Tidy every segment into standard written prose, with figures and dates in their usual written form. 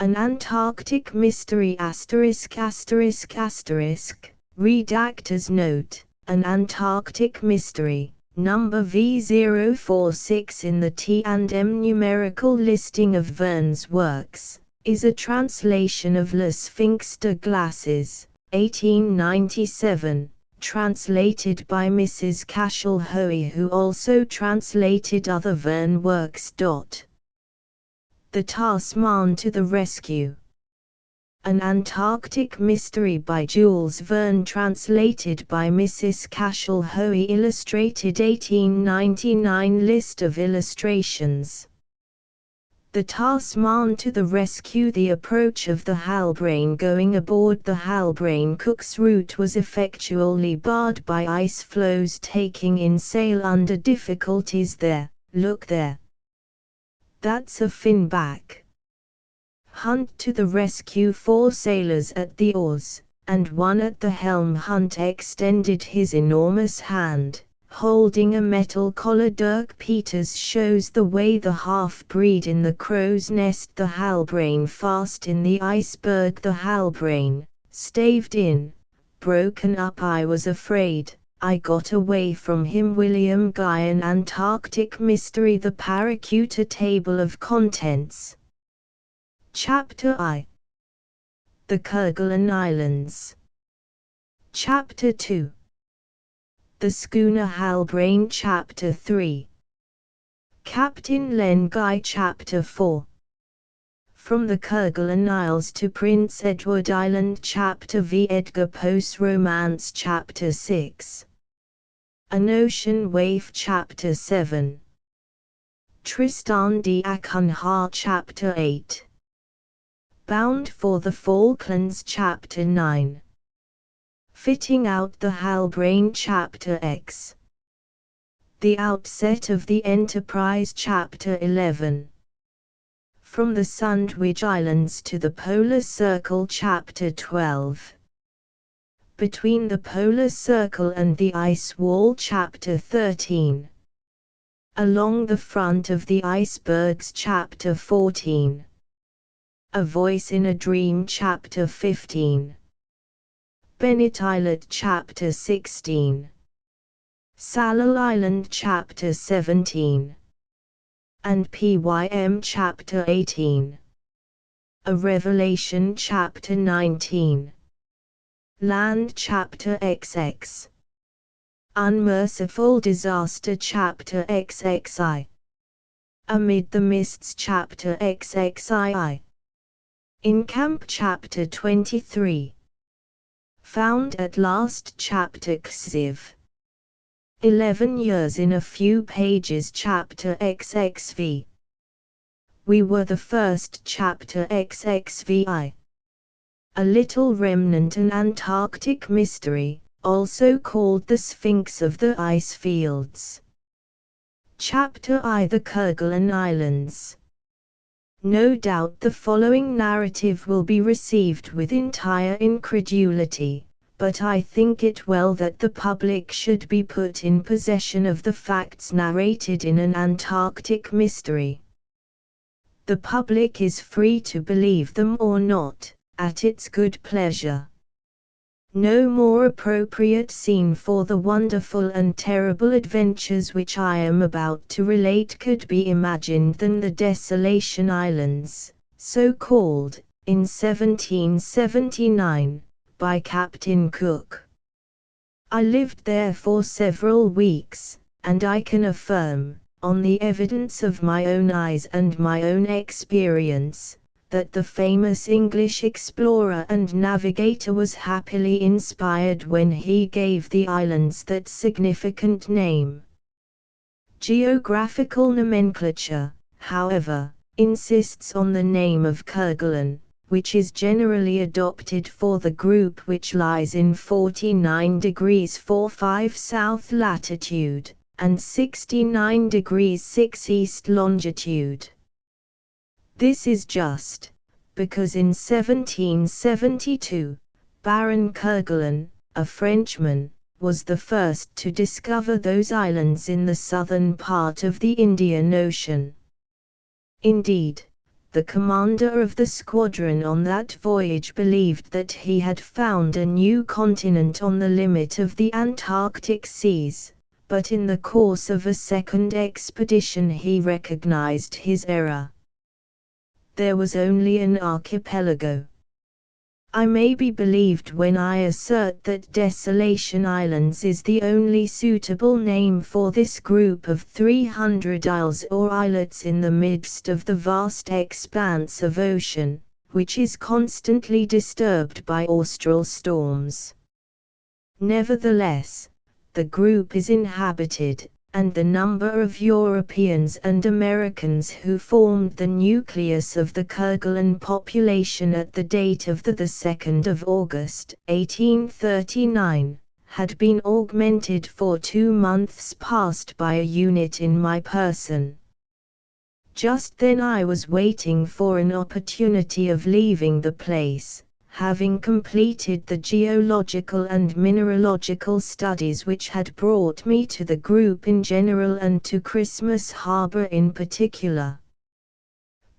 An Antarctic Mystery ******. Redactor's note: an Antarctic Mystery, number V046 in the T&M numerical listing of Verne's works, is a translation of Le Sphinx de Glaces, 1897, translated by Mrs. Cashel Hoey, who also translated other Verne works. The Tasman to the Rescue. An Antarctic Mystery by Jules Verne, translated by Mrs. Cashel Hoey, illustrated 1899. List of illustrations. The Tasman to the Rescue. The approach of the Halbrane. Going aboard the Halbrane, Cook's route was effectually barred by ice floes taking in sail under difficulties. There, look there. That's a finback. Hunt to the rescue. 4 sailors at the oars, and 1 at the helm. Hunt extended his enormous hand, holding a metal collar. Dirk Peters shows the way. The half-breed in the crow's nest. The Halbrane fast in the iceberg. The Halbrane, staved in, broken up. I was afraid, I got away from him. William Guy. An Antarctic Mystery. The Paracuta. Table of Contents. Chapter I. The Kerguelen Islands. Chapter 2. The Schooner Halbrane. Chapter 3. Captain Len Guy. Chapter 4. From the Kerguelen Isles to Prince Edward Island. Chapter V. Edgar Poe's Romance. Chapter 6. An Ocean Waif. Chapter 7. Tristan d'Acunha. Chapter 8. Bound for the Falklands. Chapter 9. Fitting out the Halbrane. Chapter X. The outset of the enterprise. Chapter 11. From the Sandwich Islands to the Polar Circle. Chapter 12. Between the Polar Circle and the Ice Wall. Chapter 13. Along the front of the icebergs. Chapter 14. A Voice in a Dream. Chapter 15. Bennet Islet. Chapter 16. Sallal Island. Chapter 17. And Pym. Chapter 18. A Revelation. Chapter 19. Land. Chapter XX. Unmerciful Disaster. Chapter XXI. Amid the Mists. Chapter XXII. In Camp. Chapter 23. Found at Last. Chapter XIV. 11 years in a few pages. Chapter XXV. We were the first. Chapter XXVI. A Little Remnant. An Antarctic Mystery, also called the Sphinx of the Ice Fields. Chapter I. The Kerguelen Islands. No doubt the following narrative will be received with entire incredulity, but I think it well that the public should be put in possession of the facts narrated in an Antarctic mystery. The public is free to believe them or not, at its good pleasure. No more appropriate scene for the wonderful and terrible adventures which I am about to relate could be imagined than the Desolation Islands, so called, in 1779, by Captain Cook. I lived there for several weeks, and I can affirm, on the evidence of my own eyes and my own experience, that the famous English explorer and navigator was happily inspired when he gave the islands that significant name. Geographical nomenclature, however, insists on the name of Kerguelen, which is generally adopted for the group which lies in 49 degrees 45 south latitude, and 69 degrees 6 east longitude. This is just, because in 1772, Baron Kerguelen, a Frenchman, was the first to discover those islands in the southern part of the Indian Ocean. Indeed, the commander of the squadron on that voyage believed that he had found a new continent on the limit of the Antarctic seas, but in the course of a second expedition he recognized his error. There was only an archipelago. I may be believed when I assert that Desolation Islands is the only suitable name for this group of 300 isles or islets in the midst of the vast expanse of ocean, which is constantly disturbed by austral storms. Nevertheless, the group is inhabited, and the number of Europeans and Americans who formed the nucleus of the Kerguelen population at the date of the 2nd of August, 1839, had been augmented for 2 months past by a unit in my person. Just then I was waiting for an opportunity of leaving the place, having completed the geological and mineralogical studies which had brought me to the group in general and to Christmas Harbour in particular.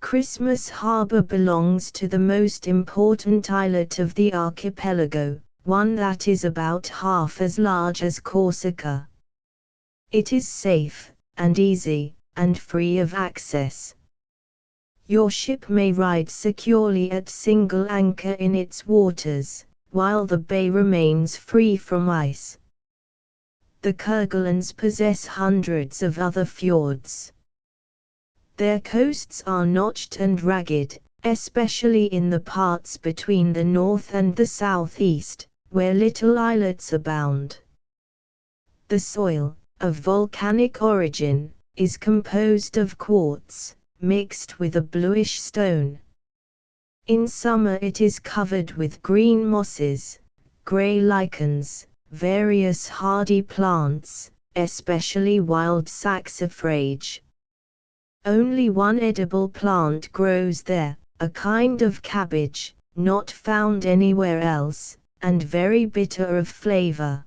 Christmas Harbour belongs to the most important islet of the archipelago, one that is about half as large as Corsica. It is safe, and easy, and free of access. Your ship may ride securely at single anchor in its waters, while the bay remains free from ice. The Kerguelens possess hundreds of other fjords. Their coasts are notched and ragged, especially in the parts between the north and the southeast, where little islets abound. The soil, of volcanic origin, is composed of quartz, mixed with a bluish stone. In summer it is covered with green mosses, grey lichens, various hardy plants, especially wild saxifrage. Only one edible plant grows there, a kind of cabbage, not found anywhere else, and very bitter of flavour.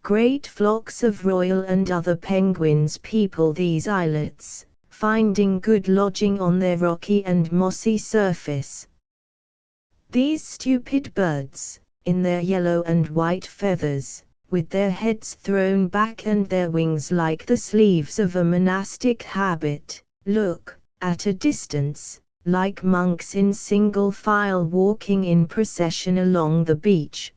Great flocks of royal and other penguins people these islets, finding good lodging on their rocky and mossy surface. These stupid birds, in their yellow and white feathers, with their heads thrown back and their wings like the sleeves of a monastic habit, look, at a distance, like monks in single file walking in procession along the beach.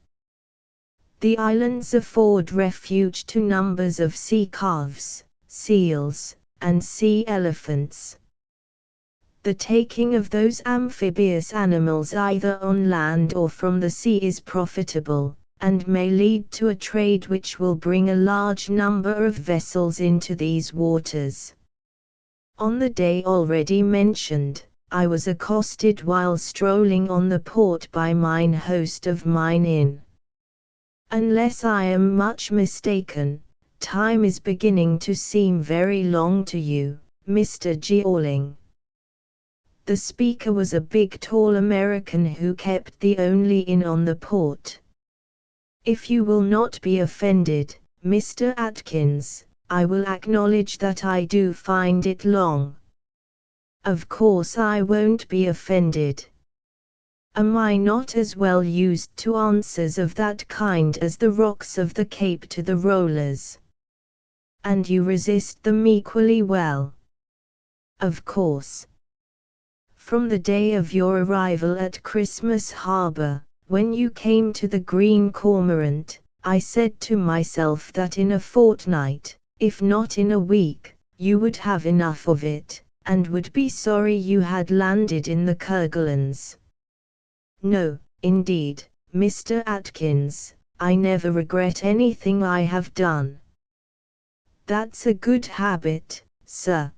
The islands afford refuge to numbers of sea calves, seals, and sea elephants. The taking of those amphibious animals either on land or from the sea is profitable, and may lead to a trade which will bring a large number of vessels into these waters. On the day already mentioned, I was accosted while strolling on the port by mine host of mine inn. Unless I am much mistaken, time is beginning to seem very long to you, Mr. Jeorling. The speaker was a big tall American who kept the only inn on the port. If you will not be offended, Mr. Atkins, I will acknowledge that I do find it long. Of course I won't be offended. Am I not as well used to answers of that kind as the rocks of the Cape to the rollers? And you resist them equally well. Of course. From the day of your arrival at Christmas Harbour, when you came to the Green Cormorant, I said to myself that in a fortnight, if not in a week, you would have enough of it, and would be sorry you had landed in the Kerguelens. No, indeed, Mr. Atkins, I never regret anything I have done. That's a good habit, sir.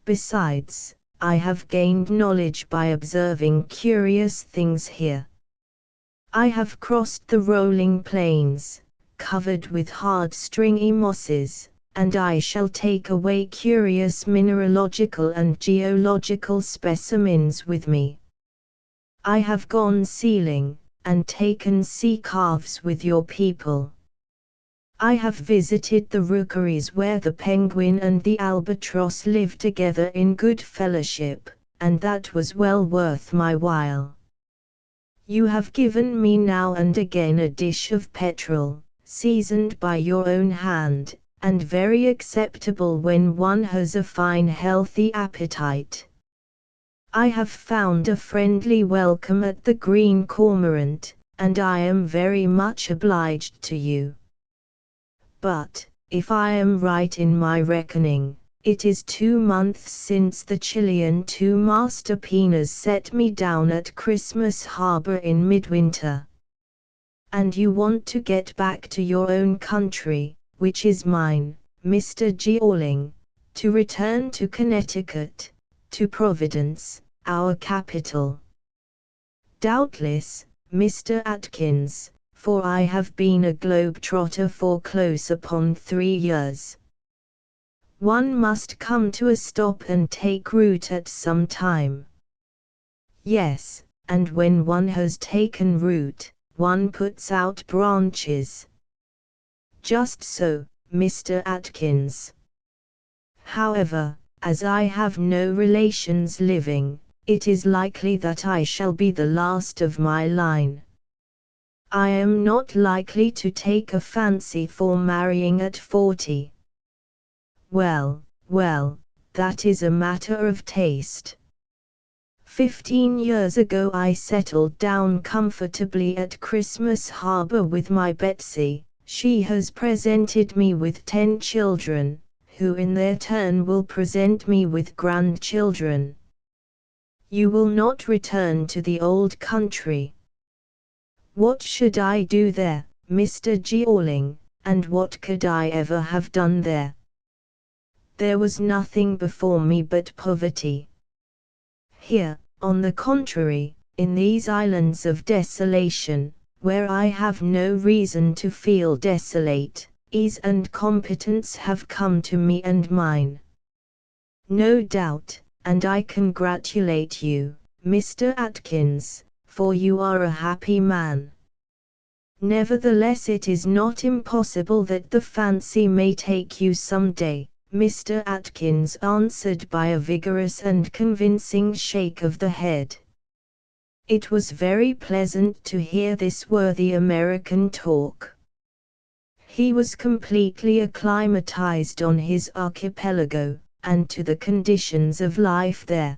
Besides, I have gained knowledge by observing curious things here. I have crossed the rolling plains, covered with hard stringy mosses, and I shall take away curious mineralogical and geological specimens with me. I have gone sealing, and taken sea calves with your people. I have visited the rookeries where the penguin and the albatross live together in good fellowship, and that was well worth my while. You have given me now and again a dish of petrol, seasoned by your own hand, and very acceptable when one has a fine healthy appetite. I have found a friendly welcome at the Green Cormorant, and I am very much obliged to you. But, if I am right in my reckoning, it is 2 months since the Chilean two-master Pinas set me down at Christmas Harbor in midwinter. And you want to get back to your own country, which is mine, Mr. Georling, to return to Connecticut, to Providence, our capital. Doubtless, Mr. Atkins, for I have been a globe-trotter for close upon 3 years. One must come to a stop and take root at some time. Yes, and when one has taken root, one puts out branches. Just so, Mr. Atkins. However, as I have no relations living, it is likely that I shall be the last of my line. I am not likely to take a fancy for marrying at 40. Well, that is a matter of taste. 15 years ago I settled down comfortably at Christmas Harbor with my Betsy. She has presented me with 10 children, who in their turn will present me with grandchildren. You will not return to the old country. What should I do there, Mr. Georling, and what could I ever have done there? There was nothing before me but poverty. Here, on the contrary, in these islands of desolation, where I have no reason to feel desolate, ease and competence have come to me and mine. No doubt, and I congratulate you, Mr. Atkins, for you are a happy man. Nevertheless, it is not impossible that the fancy may take you some day, Mr. Atkins answered by a vigorous and convincing shake of the head. It was very pleasant to hear this worthy American talk. He was completely acclimatized on his archipelago, and to the conditions of life there.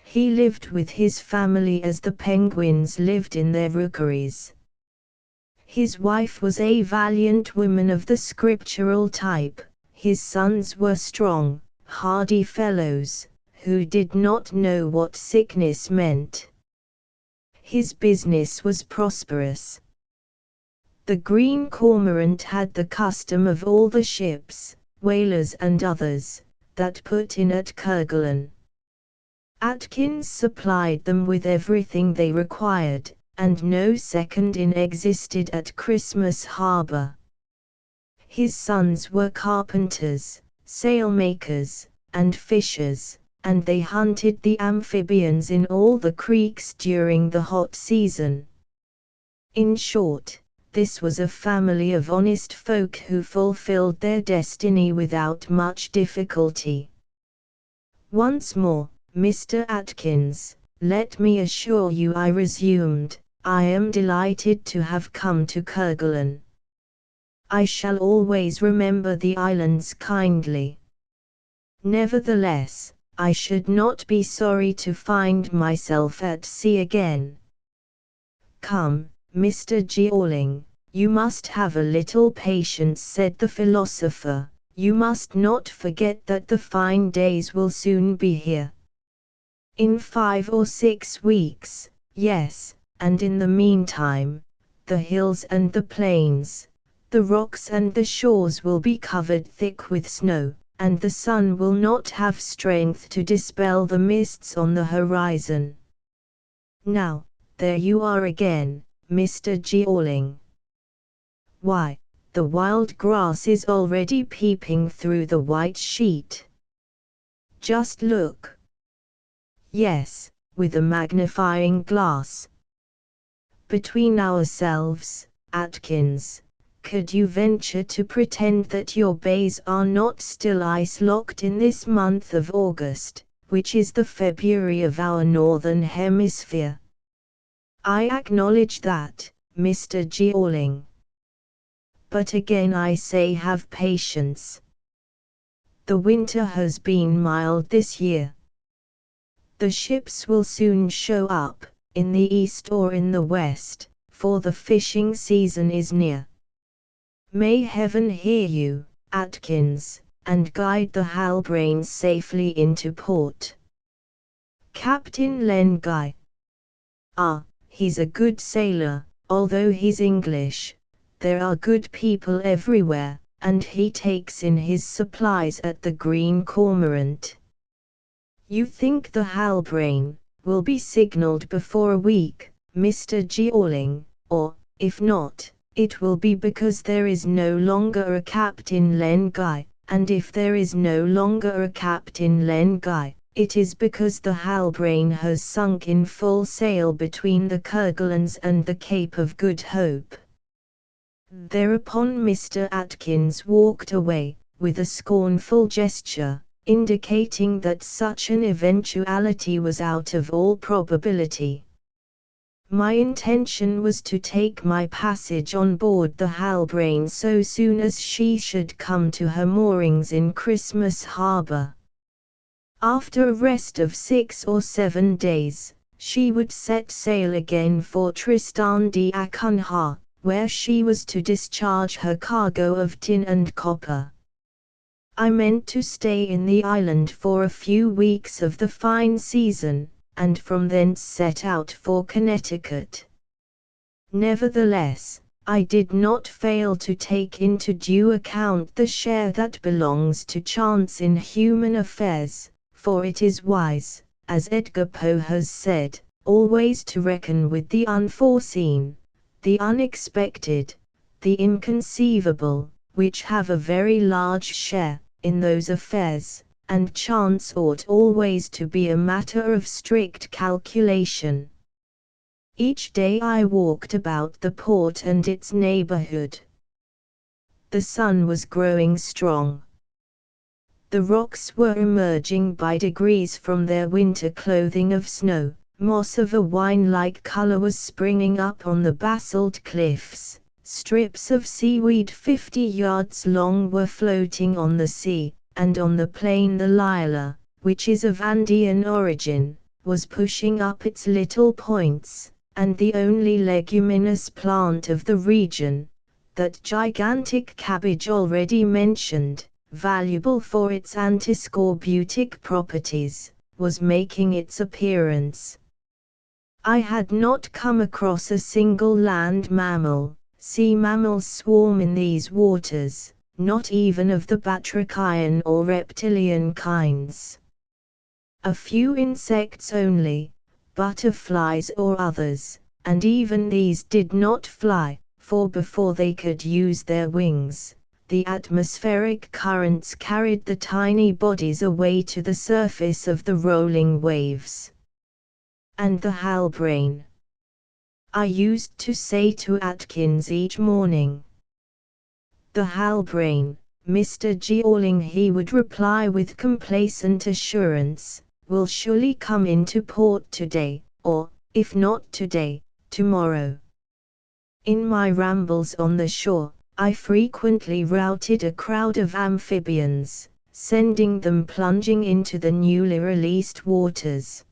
He lived with his family as the penguins lived in their rookeries. His wife was a valiant woman of the scriptural type. His sons were strong, hardy fellows, who did not know what sickness meant. His business was prosperous. The Green Cormorant had the custom of all the ships, whalers and others, that put in at Kerguelen. Atkins supplied them with everything they required, and no second inn existed at Christmas Harbor. His sons were carpenters, sailmakers, and fishers, and they hunted the amphibians in all the creeks during the hot season. In short, this was a family of honest folk who fulfilled their destiny without much difficulty. Once more, Mr. Atkins, let me assure you, I resumed, I am delighted to have come to Kerguelen. I shall always remember the islands kindly. Nevertheless, I should not be sorry to find myself at sea again. Come, Mr. Georling, you must have a little patience, said the philosopher. You must not forget that the fine days will soon be here. In 5 or 6 weeks, yes, and in the meantime, the hills and the plains, the rocks and the shores will be covered thick with snow, and the sun will not have strength to dispel the mists on the horizon. Now, there you are again, Mr. Georling. Why, the wild grass is already peeping through the white sheet. Just look. Yes, with a magnifying glass. Between ourselves, Atkins, could you venture to pretend that your bays are not still ice-locked in this month of August, which is the February of our northern hemisphere. I acknowledge that, Mr. Jeorling. But again I say have patience. The winter has been mild this year. The ships will soon show up, in the east or in the west, for the fishing season is near. May heaven hear you, Atkins, and guide the Halbrane safely into port. Captain Len Guy. Ah, he's a good sailor, although he's English. There are good people everywhere, and he takes in his supplies at the Green Cormorant. You think the Halbrane will be signalled before a week, Mr. Jeorling, or, if not, it will be because there is no longer a Captain Len Guy, and if there is no longer a Captain Len Guy, it is because the Halbrane has sunk in full sail between the Kerguelens and the Cape of Good Hope. Thereupon Mr. Atkins walked away, with a scornful gesture, indicating that such an eventuality was out of all probability. My intention was to take my passage on board the Halbrane so soon as she should come to her moorings in Christmas Harbour. After a rest of 6 or 7 days, she would set sail again for Tristan d'Acunha, where she was to discharge her cargo of tin and copper. I meant to stay in the island for a few weeks of the fine season, and from thence set out for Connecticut. Nevertheless, I did not fail to take into due account the share that belongs to chance in human affairs, for it is wise, as Edgar Poe has said, always to reckon with the unforeseen, the unexpected, the inconceivable, which have a very large share in those affairs, and chance ought always to be a matter of strict calculation. Each day I walked about the port and its neighborhood. The sun was growing strong. The rocks were emerging by degrees from their winter clothing of snow. Moss of a wine-like color was springing up on the basalt cliffs. Strips of seaweed 50 yards long were floating on the sea, and on the plain the liala, which is of Andean origin, was pushing up its little points, and the only leguminous plant of the region, that gigantic cabbage already mentioned, valuable for its antiscorbutic properties, was making its appearance. I had not come across a single land mammal. Sea mammals swarm in these waters, not even of the batrachian or reptilian kinds. A few insects only, butterflies or others, and even these did not fly, for before they could use their wings, the atmospheric currents carried the tiny bodies away to the surface of the rolling waves. And the Halbrane, I used to say to Atkins each morning. The Halbrane, Mr. Jeorling, he would reply with complacent assurance, will surely come into port today, or, if not today, tomorrow. In my rambles on the shore, I frequently routed a crowd of amphibians, sending them plunging into the newly released waters.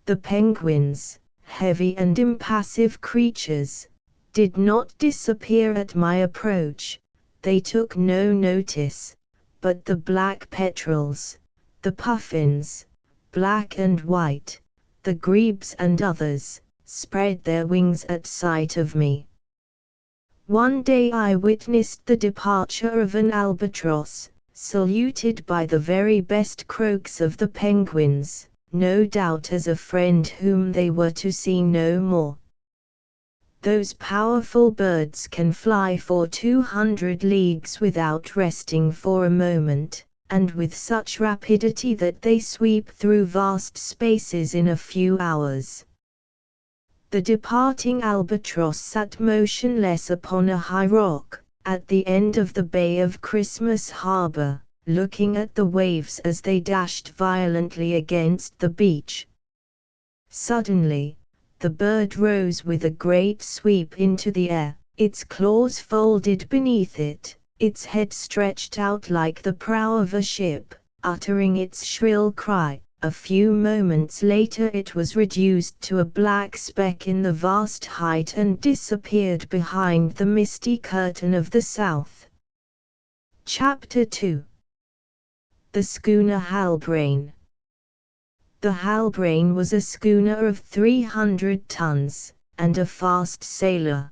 The penguins, heavy and impassive creatures, did not disappear at my approach. They took no notice, but the black petrels, the puffins, black and white, the grebes and others, spread their wings at sight of me. One day I witnessed the departure of an albatross, saluted by the very best croaks of the penguins, no doubt as a friend whom they were to see no more. Those powerful birds can fly for 200 leagues without resting for a moment, and with such rapidity that they sweep through vast spaces in a few hours. The departing albatross sat motionless upon a high rock, at the end of the bay of Christmas Harbour, looking at the waves as they dashed violently against the beach. Suddenly, the bird rose with a great sweep into the air, its claws folded beneath it, its head stretched out like the prow of a ship, uttering its shrill cry. A few moments later it was reduced to a black speck in the vast height and disappeared behind the misty curtain of the south. Chapter 2. The schooner Halbrane. The Halbrane was a schooner of 300 tons, and a fast sailer.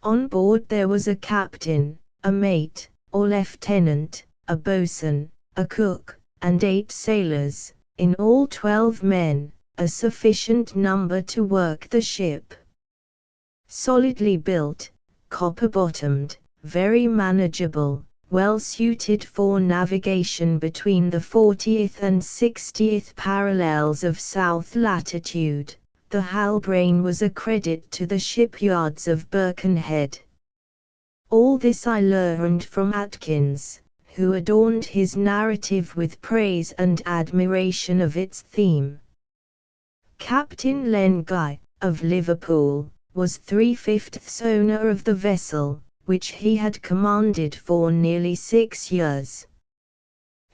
On board there was a captain, a mate, or lieutenant, a boatswain, a cook, and 8 sailors, in all 12 men, a sufficient number to work the ship. Solidly built, copper-bottomed, very manageable, well suited for navigation between the 40th and 60th parallels of south latitude, the Halbrane was a credit to the shipyards of Birkenhead. All this I learned from Atkins, who adorned his narrative with praise and admiration of its theme. Captain Len Guy, of Liverpool, was 3/5 owner of the vessel, which he had commanded for nearly 6 years.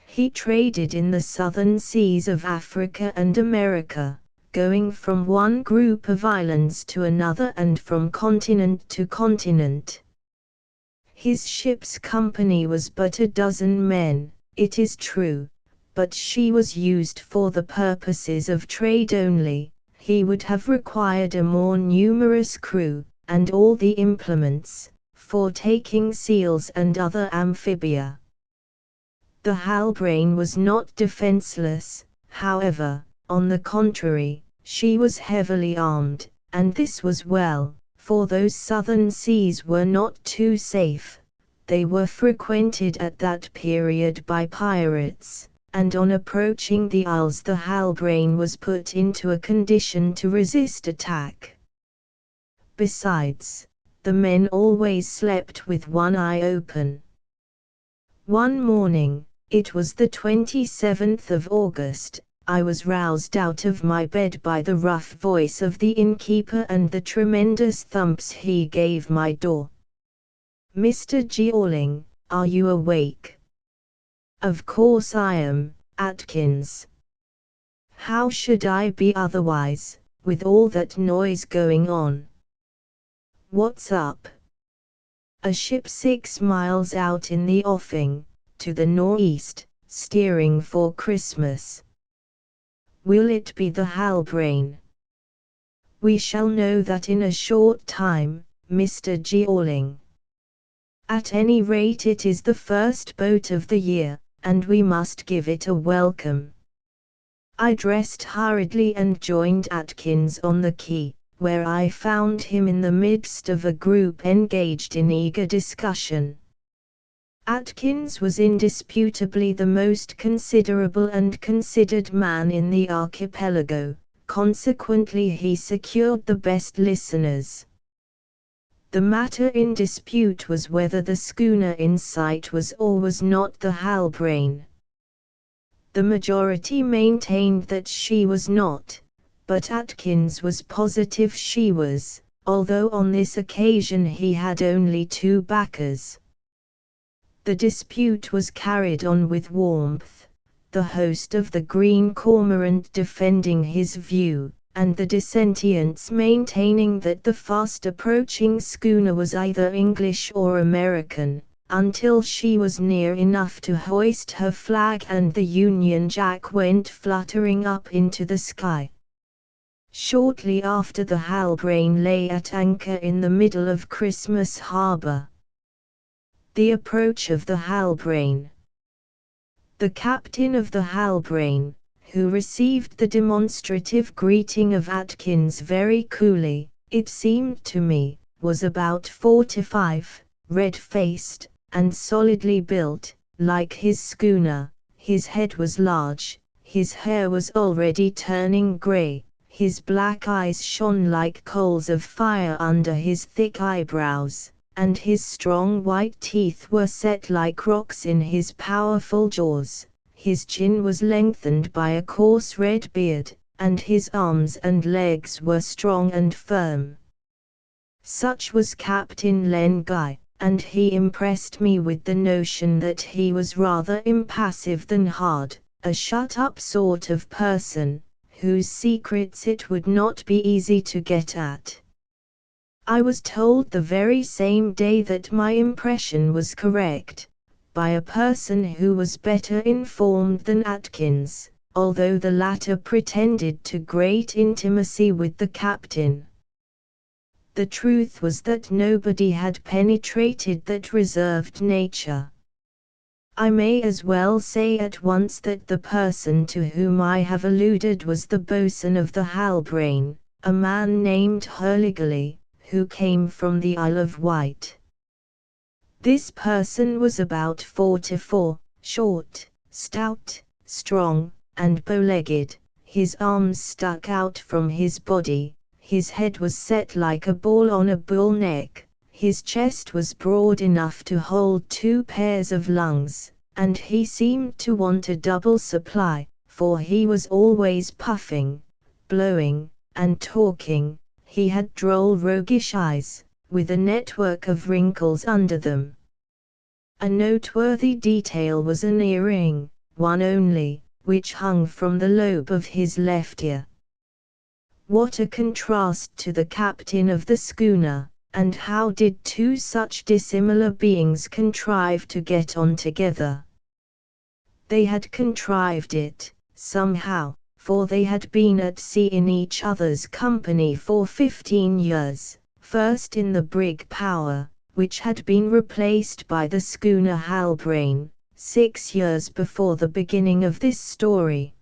He traded in the southern seas of Africa and America, going from one group of islands to another and from continent to continent. His ship's company was but a dozen men, it is true, but she was used for the purposes of trade only. He would have required a more numerous crew, and all the implements, for taking seals and other amphibia. The Halbrane was not defenseless, however, on the contrary, she was heavily armed, and this was well, for those southern seas were not too safe. They were frequented at that period by pirates, and on approaching the Isles the Halbrane was put into a condition to resist attack. Besides, the men always slept with one eye open. One morning, it was the 27th of August, I was roused out of my bed by the rough voice of the innkeeper and the tremendous thumps he gave my door. "Mr. Jeorling, are you awake?" "Of course I am, Atkins. How should I be otherwise, with all that noise going on?" "What's up?" "A ship 6 miles out in the offing, to the northeast, steering for Christmas." "Will it be the Halbrane?" "We shall know that in a short time, Mr. Jeorling. At any rate it is the first boat of the year, and we must give it a welcome." I dressed hurriedly and joined Atkins on the quay, where I found him in the midst of a group engaged in eager discussion. Atkins was indisputably the most considerable and considered man in the archipelago, consequently he secured the best listeners. The matter in dispute was whether the schooner in sight was or was not the Halbrane. The majority maintained that she was not, but Atkins was positive she was, although on this occasion he had only 2 backers. The dispute was carried on with warmth, the host of the Green Cormorant defending his view, and the dissentients maintaining that the fast-approaching schooner was either English or American, until she was near enough to hoist her flag and the Union Jack went fluttering up into the sky. Shortly after the Halbrane lay at anchor in the middle of Christmas Harbor. The approach of the Halbrane. The captain of the Halbrane, who received the demonstrative greeting of Atkins very coolly, it seemed to me, was about 45, red-faced, and solidly built, like his schooner. His head was large, his hair was already turning grey, his black eyes shone like coals of fire under his thick eyebrows, and his strong white teeth were set like rocks in his powerful jaws. His chin was lengthened by a coarse red beard, and his arms and legs were strong and firm. Such was Captain Len Guy, and he impressed me with the notion that he was rather impassive than hard, a shut-up sort of person, whose secrets it would not be easy to get at. I was told the very same day that my impression was correct, by a person who was better informed than Atkins, although the latter pretended to great intimacy with the captain. The truth was that nobody had penetrated that reserved nature. I may as well say at once that the person to whom I have alluded was the boatswain of the Halbrane, a man named Hurligly, who came from the Isle of Wight. This person was about 4'4", short, stout, strong, and bow-legged. His arms stuck out from his body, his head was set like a ball on a bull neck, his chest was broad enough to hold 2 pairs of lungs, and he seemed to want a double supply, for he was always puffing, blowing, and talking. He had droll roguish eyes, with a network of wrinkles under them. A noteworthy detail was an earring, one only, which hung from the lobe of his left ear. What a contrast to the captain of the schooner, and how did 2 such dissimilar beings contrive to get on together? They had contrived it, somehow, for they had been at sea in each other's company for 15 years, first in the brig Power, which had been replaced by the schooner Halbrane, 6 years before the beginning of this story.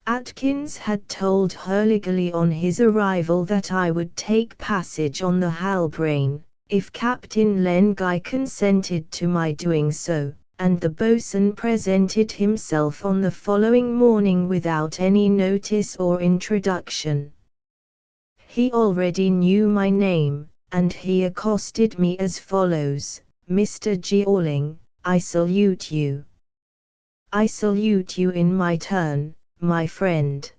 Atkins had told Hurligly on his arrival that I would take passage on the Halbrane, if Captain Len Guy consented to my doing so, and the boatswain presented himself on the following morning without any notice or introduction. He already knew my name, and he accosted me as follows: "Mr. Jeorling, I salute you." "I salute you in my turn, my friend."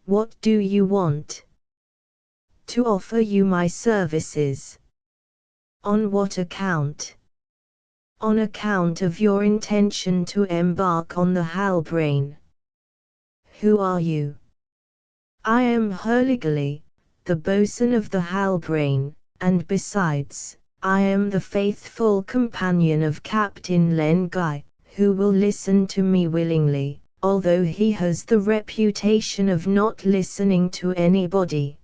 "What do you want?" "To offer you my services." "On what account?" "On account of your intention to embark on the Halbrane." "Who are you?" "I am Hurligly, the boatswain of the Halbrane, and besides, I am the faithful companion of Captain Len Guy, who will listen to me willingly, although he has the reputation of not listening to anybody."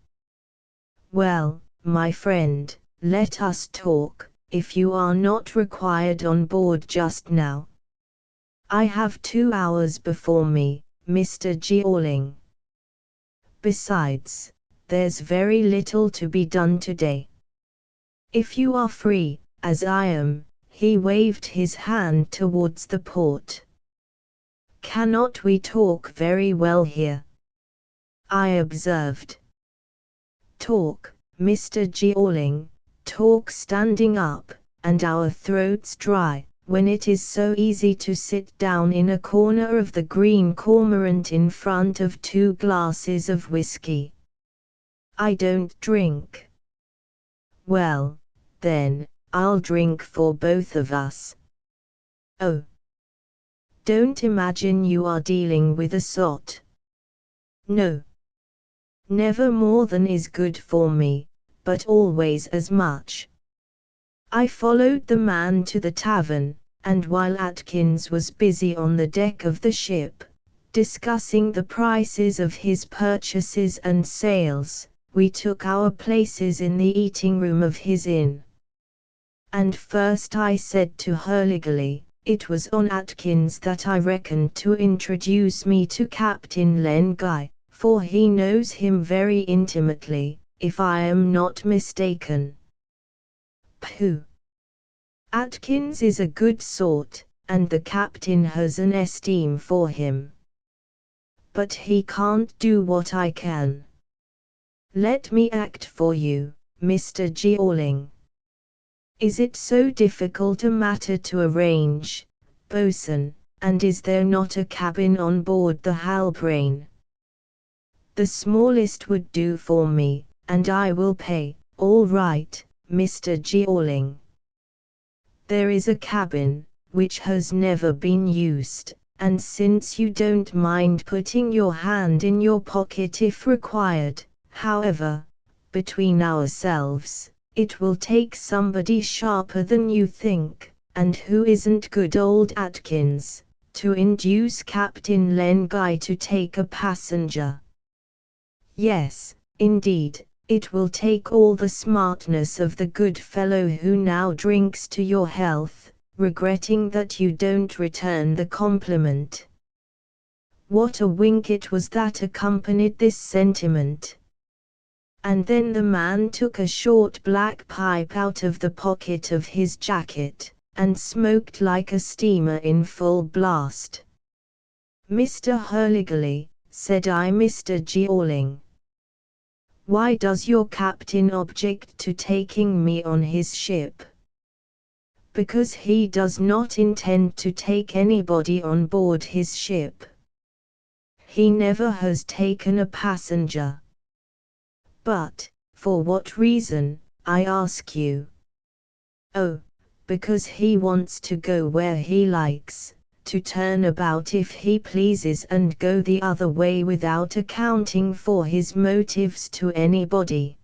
"Well, my friend, let us talk, if you are not required on board just now." "I have 2 hours before me, Mr. Jeorling. Besides, there's very little to be done today. If you are free, as I am," he waved his hand towards the port. "Cannot we talk very well here?" I observed. "Talk, Mr. Jeorling, talk standing up, and our throats dry, when it is so easy to sit down in a corner of the Green Cormorant in front of 2 glasses of whiskey." "I don't drink." "Well, then, I'll drink for both of us." "Oh. Don't imagine you are dealing with a sot." "No. Never more than is good for me, but always as much." I followed the man to the tavern, and while Atkins was busy on the deck of the ship, discussing the prices of his purchases and sales, we took our places in the eating room of his inn. And first I said to Hurligly, it was on Atkins that I reckoned to introduce me to Captain Len Guy, for he knows him very intimately, if I am not mistaken. "Pooh! Atkins is a good sort, and the captain has an esteem for him. But he can't do what I can. Let me act for you, Mr. Jeorling." Is it so difficult a matter to arrange, boatswain, and is there not a cabin on board the Halbrane? The smallest would do for me, and I will pay. All right, Mr. Jeorling. There is a cabin, which has never been used, and since you don't mind putting your hand in your pocket if required, however, between ourselves, it will take somebody sharper than you think, and who isn't good old Atkins, to induce Captain Len Guy to take a passenger. Yes, indeed, it will take all the smartness of the good fellow who now drinks to your health, regretting that you don't return the compliment. What a wink it was that accompanied this sentiment! And then the man took a short black pipe out of the pocket of his jacket, and smoked like a steamer in full blast. Mr. Hurligly, said I, Mr. Jeorling. Why does your captain object to taking me on his ship? Because he does not intend to take anybody on board his ship. He never has taken a passenger. But, for what reason, I ask you? Oh, because he wants to go where he likes, to turn about if he pleases and go the other way without accounting for his motives to anybody.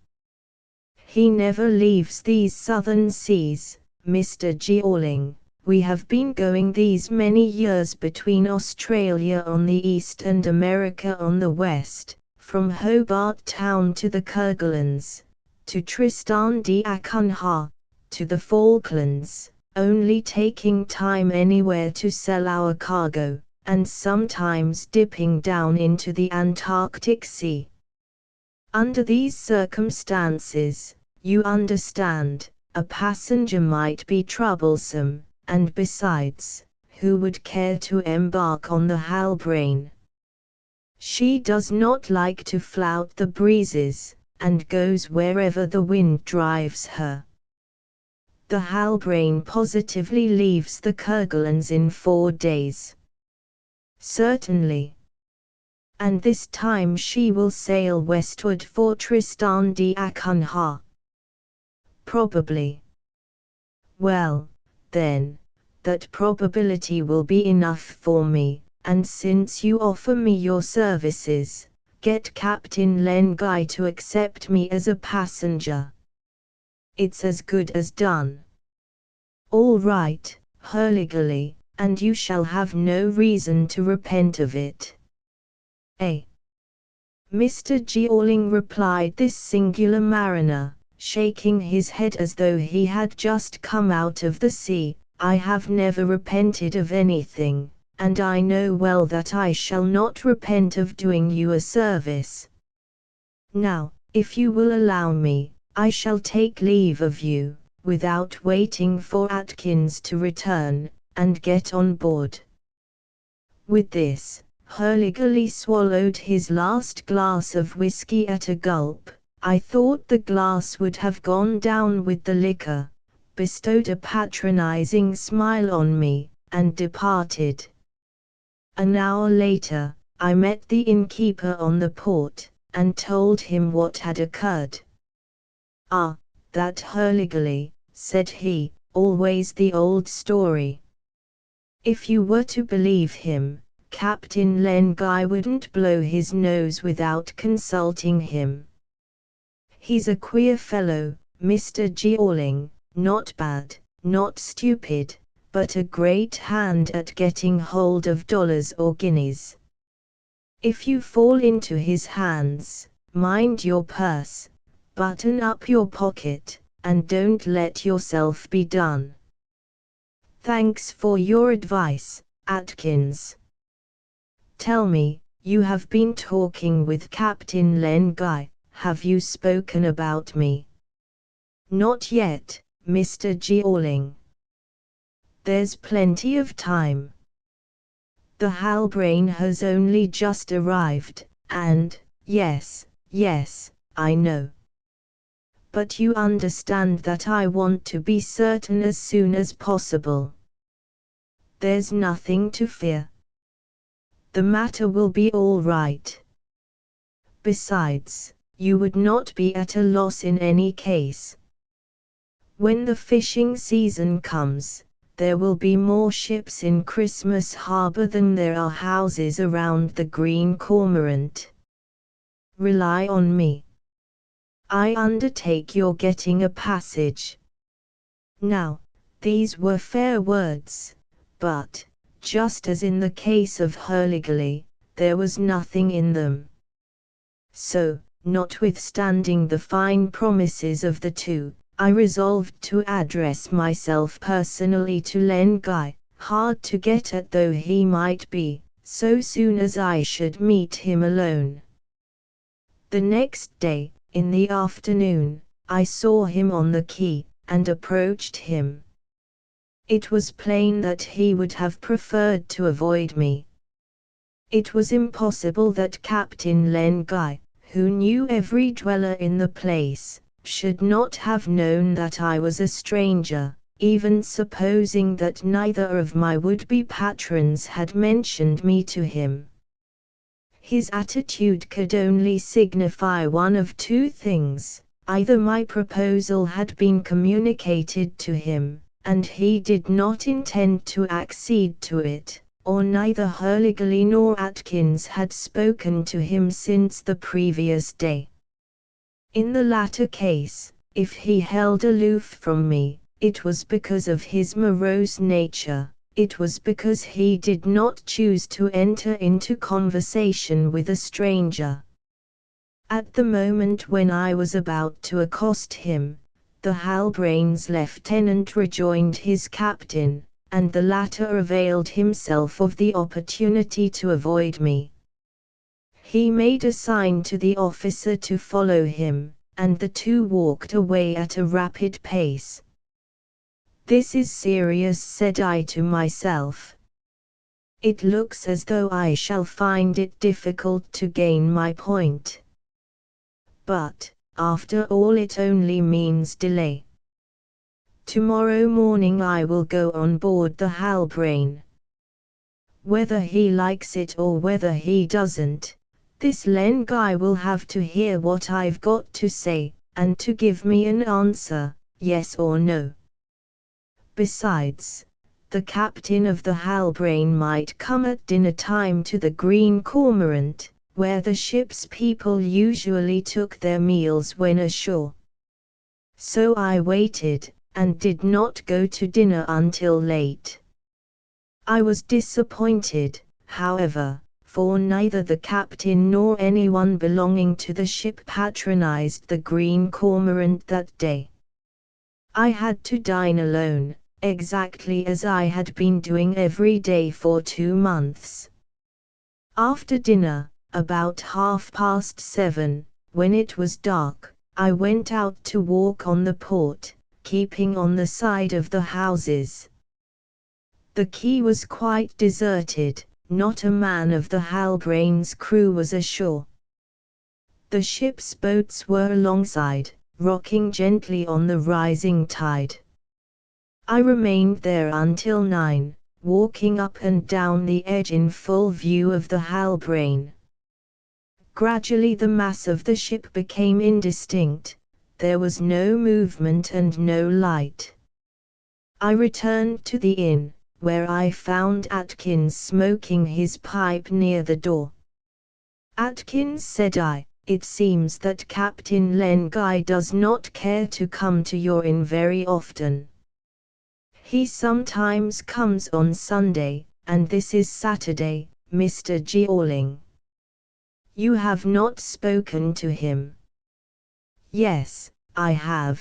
He never leaves these southern seas, Mr. Jeorling. We have been going these many years between Australia on the east and America on the west, from Hobart Town to the Kerguelens, to Tristan d'Acunha, to the Falklands, only taking time anywhere to sell our cargo, and sometimes dipping down into the Antarctic Sea. Under these circumstances, you understand, a passenger might be troublesome, and besides, who would care to embark on the Halbrane? She does not like to flout the breezes, and goes wherever the wind drives her. The Halbrane positively leaves the Kerguelens in 4 days. Certainly. And this time she will sail westward for Tristan d'Acunha. Probably. Well, then, that probability will be enough for me, and since you offer me your services, get Captain Len Guy to accept me as a passenger. It's as good as done. All right, Hurligly, and you shall have no reason to repent of it. Eh? Mr. Jeorling, replied this singular mariner, shaking his head as though he had just come out of the sea, I have never repented of anything, and I know well that I shall not repent of doing you a service. Now, if you will allow me, I shall take leave of you, without waiting for Atkins to return, and get on board. With this, Hurligly swallowed his last glass of whisky at a gulp. I thought the glass would have gone down with the liquor, bestowed a patronizing smile on me, and departed. An hour later, I met the innkeeper on the port, and told him what had occurred. Ah, that Hurligly, said he, always the old story. If you were to believe him, Captain Len Guy wouldn't blow his nose without consulting him. He's a queer fellow, Mr. Jeorling, not bad, not stupid, but a great hand at getting hold of dollars or guineas. If you fall into his hands, mind your purse, button up your pocket, and don't let yourself be done. Thanks for your advice, Atkins. Tell me, you have been talking with Captain Len Guy, have you spoken about me? Not yet, Mr. Jeorling. There's plenty of time. The Halbrane has only just arrived, and, yes, I know. but you understand that I want to be certain as soon as possible. There's nothing to fear. The matter will be all right. Besides, you would not be at a loss in any case. When the fishing season comes, there will be more ships in Christmas Harbour than there are houses around the Green Cormorant. Rely on me. I undertake your getting a passage. Now, these were fair words, but, just as in the case of Hurligerly, there was nothing in them. So, notwithstanding the fine promises of the two, I resolved to address myself personally to Len Guy, hard to get at though he might be, so soon as I should meet him alone. The next day, in the afternoon, I saw him on the quay, and approached him. It was plain that he would have preferred to avoid me. It was impossible that Captain Len Guy, who knew every dweller in the place, should not have known that I was a stranger, even supposing that neither of my would-be patrons had mentioned me to him. His attitude could only signify one of two things: either my proposal had been communicated to him, and he did not intend to accede to it, or neither Hurligerly nor Atkins had spoken to him since the previous day. In the latter case, if he held aloof from me, it was because of his morose nature. It was because he did not choose to enter into conversation with a stranger. At the moment when I was about to accost him, the Halbrane's lieutenant rejoined his captain, and the latter availed himself of the opportunity to avoid me. He made a sign to the officer to follow him, and the two walked away at a rapid pace. "This is serious," said I to myself. "It looks as though I shall find it difficult to gain my point. But, after all, it only means delay. Tomorrow morning I will go on board the Halbrane. Whether he likes it or whether he doesn't, this Len Guy will have to hear what I've got to say, and to give me an answer, yes or no. Besides, the captain of the Halbrane might come at dinner time to the Green Cormorant, where the ship's people usually took their meals when ashore. So I waited, and did not go to dinner until late. I was disappointed, however, for neither the captain nor anyone belonging to the ship patronized the Green Cormorant that day. I had to dine alone, exactly as I had been doing every day for 2 months. After dinner, about 7:30, when it was dark, I went out to walk on the port, keeping on the side of the houses. The quay was quite deserted. Not a man of the Halbrane's crew was ashore. The ship's boats were alongside, rocking gently on the rising tide. I remained there until 9, walking up and down the edge in full view of the Halbrane. Gradually the mass of the ship became indistinct. There was no movement and no light. I returned to the inn, where I found Atkins smoking his pipe near the door. "Atkins," said I, "it seems that Captain Len Guy does not care to come to your inn very often. He sometimes comes on Sunday, and this is Saturday, Mr. Georling. You have not spoken to him?" "Yes, I have."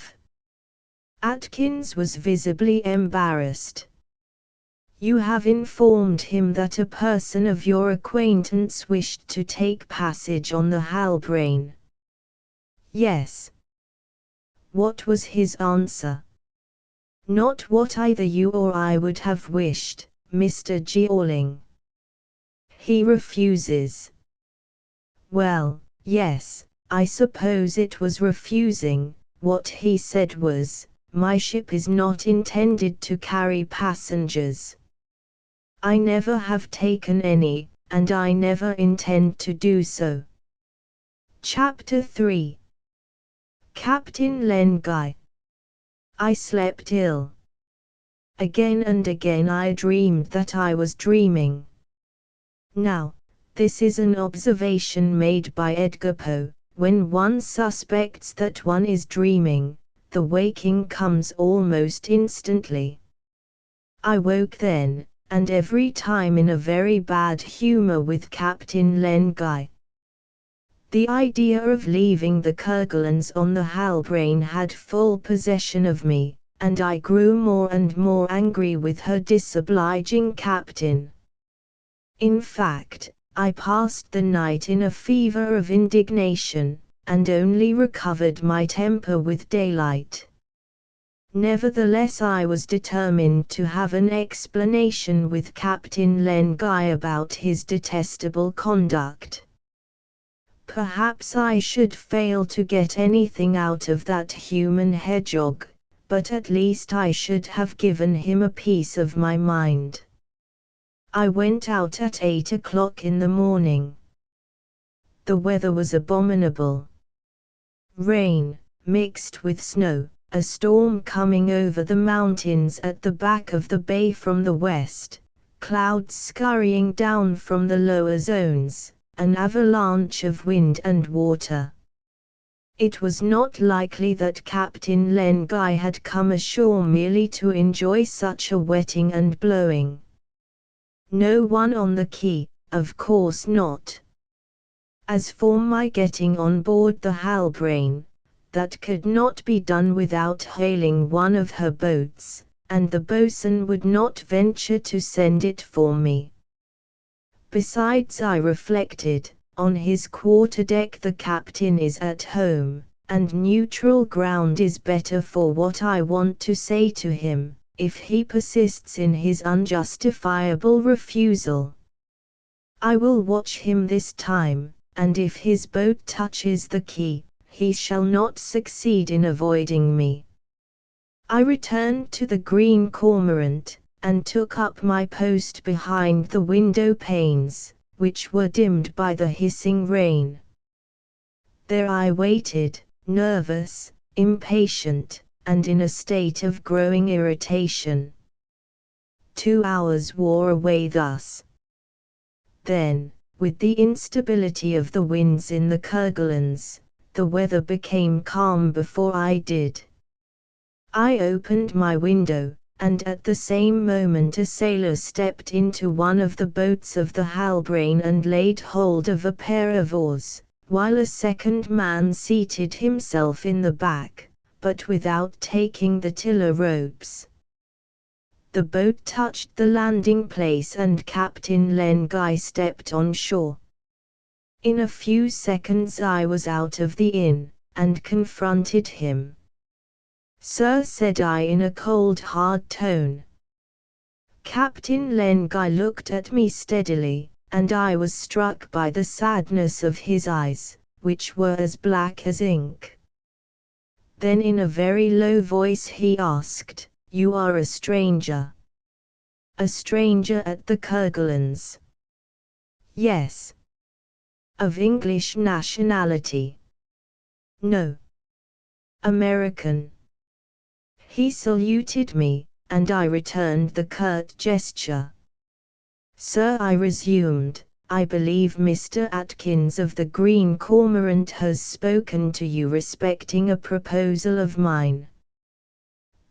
Atkins was visibly embarrassed. "You have informed him that a person of your acquaintance wished to take passage on the Halbrane?" "Yes." "What was his answer?" "Not what either you or I would have wished, Mr. Georling. He refuses." "Well, yes, I suppose it was refusing, What he said was, "My ship is not intended to carry passengers. I never have taken any, and I never intend to do so." Chapter 3. Captain Len Guy. I slept ill. Again and again I dreamed that I was dreaming. Now, this is an observation made by Edgar Poe: when one suspects that one is dreaming, the waking comes almost instantly. I woke then, and every time in a very bad humor with Captain Len Guy. The idea of leaving the Kerguelens on the Halbrane had full possession of me, and I grew more and more angry with her disobliging captain. In fact, I passed the night in a fever of indignation, and only recovered my temper with daylight. Nevertheless, I was determined to have an explanation with Captain Len Guy about his detestable conduct. Perhaps I should fail to get anything out of that human hedgehog, but at least I should have given him a piece of my mind. I went out at 8 o'clock in the morning. The weather was abominable. Rain, mixed with snow, a storm coming over the mountains at the back of the bay from the west, clouds scurrying down from the lower zones, an avalanche of wind and water. It was not likely that Captain Len Guy had come ashore merely to enjoy such a wetting and blowing. No one on the quay, of course not. As for my getting on board the Halbrane, that could not be done without hailing one of her boats, and the boatswain would not venture to send it for me. Besides, I reflected, on his quarterdeck the captain is at home, and neutral ground is better for what I want to say to him, if he persists in his unjustifiable refusal. I will watch him this time, and if his boat touches the quay, he shall not succeed in avoiding me. I returned to the Green Cormorant, and took up my post behind the window panes, which were dimmed by the hissing rain. There I waited, nervous, impatient, and in a state of growing irritation. 2 hours wore away thus. Then, with the instability of the winds in the Kerguelens, the weather became calm before I did. I opened my window, and at the same moment a sailor stepped into one of the boats of the Halbrane and laid hold of a pair of oars, while a second man seated himself in the back, but without taking the tiller ropes. The boat touched the landing place and Captain Len Guy stepped on shore. In a few seconds I was out of the inn, and confronted him. "Sir," said I in a cold, hard tone. Captain Len Guy looked at me steadily, and I was struck by the sadness of his eyes, which were as black as ink. Then in a very low voice he asked, "You are a stranger?" "A stranger at the Kerguelens?" "Yes." "Of English nationality?" "No." "American?" He saluted me, and I returned the curt gesture. "Sir," I resumed, "I believe Mr. Atkins of the Green Cormorant has spoken to you respecting a proposal of mine.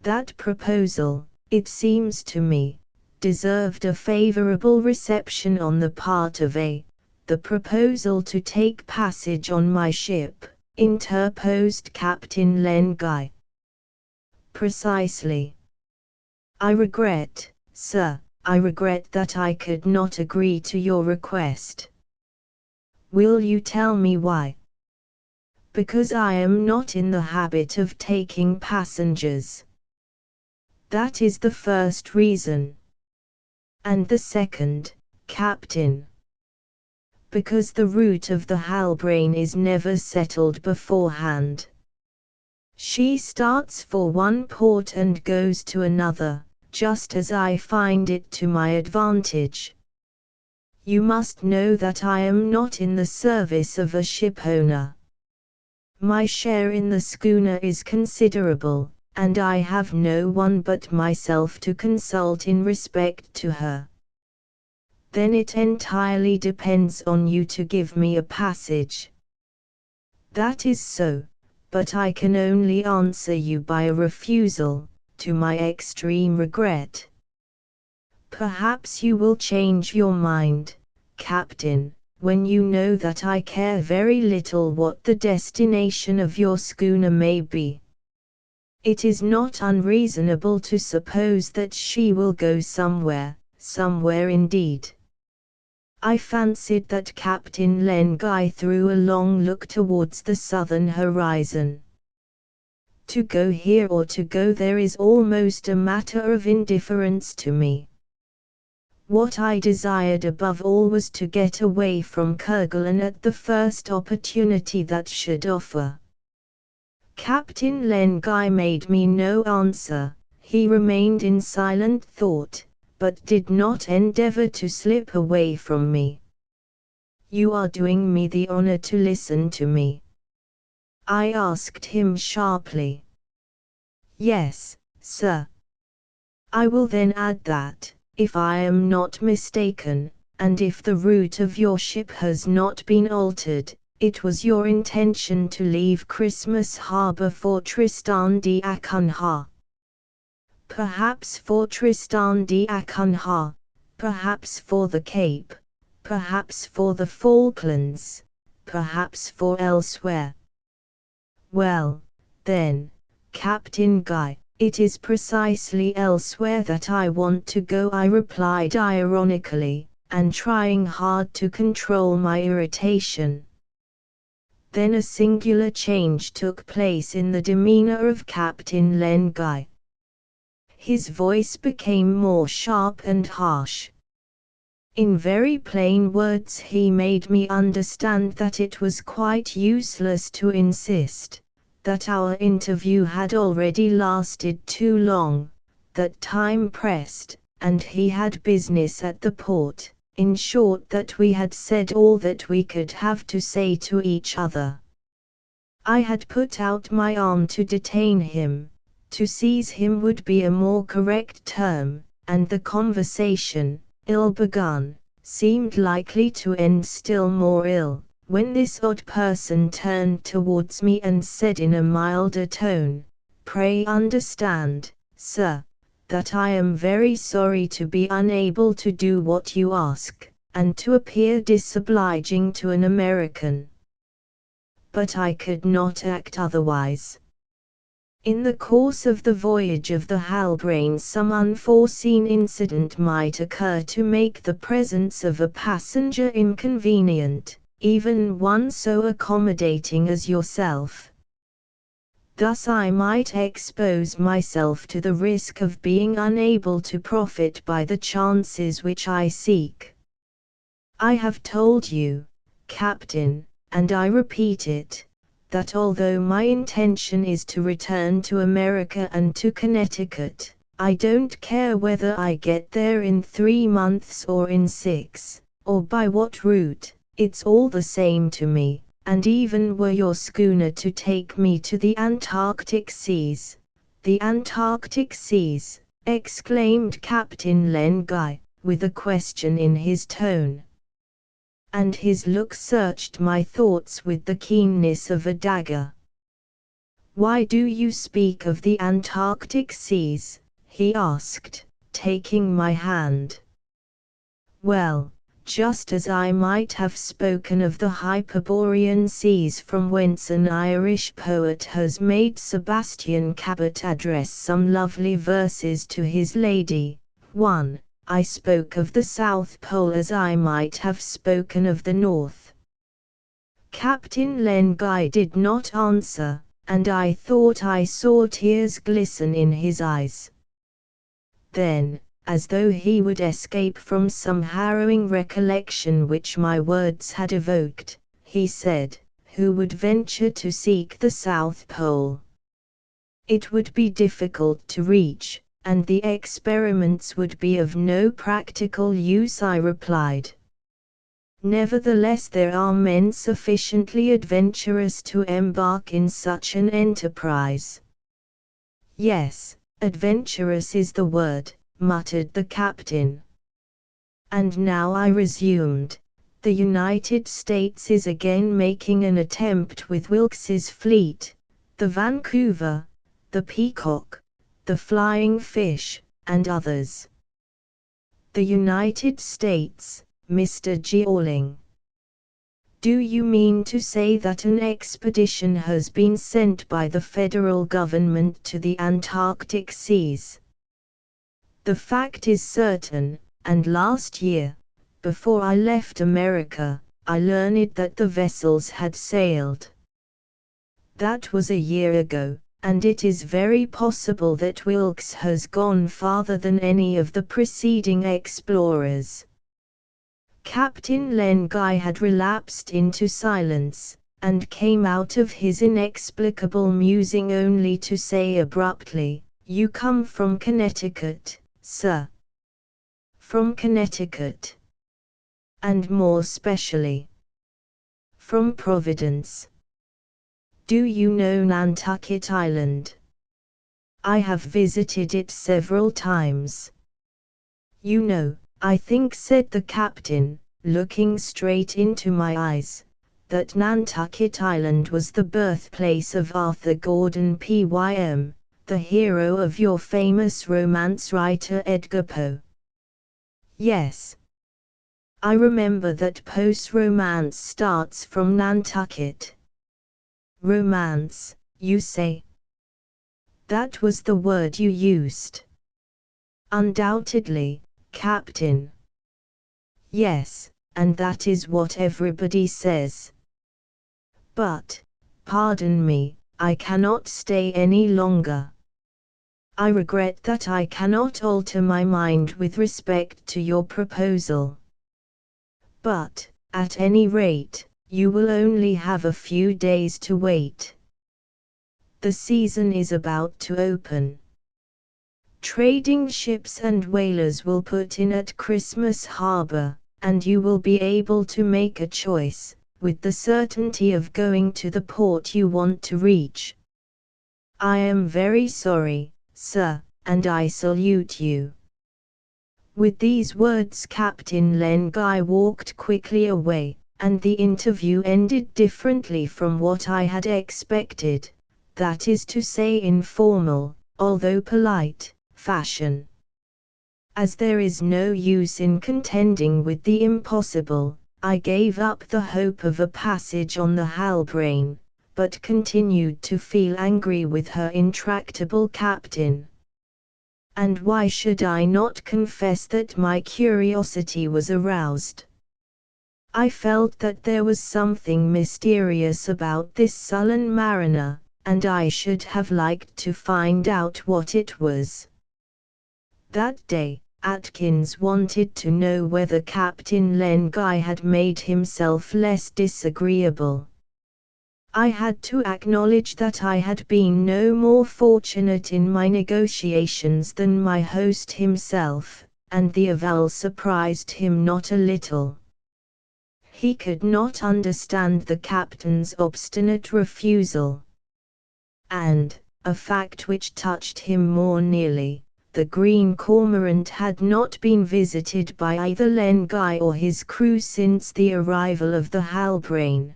That proposal, it seems to me, deserved a favorable reception on the part of the proposal to take passage on my ship," interposed Captain Len Guy. "Precisely. I regret, sir, I regret that I could not agree to your request." "Will you tell me why?" "Because I am not in the habit of taking passengers." "That is the first reason." "And the second, Captain?" "Because the route of the Halbrane is never settled beforehand." She starts for one port and goes to another, just as I find it to my advantage. You must know that I am not in the service of a shipowner. My share in the schooner is considerable, and I have no one but myself to consult in respect to her. Then it entirely depends on you to give me a passage. That is so, but I can only answer you by a refusal, to my extreme regret. Perhaps you will change your mind, Captain, when you know that I care very little what the destination of your schooner may be. It is not unreasonable to suppose that she will go somewhere indeed. I fancied that Captain Len Guy threw a long look towards the southern horizon. To go here or to go there is almost a matter of indifference to me. What I desired above all was to get away from Kerguelen at the first opportunity that should offer. Captain Len Guy made me no answer. He remained in silent thought, but did not endeavor to slip away from me. You are doing me the honor to listen to me? I asked him sharply. Yes, sir. I will then add that, if I am not mistaken, and if the route of your ship has not been altered, it was your intention to leave Christmas Harbour for Tristan d'Acunha. Perhaps for Tristan d'Acunha, perhaps for the Cape, perhaps for the Falklands, perhaps for elsewhere. Well, then, Captain Guy, it is precisely elsewhere that I want to go, I replied ironically, and trying hard to control my irritation. Then a singular change took place in the demeanor of Captain Len Guy. His voice became more sharp and harsh. In very plain words he made me understand that it was quite useless to insist, that our interview had already lasted too long, that time pressed, and he had business at the port, in short that we had said all that we could have to say to each other. I had put out my arm to detain him. To seize him would be a more correct term, and the conversation, ill begun, seemed likely to end still more ill, when this odd person turned towards me and said in a milder tone, "Pray understand, sir, that I am very sorry to be unable to do what you ask, and to appear disobliging to an American. But I could not act otherwise. In the course of the voyage of the Halbrane some unforeseen incident might occur to make the presence of a passenger inconvenient, even one so accommodating as yourself. Thus I might expose myself to the risk of being unable to profit by the chances which I seek. I have told you, Captain, and I repeat it, that although my intention is to return to America and to Connecticut, I don't care whether I get there in 3 months or in 6, or by what route, it's all the same to me, and even were your schooner to take me to the Antarctic seas. The Antarctic seas, exclaimed Captain Len Guy, with a question in his tone. And his look searched my thoughts with the keenness of a dagger. Why do you speak of the Antarctic seas? He asked, taking my hand. Well, just as I might have spoken of the Hyperborean seas from whence an Irish poet has made Sebastian Cabot address some lovely verses to his lady. 1. I spoke of the South Pole as I might have spoken of the North. Captain Len Guy did not answer, and I thought I saw tears glisten in his eyes. Then, as though he would escape from some harrowing recollection which my words had evoked, he said, "Who would venture to seek the South Pole? It would be difficult to reach, and the experiments would be of no practical use, I replied. Nevertheless, there are men sufficiently adventurous to embark in such an enterprise. Yes, adventurous is the word, muttered the captain. And now, I resumed, the United States is again making an attempt with Wilkes's fleet, the Vancouver, the Peacock, the Flying Fish, and others. The United States, Mr. Jeorling. Do you mean to say that an expedition has been sent by the federal government to the Antarctic seas? The fact is certain, and last year, before I left America, I learned that the vessels had sailed. That was a year ago, and it is very possible that Wilkes has gone farther than any of the preceding explorers. Captain Len Guy had relapsed into silence, and came out of his inexplicable musing only to say abruptly, "You come from Connecticut, sir." From Connecticut. And more specially, from Providence. Do you know Nantucket Island? I have visited it several times. You know, I think, said the captain, looking straight into my eyes, that Nantucket Island was the birthplace of Arthur Gordon Pym, the hero of your famous romance writer Edgar Poe. Yes. I remember that Poe's romance starts from Nantucket. Romance, you say? That was the word you used. Undoubtedly, Captain. Yes, and that is what everybody says. But, pardon me, I cannot stay any longer. I regret that I cannot alter my mind with respect to your proposal. But, at any rate, you will only have a few days to wait. The season is about to open. Trading ships and whalers will put in at Christmas Harbor, and you will be able to make a choice, with the certainty of going to the port you want to reach. I am very sorry, sir, and I salute you. With these words, Captain Len Guy walked quickly away, and the interview ended differently from what I had expected, that is to say, informal, although polite, fashion. As there is no use in contending with the impossible, I gave up the hope of a passage on the Halbrane, but continued to feel angry with her intractable captain. And why should I not confess that my curiosity was aroused? I felt that there was something mysterious about this sullen mariner, and I should have liked to find out what it was. That day, Atkins wanted to know whether Captain Len Guy had made himself less disagreeable. I had to acknowledge that I had been no more fortunate in my negotiations than my host himself, and the avowal surprised him not a little. He could not understand the captain's obstinate refusal. And, a fact which touched him more nearly, the Green Cormorant had not been visited by either Len Guy or his crew since the arrival of the Halbrane.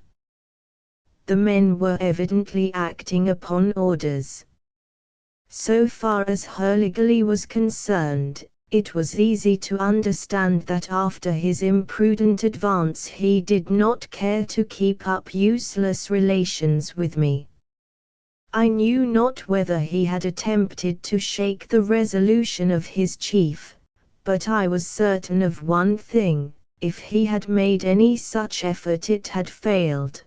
The men were evidently acting upon orders. So far as Hurley was concerned, it was easy to understand that after his imprudent advance he did not care to keep up useless relations with me. I knew not whether he had attempted to shake the resolution of his chief, but I was certain of one thing: if he had made any such effort it had failed.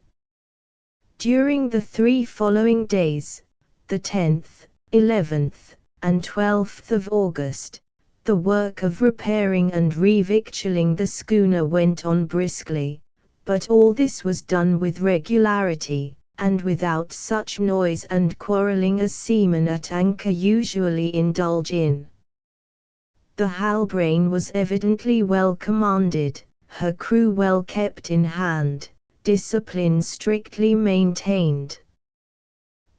During the 3 following days, the 10th, 11th, and 12th of August, the work of repairing and revictualling the schooner went on briskly, but all this was done with regularity, and without such noise and quarrelling as seamen at anchor usually indulge in. The Halbrane was evidently well commanded, her crew well kept in hand, discipline strictly maintained.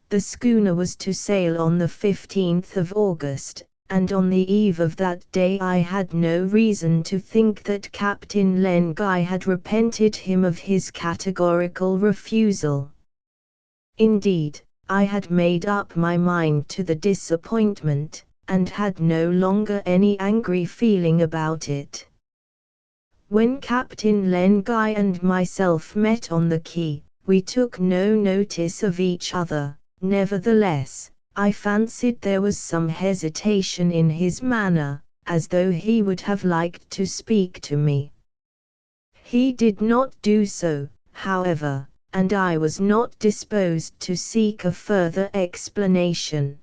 The schooner was to sail on the 15th of August, and on the eve of that day I had no reason to think that Captain Len Guy had repented him of his categorical refusal. Indeed, I had made up my mind to the disappointment, and had no longer any angry feeling about it. When Captain Len Guy and myself met on the quay, we took no notice of each other. Nevertheless, I fancied there was some hesitation in his manner, as though he would have liked to speak to me. He did not do so, however, and I was not disposed to seek a further explanation.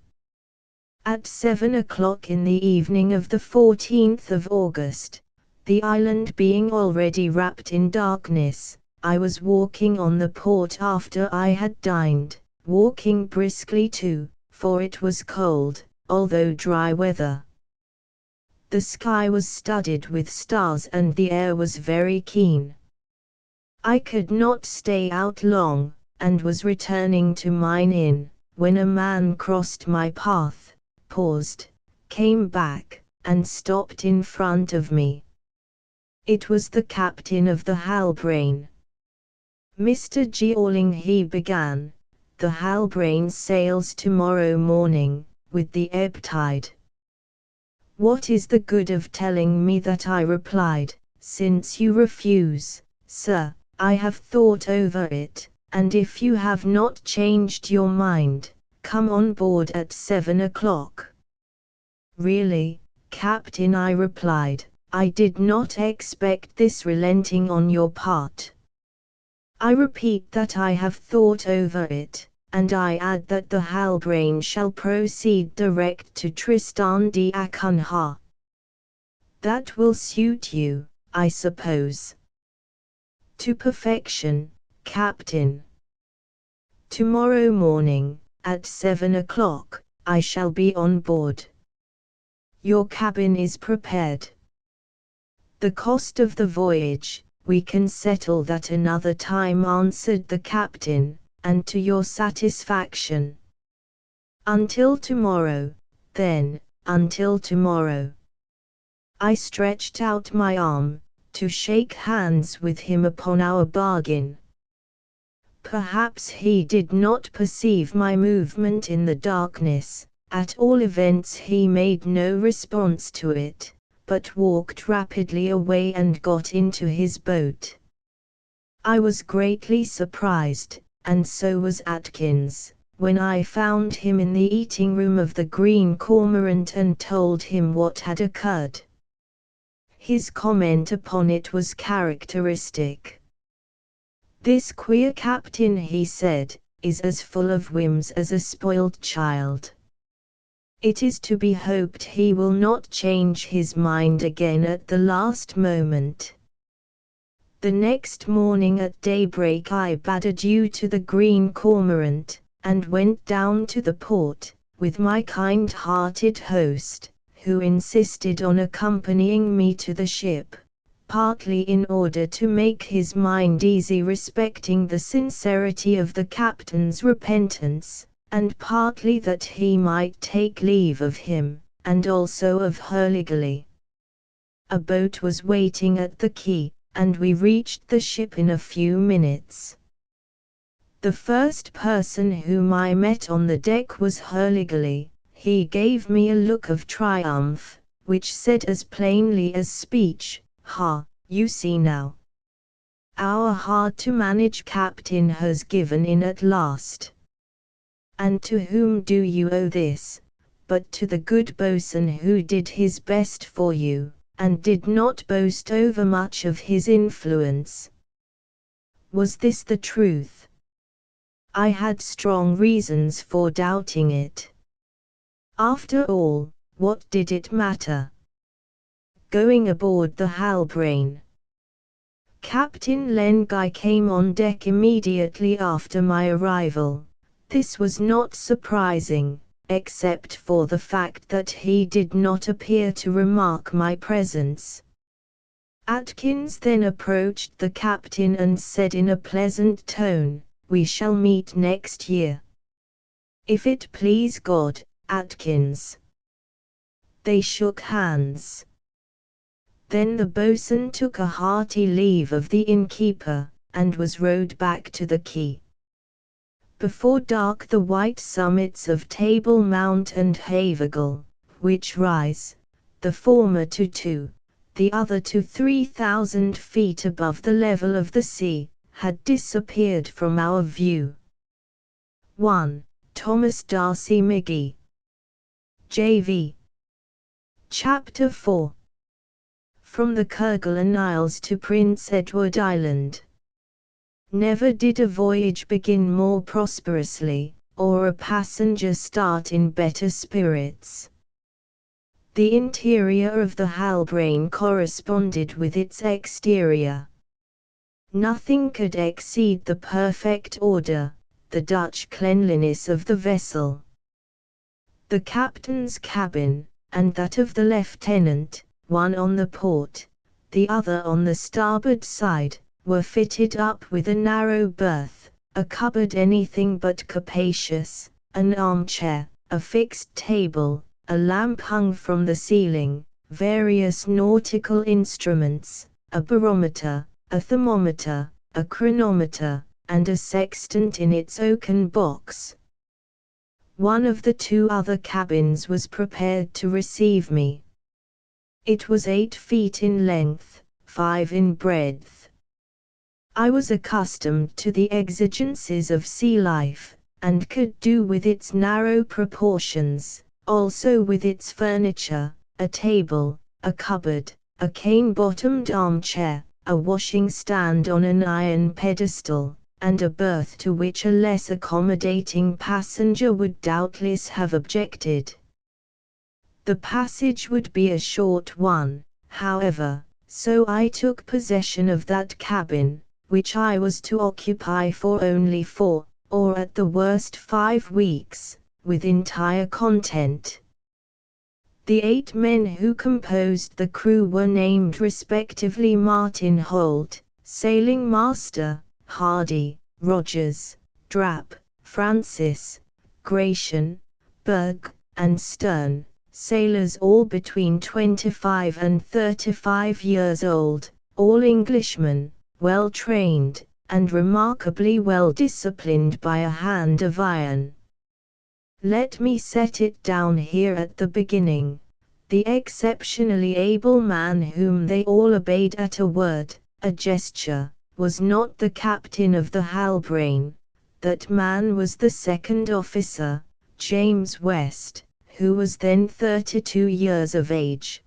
At 7 o'clock in the evening of the 14th of August, the island being already wrapped in darkness, I was walking on the port after I had dined, walking briskly too, for it was cold, although dry weather. The sky was studded with stars and the air was very keen. I could not stay out long, and was returning to mine inn, when a man crossed my path, paused, came back, and stopped in front of me. It was the captain of the Halbrane. "Mr. Georling," he began, "the Halbrane sails tomorrow morning, with the ebb tide." "What is the good of telling me that?" I replied, "since you refuse, sir. I have thought over it, and if you have not changed your mind, come on board at 7 o'clock. "Really, Captain," I replied, "I did not expect this relenting on your part. I repeat that I have thought over it, and I add that the Halbrane shall proceed direct to Tristan d'Acunha. That will suit you, I suppose?" "To perfection, Captain. Tomorrow morning, at 7 o'clock, I shall be on board. Your cabin is prepared. The cost of the voyage, we can settle that another time," answered the captain, "and to your satisfaction. Until tomorrow, then, until tomorrow." I stretched out my arm, to shake hands with him upon our bargain. Perhaps he did not perceive my movement in the darkness, at all events he made no response to it, but walked rapidly away and got into his boat. I was greatly surprised, and so was Atkins, when I found him in the eating room of the Green Cormorant and told him what had occurred. His comment upon it was characteristic. "This queer captain," he said, "is as full of whims as a spoiled child. It is to be hoped he will not change his mind again at the last moment." The next morning at daybreak I bade adieu to the Green Cormorant, and went down to the port, with my kind-hearted host, who insisted on accompanying me to the ship, partly in order to make his mind easy respecting the sincerity of the captain's repentance, and partly that he might take leave of him, and also of her legally. A boat was waiting at the quay, and we reached the ship in a few minutes. The first person whom I met on the deck was Hurligally. He gave me a look of triumph, which said as plainly as speech, "Ha, you see now. Our hard-to-manage captain has given in at last. And to whom do you owe this, but to the good boatswain who did his best for you, and did not boast overmuch of his influence?" Was this the truth? I had strong reasons for doubting it. After all, what did it matter? Going aboard the Halbrane. Captain Lengai came on deck immediately after my arrival. This was not surprising, except for the fact that he did not appear to remark my presence. Atkins then approached the captain and said in a pleasant tone, "We shall meet next year. If it please God, Atkins." They shook hands. Then the boatswain took a hearty leave of the innkeeper, and was rowed back to the quay. Before dark the white summits of Table Mount and Havergal, which rise, the former to 2, the other to 3,000 feet above the level of the sea, had disappeared from our view. 1. Thomas Darcy McGee. J.V. Chapter 4. From the Kerguelen Isles to Prince Edward Island. Never did a voyage begin more prosperously, or a passenger start in better spirits. The interior of the Halbrane corresponded with its exterior. Nothing could exceed the perfect order, the Dutch cleanliness of the vessel. The captain's cabin, and that of the lieutenant, one on the port, the other on the starboard side, were fitted up with a narrow berth, a cupboard anything but capacious, an armchair, a fixed table, a lamp hung from the ceiling, various nautical instruments, a barometer, a thermometer, a chronometer, and a sextant in its oaken box. One of the 2 other cabins was prepared to receive me. It was 8 feet in length, 5 in breadth. I was accustomed to the exigencies of sea life, and could do with its narrow proportions, also with its furniture, a table, a cupboard, a cane-bottomed armchair, a washing stand on an iron pedestal, and a berth to which a less accommodating passenger would doubtless have objected. The passage would be a short one, however, so I took possession of that cabin, which I was to occupy for only 4, or at the worst 5 weeks, with entire content. The 8 men who composed the crew were named respectively Martin Holt, sailing master, Hardy, Rogers, Drapp, Francis, Gratian, Berg, and Stern, sailors all between 25 and 35 years old, all Englishmen, well trained, and remarkably well disciplined by a hand of iron. Let me set it down here at the beginning. The exceptionally able man whom they all obeyed at a word, a gesture, was not the captain of the Halbrane. That man was the second officer, James West, who was then 32 years of age.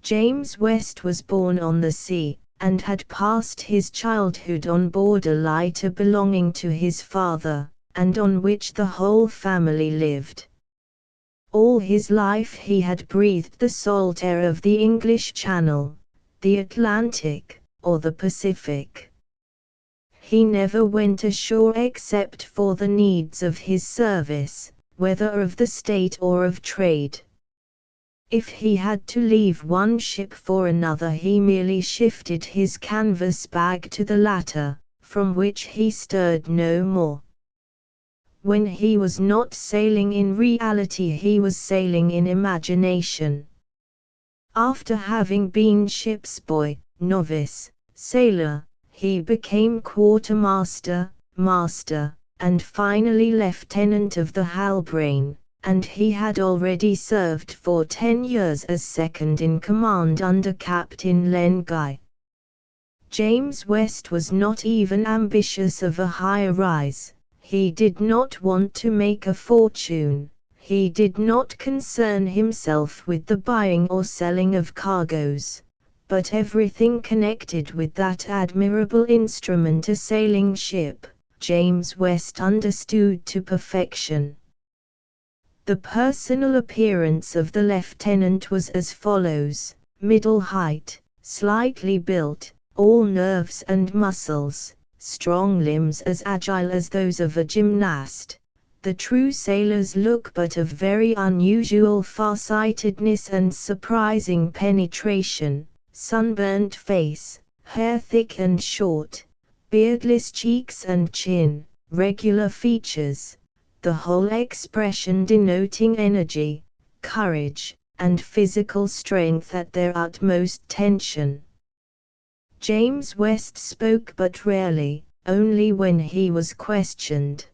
James West was born on the sea, and had passed his childhood on board a lighter belonging to his father, and on which the whole family lived. All his life he had breathed the salt air of the English Channel, the Atlantic, or the Pacific. He never went ashore except for the needs of his service, whether of the state or of trade. If he had to leave one ship for another, he merely shifted his canvas bag to the latter, from which he stirred no more. When he was not sailing in reality, he was sailing in imagination. After having been ship's boy, novice, sailor, he became quartermaster, master, and finally lieutenant of the Halbrane, and he had already served for 10 years as second in command under Captain Lengai. James West was not even ambitious of a higher rise. He did not want to make a fortune. He did not concern himself with the buying or selling of cargoes, but everything connected with that admirable instrument, a sailing ship, James West understood to perfection. The personal appearance of the lieutenant was as follows: middle height, slightly built, all nerves and muscles, strong limbs as agile as those of a gymnast. The true sailor's look, but of very unusual farsightedness and surprising penetration, sunburnt face, hair thick and short, beardless cheeks and chin, regular features, the whole expression denoting energy, courage, and physical strength at their utmost tension. James West spoke but rarely, only when he was questioned.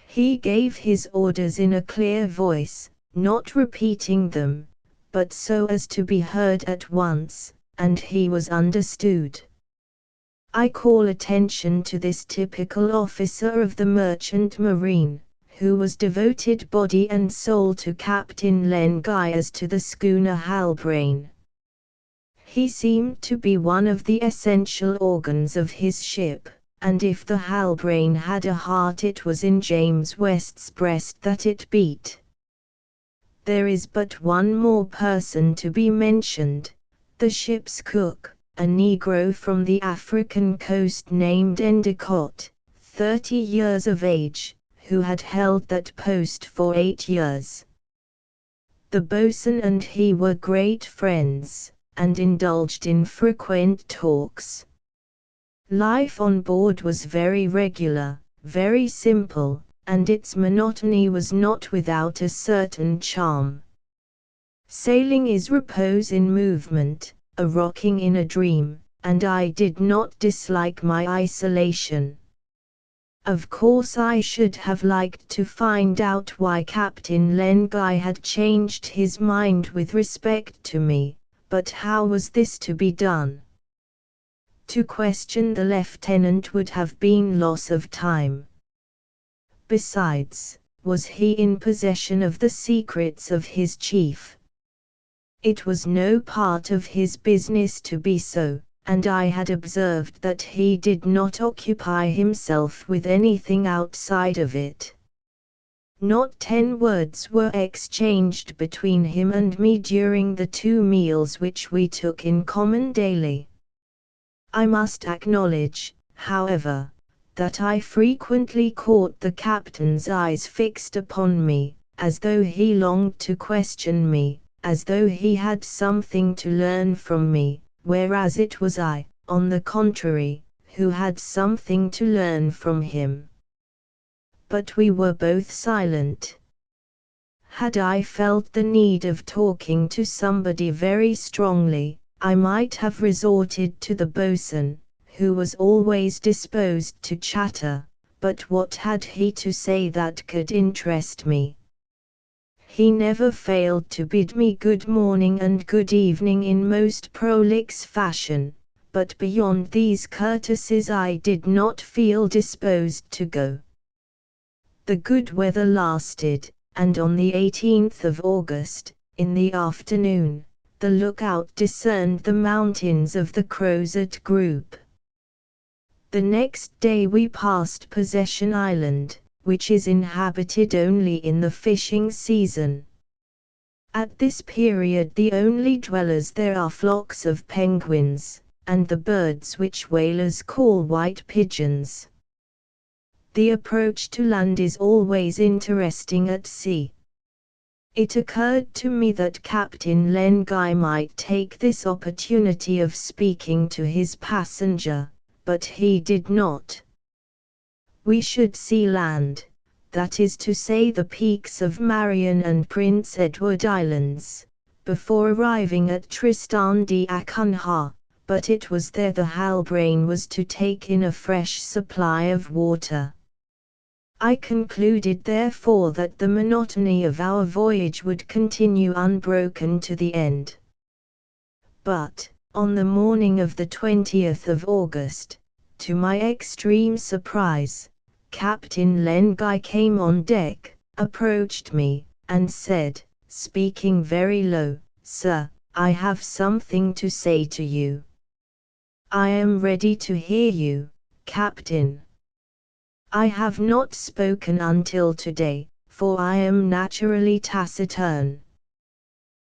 He gave his orders in a clear voice, not repeating them, but so as to be heard at once, and he was understood. I call attention to this typical officer of the merchant marine, who was devoted body and soul to Captain Len Guy as to the schooner Halbrane. He seemed to be one of the essential organs of his ship, and if the Halbrane had a heart, it was in James West's breast that it beat. There is but one more person to be mentioned, the ship's cook, a Negro from the African coast named Endicott, 30 years of age, who had held that post for 8 years. The boatswain and he were great friends, and indulged in frequent talks. Life on board was very regular, very simple, and its monotony was not without a certain charm. Sailing is repose in movement, a rocking in a dream, and I did not dislike my isolation. Of course I should have liked to find out why Captain Len Guy had changed his mind with respect to me, but how was this to be done? To question the lieutenant would have been loss of time. Besides, was he in possession of the secrets of his chief? It was no part of his business to be so, and I had observed that he did not occupy himself with anything outside of it. Not 10 words were exchanged between him and me during the 2 meals which we took in common daily. I must acknowledge, however, that I frequently caught the captain's eyes fixed upon me, as though he longed to question me, as though he had something to learn from me, whereas it was I, on the contrary, who had something to learn from him. But we were both silent. Had I felt the need of talking to somebody very strongly, I might have resorted to the boatswain, who was always disposed to chatter, but what had he to say that could interest me? He never failed to bid me good morning and good evening in most prolix fashion, but beyond these courtesies I did not feel disposed to go. The good weather lasted, and on the 18th of August, in the afternoon, the lookout discerned the mountains of the Crozet group. The next day we passed Possession Island, which is inhabited only in the fishing season. At this period the only dwellers there are flocks of penguins, and the birds which whalers call white pigeons. The approach to land is always interesting at sea. It occurred to me that Captain Len Guy might take this opportunity of speaking to his passenger, but he did not. We should see land, that is to say the peaks of Marion and Prince Edward Islands, before arriving at Tristan d'Acunha, but it was there the Halbrane was to take in a fresh supply of water. I concluded therefore that the monotony of our voyage would continue unbroken to the end. But, on the morning of the 20th of August, to my extreme surprise, Captain Len Guy came on deck, approached me, and said, speaking very low, "Sir, I have something to say to you." "I am ready to hear you, Captain." "I have not spoken until today, for I am naturally taciturn."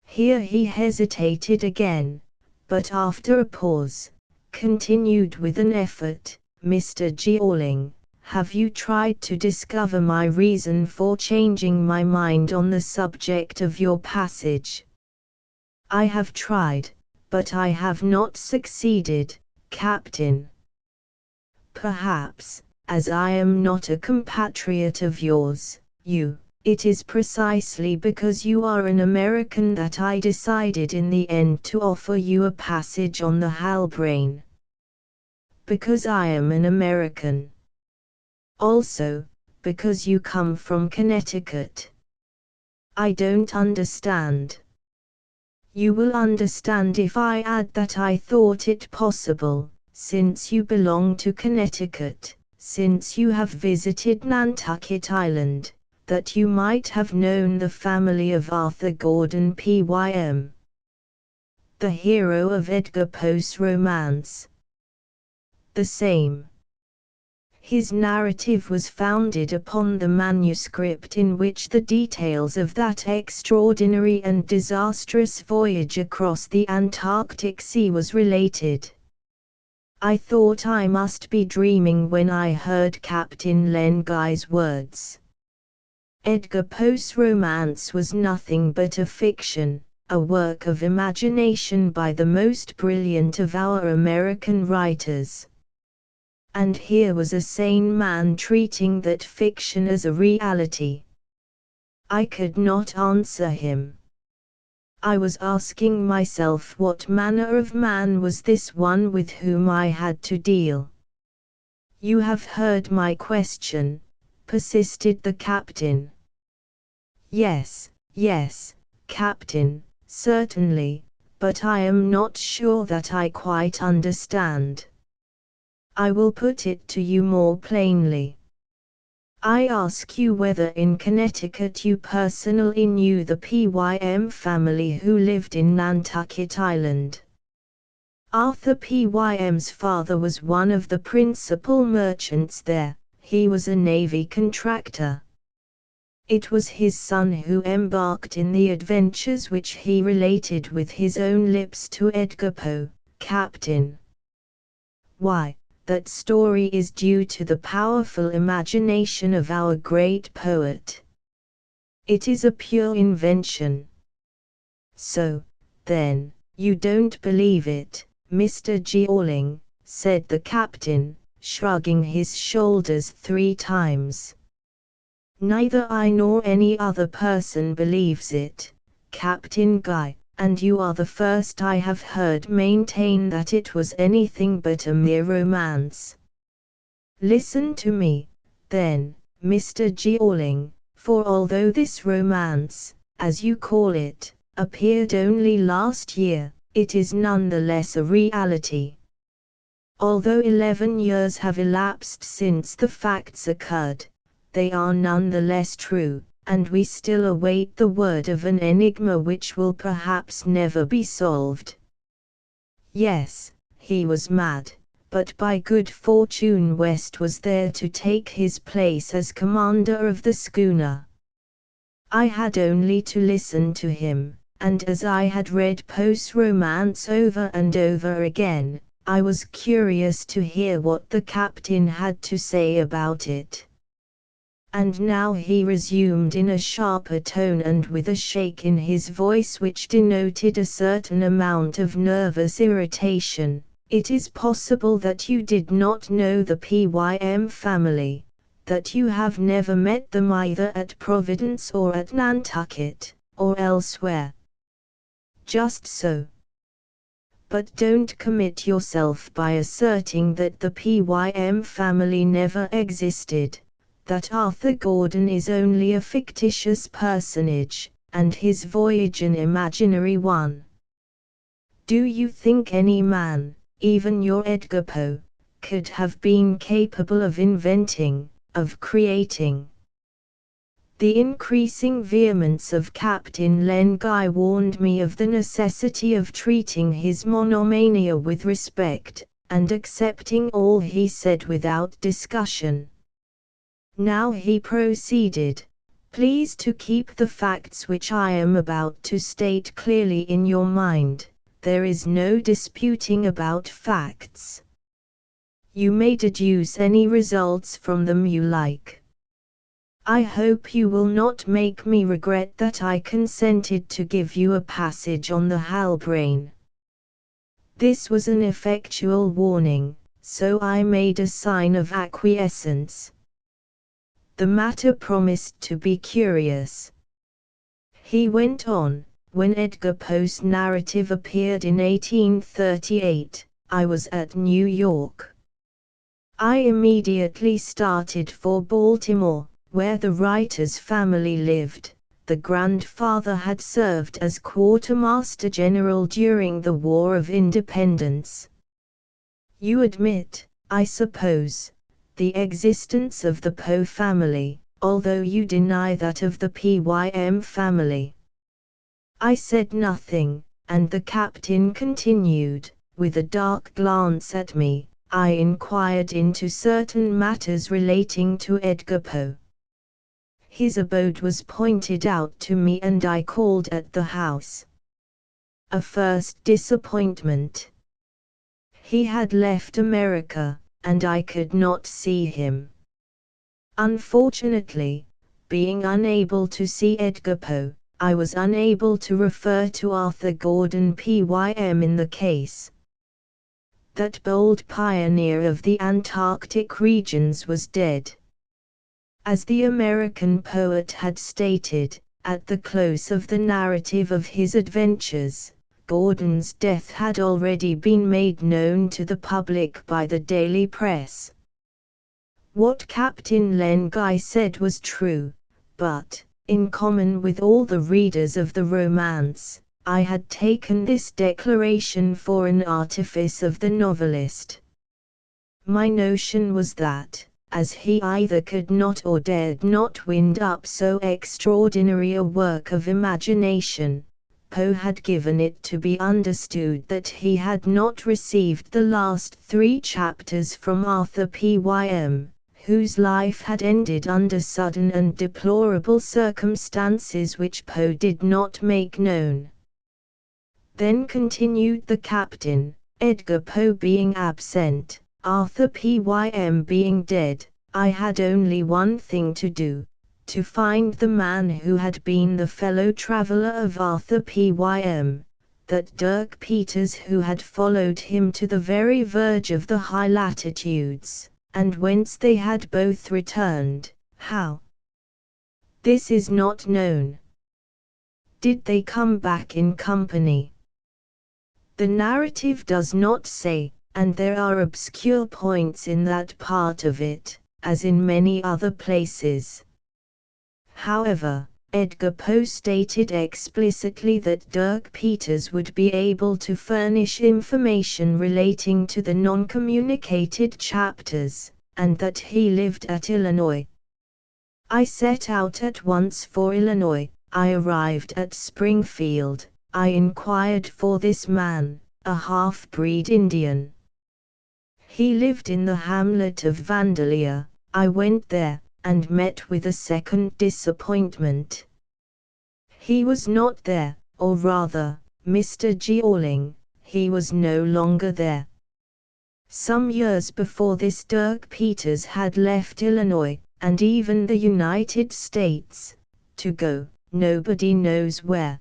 Here he hesitated again, but after a pause, continued with an effort, Mr. Jeorling, have you tried to discover my reason for changing my mind on the subject of your passage? I have tried, but I have not succeeded, Captain. Perhaps, as I am not a compatriot of yours, it is precisely because you are an American that I decided in the end to offer you a passage on the Halbrane. Because I am an American. Also, because you come from Connecticut. I don't understand. You will understand if I add that I thought it possible, since you belong to Connecticut, since you have visited Nantucket Island, that you might have known the family of Arthur Gordon Pym, the hero of Edgar Poe's romance. The same. His narrative was founded upon the manuscript in which the details of that extraordinary and disastrous voyage across the Antarctic Sea was related. I thought I must be dreaming when I heard Captain Len Guy's words. Edgar Poe's romance was nothing but a fiction, a work of imagination by the most brilliant of our American writers. And here was a sane man treating that fiction as a reality. I could not answer him. I was asking myself what manner of man was this one with whom I had to deal. You have heard my question, persisted the captain. Yes, Captain, certainly, but I am not sure that I quite understand. I will put it to you more plainly. I ask you whether in Connecticut you personally knew the Pym family who lived in Nantucket Island. Arthur Pym's father was one of the principal merchants there, he was a navy contractor. It was his son who embarked in the adventures which he related with his own lips to Edgar Poe, Captain. Why, that story is due to the powerful imagination of our great poet. It is a pure invention. So, then, you don't believe it, Mr. Jeorling, said the captain, shrugging his shoulders 3 times. Neither I nor any other person believes it, Captain Guy, and you are the first I have heard maintain that it was anything but a mere romance. Listen to me, then, Mr. Jeorling, for although this romance, as you call it, appeared only last year, it is none the less a reality. Although 11 years have elapsed since the facts occurred, they are none the less true, and we still await the word of an enigma which will perhaps never be solved. Yes, he was mad, but by good fortune West was there to take his place as commander of the schooner. I had only to listen to him, and as I had read Poe's romance over and over again, I was curious to hear what the captain had to say about it. And now he resumed in a sharper tone and with a shake in his voice which denoted a certain amount of nervous irritation, it is possible that you did not know the Pym family, that you have never met them either at Providence or at Nantucket, or elsewhere. Just so. But don't commit yourself by asserting that the Pym family never existed, that Arthur Gordon is only a fictitious personage, and his voyage an imaginary one. Do you think any man, even your Edgar Poe, could have been capable of inventing, of creating? The increasing vehemence of Captain Len Guy warned me of the necessity of treating his monomania with respect, and accepting all he said without discussion. Now he proceeded, please to keep the facts which I am about to state clearly in your mind, there is no disputing about facts. You may deduce any results from them you like. I hope you will not make me regret that I consented to give you a passage on the Halbrane. This was an effectual warning, so I made a sign of acquiescence. The matter promised to be curious. He went on, when Edgar Poe's narrative appeared in 1838, I was at New York. I immediately started for Baltimore, where the writer's family lived. The grandfather had served as quartermaster general during the War of Independence. You admit, I suppose, the existence of the Poe family, although you deny that of the Pym family. I said nothing, and the captain continued, with a dark glance at me. I inquired into certain matters relating to Edgar Poe. His abode was pointed out to me and I called at the house. A first disappointment. He had left America, and I could not see him. Unfortunately, being unable to see Edgar Poe, I was unable to refer to Arthur Gordon Pym in the case. That bold pioneer of the Antarctic regions was dead. As the American poet had stated, at the close of the narrative of his adventures, Gordon's death had already been made known to the public by the daily press. What Captain Len Guy said was true, but, in common with all the readers of the romance, I had taken this declaration for an artifice of the novelist. My notion was that, as he either could not or dared not wind up so extraordinary a work of imagination, Poe had given it to be understood that he had not received the last 3 chapters from Arthur Pym, whose life had ended under sudden and deplorable circumstances which Poe did not make known. Then continued the captain, Edgar Poe being absent, Arthur Pym being dead, I had only one thing to do, to find the man who had been the fellow traveller of Arthur Pym, that Dirk Peters who had followed him to the very verge of the high latitudes, and whence they had both returned. How? This is not known. Did they come back in company? The narrative does not say, and there are obscure points in that part of it, as in many other places. However, Edgar Poe stated explicitly that Dirk Peters would be able to furnish information relating to the non-communicated chapters, and that he lived at Illinois. I set out at once for Illinois. I arrived at Springfield. I inquired for this man, a half-breed Indian. He lived in the hamlet of Vandalia. I went there, and met with a second disappointment. He was not there, or rather, Mr. Georling, he was no longer there. Some years before this Dirk Peters had left Illinois, and even the United States, to go, nobody knows where.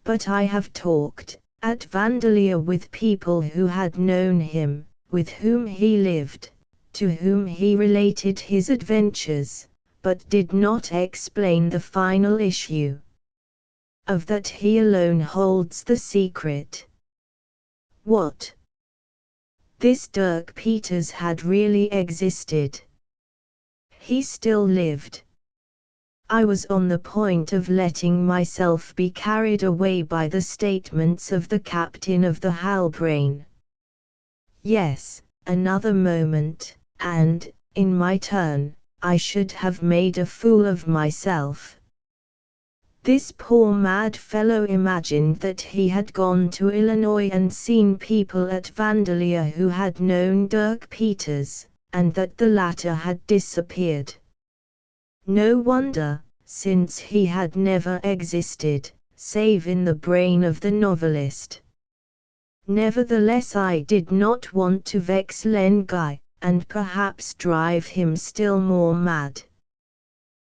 But I have talked, at Vandalia with people who had known him, with whom he lived, to whom he related his adventures, but did not explain the final issue. Of that he alone holds the secret. What? This Dirk Peters had really existed. He still lived. I was on the point of letting myself be carried away by the statements of the captain of the Halbrane. Yes, another moment, and, in my turn, I should have made a fool of myself. This poor mad fellow imagined that he had gone to Illinois and seen people at Vandalia who had known Dirk Peters, and that the latter had disappeared. No wonder, since he had never existed, save in the brain of the novelist. Nevertheless, I did not want to vex Len Guy, and perhaps drive him still more mad.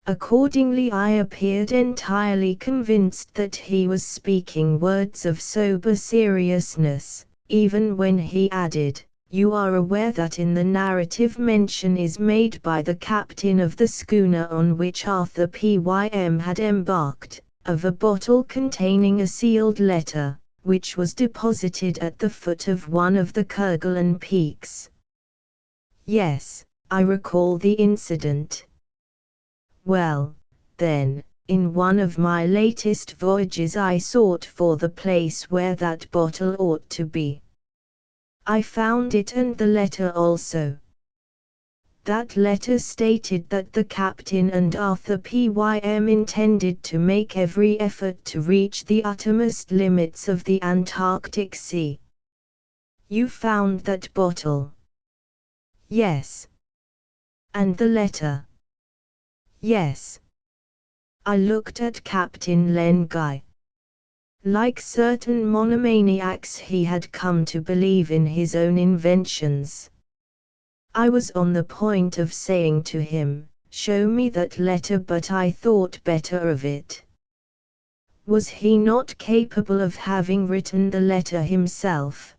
Accordingly, I appeared entirely convinced that he was speaking words of sober seriousness, even when he added, "You are aware that in the narrative mention is made by the captain of the schooner on which Arthur Pym had embarked, of a bottle containing a sealed letter, which was deposited at the foot of one of the Kerguelen peaks." Yes, I recall the incident. Well, then, in one of my latest voyages I sought for the place where that bottle ought to be. I found it and the letter also. That letter stated that the captain and Arthur Pym intended to make every effort to reach the uttermost limits of the Antarctic Sea. You found that bottle? Yes. And the letter? Yes. I looked at Captain Len Guy. Like certain monomaniacs, he had come to believe in his own inventions. I was on the point of saying to him, "Show me that letter," but I thought better of it. Was he not capable of having written the letter himself?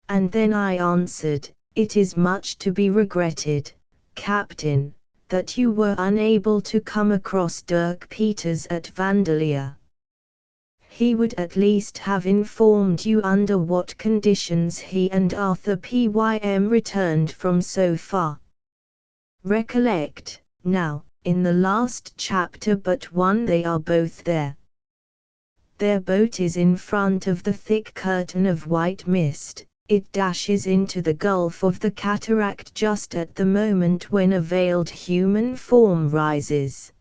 And then I answered, "It is much to be regretted, Captain, that you were unable to come across Dirk Peters at Vandalia. He would at least have informed you under what conditions he and Arthur Pym returned from so far. Recollect, now, in the last chapter but one they are both there. Their boat is in front of the thick curtain of white mist. It dashes into the gulf of the cataract just at the moment when a veiled human form rises.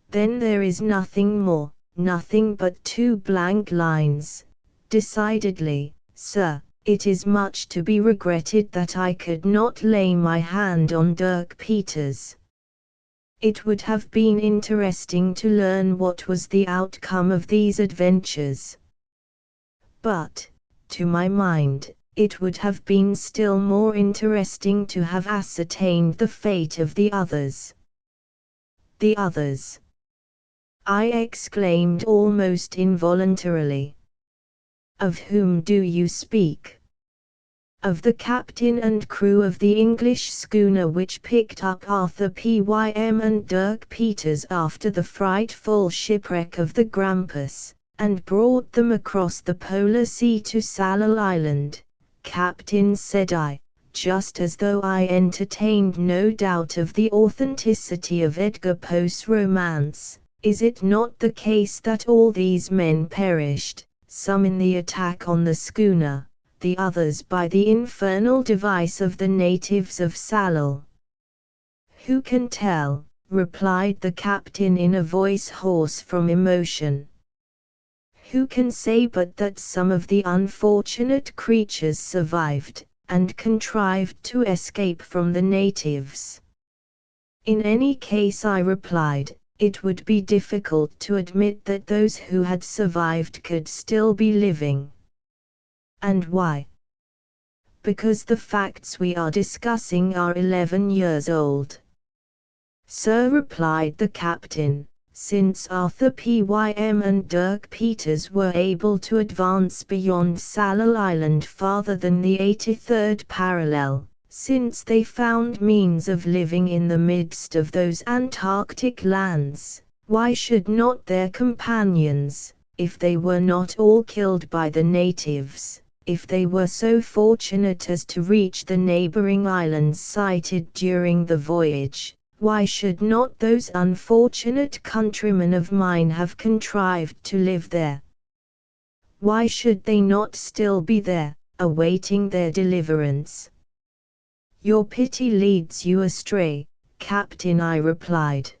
Then there is nothing more. Nothing but two blank lines. Decidedly, sir, it is much to be regretted that I could not lay my hand on Dirk Peters. It would have been interesting to learn what was the outcome of these adventures. But, to my mind, it would have been still more interesting to have ascertained the fate of the others." "The others?" I exclaimed almost involuntarily. "Of whom do you speak?" "Of the captain and crew of the English schooner which picked up Arthur Pym and Dirk Peters after the frightful shipwreck of the Grampus, and brought them across the polar sea to Sallal Island, Captain," said I, just as though I entertained no doubt of the authenticity of Edgar Poe's romance. "Is it not the case that all these men perished, some in the attack on the schooner, the others by the infernal device of the natives of Sallal?" "Who can tell?" replied the captain in a voice hoarse from emotion. "Who can say but that some of the unfortunate creatures survived, and contrived to escape from the natives?" "In any case," I replied, "it would be difficult to admit that those who had survived could still be living." "And why?" "Because the facts we are discussing are 11 years old." "Sir," replied the captain, "since Arthur Pym and Dirk Peters were able to advance beyond Sallal Island farther than the 83rd parallel, since they found means of living in the midst of those Antarctic lands, why should not their companions, if they were not all killed by the natives, if they were so fortunate as to reach the neighboring islands sighted during the voyage, why should not those unfortunate countrymen of mine have contrived to live there? Why should they not still be there, awaiting their deliverance?" "Your pity leads you astray, Captain," I replied.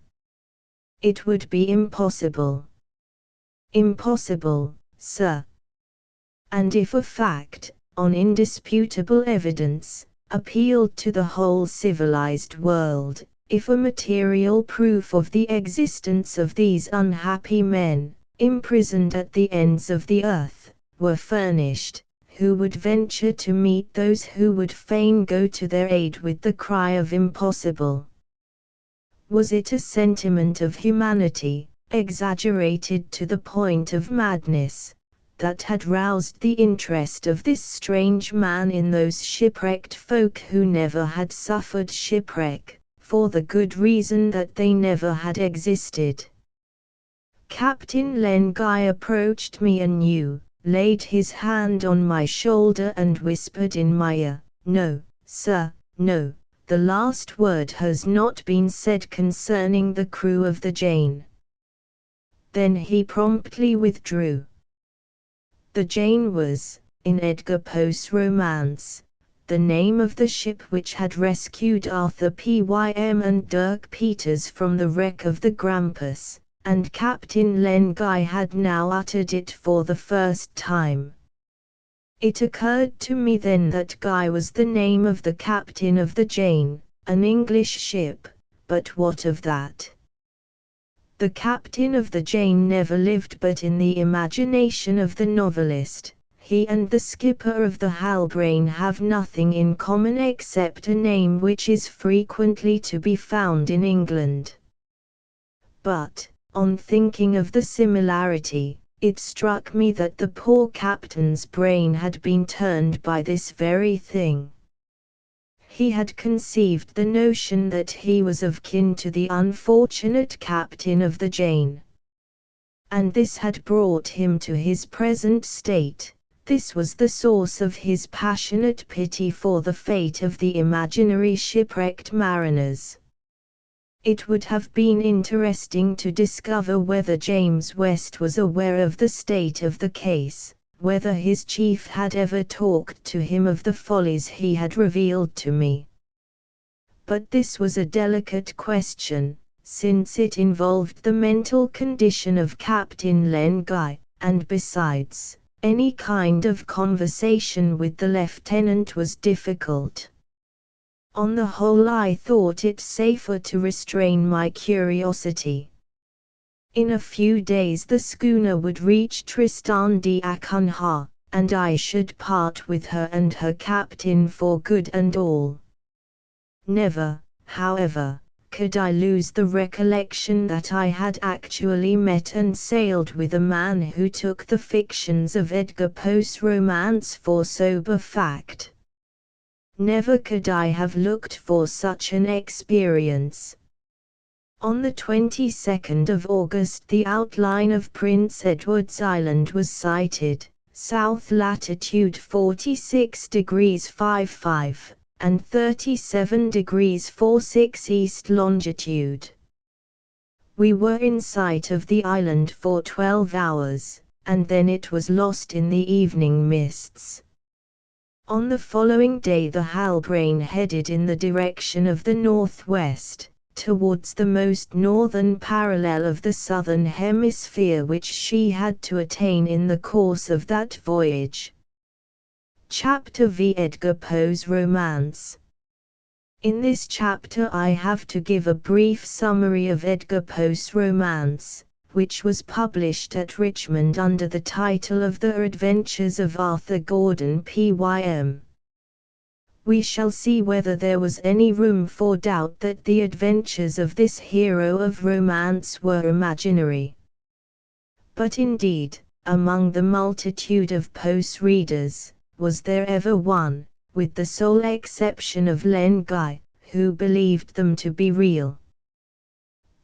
"It would be impossible." "Impossible, sir. And if a fact, on indisputable evidence, appealed to the whole civilized world, if a material proof of the existence of these unhappy men, imprisoned at the ends of the earth, were furnished, who would venture to meet those who would fain go to their aid with the cry of impossible? Was it a sentiment of humanity, exaggerated to the point of madness, that had roused the interest of this strange man in those shipwrecked folk who never had suffered shipwreck, for the good reason that they never had existed? Captain Len Guy approached me anew, laid his hand on my shoulder and whispered in my ear, "No, sir, no, the last word has not been said concerning the crew of the Jane." Then he promptly withdrew. The Jane was, in Edgar Poe's romance, the name of the ship which had rescued Arthur Pym and Dirk Peters from the wreck of the Grampus, and Captain Len Guy had now uttered it for the first time. It occurred to me then that Guy was the name of the captain of the Jane, an English ship, but what of that? The captain of the Jane never lived but in the imagination of the novelist. He and the skipper of the Halbrane have nothing in common except a name which is frequently to be found in England. But, on thinking of the similarity, it struck me that the poor captain's brain had been turned by this very thing. He had conceived the notion that he was of kin to the unfortunate captain of the Jane. And this had brought him to his present state. This was the source of his passionate pity for the fate of the imaginary shipwrecked mariners. It would have been interesting to discover whether James West was aware of the state of the case, whether his chief had ever talked to him of the follies he had revealed to me. But this was a delicate question, since it involved the mental condition of Captain Len Guy, and besides, any kind of conversation with the lieutenant was difficult. On the whole, I thought it safer to restrain my curiosity. In a few days the schooner would reach Tristan d'Acunha, and I should part with her and her captain for good and all. Never, however, could I lose the recollection that I had actually met and sailed with a man who took the fictions of Edgar Poe's romance for sober fact. Never could I have looked for such an experience. On the 22nd of August the outline of Prince Edward's Island was sighted, south latitude 46 degrees 55, and 37 degrees 46 east longitude. We were in sight of the island for 12 hours, and then it was lost in the evening mists. On the following day the Halbrane headed in the direction of the northwest, towards the most northern parallel of the southern hemisphere which she had to attain in the course of that voyage. Chapter V. Edgar Poe's Romance. In this chapter I have to give a brief summary of Edgar Poe's romance, which was published at Richmond under the title of The Adventures of Arthur Gordon Pym. We shall see whether there was any room for doubt that the adventures of this hero of romance were imaginary. But indeed, among the multitude of Poe's readers, was there ever one, with the sole exception of Len Guy, who believed them to be real?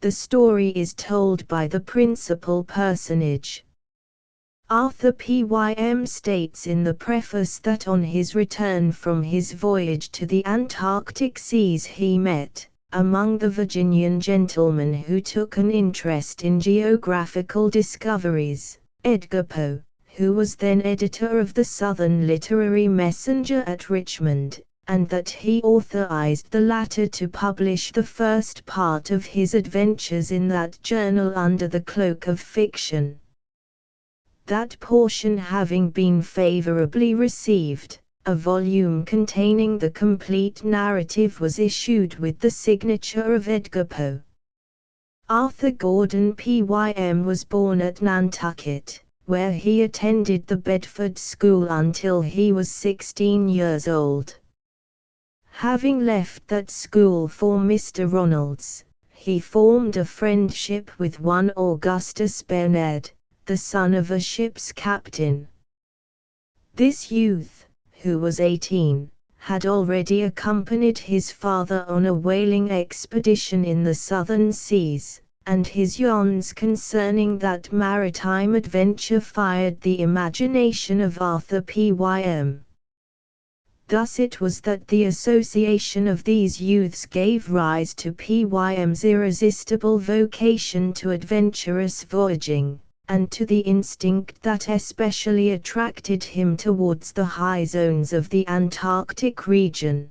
The story is told by the principal personage. Arthur Pym states in the preface that on his return from his voyage to the Antarctic seas he met, among the Virginian gentlemen who took an interest in geographical discoveries, Edgar Poe, who was then editor of the Southern Literary Messenger at Richmond, and that he authorized the latter to publish the first part of his adventures in that journal under the cloak of fiction. That portion having been favorably received, a volume containing the complete narrative was issued with the signature of Edgar Poe. Arthur Gordon Pym was born at Nantucket, where he attended the Bedford School until he was 16 years old. Having left that school for Mr. Ronalds, he formed a friendship with one Augustus Bernard, the son of a ship's captain. This youth, who was 18, had already accompanied his father on a whaling expedition in the southern seas, and his yarns concerning that maritime adventure fired the imagination of Arthur Pym. Thus it was that the association of these youths gave rise to Pym's irresistible vocation to adventurous voyaging, and to the instinct that especially attracted him towards the high zones of the Antarctic region.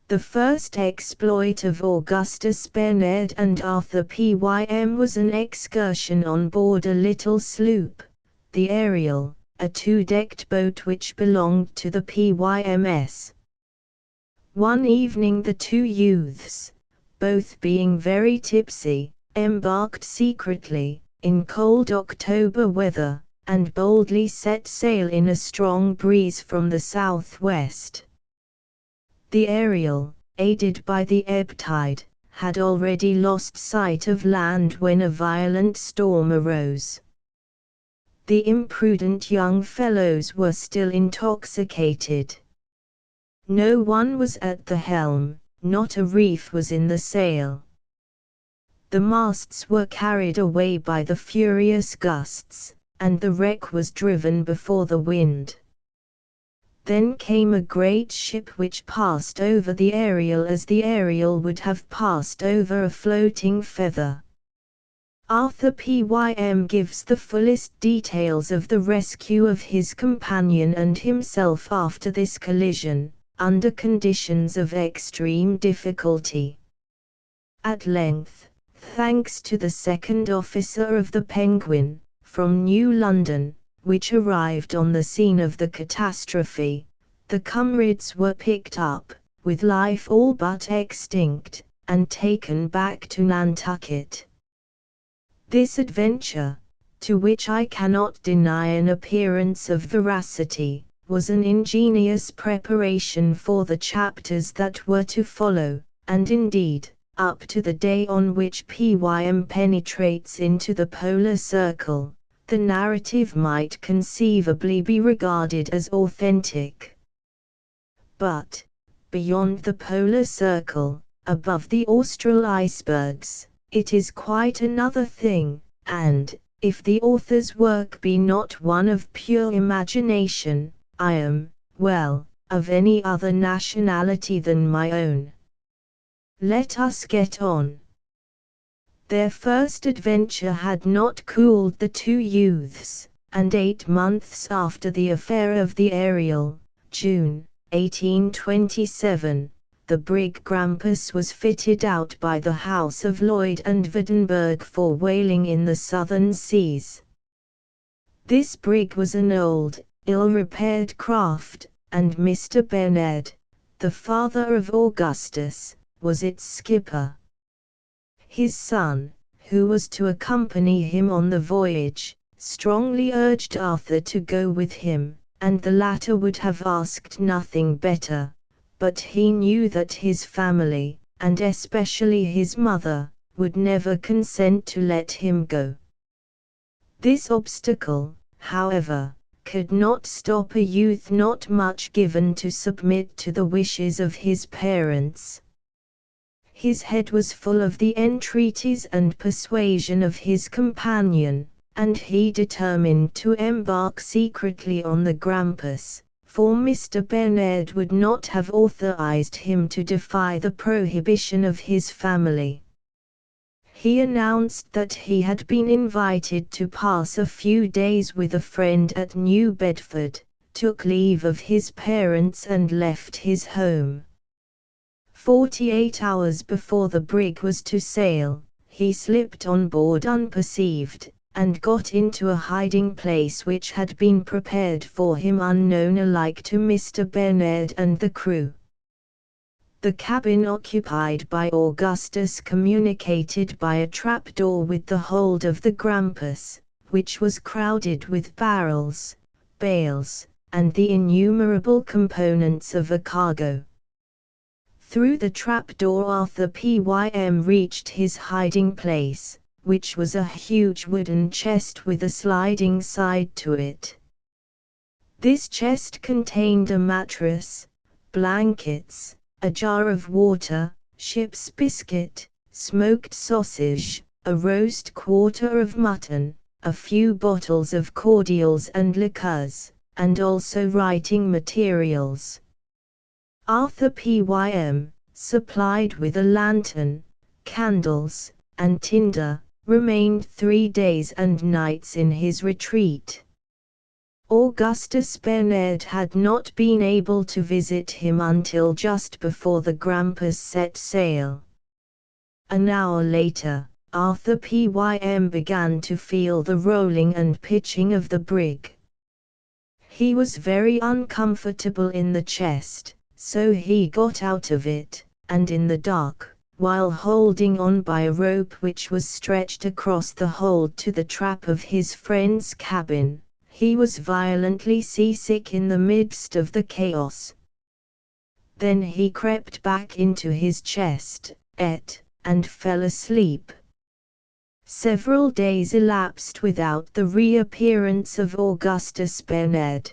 The first exploit of Augustus Bernard and Arthur Pym was an excursion on board a little sloop, the Ariel, a two-decked boat which belonged to the Pyms. One evening the two youths, both being very tipsy, embarked secretly, in cold October weather, and boldly set sail in a strong breeze from the southwest. The Ariel, aided by the ebb tide, had already lost sight of land when a violent storm arose. The imprudent young fellows were still intoxicated. No one was at the helm, not a reef was in the sail. The masts were carried away by the furious gusts, and the wreck was driven before the wind. Then came a great ship which passed over the Ariel as the Ariel would have passed over a floating feather. Arthur Pym gives the fullest details of the rescue of his companion and himself after this collision, under conditions of extreme difficulty. At length, thanks to the second officer of the Penguin, from New London, which arrived on the scene of the catastrophe, the comrades were picked up, with life all but extinct, and taken back to Nantucket. This adventure, to which I cannot deny an appearance of veracity, was an ingenious preparation for the chapters that were to follow, and indeed, up to the day on which Pym penetrates into the polar circle, the narrative might conceivably be regarded as authentic. But, beyond the polar circle, above the austral icebergs, it is quite another thing, and, if the author's work be not one of pure imagination, I am, well, of any other nationality than my own. Let us get on. Their first adventure had not cooled the two youths, and 8 months after the affair of the Ariel, June, 1827, the brig Grampus was fitted out by the House of Lloyd and Vardenberg for whaling in the southern seas. This brig was an old, ill-repaired craft, and Mr. Bernard, the father of Augustus, was its skipper. His son, who was to accompany him on the voyage, strongly urged Arthur to go with him, and the latter would have asked nothing better. But he knew that his family, and especially his mother, would never consent to let him go. This obstacle, however, could not stop a youth not much given to submit to the wishes of his parents. His head was full of the entreaties and persuasion of his companion, and he determined to embark secretly on the Grampus, for Mr. Bernard would not have authorized him to defy the prohibition of his family. He announced that he had been invited to pass a few days with a friend at New Bedford, took leave of his parents and left his home. 48 hours before the brig was to sail, he slipped on board unperceived, and got into a hiding place which had been prepared for him unknown alike to Mr. Bernard and the crew. The cabin occupied by Augustus communicated by a trapdoor with the hold of the Grampus, which was crowded with barrels, bales, and the innumerable components of a cargo. Through the trapdoor Arthur Pym reached his hiding place, which was a huge wooden chest with a sliding side to it. This chest contained a mattress, blankets, a jar of water, ship's biscuit, smoked sausage, a roast quarter of mutton, a few bottles of cordials and liqueurs, and also writing materials. Arthur Pym, supplied with a lantern, candles, and tinder, remained 3 days and nights in his retreat. Augustus Bernard had not been able to visit him until just before the Grampus set sail. An hour later, Arthur Pym began to feel the rolling and pitching of the brig. He was very uncomfortable in the chest, so he got out of it, and in the dark, while holding on by a rope which was stretched across the hold to the trap of his friend's cabin, he was violently seasick in the midst of the chaos. Then he crept back into his chest, ate, and fell asleep. Several days elapsed without the reappearance of Augustus Bernard.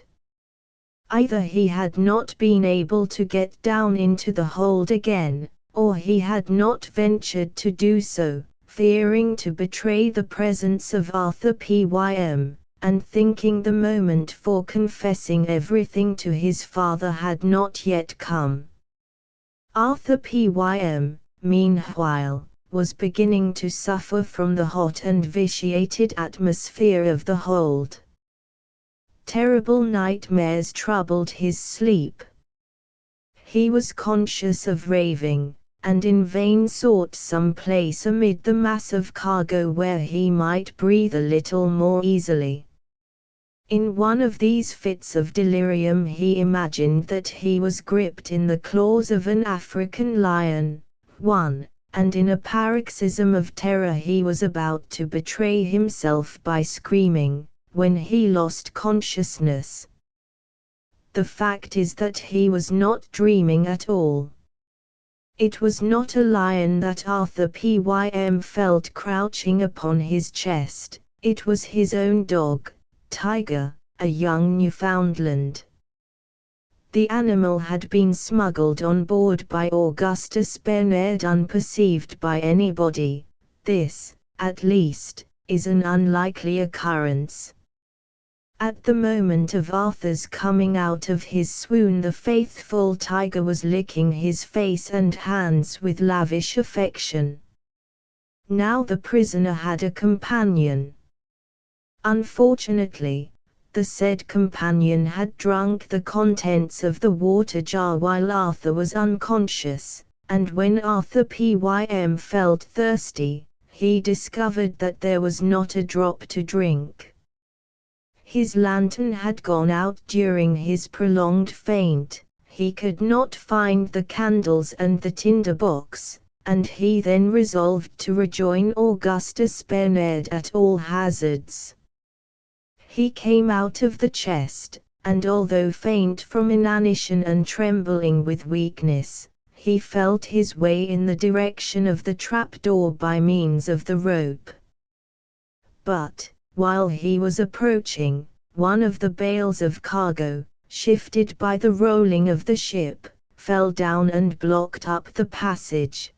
Either he had not been able to get down into the hold again, or he had not ventured to do so, fearing to betray the presence of Arthur Pym, and thinking the moment for confessing everything to his father had not yet come. Arthur Pym, meanwhile, was beginning to suffer from the hot and vitiated atmosphere of the hold. Terrible nightmares troubled his sleep. He was conscious of raving, and in vain sought some place amid the mass of cargo where he might breathe a little more easily. In one of these fits of delirium he imagined that he was gripped in the claws of an African lion, and in a paroxysm of terror he was about to betray himself by screaming, when he lost consciousness. The fact is that he was not dreaming at all. It was not a lion that Arthur Pym felt crouching upon his chest, it was his own dog, Tiger, a young Newfoundland. The animal had been smuggled on board by Augustus Bernard unperceived by anybody. This, at least, is an unlikely occurrence. At the moment of Arthur's coming out of his swoon, the faithful Tiger was licking his face and hands with lavish affection. Now the prisoner had a companion. Unfortunately, the said companion had drunk the contents of the water jar while Arthur was unconscious, and when Arthur Pym felt thirsty, he discovered that there was not a drop to drink. His lantern had gone out during his prolonged faint, he could not find the candles and the tinder box, and he then resolved to rejoin Augustus Bernard at all hazards. He came out of the chest, and although faint from inanition and trembling with weakness, he felt his way in the direction of the trapdoor by means of the rope. But, while he was approaching, one of the bales of cargo, shifted by the rolling of the ship, fell down and blocked up the passage.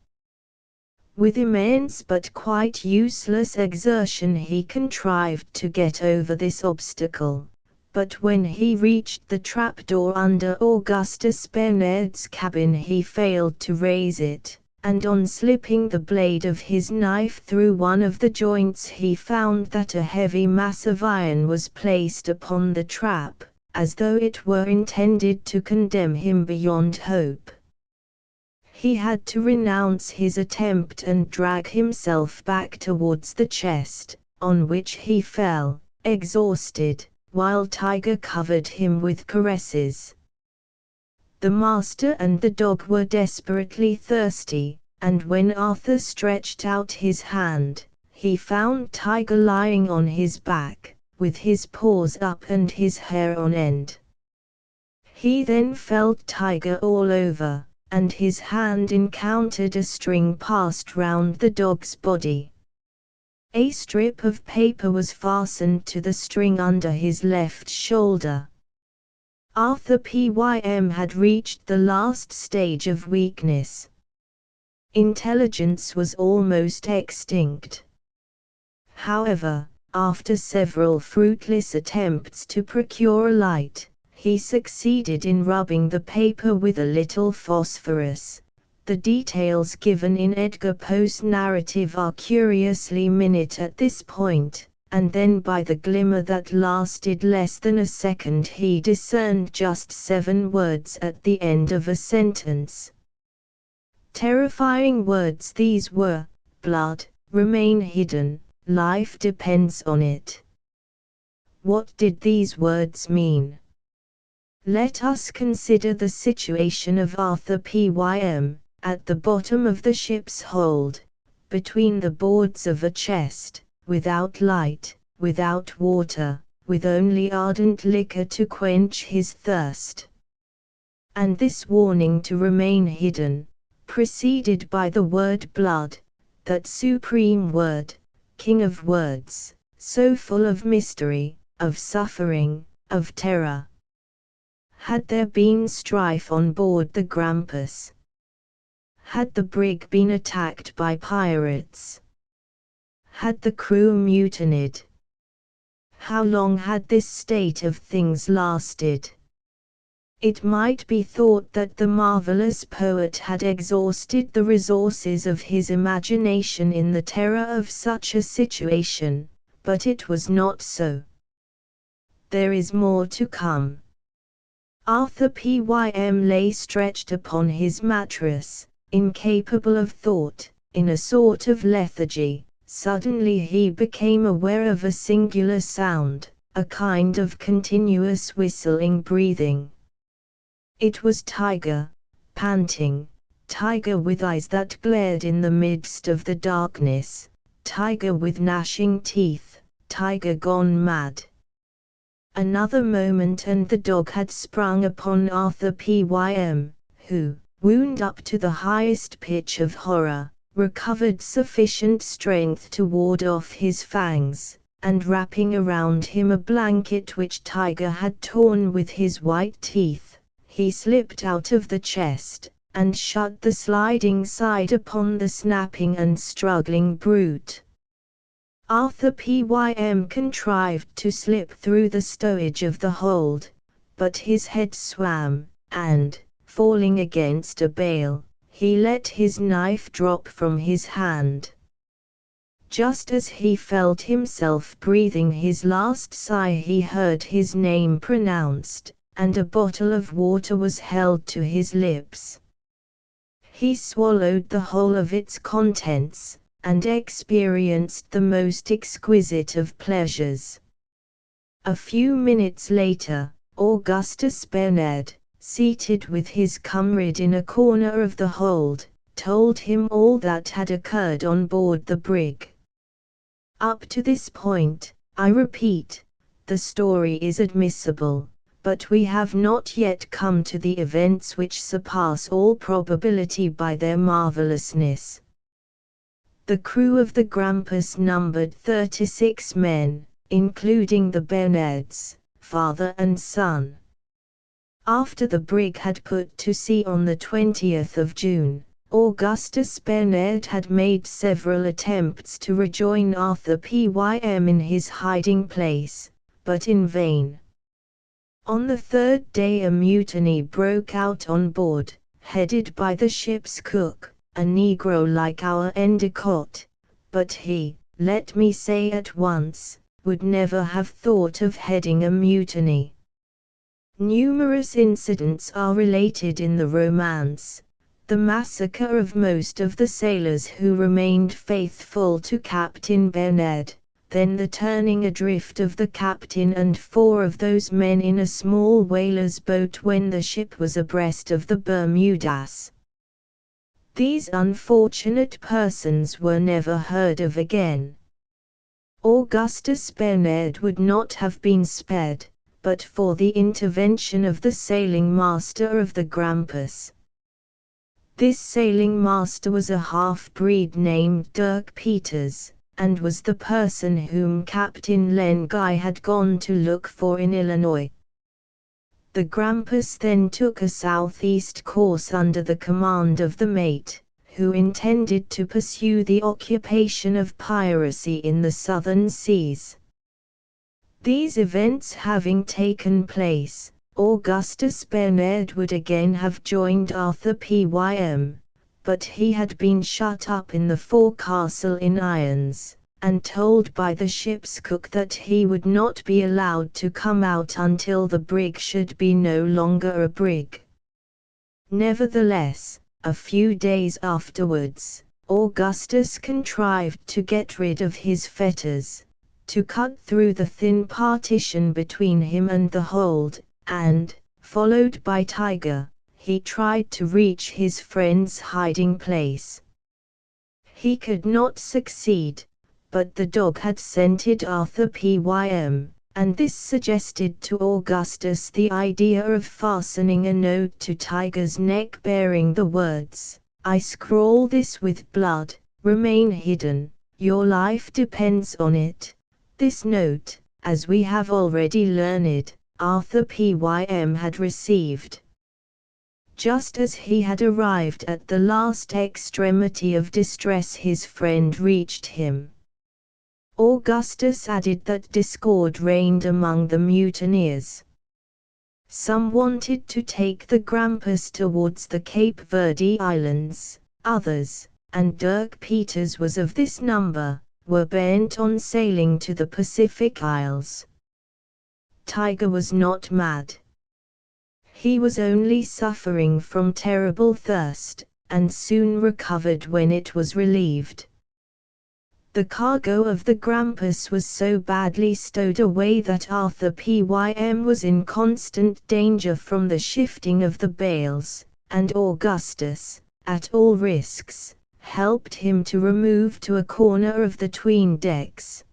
With immense but quite useless exertion he contrived to get over this obstacle, but when he reached the trapdoor under Augustus Bernard's cabin he failed to raise it, and on slipping the blade of his knife through one of the joints he found that a heavy mass of iron was placed upon the trap, as though it were intended to condemn him beyond hope. He had to renounce his attempt and drag himself back towards the chest, on which he fell, exhausted, while Tiger covered him with caresses. The master and the dog were desperately thirsty, and when Arthur stretched out his hand, he found Tiger lying on his back, with his paws up and his hair on end. He then felt Tiger all over, and his hand encountered a string passed round the dog's body. A strip of paper was fastened to the string under his left shoulder. Arthur Pym had reached the last stage of weakness. Intelligence was almost extinct. However, after several fruitless attempts to procure light, he succeeded in rubbing the paper with a little phosphorus. The details given in Edgar Poe's narrative are curiously minute at this point, and then by the glimmer that lasted less than a second he discerned just 7 words at the end of a sentence. Terrifying words these were: blood, remain hidden, life depends on it. What did these words mean? Let us consider the situation of Arthur Pym, at the bottom of the ship's hold, between the boards of a chest, without light, without water, with only ardent liquor to quench his thirst. And this warning to remain hidden, preceded by the word blood, that supreme word, king of words, so full of mystery, of suffering, of terror. Had there been strife on board the Grampus? Had the brig been attacked by pirates? Had the crew mutinied? How long had this state of things lasted? It might be thought that the marvelous poet had exhausted the resources of his imagination in the terror of such a situation, but it was not so. There is more to come. Arthur Pym lay stretched upon his mattress, incapable of thought, in a sort of lethargy. Suddenly he became aware of a singular sound, a kind of continuous whistling breathing. It was Tiger, panting, Tiger with eyes that glared in the midst of the darkness, Tiger with gnashing teeth, Tiger gone mad. Another moment and the dog had sprung upon Arthur Pym, who, wound up to the highest pitch of horror, recovered sufficient strength to ward off his fangs, and wrapping around him a blanket which Tiger had torn with his white teeth, he slipped out of the chest, and shut the sliding side upon the snapping and struggling brute. Arthur Pym contrived to slip through the stowage of the hold, but his head swam, and, falling against a bale, he let his knife drop from his hand. Just as he felt himself breathing his last sigh he heard his name pronounced, and a bottle of water was held to his lips. He swallowed the whole of its contents, and experienced the most exquisite of pleasures. A few minutes later, Augustus Bernard, seated with his comrade in a corner of the hold, told him all that had occurred on board the brig. Up to this point, I repeat, the story is admissible, but we have not yet come to the events which surpass all probability by their marvelousness. The crew of the Grampus numbered 36 men, including the Bernards, father and son. After the brig had put to sea on the 20th of June, Augustus Bernard had made several attempts to rejoin Arthur Pym in his hiding place, but in vain. On the 3rd day a mutiny broke out on board, headed by the ship's cook, a Negro like our Endicott, but he, let me say at once, would never have thought of heading a mutiny. Numerous incidents are related in the romance: the massacre of most of the sailors who remained faithful to Captain Bernard, then the turning adrift of the captain and 4 of those men in a small whaler's boat when the ship was abreast of the Bermudas. These unfortunate persons were never heard of again, Augustus Bernard would not have been spared, but for the intervention of the sailing master of the Grampus. This sailing master was a half-breed named Dirk Peters, and was the person whom Captain Len Guy had gone to look for in Illinois. The Grampus then took a southeast course under the command of the mate, who intended to pursue the occupation of piracy in the southern seas. These events having taken place, Augustus Bernard would again have joined Arthur Pym, but he had been shut up in the forecastle in irons, and told by the ship's cook that he would not be allowed to come out until the brig should be no longer a brig. Nevertheless, a few days afterwards, Augustus contrived to get rid of his fetters, to cut through the thin partition between him and the hold, and, followed by Tiger, he tried to reach his friend's hiding place. He could not succeed, but the dog had scented Arthur Pym, and this suggested to Augustus the idea of fastening a note to Tiger's neck bearing the words, "I scrawl this with blood, remain hidden, your life depends on it." This note, as we have already learned, Arthur Pym had received. Just as he had arrived at the last extremity of distress, his friend reached him. Augustus added that discord reigned among the mutineers. Some wanted to take the Grampus towards the Cape Verde Islands, others, and Dirk Peters was of this number, were bent on sailing to the Pacific Isles. Tiger was not mad. He was only suffering from terrible thirst, and soon recovered when it was relieved. The cargo of the Grampus was so badly stowed away that Arthur Pym was in constant danger from the shifting of the bales, and Augustus, at all risks, helped him to remove to a corner of the 'tween decks.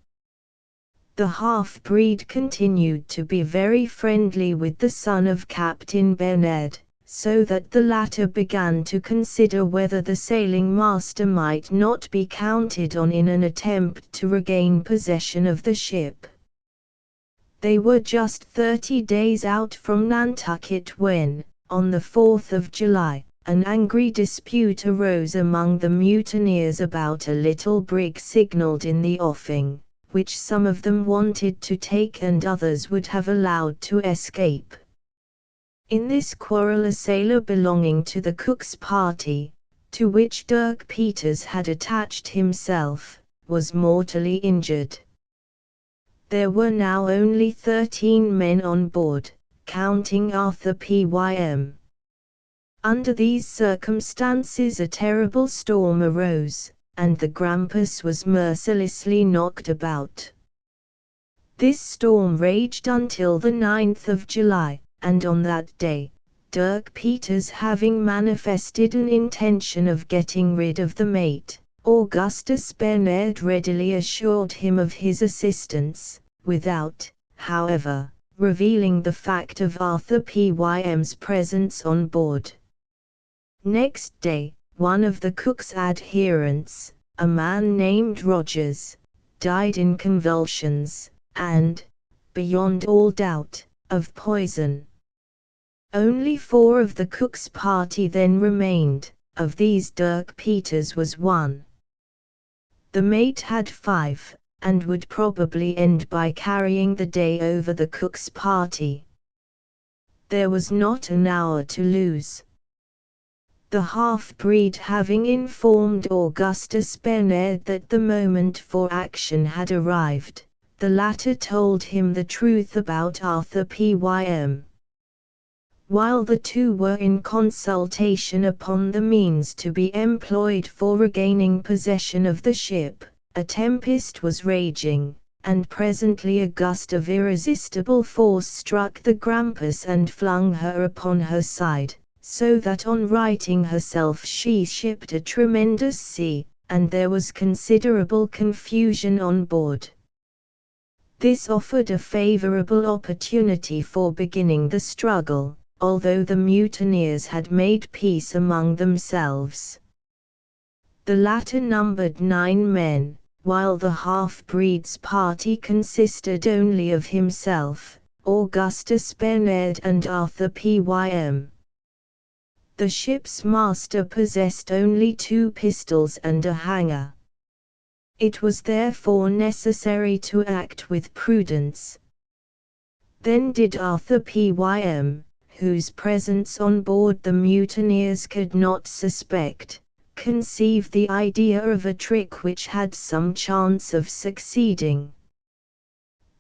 The half-breed continued to be very friendly with the son of Captain Bernard, so that the latter began to consider whether the sailing master might not be counted on in an attempt to regain possession of the ship. They were just 30 days out from Nantucket when, on the 4th of July, an angry dispute arose among the mutineers about a little brig signalled in the offing, which some of them wanted to take and others would have allowed to escape. In this quarrel a sailor belonging to the cook's party, to which Dirk Peters had attached himself, was mortally injured. There were now only 13 men on board, counting Arthur Pym. Under these circumstances a terrible storm arose, and the Grampus was mercilessly knocked about. This storm raged until the 9th of July, and on that day, Dirk Peters having manifested an intention of getting rid of the mate, Augustus Bernard readily assured him of his assistance, without, however, revealing the fact of Arthur Pym's presence on board. Next day, one of the cook's adherents, a man named Rogers, died in convulsions, and, beyond all doubt, of poison. Only 4 of the cook's party then remained, of these Dirk Peters was one. The mate had 5, and would probably end by carrying the day over the cook's party. There was not an hour to lose. The half-breed having informed Augustus Bernard that the moment for action had arrived, the latter told him the truth about Arthur Pym. While the two were in consultation upon the means to be employed for regaining possession of the ship, a tempest was raging, and presently a gust of irresistible force struck the Grampus and flung her upon her side, so that on righting herself she shipped a tremendous sea, and there was considerable confusion on board. This offered a favorable opportunity for beginning the struggle, although the mutineers had made peace among themselves. The latter numbered 9 men, while the half-breed's party consisted only of himself, Augustus Bernard and Arthur Pym. The ship's master possessed only 2 pistols and a hanger. It was therefore necessary to act with prudence. Then did Arthur Pym, whose presence on board the mutineers could not suspect, conceive the idea of a trick which had some chance of succeeding.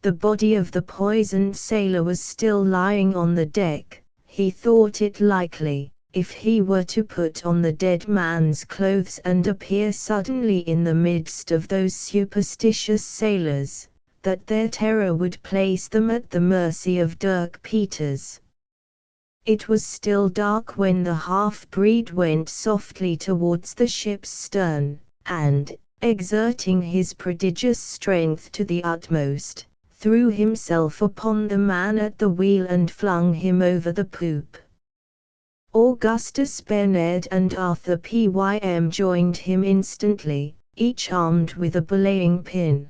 The body of the poisoned sailor was still lying on the deck. He thought it likely, if he were to put on the dead man's clothes and appear suddenly in the midst of those superstitious sailors, that their terror would place them at the mercy of Dirk Peters. It was still dark when the half-breed went softly towards the ship's stern, and, exerting his prodigious strength to the utmost, threw himself upon the man at the wheel and flung him over the poop. Augustus Bernard and Arthur Pym joined him instantly, each armed with a belaying pin.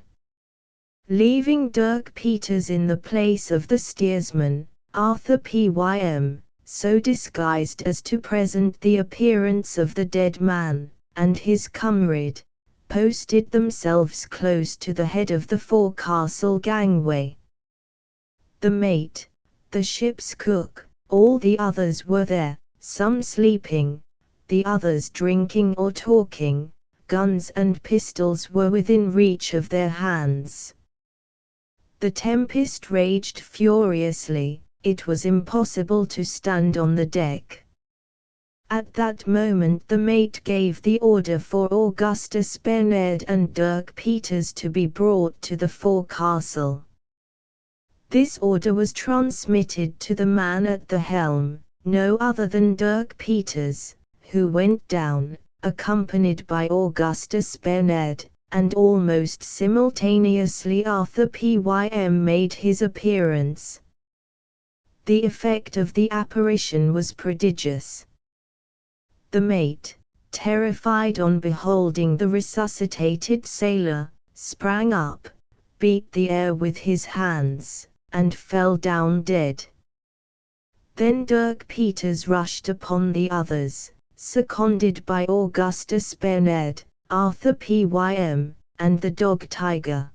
Leaving Dirk Peters in the place of the steersman, Arthur Pym, so disguised as to present the appearance of the dead man, and his comrade, posted themselves close to the head of the forecastle gangway. The mate, the ship's cook, all the others were there, some sleeping, the others drinking or talking. Guns and pistols were within reach of their hands. The tempest raged furiously. It was impossible to stand on the deck. At that moment the mate gave the order for Augustus Bernard and Dirk Peters to be brought to the forecastle. This order was transmitted to the man at the helm, no other than Dirk Peters, who went down, accompanied by Augustus Bernard, and almost simultaneously Arthur Pym made his appearance. The effect of the apparition was prodigious. The mate, terrified on beholding the resuscitated sailor, sprang up, beat the air with his hands, and fell down dead. Then Dirk Peters rushed upon the others, seconded by Augustus Bernard, Arthur Pym, and the dog Tiger.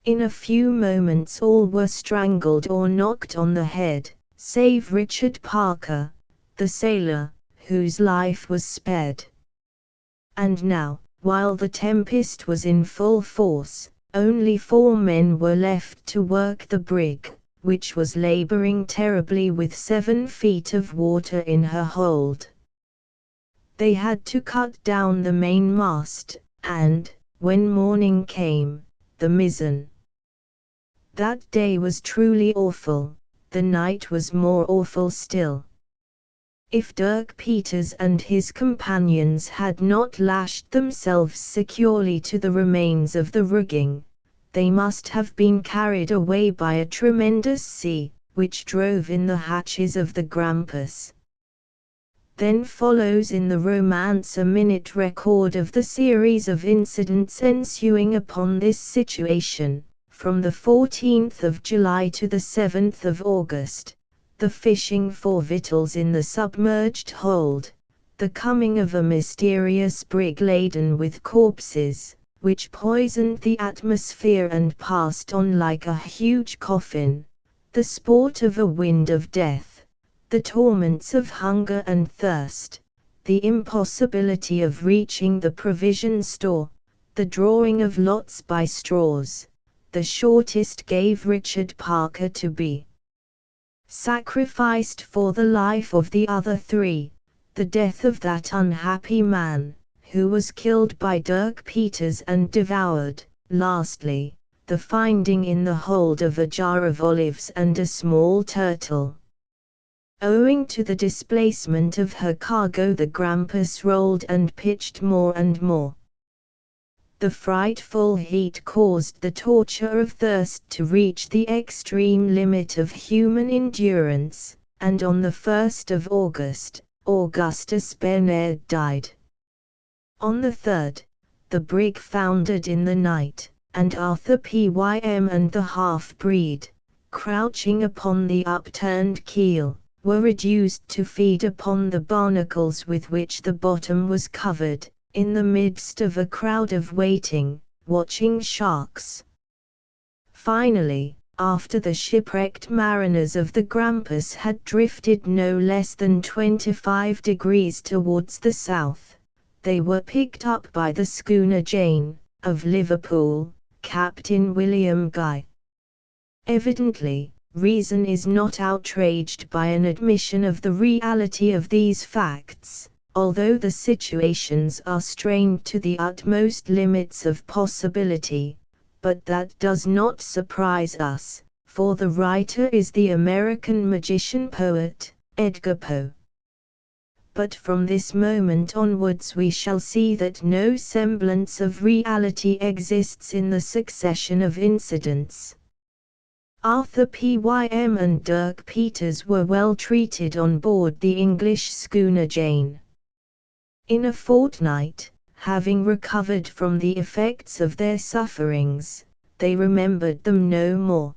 In a few moments all were strangled or knocked on the head, save Richard Parker, the sailor, whose life was spared. And now, while the tempest was in full force, only 4 men were left to work the brig, which was laboring terribly with 7 feet of water in her hold. They had to cut down the mainmast, and, when morning came, the mizzen. That day was truly awful, the night was more awful still. If Dirk Peters and his companions had not lashed themselves securely to the remains of the rigging, they must have been carried away by a tremendous sea, which drove in the hatches of the Grampus. Then follows in the romance a minute record of the series of incidents ensuing upon this situation, from the 14th of July to the 7th of August, the fishing for victuals in the submerged hold, the coming of a mysterious brig laden with corpses, which poisoned the atmosphere and passed on like a huge coffin, the sport of a wind of death, the torments of hunger and thirst, the impossibility of reaching the provision store, the drawing of lots by straws, the shortest gave Richard Parker to be sacrificed for the life of the other 3, the death of that unhappy man, who was killed by Dirk Peters and devoured, lastly, the finding in the hold of a jar of olives and a small turtle. Owing to the displacement of her cargo the Grampus rolled and pitched more and more. The frightful heat caused the torture of thirst to reach the extreme limit of human endurance, and on the 1st of August, Augustus Barnard died. On the 3rd, the brig foundered in the night, and Arthur Pym and the half-breed, crouching upon the upturned keel, were reduced to feed upon the barnacles with which the bottom was covered, in the midst of a crowd of waiting, watching sharks. Finally, after the shipwrecked mariners of the Grampus had drifted no less than 25 degrees towards the south, they were picked up by the schooner Jane, of Liverpool, Captain William Guy. Evidently, reason is not outraged by an admission of the reality of these facts, although the situations are strained to the utmost limits of possibility, but that does not surprise us, for the writer is the American magician-poet, Edgar Poe. But from this moment onwards we shall see that no semblance of reality exists in the succession of incidents. Arthur Pym and Dirk Peters were well treated on board the English schooner Jane. In a fortnight, having recovered from the effects of their sufferings, they remembered them no more.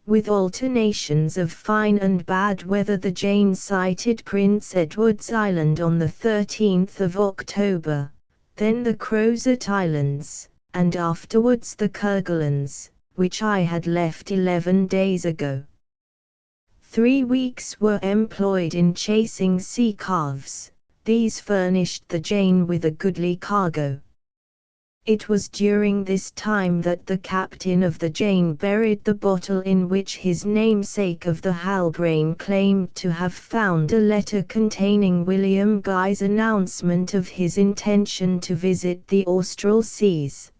With alternations of fine and bad weather, the Jane sighted Prince Edward's Island on the 13th of October, then the Crozet Islands, and afterwards the Kerguelens, which I had left 11 days ago. 3 weeks were employed in chasing sea calves. These furnished the Jane with a goodly cargo. It was during this time that the captain of the Jane buried the bottle in which his namesake of the Halbrane claimed to have found a letter containing William Guy's announcement of his intention to visit the Austral seas.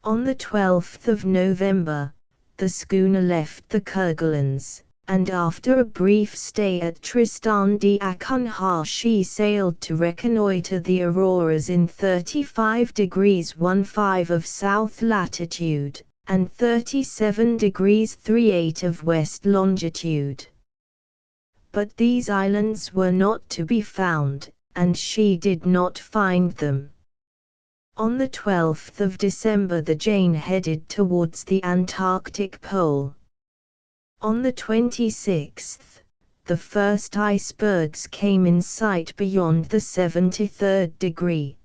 On the 12th of November, the schooner left the Kerguelens, and after a brief stay at Tristan d'Acunha she sailed to reconnoitre the auroras in 35 degrees 15' of south latitude, and 37 degrees 38' of west longitude. But these islands were not to be found, and she did not find them. On the 12th of December the Jane headed towards the Antarctic pole. On the 26th, the first icebergs came in sight beyond the 73rd degree.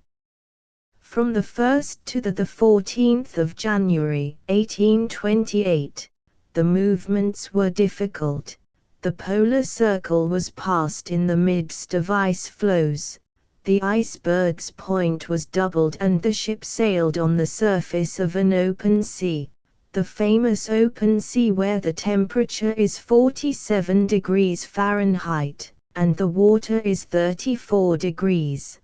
From the 1st to the 14th of January, 1828, the movements were difficult. The polar circle was passed in the midst of ice floes, the iceberg's point was doubled and the ship sailed on the surface of an open sea. The famous open sea where the temperature is 47 degrees Fahrenheit, and the water is 34 degrees.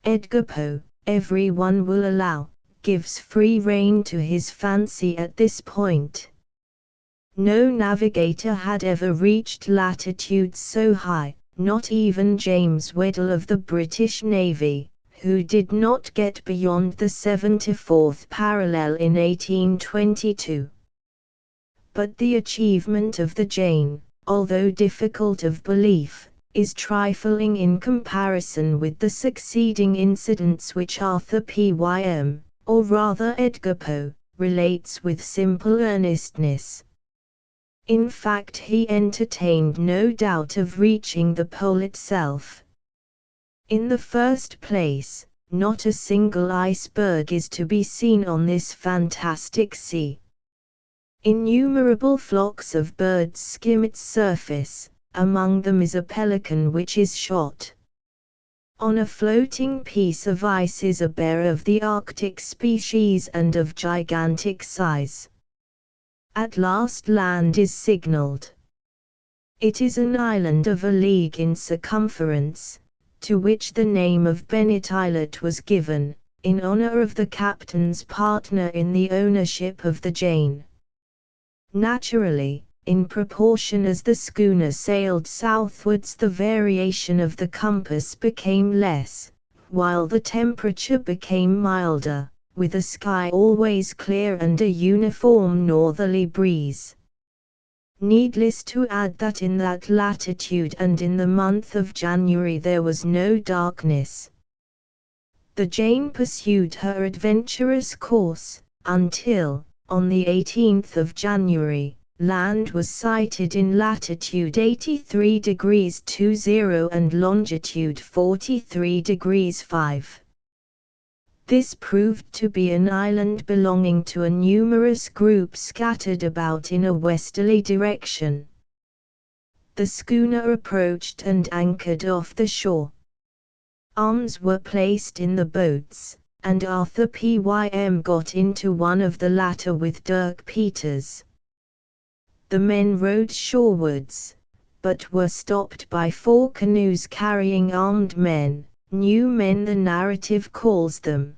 Edgar Poe, everyone will allow, gives free rein to his fancy at this point. No navigator had ever reached latitudes so high, not even James Weddell of the British Navy, who did not get beyond the 74th parallel in 1822. But the achievement of the Jane, although difficult of belief, is trifling in comparison with the succeeding incidents which Arthur Pym, or rather Edgar Poe, relates with simple earnestness. In fact, he entertained no doubt of reaching the pole itself. In the first place, not a single iceberg is to be seen on this fantastic sea. Innumerable flocks of birds skim its surface, among them is a pelican which is shot. On a floating piece of ice is a bear of the Arctic species and of gigantic size. At last land is signalled. It is an island of a league in circumference, to which the name of Bennet Islet was given, in honor of the captain's partner in the ownership of the Jane. Naturally, in proportion as the schooner sailed southwards the variation of the compass became less, while the temperature became milder, with a sky always clear and a uniform northerly breeze. Needless to add that in that latitude and in the month of January there was no darkness. The Jane pursued her adventurous course, until, on the 18th of January, land was sighted in latitude 83 degrees 20 and longitude 43 degrees 5. This proved to be an island belonging to a numerous group scattered about in a westerly direction. The schooner approached and anchored off the shore. Arms were placed in the boats, and Arthur Pym got into one of the latter with Dirk Peters. The men rowed shorewards, but were stopped by 4 canoes carrying armed men, new men the narrative calls them.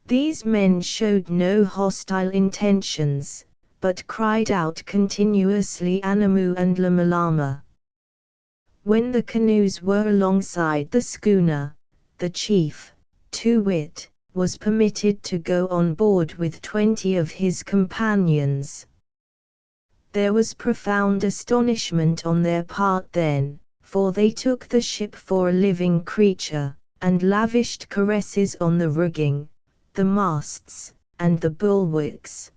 These men showed no hostile intentions, but cried out continuously Anamu and Lamalama. When the canoes were alongside the schooner, the chief, to wit, was permitted to go on board with 20 of his companions. There was profound astonishment on their part then, for they took the ship for a living creature, and lavished caresses on the rigging, the masts, and the bulwarks.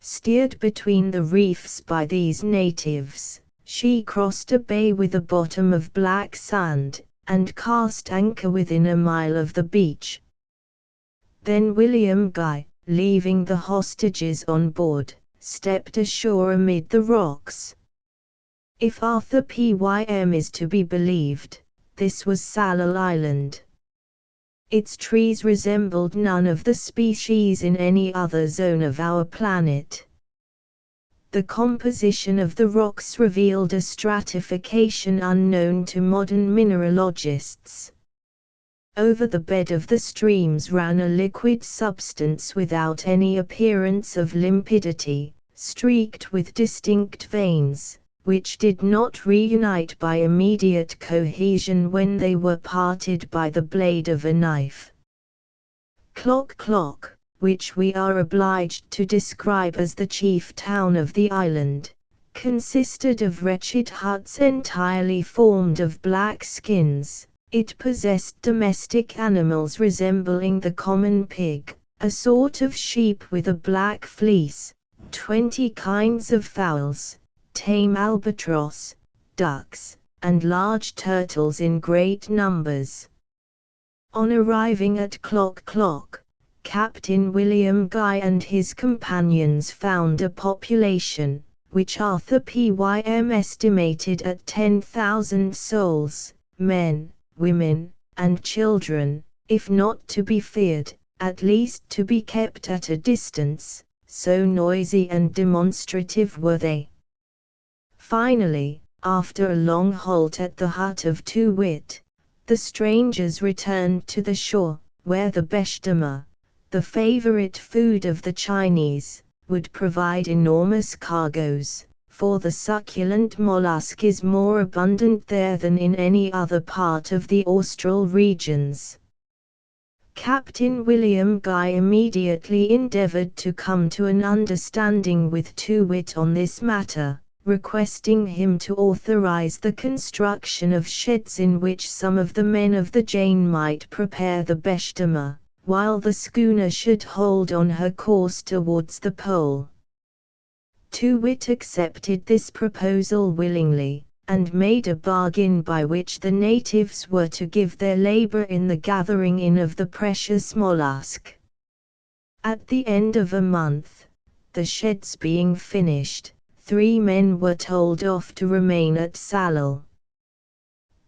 Steered between the reefs by these natives, she crossed a bay with a bottom of black sand, and cast anchor within a mile of the beach. Then William Guy, leaving the hostages on board, stepped ashore amid the rocks. If Arthur Pym is to be believed, this was Sallal Island. Its trees resembled none of the species in any other zone of our planet. The composition of the rocks revealed a stratification unknown to modern mineralogists. Over the bed of the streams ran a liquid substance without any appearance of limpidity, streaked with distinct veins, which did not reunite by immediate cohesion when they were parted by the blade of a knife. Klock Klock, which we are obliged to describe as the chief town of the island, consisted of wretched huts entirely formed of black skins. It possessed domestic animals resembling the common pig, a sort of sheep with a black fleece, 20 kinds of fowls, tame albatross, ducks, and large turtles in great numbers. On arriving at Klock Klock, Captain William Guy and his companions found a population, which Arthur Pym estimated at 10,000 souls, men, women, and children, if not to be feared, at least to be kept at a distance, so noisy and demonstrative were they. Finally, after a long halt at the hut of To Wit, the strangers returned to the shore, where the beshdama, the favorite food of the Chinese, would provide enormous cargoes, for the succulent mollusk is more abundant there than in any other part of the austral regions. Captain William Guy immediately endeavored to come to an understanding with To Wit on this matter, requesting him to authorize the construction of sheds in which some of the men of the Jane might prepare the beshdama, while the schooner should hold on her course towards the pole. To Wit accepted this proposal willingly, and made a bargain by which the natives were to give their labor in the gathering in of the precious mollusk. At the end of a month, the sheds being finished, 3 men were told off to remain at Sallal.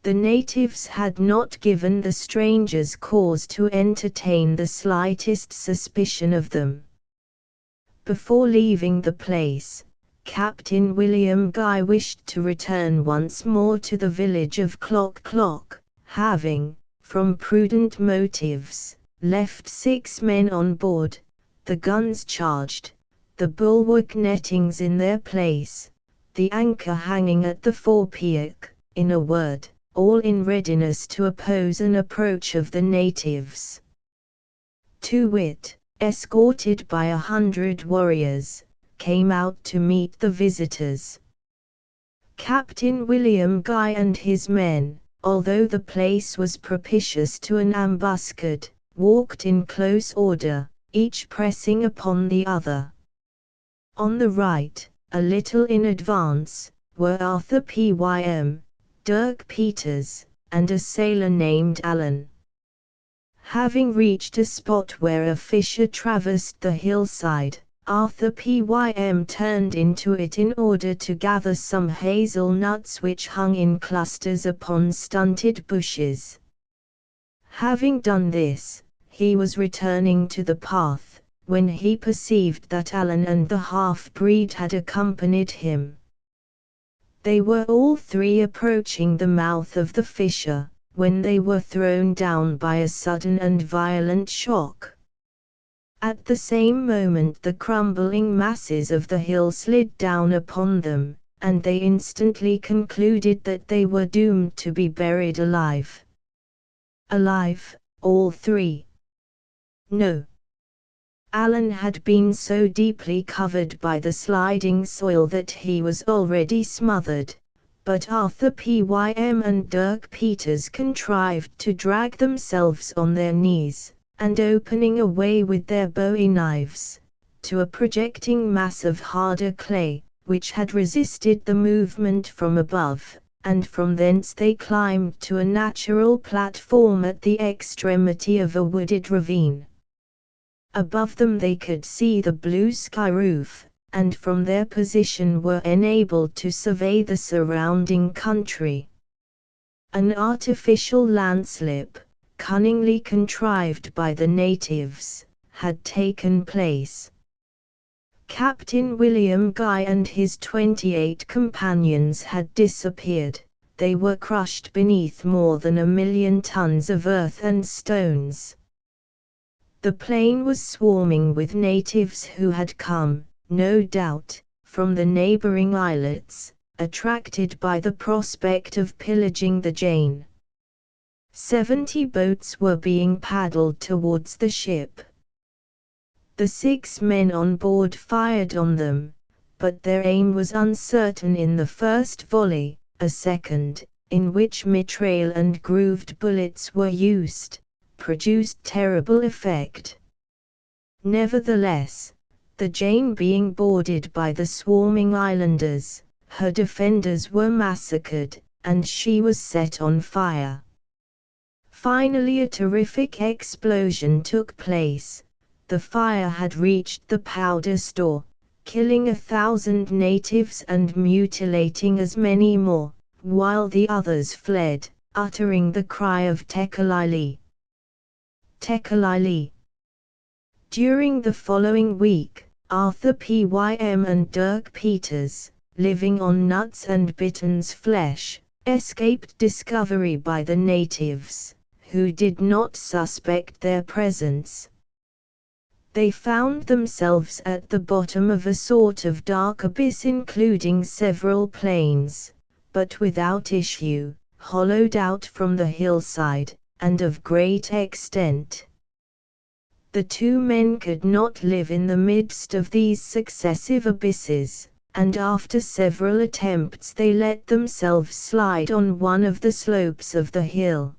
The natives had not given the strangers cause to entertain the slightest suspicion of them. Before leaving the place, Captain William Guy wished to return once more to the village of Klock Klock, having, from prudent motives, left 6 men on board, the guns charged, the bulwark nettings in their place, the anchor hanging at the forepeak, in a word, all in readiness to oppose an approach of the natives. To wit, escorted by 100 warriors, came out to meet the visitors. Captain William Guy and his men, although the place was propitious to an ambuscade, walked in close order, each pressing upon the other. On the right, a little in advance, were Arthur Pym, Dirk Peters, and a sailor named Allen. Having reached a spot where a fissure traversed the hillside, Arthur Pym turned into it in order to gather some hazelnuts which hung in clusters upon stunted bushes. Having done this, he was returning to the path, when he perceived that Allen and the half-breed had accompanied him. They were all three approaching the mouth of the fissure, when they were thrown down by a sudden and violent shock. At the same moment the crumbling masses of the hill slid down upon them, and they instantly concluded that they were doomed to be buried alive. Alive, all three? No. Allen had been so deeply covered by the sliding soil that he was already smothered, but Arthur Pym and Dirk Peters contrived to drag themselves on their knees, and opening a way with their bowie knives, to a projecting mass of harder clay, which had resisted the movement from above, and from thence they climbed to a natural platform at the extremity of a wooded ravine. Above them they could see the blue sky roof, and from their position were enabled to survey the surrounding country. An artificial landslip, cunningly contrived by the natives, had taken place. Captain William Guy and his 28 companions had disappeared. They were crushed beneath more than 1,000,000 tons of earth and stones. The plain was swarming with natives who had come, no doubt, from the neighboring islets, attracted by the prospect of pillaging the Jane. 70 boats were being paddled towards the ship. The 6 men on board fired on them, but their aim was uncertain. In the first volley, a second, in which mitraille and grooved bullets were used, produced terrible effect. Nevertheless, the Jane being boarded by the swarming islanders, her defenders were massacred, and she was set on fire. Finally a terrific explosion took place. The fire had reached the powder store, killing 1,000 natives and mutilating as many more, while the others fled, uttering the cry of Tekalili. Tekalili. During the following week, Arthur Pym and Dirk Peters, living on nuts and bitterns flesh, escaped discovery by the natives, who did not suspect their presence. They found themselves at the bottom of a sort of dark abyss including several plains, but without issue, hollowed out from the hillside, and of great extent. The 2 men could not live in the midst of these successive abysses, and after several attempts they let themselves slide on one of the slopes of the hill.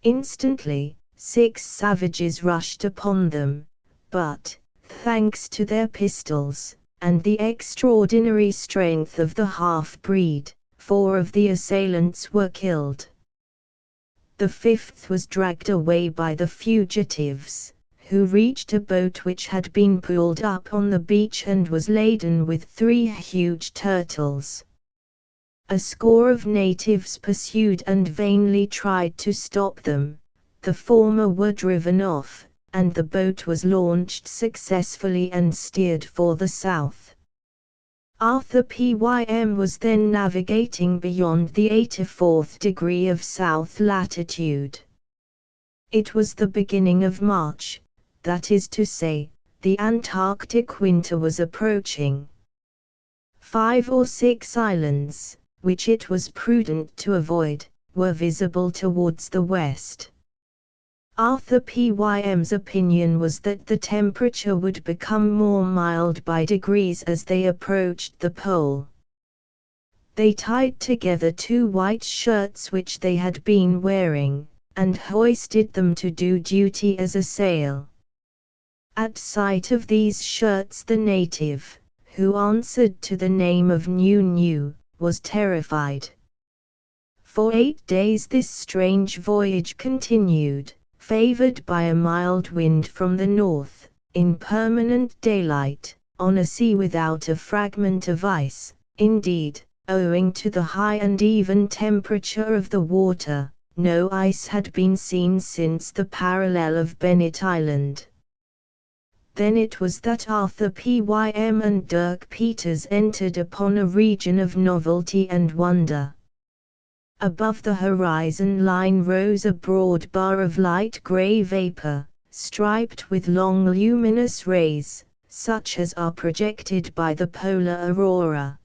Instantly, 6 savages rushed upon them, but, thanks to their pistols, and the extraordinary strength of the half-breed, 4 of the assailants were killed. The 5th was dragged away by the fugitives, who reached a boat which had been pulled up on the beach and was laden with 3 huge turtles. A score of natives pursued and vainly tried to stop them. The former were driven off, and the boat was launched successfully and steered for the south. Arthur Pym was then navigating beyond the 84th degree of south latitude. It was the beginning of March, that is to say, the Antarctic winter was approaching. 5 or 6 islands, which it was prudent to avoid, were visible towards the west. Arthur Pym's opinion was that the temperature would become more mild by degrees as they approached the pole. They tied together 2 white shirts which they had been wearing, and hoisted them to do duty as a sail. At sight of these shirts the native, who answered to the name of New, was terrified. For 8 days this strange voyage continued, favored by a mild wind from the north, in permanent daylight, on a sea without a fragment of ice. Indeed, owing to the high and even temperature of the water, no ice had been seen since the parallel of Bennet Island. Then it was that Arthur Pym and Dirk Peters entered upon a region of novelty and wonder. Above the horizon line rose a broad bar of light grey vapor, striped with long luminous rays, such as are projected by the polar aurora.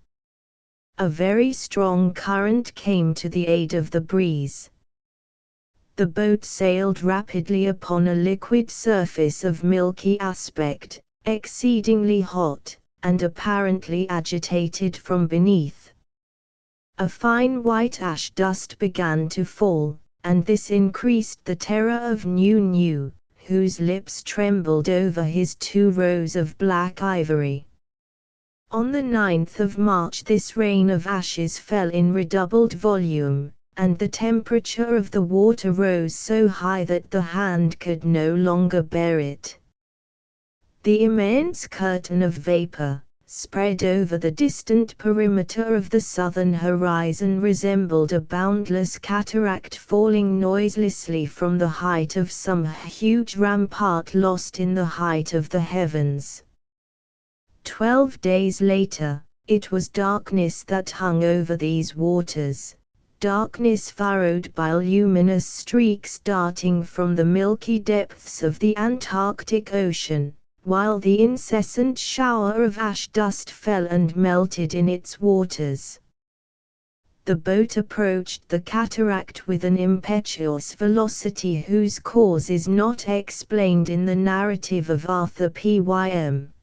A very strong current came to the aid of the breeze. The boat sailed rapidly upon a liquid surface of milky aspect, exceedingly hot, and apparently agitated from beneath. A fine white ash dust began to fall, and this increased the terror of New, whose lips trembled over his 2 rows of black ivory. On the 9th of March this rain of ashes fell in redoubled volume, and the temperature of the water rose so high that the hand could no longer bear it. The immense curtain of vapor, spread over the distant perimeter of the southern horizon, resembled a boundless cataract falling noiselessly from the height of some huge rampart lost in the height of the heavens. 12 days later, it was darkness that hung over these waters, darkness furrowed by luminous streaks darting from the milky depths of the Antarctic Ocean, while the incessant shower of ash dust fell and melted in its waters. The boat approached the cataract with an impetuous velocity whose cause is not explained in the narrative of Arthur Pym.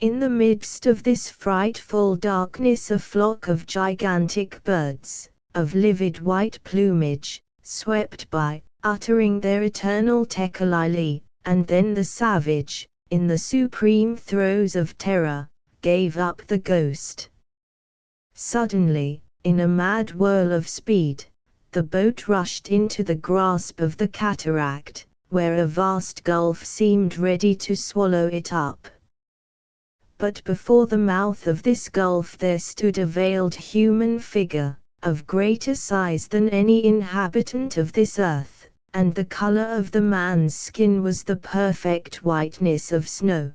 In the midst of this frightful darkness a flock of gigantic birds, of livid white plumage, swept by, uttering their eternal tekalili, and then the savage, in the supreme throes of terror, gave up the ghost. Suddenly, in a mad whirl of speed, the boat rushed into the grasp of the cataract, where a vast gulf seemed ready to swallow it up. But before the mouth of this gulf there stood a veiled human figure, of greater size than any inhabitant of this earth, and the color of the man's skin was the perfect whiteness of snow.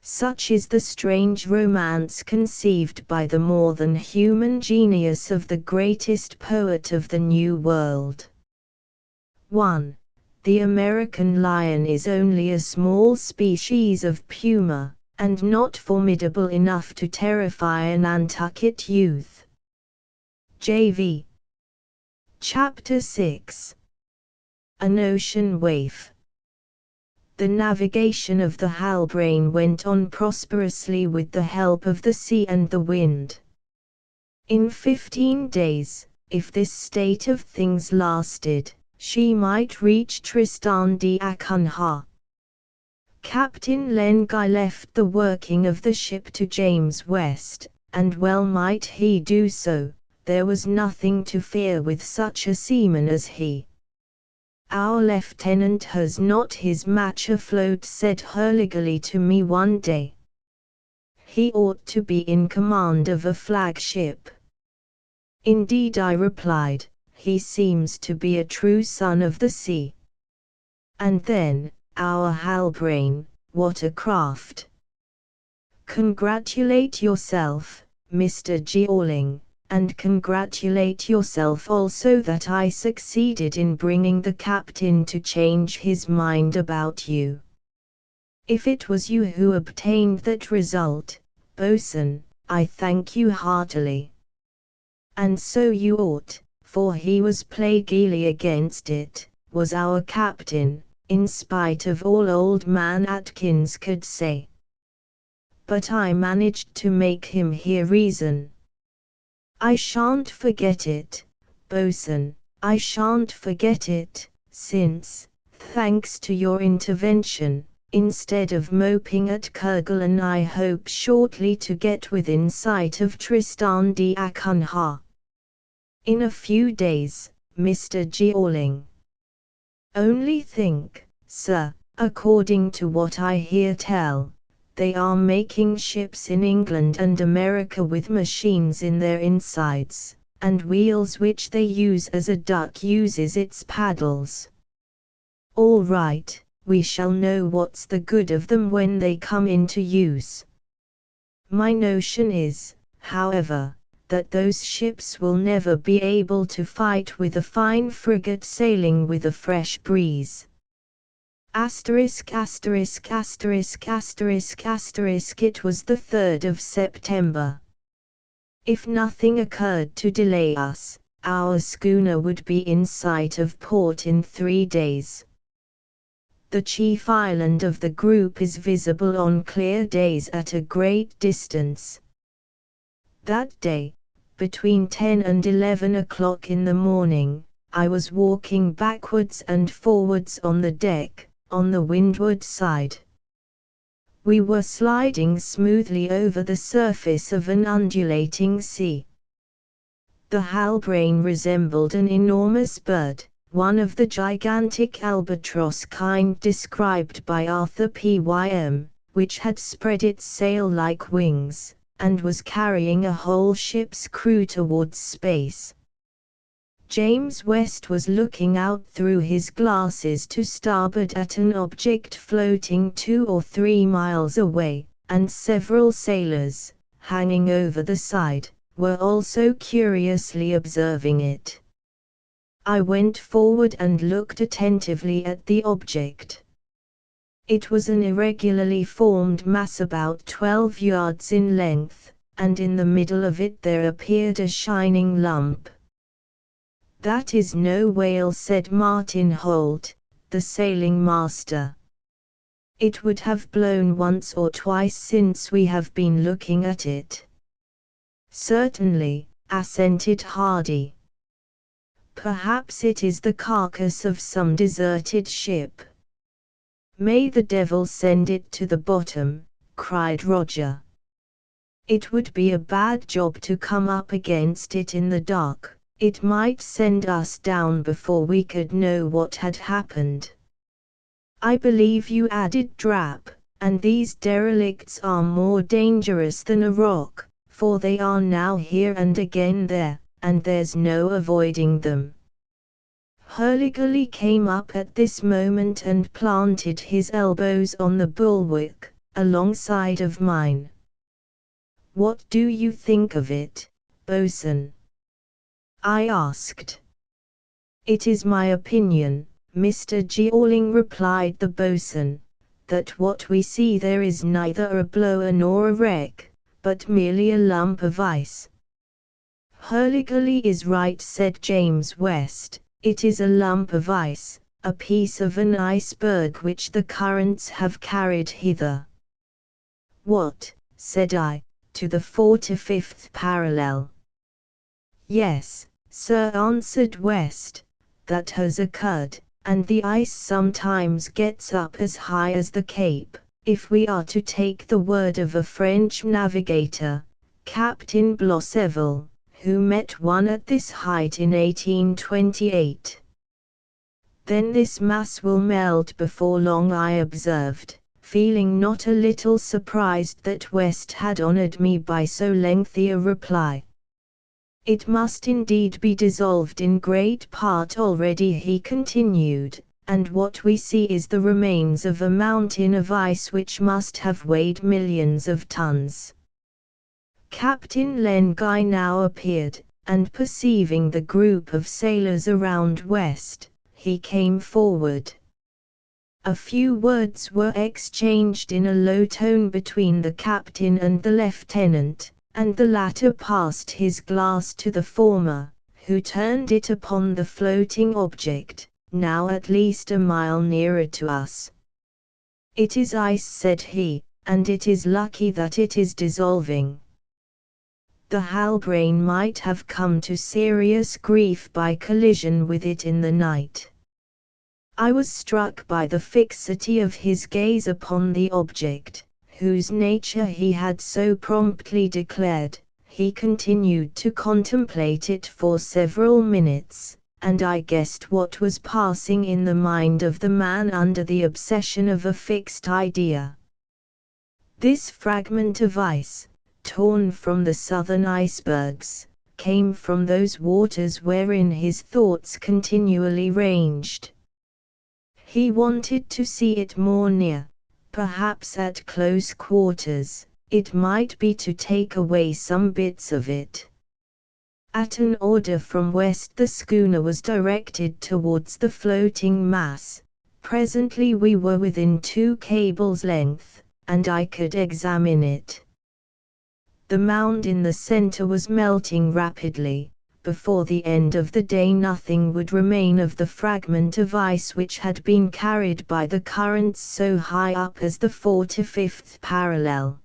Such is the strange romance conceived by the more than human genius of the greatest poet of the New World. 1. The American lion is only a small species of puma, and not formidable enough to terrify a Nantucket youth. J.V. Chapter 6. An Ocean Waif. The navigation of the Halbrane went on prosperously with the help of the sea and the wind. In 15 days, if this state of things lasted, she might reach Tristan d'Acunha. Captain Len Guy left the working of the ship to James West, and well might he do so. There was nothing to fear with such a seaman as he. "Our lieutenant has not his match afloat," said Hurliguerly to me one day. "He ought to be in command of a flagship." "Indeed," I replied, "he seems to be a true son of the sea." And then, our Halbrane, what a craft! Congratulate yourself, Mr. Jeorling, and congratulate yourself also that I succeeded in bringing the captain to change his mind about you. If it was you who obtained that result, boatswain, I thank you heartily. And so you ought, for he was plaguily against it, was our captain, in spite of all old man Atkins could say. But I managed to make him hear reason. "I shan't forget it, bosun, I shan't forget it, since, thanks to your intervention, instead of moping at Kerguelen I hope shortly to get within sight of Tristan d'Acunha. In a few days, Mr. Jeorling. Only think, sir, according to what I hear tell, they are making ships in England and America with machines in their insides, and wheels which they use as a duck uses its paddles. All right, we shall know what's the good of them when they come into use. My notion is, however, that those ships will never be able to fight with a fine frigate sailing with a fresh breeze. Asterisk asterisk asterisk asterisk asterisk. It was the 3rd of September. If nothing occurred to delay us, our schooner would be in sight of port in 3 days. The chief island of the group is visible on clear days at a great distance. That day, between 10 and 11 o'clock in the morning, I was walking backwards and forwards on the deck, on the windward side. We were sliding smoothly over the surface of an undulating sea. The Halbrane resembled an enormous bird, one of the gigantic albatross kind described by Arthur Pym, which had spread its sail like wings, and was carrying a whole ship's crew towards space. James West was looking out through his glasses to starboard at an object floating 2 or 3 miles away, and several sailors, hanging over the side, were also curiously observing it. I went forward and looked attentively at the object. It was an irregularly formed mass about 12 yards in length, and in the middle of it there appeared a shining lump. "That is no whale," said Martin Holt, the sailing master. "It would have blown once or twice since we have been looking at it." "Certainly," assented Hardy. "Perhaps it is the carcass of some deserted ship." "May the devil send it to the bottom," cried Roger. "It would be a bad job to come up against it in the dark. It might send us down before we could know what had happened." "I believe you," added Drap, "and these derelicts are more dangerous than a rock, for they are now here and again there, and there's no avoiding them." Hurliguerly came up at this moment and planted his elbows on the bulwark, alongside of mine. "What do you think of it, bosun?" I asked. "It is my opinion, Mr. Jeorling," replied the bosun, "that what we see there is neither a blower nor a wreck, but merely a lump of ice." "Hurliguerly is right," said James West, "it is a lump of ice, a piece of an iceberg which the currents have carried hither." "What," said I, "to the 45th parallel?" "Yes, sir," answered West, "that has occurred, and the ice sometimes gets up as high as the Cape, if we are to take the word of a French navigator, Captain Blosseville, who met one at this height in 1828. "Then this mass will melt before long," I observed, feeling not a little surprised that West had honored me by so lengthy a reply. "It must indeed be dissolved in great part already," he continued, "and what we see is the remains of a mountain of ice which must have weighed millions of tons." Captain Len Guy now appeared, and perceiving the group of sailors around West, he came forward. A few words were exchanged in a low tone between the captain and the lieutenant, and the latter passed his glass to the former, who turned it upon the floating object, now at least a mile nearer to us. "It is ice," said he, "and it is lucky that it is dissolving. The Halbrane might have come to serious grief by collision with it in the night." I was struck by the fixity of his gaze upon the object, whose nature he had so promptly declared. He continued to contemplate it for several minutes, and I guessed what was passing in the mind of the man under the obsession of a fixed idea. This fragment of ice, torn from the southern icebergs, came from those waters wherein his thoughts continually ranged. He wanted to see it more near, perhaps at close quarters. It might be to take away some bits of it. At an order from west the schooner was directed towards the floating mass. Presently we were within 2 cables' length, and I could examine it. The mound in the center was melting rapidly. Before the end of the day nothing would remain of the fragment of ice which had been carried by the currents so high up as the 45th parallel.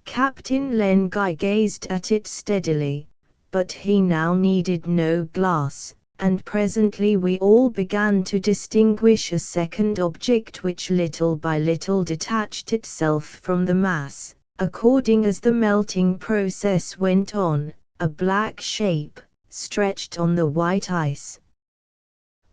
Captain Lenguy gazed at it steadily, but he now needed no glass, and presently we all began to distinguish a second object which little by little detached itself from the mass, according as the melting process went on, a black shape, stretched on the white ice.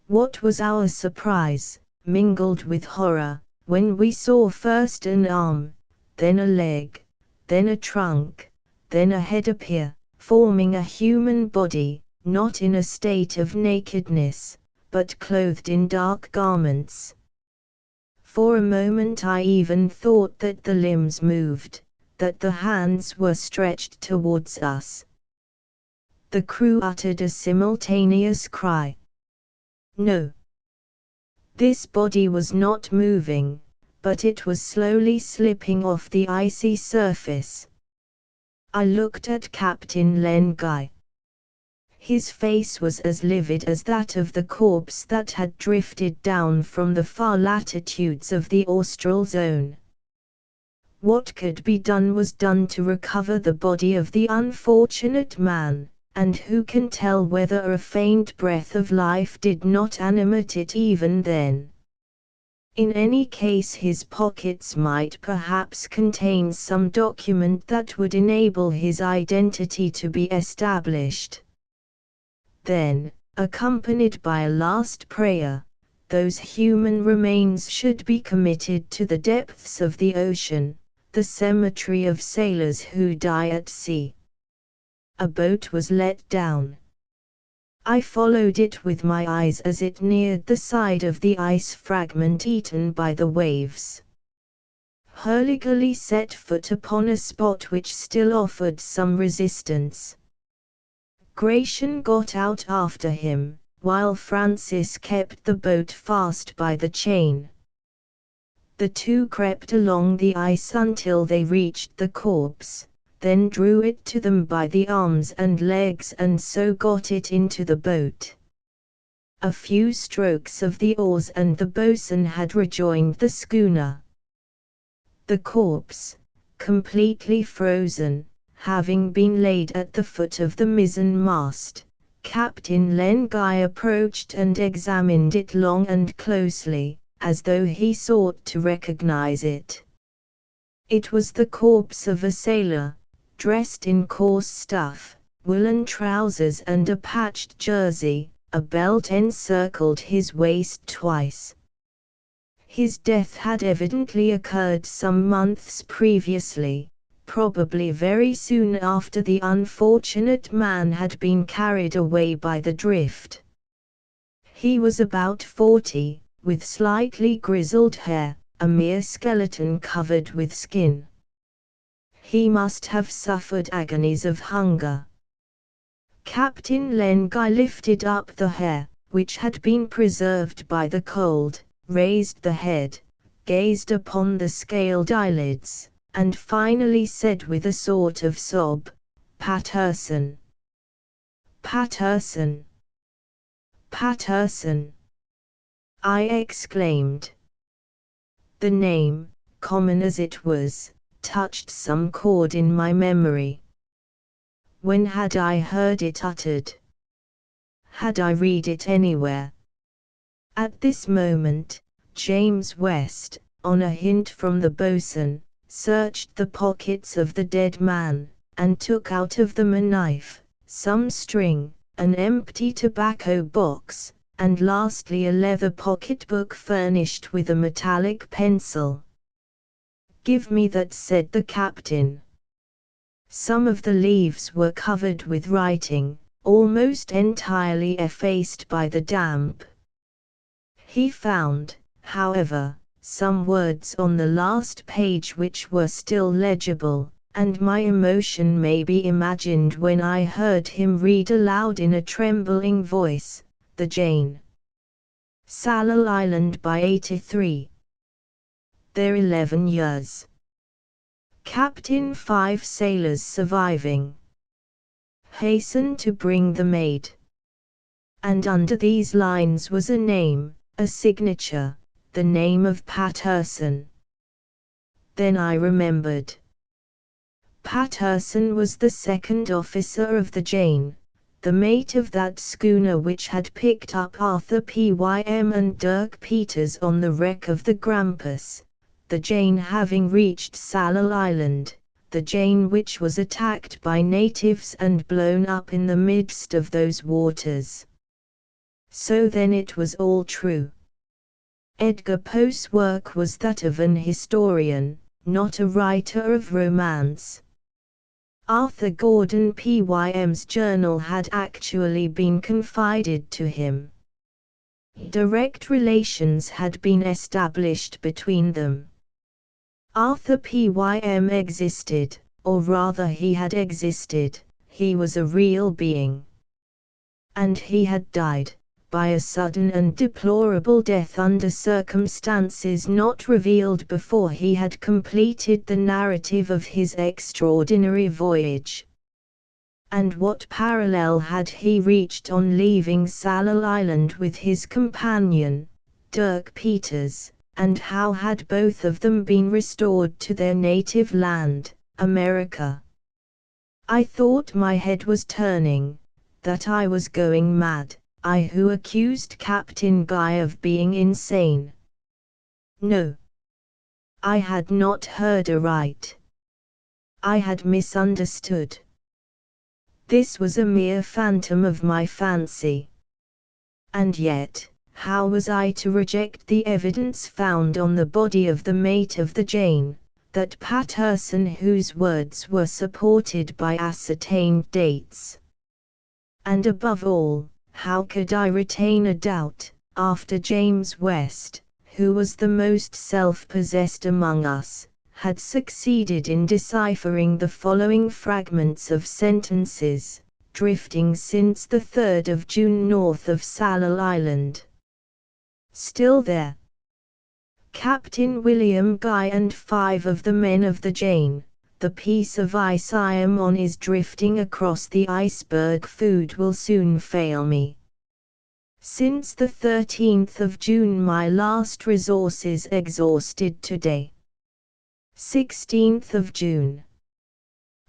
What was our surprise, mingled with horror, when we saw first an arm, then a leg, then a trunk, then a head appear, forming a human body, not in a state of nakedness, but clothed in dark garments. For a moment I even thought that the limbs moved, that the hands were stretched towards us. The crew uttered a simultaneous cry. No. This body was not moving, but it was slowly slipping off the icy surface. I looked at Captain Lenguy. His face was as livid as that of the corpse that had drifted down from the far latitudes of the austral zone. What could be done was done to recover the body of the unfortunate man, and who can tell whether a faint breath of life did not animate it even then? In any case his pockets might perhaps contain some document that would enable his identity to be established. Then, accompanied by a last prayer, those human remains should be committed to the depths of the ocean, the cemetery of sailors who die at sea. A boat was let down. I followed it with my eyes as it neared the side of the ice fragment eaten by the waves. Hurliguerly set foot upon a spot which still offered some resistance. Gratian got out after him, while Francis kept the boat fast by the chain. The two crept along the ice until they reached the corpse, then drew it to them by the arms and legs and so got it into the boat. A few strokes of the oars and the boatswain had rejoined the schooner. The corpse, completely frozen, having been laid at the foot of the mizzen-mast, Captain Lenguy approached and examined it long and closely, as though he sought to recognize it. It was the corpse of a sailor, dressed in coarse stuff, woolen trousers and a patched jersey. A belt encircled his waist twice. His death had evidently occurred some months previously, probably very soon after the unfortunate man had been carried away by the drift. He was about 40, with slightly grizzled hair, a mere skeleton covered with skin. He must have suffered agonies of hunger. Captain Lenguy lifted up the hair, which had been preserved by the cold, raised the head, gazed upon the scaled eyelids, and finally said with a sort of sob, "Patterson." "Patterson! Patterson!" I exclaimed. The name, common as it was, touched some chord in my memory. When had I heard it uttered? Had I read it anywhere? At this moment, James West, on a hint from the boatswain, searched the pockets of the dead man, and took out of them a knife, some string, an empty tobacco box, and lastly a leather pocketbook furnished with a metallic pencil. "Give me that," said the captain. Some of the leaves were covered with writing, almost entirely effaced by the damp. He found, however, some words on the last page which were still legible, and my emotion may be imagined when I heard him read aloud in a trembling voice, "The Jane. Sallal Island by 83. There 11 years. Captain 5 sailors surviving. Hasten to bring the maid." And under these lines was a name, a signature, the name of Patterson. Then I remembered. Patterson was the second officer of the Jane, the mate of that schooner which had picked up Arthur Pym and Dirk Peters on the wreck of the Grampus, the Jane having reached Sallal Island, the Jane which was attacked by natives and blown up in the midst of those waters. So then it was all true. Edgar Poe's work was that of an historian, not a writer of romance. Arthur Gordon Pym's journal had actually been confided to him. Direct relations had been established between them. Arthur Pym existed, or rather he had existed, he was a real being. And he had died, by a sudden and deplorable death under circumstances not revealed before he had completed the narrative of his extraordinary voyage. And what parallel had he reached on leaving Sallal Island with his companion, Dirk Peters, and how had both of them been restored to their native land, America? I thought my head was turning, that I was going mad. I who accused Captain Guy of being insane. No. I had not heard aright. I had misunderstood. This was a mere phantom of my fancy. And yet, how was I to reject the evidence found on the body of the mate of the Jane, that Patterson whose words were supported by ascertained dates? And above all, how could I retain a doubt, after James West, who was the most self-possessed among us, had succeeded in deciphering the following fragments of sentences, drifting since the 3rd of June north of Sallal Island? Still there. Captain William Guy and 5 of the men of the Jane. The piece of ice I am on is drifting across the iceberg. Food will soon fail me. Since the 13th of June my last resources exhausted today. 16th of June.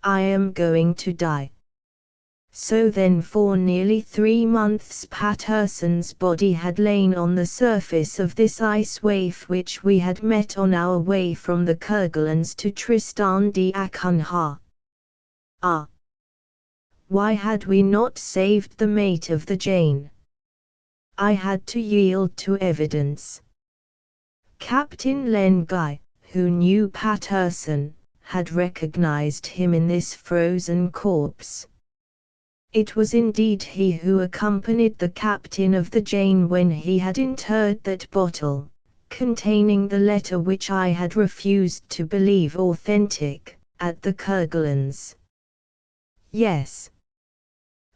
I am going to die. So then for nearly 3 months Patterson's body had lain on the surface of this ice waif which we had met on our way from the Kerguelens to Tristan d'Acunha. Ah! Why had we not saved the mate of the Jane? I had to yield to evidence. Captain Len Guy, who knew Patterson, had recognized him in this frozen corpse. It was indeed he who accompanied the captain of the Jane when he had interred that bottle, containing the letter which I had refused to believe authentic, at the Kerguelens. Yes.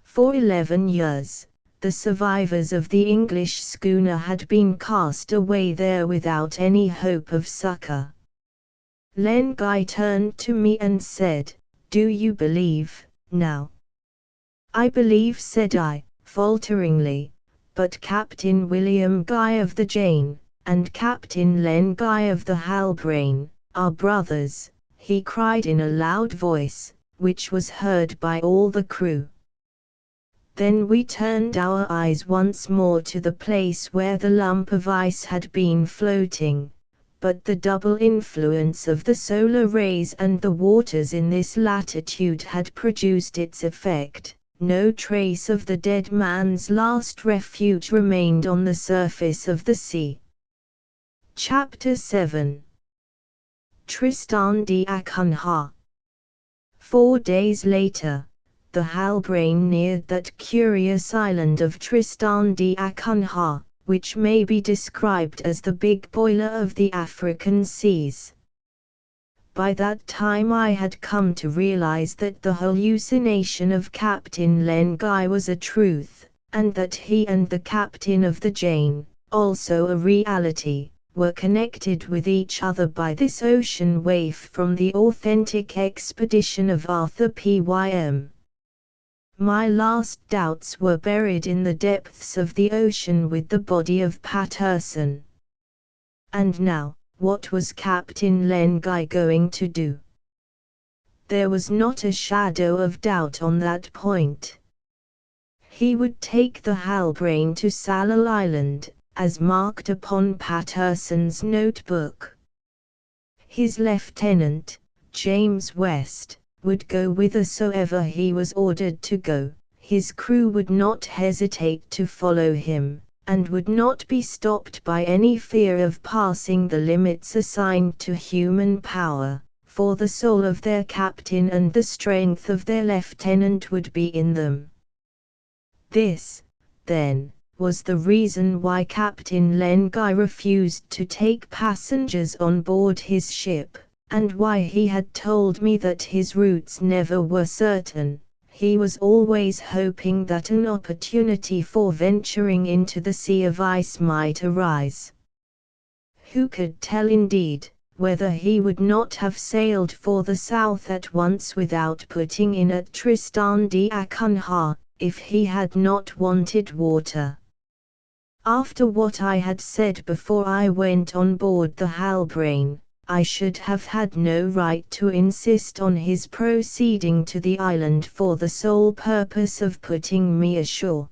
For 11 years, the survivors of the English schooner had been cast away there without any hope of succor. Len Guy turned to me and said, "Do you believe, now?" I believe, said I, falteringly, but Captain William Guy of the Jane, and Captain Len Guy of the Halbrane, are brothers, he cried in a loud voice, which was heard by all the crew. Then we turned our eyes once more to the place where the lump of ice had been floating, but the double influence of the solar rays and the waters in this latitude had produced its effect. No trace of the dead man's last refuge remained on the surface of the sea. Chapter 7. Tristan d'Acunha. 4 days later, the Halbrane neared that curious island of Tristan d'Acunha, which may be described as the big boiler of the African seas. By that time I had come to realize that the hallucination of Captain Len Guy was a truth, and that he and the captain of the Jane, also a reality, were connected with each other by this ocean waif from the authentic expedition of Arthur Pym. My last doubts were buried in the depths of the ocean with the body of Patterson. And now, what was Captain Len Guy going to do? There was not a shadow of doubt on that point. He would take the Halbrane to Sallal Island, as marked upon Patterson's notebook. His lieutenant, James West, would go whithersoever he was ordered to go. His crew would not hesitate to follow him, and would not be stopped by any fear of passing the limits assigned to human power, for the soul of their captain and the strength of their lieutenant would be in them. This, then, was the reason why Captain Len Guy refused to take passengers on board his ship, and why he had told me that his routes never were certain. He was always hoping that an opportunity for venturing into the sea of ice might arise. Who could tell indeed, whether he would not have sailed for the south at once without putting in at Tristan d'Acunha, if he had not wanted water. After what I had said before I went on board the Halbrane, I should have had no right to insist on his proceeding to the island for the sole purpose of putting me ashore.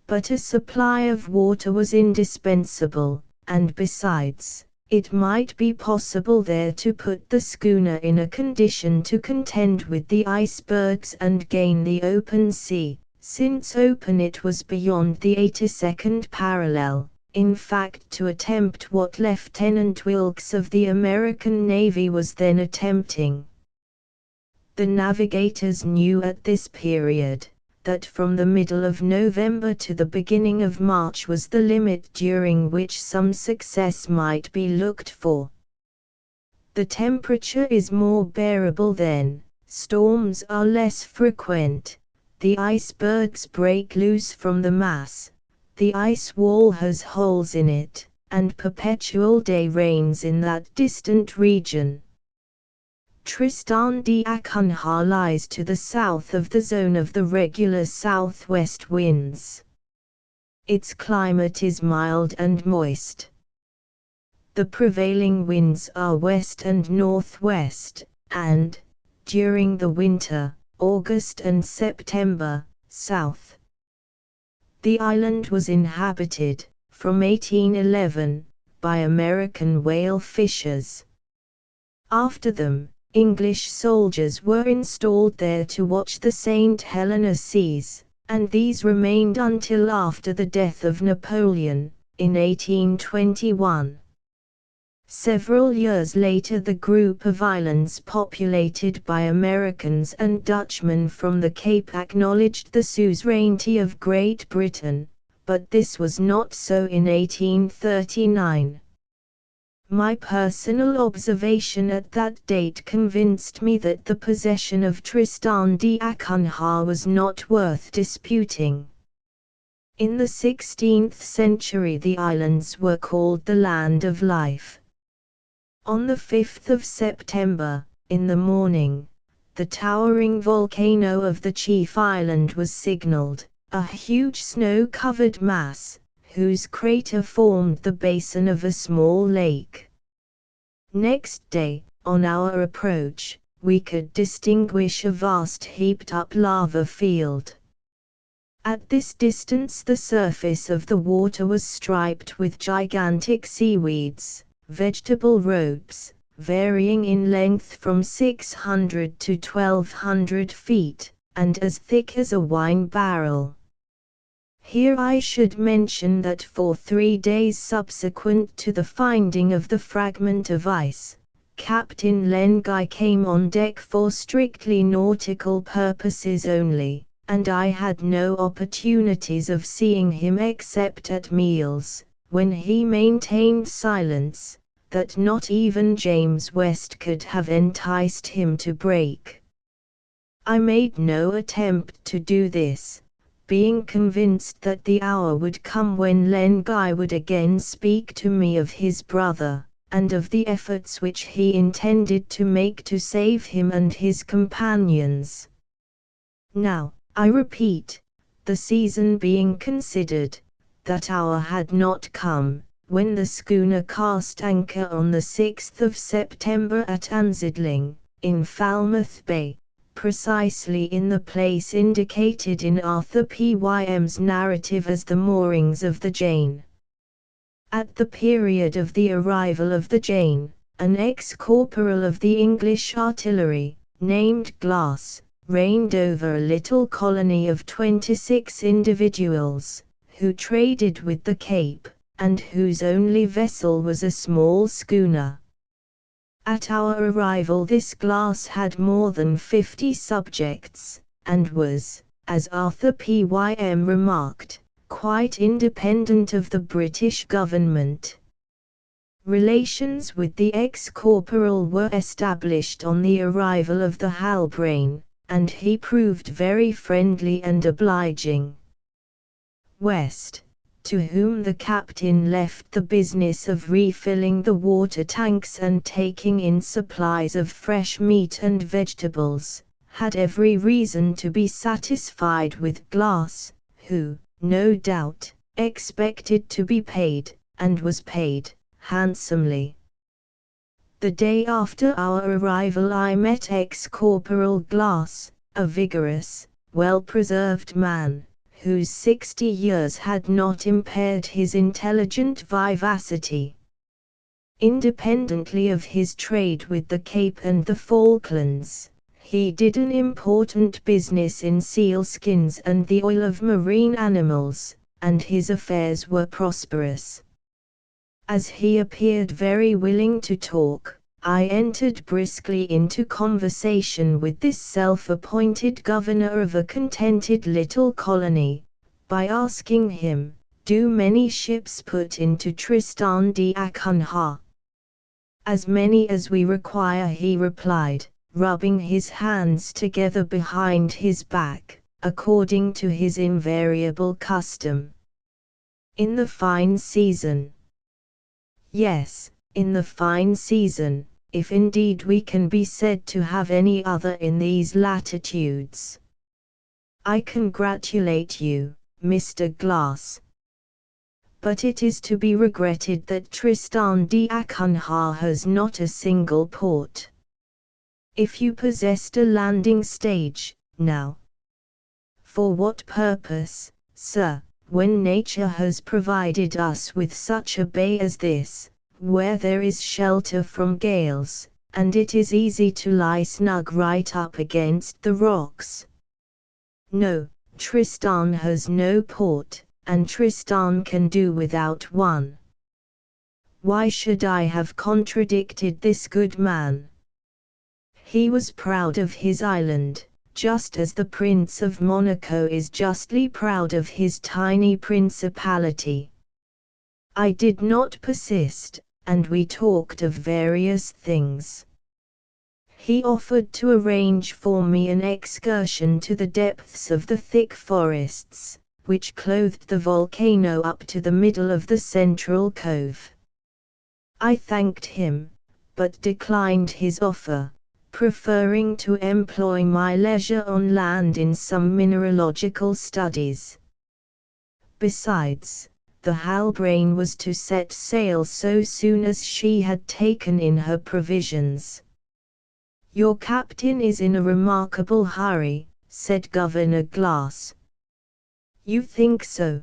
But a supply of water was indispensable, and besides, it might be possible there to put the schooner in a condition to contend with the icebergs and gain the open sea, since open it was beyond the 82nd parallel. In fact, to attempt what Lieutenant Wilkes of the American Navy was then attempting. The navigators knew at this period, that from the middle of November to the beginning of March was the limit during which some success might be looked for. The temperature is more bearable then, storms are less frequent, the icebergs break loose from the mass, the ice wall has holes in it, and perpetual day reigns in that distant region. Tristan d'Acunha lies to the south of the zone of the regular southwest winds. Its climate is mild and moist. The prevailing winds are west and northwest, and, during the winter, August and September, south. The island was inhabited, from 1811, by American whale fishers. After them, English soldiers were installed there to watch the St. Helena seas, and these remained until after the death of Napoleon, in 1821. Several years later the group of islands populated by Americans and Dutchmen from the Cape acknowledged the suzerainty of Great Britain, but this was not so in 1839. My personal observation at that date convinced me that the possession of Tristan d'Acunha was not worth disputing. In the 16th century the islands were called the Land of Life. On the 5th of September, in the morning, the towering volcano of the chief island was signaled, a huge snow-covered mass, whose crater formed the basin of a small lake. Next day, on our approach, we could distinguish a vast heaped-up lava field. At this distance the surface of the water was striped with gigantic seaweeds, vegetable ropes, varying in length from 600 to 1200 feet, and as thick as a wine barrel. Here I should mention that for 3 days subsequent to the finding of the fragment of ice, Captain Len Guy came on deck for strictly nautical purposes only, and I had no opportunities of seeing him except at meals, when he maintained silence, that not even James West could have enticed him to break. I made no attempt to do this, being convinced that the hour would come when Len Guy would again speak to me of his brother, and of the efforts which he intended to make to save him and his companions. Now, I repeat, the season being considered, that hour had not come, when the schooner cast anchor on the 6th of September at Anzidling, in Falmouth Bay, precisely in the place indicated in Arthur Pym's narrative as the moorings of the Jane. At the period of the arrival of the Jane, an ex-corporal of the English artillery, named Glass, reigned over a little colony of 26 individuals, who traded with the Cape, and whose only vessel was a small schooner. At our arrival this Glass had more than 50 subjects, and was, as Arthur Pym remarked, quite independent of the British government. Relations with the ex-corporal were established on the arrival of the Halbrane, and he proved very friendly and obliging. West, to whom the captain left the business of refilling the water tanks and taking in supplies of fresh meat and vegetables, had every reason to be satisfied with Glass, who, no doubt, expected to be paid, and was paid, handsomely. The day after our arrival I met ex-corporal Glass, a vigorous, well-preserved man, whose 60 years had not impaired his intelligent vivacity. Independently of his trade with the Cape and the Falklands, he did an important business in sealskins and the oil of marine animals, and his affairs were prosperous. As he appeared very willing to talk, I entered briskly into conversation with this self-appointed governor of a contented little colony, by asking him, "Do many ships put into Tristan d'Acunha?" "As many as we require," he replied, rubbing his hands together behind his back, according to his invariable custom. "In the fine season?" "Yes, in the fine season, if indeed we can be said to have any other in these latitudes." "I congratulate you, Mr. Glass. But it is to be regretted that Tristan d'Acunha has not a single port. If you possessed a landing stage, now." "For what purpose, sir, when nature has provided us with such a bay as this, where there is shelter from gales, and it is easy to lie snug right up against the rocks?" "No, Tristan has no port, and Tristan can do without one." Why should I have contradicted this good man? He was proud of his island, just as the Prince of Monaco is justly proud of his tiny principality. I did not persist, and we talked of various things. He offered to arrange for me an excursion to the depths of the thick forests, which clothed the volcano up to the middle of the central cove. I thanked him, but declined his offer, preferring to employ my leisure on land in some mineralogical studies. Besides, the Halbrane was to set sail so soon as she had taken in her provisions. "Your captain is in a remarkable hurry," said Governor Glass. "You think so?"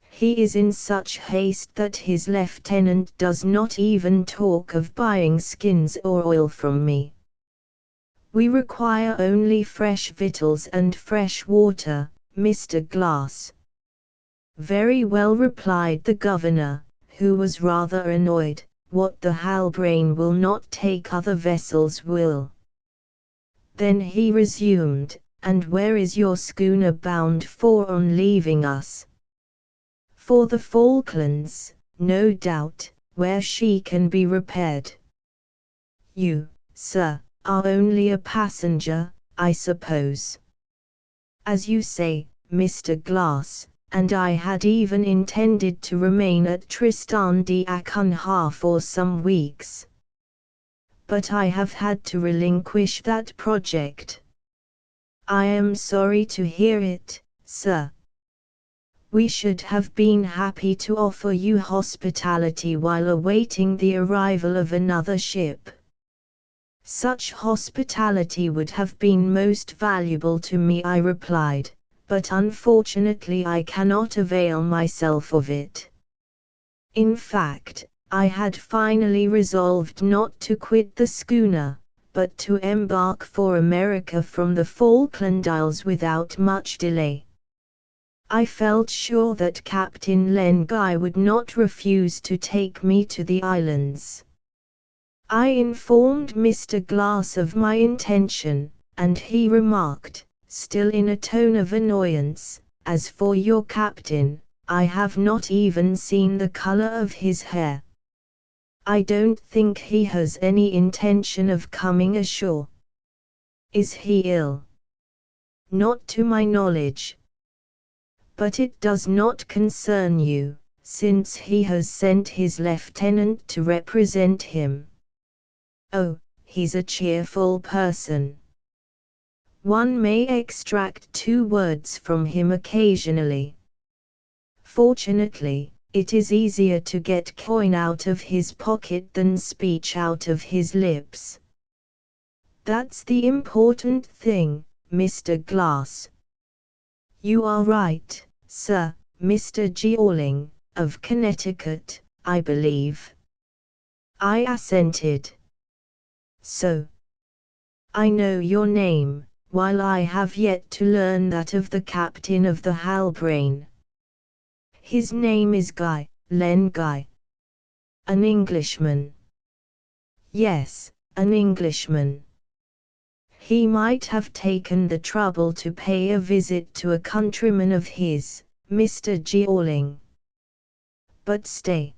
"He is in such haste that his lieutenant does not even talk of buying skins or oil from me. We require only fresh victuals and fresh water, Mr. Glass." "Very well," replied the governor, who was rather annoyed. "What the Halbrane will not take other vessels will." Then he resumed, "And where is your schooner bound for on leaving us?" "For the Falklands, no doubt, where she can be repaired." "You, sir, are only a passenger, I suppose?" "As you say, Mr. Glass, and I had even intended to remain at Tristan d'Acunha for some weeks. But I have had to relinquish that project." "I am sorry to hear it, sir. We should have been happy to offer you hospitality while awaiting the arrival of another ship." "Such hospitality would have been most valuable to me," I replied, "but unfortunately I cannot avail myself of it." In fact, I had finally resolved not to quit the schooner, but to embark for America from the Falkland Isles without much delay. I felt sure that Captain Len Guy would not refuse to take me to the islands. I informed Mr. Glass of my intention, and he remarked, still in a tone of annoyance, "As for your captain, I have not even seen the color of his hair. I don't think he has any intention of coming ashore." "Is he ill?" "Not to my knowledge. But it does not concern you, since he has sent his lieutenant to represent him." "Oh, he's a cheerful person. One may extract 2 words from him occasionally. Fortunately, it is easier to get coin out of his pocket than speech out of his lips. That's the important thing, Mr. Glass." "You are right, sir, Mr. Georling, of Connecticut, I believe." I assented. "So I know your name, while I have yet to learn that of the captain of the Halbrane." "His name is Guy, Len Guy." "An Englishman?" "Yes, an Englishman. He might have taken the trouble to pay a visit to a countryman of his, Mr. Georling. But stay.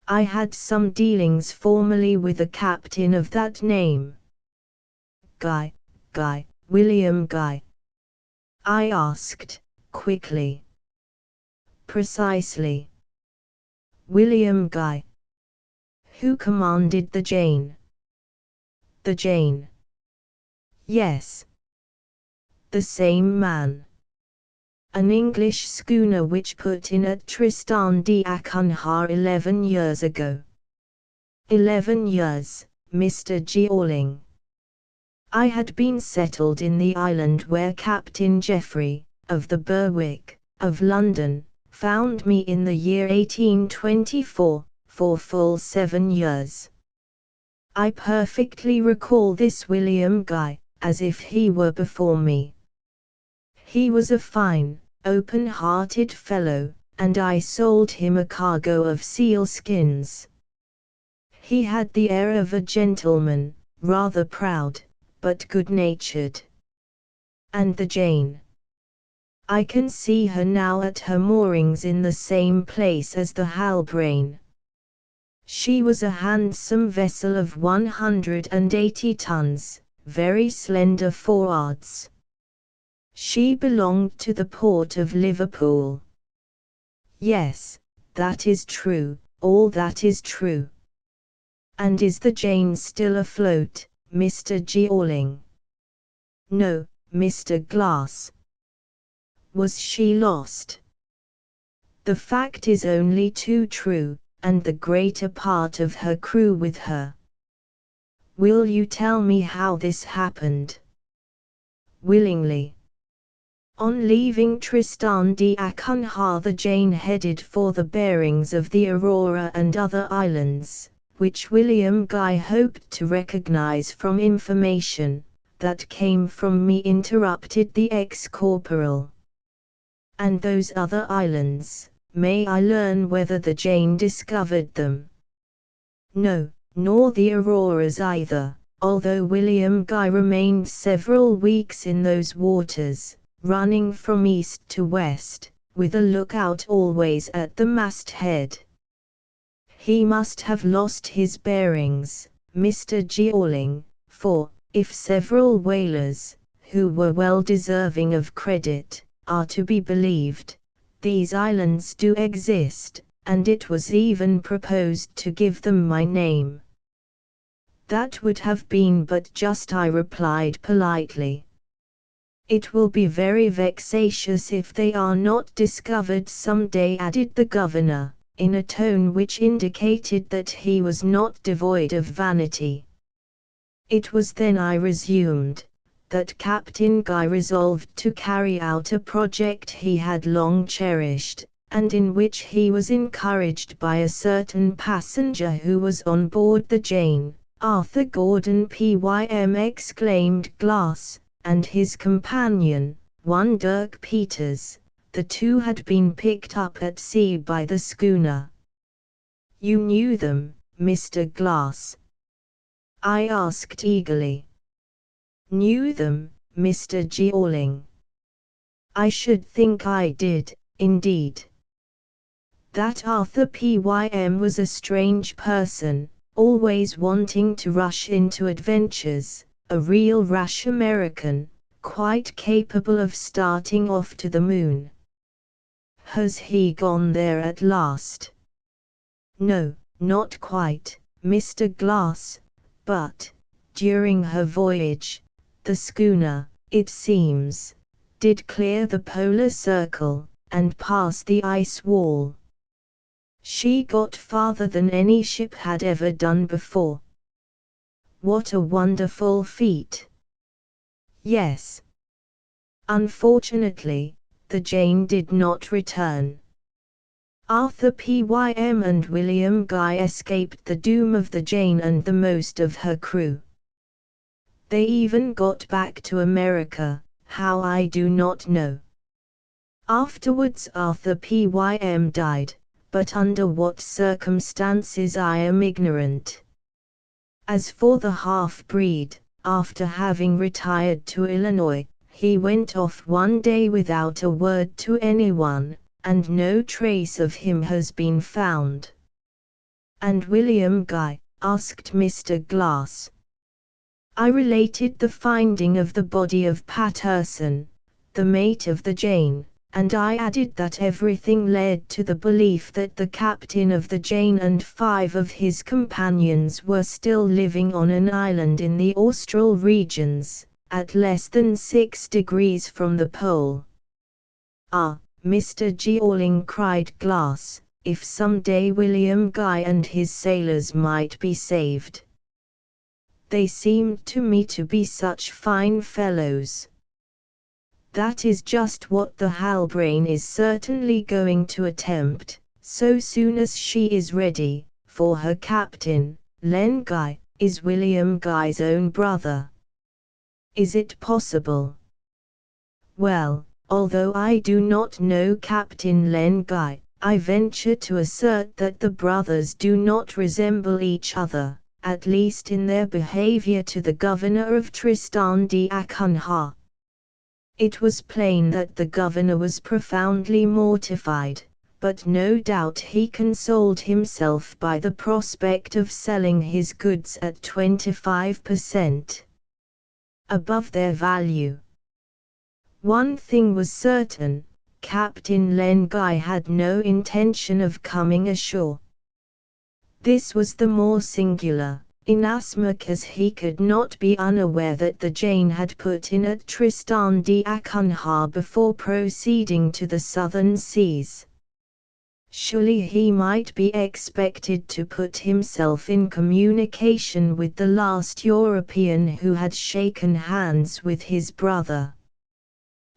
I had some dealings formerly with a captain of that name." Guy, William Guy?" I asked, quickly. "Precisely. William Guy." "Who commanded the Jane?" "The Jane?" "Yes. The same man. An English schooner which put in at Tristan d'Acunha 11 years ago." 11 years, Mr. Georling. I had been settled in the island where Captain Geoffrey, of the Berwick, of London, found me in the year 1824, for full 7 years. I perfectly recall this William Guy, as if he were before me. He was a fine, open-hearted fellow, and I sold him a cargo of seal skins. He had the air of a gentleman, rather proud, but good-natured. And the Jane? I can see her now at her moorings in the same place as the Halbrane. She was a handsome vessel of 180 tons, very slender forwards. She belonged to the port of Liverpool." "Yes, that is true, all that is true." "And is the Jane still afloat, Mr. Jeorling. No, Mr. Glass. Was she lost? The fact is only too true, and the greater part of her crew with her. Will you tell me how this happened? Willingly. On leaving Tristan d'Acunha, the Jane headed for the bearings of the Aurora and other islands, which William Guy hoped to recognize from information that came from me, interrupted the ex-corporal. And those other islands, may I learn whether the Jane discovered them? No, nor the Auroras either, although William Guy remained several weeks in those waters, running from east to west, with a lookout always at the masthead. He must have lost his bearings, Mr. Jeorling, for, if several whalers, who were well deserving of credit, are to be believed, these islands do exist, and it was even proposed to give them my name. That would have been but just, I replied politely. It will be very vexatious if they are not discovered some day, added the governor, in a tone which indicated that he was not devoid of vanity. It was then, I resumed, that Captain Guy resolved to carry out a project he had long cherished, and in which he was encouraged by a certain passenger who was on board the Jane, Arthur Gordon Pym, exclaimed Glass, and his companion, one Dirk Peters. The two had been picked up at sea by the schooner. You knew them, Mr. Glass? I asked eagerly. Knew them, Mr. Jeorling? I should think I did, indeed. That Arthur Pym was a strange person, always wanting to rush into adventures, a real rash American, quite capable of starting off to the moon. Has he gone there at last? No, not quite, Mr. Glass, but, during her voyage, the schooner, it seems, did clear the polar circle, and pass the ice wall. She got farther than any ship had ever done before. What a wonderful feat! Yes. Unfortunately, the Jane did not return. Arthur Pym and William Guy escaped the doom of the Jane and the most of her crew. They even got back to America, how I do not know. Afterwards Arthur Pym died, but under what circumstances I am ignorant. As for the half-breed, after having retired to Illinois, he went off one day without a word to anyone, and no trace of him has been found. And William Guy? Asked Mr. Glass. I related the finding of the body of Patterson, the mate of the Jane, and I added that everything led to the belief that the captain of the Jane and 5 of his companions were still living on an island in the austral regions, at less than 6 degrees from the pole. Ah, Mr. Jeorling, cried Glass, if some day William Guy and his sailors might be saved. They seemed to me to be such fine fellows. That is just what the Halbrane is certainly going to attempt, so soon as she is ready, for her captain, Len Guy, is William Guy's own brother. Is it possible? Well, although I do not know Captain Len Guy, I venture to assert that the brothers do not resemble each other, at least in their behavior to the governor of Tristan d'Acunha. It was plain that the governor was profoundly mortified, but no doubt he consoled himself by the prospect of selling his goods at 25% above their value. One thing was certain, Captain Len Guy had no intention of coming ashore. This was the more singular, inasmuch as he could not be unaware that the Jane had put in at Tristan d'Acunha before proceeding to the southern seas. Surely he might be expected to put himself in communication with the last European who had shaken hands with his brother.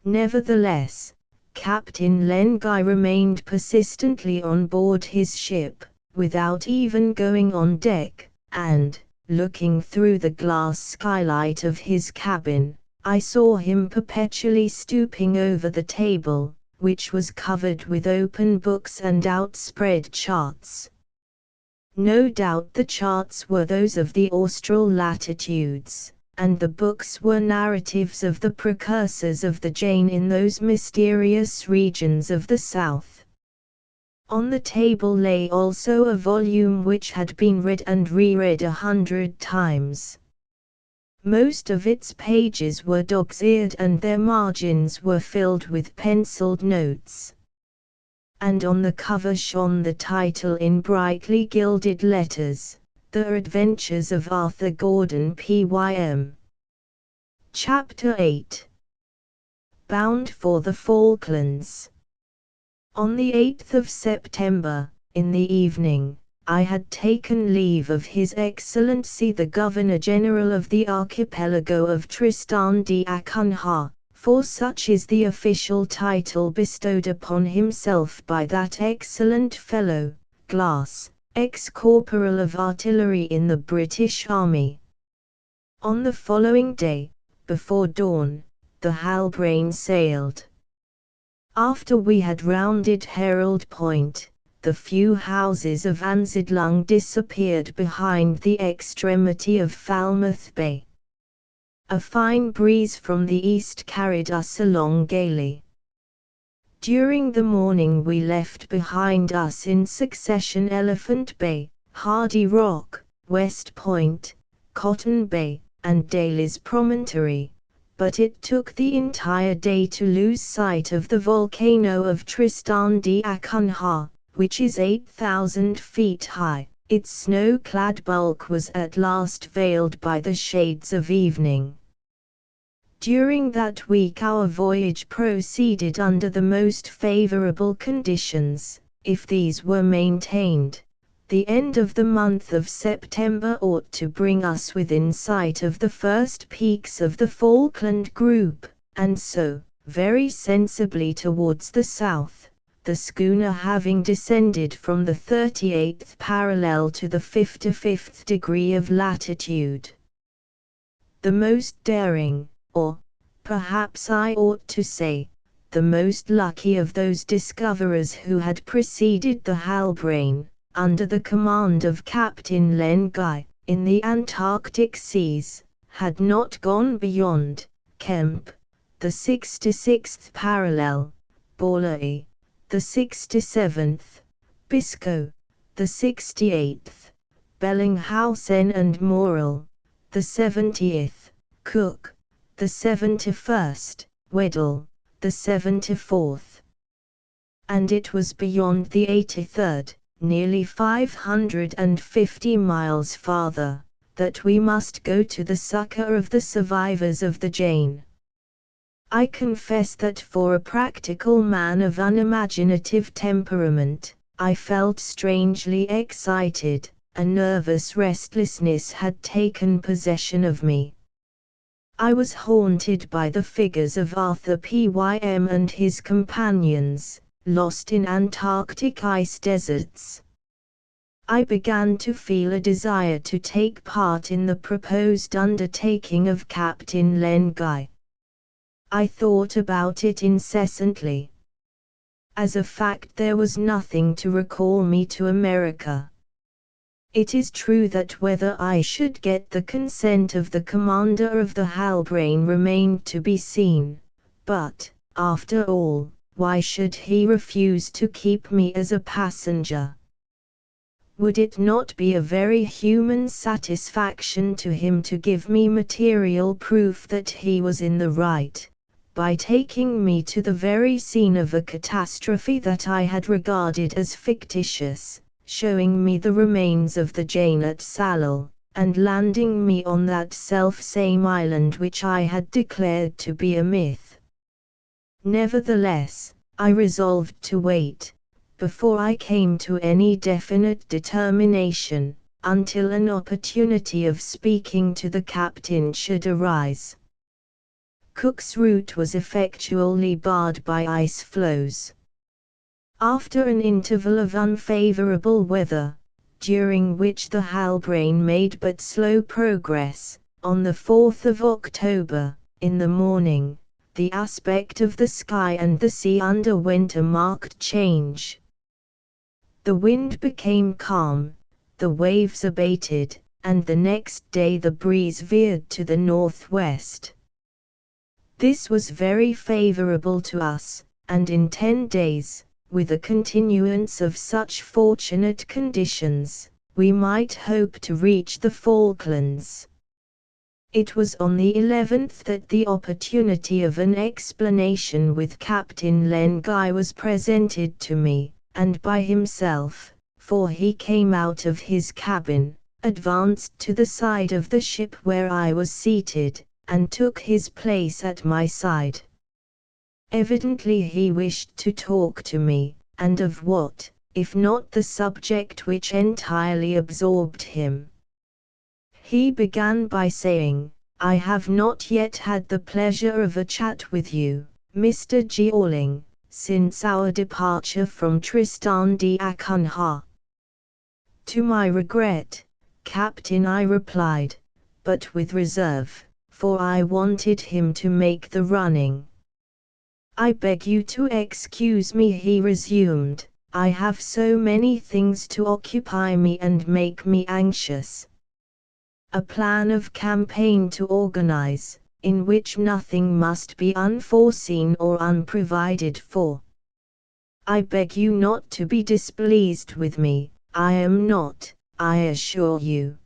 Nevertheless, Captain Lengai remained persistently on board his ship, without even going on deck, and, looking through the glass skylight of his cabin, I saw him perpetually stooping over the table, which was covered with open books and outspread charts. No doubt the charts were those of the austral latitudes, and the books were narratives of the precursors of the Jane in those mysterious regions of the south. On the table lay also a volume which had been read and reread 100 times. Most of its pages were dog's-eared and their margins were filled with penciled notes. And on the cover shone the title in brightly gilded letters, The Adventures of Arthur Gordon Pym. Chapter 8. Bound for the Falklands. On the 8th of September, in the evening, I had taken leave of His Excellency the Governor-General of the Archipelago of Tristan d'Acunha, for such is the official title bestowed upon himself by that excellent fellow, Glass, ex-corporal of artillery in the British Army. On the following day, before dawn, the Halbrane sailed. After we had rounded Herald Point, the few houses of Anzidlung disappeared behind the extremity of Falmouth Bay. A fine breeze from the east carried us along gaily. During the morning we left behind us in succession Elephant Bay, Hardy Rock, West Point, Cotton Bay, and Daly's Promontory, but it took the entire day to lose sight of the volcano of Tristan d'Acunha, which is 8,000 feet high. Its snow-clad bulk was at last veiled by the shades of evening. During that week our voyage proceeded under the most favorable conditions. If these were maintained, the end of the month of September ought to bring us within sight of the first peaks of the Falkland Group, and so, very sensibly towards the south, the schooner having descended from the 38th parallel to the 55th degree of latitude. The most daring, or, perhaps I ought to say, the most lucky of those discoverers who had preceded the Halbrane, under the command of Captain Lengai, in the Antarctic seas, had not gone beyond Kemp, the 66th parallel, Ballai, the 67th, Biscoe, the 68th, Bellinghausen and Morrell, the 70th, Cook, the 71st, Weddell, the 74th. And it was beyond the 83rd, nearly 550 miles farther, that we must go to the succor of the survivors of the Jane. I confess that for a practical man of unimaginative temperament, I felt strangely excited. A nervous restlessness had taken possession of me. I was haunted by the figures of Arthur Pym and his companions, lost in Antarctic ice deserts. I began to feel a desire to take part in the proposed undertaking of Captain Lengai. I thought about it incessantly. As a fact, there was nothing to recall me to America. It is true that whether I should get the consent of the commander of the Halbrane remained to be seen, but, after all, why should he refuse to keep me as a passenger? Would it not be a very human satisfaction to him to give me material proof that he was in the right, by taking me to the very scene of a catastrophe that I had regarded as fictitious, showing me the remains of the Jane at Sallal, and landing me on that self-same island which I had declared to be a myth. Nevertheless, I resolved to wait, before I came to any definite determination, until an opportunity of speaking to the captain should arise. Cook's route was effectually barred by ice floes. After an interval of unfavorable weather, during which the Halbrane made but slow progress, on the 4th of October, in the morning, the aspect of the sky and the sea underwent a marked change. The wind became calm, the waves abated, and the next day the breeze veered to the northwest. This was very favorable to us, and in 10 days, with a continuance of such fortunate conditions, we might hope to reach the Falklands. It was on the 11th that the opportunity of an explanation with Captain Len Guy was presented to me, and by himself, for he came out of his cabin, advanced to the side of the ship where I was seated, and took his place at my side. Evidently he wished to talk to me, and of what, if not the subject which entirely absorbed him? He began by saying, "I have not yet had the pleasure of a chat with you, Mr. Jeorling, since our departure from Tristan d'Acunha." "To my regret, Captain," I replied, but with reserve, for I wanted him to make the running. "I beg you to excuse me," he resumed, "I have so many things to occupy me and make me anxious. A plan of campaign to organize, in which nothing must be unforeseen or unprovided for. I beg you not to be displeased with me, I am not, I assure you."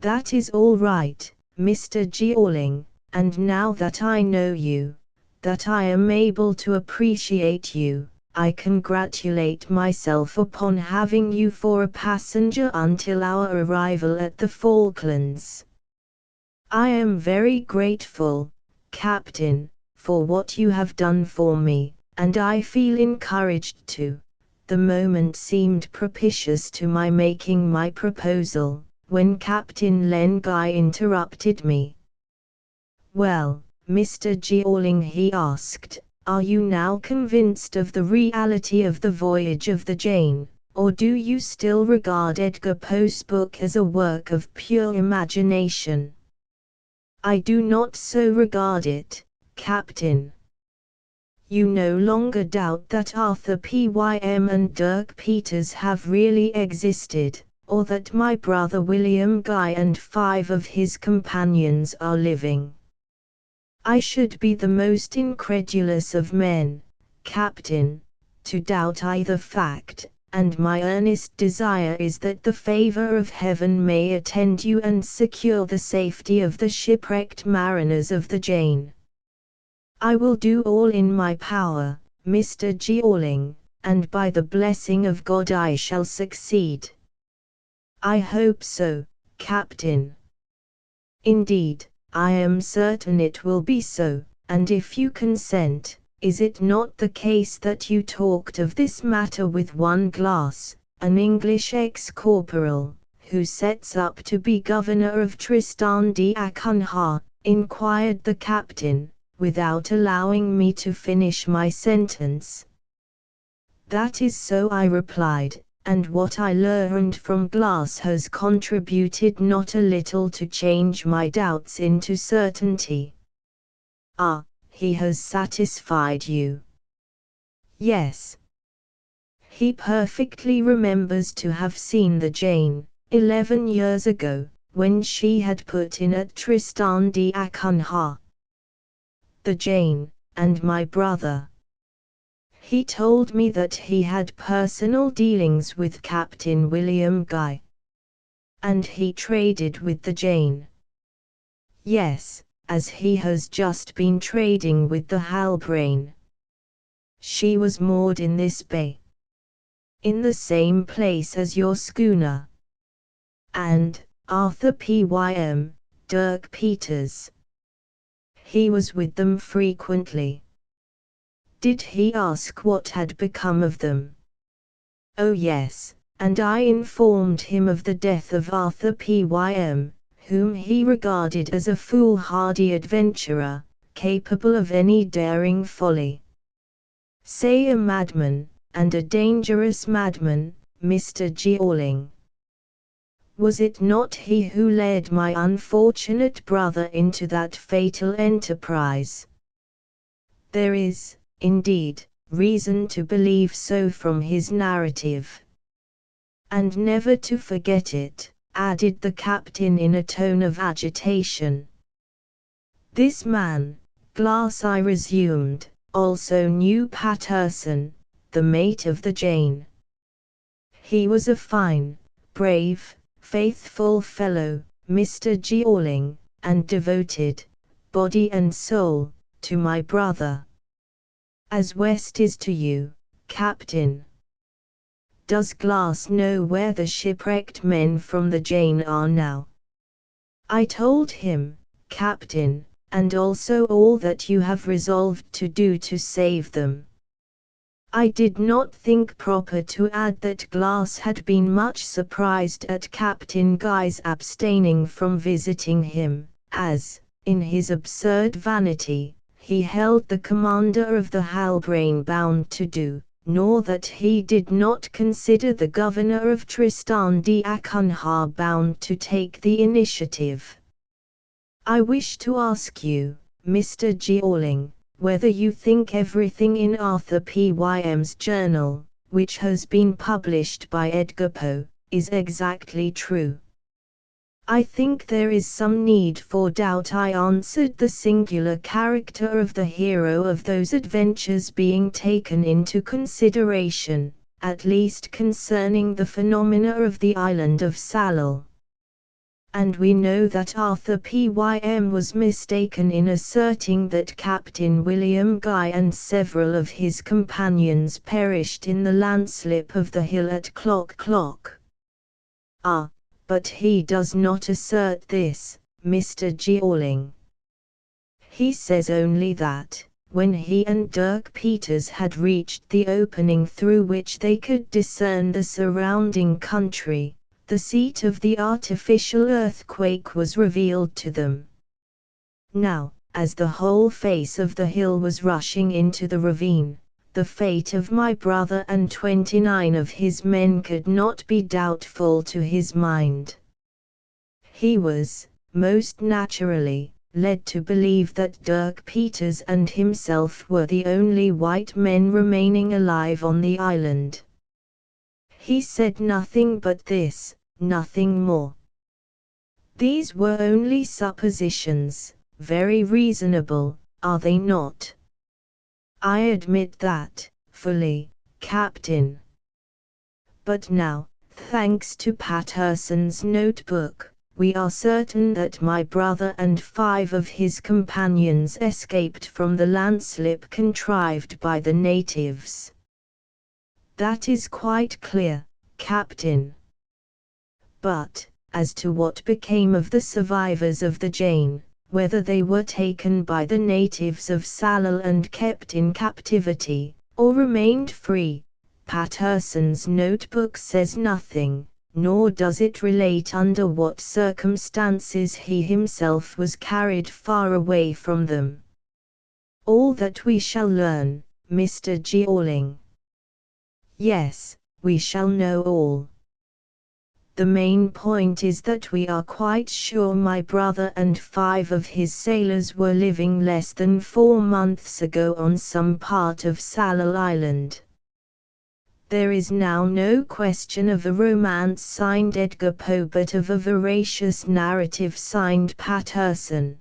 "That is all right, Mr. Jeorling, and now that I know you, that I am able to appreciate you, I congratulate myself upon having you for a passenger until our arrival at the Falklands. I am very grateful, Captain, for what you have done for me, and I feel encouraged to. The moment seemed propitious to my making my proposal, when Captain Len Guy interrupted me. "Well, Mr. Jeorling," he asked, "are you now convinced of the reality of the voyage of the Jane, or do you still regard Edgar Poe's book as a work of pure imagination?" "I do not so regard it, Captain." "You no longer doubt that Arthur Pym and Dirk Peters have really existed, or that my brother William Guy and 5 of his companions are living?" "I should be the most incredulous of men, Captain, to doubt either fact, and my earnest desire is that the favor of heaven may attend you and secure the safety of the shipwrecked mariners of the Jane. I will do all in my power, Mr. Jeorling, and by the blessing of God I shall succeed." "I hope so, Captain." "Indeed, I am certain it will be so, and if you consent, is it not the case that you talked of this matter with one Glass, an English ex-corporal, who sets up to be governor of Tristan d'Acunha?" inquired the captain, without allowing me to finish my sentence. "That is so," I replied, "and what I learned from Glass has contributed not a little to change my doubts into certainty." "Ah, he has satisfied you?" "Yes. He perfectly remembers to have seen the Jane, 11 years ago, when she had put in at Tristan d'Acunha. The Jane, and my brother. He told me that he had personal dealings with Captain William Guy. And he traded with the Jane." "Yes, as he has just been trading with the Halbrane." "She was moored in this bay?" "In the same place as your schooner." "And, Arthur Pym, Dirk Peters. He was with them frequently. Did he ask what had become of them? Oh yes, and I informed him of the death of Arthur Pym, whom he regarded as a foolhardy adventurer, capable of any daring folly. Say a madman, and a dangerous madman, Mr. Jeorling. Was it not he who led my unfortunate brother into that fatal enterprise? There is, indeed, reason to believe so from his narrative. And never to forget it, added the captain in a tone of agitation. This man, Glass, I resumed, also knew Patterson, the mate of the Jane. He was a fine, brave, faithful fellow, Mr. Jeorling, and devoted, body and soul, to my brother. As West is to you, Captain. Does Glass know where the shipwrecked men from the Jane are now? I told him, Captain, and also all that you have resolved to do to save them. I did not think proper to add that Glass had been much surprised at Captain Guy's abstaining from visiting him, as, in his absurd vanity, he held the commander of the Halbrane bound to do, nor that he did not consider the governor of Tristan d'Acunha bound to take the initiative. I wish to ask you, Mr. Jeorling, whether you think everything in Arthur Pym's journal, which has been published by Edgar Poe, is exactly true. I think there is some need for doubt, I answered, the singular character of the hero of those adventures being taken into consideration, at least concerning the phenomena of the island of Salal. And we know that Arthur Pym was mistaken in asserting that Captain William Guy and several of his companions perished in the landslip of the hill at Clock. Ah, but he does not assert this, Mr. Jeorling. He says only that, when he and Dirk Peters had reached the opening through which they could discern the surrounding country, the seat of the artificial earthquake was revealed to them. Now, as the whole face of the hill was rushing into the ravine, the fate of my brother and 29 of his men could not be doubtful to his mind. He was, most naturally, led to believe that Dirk Peters and himself were the only white men remaining alive on the island. He said nothing but this, nothing more. These were only suppositions, very reasonable, are they not? I admit that, fully, Captain. But now, thanks to Patterson's notebook, we are certain that my brother and 5 of his companions escaped from the landslip contrived by the natives. That is quite clear, Captain. But, as to what became of the survivors of the Jane, whether they were taken by the natives of Salal and kept in captivity, or remained free, Patterson's notebook says nothing, nor does it relate under what circumstances he himself was carried far away from them. All that we shall learn, Mr. Jeorling. Yes, we shall know all. The main point is that we are quite sure my brother and 5 of his sailors were living less than 4 months ago on some part of Salal Island. There is now no question of a romance signed Edgar Poe but of a veracious narrative signed Patterson.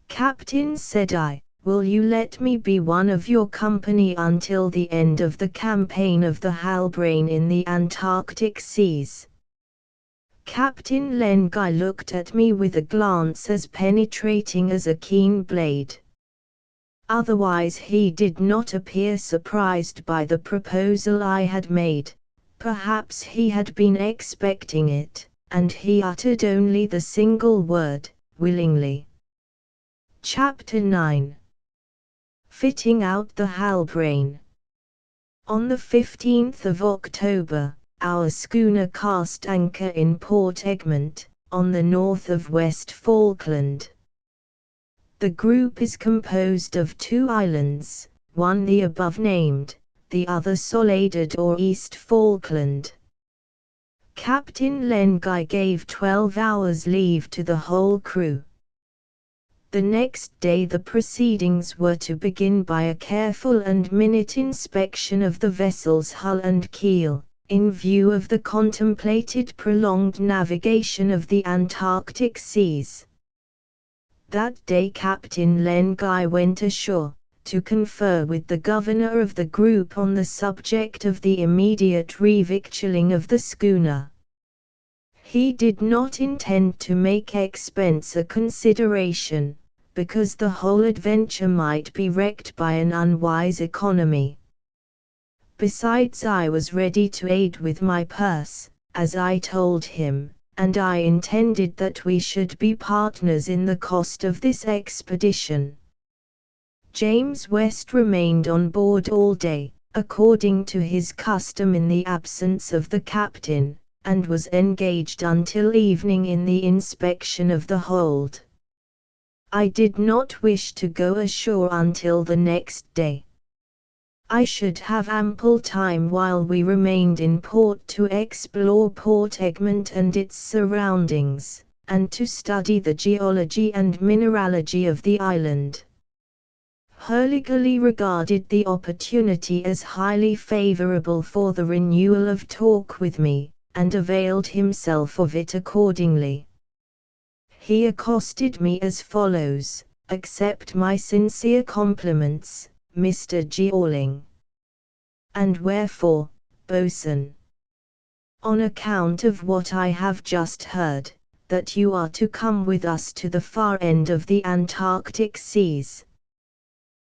Captain, said I, will you let me be one of your company until the end of the campaign of the Halbrane in the Antarctic seas? Captain Lenguy looked at me with a glance as penetrating as a keen blade. Otherwise he did not appear surprised by the proposal I had made. Perhaps he had been expecting it, and he uttered only the single word, willingly. Chapter 9. Fitting out the Halbrane. On the 15th of October, our schooner cast anchor in Port Egmont, on the north of West Falkland. The group is composed of 2 islands, one the above named, the other Soledad or East Falkland. Captain Lenguy gave 12 hours leave to the whole crew. The next day the proceedings were to begin by a careful and minute inspection of the vessel's hull and keel, in view of the contemplated prolonged navigation of the Antarctic seas. That day Captain Lenguy went ashore, to confer with the governor of the group on the subject of the immediate revictualling of the schooner. He did not intend to make expense a consideration, because the whole adventure might be wrecked by an unwise economy. Besides, I was ready to aid with my purse, as I told him, and I intended that we should be partners in the cost of this expedition. James West remained on board all day, according to his custom in the absence of the captain, and was engaged until evening in the inspection of the hold. I did not wish to go ashore until the next day. I should have ample time while we remained in port to explore Port Egmont and its surroundings, and to study the geology and mineralogy of the island. Hurliguerly regarded the opportunity as highly favorable for the renewal of talk with me, and availed himself of it accordingly. He accosted me as follows: "Accept my sincere compliments, Mr. Jeorling." "And wherefore, boatswain?" "On account of what I have just heard, that you are to come with us to the far end of the Antarctic seas."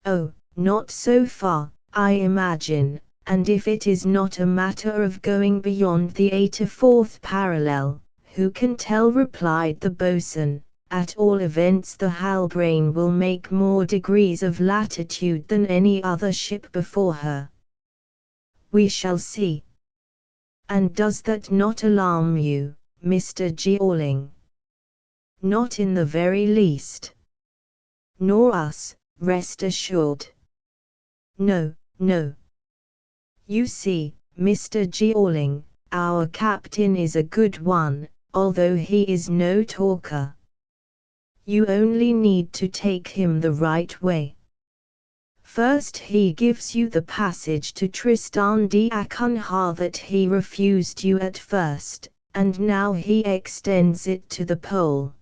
"Oh, not so far, I imagine, and if it is not a matter of going beyond the 84th parallel, who can tell?" replied the boatswain. "At all events the Halbrane will make more degrees of latitude than any other ship before her." "We shall see." "And does that not alarm you, Mr. Jeorling?" "Not in the very least." "Nor us, rest assured." "No, no. You see, Mr. Jeorling, our captain is a good one, although he is no talker. You only need to take him the right way. First he gives you the passage to Tristan d'Acunha that he refused you at first, and now he extends it to the pole."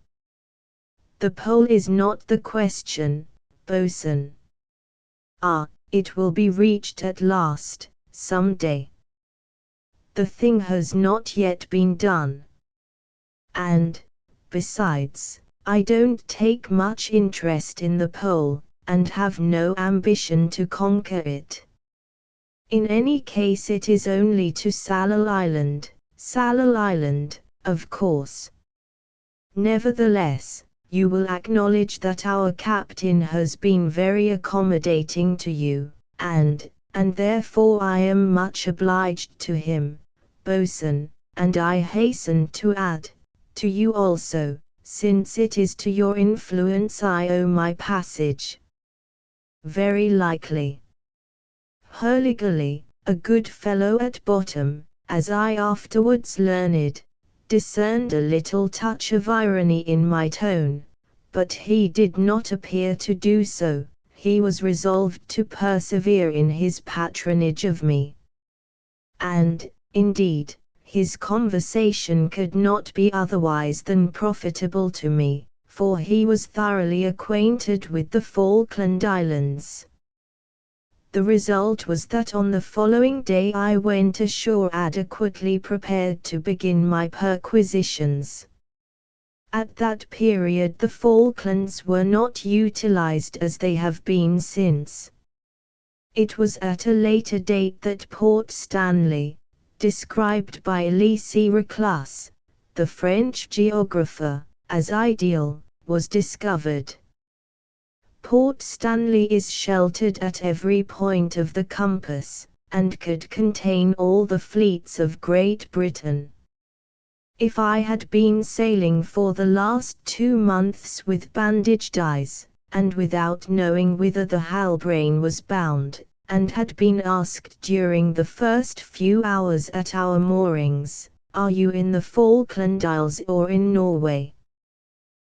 "The pole is not the question, boatswain." "Ah, it will be reached at last, some day." "The thing has not yet been done. And, besides, I don't take much interest in the pole, and have no ambition to conquer it. In any case it is only to Sallal Island, of course. Nevertheless, you will acknowledge that our captain has been very accommodating to you, and therefore I am much obliged to him, boatswain, and I hasten to add, to you also, since it is to your influence I owe my passage." "Very likely." Hurliguerly, a good fellow at bottom, as I afterwards learned, discerned a little touch of irony in my tone, but he did not appear to do so. He was resolved to persevere in his patronage of me. And, indeed, his conversation could not be otherwise than profitable to me, for he was thoroughly acquainted with the Falkland Islands. The result was that on the following day I went ashore adequately prepared to begin my perquisitions. At that period the Falklands were not utilized as they have been since. It was at a later date that Port Stanley, described by Elisee Reclus, the French geographer, as ideal, was discovered. Port Stanley is sheltered at every point of the compass, and could contain all the fleets of Great Britain. If I had been sailing for the last 2 months with bandaged eyes, and without knowing whither the Halbrane was bound, and had been asked during the first few hours at our moorings, "Are you in the Falkland Isles or in Norway?"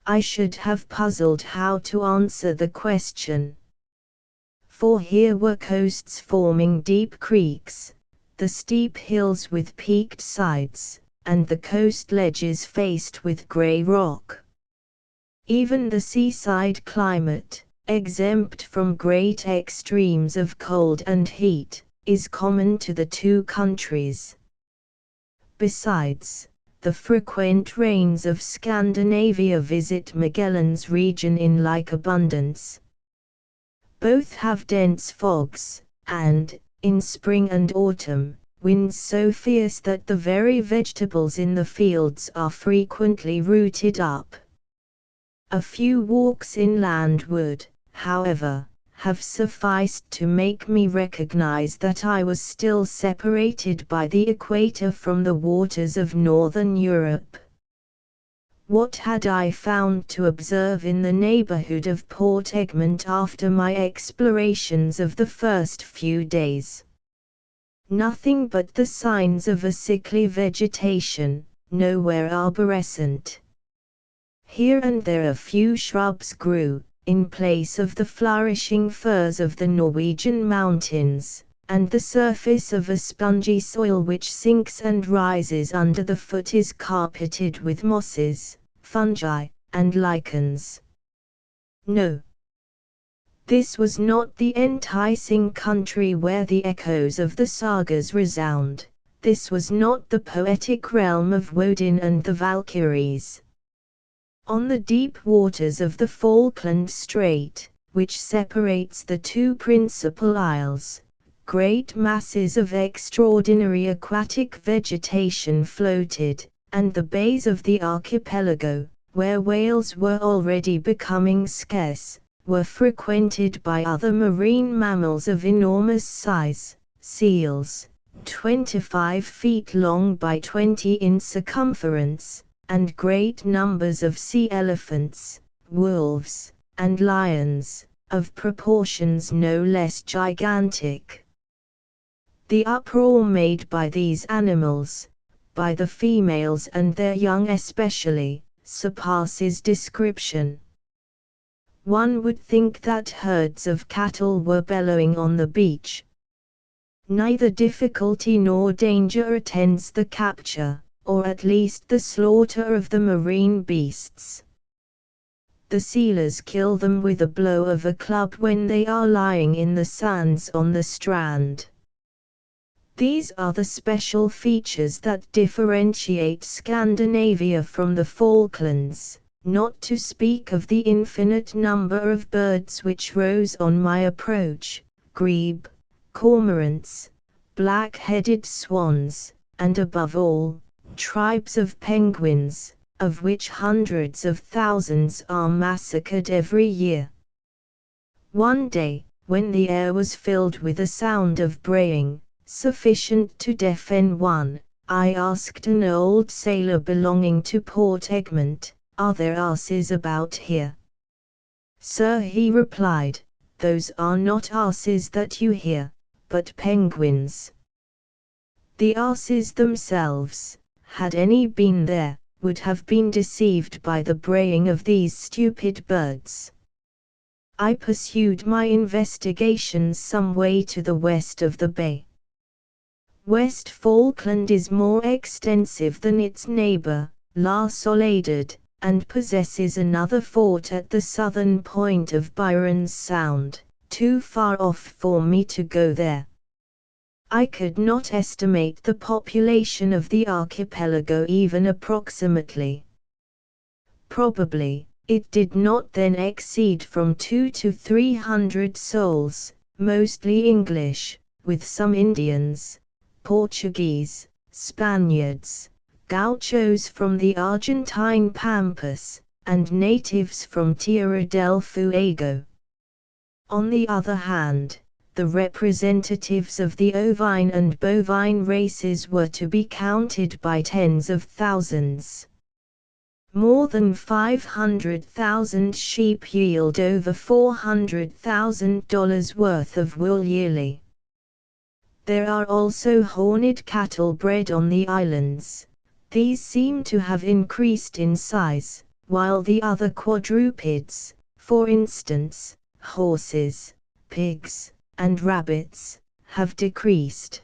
I should have puzzled how to answer the question. For here were coasts forming deep creeks, the steep hills with peaked sides, and the coast ledges faced with grey rock. Even the seaside climate, exempt from great extremes of cold and heat, is common to the two countries. Besides, the frequent rains of Scandinavia visit Magellan's region in like abundance. Both have dense fogs, and, in spring and autumn, winds so fierce that the very vegetables in the fields are frequently rooted up. A few walks inland would, however, have sufficed to make me recognize that I was still separated by the equator from the waters of northern Europe. What had I found to observe in the neighborhood of Port Egmont after my explorations of the first few days? Nothing but the signs of a sickly vegetation, nowhere arborescent. Here and there a few shrubs grew, in place of the flourishing firs of the Norwegian mountains, and the surface of a spongy soil which sinks and rises under the foot is carpeted with mosses, fungi, and lichens. No. This was not the enticing country where the echoes of the sagas resound, this was not the poetic realm of Woden and the Valkyries. On the deep waters of the Falkland Strait, which separates the two principal isles, great masses of extraordinary aquatic vegetation floated, and the bays of the archipelago, where whales were already becoming scarce, were frequented by other marine mammals of enormous size, seals, 25 feet long by 20 in circumference, and great numbers of sea elephants, wolves, and lions, of proportions no less gigantic. The uproar made by these animals, by the females and their young especially, surpasses description. One would think that herds of cattle were bellowing on the beach. Neither difficulty nor danger attends the capture, or at least the slaughter of the marine beasts. The sealers kill them with a blow of a club when they are lying in the sands on the strand. These are the special features that differentiate Scandinavia from the Falklands, not to speak of the infinite number of birds which rose on my approach, grebe, cormorants, black-headed swans, and above all, tribes of penguins, of which hundreds of thousands are massacred every year. One day, when the air was filled with a sound of braying, sufficient to deafen one, I asked an old sailor belonging to Port Egmont, "Are there asses about here?" "Sir," he replied, "those are not asses that you hear, but penguins." The asses themselves, had any been there, would have been deceived by the braying of these stupid birds. I pursued my investigations some way to the west of the bay. West Falkland is more extensive than its neighbor, La Soledad, and possesses another fort at the southern point of Byron's Sound, too far off for me to go there. I could not estimate the population of the archipelago even approximately. Probably, it did not then exceed from 200 to 300 souls, mostly English, with some Indians, Portuguese, Spaniards, gauchos from the Argentine Pampas, and natives from Tierra del Fuego. On the other hand, the representatives of the ovine and bovine races were to be counted by tens of thousands. More than 500,000 sheep yield over $400,000 worth of wool yearly. There are also horned cattle bred on the islands. These seem to have increased in size, while the other quadrupeds, for instance, horses, pigs, and rabbits, have decreased.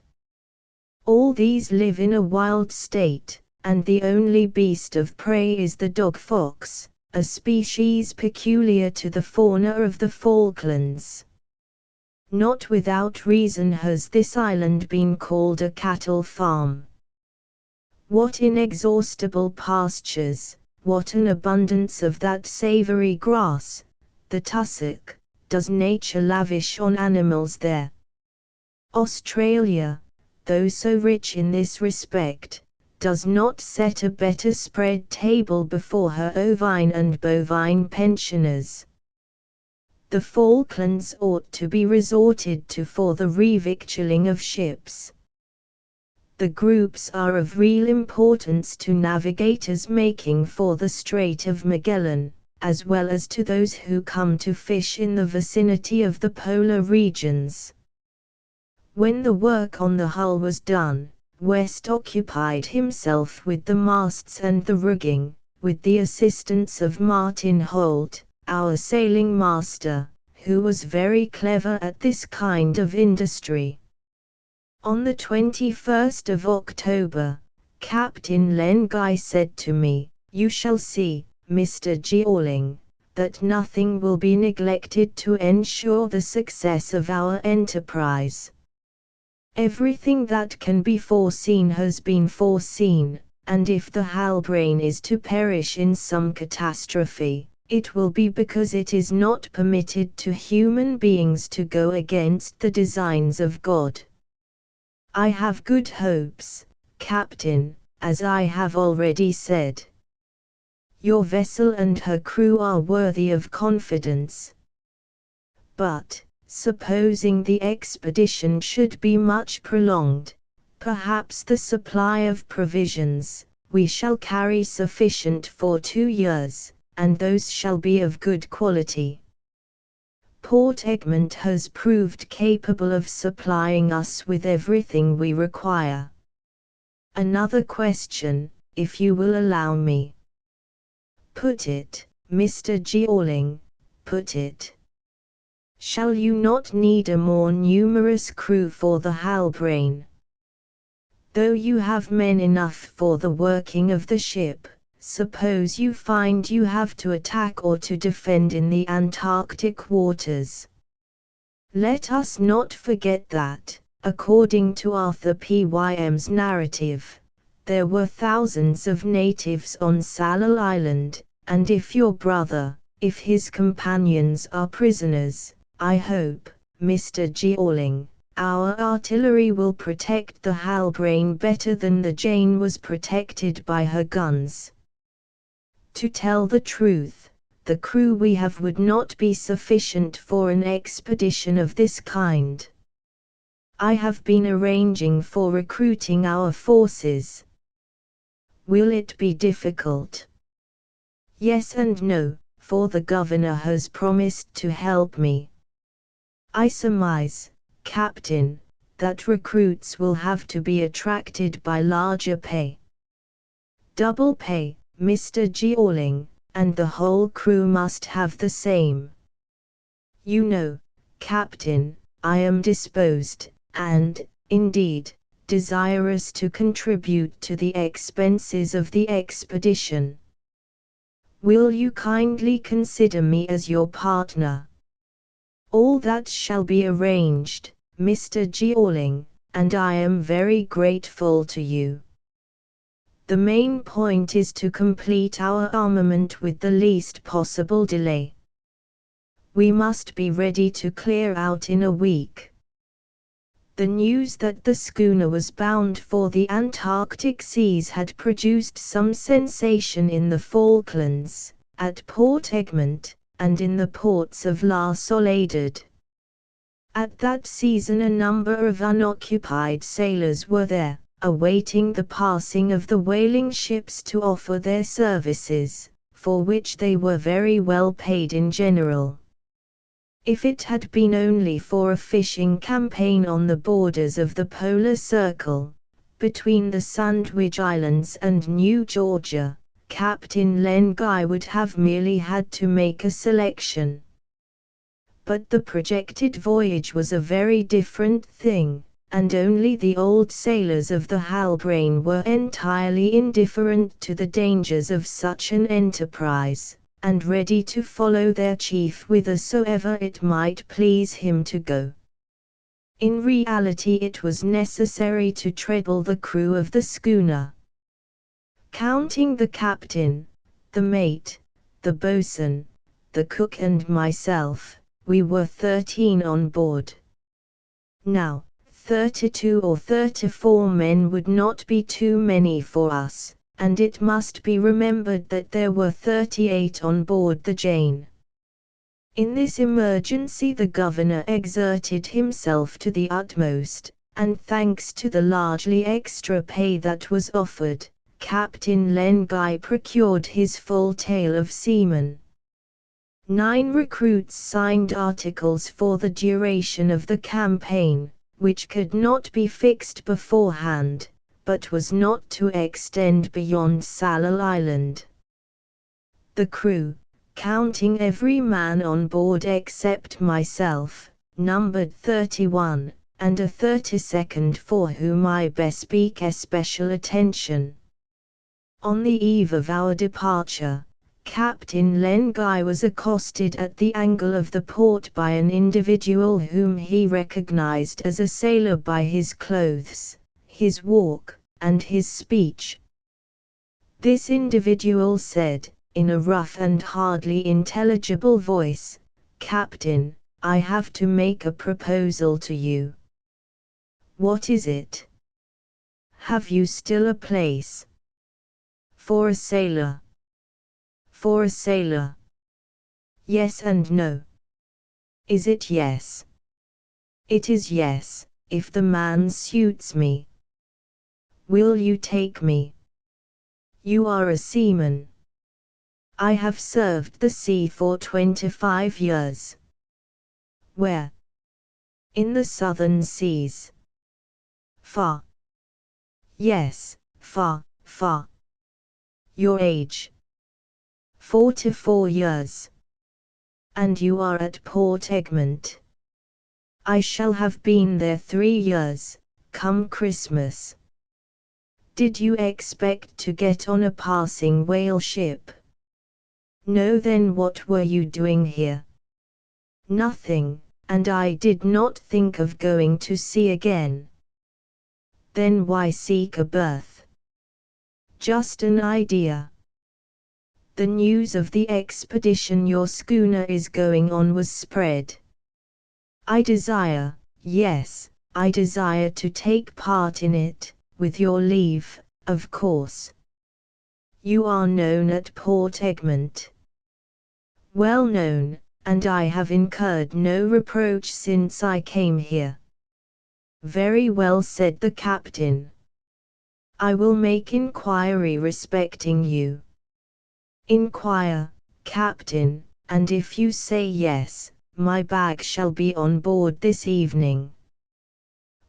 All these live in a wild state, and the only beast of prey is the dog fox, a species peculiar to the fauna of the Falklands. Not without reason has this island been called a cattle farm. What inexhaustible pastures, what an abundance of that savory grass, the tussock, does nature lavish on animals there. Australia, though so rich in this respect, does not set a better spread table before her ovine and bovine pensioners. The Falklands ought to be resorted to for the revictualling of ships. The groups are of real importance to navigators making for the Strait of Magellan, as well as to those who come to fish in the vicinity of the polar regions. When the work on the hull was done, West occupied himself with the masts and the rigging, with the assistance of Martin Holt, our sailing master, who was very clever at this kind of industry. On the 21st of October, Captain Len Guy said to me, "You shall see, Mr. Jeorling, that nothing will be neglected to ensure the success of our enterprise. Everything that can be foreseen has been foreseen, and if the Halbrane is to perish in some catastrophe, it will be because it is not permitted to human beings to go against the designs of God. I have good hopes, Captain, as I have already said. Your vessel and her crew are worthy of confidence. But, supposing the expedition should be much prolonged, perhaps the supply of provisions, we shall carry sufficient for 2 years, and those shall be of good quality. Port Egmont has proved capable of supplying us with everything we require. Another question, if you will allow me." "Put it, Mr. Jeorling, put it. Shall you not need a more numerous crew for the Halbrane? Though you have men enough for the working of the ship, suppose you find you have to attack or to defend in the Antarctic waters. Let us not forget that, according to Arthur Pym's narrative, there were thousands of natives on Sallal Island, and if your brother, if his companions are prisoners, I hope, Mr. Jeorling, our artillery will protect the Halbrane better than the Jane was protected by her guns. To tell the truth, the crew we have would not be sufficient for an expedition of this kind. I have been arranging for recruiting our forces. Will it be difficult? Yes and no, for the governor has promised to help me. I surmise, Captain, that recruits will have to be attracted by larger pay. Double pay, Mr. Jeorling, and the whole crew must have the same. You know, Captain, I am disposed, and, indeed, desirous to contribute to the expenses of the expedition. Will you kindly consider me as your partner? All that shall be arranged, Mr. Jeorling, and I am very grateful to you. The main point is to complete our armament with the least possible delay. We must be ready to clear out in a week. The news that the schooner was bound for the Antarctic seas had produced some sensation in the Falklands, at Port Egmont, and in the ports of La Soledad. At that season a number of unoccupied sailors were there, awaiting the passing of the whaling ships to offer their services, for which they were very well paid in general. If it had been only for a fishing campaign on the borders of the polar circle, between the Sandwich Islands and New Georgia, Captain Len Guy would have merely had to make a selection. But the projected voyage was a very different thing, and only the old sailors of the Halbrane were entirely indifferent to the dangers of such an enterprise, and ready to follow their chief whithersoever it might please him to go. In reality it was necessary to treble the crew of the schooner. Counting the captain, the mate, the boatswain, the cook and myself, we were 13 on board. Now, 32 or 34 men would not be too many for us, and it must be remembered that there were 38 on board the Jane. In this emergency the governor exerted himself to the utmost, and thanks to the largely extra pay that was offered, Captain Len Guy procured his full tale of seamen. 9 recruits signed articles for the duration of the campaign, which could not be fixed beforehand, but was not to extend beyond Sallal Island. The crew, counting every man on board except myself, numbered 31, and a 32nd for whom I bespeak especial attention. On the eve of our departure, Captain Len Guy was accosted at the angle of the port by an individual whom he recognized as a sailor by his clothes, his walk, and his speech. This individual said, in a rough and hardly intelligible voice, "Captain, I have to make a proposal to you." "What is it?" "Have you still a place?" "For a sailor." "For a sailor." "Yes and no." "Is it yes?" "It is yes, if the man suits me." "Will you take me?" "You are a seaman." "I have served the sea for 25 years." "Where?" "In the southern seas." "Far?" "Yes, far, far." "Your age?" 44 years. "And you are at Port Egmont?" "I shall have been there 3 years, come Christmas." "Did you expect to get on a passing whale ship?" "No, then what were you doing here?" "Nothing, and I did not think of going to sea again." "Then why seek a berth?" "Just an idea." The news of the expedition your schooner is going on was spread. Yes, I desire to take part in it, with your leave, of course." "You are known at Port Egmont?" "Well known, and I have incurred no reproach since I came here." "Very well," said the captain. "I will make inquiry respecting you." "Inquire, Captain, and if you say yes, my bag shall be on board this evening."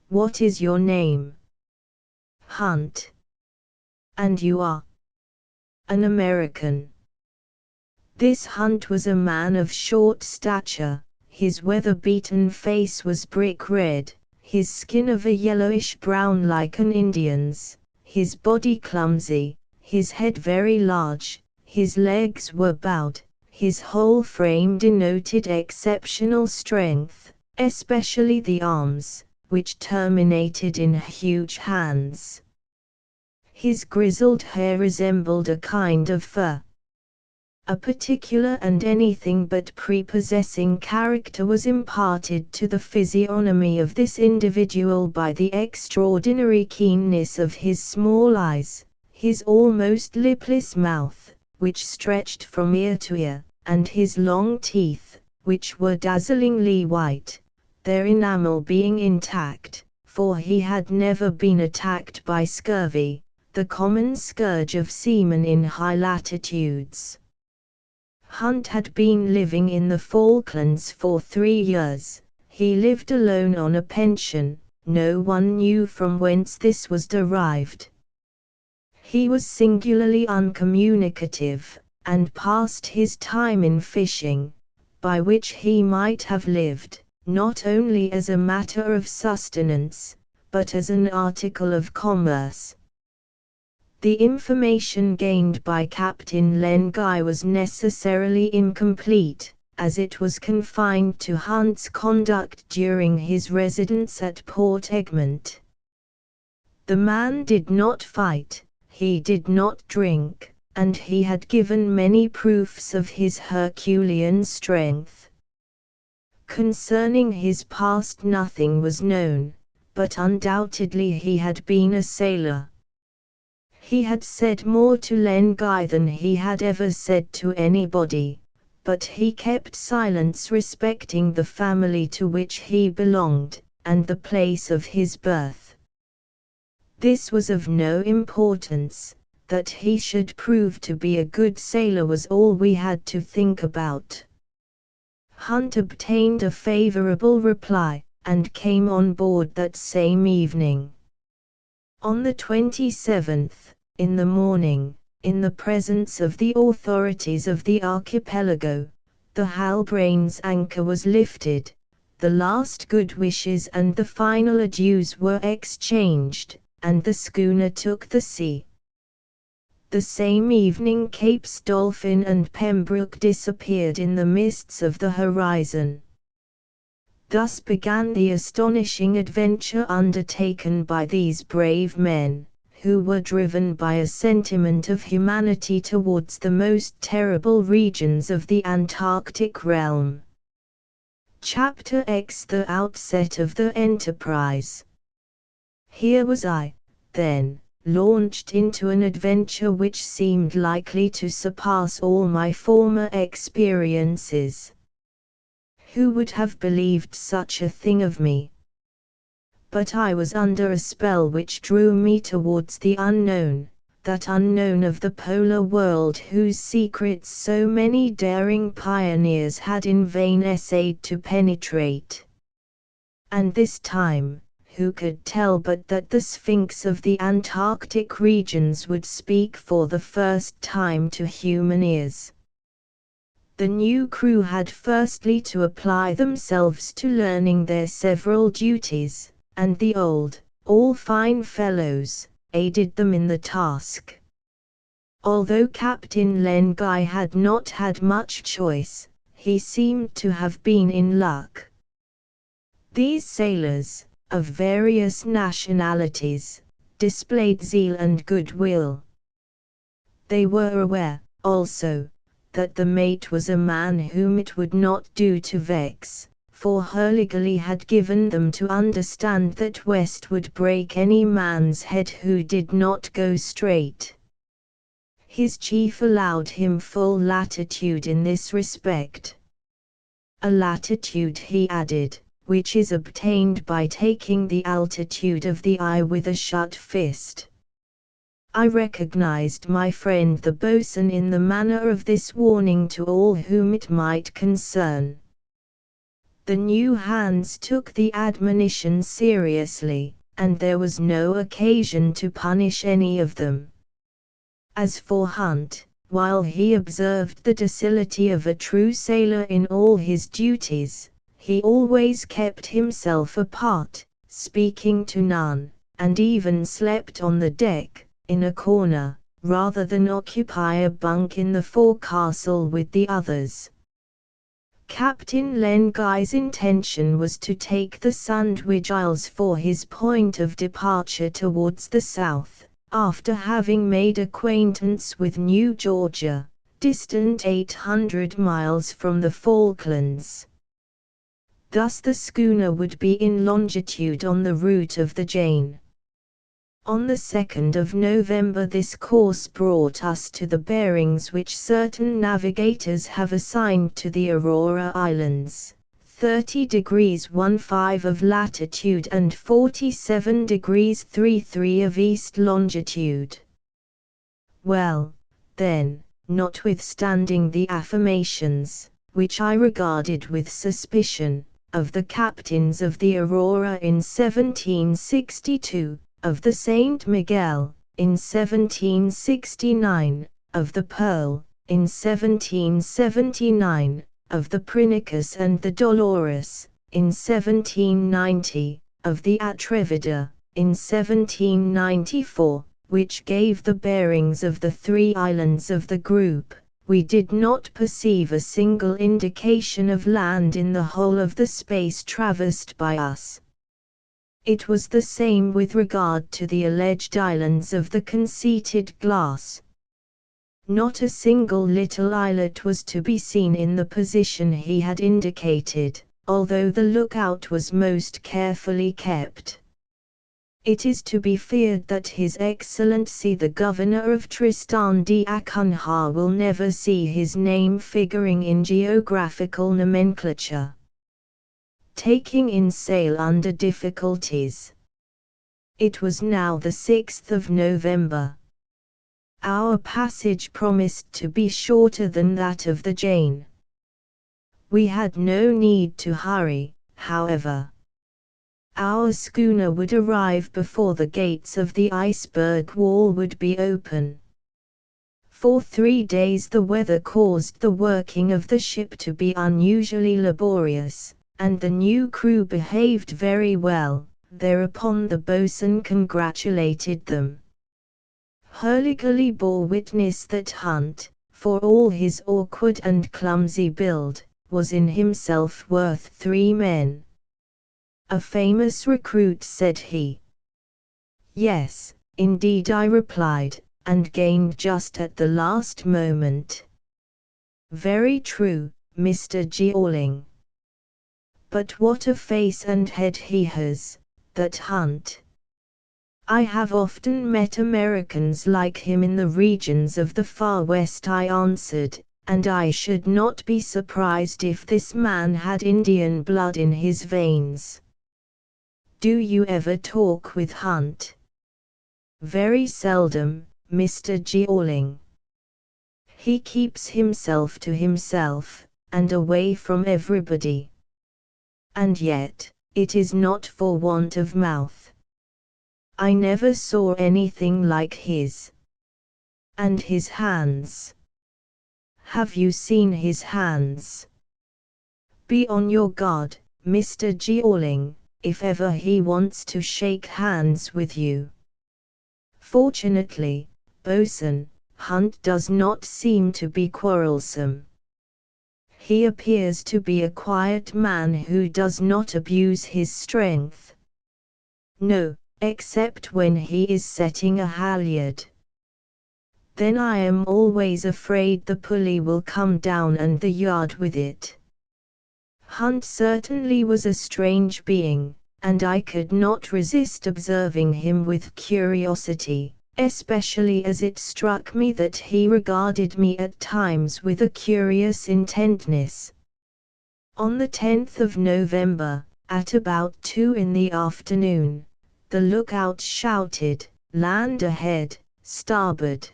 "What is your name?" "Hunt." "And you are?" "An American." This Hunt was a man of short stature, his weather-beaten face was brick red, his skin of a yellowish-brown like an Indian's, his body clumsy, his head very large, his legs were bowed, his whole frame denoted exceptional strength, especially the arms, which terminated in huge hands. His grizzled hair resembled a kind of fur. a particular and anything but prepossessing character was imparted to the physiognomy of this individual by the extraordinary keenness of his small eyes, his almost lipless mouth, which stretched from ear to ear, and his long teeth, which were dazzlingly white, their enamel being intact, for he had never been attacked by scurvy, the common scourge of seamen in high latitudes. Hunt had been living in the Falklands for 3 years. He lived alone on a pension, no one knew from whence this was derived. He was singularly uncommunicative, and passed his time in fishing, by which he might have lived, not only as a matter of sustenance, but as an article of commerce. The information gained by Captain Len Guy was necessarily incomplete, as it was confined to Hunt's conduct during his residence at Port Egmont. The man did not fight, he did not drink, and he had given many proofs of his Herculean strength. Concerning his past nothing was known, but undoubtedly he had been a sailor. He had said more to Len Guy than he had ever said to anybody, but he kept silence respecting the family to which he belonged, and the place of his birth. This was of no importance. That he should prove to be a good sailor was all we had to think about. Hunt obtained a favorable reply, and came on board that same evening. On the 27th, in the morning, in the presence of the authorities of the archipelago, the Halbrane's anchor was lifted, the last good wishes and the final adieus were exchanged, and the schooner took the sea. The same evening Capes Dolphin and Pembroke disappeared in the mists of the horizon. Thus began the astonishing adventure undertaken by these brave men, who were driven by a sentiment of humanity towards the most terrible regions of the Antarctic realm. Chapter X: The outset of the enterprise. Here was I, then, launched into an adventure which seemed likely to surpass all my former experiences. Who would have believed such a thing of me? But I was under a spell which drew me towards the unknown, that unknown of the polar world whose secrets so many daring pioneers had in vain essayed to penetrate. And this time, who could tell but that the Sphinx of the Antarctic regions would speak for the first time to human ears? The new crew had firstly to apply themselves to learning their several duties, and the old, all fine fellows, aided them in the task. Although Captain Len Guy had not had much choice, he seemed to have been in luck. These sailors, of various nationalities, displayed zeal and goodwill. They were aware, also, that the mate was a man whom it would not do to vex, for Hurliguerly had given them to understand that West would break any man's head who did not go straight. His chief allowed him full latitude in this respect. A latitude, he added, which is obtained by taking the altitude of the eye with a shut fist. I recognized my friend the boatswain in the manner of this warning to all whom it might concern. The new hands took the admonition seriously, and there was no occasion to punish any of them. As for Hunt, while he observed the docility of a true sailor in all his duties, he always kept himself apart, speaking to none, and even slept on the deck, in a corner, rather than occupy a bunk in the forecastle with the others. Captain Len Guy's intention was to take the Sandwich Isles for his point of departure towards the south, after having made acquaintance with New Georgia, distant 800 miles from the Falklands. Thus the schooner would be in longitude on the route of the Jane. On the 2nd of November this course brought us to the bearings which certain navigators have assigned to the Aurora Islands, 30 degrees 15 of latitude and 47 degrees 33 of east longitude. Well, then, notwithstanding the affirmations, which I regarded with suspicion, of the captains of the Aurora in 1762, of the Saint Miguel, in 1769, of the Pearl, in 1779, of the Prinicus and the Dolores, in 1790, of the Atrevida, in 1794, which gave the bearings of the 3 islands of the group, we did not perceive a single indication of land in the whole of the space traversed by us. It was the same with regard to the alleged islands of the conceited glass. Not a single little islet was to be seen in the position he had indicated, although the lookout was most carefully kept. It is to be feared that His Excellency the Governor of Tristan d'Acunha will never see his name figuring in geographical nomenclature. Taking in sail under difficulties. It was now the 6th of November. Our passage promised to be shorter than that of the Jane. We had no need to hurry, however. Our schooner would arrive before the gates of the iceberg wall would be open. For 3 days the weather caused the working of the ship to be unusually laborious, and the new crew behaved very well. Thereupon the boatswain congratulated them. Hurley bore witness that Hunt, for all his awkward and clumsy build, was in himself worth 3 men. A famous recruit, said he. Yes, indeed, I replied, and gained just at the last moment. Very true, Mr. Georling. But what a face and head he has, that Hunt. I have often met Americans like him in the regions of the far west, I answered, and I should not be surprised if this man had Indian blood in his veins. Do you ever talk with Hunt? Very seldom, Mr. Georling. He keeps himself to himself, and away from everybody. And yet, it is not for want of mouth. I never saw anything like his. And his hands. Have you seen his hands? Be on your guard, Mr. Georling, if ever he wants to shake hands with you. Fortunately, boatswain, Hunt does not seem to be quarrelsome. He appears to be a quiet man who does not abuse his strength. No, except when he is setting a halyard. Then I am always afraid the pulley will come down and the yard with it. Hunt certainly was a strange being, and I could not resist observing him with curiosity, especially as it struck me that he regarded me at times with a curious intentness. On the 10th of November, at about 2 in the afternoon, the lookout shouted, "Land ahead, starboard."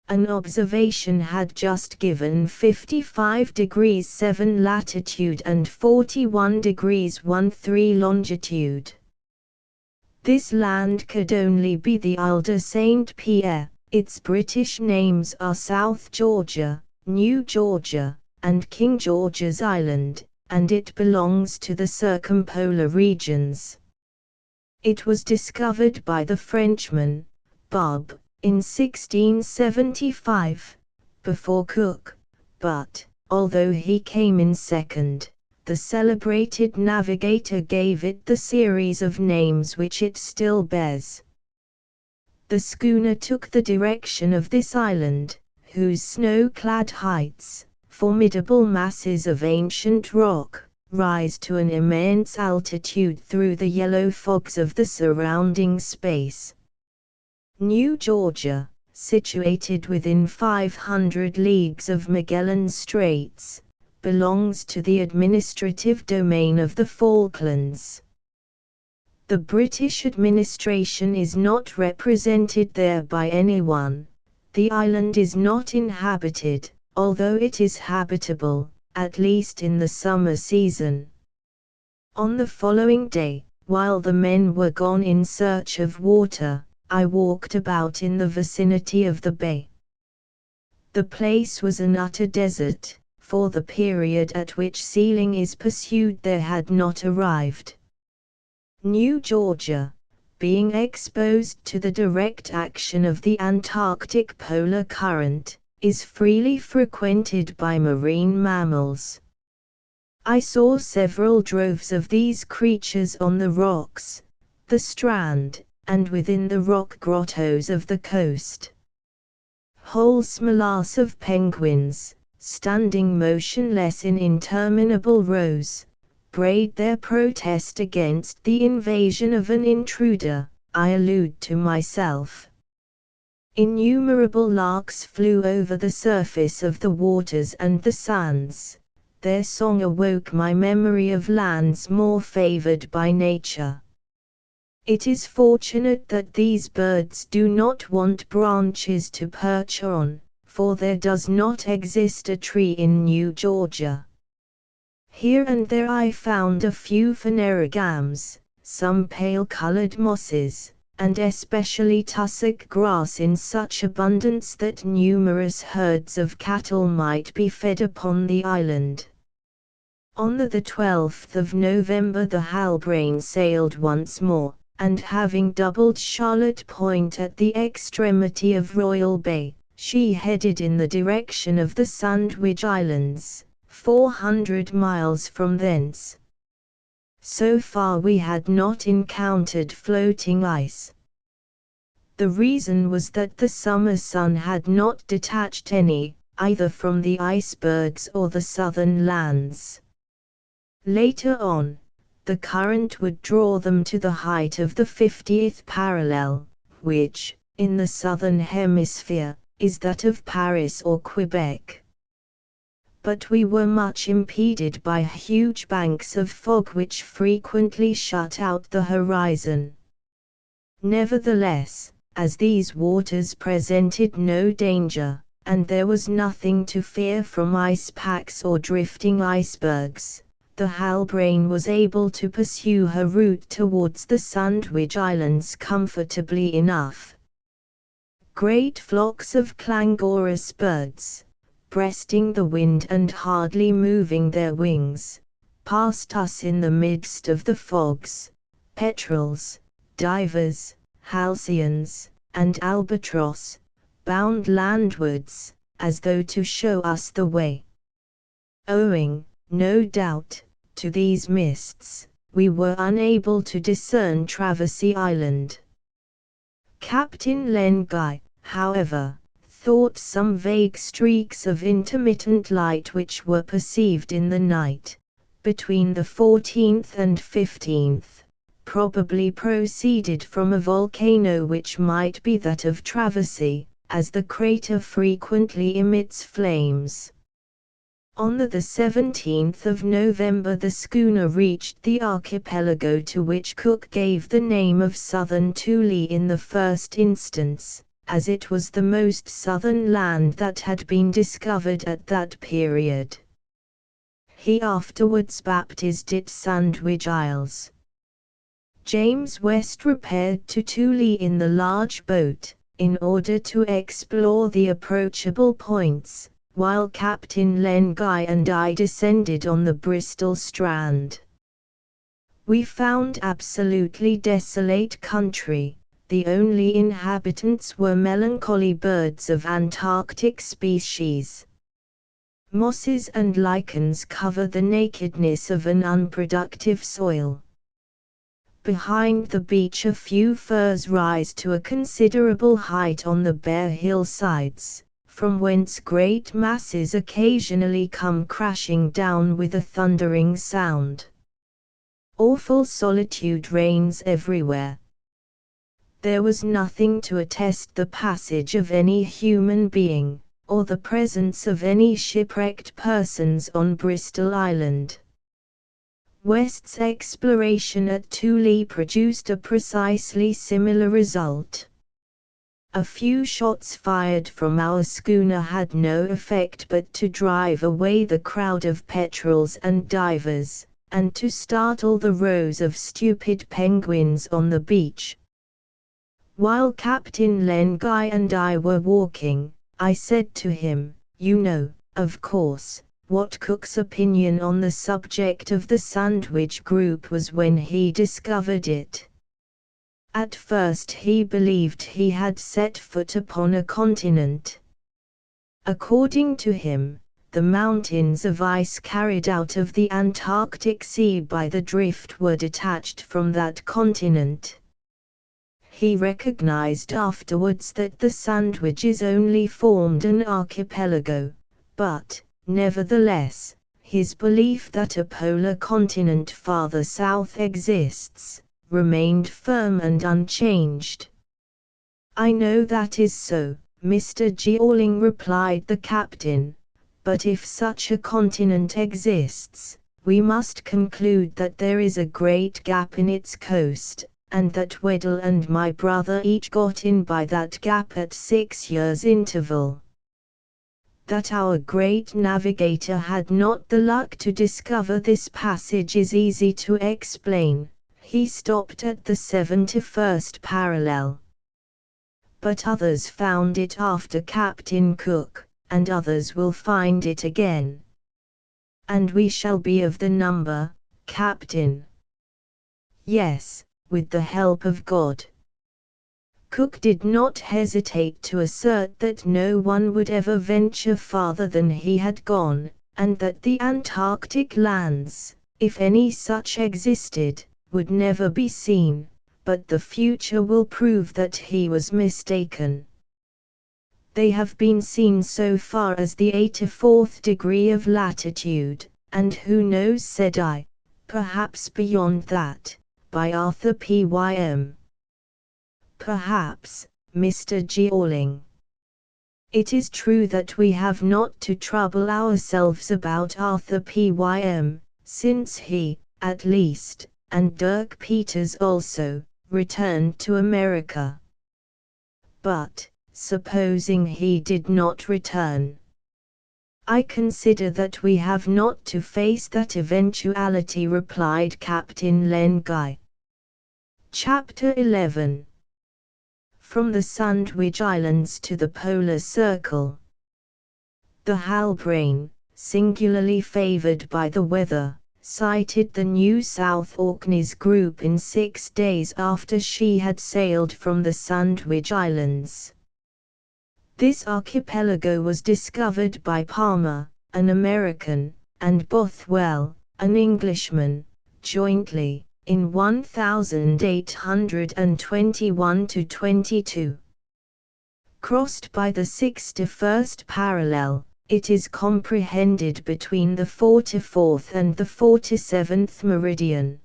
An observation had just given 55 degrees 7 latitude and 41 degrees 13 longitude. This land could only be the Isle de Saint-Pierre. Its British names are South Georgia, New Georgia, and King George's Island, and it belongs to the circumpolar regions. It was discovered by the Frenchman, Bob, in 1675, before Cook, but, although he came in second, the celebrated navigator gave it the series of names which it still bears. The schooner took the direction of this island, whose snow-clad heights, formidable masses of ancient rock, rise to an immense altitude through the yellow fogs of the surrounding space. New Georgia, situated within 500 leagues of Magellan's Straits, belongs to the administrative domain of the Falklands. The British administration is not represented there by anyone. The island is not inhabited, although it is habitable, at least in the summer season. On the following day, while the men were gone in search of water, I walked about in the vicinity of the bay. The place was an utter desert, for the period at which sealing is pursued there had not arrived. New Georgia, being exposed to the direct action of the Antarctic polar current, is freely frequented by marine mammals. I saw several droves of these creatures on the rocks, the strand, and within the rock grottos of the coast. Whole smalas of penguins, standing motionless in interminable rows, brayed their protest against the invasion of an intruder, I allude to myself. Innumerable larks flew over the surface of the waters and the sands. Their song awoke my memory of lands more favored by nature. It is fortunate that these birds do not want branches to perch on, for there does not exist a tree in New Georgia. Here and there I found a few phanerogams, some pale-colored mosses, and especially tussock grass in such abundance that numerous herds of cattle might be fed upon the island. On the 12th of November the Halbrane sailed once more, and having doubled Charlotte Point at the extremity of Royal Bay, she headed in the direction of the Sandwich Islands, 400 miles from thence. So far we had not encountered floating ice. The reason was that the summer sun had not detached any, either from the icebergs or the southern lands. Later on, the current would draw them to the height of the 50th parallel, which, in the southern hemisphere, is that of Paris or Quebec. But we were much impeded by huge banks of fog which frequently shut out the horizon. Nevertheless, as these waters presented no danger, and there was nothing to fear from ice packs or drifting icebergs, the Halbrane was able to pursue her route towards the Sandwich Islands comfortably enough. Great flocks of clangorous birds, breasting the wind and hardly moving their wings, passed us in the midst of the fogs. Petrels, divers, halcyons, and albatross, bound landwards, as though to show us the way. Owing, no doubt, to these mists, we were unable to discern Traversey Island. Captain Lenguy, however, thought some vague streaks of intermittent light which were perceived in the night, between the 14th and 15th, probably proceeded from a volcano which might be that of Traversey, as the crater frequently emits flames. On the 17th of November the schooner reached the archipelago to which Cook gave the name of Southern Thule in the first instance, as it was the most southern land that had been discovered at that period. He afterwards baptized it Sandwich Isles. James West repaired to Thule in the large boat, in order to explore the approachable points, while Captain Lenguy and I descended on the Bristol Strand. We found absolutely desolate country. The only inhabitants were melancholy birds of Antarctic species. Mosses and lichens cover the nakedness of an unproductive soil. Behind the beach a few firs rise to a considerable height on the bare hillsides, from whence great masses occasionally come crashing down with a thundering sound. Awful solitude reigns everywhere. There was nothing to attest the passage of any human being, or the presence of any shipwrecked persons on Bristol Island. West's exploration at Thule produced a precisely similar result. A few shots fired from our schooner had no effect but to drive away the crowd of petrels and divers, and to startle the rows of stupid penguins on the beach. While Captain Len Guy and I were walking, I said to him, "You know, of course, what Cook's opinion on the subject of the Sandwich Group was when he discovered it. At first he believed he had set foot upon a continent. According to him, the mountains of ice carried out of the Antarctic Sea by the drift were detached from that continent. He recognized afterwards that the Sandwiches only formed an archipelago, but, nevertheless, his belief that a polar continent farther south exists, remained firm and unchanged." "I know that is so, Mr. Jeorling," replied the captain, "but if such a continent exists, we must conclude that there is a great gap in its coast, and that Weddell and my brother each got in by that gap at 6 years' interval. That our great navigator had not the luck to discover this passage is easy to explain. He stopped at the 71st parallel. But others found it after Captain Cook, and others will find it again. And we shall be of the number, Captain." "Yes, with the help of God." Cook did not hesitate to assert that no one would ever venture farther than he had gone, and that the Antarctic lands, if any such existed, would never be seen, but the future will prove that he was mistaken. "They have been seen so far as the 84th degree of latitude, and who knows," said I, "perhaps beyond that, by Arthur Pym." "Perhaps, Mr. Jeorling. It is true that we have not to trouble ourselves about Arthur Pym, since he, at least, and Dirk Peters also, returned to America. But, supposing he did not return? I consider that we have not to face that eventuality," replied Captain Len Guy. Chapter 11. From the Sandwich Islands to the Polar Circle. The Halbrane, singularly favored by the weather, sighted the New South Orkneys group in 6 days after she had sailed from the Sandwich Islands. This archipelago was discovered by Palmer, an American, and Bothwell, an Englishman, jointly, in 1821–22. Crossed by the 61st parallel, it is comprehended between the 44th and the 47th meridian.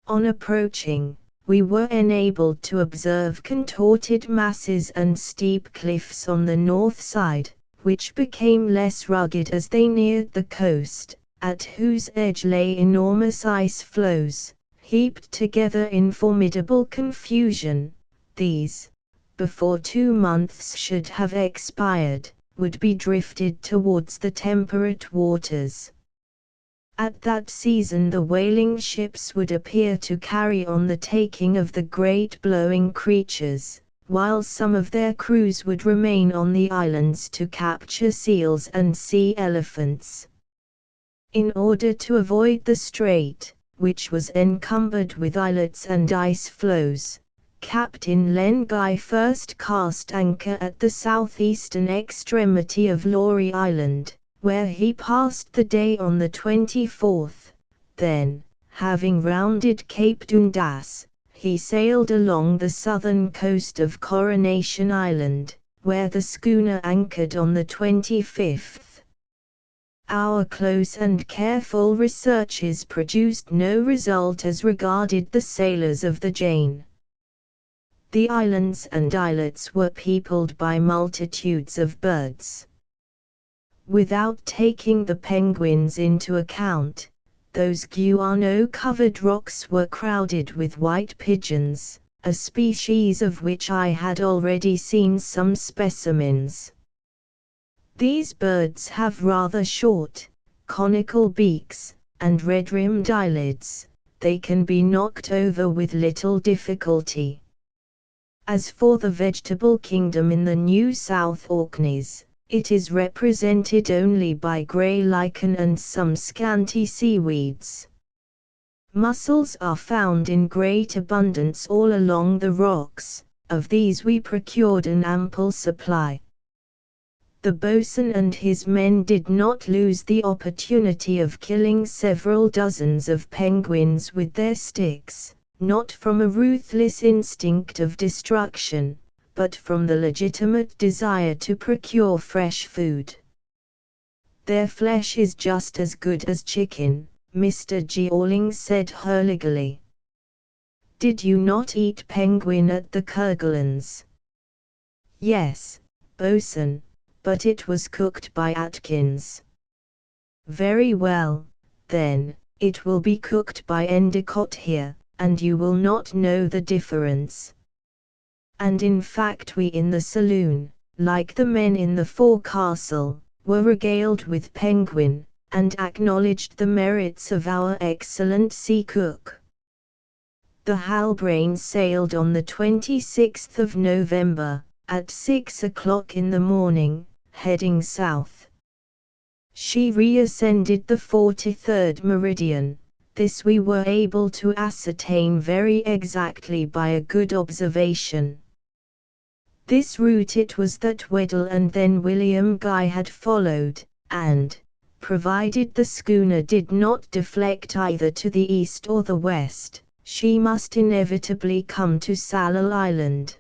On approaching, we were enabled to observe contorted masses and steep cliffs on the north side, which became less rugged as they neared the coast, at whose edge lay enormous ice floes, heaped together in formidable confusion. These, before 2 months should have expired, would be drifted towards the temperate waters. At that season the whaling ships would appear to carry on the taking of the great blowing creatures, while some of their crews would remain on the islands to capture seals and sea elephants. In order to avoid the strait, which was encumbered with islets and ice floes, Captain Len Guy first cast anchor at the southeastern extremity of Laurie Island, where he passed the day on the 24th. Then, having rounded Cape Dundas, he sailed along the southern coast of Coronation Island, where the schooner anchored on the 25th. Our close and careful researches produced no result as regarded the sailors of the Jane. The islands and islets were peopled by multitudes of birds. Without taking the penguins into account, those guano-covered rocks were crowded with white pigeons, a species of which I had already seen some specimens. These birds have rather short, conical beaks, and red-rimmed eyelids. They can be knocked over with little difficulty. As for the vegetable kingdom in the New South Orkneys, it is represented only by grey lichen and some scanty seaweeds. Mussels are found in great abundance all along the rocks. Of these we procured an ample supply. The boatswain and his men did not lose the opportunity of killing several dozens of penguins with their sticks, not from a ruthless instinct of destruction, but from the legitimate desire to procure fresh food. Their flesh is just as good as chicken, Mr. Georling said hurriedly. Did you not eat penguin at the Kerguelens? Yes, boatswain, but it was cooked by Atkins. Very well, then, it will be cooked by Endicott here, and you will not know the difference. And in fact we in the saloon, like the men in the forecastle, were regaled with penguin, and acknowledged the merits of our excellent sea cook. The Halbrane sailed on the 26th of November, at 6 o'clock in the morning, heading south. She reascended the 43rd meridian. This we were able to ascertain very exactly by a good observation. This route it was that Weddell and then William Guy had followed, and, provided the schooner did not deflect either to the east or the west, she must inevitably come to Sallal Island.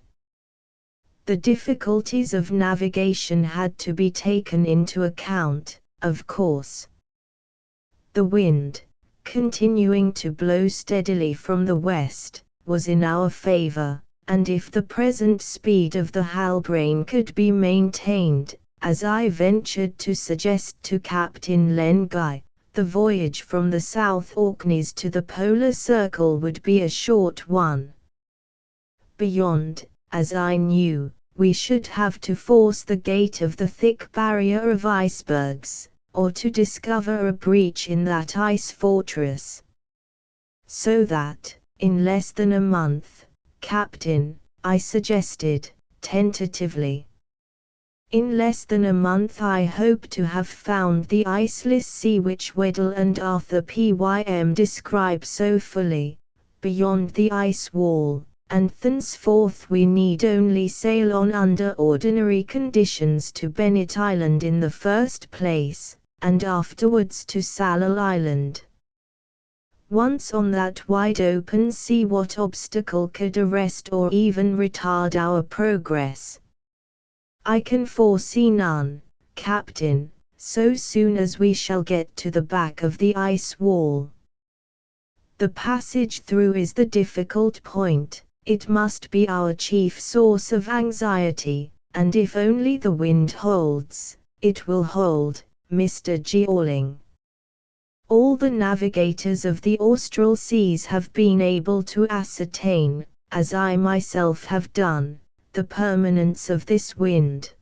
The difficulties of navigation had to be taken into account, of course. The wind, continuing to blow steadily from the west, was in our favor, and if the present speed of the Halbrane could be maintained, as I ventured to suggest to Captain Len Guy, the voyage from the South Orkneys to the Polar Circle would be a short one. Beyond, as I knew, we should have to force the gate of the thick barrier of icebergs, or to discover a breach in that ice fortress. So that, in less than a month, Captain, I suggested, tentatively. In less than a month I hope to have found the iceless sea which Weddell and Arthur Pym describe so fully, beyond the ice wall, and thenceforth we need only sail on under ordinary conditions to Bennet Island in the first place, and afterwards to Sallal Island. Once on that wide open sea, what obstacle could arrest or even retard our progress? I can foresee none, Captain, so soon as we shall get to the back of the ice wall. The passage through is the difficult point. It must be our chief source of anxiety, and if only the wind holds, it will hold, Mr. Georling. All the navigators of the austral seas have been able to ascertain, as I myself have done, the permanence of this wind.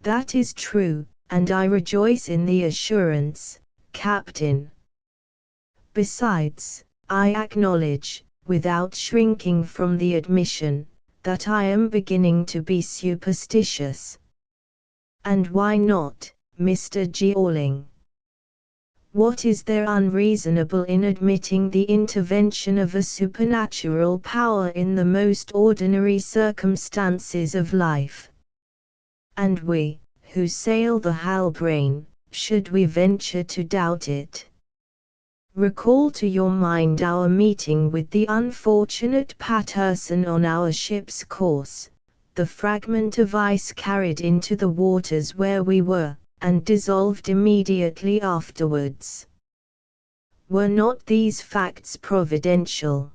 That is true, and I rejoice in the assurance, Captain. Besides, I acknowledge, without shrinking from the admission, that I am beginning to be superstitious. And why not, Mr. Georling? What is there unreasonable in admitting the intervention of a supernatural power in the most ordinary circumstances of life? And we, who sail the Halbrane, should we venture to doubt it? Recall to your mind our meeting with the unfortunate Patterson on our ship's course, the fragment of ice carried into the waters where we were, and dissolved immediately afterwards. Were not these facts providential?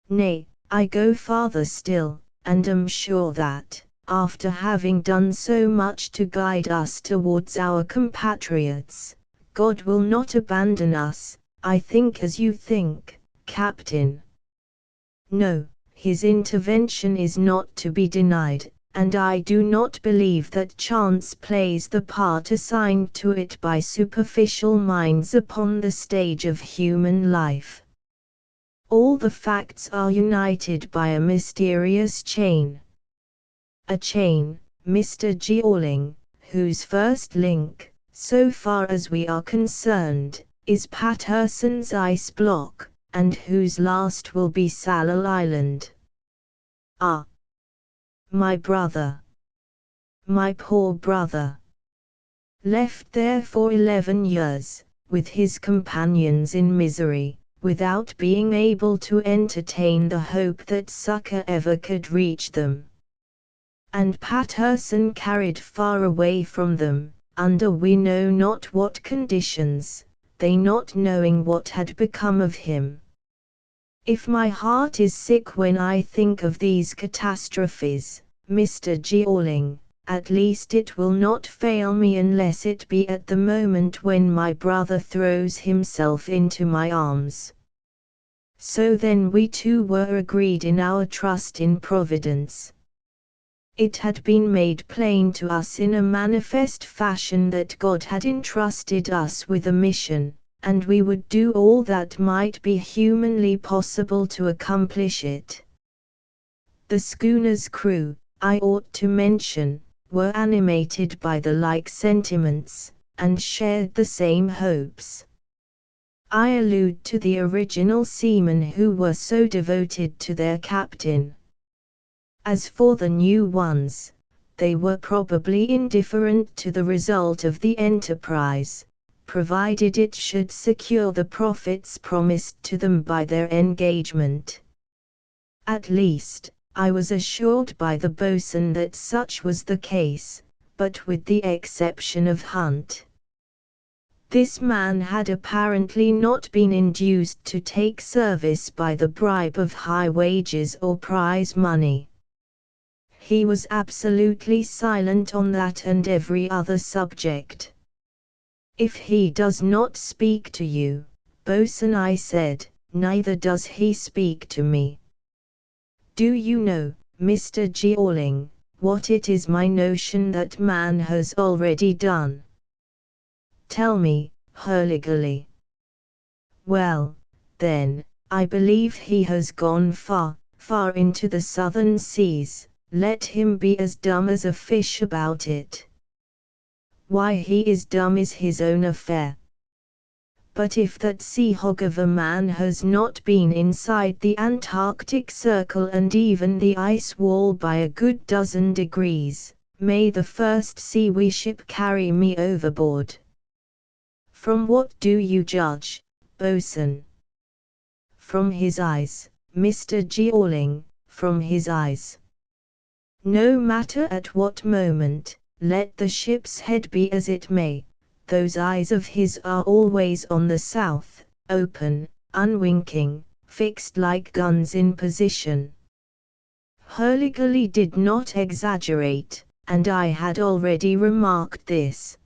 Nay, I go farther still, and am sure that, after having done so much to guide us towards our compatriots, God will not abandon us, I think as you think, Captain. No, his intervention is not to be denied, and I do not believe that chance plays the part assigned to it by superficial minds upon the stage of human life. All the facts are united by a mysterious chain. A chain, Mr. Jeorling, whose first link, so far as we are concerned, is Patterson's ice block, and whose last will be Sallel Island. Ah! My brother! My poor brother! Left there for 11 years, with his companions in misery, without being able to entertain the hope that succor ever could reach them. And Patterson carried far away from them, under we know not what conditions, they not knowing what had become of him. If my heart is sick when I think of these catastrophes, Mr. Jeorling, at least it will not fail me unless it be at the moment when my brother throws himself into my arms. So then we two were agreed in our trust in Providence. It had been made plain to us in a manifest fashion that God had entrusted us with a mission, and we would do all that might be humanly possible to accomplish it. The schooner's crew, I ought to mention, were animated by the like sentiments, and shared the same hopes. I allude to the original seamen who were so devoted to their captain. As for the new ones, they were probably indifferent to the result of the enterprise, provided it should secure the profits promised to them by their engagement. At least, I was assured by the boatswain that such was the case, but with the exception of Hunt. This man had apparently not been induced to take service by the bribe of high wages or prize money. He was absolutely silent on that and every other subject. If he does not speak to you, boatswain, I said, neither does he speak to me. Do you know, Mr. Jeorling, what it is my notion that man has already done? Tell me, Hurligly. Well, then, I believe he has gone far, far into the southern seas. Let him be as dumb as a fish about it. Why he is dumb is his own affair. But if that sea hog of a man has not been inside the Antarctic Circle and even the ice wall by a good dozen degrees, may the first sea we ship carry me overboard. From what do you judge, boatswain? From his eyes, Mr. Jeorling, from his eyes. No matter at what moment, let the ship's head be as it may, those eyes of his are always on the south, open, unwinking, fixed like guns in position. Hurligly did not exaggerate, and I had already remarked this.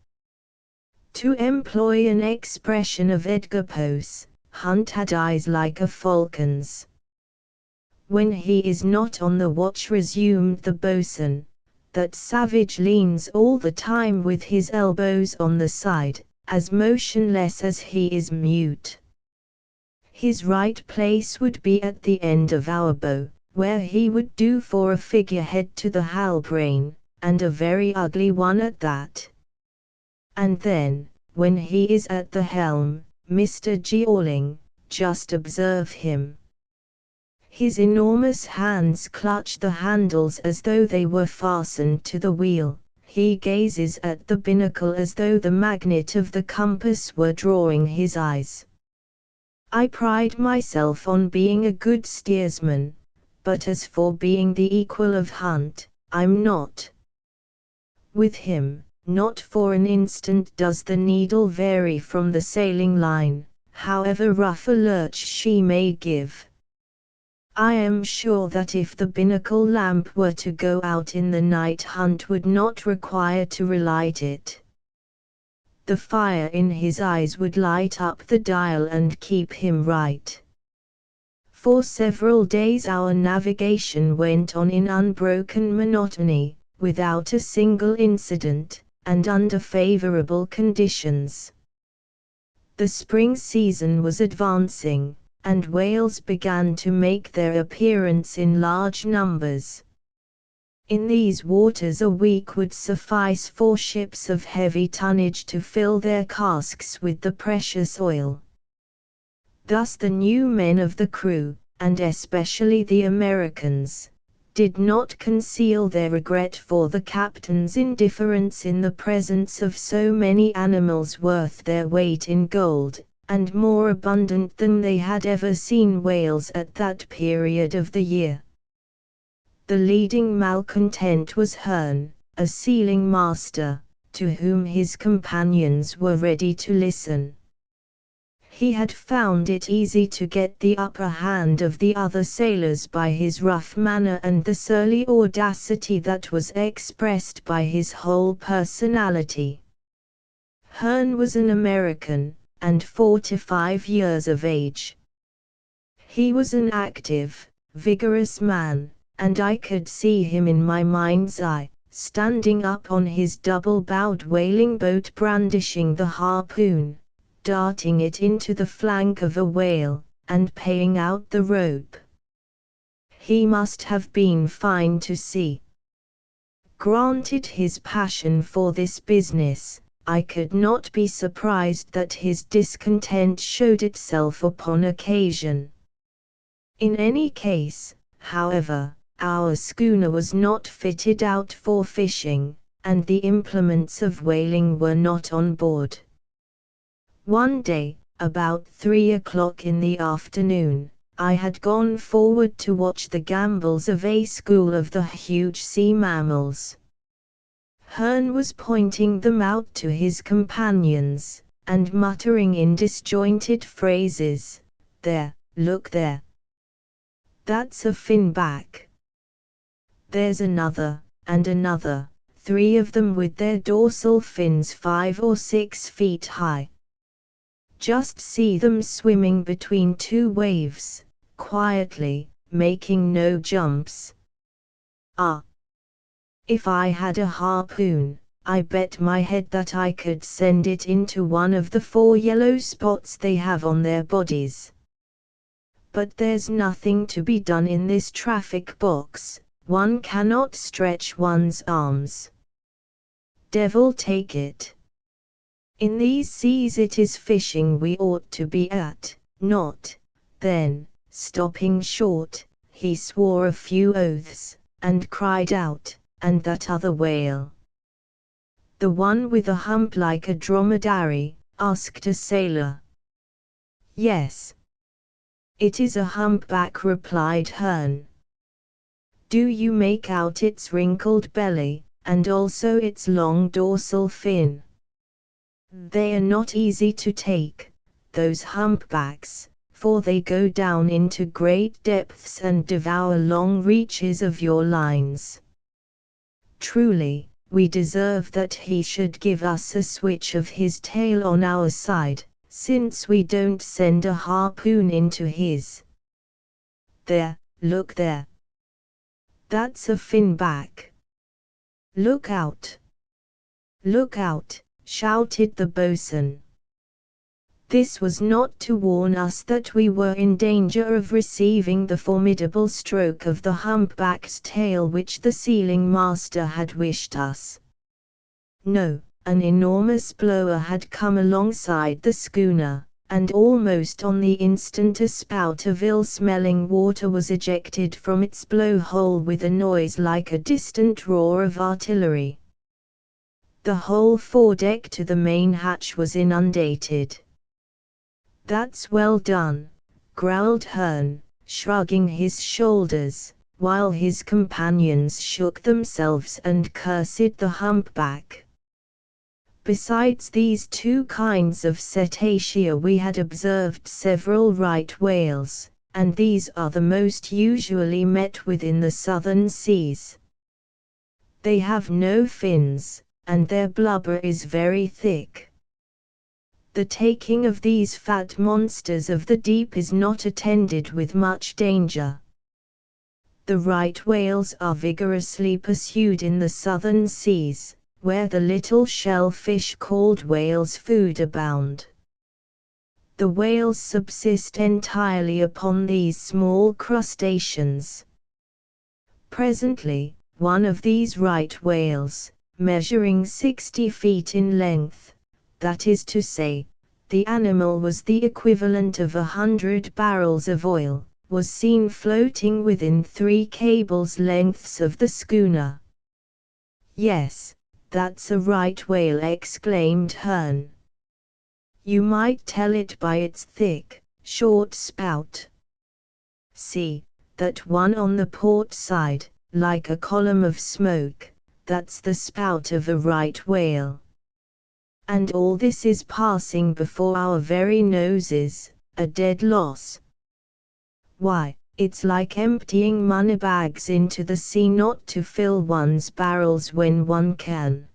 To employ an expression of Edgar Poe's, Hunt had eyes like a falcon's. When he is not on the watch, resumed the boatswain, that savage leans all the time with his elbows on the side, as motionless as he is mute. His right place would be at the end of our bow, where he would do for a figurehead to the halbrane, and a very ugly one at that. And then, when he is at the helm, Mr. Jeorling, just observe him. His enormous hands clutch the handles as though they were fastened to the wheel, he gazes at the binnacle as though the magnet of the compass were drawing his eyes. I pride myself on being a good steersman, but as for being the equal of Hunt, I'm not. With him, not for an instant does the needle vary from the sailing line, however rough a lurch she may give. I am sure that if the binnacle lamp were to go out in the night, Hunt would not require to relight it. The fire in his eyes would light up the dial and keep him right. For several days our navigation went on in unbroken monotony, without a single incident, and under favorable conditions. The spring season was advancing, and whales began to make their appearance in large numbers. In these waters a week would suffice for ships of heavy tonnage to fill their casks with the precious oil. Thus the new men of the crew, and especially the Americans, did not conceal their regret for the captain's indifference in the presence of so many animals worth their weight in gold, and more abundant than they had ever seen whales at that period of the year. The leading malcontent was Hearn, a sealing master, to whom his companions were ready to listen. He had found it easy to get the upper hand of the other sailors by his rough manner and the surly audacity that was expressed by his whole personality. Hearn was an American, and 45 years of age. He was an active, vigorous man, and I could see him in my mind's eye, standing up on his double-bowed whaling boat brandishing the harpoon, darting it into the flank of a whale, and paying out the rope. He must have been fine to see. Granted his passion for this business, I could not be surprised that his discontent showed itself upon occasion. In any case, however, our schooner was not fitted out for fishing, and the implements of whaling were not on board. One day, about 3 o'clock in the afternoon, I had gone forward to watch the gambols of a school of the huge sea mammals. Hearn was pointing them out to his companions, and muttering in disjointed phrases, "There, look there. That's a finback. There's another, and another, 3 of them with their dorsal fins 5 or 6 feet high. Just see them swimming between 2 waves, quietly, making no jumps. Ah! If I had a harpoon, I bet my head that I could send it into one of the 4 yellow spots they have on their bodies. But there's nothing to be done in this traffic box, one cannot stretch one's arms. Devil take it. In these seas it is fishing we ought to be at, not." Then, stopping short, he swore a few oaths, and cried out, "And that other whale?" "The one with a hump like a dromedary?" asked a sailor. "Yes. It is a humpback," replied Hearn. "Do you make out its wrinkled belly, and also its long dorsal fin? They are not easy to take, those humpbacks, for they go down into great depths and devour long reaches of your lines. Truly, we deserve that he should give us a switch of his tail on our side, since we don't send a harpoon into his. There, look there. That's a finback. Look out! Look out!" shouted the boatswain. This was not to warn us that we were in danger of receiving the formidable stroke of the humpback's tail which the sealing master had wished us. No, an enormous blower had come alongside the schooner, and almost on the instant a spout of ill-smelling water was ejected from its blowhole with a noise like a distant roar of artillery. The whole foredeck to the main hatch was inundated. "That's well done," growled Hearn, shrugging his shoulders, while his companions shook themselves and cursed the humpback. Besides these two kinds of cetacea we had observed several right whales, and these are the most usually met with in the southern seas. They have no fins, and their blubber is very thick. The taking of these fat monsters of the deep is not attended with much danger. The right whales are vigorously pursued in the southern seas, where the little shellfish called whale's food abound. The whales subsist entirely upon these small crustaceans. Presently, one of these right whales, measuring 60 feet in length, that is to say, the animal was the equivalent of 100 barrels of oil, was seen floating within 3 cables' lengths of the schooner. "Yes, that's a right whale," exclaimed Hearn. "You might tell it by its thick, short spout. See, that one on the port side, like a column of smoke, that's the spout of a right whale. And all this is passing before our very noses, a dead loss. Why, it's like emptying moneybags into the sea not to fill one's barrels when one can.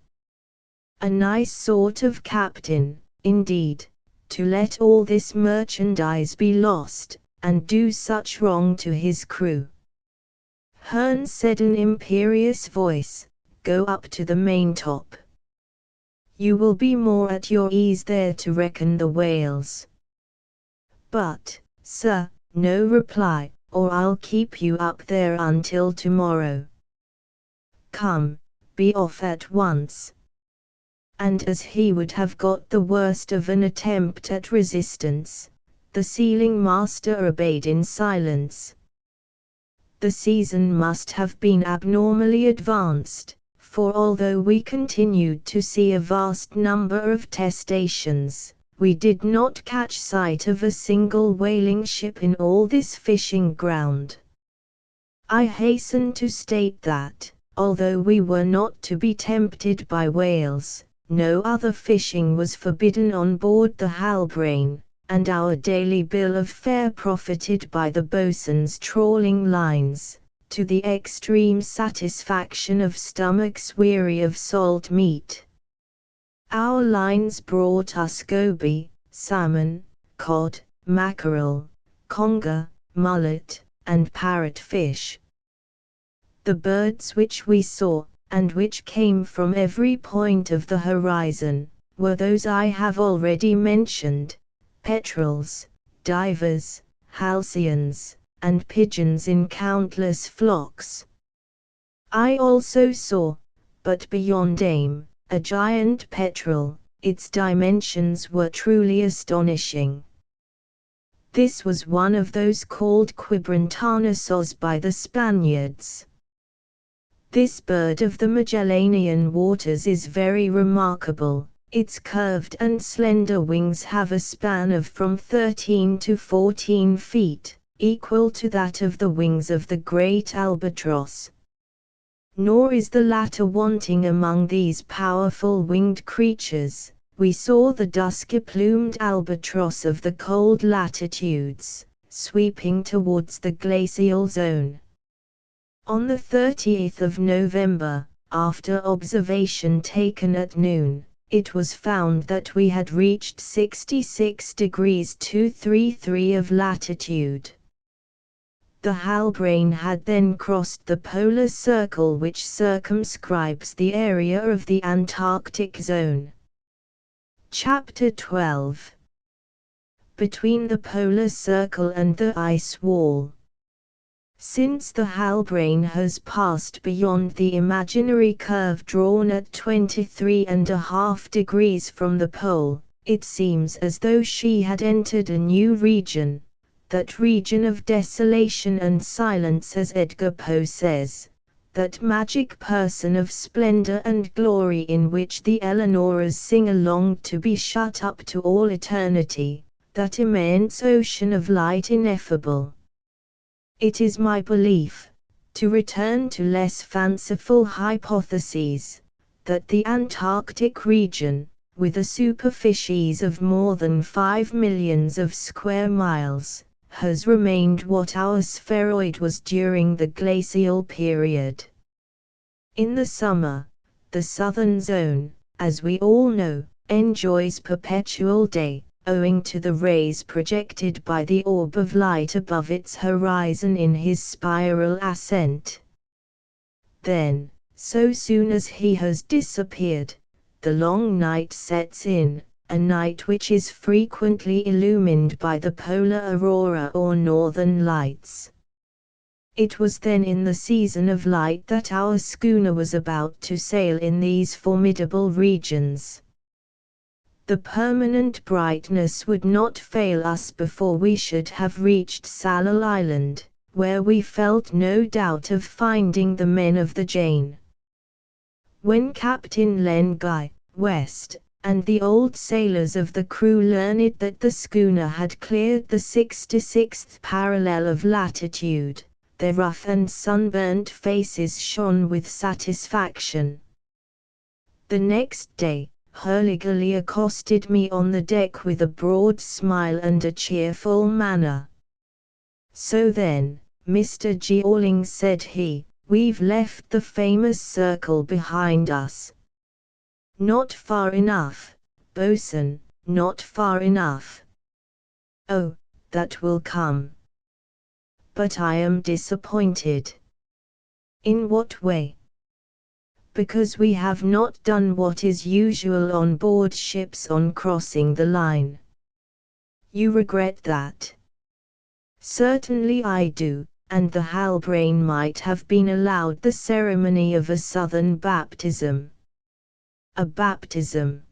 A nice sort of captain, indeed, to let all this merchandise be lost, and do such wrong to his crew." Hearn said in an imperious voice, "Go up to the maintop. You will be more at your ease there to reckon the whales." "But, sir," no reply, "or I'll keep you up there until tomorrow. Come, be off at once." And as he would have got the worst of an attempt at resistance, the sealing master obeyed in silence. The season must have been abnormally advanced, for although we continued to see a vast number of testaceans, we did not catch sight of a single whaling ship in all this fishing ground. I hasten to state that, although we were not to be tempted by whales, no other fishing was forbidden on board the Halbrane, and our daily bill of fare profited by the boatswain's trawling lines, to the extreme satisfaction of stomachs weary of salt meat. Our lines brought us goby, salmon, cod, mackerel, conger, mullet, and parrotfish. The birds which we saw, and which came from every point of the horizon, were those I have already mentioned: petrels, divers, halcyons, and pigeons in countless flocks. I also saw, but beyond aim, a giant petrel. Its dimensions were truly astonishing. This was one of those called quibrantanosos by the Spaniards. This bird of the Magellanian waters is very remarkable. Its curved and slender wings have a span of from 13 to 14 feet, equal to that of the wings of the great albatross. Nor is the latter wanting among these powerful winged creatures. We saw the dusky-plumed albatross of the cold latitudes, sweeping towards the glacial zone. On the 30th of November, after observation taken at noon, it was found that we had reached 66 degrees 233 of latitude. The Halbrane had then crossed the polar circle which circumscribes the area of the Antarctic zone. Chapter 12. Between the polar circle and the ice wall. Since the Halbrane has passed beyond the imaginary curve drawn at 23.5 degrees from the pole, it seems as though she had entered a new region, that region of desolation and silence, as Edgar Poe says, that magic person of splendor and glory in which the Eleanoras sing along to be shut up to all eternity, that immense ocean of light ineffable. It is my belief, To return to less fanciful hypotheses, that the Antarctic region, with a superficies of more than 5 millions of square miles, has remained what our spheroid was during the glacial period. In the summer, the southern zone, as we all know, enjoys perpetual day, owing to the rays projected by the orb of light above its horizon in his spiral ascent. Then, so soon as he has disappeared, the long night sets in, a night which is frequently illumined by the polar aurora or northern lights. It was then in the season of light that our schooner was about to sail in these formidable regions. The permanent brightness would not fail us before we should have reached Sallal Island, where we felt no doubt of finding the men of the Jane. When Captain Len Guy, West, and the old sailors of the crew learned that the schooner had cleared the 66th parallel of latitude, their rough and sunburnt faces shone with satisfaction. The next day, Hurliguerly accosted me on the deck with a broad smile and a cheerful manner. "So then, Mr. Jeorling," said he, "we've left the famous circle behind us." "Not far enough, boatswain, not far enough." "Oh, that will come." "But I am disappointed." "In what way?" "Because we have not done what is usual on board ships on crossing the line." "You regret that?" "Certainly I do, and the Halbrane might have been allowed the ceremony of a southern baptism." "A baptism?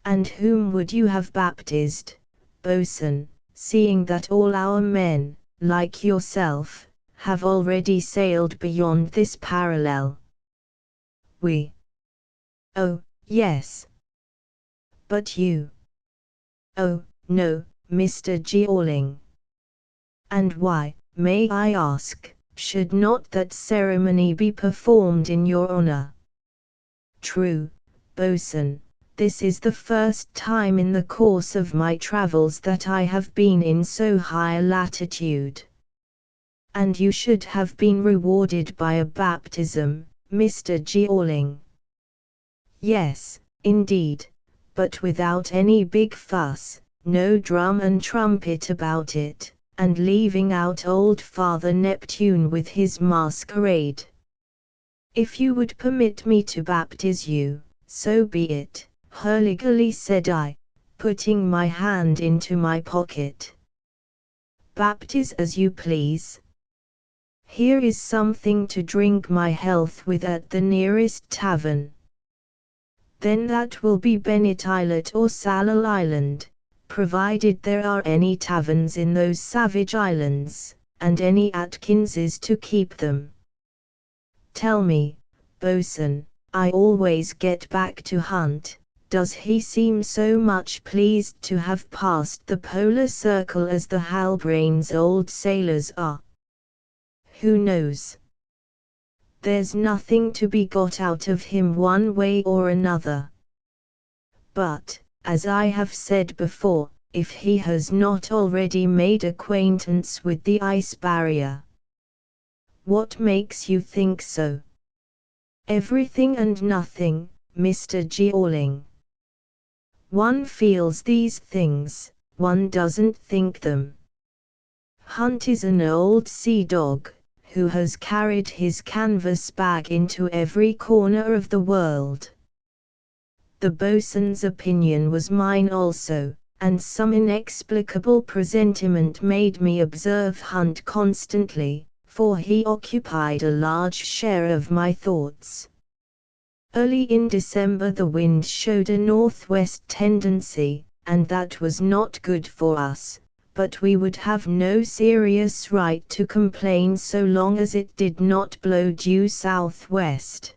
And whom would you have baptized, boatswain, seeing that all our men, like yourself, have already sailed beyond this parallel?" "We? Oh, yes." "But you?" "Oh, no, Mr. Jeorling." "And why, may I ask, should not that ceremony be performed in your honor?" "True, boatswain, this is the first time in the course of my travels that I have been in so high a latitude." "And you should have been rewarded by a baptism, Mr. Jeorling." "Yes, indeed, but without any big fuss, no drum and trumpet about it, and leaving out old Father Neptune with his masquerade." "If you would permit me to baptize you, so be it," Hurliguerly said I, putting my hand into my pocket. "Baptize as you please. Here is something to drink my health with at the nearest tavern." "Then that will be Bennet Islet or Sallal Island, provided there are any taverns in those savage islands, and any Atkinses to keep them." "Tell me, boatswain, I always get back to Hunt, does he seem so much pleased to have passed the polar circle as the Halbrane's old sailors are?" "Who knows? There's nothing to be got out of him one way or another. But, as I have said before, if he has not already made acquaintance with the ice barrier." "What makes you think so?" "Everything and nothing, Mr. Jeorling. One feels these things, one doesn't think them. Hunt is an old sea dog, who has carried his canvas bag into every corner of the world." The boatswain's opinion was mine also, and some inexplicable presentiment made me observe Hunt constantly, for he occupied a large share of my thoughts. Early in December the wind showed a northwest tendency, and that was not good for us, but we would have no serious right to complain so long as it did not blow due southwest.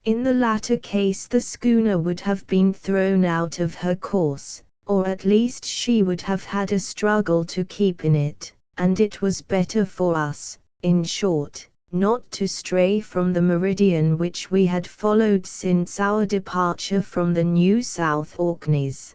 In the latter case the schooner would have been thrown out of her course, or at least she would have had a struggle to keep in it, and it was better for us, in short, not to stray from the meridian which we had followed since our departure from the New South Orkneys.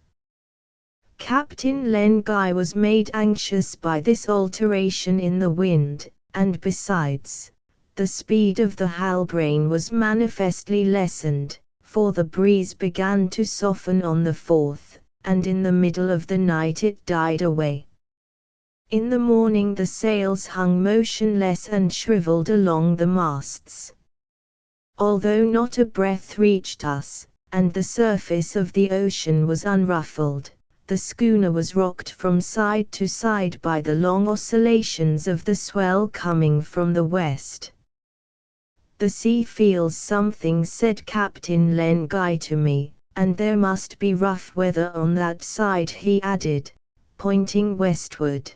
Captain Len Guy was made anxious by this alteration in the wind, and besides, the speed of the Halbrane was manifestly lessened, for the breeze began to soften on the 4th, and in the middle of the night it died away. In the morning the sails hung motionless and shriveled along the masts. Although not a breath reached us, and the surface of the ocean was unruffled, the schooner was rocked from side to side by the long oscillations of the swell coming from the west. "The sea feels something," said Captain Len Guy to me, "and there must be rough weather on that side," he added, pointing westward.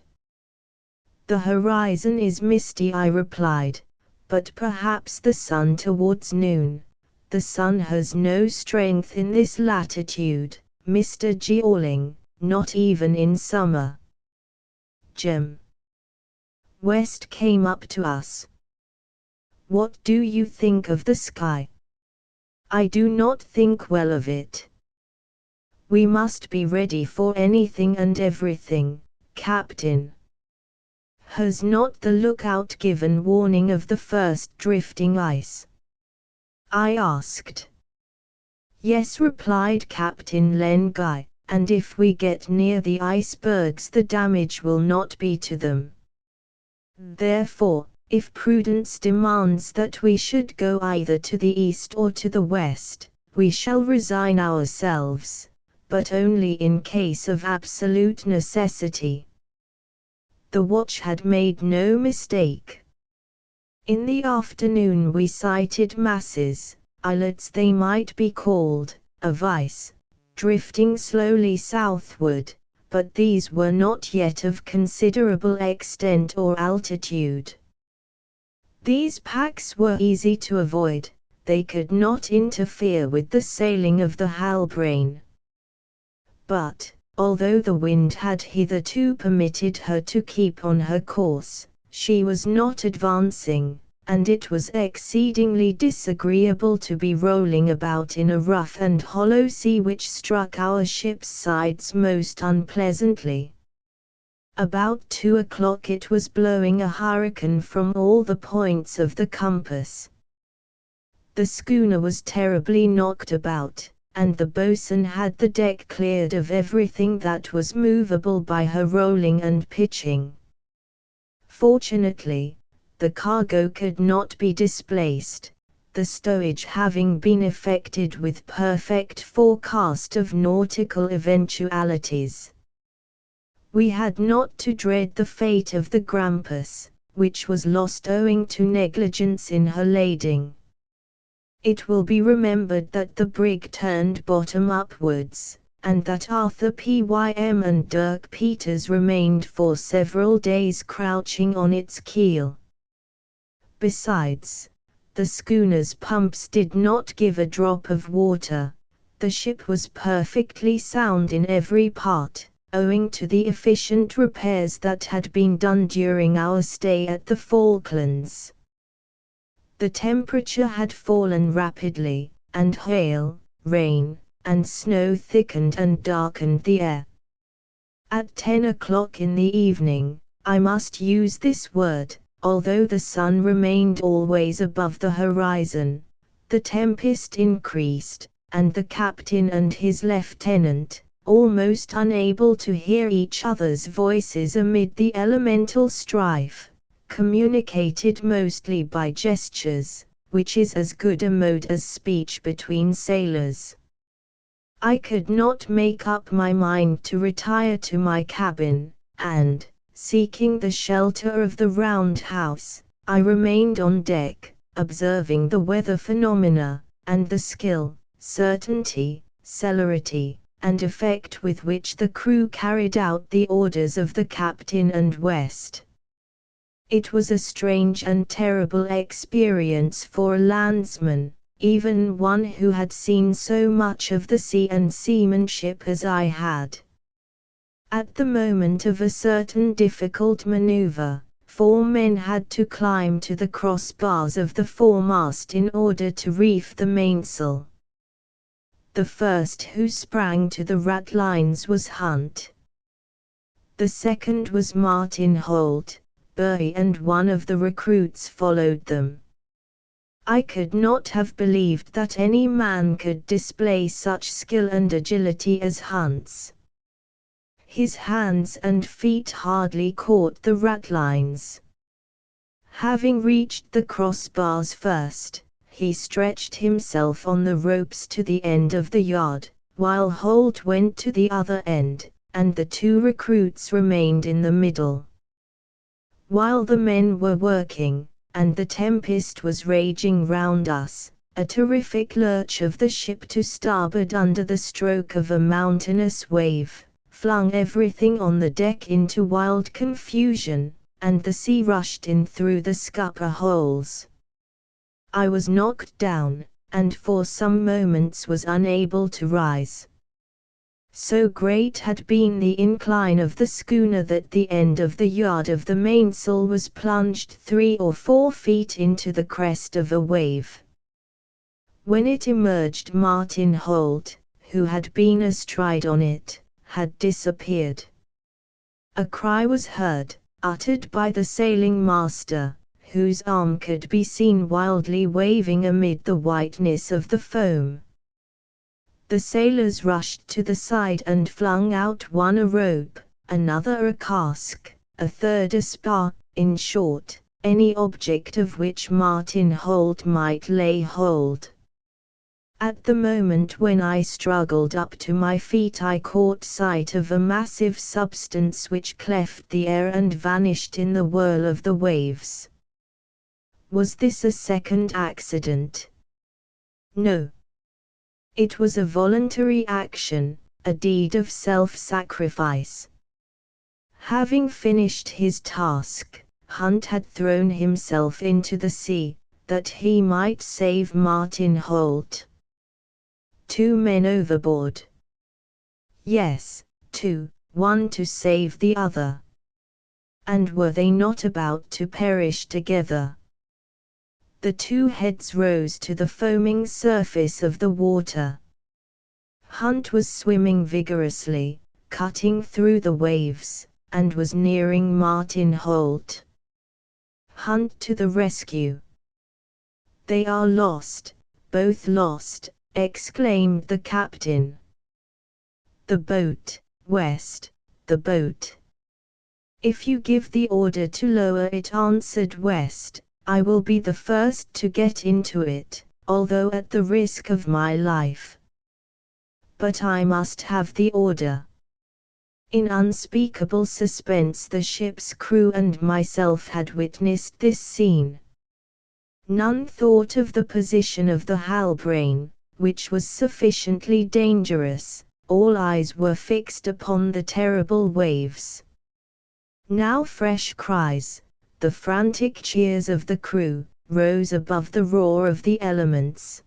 "The horizon is misty," I replied, "but perhaps the sun towards noon. The sun has no strength in this latitude, Mr. Georling, not even in summer." Jem. West came up to us. "What do you think of the sky?" "I do not think well of it." "We must be ready for anything and everything, Captain." "Has not the lookout given warning of the first drifting ice?" I asked. "Yes," replied Captain Len Guy, "and if we get near the icebergs the damage will not be to them. Therefore, if prudence demands that we should go either to the east or to the west, we shall resign ourselves, but only in case of absolute necessity." The watch had made no mistake. In the afternoon we sighted masses, islets they might be called, of ice, drifting slowly southward, but these were not yet of considerable extent or altitude. These packs were easy to avoid, they could not interfere with the sailing of the Halbrane. But, although the wind had hitherto permitted her to keep on her course, she was not advancing, and it was exceedingly disagreeable to be rolling about in a rough and hollow sea which struck our ship's sides most unpleasantly. About 2 o'clock it was blowing a hurricane from all the points of the compass. The schooner was terribly knocked about, and the boatswain had the deck cleared of everything that was movable by her rolling and pitching. Fortunately, the cargo could not be displaced, the stowage having been effected with perfect forecast of nautical eventualities. We had not to dread the fate of the Grampus, which was lost owing to negligence in her lading. It will be remembered that the brig turned bottom upwards, and that Arthur Pym and Dirk Peters remained for several days crouching on its keel. Besides, the schooner's pumps did not give a drop of water. The ship was perfectly sound in every part, owing to the efficient repairs that had been done during our stay at the Falklands. The temperature had fallen rapidly, and hail, rain, and snow thickened and darkened the air. At 10 o'clock in the evening, I must use this word, although the sun remained always above the horizon, the tempest increased, and the captain and his lieutenant, almost unable to hear each other's voices amid the elemental strife, communicated mostly by gestures, which is as good a mode as speech between sailors. I could not make up my mind to retire to my cabin, and, seeking the shelter of the round house, I remained on deck, observing the weather phenomena, and the skill, certainty, celerity, and effect with which the crew carried out the orders of the captain and West. It was a strange and terrible experience for a landsman, even one who had seen so much of the sea and seamanship as I had. At the moment of a certain difficult maneuver, 4 men had to climb to the crossbars of the foremast in order to reef the mainsail. The first who sprang to the ratlines was Hunt. The second was Martin Holt, Burry and one of the recruits followed them. I could not have believed that any man could display such skill and agility as Hunt's. His hands and feet hardly caught the ratlines. Having reached the crossbars first, he stretched himself on the ropes to the end of the yard, while Holt went to the other end, and the 2 recruits remained in the middle. While the men were working, and the tempest was raging round us, a terrific lurch of the ship to starboard under the stroke of a mountainous wave flung everything on the deck into wild confusion, and the sea rushed in through the scupper holes. I was knocked down, and for some moments was unable to rise. So great had been the incline of the schooner that the end of the yard of the mainsail was plunged 3 or 4 feet into the crest of a wave. When it emerged, Martin Holt, who had been astride on it, had disappeared. A cry was heard, uttered by the sailing master, whose arm could be seen wildly waving amid the whiteness of the foam. The sailors rushed to the side and flung out one a rope, another a cask, a third a spar, in short, any object of which Martin Holt might lay hold. At the moment when I struggled up to my feet, I caught sight of a massive substance which cleft the air and vanished in the whirl of the waves. Was this a second accident? No. It was a voluntary action, a deed of self-sacrifice. Having finished his task, Hunt had thrown himself into the sea, that he might save Martin Holt. 2 men overboard. Yes, 2, one to save the other. And were they not about to perish together? The 2 heads rose to the foaming surface of the water. Hunt was swimming vigorously, cutting through the waves, and was nearing Martin Holt. Hunt to the rescue. "They are lost, both lost," exclaimed the captain. "The boat, West, the boat." "If you give the order to lower it," answered West, "I will be the first to get into it, although at the risk of my life. But I must have the order." In unspeakable suspense the ship's crew and myself had witnessed this scene. None thought of the position of the Halbrane, which was sufficiently dangerous. All eyes were fixed upon the terrible waves. Now fresh cries, the frantic cheers of the crew, rose above the roar of the elements.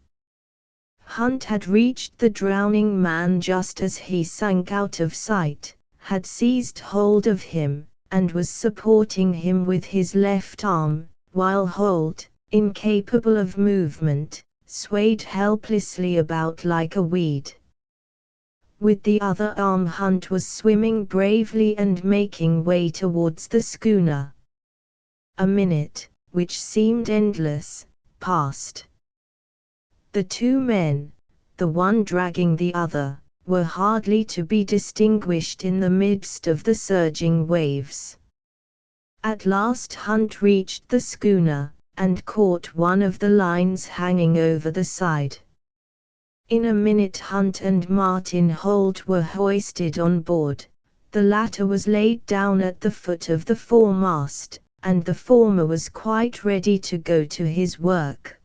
Hunt had reached the drowning man just as he sank out of sight, had seized hold of him, and was supporting him with his left arm, while Holt, incapable of movement, swayed helplessly about like a weed. With the other arm Hunt was swimming bravely and making way towards the schooner. A minute, which seemed endless, passed. The 2 men, the one dragging the other, were hardly to be distinguished in the midst of the surging waves. At last Hunt reached the schooner, and caught one of the lines hanging over the side. In a minute Hunt and Martin Holt were hoisted on board. The latter was laid down at the foot of the foremast, and the former was quite ready to go to his work.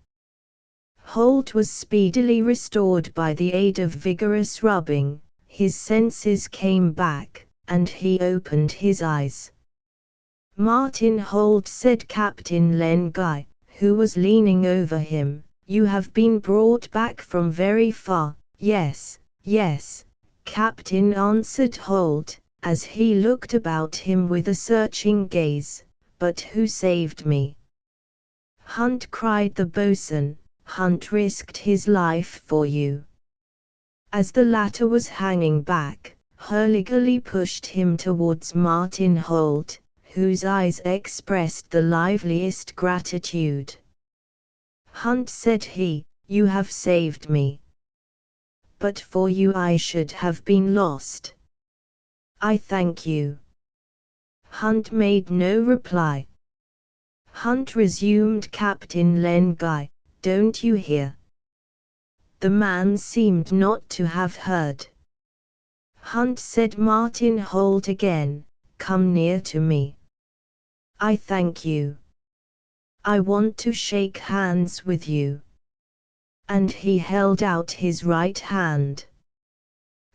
Holt was speedily restored by the aid of vigorous rubbing. His senses came back, and he opened his eyes. "Martin Holt," said Captain Len Guy, who was leaning over him, "you have been brought back from very far." "Yes, yes, Captain," answered Holt, as he looked about him with a searching gaze. but who saved me?" "Hunt," cried the boatswain, "Hunt risked his life for you." As the latter was hanging back, Hurliguerly pushed him towards Martin Holt, whose eyes expressed the liveliest gratitude. "Hunt," said he, "you have saved me. But for you I should have been lost." "I thank you." Hunt made no reply. "Hunt," resumed Captain Len Guy, "don't you hear?" The man seemed not to have heard. "Hunt," said Martin Holt again, "come near to me." "I thank you. I want to shake hands with you." And he held out his right hand.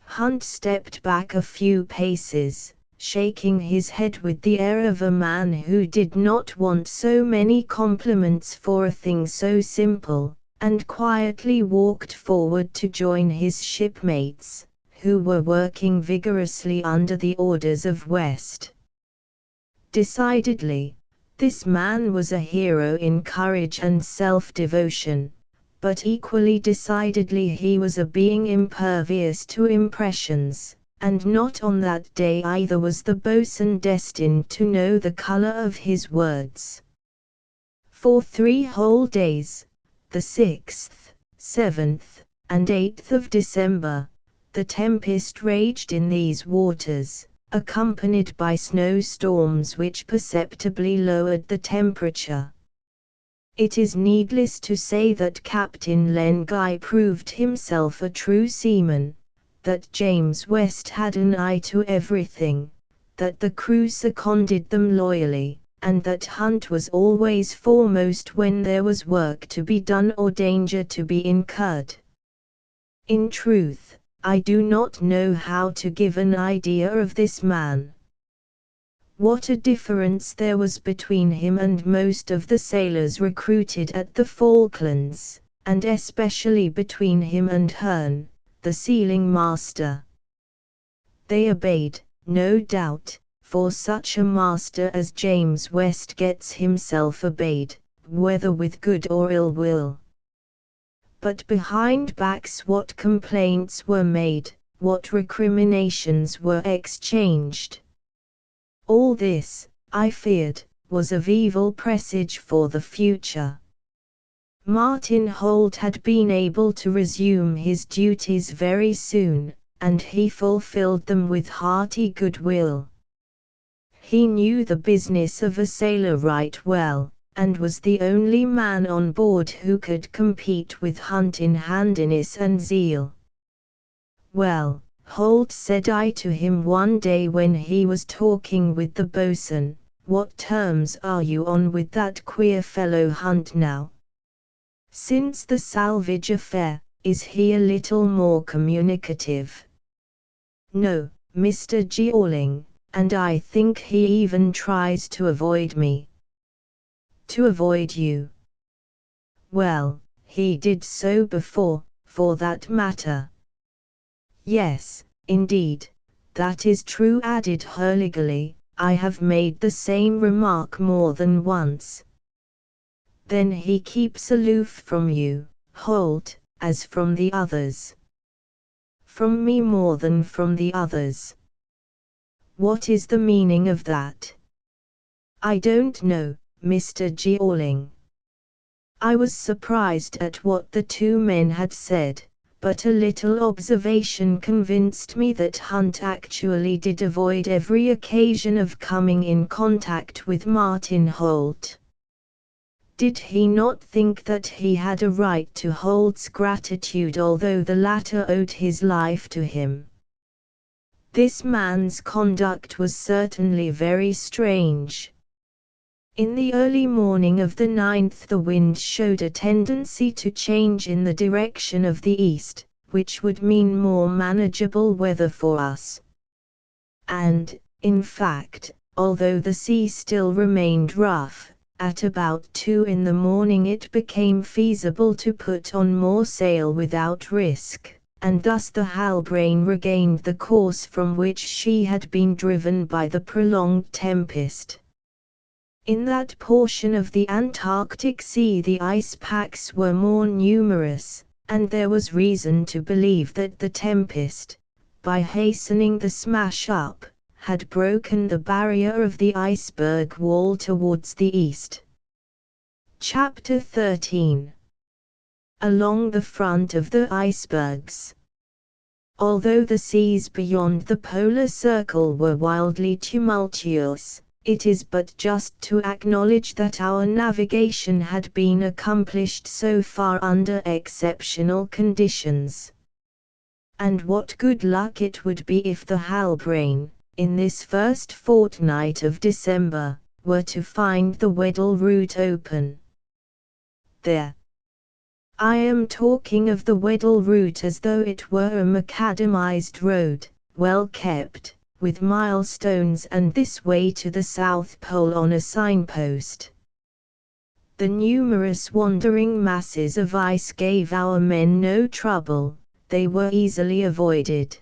Hunt stepped back a few paces, shaking his head with the air of a man who did not want so many compliments for a thing so simple, and quietly walked forward to join his shipmates, who were working vigorously under the orders of West. Decidedly, this man was a hero in courage and self-devotion, but equally decidedly he was a being impervious to impressions, and not on that day either was the boatswain destined to know the color of his words. For 3 whole days, the 6th, 7th, and 8th of December, the tempest raged in these waters, accompanied by snowstorms which perceptibly lowered the temperature. It is needless to say that Captain Len Guy proved himself a true seaman, that James West had an eye to everything, that the crew seconded them loyally, and that Hunt was always foremost when there was work to be done or danger to be incurred. In truth, I do not know how to give an idea of this man. What a difference there was between him and most of the sailors recruited at the Falklands, and especially between him and Hearn, the sealing master. They obeyed, no doubt, for such a master as James West gets himself obeyed, whether with good or ill will. But behind backs what complaints were made, what recriminations were exchanged. All this, I feared, was of evil presage for the future. Martin Holt had been able to resume his duties very soon, and he fulfilled them with hearty goodwill. He knew the business of a sailor right well, and was the only man on board who could compete with Hunt in handiness and zeal. "Well, Holt," said I to him one day when he was talking with the boatswain, "what terms are you on with that queer fellow Hunt now? Since the salvage affair, is he a little more communicative?" "No, Mr. Jeorling, and I think he even tries to avoid me." "To avoid you?" "Well, he did so before, for that matter." "Yes, indeed, that is true," added Hurliguerly, "I have made the same remark more than once." "Then he keeps aloof from you, Holt, as from the others?" "From me more than from the others." "What is the meaning of that?" "I don't know, Mr. Jeorling." I was surprised at what the 2 men had said, but a little observation convinced me that Hunt actually did avoid every occasion of coming in contact with Martin Holt. Did he not think that he had a right to Holt's gratitude although the latter owed his life to him? This man's conduct was certainly very strange. In the early morning of the 9th the wind showed a tendency to change in the direction of the east, which would mean more manageable weather for us. And, in fact, although the sea still remained rough, at about 2 in the morning it became feasible to put on more sail without risk, and thus the Halbrane regained the course from which she had been driven by the prolonged tempest. In that portion of the Antarctic Sea the ice packs were more numerous, and there was reason to believe that the tempest, by hastening the smash-up, had broken the barrier of the iceberg wall towards the east. Chapter 13. Along the front of the icebergs. Although the seas beyond the polar circle were wildly tumultuous, it is but just to acknowledge that our navigation had been accomplished so far under exceptional conditions. And what good luck it would be if the Halbrane, in this first fortnight of December, were to find the Weddell route open. There. I am talking of the Weddell route as though it were a macadamized road, well kept, with milestones and this way to the South Pole on a signpost. The numerous wandering masses of ice gave our men no trouble, they were easily avoided.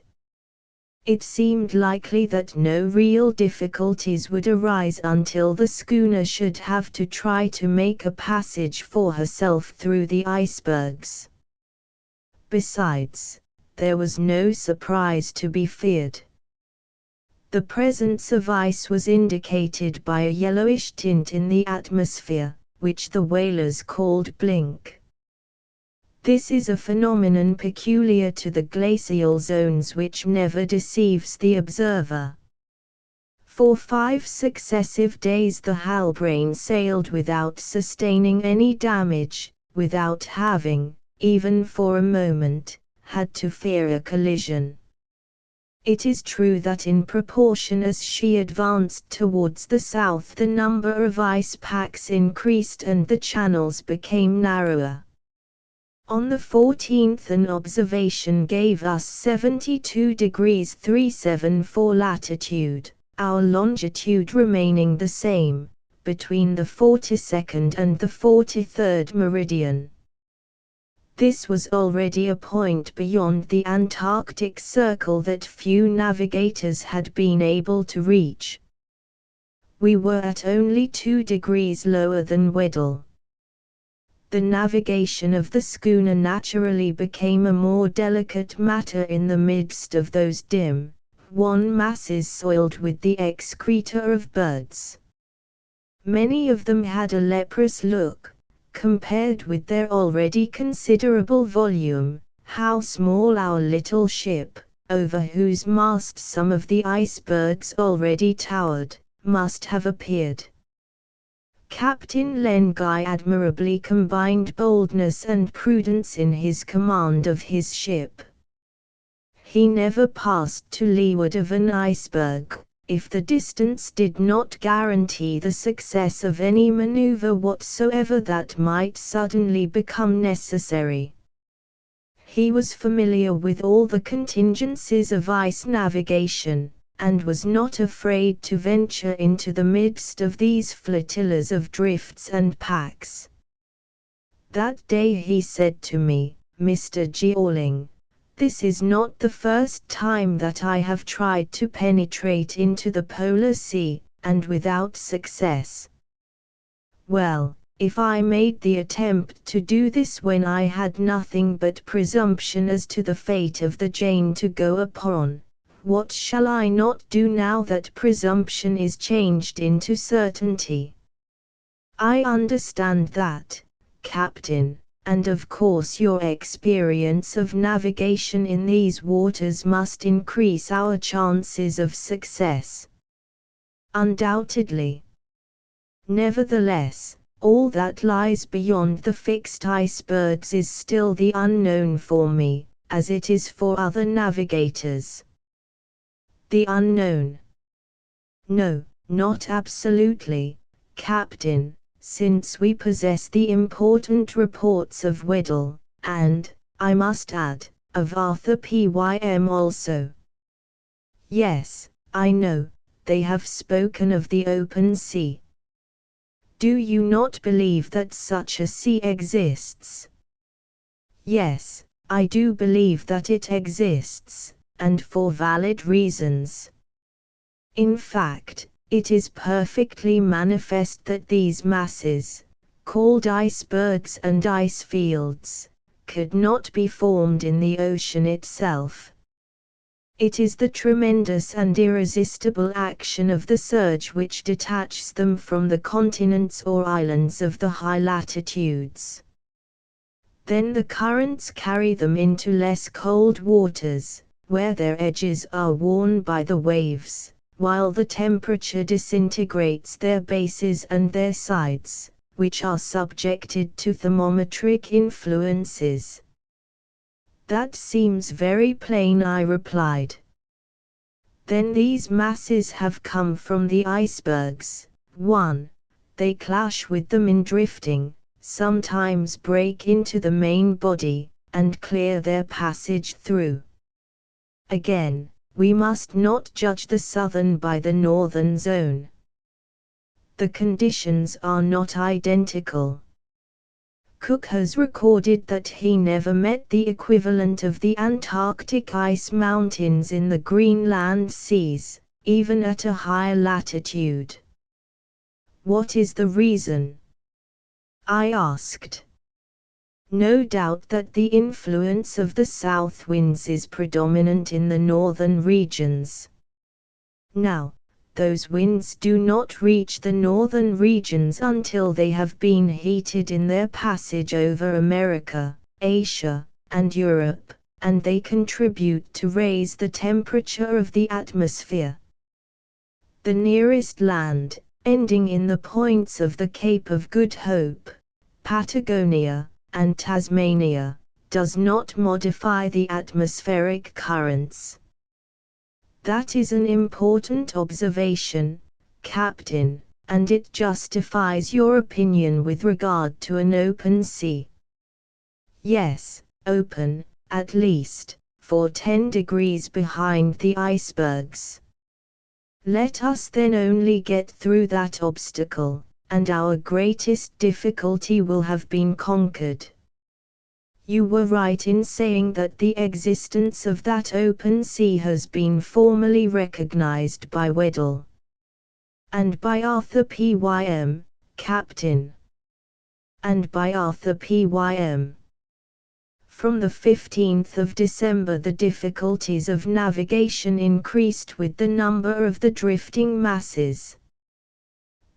It seemed likely that no real difficulties would arise until the schooner should have to try to make a passage for herself through the icebergs. Besides, there was no surprise to be feared. The presence of ice was indicated by a yellowish tint in the atmosphere, which the whalers called blink. This is a phenomenon peculiar to the glacial zones which never deceives the observer. For 5 successive days the Halbrane sailed without sustaining any damage, without having, even for a moment, had to fear a collision. It is true that in proportion as she advanced towards the south the number of ice packs increased and the channels became narrower. On the 14th an observation gave us 72 degrees 374 latitude, our longitude remaining the same, between the 42nd and the 43rd meridian. This was already a point beyond the Antarctic Circle that few navigators had been able to reach. We were at only 2 degrees lower than Weddell. The navigation of the schooner naturally became a more delicate matter in the midst of those dim, wan masses soiled with the excreta of birds. Many of them had a leprous look, compared with their already considerable volume. How small our little ship, over whose mast some of the icebergs already towered, must have appeared. Captain Lenguy admirably combined boldness and prudence in his command of his ship. He never passed to leeward of an iceberg, if the distance did not guarantee the success of any maneuver whatsoever that might suddenly become necessary. He was familiar with all the contingencies of ice navigation, and was not afraid to venture into the midst of these flotillas of drifts and packs. That day he said to me, "Mr. Jeorling, this is not the first time that I have tried to penetrate into the polar sea, and without success. Well, if I made the attempt to do this when I had nothing but presumption as to the fate of the Jane to go upon, what shall I not do now that presumption is changed into certainty? I understand that, Captain, and of course your experience of navigation in these waters must increase our chances of success." "Undoubtedly. Nevertheless, all that lies beyond the fixed icebergs is still the unknown for me, as it is for other navigators." "The unknown?" "No, not absolutely, Captain, since we possess the important reports of Weddell, and, I must add, of Arthur Pym also." "Yes, I know, they have spoken of the open sea." "Do you not believe that such a sea exists?" "Yes, I do believe that it exists, and for valid reasons. In fact, It is perfectly manifest that these masses, called icebergs and ice fields, could not be formed in the ocean itself. It is the tremendous and irresistible action of the surge which detaches them from the continents or islands of the high latitudes. Then the currents carry them into less cold waters, where their edges are worn by the waves, while the temperature disintegrates their bases and their sides, which are subjected to thermometric influences. That seems very plain, I replied. Then these masses have come from the icebergs. 1. They clash with them in drifting, sometimes break into the main body, and clear their passage through. Again, we must not judge the southern by the northern zone. The conditions are not identical. Cook has recorded that he never met the equivalent of the Antarctic ice mountains in the Greenland seas, even at a higher latitude. What is the reason? I asked. No doubt that the influence of the south winds is predominant in the northern regions. Now, those winds do not reach the northern regions until they have been heated in their passage over America, Asia, and Europe, and they contribute to raise the temperature of the atmosphere. The nearest land, ending in the points of the Cape of Good Hope, Patagonia, and Tasmania, does not modify the atmospheric currents. That is an important observation, Captain, and it justifies your opinion with regard to an open sea. Yes, open, at least, for 10 degrees behind the icebergs. Let us then only get through that obstacle, and our greatest difficulty will have been conquered. You were right in saying that the existence of that open sea has been formally recognized by Weddell. And by Arthur Pym, Captain. And by Arthur Pym. From the 15th of December the difficulties of navigation increased with the number of the drifting masses.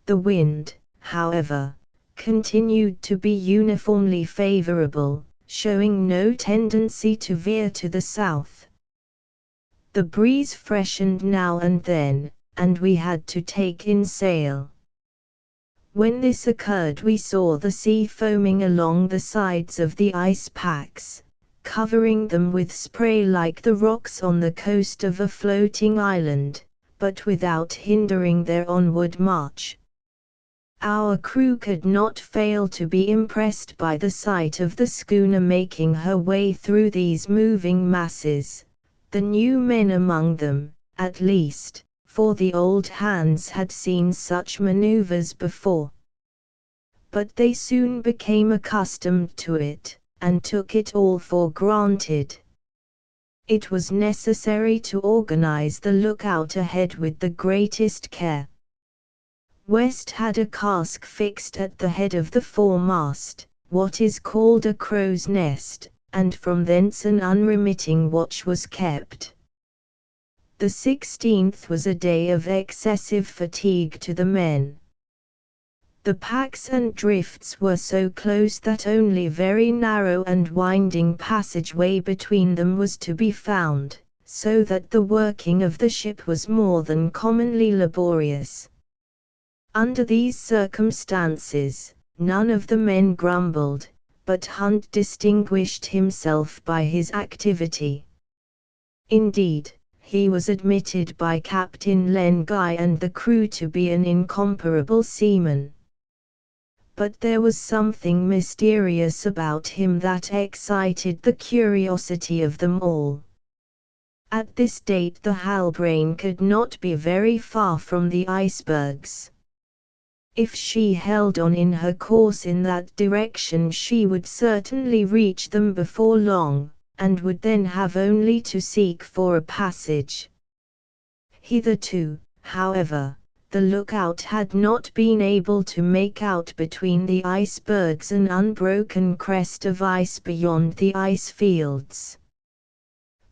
The wind, however, continued to be uniformly favorable, showing no tendency to veer to the south. The breeze freshened now and then, and we had to take in sail. When this occurred we saw the sea foaming along the sides of the ice packs, covering them with spray like the rocks on the coast of a floating island, but without hindering their onward march. Our crew could not fail to be impressed by the sight of the schooner making her way through these moving masses, the new men among them, at least, for the old hands had seen such maneuvers before. But they soon became accustomed to it, and took it all for granted. It was necessary to organize the lookout ahead with the greatest care. West had a cask fixed at the head of the foremast, what is called a crow's nest, and from thence an unremitting watch was kept. The 16th was a day of excessive fatigue to the men. The packs and drifts were so close that only very narrow and winding passageway between them was to be found, so that the working of the ship was more than commonly laborious. Under these circumstances, none of the men grumbled, but Hunt distinguished himself by his activity. Indeed, he was admitted by Captain Len Guy and the crew to be an incomparable seaman. But there was something mysterious about him that excited the curiosity of them all. At this date the Halbrane could not be very far from the icebergs. If she held on in her course in that direction she would certainly reach them before long, and would then have only to seek for a passage. Hitherto, however, The lookout had not been able to make out between the icebergs an unbroken crest of ice beyond the ice fields.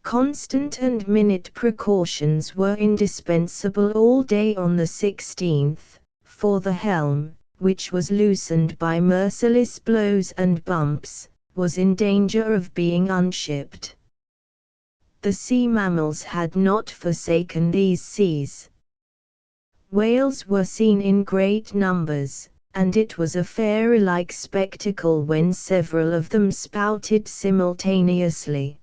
Constant and minute precautions were indispensable all day on the 16th, for the helm, which was loosened by merciless blows and bumps, was in danger of being unshipped. The sea mammals had not forsaken these seas. Whales were seen in great numbers, and it was a fairy-like spectacle when several of them spouted simultaneously.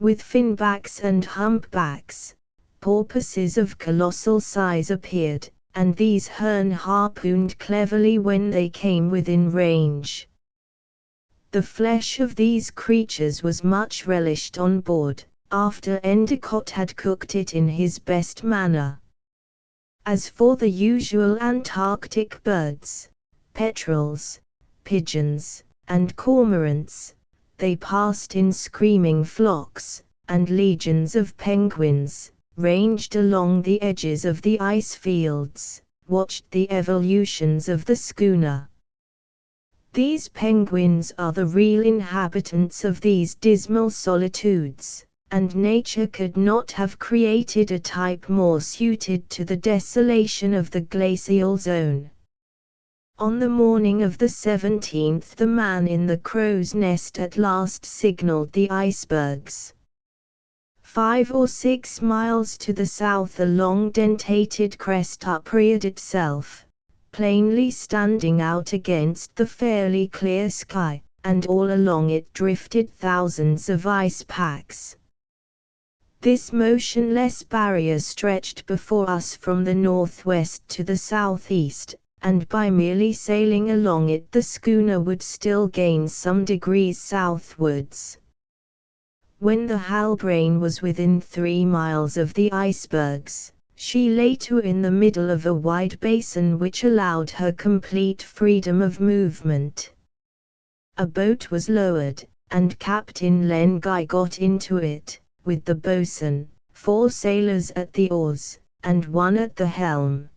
With finbacks and humpbacks, porpoises of colossal size appeared, and these Hearne harpooned cleverly when they came within range. The flesh of these creatures was much relished on board, after Endicott had cooked it in his best manner. As for the usual Antarctic birds, petrels, pigeons, and cormorants, they passed in screaming flocks, and legions of penguins, ranged along the edges of the ice fields, watched the evolutions of the schooner. These penguins are the real inhabitants of these dismal solitudes, and nature could not have created a type more suited to the desolation of the glacial zone. On the morning of the 17th the man in the crow's nest at last signaled the icebergs. 5 or 6 miles to the south a long dentated crest upreared itself, plainly standing out against the fairly clear sky, and all along it drifted thousands of ice packs. This motionless barrier stretched before us from the northwest to the southeast, and by merely sailing along it the schooner would still gain some degrees southwards. When the Halbrane was within 3 miles of the icebergs, she lay to in the middle of a wide basin which allowed her complete freedom of movement. A boat was lowered, and Captain Len Guy got into it, with the boatswain, 4 sailors at the oars, and 1 at the helm.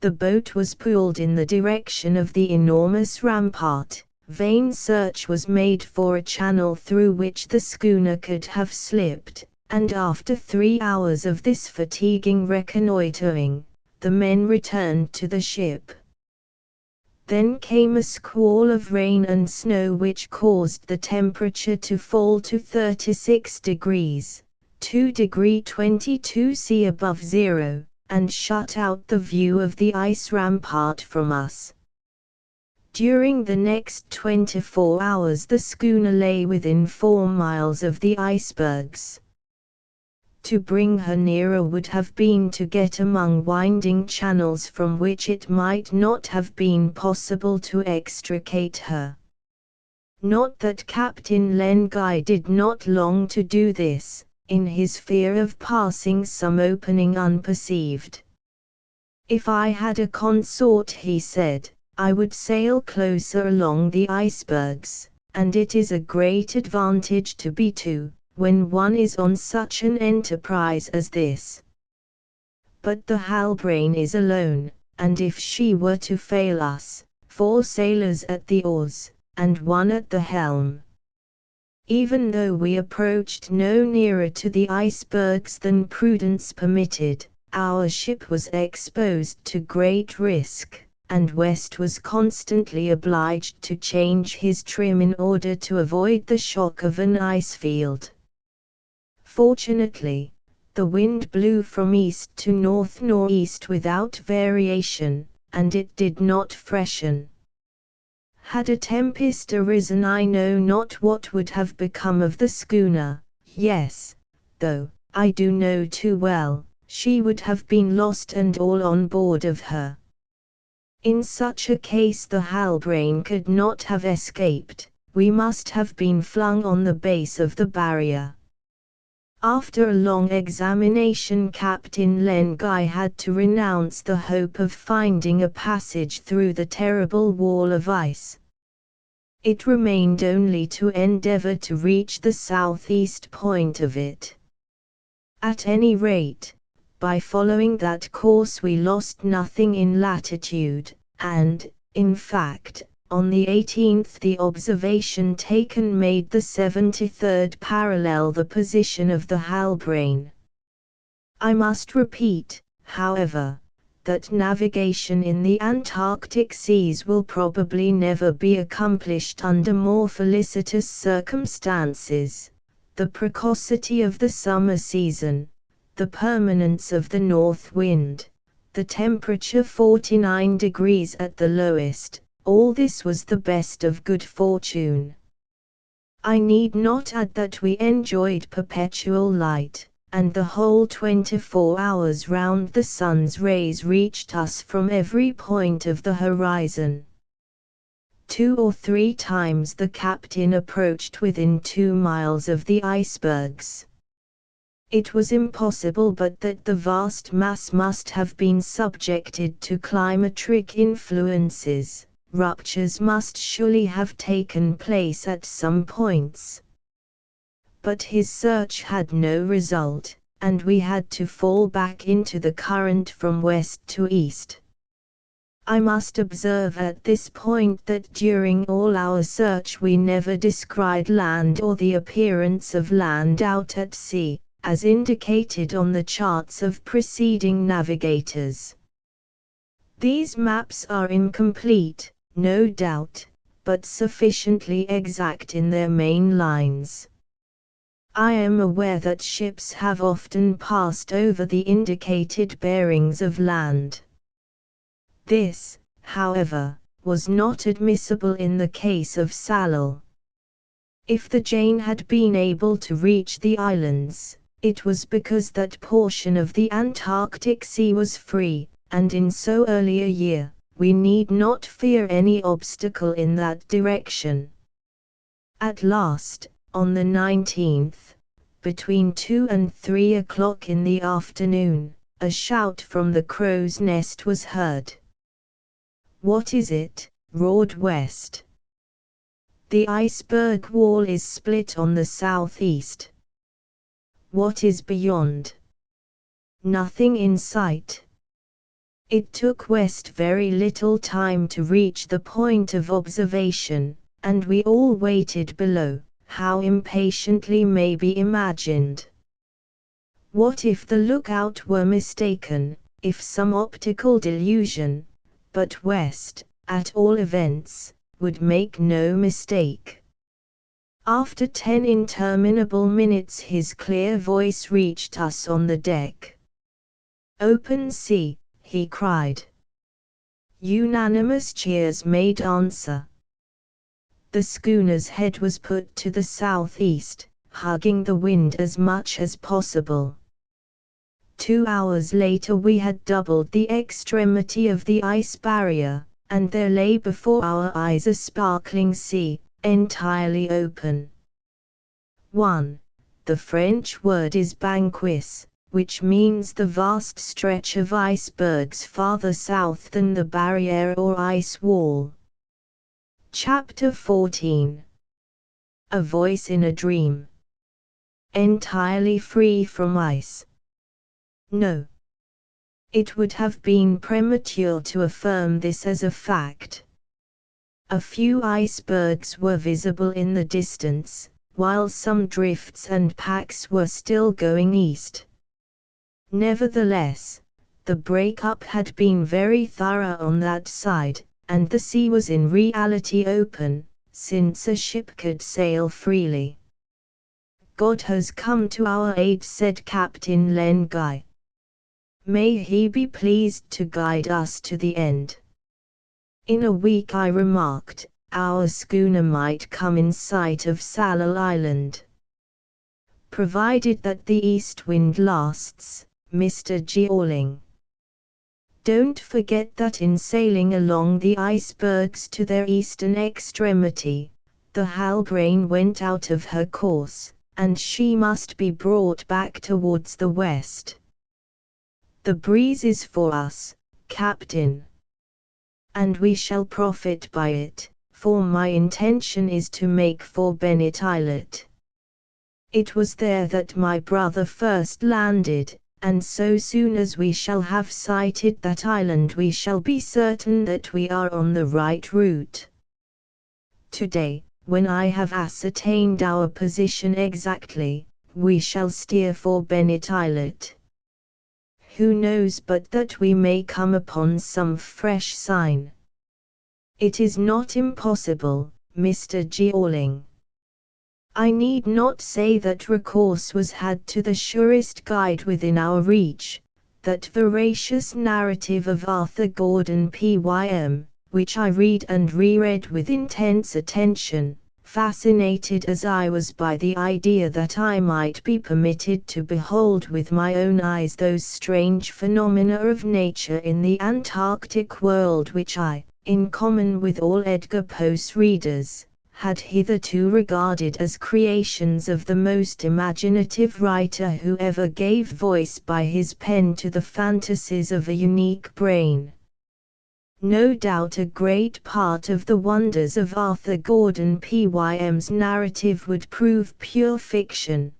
The boat was pulled in the direction of the enormous rampart. Vain search was made for a channel through which the schooner could have slipped, and after 3 hours of this fatiguing reconnoitering, the men returned to the ship. Then came a squall of rain and snow which caused the temperature to fall to 36 degrees, 2°22 C above zero, and shut out the view of the ice rampart from us. During the next 24 hours the schooner lay within 4 miles of the icebergs. To bring her nearer would have been to get among winding channels from which it might not have been possible to extricate her. Not that Captain Len Guy did not long to do this, in his fear of passing some opening unperceived. "If I had a consort," he said, "I would sail closer along the icebergs, and it is a great advantage to be two, when one is on such an enterprise as this. But the Halbrane is alone, and if she were to fail us, 4 sailors at the oars, and 1 at the helm." Even though we approached no nearer to the icebergs than prudence permitted, our ship was exposed to great risk, and West was constantly obliged to change his trim in order to avoid the shock of an ice field. Fortunately, the wind blew from east to north-northeast without variation, and it did not freshen. Had a tempest arisen, I know not what would have become of the schooner. Yes, though, I do know too well, she would have been lost and all on board of her. In such a case the Halbrane could not have escaped, we must have been flung on the base of the barrier. After a long examination Captain Len Guy had to renounce the hope of finding a passage through the terrible wall of ice. It remained only to endeavor to reach the southeast point of it. At any rate, By following that course we lost nothing in latitude, and, in fact, on the 18th the observation taken made the 73rd parallel the position of the Halbrane. I must repeat, however, that navigation in the Antarctic seas will probably never be accomplished under more felicitous circumstances. The precocity of the summer season, the permanence of the north wind, the temperature 49 degrees at the lowest, all this was the best of good fortune. I need not add that we enjoyed perpetual light, and the whole 24 hours round the sun's rays reached us from every point of the horizon. 2 or 3 times the captain approached within 2 miles of the icebergs. It was impossible but that the vast mass must have been subjected to climatic influences. Ruptures must surely have taken place at some points. But his search had no result, and we had to fall back into the current from west to east. I must observe at this point that during all our search we never descried land or the appearance of land out at sea, as indicated on the charts of preceding navigators. These maps are incomplete, no doubt, but sufficiently exact in their main lines. I am aware that ships have often passed over the indicated bearings of land. This, however, was not admissible in the case of Salal. If the Jane had been able to reach the islands, it was because that portion of the Antarctic Sea was free, and in so early a year, we need not fear any obstacle in that direction. At last, on the 19th, between 2 and 3 o'clock in the afternoon, a shout from the crow's nest was heard. "What is it?" roared West. "The iceberg wall is split on the southeast." "What is beyond?" "Nothing in sight." It took West very little time to reach the point of observation, and we all waited below, how impatiently may be imagined. What if the lookout were mistaken, if some optical delusion? But West, at all events, would make no mistake. After 10 interminable minutes his clear voice reached us on the deck. "Open sea," he cried. Unanimous cheers made answer. The schooner's head was put to the southeast, hugging the wind as much as possible. 2 hours later we had doubled the extremity of the ice barrier, and there lay before our eyes a sparkling sea, entirely open. 1. The French word is banquise, which means the vast stretch of icebergs farther south than the barrier or ice wall. Chapter 14. A Voice in a Dream. Entirely free from ice. No. It would have been premature to affirm this as a fact. A few icebergs were visible in the distance, while some drifts and packs were still going east. Nevertheless, the break-up had been very thorough on that side, and the sea was in reality open, since a ship could sail freely. "God has come to our aid," said Captain Len Guy. "May he be pleased to guide us to the end." In a week, I remarked, our schooner might come in sight of Salal Island. "Provided that the east wind lasts, Mr. Georling. Don't forget that in sailing along the icebergs to their eastern extremity, the Halbrane went out of her course, and she must be brought back towards the west. The breeze is for us, Captain. And we shall profit by it, for my intention is to make for Bennet Islet. It was there that my brother first landed, and so soon as we shall have sighted that island we shall be certain that we are on the right route. Today, when I have ascertained our position exactly, we shall steer for Bennet Islet. Who knows but that we may come upon some fresh sign? It is not impossible, Mr. Jeorling. I need not say that recourse was had to the surest guide within our reach, that veracious narrative of Arthur Gordon Pym, which I read and reread with intense attention, fascinated as I was by the idea that I might be permitted to behold with my own eyes those strange phenomena of nature in the Antarctic world which I, in common with all Edgar Poe's readers, had hitherto regarded as creations of the most imaginative writer who ever gave voice by his pen to the fantasies of a unique brain. No doubt a great part of the wonders of Arthur Gordon Pym's narrative would prove pure fiction,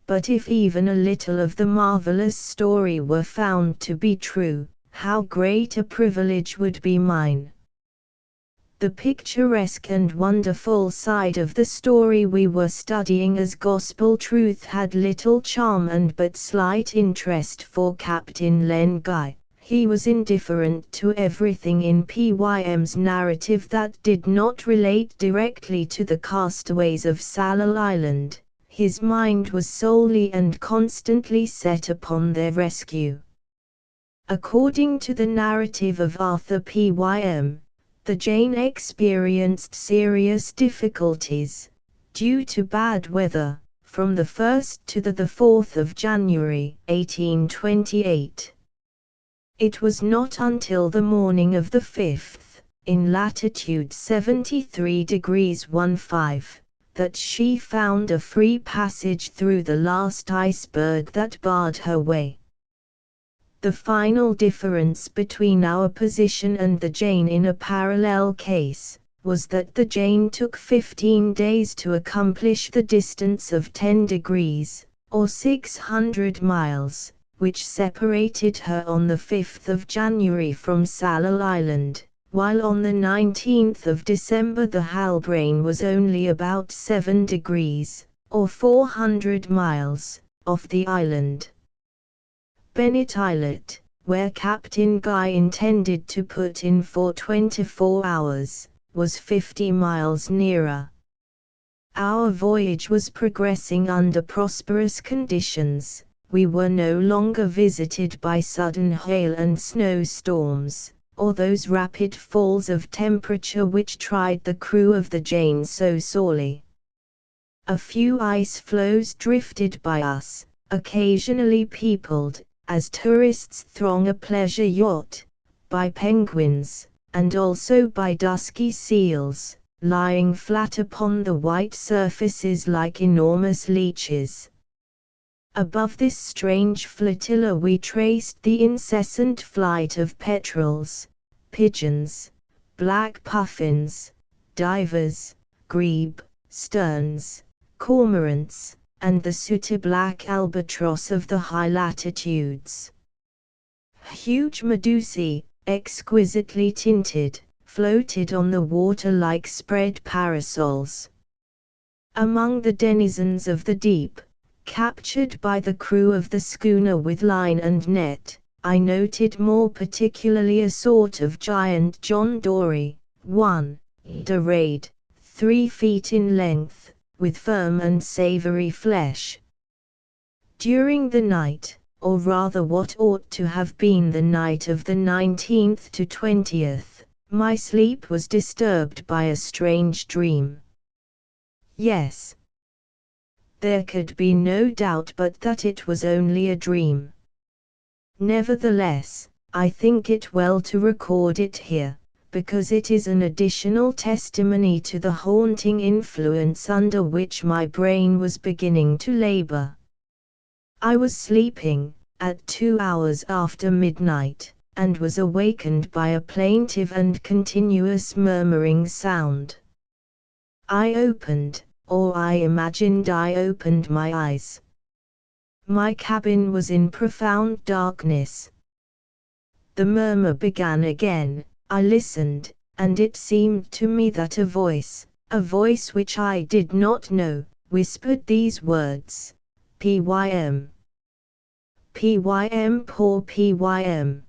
but if even a little of the marvelous story were found to be true, how great a privilege would be mine. The picturesque and wonderful side of the story we were studying as gospel truth had little charm and but slight interest for Captain Len Guy. He was indifferent to everything in Pym's narrative that did not relate directly to the castaways of Sallal Island. His mind was solely and constantly set upon their rescue. According to the narrative of Arthur Pym, the Jane experienced serious difficulties, due to bad weather, from the 1st to the 4th of January, 1828. It was not until the morning of the 5th, in latitude 73 degrees 15, that she found a free passage through the last iceberg that barred her way. The final difference between our position and the Jane in a parallel case, was that the Jane took 15 days to accomplish the distance of 10 degrees, or 600 miles, which separated her on the 5th of January from Sallal Island, while on the 19th of December the Halbrane was only about 7 degrees, or 400 miles, off the island. Bennet Islet, where Captain Guy intended to put in for 24 hours, was 50 miles nearer. Our voyage was progressing under prosperous conditions. We were no longer visited by sudden hail and snowstorms, or those rapid falls of temperature which tried the crew of the Jane so sorely. A few ice floes drifted by us, occasionally peopled, as tourists throng a pleasure yacht, by penguins, and also by dusky seals, lying flat upon the white surfaces like enormous leeches. Above this strange flotilla we traced the incessant flight of petrels, pigeons, black puffins, divers, grebe, sterns, cormorants, and the sooty black albatross of the high latitudes. Huge medusae, exquisitely tinted, floated on the water like spread parasols. Among the denizens of the deep, captured by the crew of the schooner with line and net, I noted more particularly a sort of giant John Dory, dorade, 3 feet in length, with firm and savory flesh. During the night, or rather what ought to have been the night of the 19th to 20th, my sleep was disturbed by a strange dream. Yes, there could be no doubt but that it was only a dream. Nevertheless, I think it well to record it here, because it is an additional testimony to the haunting influence under which my brain was beginning to labor. I was sleeping, at 2 hours after midnight, and was awakened by a plaintive and continuous murmuring sound. I imagined I opened my eyes. My cabin was in profound darkness. The murmur began again. I listened, and it seemed to me that a voice which I did not know, whispered these words: "Pym. Pym, poor Pym."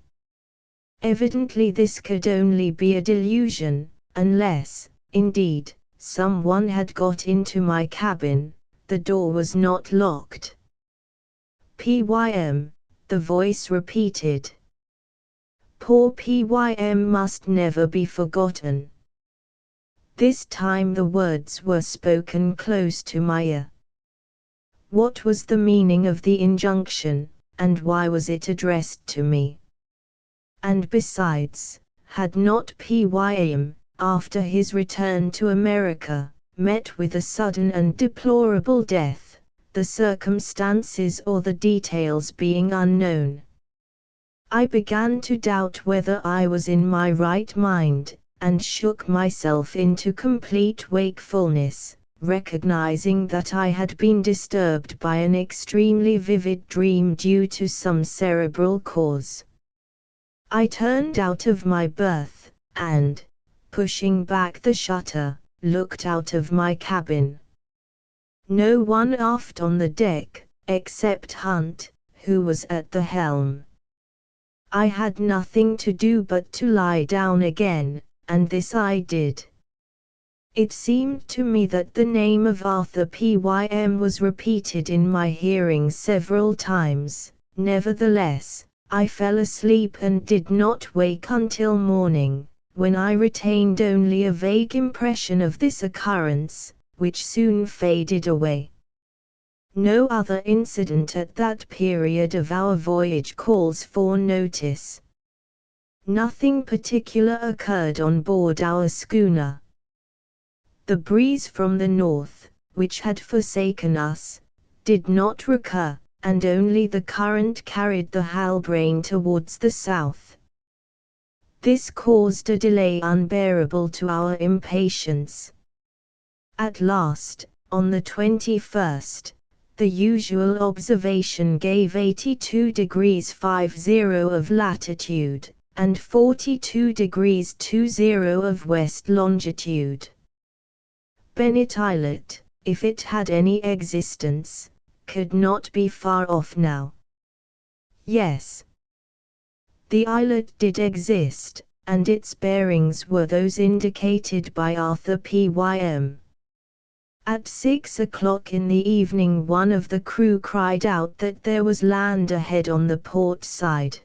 Evidently this could only be a delusion, unless, indeed, someone had got into my cabin. The door was not locked. "Pym," the voice repeated. Poor Pym must never be forgotten. This time the words were spoken close to my ear. What was the meaning of the injunction, and why was it addressed to me? And besides, had not Pym, after his return to America, met with a sudden and deplorable death, the circumstances or the details being unknown? I began to doubt whether I was in my right mind, and shook myself into complete wakefulness, recognizing that I had been disturbed by an extremely vivid dream due to some cerebral cause. I turned out of my berth, and, pushing back the shutter, looked out of my cabin. No one aft on the deck, except Hunt, who was at the helm. I had nothing to do but to lie down again, and this I did. It seemed to me that the name of Arthur Pym was repeated in my hearing several times. Nevertheless, I fell asleep and did not wake until morning, when I retained only a vague impression of this occurrence, which soon faded away. No other incident at that period of our voyage calls for notice. Nothing particular occurred on board our schooner. The breeze from the north, which had forsaken us, did not recur, and only the current carried the Halbrane towards the south. This caused a delay unbearable to our impatience. At last, on the 21st, the usual observation gave 82 degrees 50' of latitude, and 42 degrees 20' of west longitude. Bennet Islet, if it had any existence, could not be far off now. Yes, the islet did exist, and its bearings were those indicated by Arthur Pym. At 6 o'clock in the evening one of the crew cried out that there was land ahead on the port side.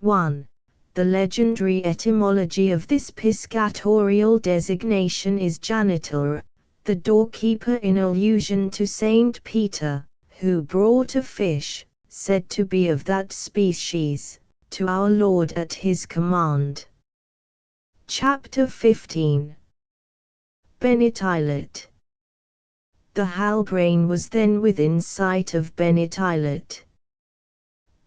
1. The legendary etymology of this piscatorial designation is janitor, the doorkeeper, in allusion to Saint Peter, who brought a fish, said to be of that species, to our Lord at his command. Chapter 15. Bennet Islet. The Halbrane was then within sight of Bennet Islet.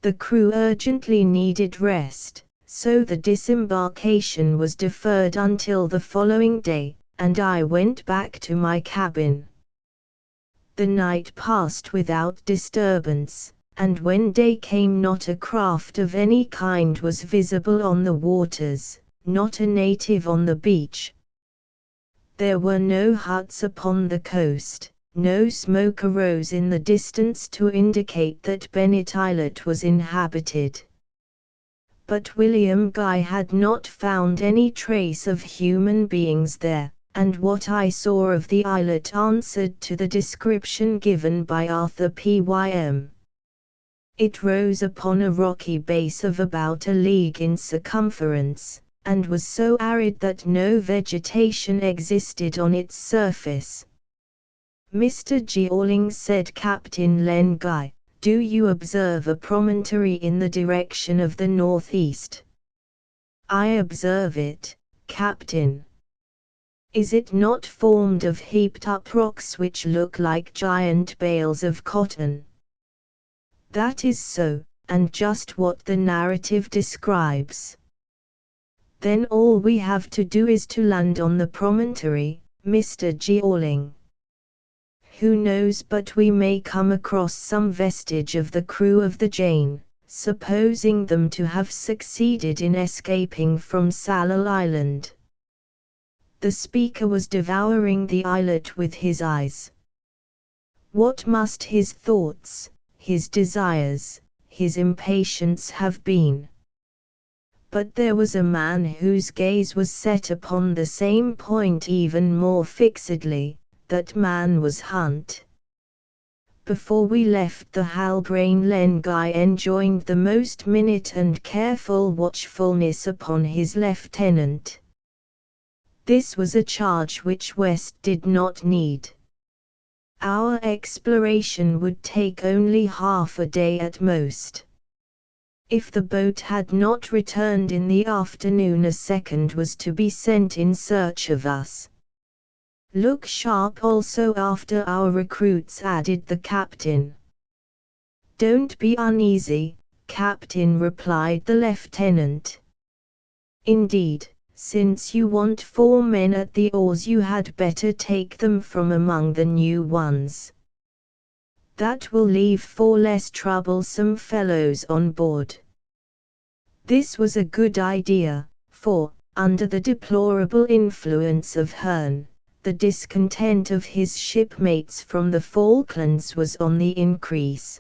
The crew urgently needed rest, so the disembarkation was deferred until the following day, and I went back to my cabin. The night passed without disturbance, and when day came not a craft of any kind was visible on the waters, not a native on the beach. There were no huts upon the coast. No smoke arose in the distance to indicate that Bennet Islet was inhabited. But William Guy had not found any trace of human beings there, and what I saw of the islet answered to the description given by Arthur Pym. It rose upon a rocky base of about a league in circumference, and was so arid that no vegetation existed on its surface. Mr. Georling said, "Captain Len Guy, do you observe a promontory in the direction of the northeast?" "I observe it, Captain." "Is it not formed of heaped-up rocks which look like giant bales of cotton?" "That is so, and just what the narrative describes." "Then all we have to do is to land on the promontory, Mr. Georling." Who knows but we may come across some vestige of the crew of the Jane, supposing them to have succeeded in escaping from Sallal Island." The speaker was devouring the islet with his eyes. What must his thoughts, his desires, his impatience have been? But there was a man whose gaze was set upon the same point even more fixedly. That man was Hunt. Before we left the Halbrane Lengai enjoined the most minute and careful watchfulness upon his lieutenant. This was a charge which West did not need. Our exploration would take only half a day at most. If the boat had not returned in the afternoon, a second was to be sent in search of us. "Look sharp also after our recruits," added the captain. "Don't be uneasy, Captain," replied the lieutenant. "Indeed, since you want 4 men at the oars, you had better take them from among the new ones. That will leave 4 less troublesome fellows on board." This was a good idea, for, under the deplorable influence of Hearn, the discontent of his shipmates from the Falklands was on the increase.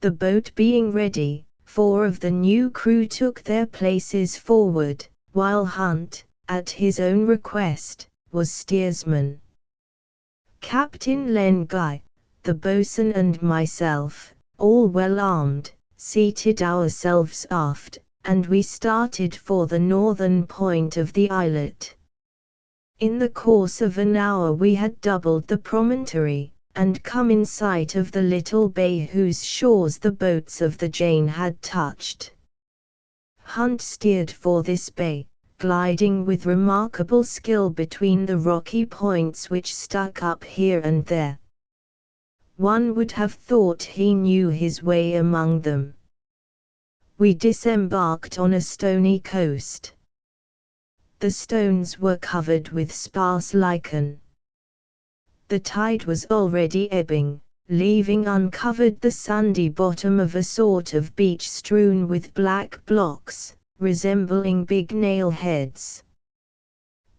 The boat being ready, 4 of the new crew took their places forward, while Hunt, at his own request, was steersman. Captain Lengai, the boatswain and myself, all well armed, seated ourselves aft, and we started for the northern point of the islet. In the course of an hour we had doubled the promontory, and come in sight of the little bay whose shores the boats of the Jane had touched. Hunt steered for this bay, gliding with remarkable skill between the rocky points which stuck up here and there. One would have thought he knew his way among them. We disembarked on a stony coast. The stones were covered with sparse lichen. The tide was already ebbing, leaving uncovered the sandy bottom of a sort of beach strewn with black blocks, resembling big nail heads.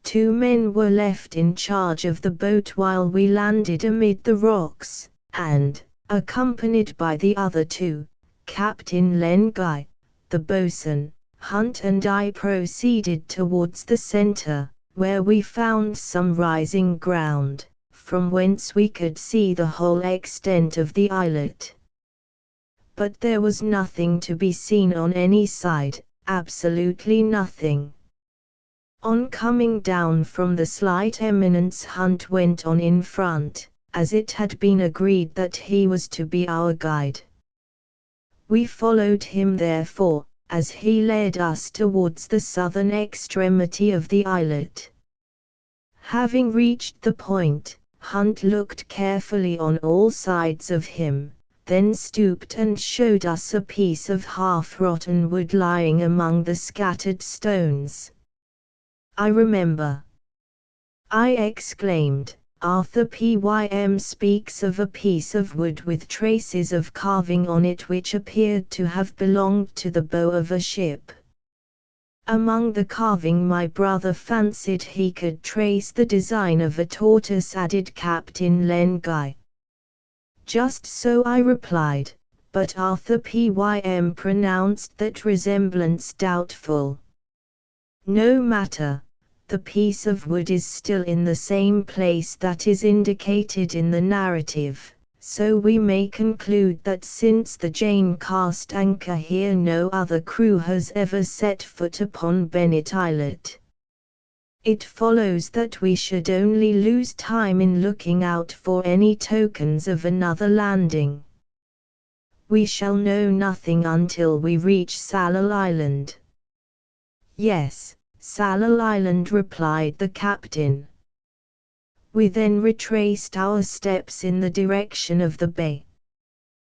2 men were left in charge of the boat while we landed amid the rocks, and, accompanied by the other 2, Captain Lengai, the boatswain, Hunt and I proceeded towards the center, where we found some rising ground, from whence we could see the whole extent of the islet. But there was nothing to be seen on any side, absolutely nothing. On coming down from the slight eminence, Hunt went on in front, as it had been agreed that he was to be our guide. We followed him therefore, as he led us towards the southern extremity of the islet. Having reached the point, Hunt looked carefully on all sides of him, then stooped and showed us a piece of half-rotten wood lying among the scattered stones. "I remember," I exclaimed. "Arthur Pym speaks of a piece of wood with traces of carving on it which appeared to have belonged to the bow of a ship. Among the carving my brother fancied he could trace the design of a tortoise," added Captain Lengai. "Just so," I replied, but Arthur Pym pronounced that resemblance doubtful. "No matter. The piece of wood is still in the same place that is indicated in the narrative, so we may conclude that since the Jane cast anchor here no other crew has ever set foot upon Bennet Islet. It follows that we should only lose time in looking out for any tokens of another landing. We shall know nothing until we reach Sallal Island." "Yes, Sallal Island," replied the captain. We then retraced our steps in the direction of the bay.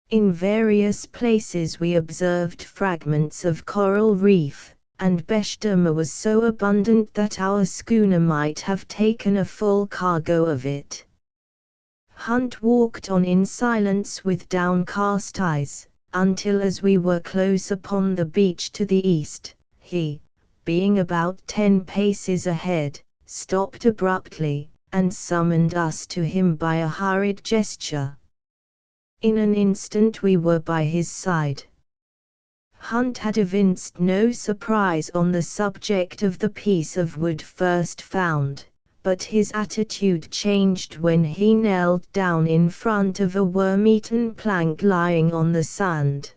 In various places we observed fragments of coral reef, and Beshdama was so abundant that our schooner might have taken a full cargo of it. Hunt walked on in silence with downcast eyes, until as we were close upon the beach to the east, he, being about 10 paces ahead, stopped abruptly, and summoned us to him by a hurried gesture. In an instant we were by his side. Hunt had evinced no surprise on the subject of the piece of wood first found, but his attitude changed when he knelt down in front of a worm-eaten plank lying on the sand.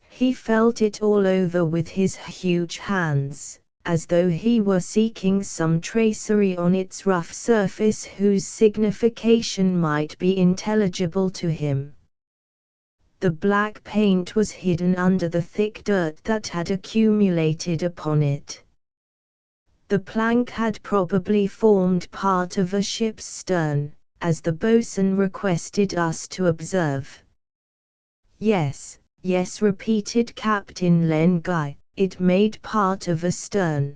He felt it all over with his huge hands, as though he were seeking some tracery on its rough surface whose signification might be intelligible to him. The black paint was hidden under the thick dirt that had accumulated upon it. The plank had probably formed part of a ship's stern, as the boatswain requested us to observe. Yes, yes, repeated Captain Len Guy, it made part of a stern.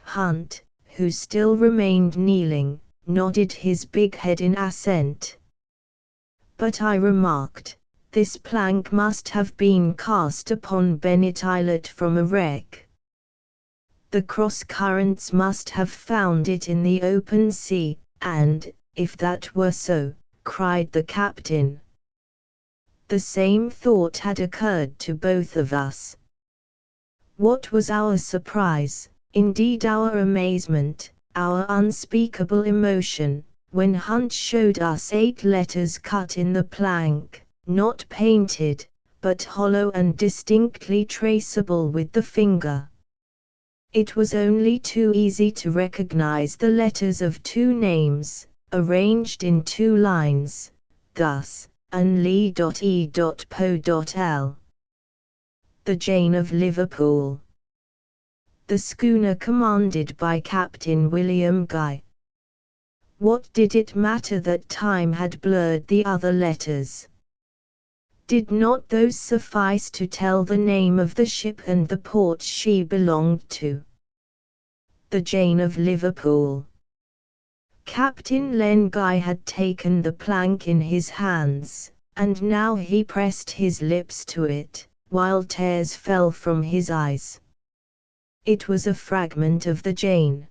Hunt, who still remained kneeling, nodded his big head in assent. But I remarked, this plank must have been cast upon Bennet Islet from a wreck. The cross currents must have found it in the open sea, and, if that were so, cried the captain. The same thought had occurred to both of us. What was our surprise, indeed our amazement, our unspeakable emotion, when Hunt showed us 8 letters cut in the plank, not painted, but hollow and distinctly traceable with the finger. It was only too easy to recognize the letters of 2 names, arranged in 2 lines, thus, Unlee.E.Po.L. The Jane of Liverpool. The schooner commanded by Captain William Guy. What did it matter that time had blurred the other letters? Did not those suffice to tell the name of the ship and the port she belonged to? The Jane of Liverpool. Captain Len Guy had taken the plank in his hands, and now he pressed his lips to it, while tears fell from his eyes. It was a fragment of the Jane.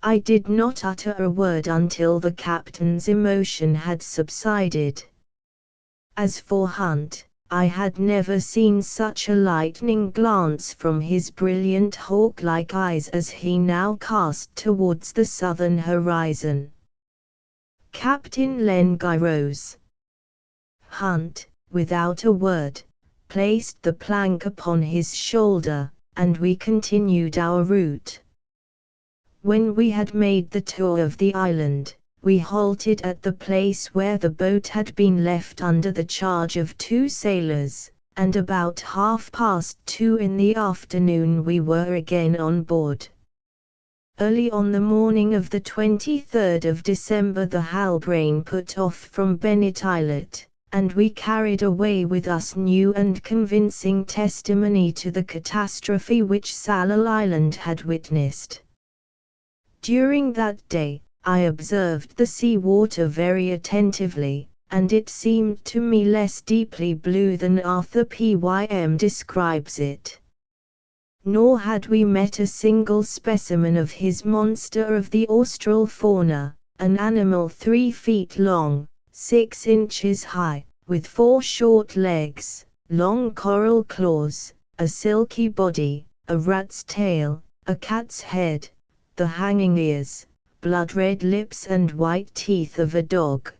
I did not utter a word until the captain's emotion had subsided. As for Hunt, I had never seen such a lightning glance from his brilliant hawk-like eyes as he now cast towards the southern horizon. Captain Len Guy rose. Hunt, without a word, placed the plank upon his shoulder, and we continued our route. When we had made the tour of the island, we halted at the place where the boat had been left under the charge of 2 sailors, and about 2:30 in the afternoon we were again on board. Early on the morning of the 23rd of December the Halbrane put off from Bennet Islet, and we carried away with us new and convincing testimony to the catastrophe which Sallal Island had witnessed. During that day, I observed the sea water very attentively, and it seemed to me less deeply blue than Arthur Pym describes it. Nor had we met a single specimen of his monster of the austral fauna, an animal 3 feet long, 6 inches high, with 4 short legs, long coral claws, a silky body, a rat's tail, a cat's head, the hanging ears, blood-red lips and white teeth of a dog.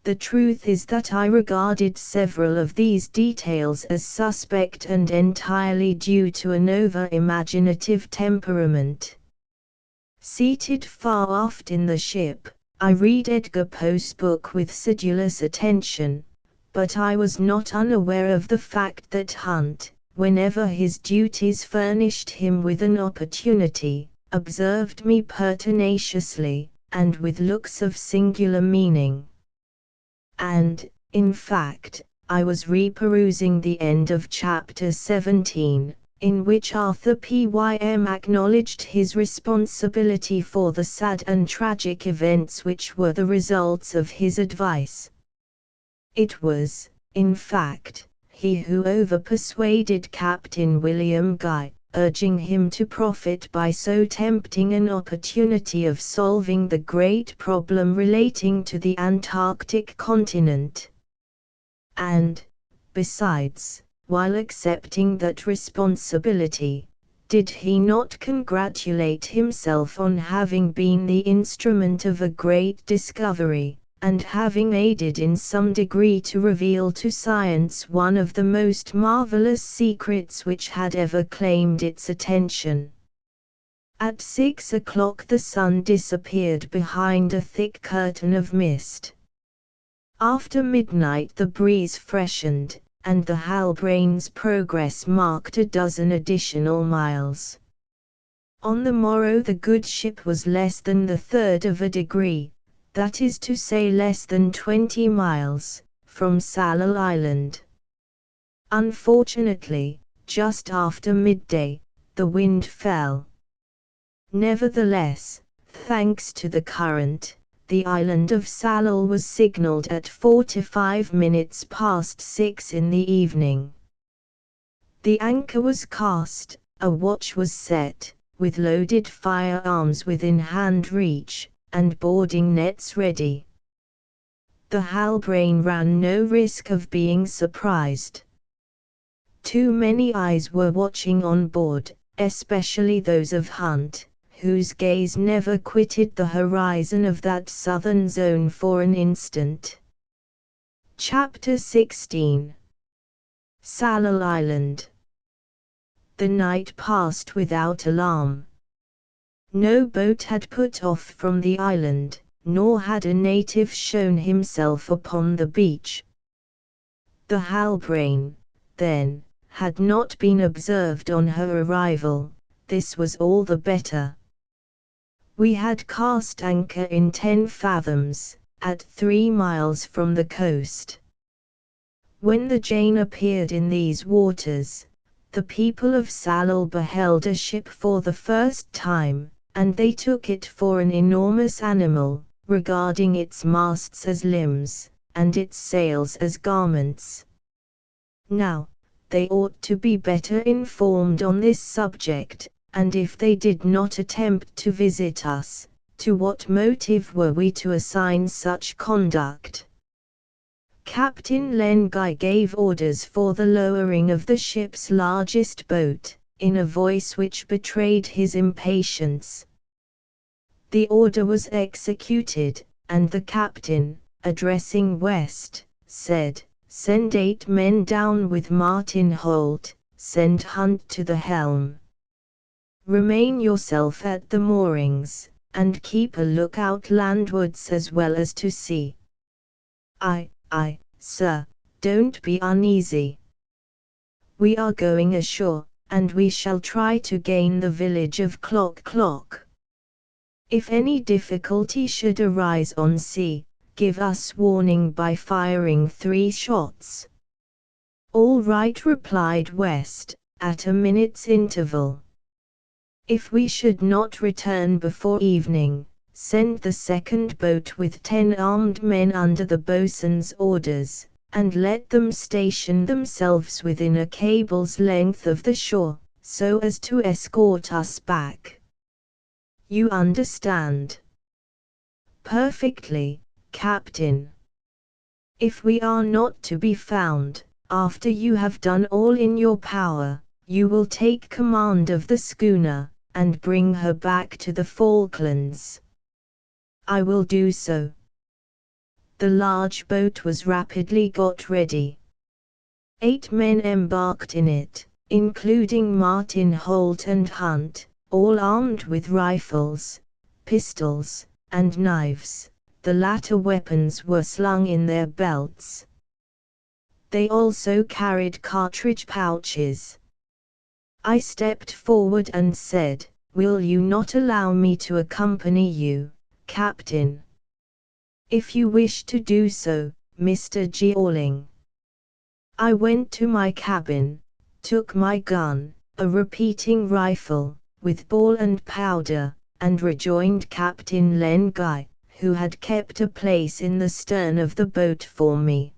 The truth is that I regarded several of these details as suspect and entirely due to an over-imaginative temperament. Seated far aft in the ship, I read Edgar Poe's book with sedulous attention, but I was not unaware of the fact that Hunt, whenever his duties furnished him with an opportunity, observed me pertinaciously, and with looks of singular meaning. And, in fact, I was reperusing the end of chapter 17, in which Arthur Pym acknowledged his responsibility for the sad and tragic events which were the results of his advice. It was, in fact, he who overpersuaded Captain William Guy, urging him to profit by so tempting an opportunity of solving the great problem relating to the Antarctic continent. And, besides, while accepting that responsibility, did he not congratulate himself on having been the instrument of a great discovery, and having aided in some degree to reveal to science one of the most marvelous secrets which had ever claimed its attention? At 6 o'clock the sun disappeared behind a thick curtain of mist. After midnight the breeze freshened, and the Halbrane's progress marked a dozen additional miles. On the morrow the good ship was less than the third of a degree, that is to say less than 20 miles, from Sallal Island. Unfortunately, just after midday, the wind fell. Nevertheless, thanks to the current, the island of Sallal was signalled at 45 minutes past 6 in the evening. The anchor was cast, a watch was set, with loaded firearms within hand reach, and boarding nets ready. The Halbrane ran no risk of being surprised. Too many eyes were watching on board, especially those of Hunt, whose gaze never quitted the horizon of that southern zone for an instant. Chapter 16. Sallal Island. The night passed without alarm. No boat had put off from the island, nor had a native shown himself upon the beach. The Halbrane, then, had not been observed on her arrival. This was all the better. We had cast anchor in 10 fathoms, at 3 miles from the coast. When the Jane appeared in these waters, the people of Sallal beheld a ship for the first time, and they took it for an enormous animal, regarding its masts as limbs, and its sails as garments. Now, they ought to be better informed on this subject, and if they did not attempt to visit us, to what motive were we to assign such conduct? Captain Len Guy gave orders for the lowering of the ship's largest boat, in a voice which betrayed his impatience. The order was executed, and the captain, addressing West, said, "Send 8 men down with Martin Holt, send Hunt to the helm. Remain yourself at the moorings, and keep a lookout landwards as well as to sea." Aye, sir, don't be uneasy. We are going ashore, and we shall try to gain the village of Clock. If any difficulty should arise on sea, give us warning by firing 3 shots. All right, replied West, at a minute's interval. If we should not return before evening, send the second boat with 10 armed men under the boatswain's orders, and let them station themselves within a cable's length of the shore, so as to escort us back. You understand? Perfectly, Captain. If we are not to be found, after you have done all in your power, you will take command of the schooner, and bring her back to the Falklands. I will do so. The large boat was rapidly got ready. 8 men embarked in it, including Martin Holt and Hunt, all armed with rifles, pistols, and knives. The latter weapons were slung in their belts. They also carried cartridge pouches. I stepped forward and said, "Will you not allow me to accompany you, Captain?" "If you wish to do so, Mr. Jeorling." I went to my cabin, took my gun, a repeating rifle, with ball and powder, and rejoined Captain Len Guy, who had kept a place in the stern of the boat for me.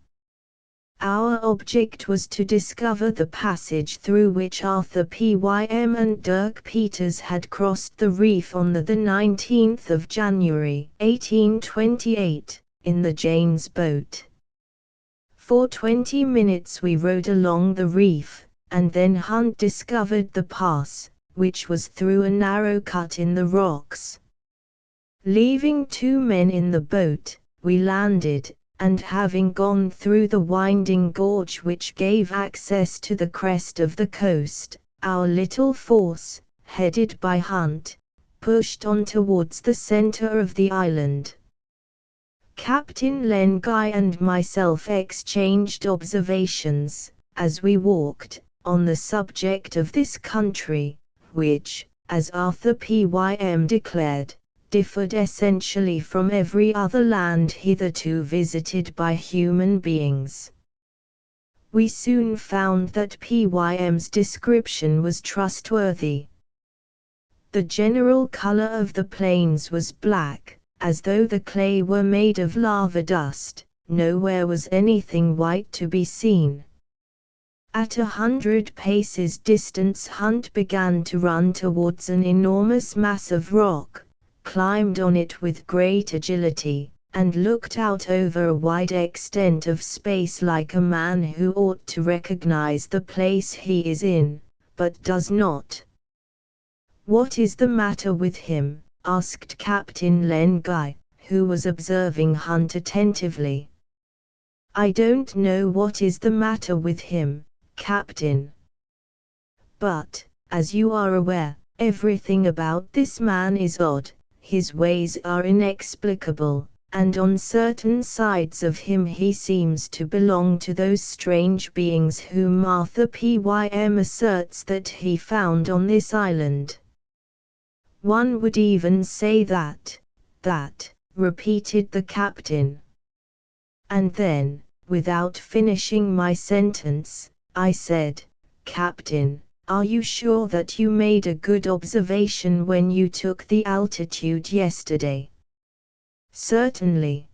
Our object was to discover the passage through which Arthur Pym and Dirk Peters had crossed the reef on the 19th of January, 1828, in the Jane's boat. For 20 minutes we rowed along the reef, and then Hunt discovered the pass, which was through a narrow cut in the rocks. Leaving 2 men in the boat, we landed, and having gone through the winding gorge which gave access to the crest of the coast, our little force, headed by Hunt, pushed on towards the center of the island. Captain Len Guy and myself exchanged observations, as we walked, on the subject of this country, which, as Arthur Pym declared, differed essentially from every other land hitherto visited by human beings. We soon found that Pym's description was trustworthy. The general color of the plains was black, as though the clay were made of lava dust. Nowhere was anything white to be seen. At 100 paces distance Hunt began to run towards an enormous mass of rock, climbed on it with great agility, and looked out over a wide extent of space like a man who ought to recognize the place he is in, but does not. "What is the matter with him?" asked Captain Len Guy, who was observing Hunt attentively. "I don't know what is the matter with him, Captain. But, as you are aware, everything about this man is odd. His ways are inexplicable, and on certain sides of him he seems to belong to those strange beings whom Arthur Pym asserts that he found on this island." "One would even say that," repeated the captain. And then, without finishing my sentence, I said, "Captain, are you sure that you made a good observation when you took the altitude yesterday?" "Certainly."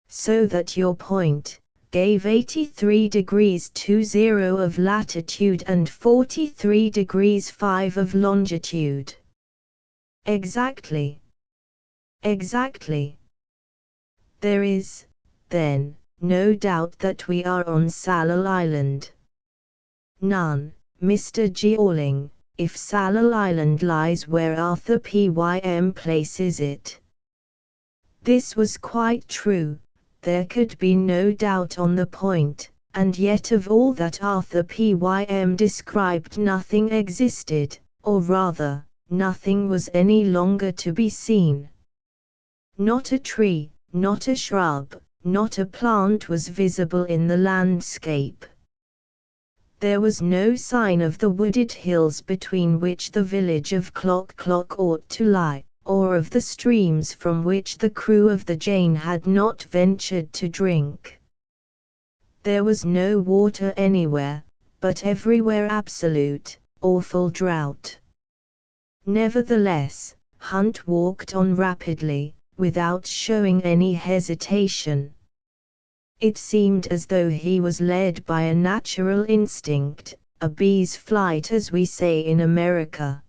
"So that your point gave 83 degrees 20 of latitude and 43 degrees 5 of longitude?" "Exactly." "Exactly. There is, then, no doubt that we are on Sallal Island?" "None, Mr. Jeorling, if Sallal Island lies where Arthur Pym places it." This was quite true. There could be no doubt on the point, and yet of all that Arthur Pym described nothing existed, or rather, nothing was any longer to be seen. Not a tree, not a shrub, not a plant was visible in the landscape. There was no sign of the wooded hills between which the village of Clock ought to lie, or of the streams from which the crew of the Jane had not ventured to drink. There was no water anywhere, but everywhere absolute, awful drought. Nevertheless, Hunt walked on rapidly, without showing any hesitation. It seemed as though he was led by a natural instinct, a bee's flight as we say in America.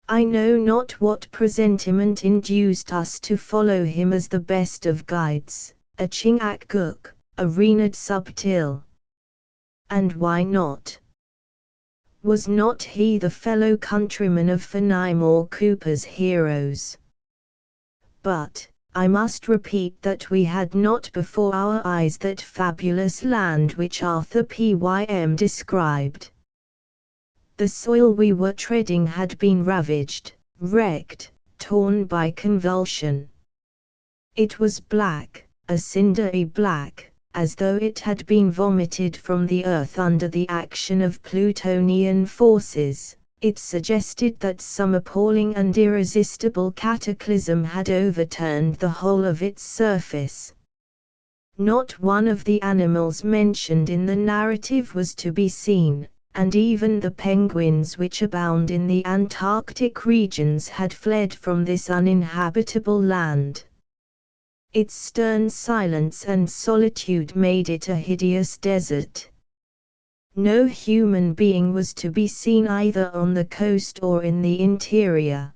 I know not what presentiment induced us to follow him as the best of guides, a Chingachgook, a Reynard Subtil. And why not? Was not he the fellow countryman of Fenimore Cooper's heroes? But, I must repeat that we had not before our eyes that fabulous land which Arthur Pym described. The soil we were treading had been ravaged, wrecked, torn by convulsion. It was black, a cindery black, as though it had been vomited from the earth under the action of Plutonian forces. It suggested that some appalling and irresistible cataclysm had overturned the whole of its surface. Not one of the animals mentioned in the narrative was to be seen, and even the penguins which abound in the Antarctic regions had fled from this uninhabitable land. Its stern silence and solitude made it a hideous desert. No human being was to be seen either on the coast or in the interior.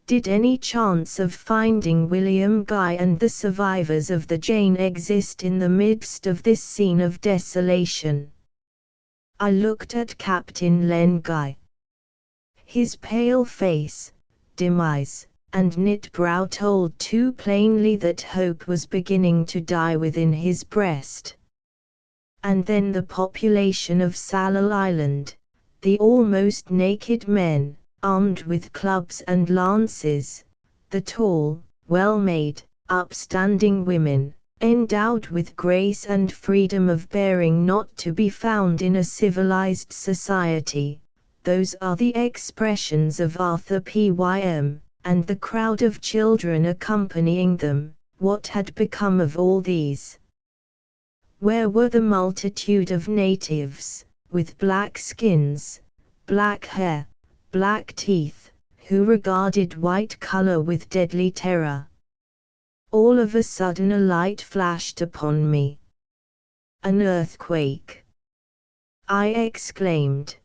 Did any chance of finding William Guy and the survivors of the Jane exist in the midst of this scene of desolation? I looked at Captain Len Guy. His pale face, dim eyes, and knit brow told too plainly that hope was beginning to die within his breast. And then the population of Sallal Island, the almost naked men, armed with clubs and lances, the tall, well-made, upstanding women, endowed with grace and freedom of bearing not to be found in a civilized society, those are the expressions of Arthur Pym, and the crowd of children accompanying them. What had become of all these? Where were the multitude of natives, with black skins, black hair, black teeth, who regarded white color with deadly terror? All of a sudden a light flashed upon me. An earthquake! I exclaimed.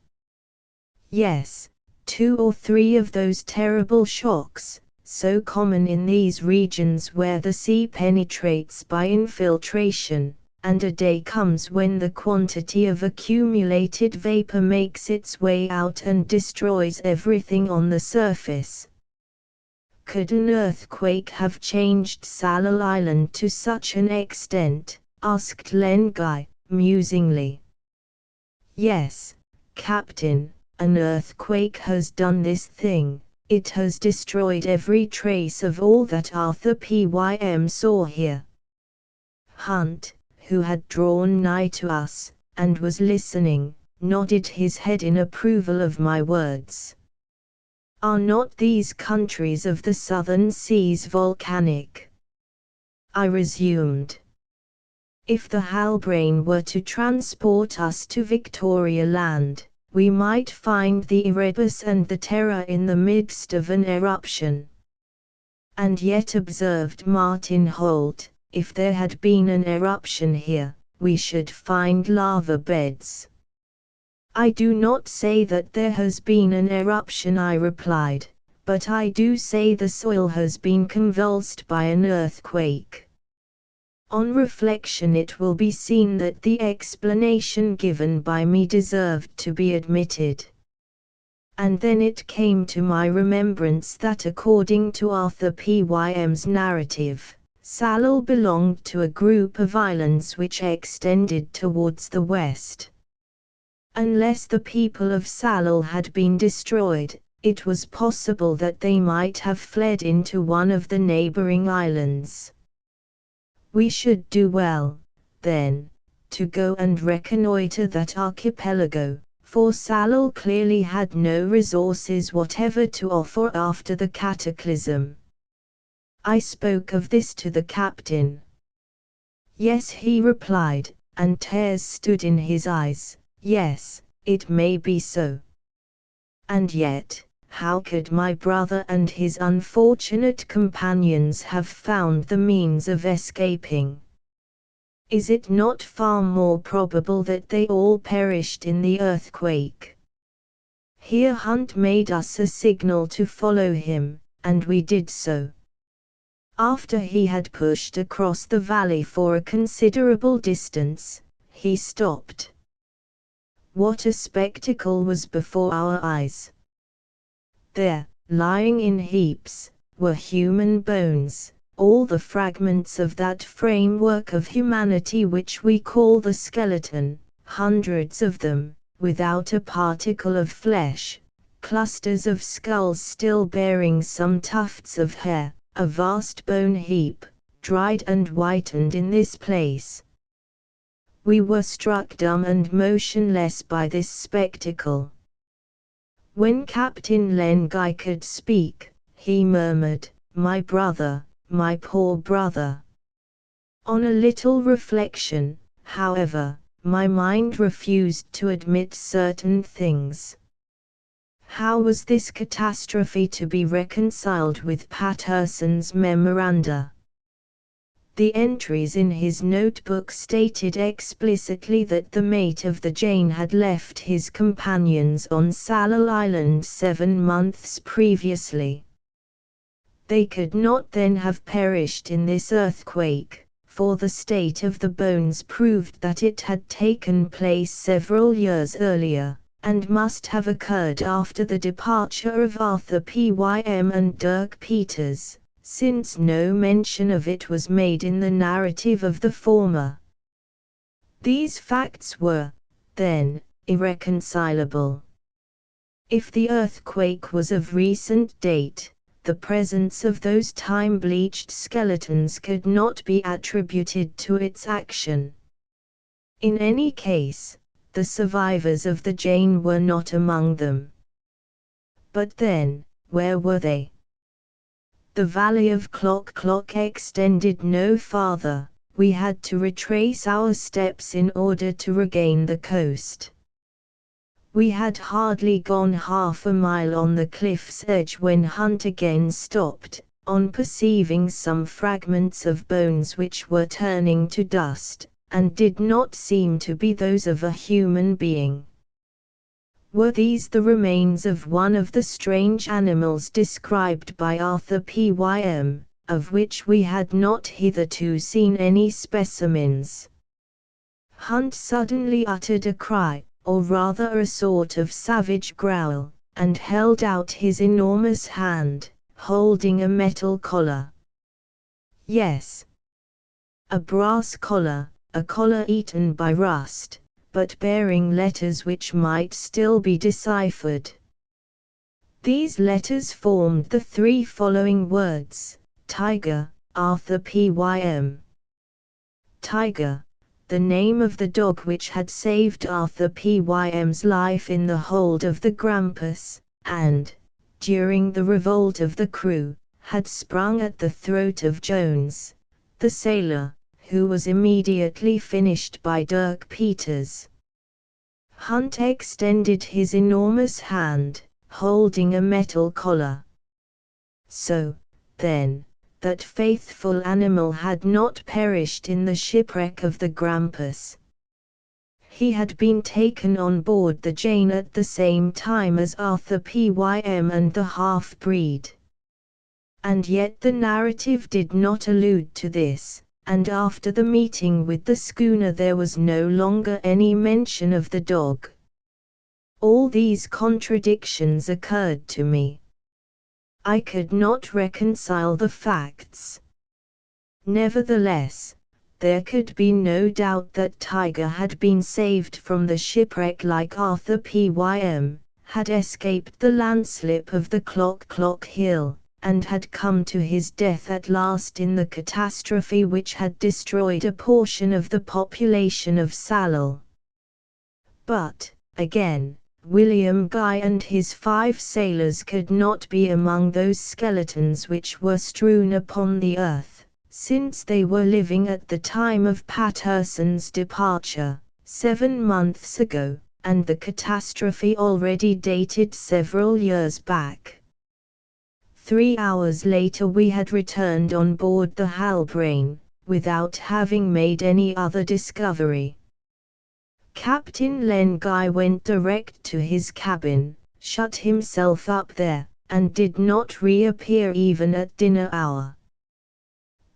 Yes, 2 or 3 of those terrible shocks, so common in these regions where the sea penetrates by infiltration, and a day comes when the quantity of accumulated vapor makes its way out and destroys everything on the surface. Could an earthquake have changed Sallal Island to such an extent? Asked Len Guy, musingly. Yes, Captain, an earthquake has done this thing. It has destroyed every trace of all that Arthur Pym saw here. Hunt, who had drawn nigh to us, and was listening, nodded his head in approval of my words. Are not these countries of the southern seas volcanic? I resumed. If the Halbrane were to transport us to Victoria Land, we might find the Erebus and the Terror in the midst of an eruption. And yet, observed Martin Holt, if there had been an eruption here, we should find lava beds. I do not say that there has been an eruption, I replied, but I do say the soil has been convulsed by an earthquake. On reflection it will be seen that the explanation given by me deserved to be admitted. And then it came to my remembrance that according to Arthur Pym's narrative, Sallal belonged to a group of islands which extended towards the west. Unless the people of Sallal had been destroyed, it was possible that they might have fled into one of the neighboring islands. We should do well, then, to go and reconnoiter that archipelago, for Sallal clearly had no resources whatever to offer after the cataclysm. I spoke of this to the captain. Yes, he replied, and tears stood in his eyes. Yes, it may be so. And yet, how could my brother and his unfortunate companions have found the means of escaping? Is it not far more probable that they all perished in the earthquake? Here Hunt made us a signal to follow him, and we did so. After he had pushed across the valley for a considerable distance, he stopped. What a spectacle was before our eyes! There, lying in heaps, were human bones, all the fragments of that framework of humanity which we call the skeleton, hundreds of them, without a particle of flesh, clusters of skulls still bearing some tufts of hair, a vast bone heap, dried and whitened in this place. We were struck dumb and motionless by this spectacle. When Captain Len Guy could speak, he murmured, "My brother, my poor brother." On a little reflection, however, my mind refused to admit certain things. How was this catastrophe to be reconciled with Patterson's memoranda? The entries in his notebook stated explicitly that the mate of the Jane had left his companions on Sallel Island 7 months previously. They could not then have perished in this earthquake, for the state of the bones proved that it had taken place several years earlier, and must have occurred after the departure of Arthur Pym and Dirk Peters, since no mention of it was made in the narrative of the former. These facts were, then, irreconcilable. If the earthquake was of recent date, the presence of those time-bleached skeletons could not be attributed to its action. In any case, the survivors of the Jane were not among them. But then, where were they? The valley of Clock Clock extended no farther. We had to retrace our steps in order to regain the coast. We had hardly gone half a mile on the cliff's edge when Hunt again stopped, on perceiving some fragments of bones which were turning to dust, and did not seem to be those of a human being. Were these the remains of one of the strange animals described by Arthur Pym, of which we had not hitherto seen any specimens? Hunt suddenly uttered a cry, or rather a sort of savage growl, and held out his enormous hand, holding a metal collar. Yes. A brass collar, a collar eaten by rust, but bearing letters which might still be deciphered. These letters formed the 3 following words: Tiger, Arthur Pym. Tiger, the name of the dog which had saved Arthur Pym's life in the hold of the Grampus, and, during the revolt of the crew, had sprung at the throat of Jones, the sailor, who was immediately finished by Dirk Peters. Hunt extended his enormous hand, holding a metal collar. So, then, that faithful animal had not perished in the shipwreck of the Grampus. He had been taken on board the Jane at the same time as Arthur Pym and the half-breed. And yet the narrative did not allude to this, and after the meeting with the schooner there was no longer any mention of the dog. All these contradictions occurred to me. I could not reconcile the facts. Nevertheless, there could be no doubt that Tiger had been saved from the shipwreck like Arthur Pym, had escaped the landslip of the Clock Clock Hill, and had come to his death at last in the catastrophe which had destroyed a portion of the population of Sallel. But, again, William Guy and his 5 sailors could not be among those skeletons which were strewn upon the earth, since they were living at the time of Patterson's departure, 7 months ago, and the catastrophe already dated several years back. 3 hours later we had returned on board the Halbrane, without having made any other discovery. Captain Len Guy went direct to his cabin, shut himself up there, and did not reappear even at dinner hour.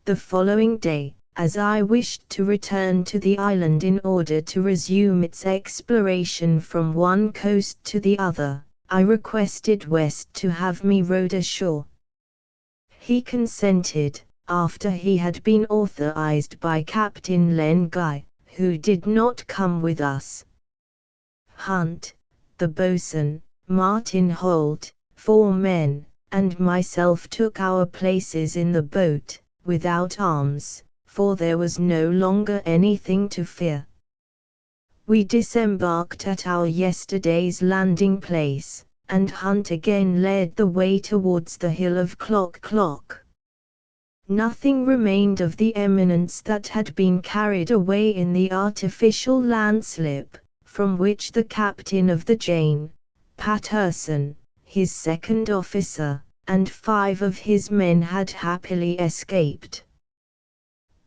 The following day, as I wished to return to the island in order to resume its exploration from one coast to the other, I requested West to have me rowed ashore. He consented, after he had been authorized by Captain Len Guy, who did not come with us. Hunt, the boatswain, Martin Holt, 4 men, and myself took our places in the boat, without arms, for there was no longer anything to fear. We disembarked at our yesterday's landing place, and Hunt again led the way towards the hill of Clock Clock. Nothing remained of the eminence that had been carried away in the artificial landslip, from which the captain of the Jane, Patterson, his second officer, and 5 of his men had happily escaped.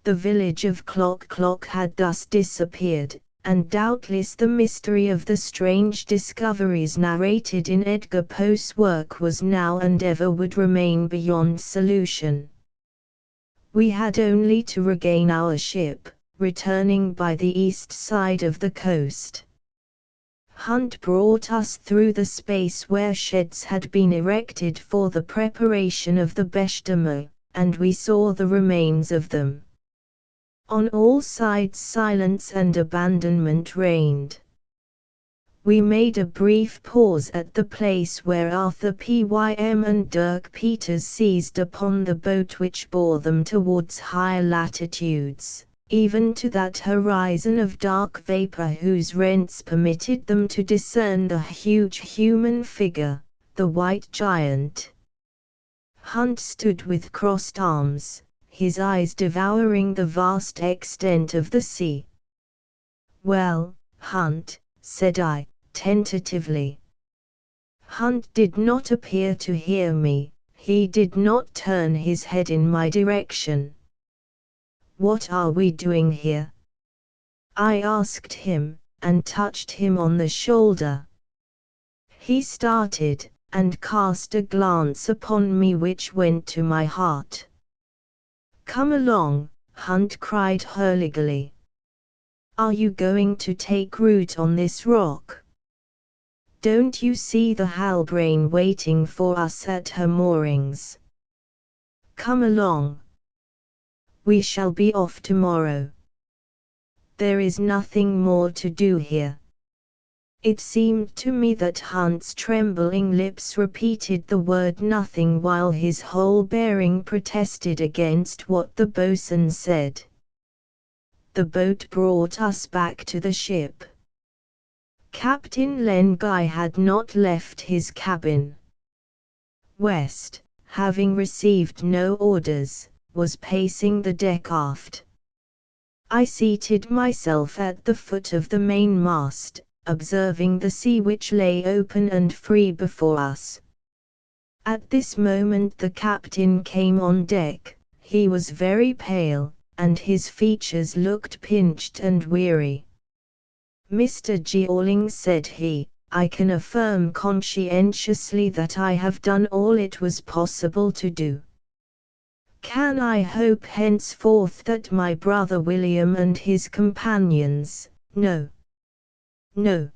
The village of Clock had thus disappeared, and doubtless the mystery of the strange discoveries narrated in Edgar Poe's work was now and ever would remain beyond solution. We had only to regain our ship, returning by the east side of the coast. Hunt brought us through the space where sheds had been erected for the preparation of the bêche de mer, and we saw the remains of them. On all sides silence and abandonment reigned. We made a brief pause at the place where Arthur Pym and Dirk Peters seized upon the boat which bore them towards higher latitudes, even to that horizon of dark vapor whose rents permitted them to discern the huge human figure, the white giant. Hunt stood with crossed arms, his eyes devouring the vast extent of the sea. "Well, Hunt," said I, tentatively. Hunt did not appear to hear me, he did not turn his head in my direction. "What are we doing here?" I asked him, and touched him on the shoulder. He started, and cast a glance upon me which went to my heart. "Come along," Hunt cried hurriedly. "Are you going to take root on this rock? Don't you see the Halbrane waiting for us at her moorings? Come along. We shall be off tomorrow. There is nothing more to do here." It seemed to me that Hunt's trembling lips repeated the word nothing while his whole bearing protested against what the boatswain said. The boat brought us back to the ship. Captain Len Guy had not left his cabin. West, having received no orders, was pacing the deck aft. I seated myself at the foot of the mainmast, observing the sea which lay open and free before us. At this moment the captain came on deck. He was very pale, and his features looked pinched and weary. "Mr. Jeorling," said he, "I can affirm conscientiously that I have done all it was possible to do. Can I hope henceforth that my brother William and his companions—" "No. No.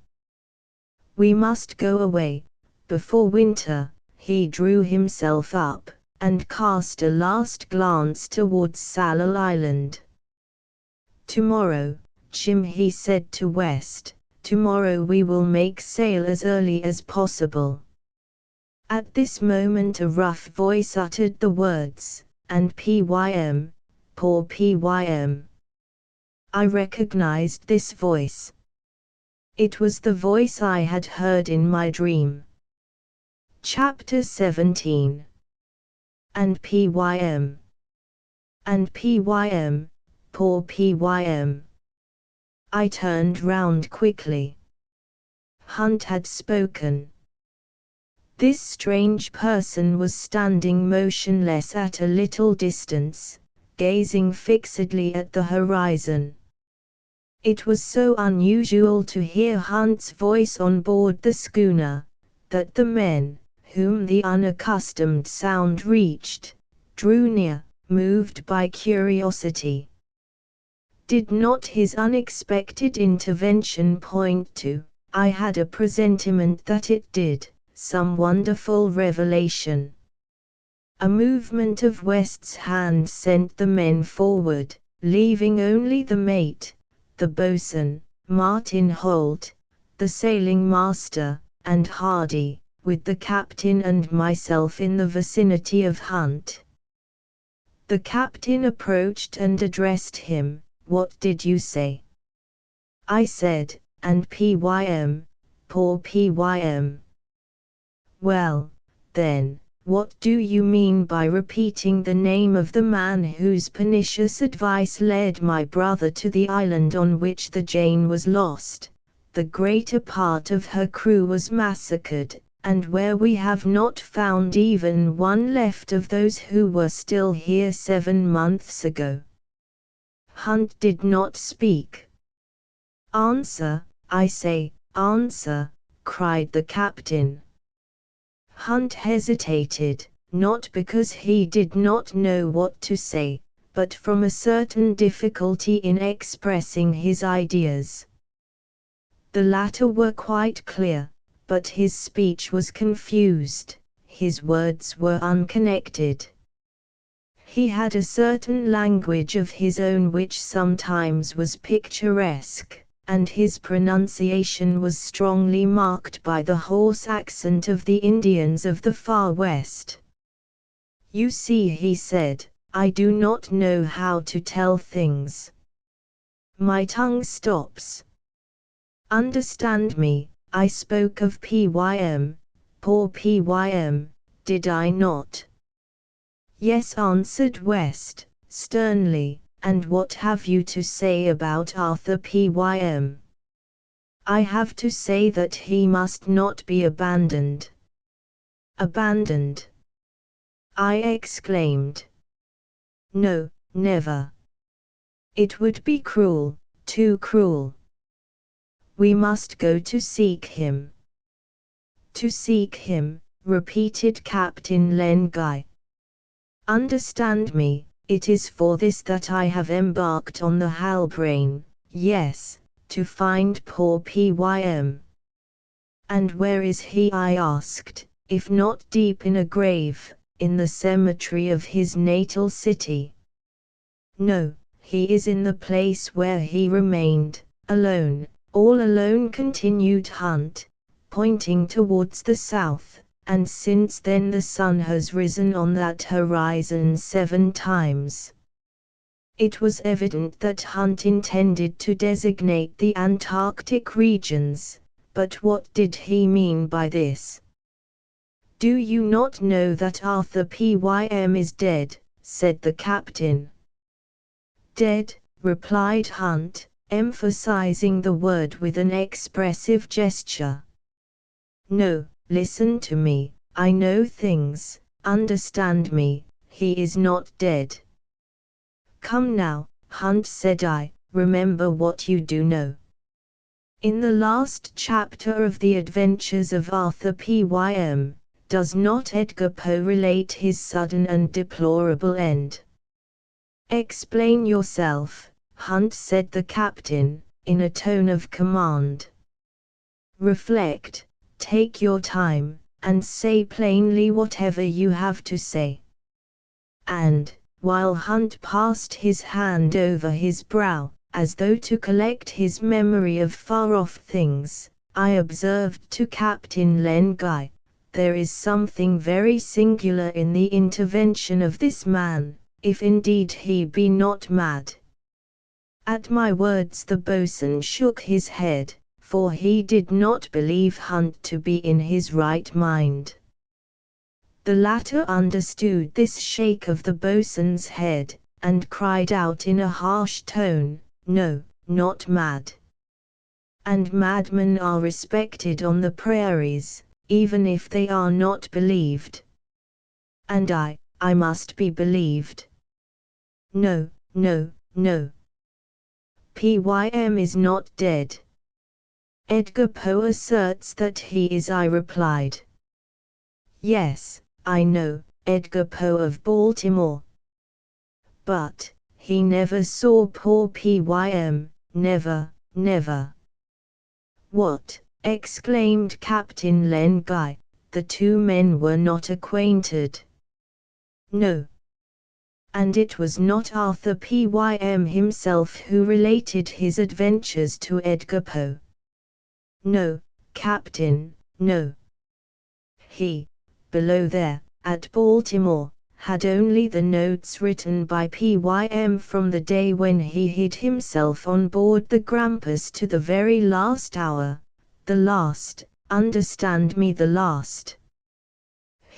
We must go away, before winter." He drew himself up, and cast a last glance towards Sallal Island. "Tomorrow, Jim," he said to West, "tomorrow we will make sail as early as possible." At this moment a rough voice uttered the words, "And Pym, poor Pym." I recognized this voice. It was the voice I had heard in my dream. Chapter 17. And Pym. And Pym, poor Pym. I turned round quickly. Hunt had spoken. This strange person was standing motionless at a little distance, gazing fixedly at the horizon. It was so unusual to hear Hunt's voice on board the schooner, that the men, whom the unaccustomed sound reached, drew near, moved by curiosity. Did not his unexpected intervention point to, I had a presentiment that it did, some wonderful revelation? A movement of West's hand sent the men forward, leaving only the mate, the boatswain, Martin Holt, the sailing master, and Hardy, with the captain and myself in the vicinity of Hunt. The captain approached and addressed him. "What did you say?" I said, "And Pym, poor Pym." "Well, then," What do you mean by repeating the name of the man whose pernicious advice led my brother to the island on which the Jane was lost? The greater part of her crew was massacred, and where we have not found even one left of those who were still here 7 months ago." Hunt did not speak. "Answer, I say, answer," cried the captain. Hunt hesitated, not because he did not know what to say, but from a certain difficulty in expressing his ideas. The latter were quite clear, but his speech was confused, his words were unconnected. He had a certain language of his own which sometimes was picturesque, and his pronunciation was strongly marked by the hoarse accent of the Indians of the far west. "You see," he said, "I do not know how to tell things. My tongue stops. Understand me, I spoke of Pym, poor Pym, did I not?" "Yes," answered West, sternly. "And what have you to say about Arthur Pym?" "I have to say that he must not be abandoned." "Abandoned?" I exclaimed. "No, never. It would be cruel, too cruel. We must go to seek him." "To seek him," repeated Captain Len Guy. "Understand me. It is for this that I have embarked on the Halbrane, yes, to find poor Pym." "And where is he?" I asked, "if not deep in a grave, in the cemetery of his natal city?" "No, he is in the place where he remained, alone, all alone," continued Hunt, pointing towards the south. "And since then the sun has risen on that horizon 7 times." It was evident that Hunt intended to designate the Antarctic regions, but what did he mean by this? "Do you not know that Arthur Pym is dead?" said the captain. "Dead," replied Hunt, emphasizing the word with an expressive gesture. "No. Listen to me, I know things, understand me, he is not dead." "Come now, Hunt," said I, "remember what you do know. In the last chapter of the Adventures of Arthur Pym, does not Edgar Poe relate his sudden and deplorable end?" "Explain yourself," Hunt said the captain, in a tone of command. "Reflect. Take your time, and say plainly whatever you have to say." And, while Hunt passed his hand over his brow, as though to collect his memory of far-off things, I observed to Captain Len Guy, "There is something very singular in the intervention of this man, if indeed he be not mad." At my words the boatswain shook his head, for he did not believe Hunt to be in his right mind. The latter understood this shake of the boatswain's head, and cried out in a harsh tone, "No, not mad. And madmen are respected on the prairies, even if they are not believed. And I must be believed. No, no, no. Pym is not dead." "Edgar Poe asserts that he is," I replied. "Yes, I know, Edgar Poe of Baltimore. But he never saw poor Pym, never, never." "What?" exclaimed Captain Len Guy, "the two men were not acquainted?" "No. And it was not Arthur Pym himself who related his adventures to Edgar Poe?" "No, Captain, no. He, below there, at Baltimore, had only the notes written by Pym from the day when he hid himself on board the Grampus to the very last hour, the last, understand me, the last."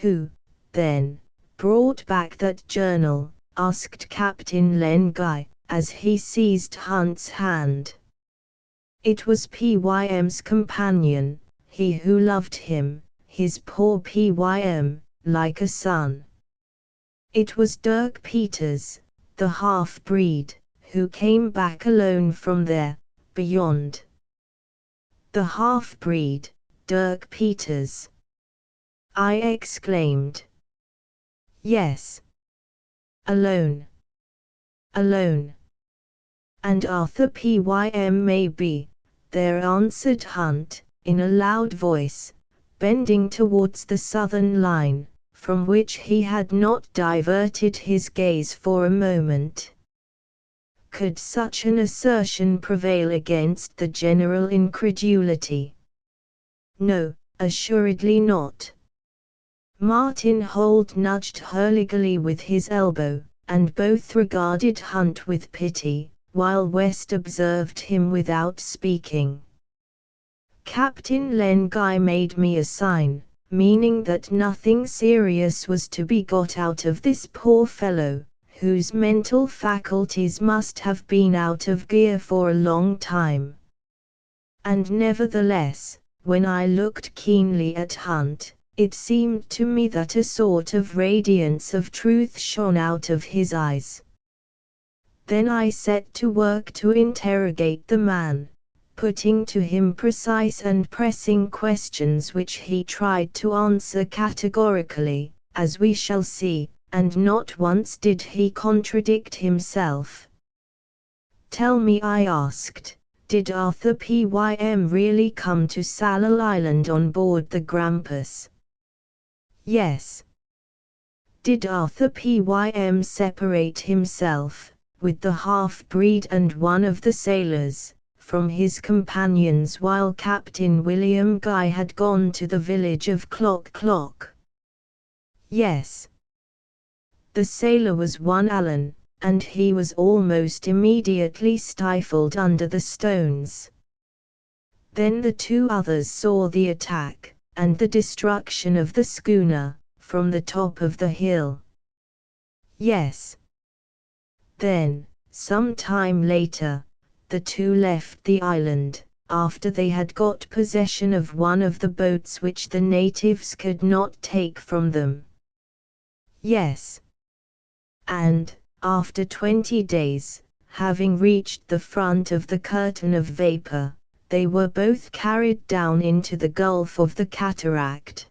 "Who, then brought back that journal?" asked Captain Len Guy, as he seized Hunt's hand. It was Pym's companion, he who loved him, his poor Pym, like a son. It was Dirk Peters, the half-breed, who came back alone from there, beyond. The half-breed, Dirk Peters! I exclaimed. Yes. Alone. Alone. And Arthur Pym may be, there answered Hunt, in a loud voice, bending towards the southern line, from which he had not diverted his gaze for a moment. Could such an assertion prevail against the general incredulity? No, assuredly not. Martin Holt nudged Hurliguerly with his elbow, and both regarded Hunt with pity, while West observed him without speaking. Captain Len Guy made me a sign, meaning that nothing serious was to be got out of this poor fellow, whose mental faculties must have been out of gear for a long time. And nevertheless, when I looked keenly at Hunt, it seemed to me that a sort of radiance of truth shone out of his eyes. Then I set to work to interrogate the man, putting to him precise and pressing questions which he tried to answer categorically, as we shall see, and not once did he contradict himself. "Tell me," I asked, "did Arthur Pym really come to Sallal Island on board the Grampus?" "Yes." "Did Arthur Pym separate himself, with the half-breed and one of the sailors, from his companions while Captain William Guy had gone to the village of Clock Clock?" "Yes." "The sailor was one Allen, and he was almost immediately stifled under the stones. Then the two others saw the attack, and the destruction of the schooner, from the top of the hill?" "Yes." "Then, some time later, the two left the island, after they had got possession of one of the boats which the natives could not take from them?" "Yes." "And, after 20 days, having reached the front of the curtain of vapor, they were both carried down into the Gulf of the Cataract?"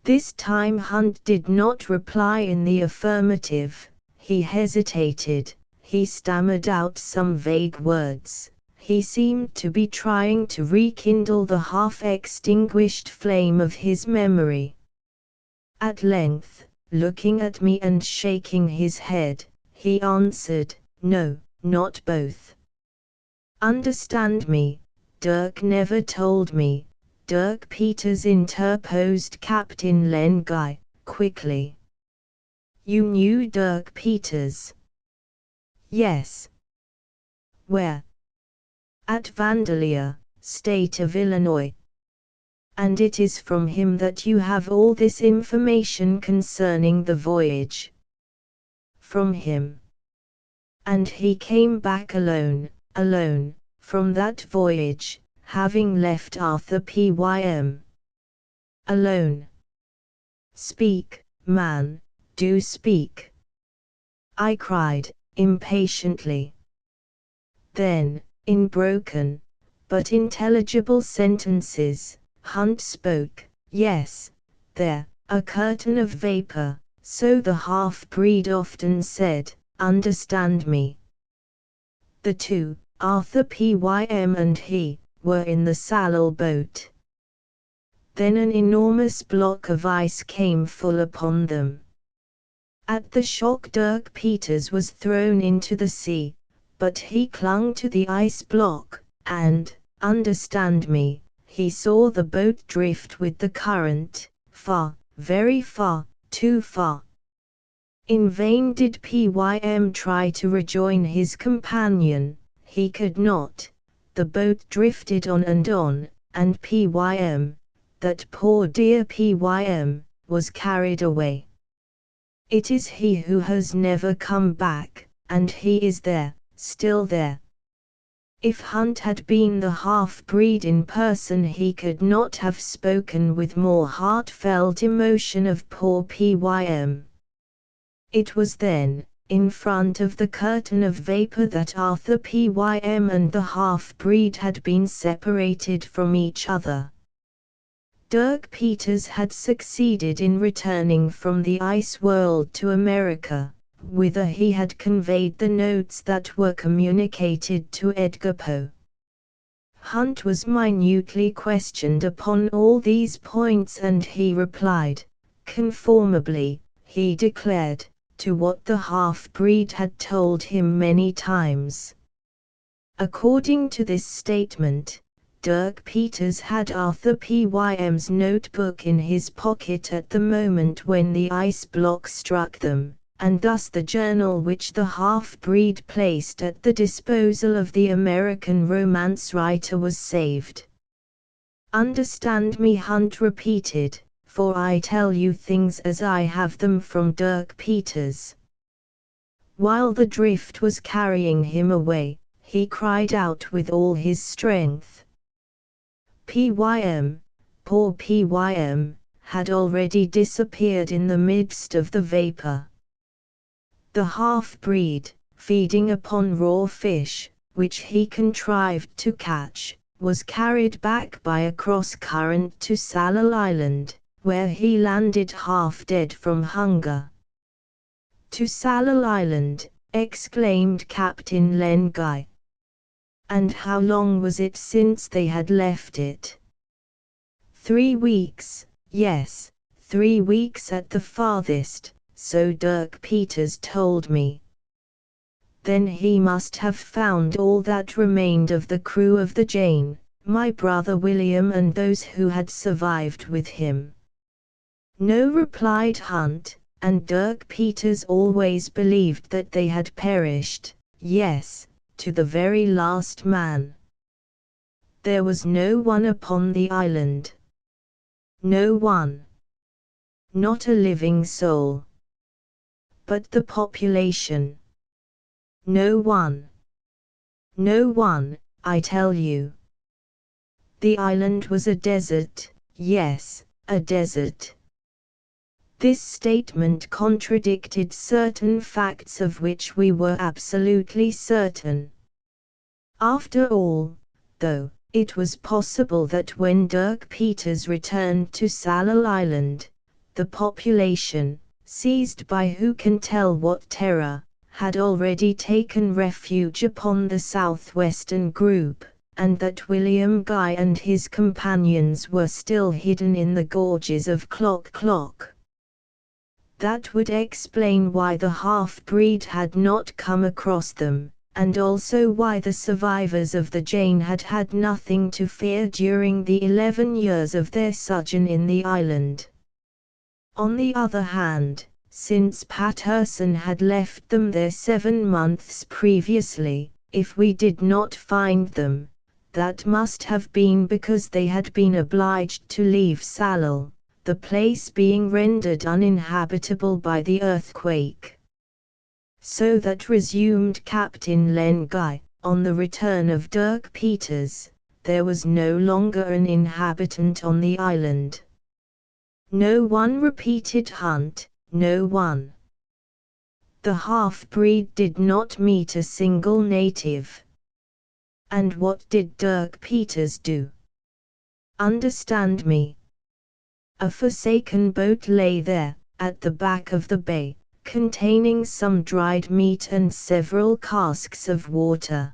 This time Hunt did not reply in the affirmative. He hesitated, he stammered out some vague words, he seemed to be trying to rekindle the half-extinguished flame of his memory. At length, looking at me and shaking his head, he answered, "No, not both." "Understand me, Dirk never told me." "Dirk Peters," interposed Captain Len Guy, quickly. "You knew Dirk Peters?" "Yes." "Where?" "At Vandalia, state of Illinois." "And it is from him that you have all this information concerning the voyage?" "From him." "And he came back alone, from that voyage, having left Arthur Pym?" "Alone." "Speak, man, do speak!" I cried, impatiently. Then, in broken, but intelligible sentences, Hunt spoke. "Yes, there, a curtain of vapor, so the half-breed often said, understand me. The two, Arthur Pym and he, were in the Sallal boat. Then an enormous block of ice came full upon them. At the shock Dirk Peters was thrown into the sea, but he clung to the ice block, and, understand me, he saw the boat drift with the current, far, very far, too far. In vain did Pym try to rejoin his companion, he could not. The boat drifted on, and Pym, that poor dear Pym, was carried away. It is he who has never come back, and he is there, still there. If Hunt had been the half-breed in person, he could not have spoken with more heartfelt emotion of poor Pym. It was then, in front of the curtain of vapor, that Arthur Pym and the half-breed had been separated from each other. Dirk Peters had succeeded in returning from the ice world to America, whither he had conveyed the notes that were communicated to Edgar Poe. Hunt was minutely questioned upon all these points, and he replied, conformably, he declared, to what the half-breed had told him many times. According to this statement, Dirk Peters had Arthur Pym's notebook in his pocket at the moment when the ice block struck them, and thus the journal which the half-breed placed at the disposal of the American romance writer was saved. Understand me, Hunt repeated, for I tell you things as I have them from Dirk Peters. While the drift was carrying him away, he cried out with all his strength. Pym, poor Pym, had already disappeared in the midst of the vapor. The half-breed, feeding upon raw fish, which he contrived to catch, was carried back by a cross-current to Sallal Island, where he landed half dead from hunger. To Sallal Island, exclaimed Captain Len Guy. And how long was it since they had left it? 3 weeks, yes, 3 weeks at the farthest, so Dirk Peters told me. Then he must have found all that remained of the crew of the Jane, my brother William and those who had survived with him. No, replied Hunt, and Dirk Peters always believed that they had perished, yes, to the very last man. There was no one upon the island. No one. Not a living soul. But the population. No one. No one, I tell you. The island was a desert, yes, a desert. This statement contradicted certain facts of which we were absolutely certain. After all, though, it was possible that when Dirk Peters returned to Sallal Island, the population, seized by who can tell what terror, had already taken refuge upon the southwestern group, and that William Guy and his companions were still hidden in the gorges of Clock Clock. That would explain why the half-breed had not come across them, and also why the survivors of the Jane had had nothing to fear during the 11 years of their sojourn in the island. On the other hand, since Patterson had left them there 7 months previously, if we did not find them, that must have been because they had been obliged to leave Sallal, the place being rendered uninhabitable by the earthquake. So that, resumed Captain Len Guy, on the return of Dirk Peters, there was no longer an inhabitant on the island. No one, repeated Hunt, no one. The half-breed did not meet a single native. And what did Dirk Peters do? Understand me. A forsaken boat lay there, at the back of the bay, containing some dried meat and several casks of water.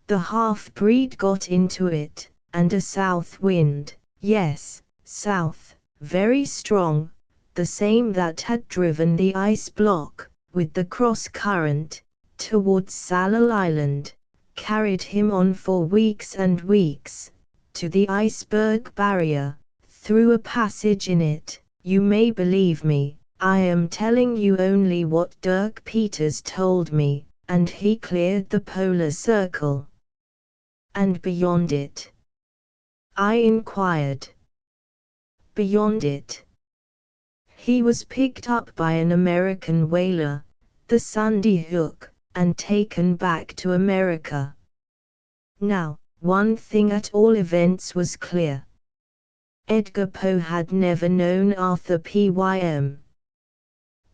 The half-breed got into it, and a south wind, yes, south, very strong, the same that had driven the ice block, with the cross-current, towards Sallal Island, carried him on for weeks and weeks, to the iceberg barrier, through a passage in it. You may believe me, I am telling you only what Dirk Peters told me, and he cleared the polar circle. And beyond it? I inquired. Beyond it? He was picked up by an American whaler, the Sandy Hook, and taken back to America. Now, one thing at all events was clear. Edgar Poe had never known Arthur Pym.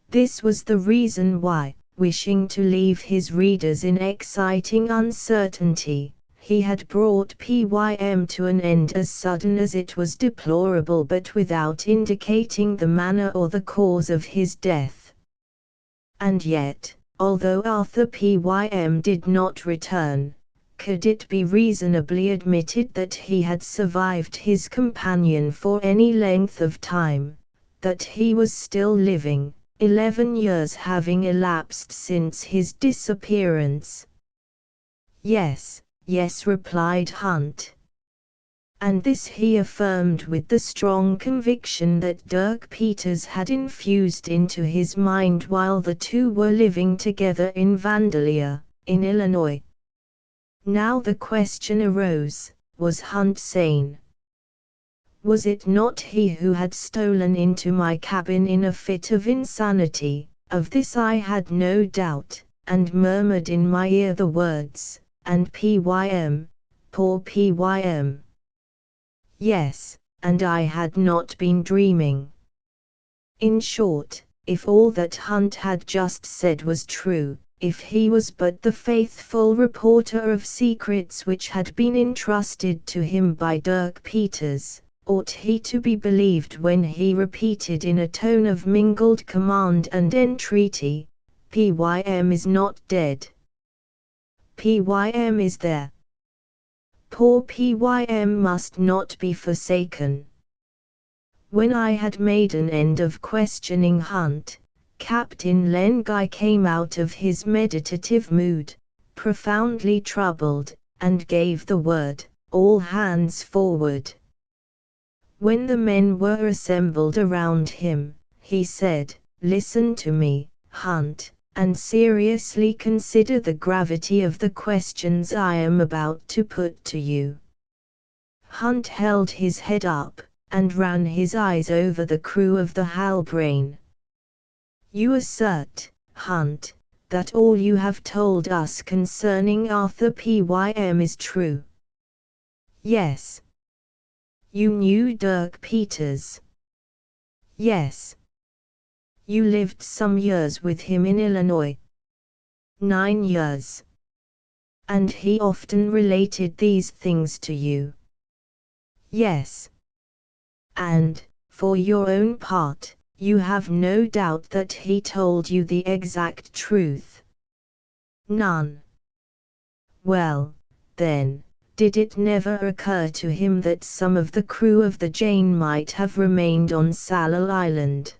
This was the reason why, wishing to leave his readers in exciting uncertainty, he had brought Pym to an end as sudden as it was deplorable, but without indicating the manner or the cause of his death. And yet, although Arthur Pym did not return, could it be reasonably admitted that he had survived his companion for any length of time, that he was still living, 11 years having elapsed since his disappearance? Yes, yes, replied Hunt. And this he affirmed with the strong conviction that Dirk Peters had infused into his mind while the two were living together in Vandalia, in Illinois. Now the question arose, was Hunt sane? Was it not he who had stolen into my cabin in a fit of insanity? Of this I had no doubt, and murmured in my ear the words, "And Pym, poor Pym." Yes, and I had not been dreaming. In short, if all that Hunt had just said was true, if he was but the faithful reporter of secrets which had been entrusted to him by Dirk Peters, ought he to be believed when he repeated in a tone of mingled command and entreaty, "Pym is not dead. Pym is there. Poor Pym must not be forsaken." When I had made an end of questioning Hunt, Captain Len Guy came out of his meditative mood, profoundly troubled, and gave the word, "All hands forward." When the men were assembled around him, he said, "Listen to me, Hunt, and seriously consider the gravity of the questions I am about to put to you." Hunt held his head up, and ran his eyes over the crew of the Halbrane. "You assert, Hunt, that all you have told us concerning Arthur Pym is true?" "Yes." "You knew Dirk Peters?" "Yes." "You lived some years with him in Illinois?" 9 years. "And he often related these things to you?" "Yes." "And, for your own part, you have no doubt that he told you the exact truth?" "None." "Well, then, did it never occur to him that some of the crew of the Jane might have remained on Sallel Island?"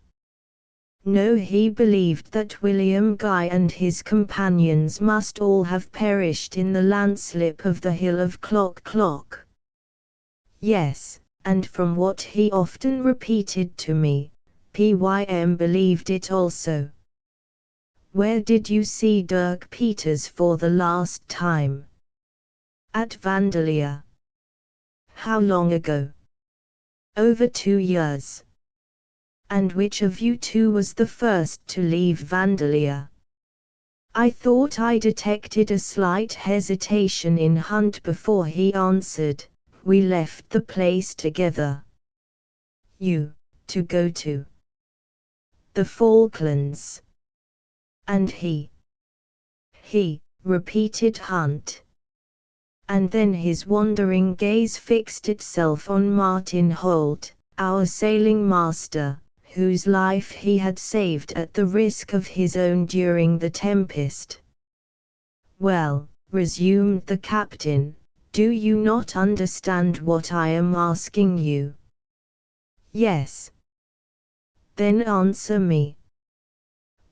"No, he believed that William Guy and his companions must all have perished in the landslip of the Hill of Clock. "Yes, and from what he often repeated to me, Pym believed it also." "Where did you see Dirk Peters for the last time?" "At Vandalia." "How long ago?" "Over 2 years." "And which of you two was the first to leave Vandalia?" I thought I detected a slight hesitation in Hunt before he answered, "We left the place together." "You, to go to the Falklands?" "And he?" "He," repeated Hunt. And then his wandering gaze fixed itself on Martin Holt, our sailing master, whose life he had saved at the risk of his own during the tempest. "Well," resumed the captain, "do you not understand what I am asking you?" "Yes." "Then answer me.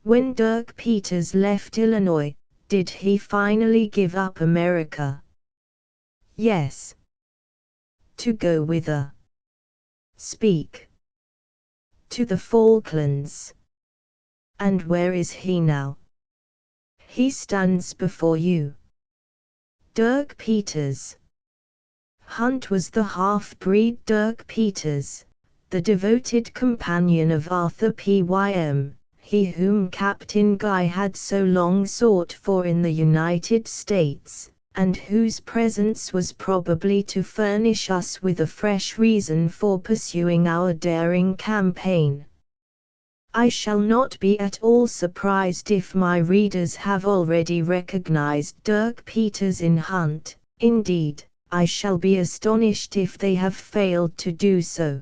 When Dirk Peters left Illinois, did he finally give up America?" "Yes." "To go whither? Speak." "To the Falklands." "And where is he now?" "He stands before you." "Dirk Peters." Hunt was the half-breed Dirk Peters, the devoted companion of Arthur Pym, he whom Captain Guy had so long sought for in the United States, and whose presence was probably to furnish us with a fresh reason for pursuing our daring campaign. I shall not be at all surprised if my readers have already recognized Dirk Peters in Hunt. Indeed, I shall be astonished if they have failed to do so.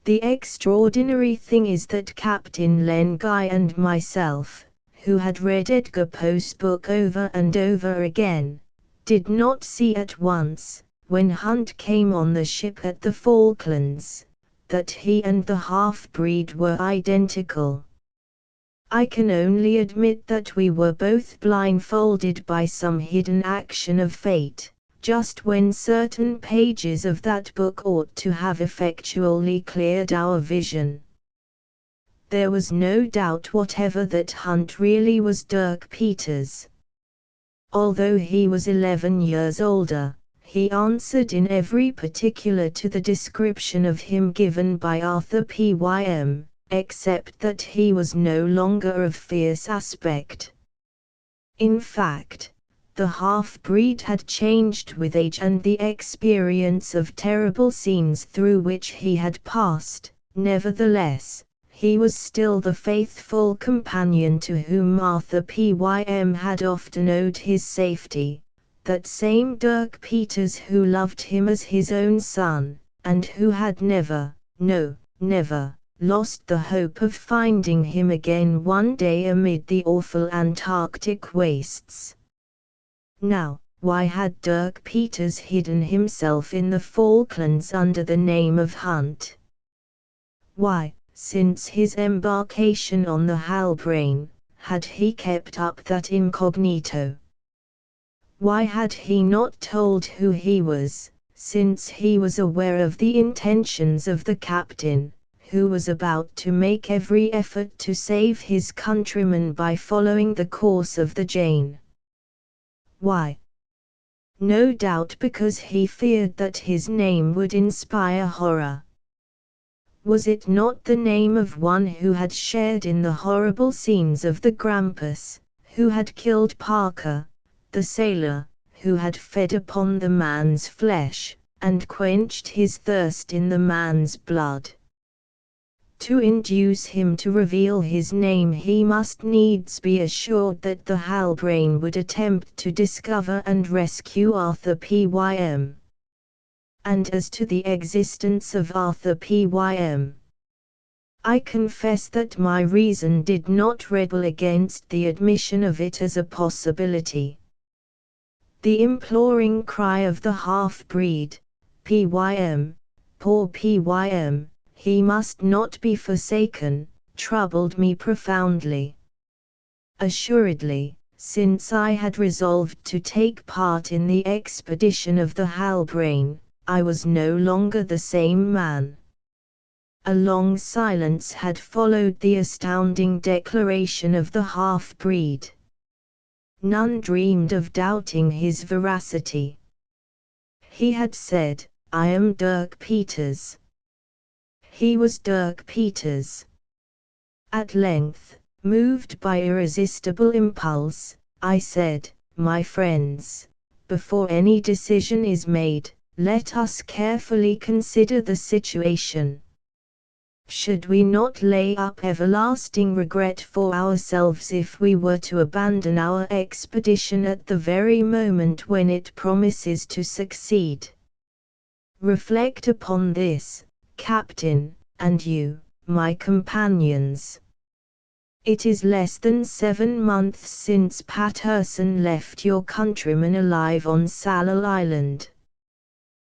The extraordinary thing is that Captain Len Guy and myself, who had read Edgar Poe's book over and over again, did not see at once, when Hunt came on the ship at the Falklands, that he and the half-breed were identical. I can only admit that we were both blindfolded by some hidden action of fate, just when certain pages of that book ought to have effectually cleared our vision. There was no doubt whatever that Hunt really was Dirk Peters. Although he was 11 years older, he answered in every particular to the description of him given by Arthur Pym, except that he was no longer of fierce aspect. In fact, the half-breed had changed with age and the experience of terrible scenes through which he had passed. Nevertheless, he was still the faithful companion to whom Arthur Pym had often owed his safety, that same Dirk Peters who loved him as his own son, and who had never, no, never, lost the hope of finding him again one day amid the awful Antarctic wastes. Now, why had Dirk Peters hidden himself in the Falklands under the name of Hunt? Why, since his embarkation on the Halbrane, had he kept up that incognito? Why had he not told who he was, since he was aware of the intentions of the captain, who was about to make every effort to save his countrymen by following the course of the Jane? Why? No doubt because he feared that his name would inspire horror. Was it not the name of one who had shared in the horrible scenes of the Grampus, who had killed Parker, the sailor, who had fed upon the man's flesh, and quenched his thirst in the man's blood? To induce him to reveal his name he must needs be assured that the Halbrane would attempt to discover and rescue Arthur Pym. And as to the existence of Arthur Pym, I confess that my reason did not rebel against the admission of it as a possibility. The imploring cry of the half-breed, Pym, poor Pym, he must not be forsaken, troubled me profoundly. Assuredly, since I had resolved to take part in the expedition of the Halbrane, I was no longer the same man. A long silence had followed the astounding declaration of the half-breed. None dreamed of doubting his veracity. He had said, "I am Dirk Peters." He was Dirk Peters. At length, moved by irresistible impulse, I said, "My friends, before any decision is made, let us carefully consider the situation. Should we not lay up everlasting regret for ourselves if we were to abandon our expedition at the very moment when it promises to succeed? Reflect upon this, Captain, and you, my companions. It is less than 7 months since Patterson left your countrymen alive on Sallal Island.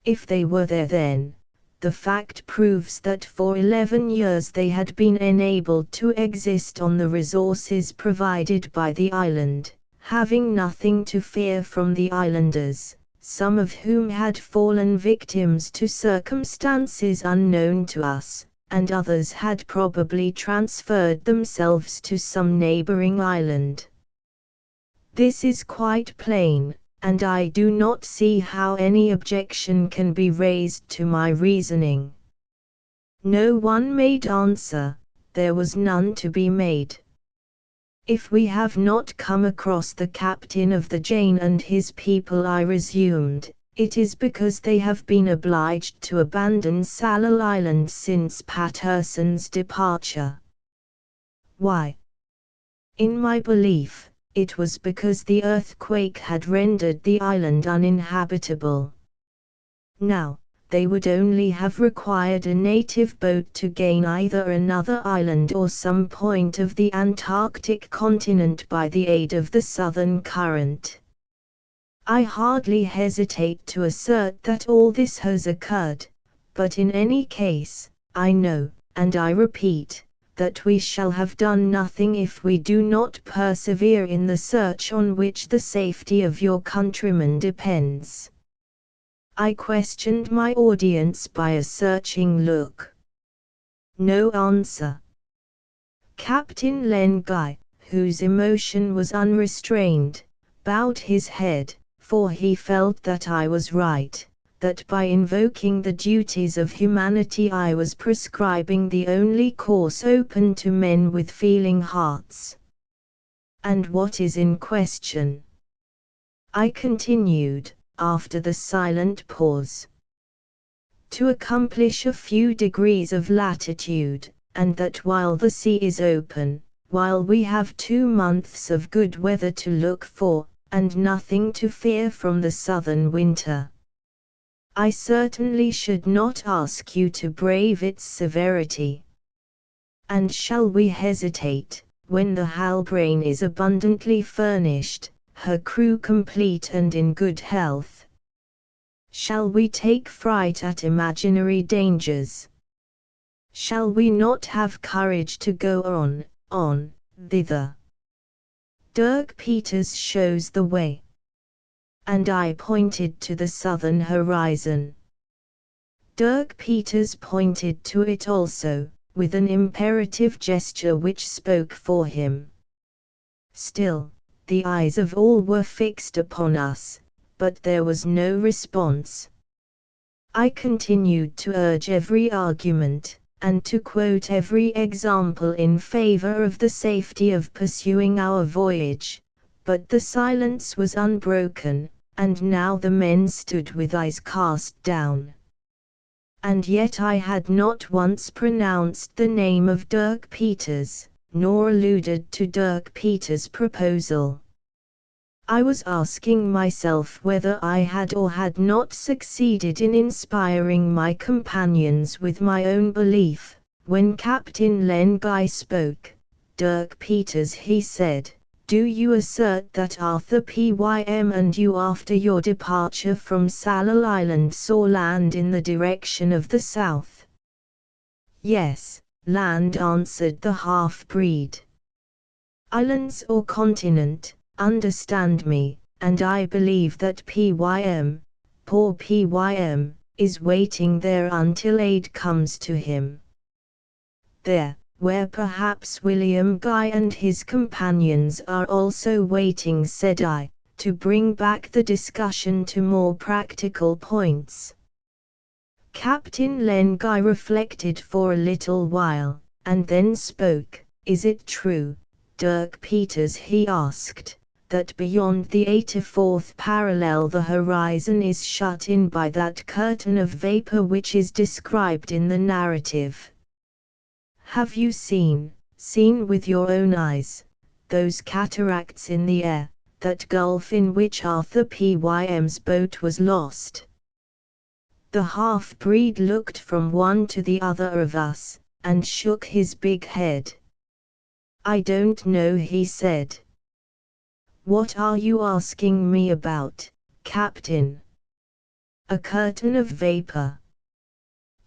If they were there then, the fact proves that for 11 years they had been enabled to exist on the resources provided by the island, having nothing to fear from the islanders, some of whom had fallen victims to circumstances unknown to us, and others had probably transferred themselves to some neighboring island. This is quite plain, and I do not see how any objection can be raised to my reasoning. No one made answer, there was none to be made. If we have not come across the captain of the Jane and his people, I resumed, it is because they have been obliged to abandon Sallal Island since Patterson's departure. Why? In my belief, it was because the earthquake had rendered the island uninhabitable. Now, they would only have required a native boat to gain either another island or some point of the Antarctic continent by the aid of the southern current. I hardly hesitate to assert that all this has occurred, but in any case, I know, and I repeat, that we shall have done nothing if we do not persevere in the search on which the safety of your countrymen depends. I questioned my audience by a searching look. No answer. Captain Len Guy, whose emotion was unrestrained, bowed his head, for he felt that I was right, that by invoking the duties of humanity I was prescribing the only course open to men with feeling hearts. And what is in question? I continued, after the silent pause. To accomplish a few degrees of latitude, and that while the sea is open, while we have 2 months of good weather to look for, and nothing to fear from the southern winter. I certainly should not ask you to brave its severity. And shall we hesitate, when the Halbrane is abundantly furnished, her crew complete and in good health? Shall we take fright at imaginary dangers? Shall we not have courage to go on, thither? Dirk Peters shows the way. And I pointed to the southern horizon. Dirk Peters pointed to it also, with an imperative gesture which spoke for him. Still, the eyes of all were fixed upon us, but there was no response. I continued to urge every argument, and to quote every example in favor of the safety of pursuing our voyage, but the silence was unbroken, and now the men stood with eyes cast down. And yet I had not once pronounced the name of Dirk Peters, nor alluded to Dirk Peters' proposal. I was asking myself whether I had or had not succeeded in inspiring my companions with my own belief, when Captain Len Guy spoke. Dirk Peters, he said, do you assert that Arthur Pym and you after your departure from Sallal Island saw land in the direction of the south? Yes, land, answered the half-breed. Islands or continent, understand me, and I believe that Pym, poor Pym, is waiting there until aid comes to him. There, where perhaps William Guy and his companions are also waiting, said I, to bring back the discussion to more practical points. Captain Len Guy reflected for a little while, and then spoke. Is it true, Dirk Peters, he asked, that beyond the 84th parallel the horizon is shut in by that curtain of vapor which is described in the narrative? Have you seen with your own eyes, those cataracts in the air, that gulf in which Arthur Pym's boat was lost? The half-breed looked from one to the other of us, and shook his big head. I don't know, he said. What are you asking me about, Captain? A curtain of vapor?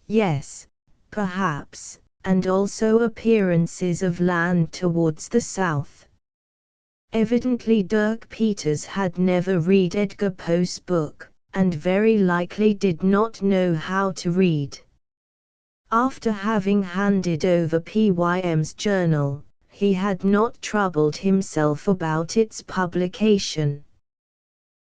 Yes, perhaps, and also appearances of land towards the south. Evidently Dirk Peters had never read Edgar Poe's book, and very likely did not know how to read. After having handed over Pym's journal, he had not troubled himself about its publication.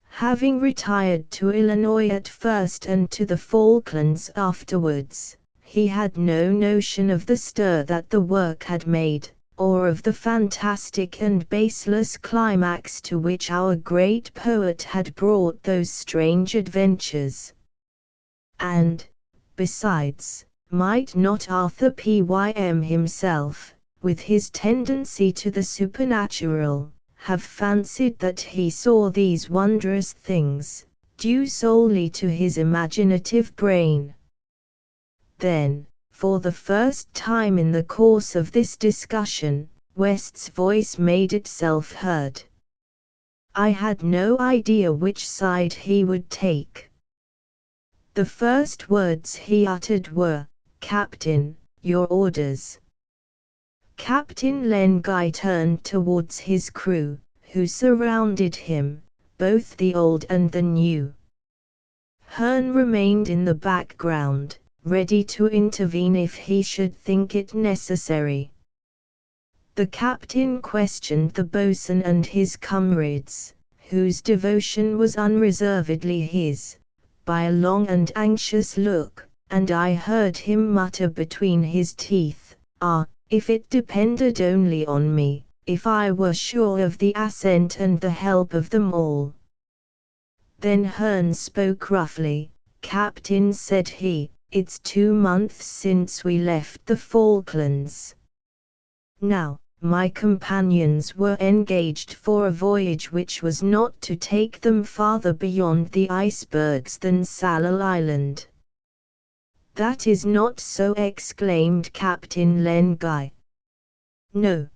Having retired to Illinois at first and to the Falklands afterwards, He had no notion of the stir that the work had made, or of the fantastic and baseless climax to which our great poet had brought those strange adventures. And, besides, might not Arthur Pym himself, with his tendency to the supernatural, have fancied that he saw these wondrous things, due solely to his imaginative brain? Then, for the first time in the course of this discussion, West's voice made itself heard. I had no idea which side he would take. The first words he uttered were, "Captain, your orders." Captain Lenguy turned towards his crew, who surrounded him, both the old and the new. Hearn remained in the background, ready to intervene if he should think it necessary. The captain questioned the boatswain and his comrades, whose devotion was unreservedly his, by a long and anxious look, and I heard him mutter between his teeth, "Ah, if it depended only on me, if I were sure of the assent and the help of them all." Then Hearn spoke roughly. "Captain," said he, "it's 2 months since we left the Falklands. Now, my companions were engaged for a voyage which was not to take them farther beyond the icebergs than Sallal Island." "That is not so," exclaimed Captain Lenguy. "No,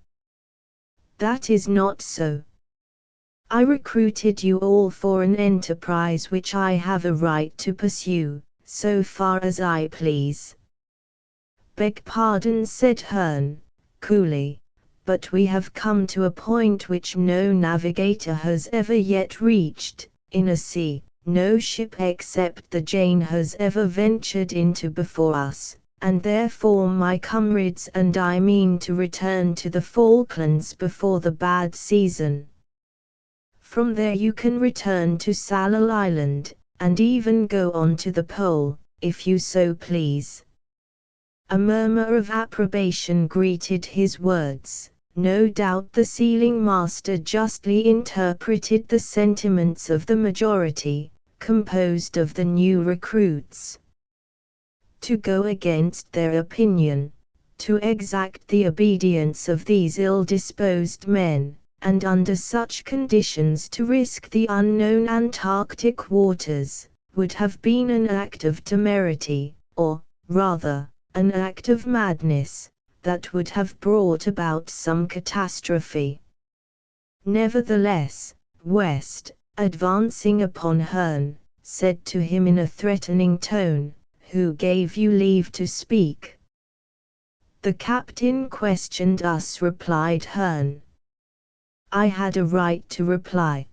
that is not so. I recruited you all for an enterprise which I have a right to pursue, so far as I please." "Beg pardon," said Hearn, coolly, "but we have come to a point which no navigator has ever yet reached, in a sea no ship except the Jane has ever ventured into before us, and therefore my comrades and I mean to return to the Falklands before the bad season. From there you can return to Sallal Island, and even go on to the Pole, if you so please." A murmur of approbation greeted his words. No doubt the sealing master justly interpreted the sentiments of the majority, composed of the new recruits. To go against their opinion, to exact the obedience of these ill-disposed men, and under such conditions to risk the unknown Antarctic waters, would have been an act of temerity, or, rather, an act of madness, that would have brought about some catastrophe. Nevertheless, West, advancing upon Hearn, said to him in a threatening tone, "Who gave you leave to speak?" "The captain questioned us," replied Hearn. "I had a right to reply."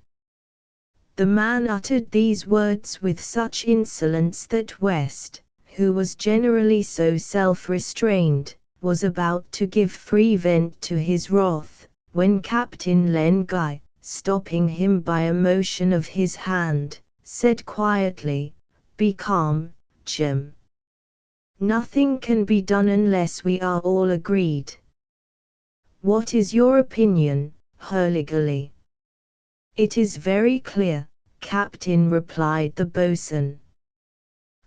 The man uttered these words with such insolence that West, who was generally so self-restrained, was about to give free vent to his wrath, when Captain Lenguy, stopping him by a motion of his hand, said quietly, "Be calm, Jim. Nothing can be done unless we are all agreed." "What is your opinion, Hurliguerly?" "It is very clear, Captain," replied the boatswain.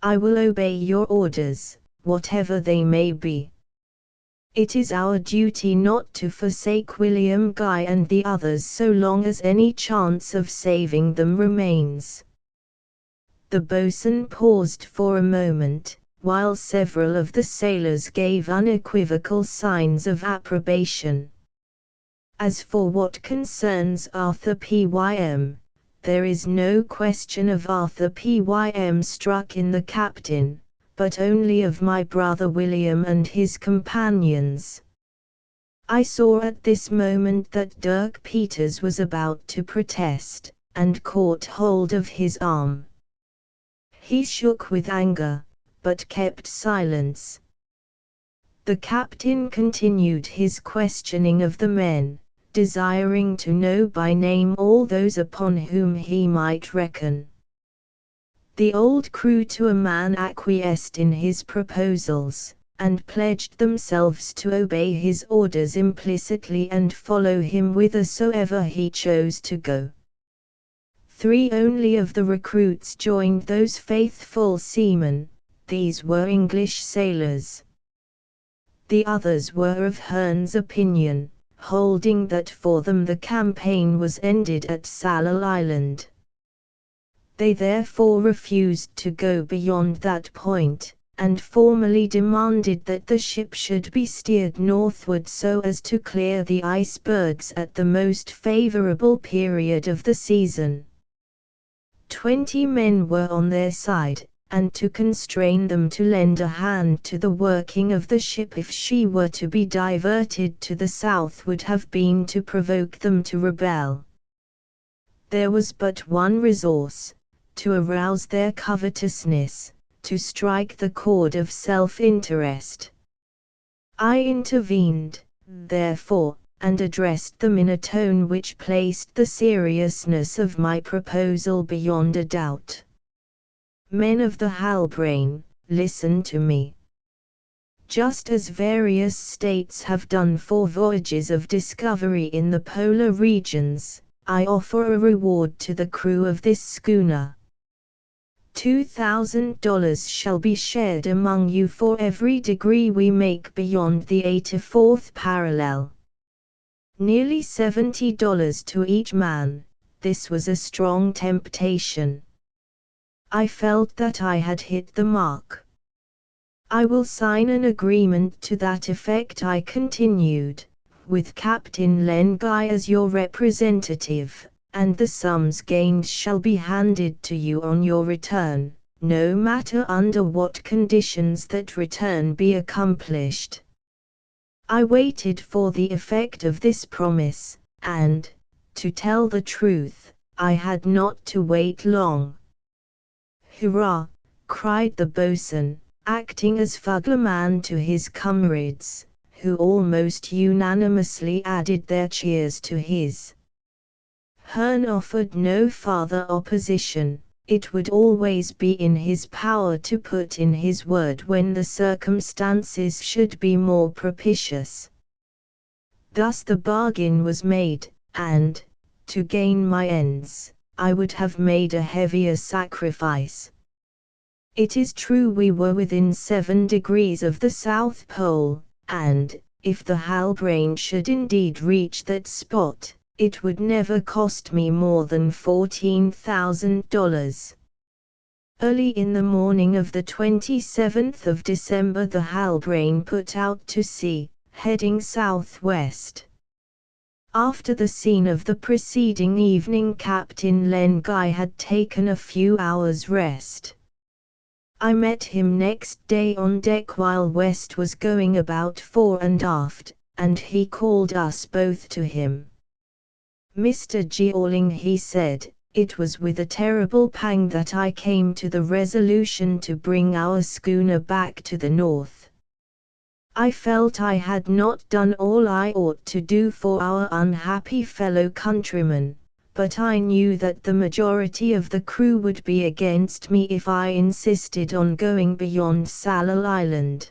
"I will obey your orders, whatever they may be. It is our duty not to forsake William Guy and the others so long as any chance of saving them remains." The boatswain paused for a moment, while several of the sailors gave unequivocal signs of approbation. "As for what concerns Arthur Pym, there is no question of Arthur Pym," struck in the captain, "but only of my brother William and his companions." I saw at this moment that Dirk Peters was about to protest, and caught hold of his arm. He shook with anger, but kept silence. The captain continued his questioning of the men, desiring to know by name all those upon whom he might reckon. The old crew to a man acquiesced in his proposals, and pledged themselves to obey his orders implicitly and follow him whithersoever he chose to go. 3 only of the recruits joined those faithful seamen. These were English sailors. The others were of Hearne's opinion, holding that for them the campaign was ended at Sallal Island. They therefore refused to go beyond that point, and formally demanded that the ship should be steered northward so as to clear the icebergs at the most favorable period of the season. 20 men were on their side, and to constrain them to lend a hand to the working of the ship if she were to be diverted to the south would have been to provoke them to rebel. There was but one resource: to arouse their covetousness, to strike the chord of self-interest. I intervened, therefore, and addressed them in a tone which placed the seriousness of my proposal beyond a doubt. Men of the Halbrane, listen to me. Just as various states have done for voyages of discovery in the polar regions, I offer a reward to the crew of this schooner. $2,000 shall be shared among you for every degree we make beyond the 84th parallel. Nearly $70 to each man. This was a strong temptation. I felt that I had hit the mark. I will sign an agreement to that effect, I continued, with Captain Len Guy as your representative, and the sums gained shall be handed to you on your return, no matter under what conditions that return be accomplished. I waited for the effect of this promise, and, to tell the truth, I had not to wait long. "Hurrah!" cried the boatswain, acting as fugleman to his comrades, who almost unanimously added their cheers to his. Hearne offered no farther opposition. It would always be in his power to put in his word when the circumstances should be more propitious. Thus the bargain was made, and, to gain my ends, I would have made a heavier sacrifice. It is true we were within 7 degrees of the South Pole, and, if the Halbrane should indeed reach that spot, it would never cost me more than $14,000. Early in the morning of the 27th of December the Halbrane put out to sea, heading southwest. After the scene of the preceding evening, Captain Len Guy had taken a few hours' rest. I met him next day on deck while West was going about fore and aft, and he called us both to him. "Mr. Jeorling," he said, "it was with a terrible pang that I came to the resolution to bring our schooner back to the north. I felt I had not done all I ought to do for our unhappy fellow countrymen, but I knew that the majority of the crew would be against me if I insisted on going beyond Sallal Island."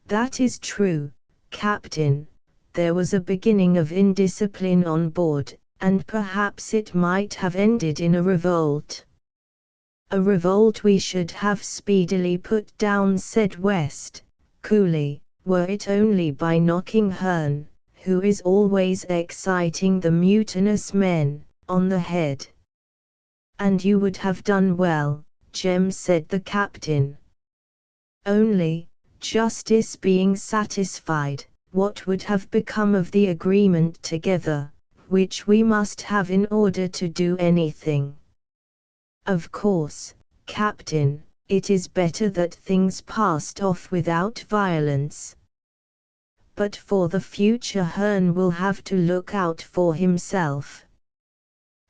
"That is true, Captain. There was a beginning of indiscipline on board, and perhaps it might have ended in a revolt." "A revolt we should have speedily put down," said West, coolly, "were it only by knocking Hearne, who is always exciting the mutinous men, on the head." "And you would have done well, Jem," said the captain. "Only, justice being satisfied, what would have become of the agreement together, which we must have in order to do anything?" "Of course, Captain, it is better that things passed off without violence. But for the future Hearne will have to look out for himself."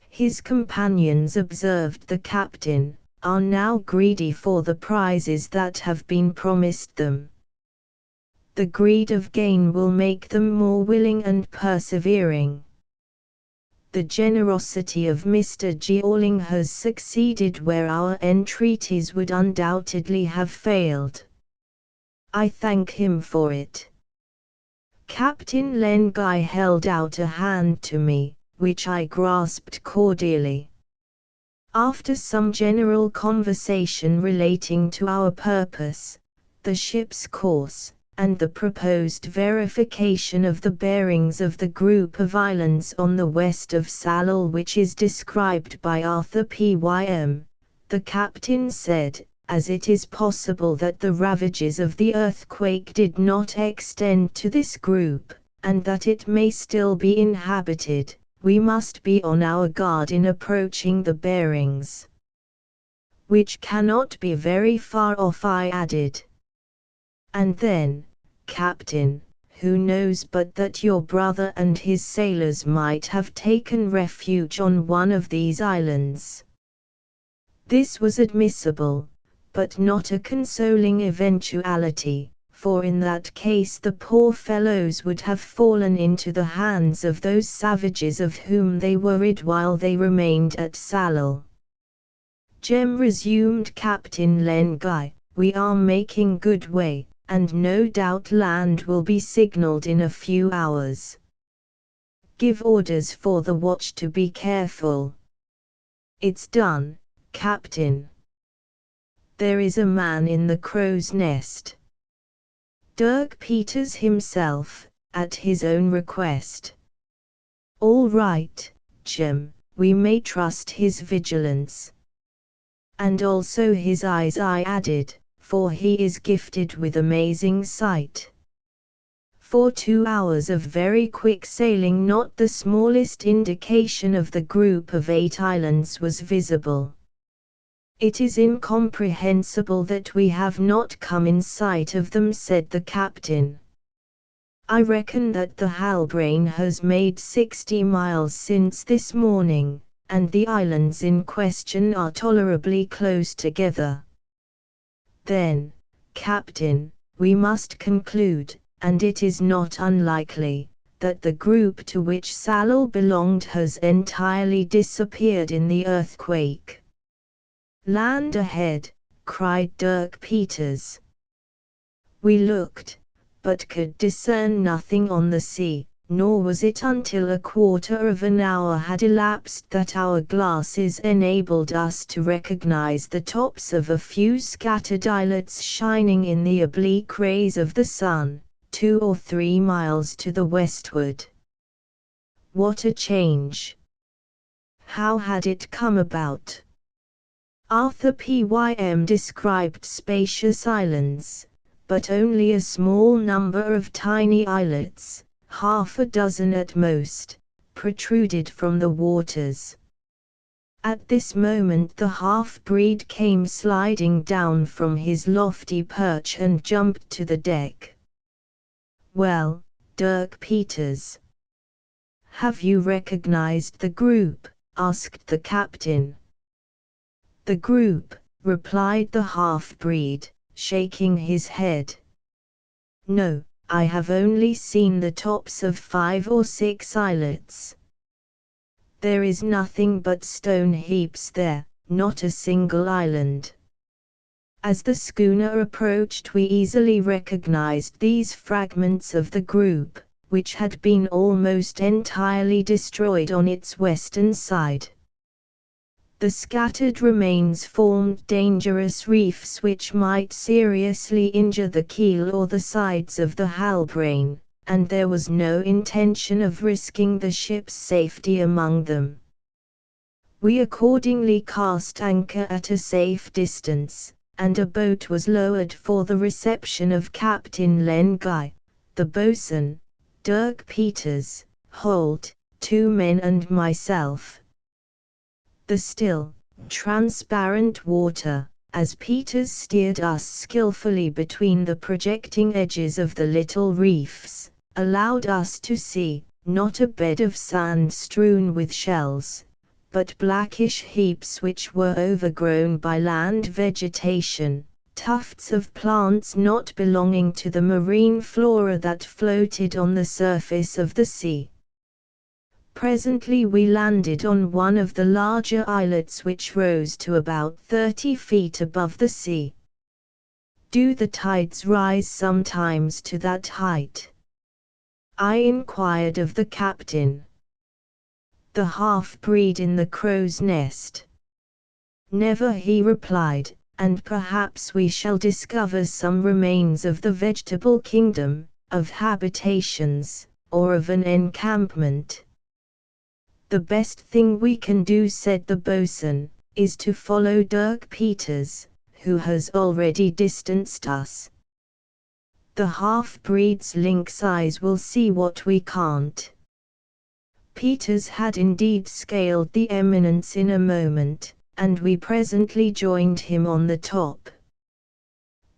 His companions, observed the captain, are now greedy for the prizes that have been promised them. The greed of gain will make them more willing and persevering. The generosity of Mr. Jeorling has succeeded where our entreaties would undoubtedly have failed. I thank him for it. Captain Len Guy held out a hand to me, which I grasped cordially. After some general conversation relating to our purpose, the ship's course, and the proposed verification of the bearings of the group of islands on the west of Salal which is described by Arthur Pym, the captain said, as it is possible that the ravages of the earthquake did not extend to this group, and that it may still be inhabited, we must be on our guard in approaching the bearings. Which cannot be very far off, I added. And then, Captain, who knows but that your brother and his sailors might have taken refuge on one of these islands? This was admissible, but not a consoling eventuality, for in that case the poor fellows would have fallen into the hands of those savages of whom they were rid while they remained at Salal. Jem, resumed Captain Len Guy, we are making good way, and no doubt land will be signalled in a few hours. Give orders for the watch to be careful. It's done, Captain. There is a man in the crow's nest. Dirk Peters himself, at his own request. All right, Jem, we may trust his vigilance. And also his eyes, I added, for he is gifted with amazing sight. For 2 hours of very quick sailing not the smallest indication of the group of 8 islands was visible. It is incomprehensible that we have not come in sight of them, said the captain. I reckon that the Halbrane has made 60 miles since this morning, and the islands in question are tolerably close together. Then, Captain, we must conclude, and it is not unlikely, that the group to which Salal belonged has entirely disappeared in the earthquake. Land ahead, cried Dirk Peters. We looked, but could discern nothing on the sea, nor was it until a quarter of an hour had elapsed that our glasses enabled us to recognize the tops of a few scattered islets shining in the oblique rays of the sun, 2 or 3 miles to the westward. What a change! How had it come about? Arthur Pym described spacious islands, but only a small number of tiny islets, half a dozen at most, protruded from the waters. At this moment the half-breed came sliding down from his lofty perch and jumped to the deck. Well, Dirk Peters, have you recognized the group? Asked the captain. The group, replied the half-breed, shaking his head. No, I have only seen the tops of 5 or 6 islets. There is nothing but stone heaps there, not a single island. As the schooner approached we easily recognized these fragments of the group, which had been almost entirely destroyed on its western side. The scattered remains formed dangerous reefs which might seriously injure the keel or the sides of the Halbrane, and there was no intention of risking the ship's safety among them. We accordingly cast anchor at a safe distance, and a boat was lowered for the reception of Captain Len Guy, the boatswain, Dirk Peters, Holt, 2 men and myself. The still, transparent water, as Peters steered us skillfully between the projecting edges of the little reefs, allowed us to see, not a bed of sand strewn with shells, but blackish heaps which were overgrown by land vegetation, tufts of plants not belonging to the marine flora that floated on the surface of the sea. Presently we landed on one of the larger islets which rose to about 30 feet above the sea. Do the tides rise sometimes to that height? I inquired of the captain. The half-breed in the crow's nest. Never, he replied, and perhaps we shall discover some remains of the vegetable kingdom, of habitations, or of an encampment. The best thing we can do, said the boatswain, is to follow Dirk Peters, who has already distanced us. The half-breed's lynx eyes will see what we can't. Peters had indeed scaled the eminence in a moment, and we presently joined him on the top.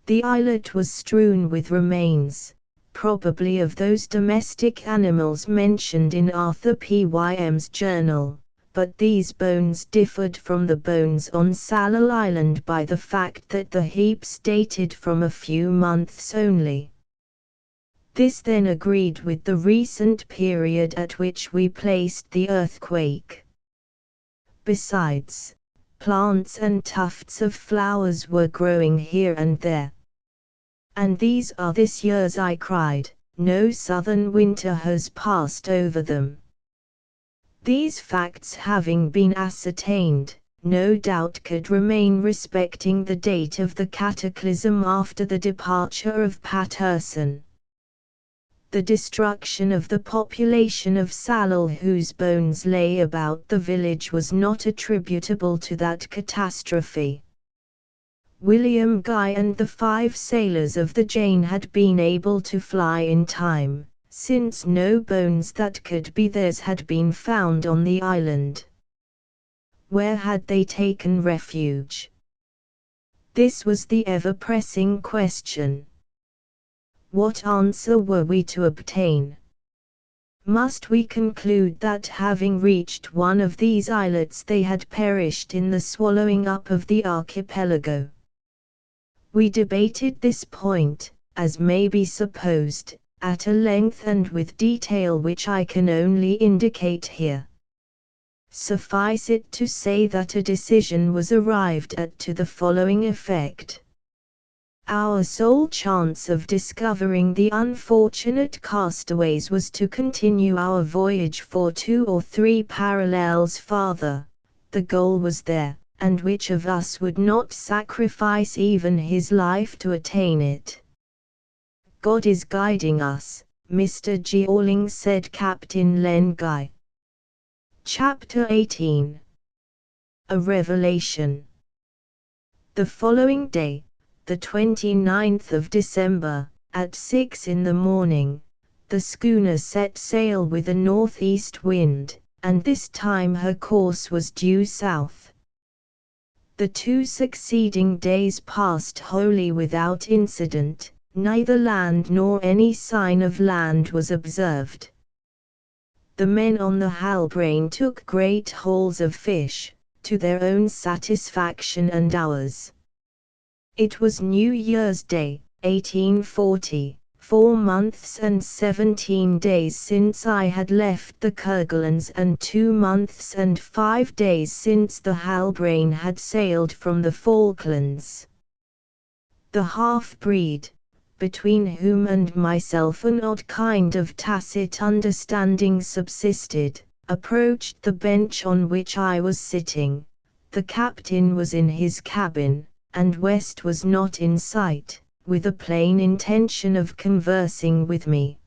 The islet was strewn with remains, probably of those domestic animals mentioned in Arthur Pym's journal, but these bones differed from the bones on Sallal Island by the fact that the heaps dated from a few months only. This then agreed with the recent period at which we placed the earthquake. Besides, plants and tufts of flowers were growing here and there. And these are this year's, I cried, no southern winter has passed over them. These facts having been ascertained, no doubt could remain respecting the date of the cataclysm after the departure of Patterson. The destruction of the population of Sallal, whose bones lay about the village, was not attributable to that catastrophe. William Guy and the 5 sailors of the Jane had been able to fly in time, since no bones that could be theirs had been found on the island. Where had they taken refuge? This was the ever-pressing question. What answer were we to obtain? Must we conclude that having reached one of these islets they had perished in the swallowing up of the archipelago? We debated this point, as may be supposed, at a length and with detail which I can only indicate here. Suffice it to say that a decision was arrived at to the following effect. Our sole chance of discovering the unfortunate castaways was to continue our voyage for 2 or 3 parallels farther. The goal was there, and which of us would not sacrifice even his life to attain it? God is guiding us, Mr. Jeorling, said Captain Len Guy. Chapter 18. A Revelation. The following day, the 29th of December, at 6 in the morning, the schooner set sail with a northeast wind, and this time her course was due south. The 2 succeeding days passed wholly without incident, neither land nor any sign of land was observed. The men on the Halbrane took great hauls of fish, to their own satisfaction and ours. It was New Year's Day, 1840, 4 months and 17 days since I had left the Kerguelens and 2 months and 5 days since the Halbrane had sailed from the Falklands. The half-breed, between whom and myself an odd kind of tacit understanding subsisted, approached the bench on which I was sitting. The captain was in his cabin, and West was not in sight, with a plain intention of conversing with me.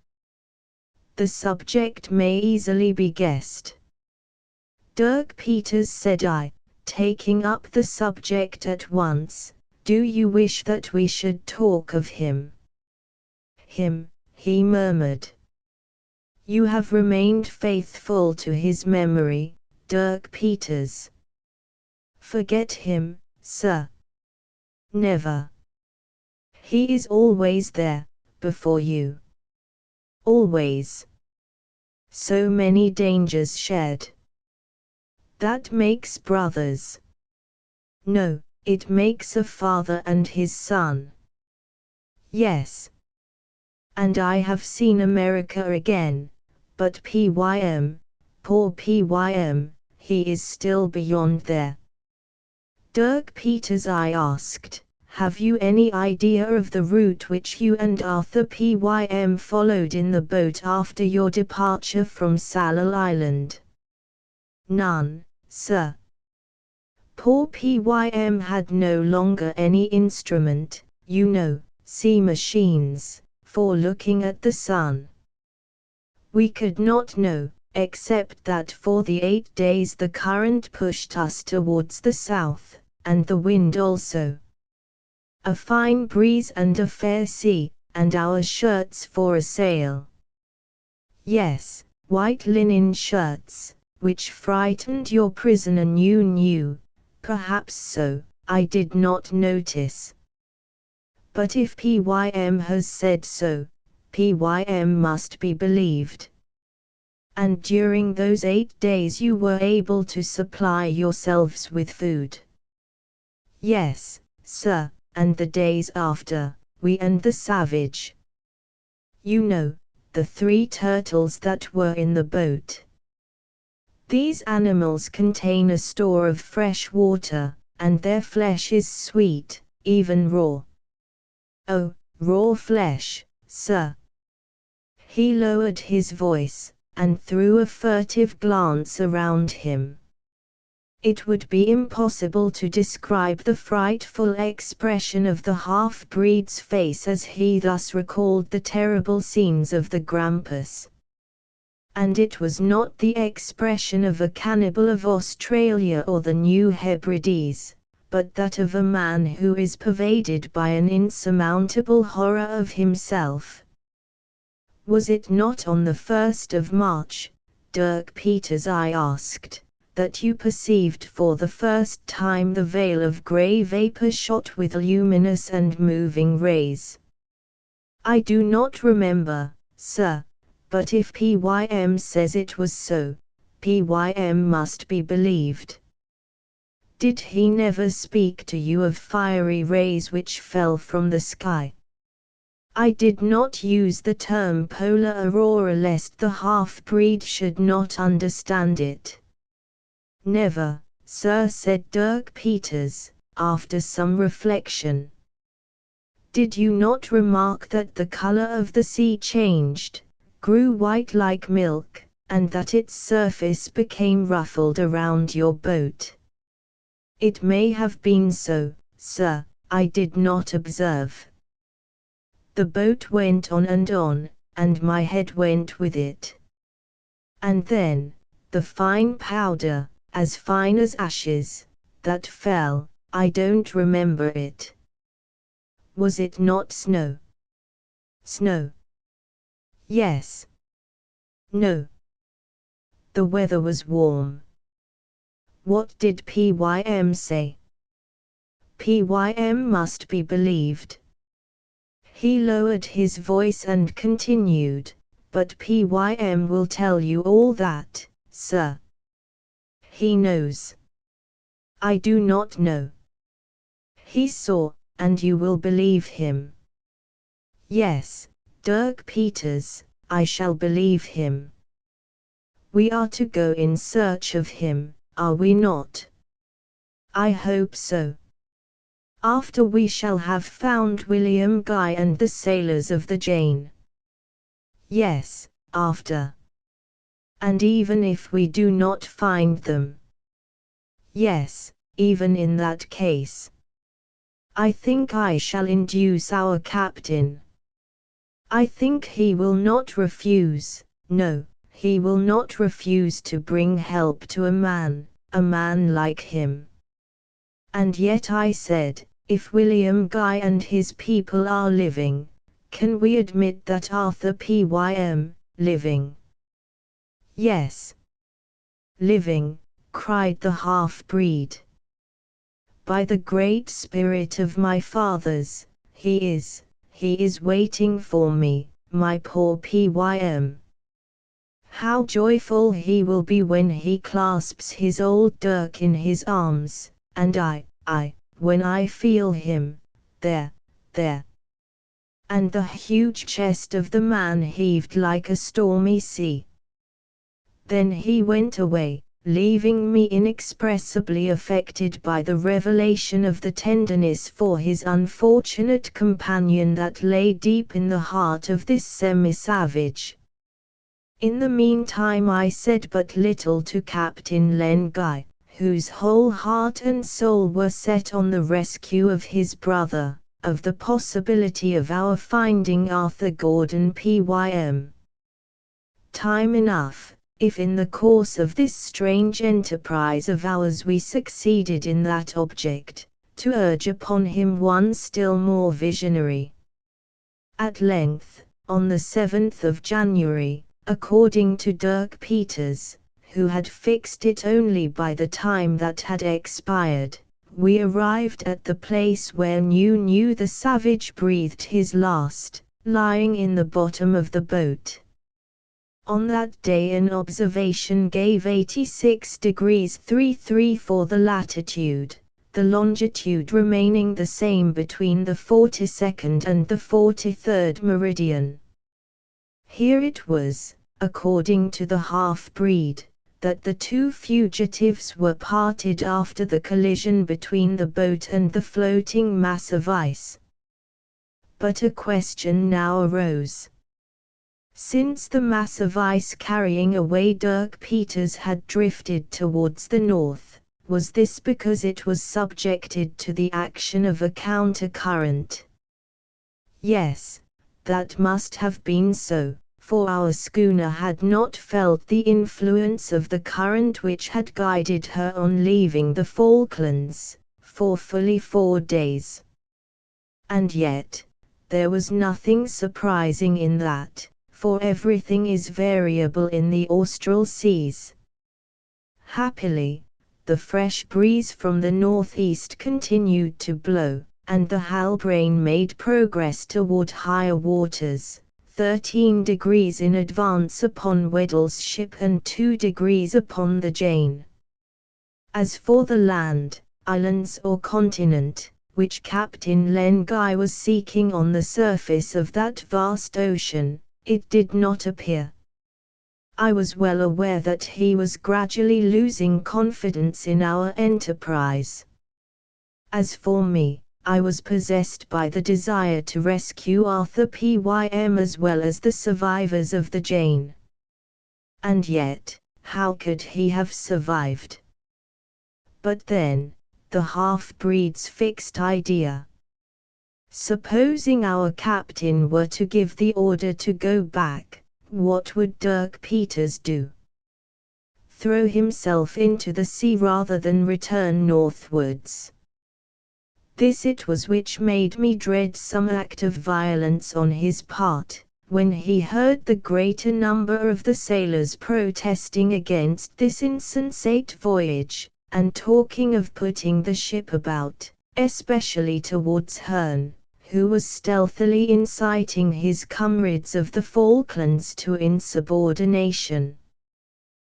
The subject may easily be guessed. Dirk Peters, said I, taking up the subject at once, do you wish that we should talk of him? Him, he murmured. You have remained faithful to his memory, Dirk Peters. Forget him, sir. Never. He is always there, before you. Always. So many dangers shared. That makes brothers. No, it makes a father and his son. Yes. And I have seen America again, but Poor Pym, he is still beyond there. Dirk Peters, I asked, have you any idea of the route which you and Arthur Pym followed in the boat after your departure from Sallal Island? None, sir. Poor Pym had no longer any instrument, sea machines, for looking at the sun. We could not know, except that for the 8 days the current pushed us towards the south, and the wind also. A fine breeze and a fair sea, and our shirts for a sail. Yes, white linen shirts, which frightened your prisoner. You knew, perhaps, so I did not notice. But if Pym has said so, Pym must be believed. And during those 8 days you were able to supply yourselves with food? Yes, sir, and the days after, we and the savage. The 3 turtles that were in the boat. These animals contain a store of fresh water, and their flesh is sweet, even raw. Oh, raw flesh, sir. He lowered his voice, and threw a furtive glance around him. It would be impossible to describe the frightful expression of the half-breed's face as he thus recalled the terrible scenes of the Grampus. And it was not the expression of a cannibal of Australia or the New Hebrides, but that of a man who is pervaded by an insurmountable horror of himself. Was it not on the 1st of March, Dirk Peters, I asked, that you perceived for the first time the veil of grey vapour shot with luminous and moving rays? I do not remember, sir, but if Pym says it was so, Pym must be believed. Did he never speak to you of fiery rays which fell from the sky? I did not use the term polar aurora lest the half-breed should not understand it. Never, sir, said Dirk Peters, after some reflection. Did you not remark that the color of the sea changed, grew white like milk, and that its surface became ruffled around your boat? It may have been so, sir, I did not observe. The boat went on, and my head went with it. And then, the fine powder, as fine as ashes, that fell, I don't remember it. Was it not snow? Snow? Yes. No. The weather was warm. What did Pym say? Pym must be believed. He lowered his voice and continued, but Pym will tell you all that, sir. He knows. I do not know. He saw, and you will believe him. Yes, Dirk Peters, I shall believe him. We are to go in search of him, are we not? I hope so. After we shall have found William Guy and the sailors of the Jane. Yes, after. And even if we do not find them. Yes, even in that case. I think I shall induce our captain. I think he will not refuse, no, he will not refuse to bring help to a man like him. And yet I said, if William Guy and his people are living, can we admit that Arthur Pym, living? Yes. Living, cried the half-breed. By the great spirit of my fathers, he is waiting for me, my poor Pym. How joyful he will be when he clasps his old Dirk in his arms, and when I feel him, there. And the huge chest of the man heaved like a stormy sea. Then he went away, leaving me inexpressibly affected by the revelation of the tenderness for his unfortunate companion that lay deep in the heart of this semi-savage. In the meantime I said but little to Captain Len Guy, whose whole heart and soul were set on the rescue of his brother, of the possibility of our finding Arthur Gordon Pym. Time enough, if in the course of this strange enterprise of ours we succeeded in that object, to urge upon him one still more visionary. At length, on the 7th of January, according to Dirk Peters, who had fixed it only by the time that had expired, we arrived at the place where knew the savage breathed his last, lying in the bottom of the boat. On that day an observation gave 86 degrees 33 for the latitude, the longitude remaining the same between the 42nd and the 43rd meridian. Here it was, according to the half-breed, that the two fugitives were parted after the collision between the boat and the floating mass of ice. But a question now arose. Since the mass of ice carrying away Dirk Peters had drifted towards the north, was this because it was subjected to the action of a counter-current? Yes, that must have been so, for our schooner had not felt the influence of the current which had guided her on leaving the Falklands, for fully 4 days. And yet, there was nothing surprising in that, for everything is variable in the austral seas. Happily, the fresh breeze from the northeast continued to blow, and the Halbrane made progress toward higher waters, 13 degrees in advance upon Weddell's ship and 2 degrees upon the Jane. As for the land, islands or continent, which Captain Len Guy was seeking on the surface of that vast ocean, it did not appear. I was well aware that he was gradually losing confidence in our enterprise. As for me, I was possessed by the desire to rescue Arthur Pym as well as the survivors of the Jane. And yet, how could he have survived? But then, the half-breed's fixed idea. Supposing our captain were to give the order to go back, what would Dirk Peters do? Throw himself into the sea rather than return northwards. This it was which made me dread some act of violence on his part, when he heard the greater number of the sailors protesting against this insensate voyage, and talking of putting the ship about, especially towards Hearn, who was stealthily inciting his comrades of the Falklands to insubordination.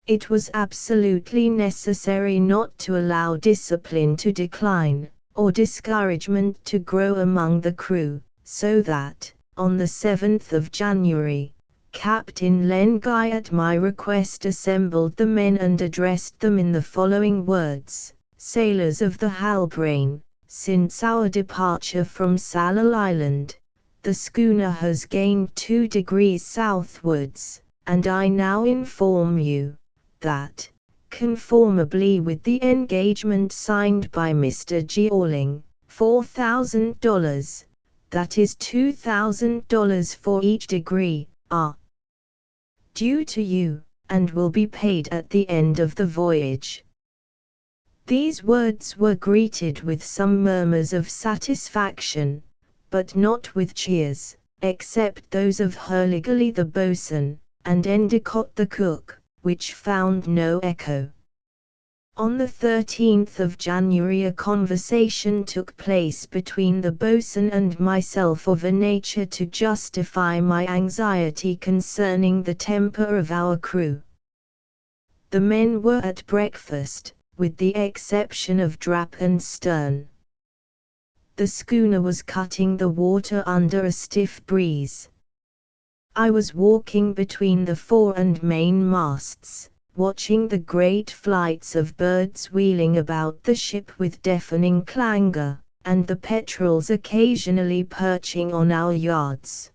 It was absolutely necessary not to allow discipline to decline, or discouragement to grow among the crew, so that, on the 7th of January, Captain Len Guy at my request assembled the men and addressed them in the following words: "Sailors of the Halbrane, since our departure from Sallal Island, the schooner has gained 2 degrees southwards, and I now inform you, that, conformably with the engagement signed by Mr. Georling, $4,000, that is $2,000 for each degree, are due to you, and will be paid at the end of the voyage." These words were greeted with some murmurs of satisfaction, but not with cheers, except those of Hurliguerly the boatswain, and Endicott the cook, which found no echo. On the 13th of January a conversation took place between the boatswain and myself of a nature to justify my anxiety concerning the temper of our crew. The men were at breakfast, with the exception of Drap and Stern. The schooner was cutting the water under a stiff breeze. I was walking between the fore and main masts, watching the great flights of birds wheeling about the ship with deafening clangor, and the petrels occasionally perching on our yards.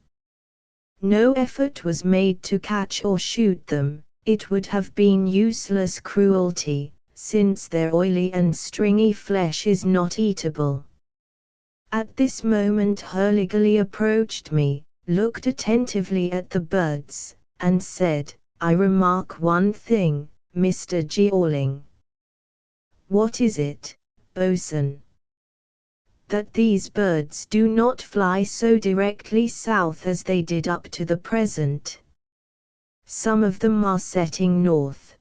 No effort was made to catch or shoot them. It would have been useless cruelty, since their oily and stringy flesh is not eatable. At this moment Hurliguerly approached me, looked attentively at the birds, and said, "I remark one thing, Mr. Jeorling." "What is it, boatswain?" "That these birds do not fly so directly south as they did up to the present. Some of them are setting north."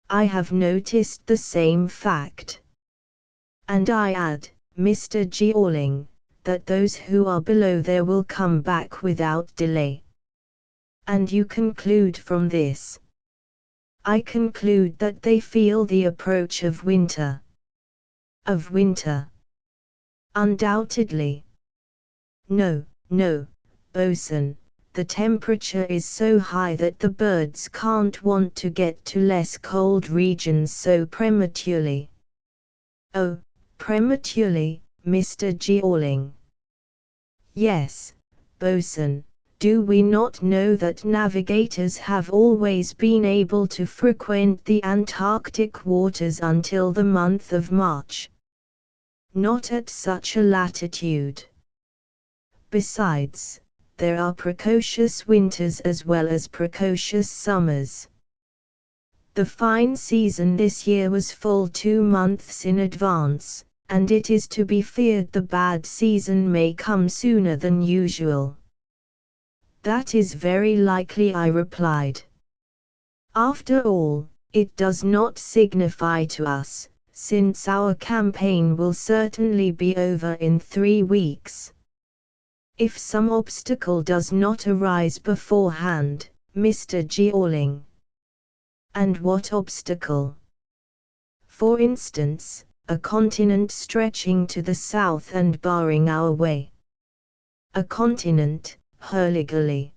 "I have noticed the same fact. And I add, Mr. Jeorling, that those who are below there will come back without delay." "And you conclude from this?" "I conclude that they feel the approach of winter." "Of winter?" "Undoubtedly." "No, no, boatswain, the temperature is so high that the birds can't want to get to less cold regions so prematurely." "Oh, prematurely, Mr. Jeorling?" "Yes, boatswain. Do we not know that navigators have always been able to frequent the Antarctic waters until the month of March?" "Not at such a latitude. Besides, there are precocious winters as well as precocious summers. The fine season this year was full 2 months in advance, and it is to be feared the bad season may come sooner than usual." "That is very likely," I replied. "After all, it does not signify to us, since our campaign will certainly be over in 3 weeks. If some obstacle does not arise beforehand, Mr. Jeorling." "And what obstacle?" "For instance, a continent stretching to the south and barring our way." "A continent, Hurliguerly?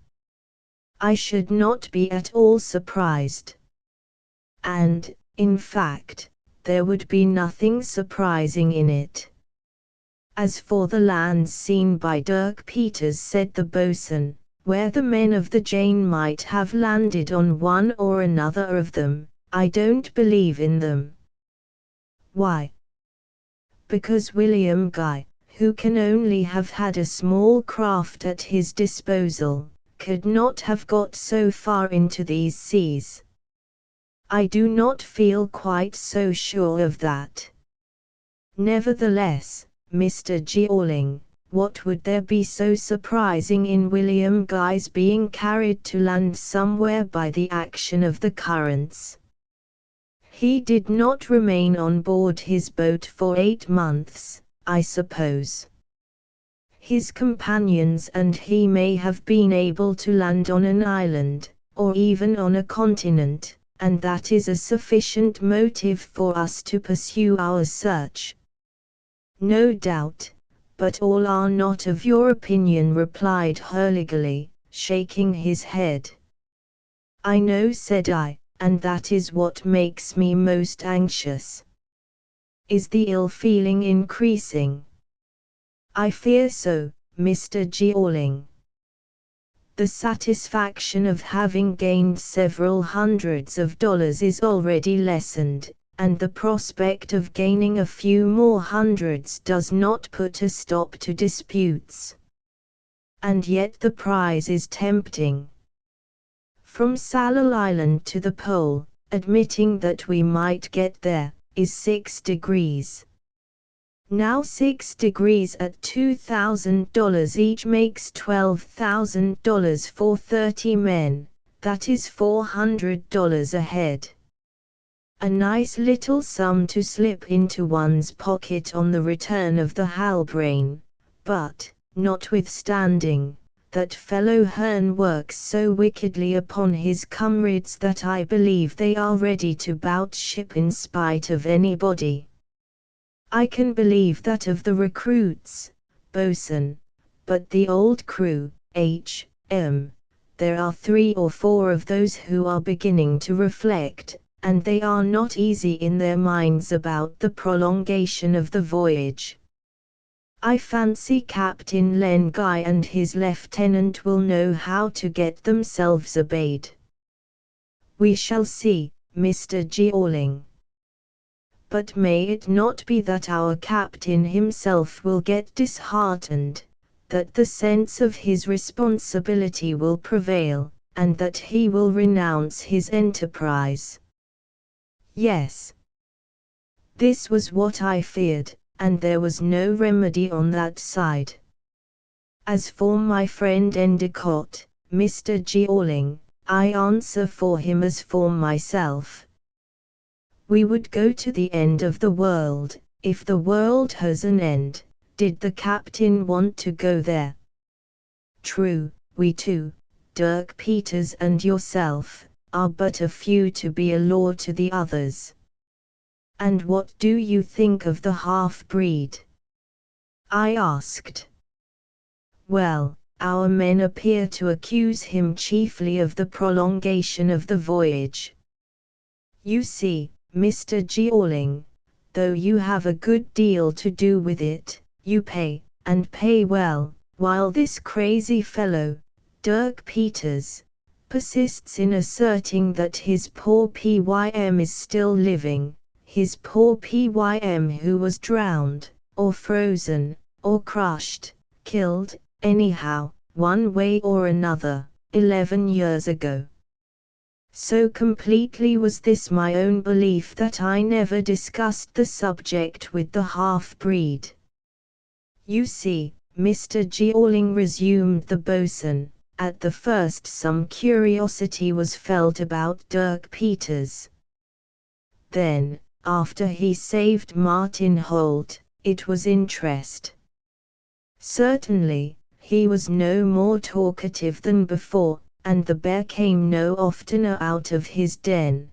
I should not be at all surprised. And, in fact, there would be nothing surprising in it." "As for the lands seen by Dirk Peters," said the boatswain, "where the men of the Jane might have landed on one or another of them, I don't believe in them." "Why?" "Because William Guy, who can only have had a small craft at his disposal, could not have got so far into these seas." "I do not feel quite so sure of that." "Nevertheless, Mr. Jeorling, what would there be so surprising in William Guy's being carried to land somewhere by the action of the currents? He did not remain on board his boat for 8 months, I suppose. His companions and he may have been able to land on an island, or even on a continent, and that is a sufficient motive for us to pursue our search." "No doubt, but all are not of your opinion," replied Hurliguerly, shaking his head. "I know," said I, "and that is what makes me most anxious." "Is the ill feeling increasing?" "I fear so, Mr. Jeorling. The satisfaction of having gained several hundreds of dollars is already lessened, and the prospect of gaining a few more hundreds does not put a stop to disputes. And yet the prize is tempting. From Sallal Island to the Pole, admitting that we might get there, is 6 degrees. Now 6 degrees at $2,000 each makes $12,000 for 30 men, that is $400 a head. A nice little sum to slip into one's pocket on the return of the Halbrane, but, notwithstanding, that fellow Hearn works so wickedly upon his comrades that I believe they are ready to bout ship in spite of anybody. I can believe that of the recruits, boatswain, but the old crew, H.M. there are 3 or 4 of those who are beginning to reflect, and they are not easy in their minds about the prolongation of the voyage. I fancy Captain Len Guy and his lieutenant will know how to get themselves obeyed. We shall see, Mr. Jeorling. But may it not be that our captain himself will get disheartened, that the sense of his responsibility will prevail, and that he will renounce his enterprise. Yes. This was what I feared, and there was no remedy on that side. As for my friend Endicott, Mr. Jeorling, I answer for him as for myself. We would go to the end of the world, if the world has an end. Did the captain want to go there? True, we two, Dirk Peters and yourself, are but a few to be a law to the others. And what do you think of the half-breed? I asked. Well, our men appear to accuse him chiefly of the prolongation of the voyage. You see, Mr. Jeorling, though you have a good deal to do with it, you pay, and pay well, while this crazy fellow, Dirk Peters, persists in asserting that his poor Pym is still living, his poor Pym who was drowned, or frozen, or crushed, killed, anyhow, one way or another, 11 years ago. So completely was this my own belief that I never discussed the subject with the half-breed. You see, Mr. Jeorling, resumed the boatswain, at the first some curiosity was felt about Dirk Peters. Then, after he saved Martin Holt, it was interest. Certainly, he was no more talkative than before, and the bear came no oftener out of his den.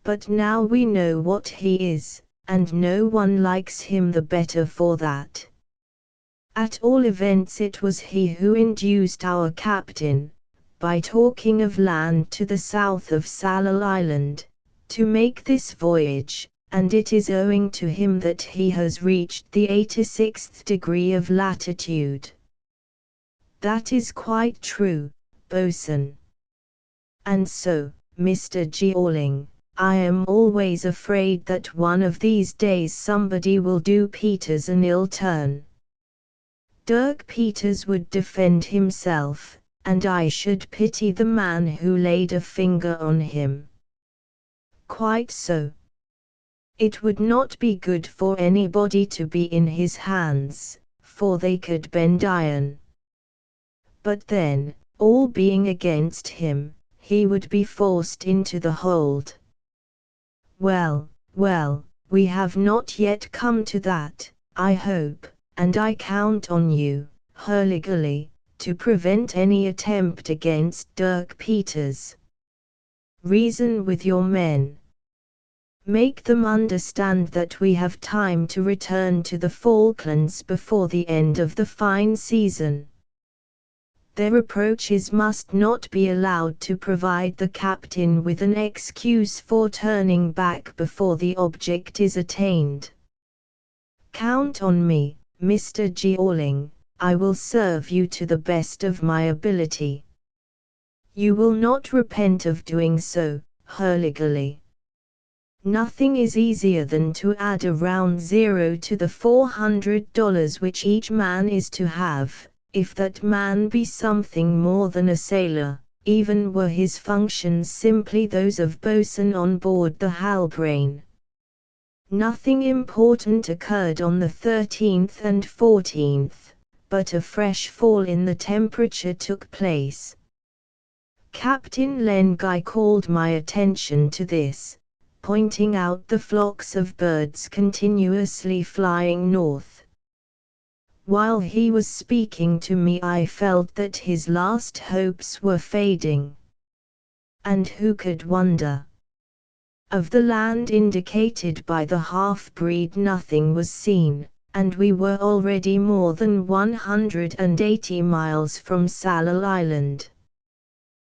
But now we know what he is, and no one likes him the better for that. At all events it was he who induced our captain, by talking of land to the south of Sallal Island, to make this voyage, and it is owing to him that he has reached the 86th degree of latitude. That is quite true, boatswain. And so, Mr. Jeorling, I am always afraid that one of these days somebody will do Peters an ill turn. Dirk Peters would defend himself, and I should pity the man who laid a finger on him. Quite so. It would not be good for anybody to be in his hands, for they could bend iron. But then, all being against him, he would be forced into the hold. Well, well, we have not yet come to that, I hope, and I count on you, Hurliguerly, to prevent any attempt against Dirk Peters. Reason with your men. Make them understand that we have time to return to the Falklands before the end of the fine season. Their reproaches must not be allowed to provide the captain with an excuse for turning back before the object is attained. Count on me, Mr. Jeorling, I will serve you to the best of my ability. You will not repent of doing so, Hurliguerly. Nothing is easier than to add a round zero to the $400 which each man is to have, if that man be something more than a sailor, even were his functions simply those of boatswain on board the Halbrane. Nothing important occurred on the 13th and 14th, but a fresh fall in the temperature took place. Captain Len Guy called my attention to this, pointing out the flocks of birds continuously flying north. While he was speaking to me I felt that his last hopes were fading. And who could wonder? Of the land indicated by the half-breed nothing was seen, and we were already more than 180 miles from Sallal Island.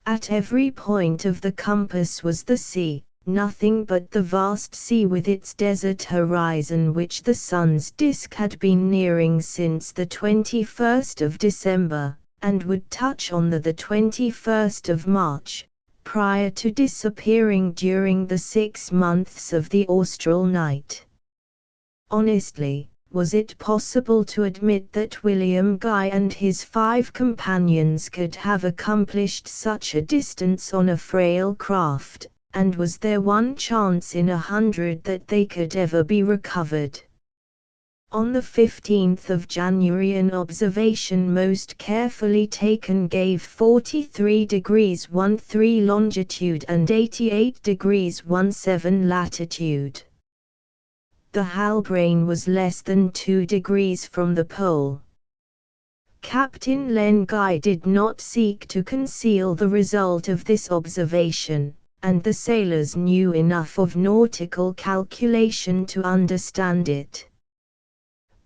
At every point of the compass was the sea, nothing but the vast sea with its desert horizon which the sun's disk had been nearing since the 21st of December, and would touch on the 21st of March, prior to disappearing during the 6 months of the austral night. Honestly, was it possible to admit that William Guy and his 5 companions could have accomplished such a distance on a frail craft, and was there one chance in 100 that they could ever be recovered? On the 15th of January an observation most carefully taken gave 43 degrees 13' longitude and 88 degrees 17' latitude. The Halbrane was less than 2 degrees from the pole. Captain Len Guy did not seek to conceal the result of this observation, and the sailors knew enough of nautical calculation to understand it.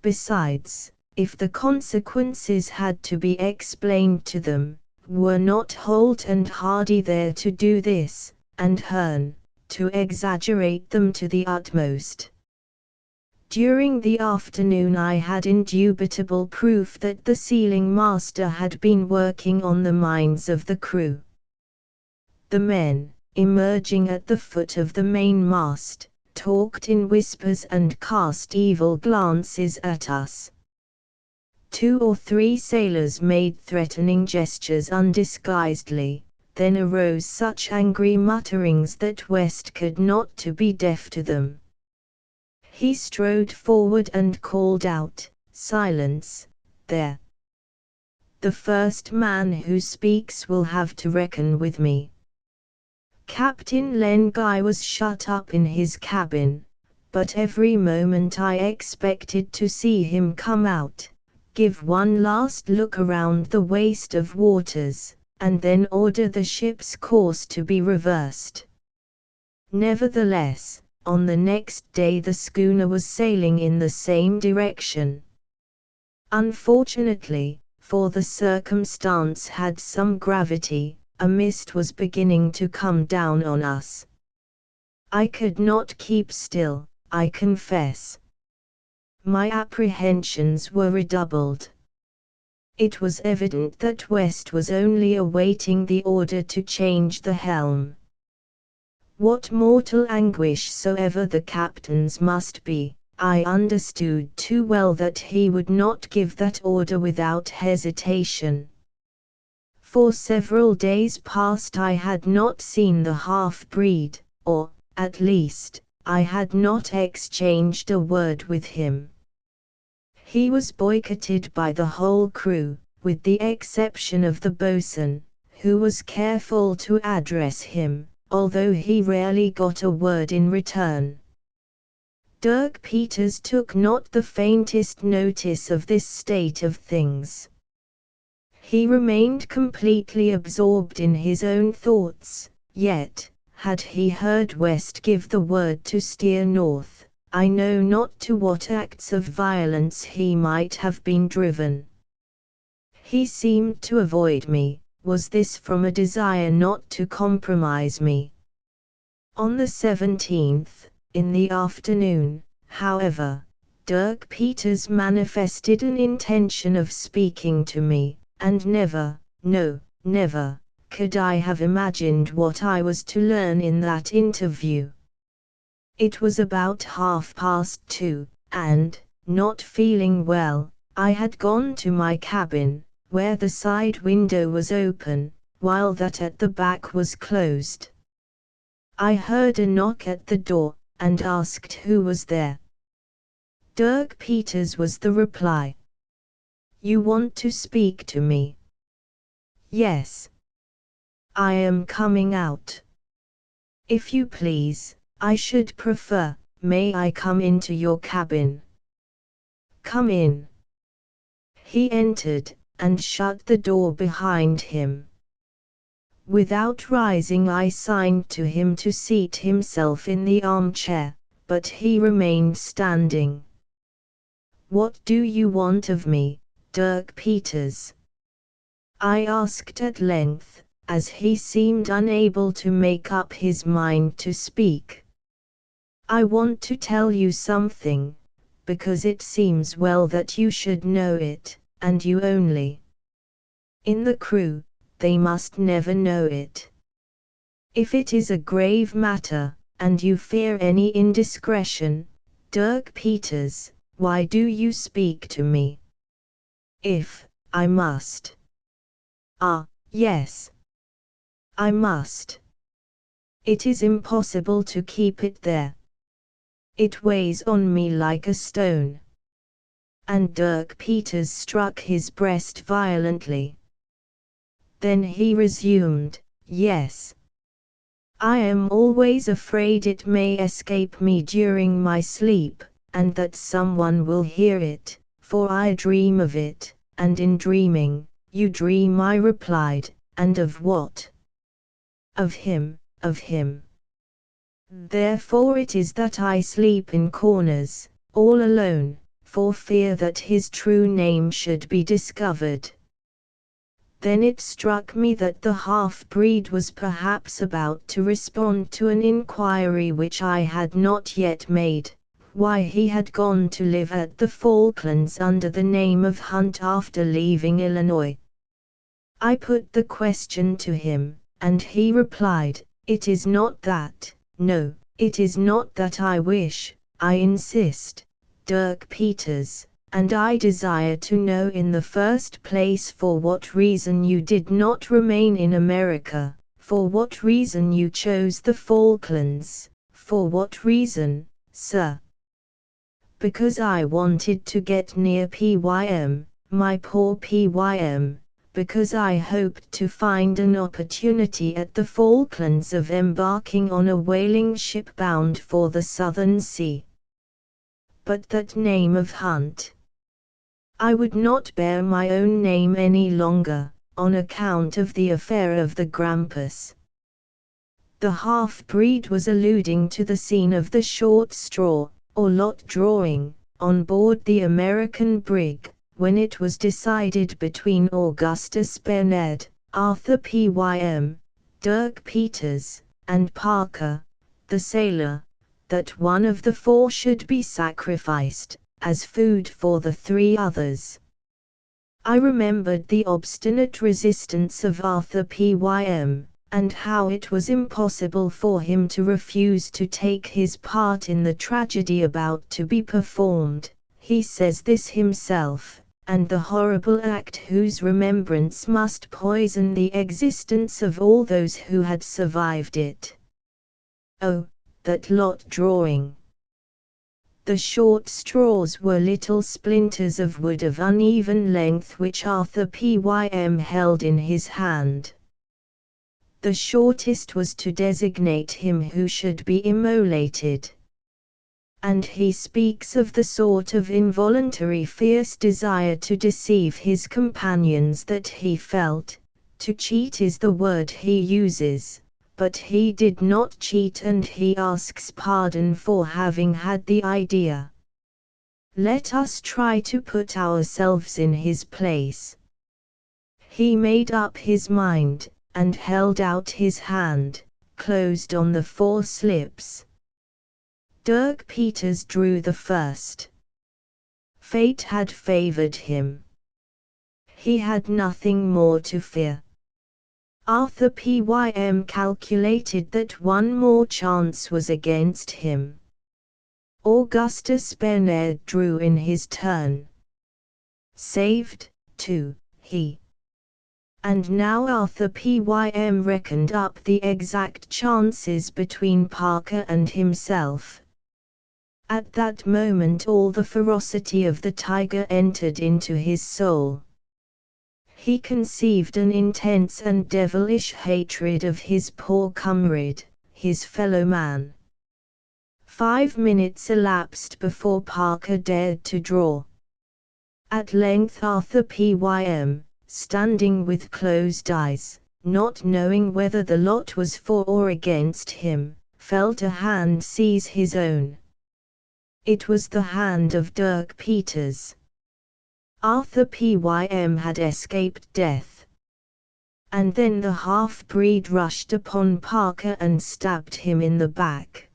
Besides, if the consequences had to be explained to them, were not Holt and Hardy there to do this, and Hearn, to exaggerate them to the utmost? During the afternoon I had indubitable proof that the sealing master had been working on the minds of the crew. The men, emerging at the foot of the mainmast, talked in whispers and cast evil glances at us. 2 or 3 sailors made threatening gestures undisguisedly, then arose such angry mutterings that West could not to be deaf to them. He strode forward and called out, "Silence, there! The first man who speaks will have to reckon with me." Captain Len Guy was shut up in his cabin, but every moment I expected to see him come out, give one last look around the waste of waters, and then order the ship's course to be reversed. Nevertheless, on the next day the schooner was sailing in the same direction. Unfortunately, for the circumstance had some gravity, a mist was beginning to come down on us. I could not keep still, I confess. My apprehensions were redoubled. It was evident that West was only awaiting the order to change the helm. What mortal anguish soever the captain's must be, I understood too well that he would not give that order without hesitation. For several days past I had not seen the half-breed, or, at least, I had not exchanged a word with him. He was boycotted by the whole crew, with the exception of the boatswain, who was careful to address him, although he rarely got a word in return. Dirk Peters took not the faintest notice of this state of things. He remained completely absorbed in his own thoughts, yet, had he heard West give the word to steer north, I know not to what acts of violence he might have been driven. He seemed to avoid me. Was this from a desire not to compromise me? On the 17th, in the afternoon, however, Dirk Peters manifested an intention of speaking to me, and never, no, never, could I have imagined what I was to learn in that interview. It was about 2:30, and, not feeling well, I had gone to my cabin, where the side window was open, while that at the back was closed. I heard a knock at the door, and asked who was there. Dirk Peters was the reply. "You want to speak to me?" "Yes. I am coming out." "If you please, I should prefer, may I come into your cabin?" "Come in." He entered, and shut the door behind him. Without rising I signed to him to seat himself in the armchair, but he remained standing. "What do you want of me, Dirk Peters?" I asked at length, as he seemed unable to make up his mind to speak. "I want to tell you something, because it seems well that you should know it, and you only. In the crew, they must never know it. If it is a grave matter, and you fear any indiscretion, Dirk Peters, why do you speak to me? If I must. Ah, yes. I must. It is impossible to keep it there. It weighs on me like a stone." And Dirk Peters struck his breast violently. Then he resumed, "Yes. I am always afraid it may escape me during my sleep, and that someone will hear it, for I dream of it, and in dreaming, you dream," I replied, "and of what?" "Of him, of him. Therefore it is that I sleep in corners, all alone, for fear that his true name should be discovered." Then it struck me that the half-breed was perhaps about to respond to an inquiry which I had not yet made, why he had gone to live at the Falklands under the name of Hunt after leaving Illinois. I put the question to him, and he replied, "It is not that. No, it is not that I wish, I insist, Dirk Peters, and I desire to know in the first place for what reason you did not remain in America, for what reason you chose the Falklands, for what reason, sir?" "Because I wanted to get near Pym, my poor Pym, because I hoped to find an opportunity at the Falklands of embarking on a whaling ship bound for the Southern Sea." "But that name of Hunt?" "I would not bear my own name any longer, on account of the affair of the Grampus." The half-breed was alluding to the scene of the short straw, or lot drawing, on board the American brig, when it was decided between Augustus Bened, Arthur Pym, Dirk Peters, and Parker, the sailor, that one of the four should be sacrificed, as food for the three others. I remembered the obstinate resistance of Arthur Pym, and how it was impossible for him to refuse to take his part in the tragedy about to be performed. He says this himself, and the horrible act whose remembrance must poison the existence of all those who had survived it. Oh, that lot drawing! The short straws were little splinters of wood of uneven length which Arthur Pym held in his hand. The shortest was to designate him who should be immolated. And he speaks of the sort of involuntary fierce desire to deceive his companions that he felt. To cheat is the word he uses, but he did not cheat, and he asks pardon for having had the idea. Let us try to put ourselves in his place. He made up his mind, and held out his hand, closed on the four slips. Dirk Peters drew the first. Fate had favored him. He had nothing more to fear. Arthur Pym calculated that one more chance was against him. Augustus Bened drew in his turn. Saved, too, he. And now Arthur Pym reckoned up the exact chances between Parker and himself. At that moment all the ferocity of the tiger entered into his soul. He conceived an intense and devilish hatred of his poor comrade, his fellow man. 5 minutes elapsed before Parker dared to draw. At length Arthur Pym, standing with closed eyes, not knowing whether the lot was for or against him, felt a hand seize his own. It was the hand of Dirk Peters. Arthur Pym had escaped death. and then the half-breed rushed upon Parker and stabbed him in the back.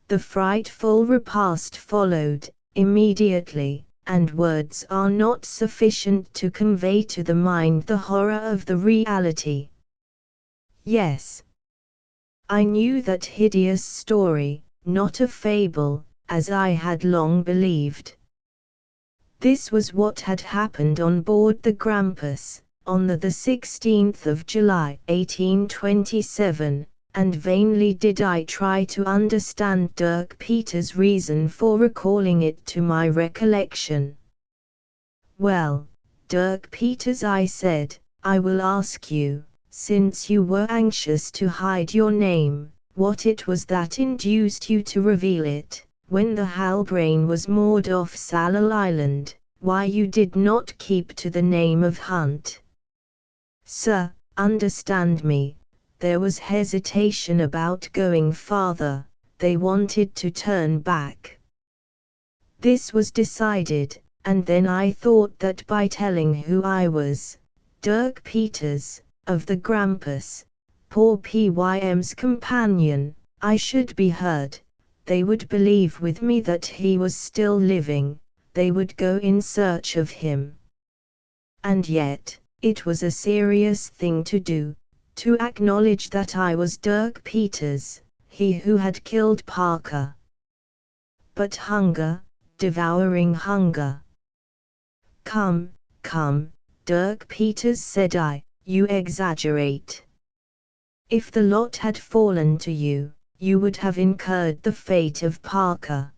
The frightful repast followed, immediately, and words are not sufficient to convey to the mind the horror of the reality. Yes, I knew that hideous story, not a fable, as I had long believed. This was what had happened on board the Grampus, on the 16th of July, 1827, and vainly did I try to understand Dirk Peters' reason for recalling it to my recollection. "Well, Dirk Peters," I said, "I will ask you, since you were anxious to hide your name, what it was that induced you to reveal it, when the Halbrane was moored off Sallel Island, why you did not keep to the name of Hunt." "Sir, understand me, there was hesitation about going farther, they wanted to turn back. This was decided, and then I thought that by telling who I was, Dirk Peters, of the Grampus, poor Pym's companion, I should be heard, they would believe with me that he was still living, they would go in search of him. And yet, it was a serious thing to do, to acknowledge that I was Dirk Peters, he who had killed Parker. But hunger, devouring hunger. Come, come, Dirk Peters, said I, you exaggerate. If the lot had fallen to you, you would have incurred the fate of Parker.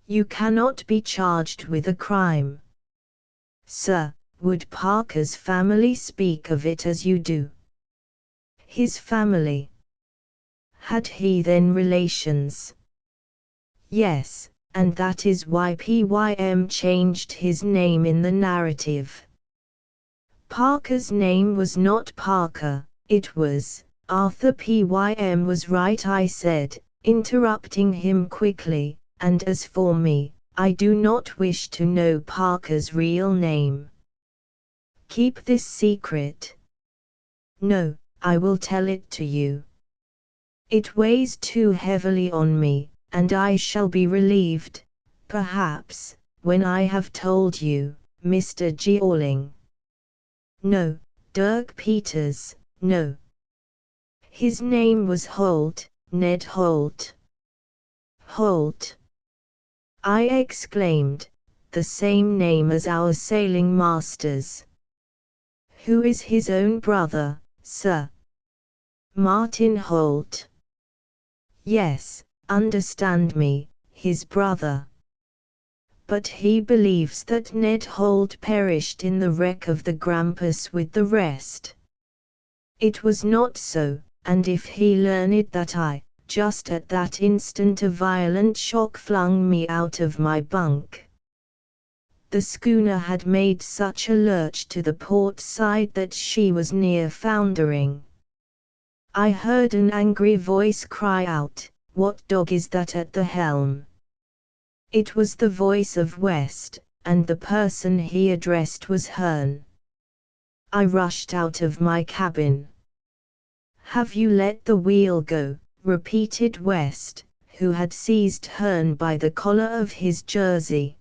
You cannot be charged with a crime. Sir, would Parker's family speak of it as you do? His family? Had he then relations? Yes, and that is why Pym changed his name in the narrative. Parker's name was not Parker, it was Arthur. Pym was right, I said, interrupting him quickly, and as for me, I do not wish to know Parker's real name. Keep this secret. No, I will tell it to you. It weighs too heavily on me, and I shall be relieved, perhaps, when I have told you, Mr. Jeorling. No, Dirk Peters, no. His name was Holt, Ned Holt. Holt! I exclaimed, the same name as our sailing master's. Who is his own brother, sir? Martin Holt. Yes, understand me, his brother. But he believes that Ned Holt perished in the wreck of the Grampus with the rest. It was not so, and if he learned that just at that instant a violent shock flung me out of my bunk. The schooner had made such a lurch to the port side that she was near foundering. I heard an angry voice cry out, "What dog is that at the helm?" It was the voice of West, and the person he addressed was Hearn. I rushed out of my cabin. "Have you let the wheel go?" repeated West, who had seized Hearn by the collar of his jersey.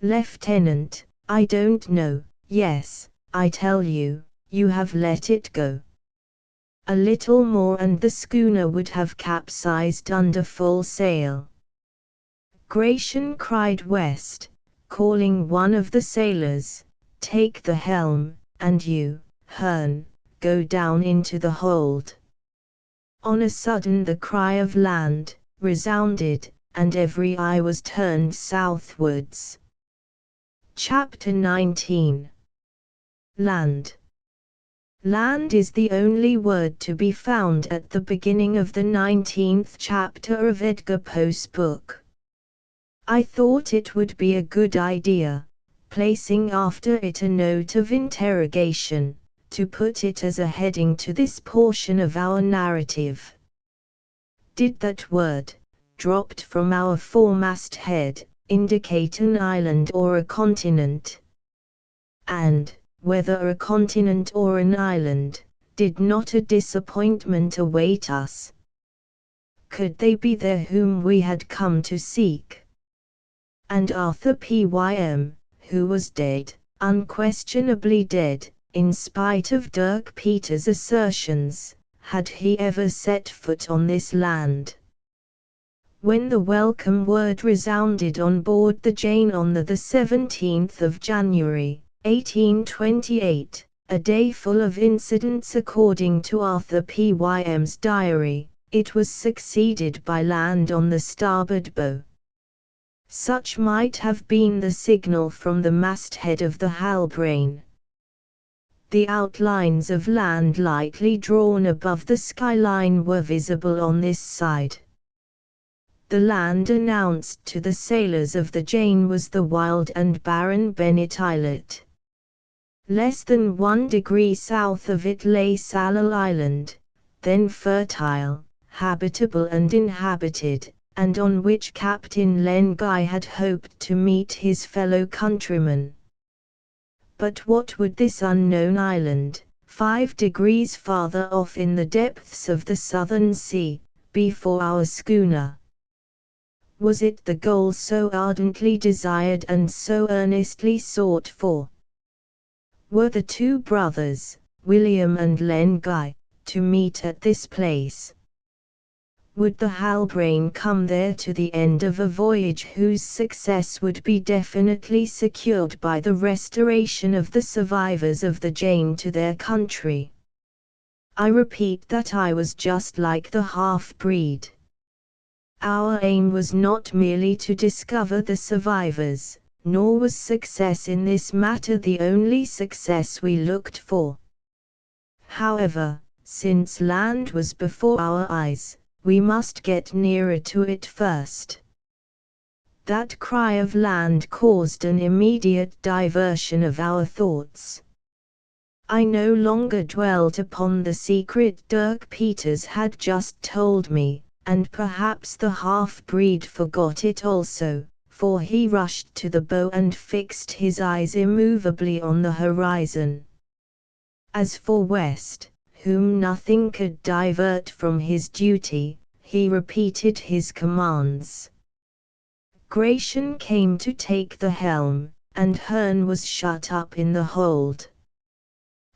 "Lieutenant, I don't know. Yes, I tell you, you have let it go. A little more and the schooner would have capsized under full sail." "Gratian," cried West, calling one of the sailors, "take the helm, and you, Hearn, go down into the hold." On a sudden the cry of "Land!" resounded, and every eye was turned southwards. Chapter 19. Land. Land is the only word to be found at the beginning of the 19th chapter of Edgar Poe's book. I thought it would be a good idea, placing after it a note of interrogation, to put it as a heading to this portion of our narrative. Did that word, dropped from our foremast head, indicate an island or a continent? And, whether a continent or an island, did not a disappointment await us? Could they be there whom we had come to seek? And Arthur Pym, who was dead, unquestionably dead, in spite of Dirk Peters' assertions, had he ever set foot on this land? When the welcome word resounded on board the Jane on the 17th of January, 1828, a day full of incidents according to Arthur Pym's diary, it was succeeded by land on the starboard bow. Such might have been the signal from the masthead of the Halbrane. The outlines of land lightly drawn above the skyline were visible on this side. The land announced to the sailors of the Jane was the wild and barren Bennet Islet. Less than 1 degree south of it lay Sallal Island, then fertile, habitable and inhabited, and on which Captain Len Guy had hoped to meet his fellow countrymen. But what would this unknown island, 5 degrees farther off in the depths of the southern sea, be for our schooner? Was it the goal so ardently desired and so earnestly sought for? Were the two brothers, William and Len Guy, to meet at this place? Would the Halbrane come there to the end of a voyage whose success would be definitely secured by the restoration of the survivors of the Jane to their country? I repeat that I was just like the half-breed. Our aim was not merely to discover the survivors, nor was success in this matter the only success we looked for. However, since land was before our eyes, we must get nearer to it first. That cry of land caused an immediate diversion of our thoughts. I no longer dwelt upon the secret Dirk Peters had just told me, and perhaps the half-breed forgot it also, for he rushed to the bow and fixed his eyes immovably on the horizon. As for West, whom nothing could divert from his duty, he repeated his commands. Gratian came to take the helm, and Hearn was shut up in the hold.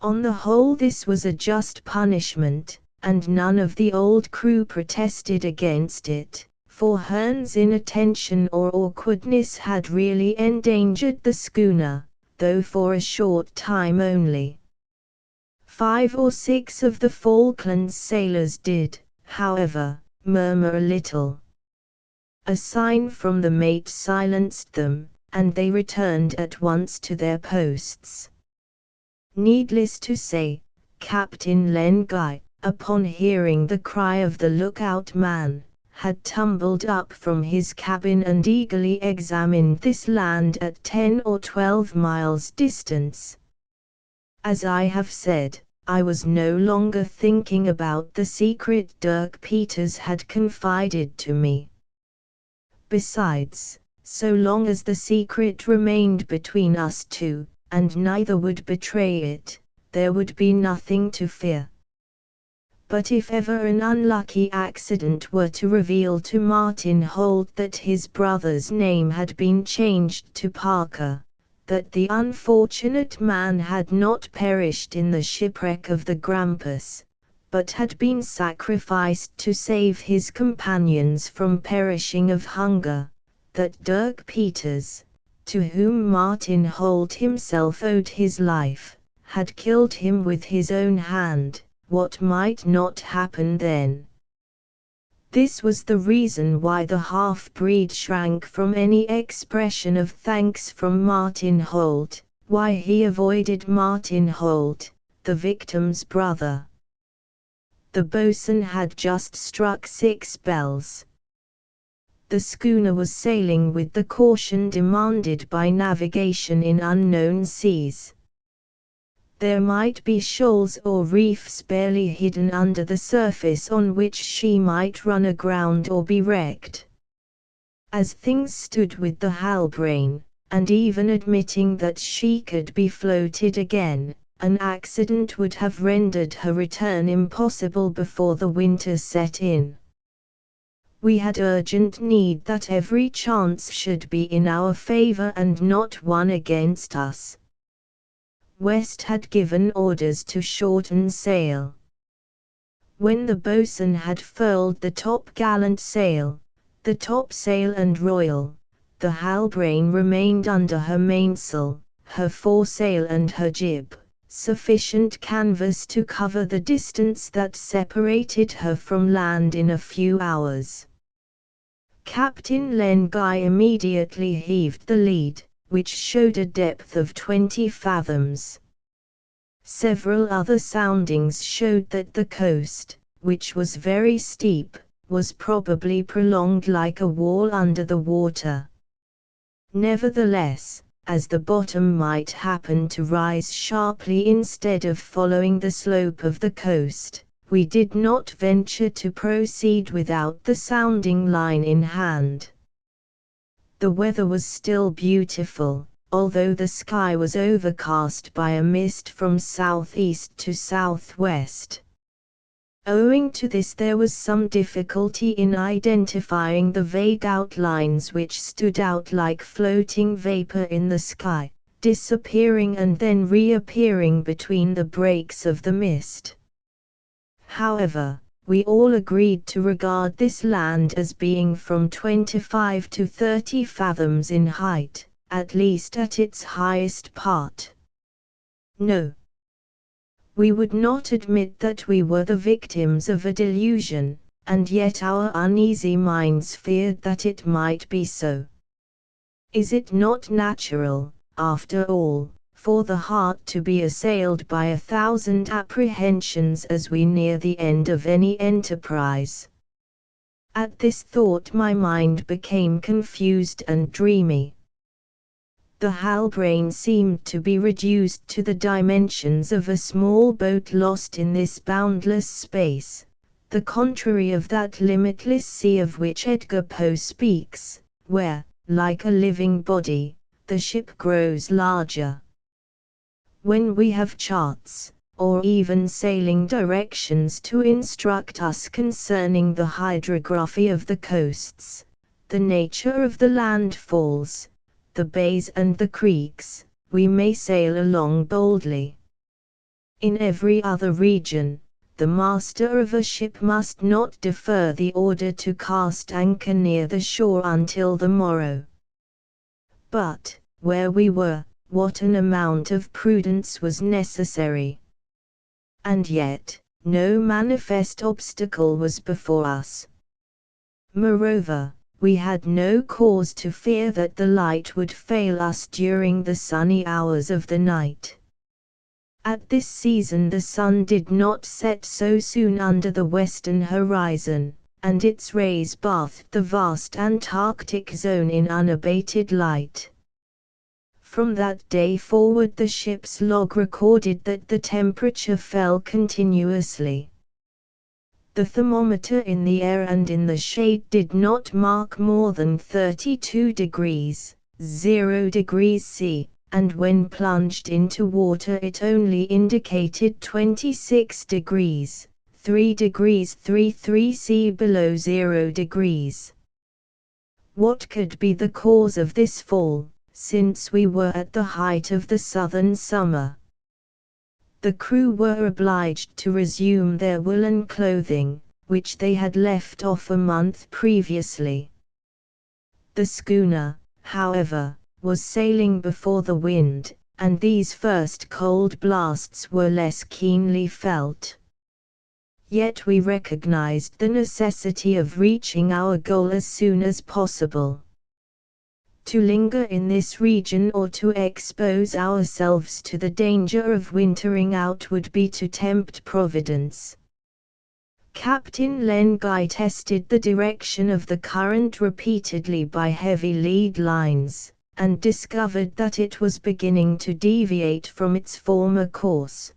On the whole this was a just punishment, and none of the old crew protested against it, for Hearn's inattention or awkwardness had really endangered the schooner, though for a short time only. 5 or 6 of the Falklands sailors did, however, murmur a little. A sign from the mate silenced them, and they returned at once to their posts. Needless to say, Captain Len Guy, upon hearing the cry of the lookout man, had tumbled up from his cabin and eagerly examined this land at 10 or 12 miles distance. As I have said, I was no longer thinking about the secret Dirk Peters had confided to me. Besides, so long as the secret remained between us two, and neither would betray it, there would be nothing to fear. But if ever an unlucky accident were to reveal to Martin Holt that his brother's name had been changed to Parker, that the unfortunate man had not perished in the shipwreck of the Grampus, but had been sacrificed to save his companions from perishing of hunger, that Dirk Peters, to whom Martin Holt himself owed his life, had killed him with his own hand, what might not happen then? This was the reason why the half-breed shrank from any expression of thanks from Martin Holt, why he avoided Martin Holt, the victim's brother. The boatswain had just struck 6 bells. The schooner was sailing with the caution demanded by navigation in unknown seas. There might be shoals or reefs barely hidden under the surface on which she might run aground or be wrecked. As things stood with the Halbrane, and even admitting that she could be floated again, an accident would have rendered her return impossible before the winter set in. We had urgent need that every chance should be in our favor and not one against us. West had given orders to shorten sail. When the boatswain had furled the top-gallant sail, the topsail and royal, the Halbrane remained under her mainsail, her foresail and her jib, sufficient canvas to cover the distance that separated her from land in a few hours. Captain Len Guy immediately heaved the lead, which showed a depth of 20 fathoms. Several other soundings showed that the coast, which was very steep, was probably prolonged like a wall under the water. Nevertheless, as the bottom might happen to rise sharply instead of following the slope of the coast, we did not venture to proceed without the sounding line in hand. The weather was still beautiful, although the sky was overcast by a mist from southeast to southwest. Owing to this there was some difficulty in identifying the vague outlines which stood out like floating vapor in the sky, disappearing and then reappearing between the breaks of the mist. However, we all agreed to regard this land as being from 25 to 30 fathoms in height, at least at its highest part. No. We would not admit that we were the victims of a delusion, and yet our uneasy minds feared that it might be so. Is it not natural, after all, for the heart to be assailed by 1,000 apprehensions as we near the end of any enterprise? At this thought my mind became confused and dreamy. The Halbrane seemed to be reduced to the dimensions of a small boat lost in this boundless space, the contrary of that limitless sea of which Edgar Poe speaks, where, like a living body, the ship grows larger. When we have charts, or even sailing directions to instruct us concerning the hydrography of the coasts, the nature of the landfalls, the bays and the creeks, we may sail along boldly. In every other region, the master of a ship must not defer the order to cast anchor near the shore until the morrow. But, where we were, what an amount of prudence was necessary! And yet, no manifest obstacle was before us. Moreover, we had no cause to fear that the light would fail us during the sunny hours of the night. At this season the sun did not set so soon under the western horizon, and its rays bathed the vast Antarctic zone in unabated light. From that day forward the ship's log recorded that the temperature fell continuously. The thermometer in the air and in the shade did not mark more than 32 degrees, 0 degrees C, and when plunged into water it only indicated 26 degrees, 3 degrees 33 C below 0 degrees. What could be the cause of this fall, since we were at the height of the southern summer? The crew were obliged to resume their woolen clothing, which they had left off a month previously. The schooner, however, was sailing before the wind, and these first cold blasts were less keenly felt. Yet we recognized the necessity of reaching our goal as soon as possible. To linger in this region or to expose ourselves to the danger of wintering out would be to tempt Providence. Captain Len Guy tested the direction of the current repeatedly by heavy lead lines, and discovered that it was beginning to deviate from its former course.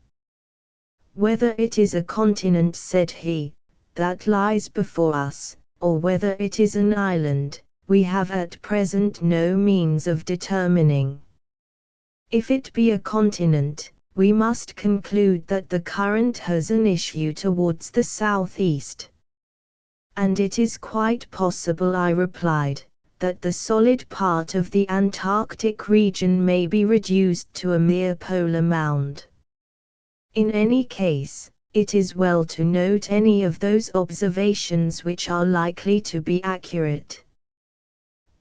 Whether it is a continent, said he, that lies before us, or whether it is an island, we have at present no means of determining. If it be a continent, we must conclude that the current has an issue towards the southeast. And it is quite possible, I replied, that the solid part of the Antarctic region may be reduced to a mere polar mound. In any case, it is well to note any of those observations which are likely to be accurate.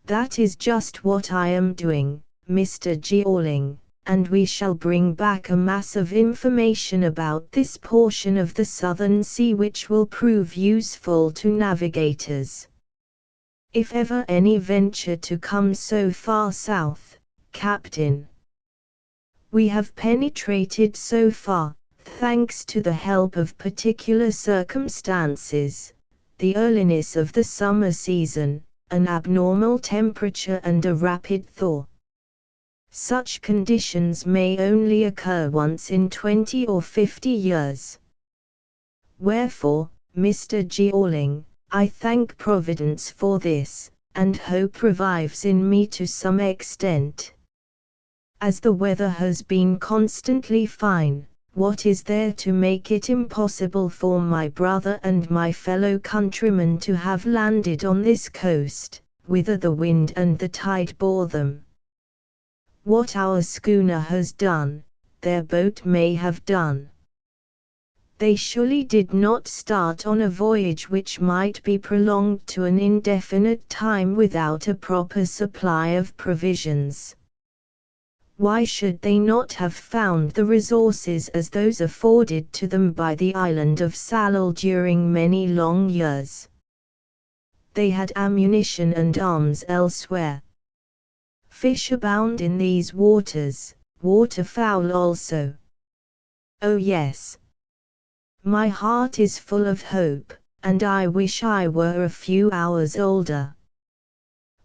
That is just what I am doing, Mr. Jeorling, and we shall bring back a mass of information about this portion of the Southern Sea which will prove useful to navigators. If ever any venture to come so far south, Captain. We have penetrated so far, thanks to the help of particular circumstances, the earliness of the summer season, an abnormal temperature and a rapid thaw. Such conditions may only occur once in 20 or 50 years. Wherefore, Mr. Jeorling, I thank Providence for this, and hope revives in me to some extent. As the weather has been constantly fine, what is there to make it impossible for my brother and my fellow countrymen to have landed on this coast, whither the wind and the tide bore them? What our schooner has done, their boat may have done. They surely did not start on a voyage which might be prolonged to an indefinite time without a proper supply of provisions. Why should they not have found the resources as those afforded to them by the island of Salal during many long years? They had ammunition and arms elsewhere. Fish abound in these waters, waterfowl also. Oh yes. My heart is full of hope, and I wish I were a few hours older.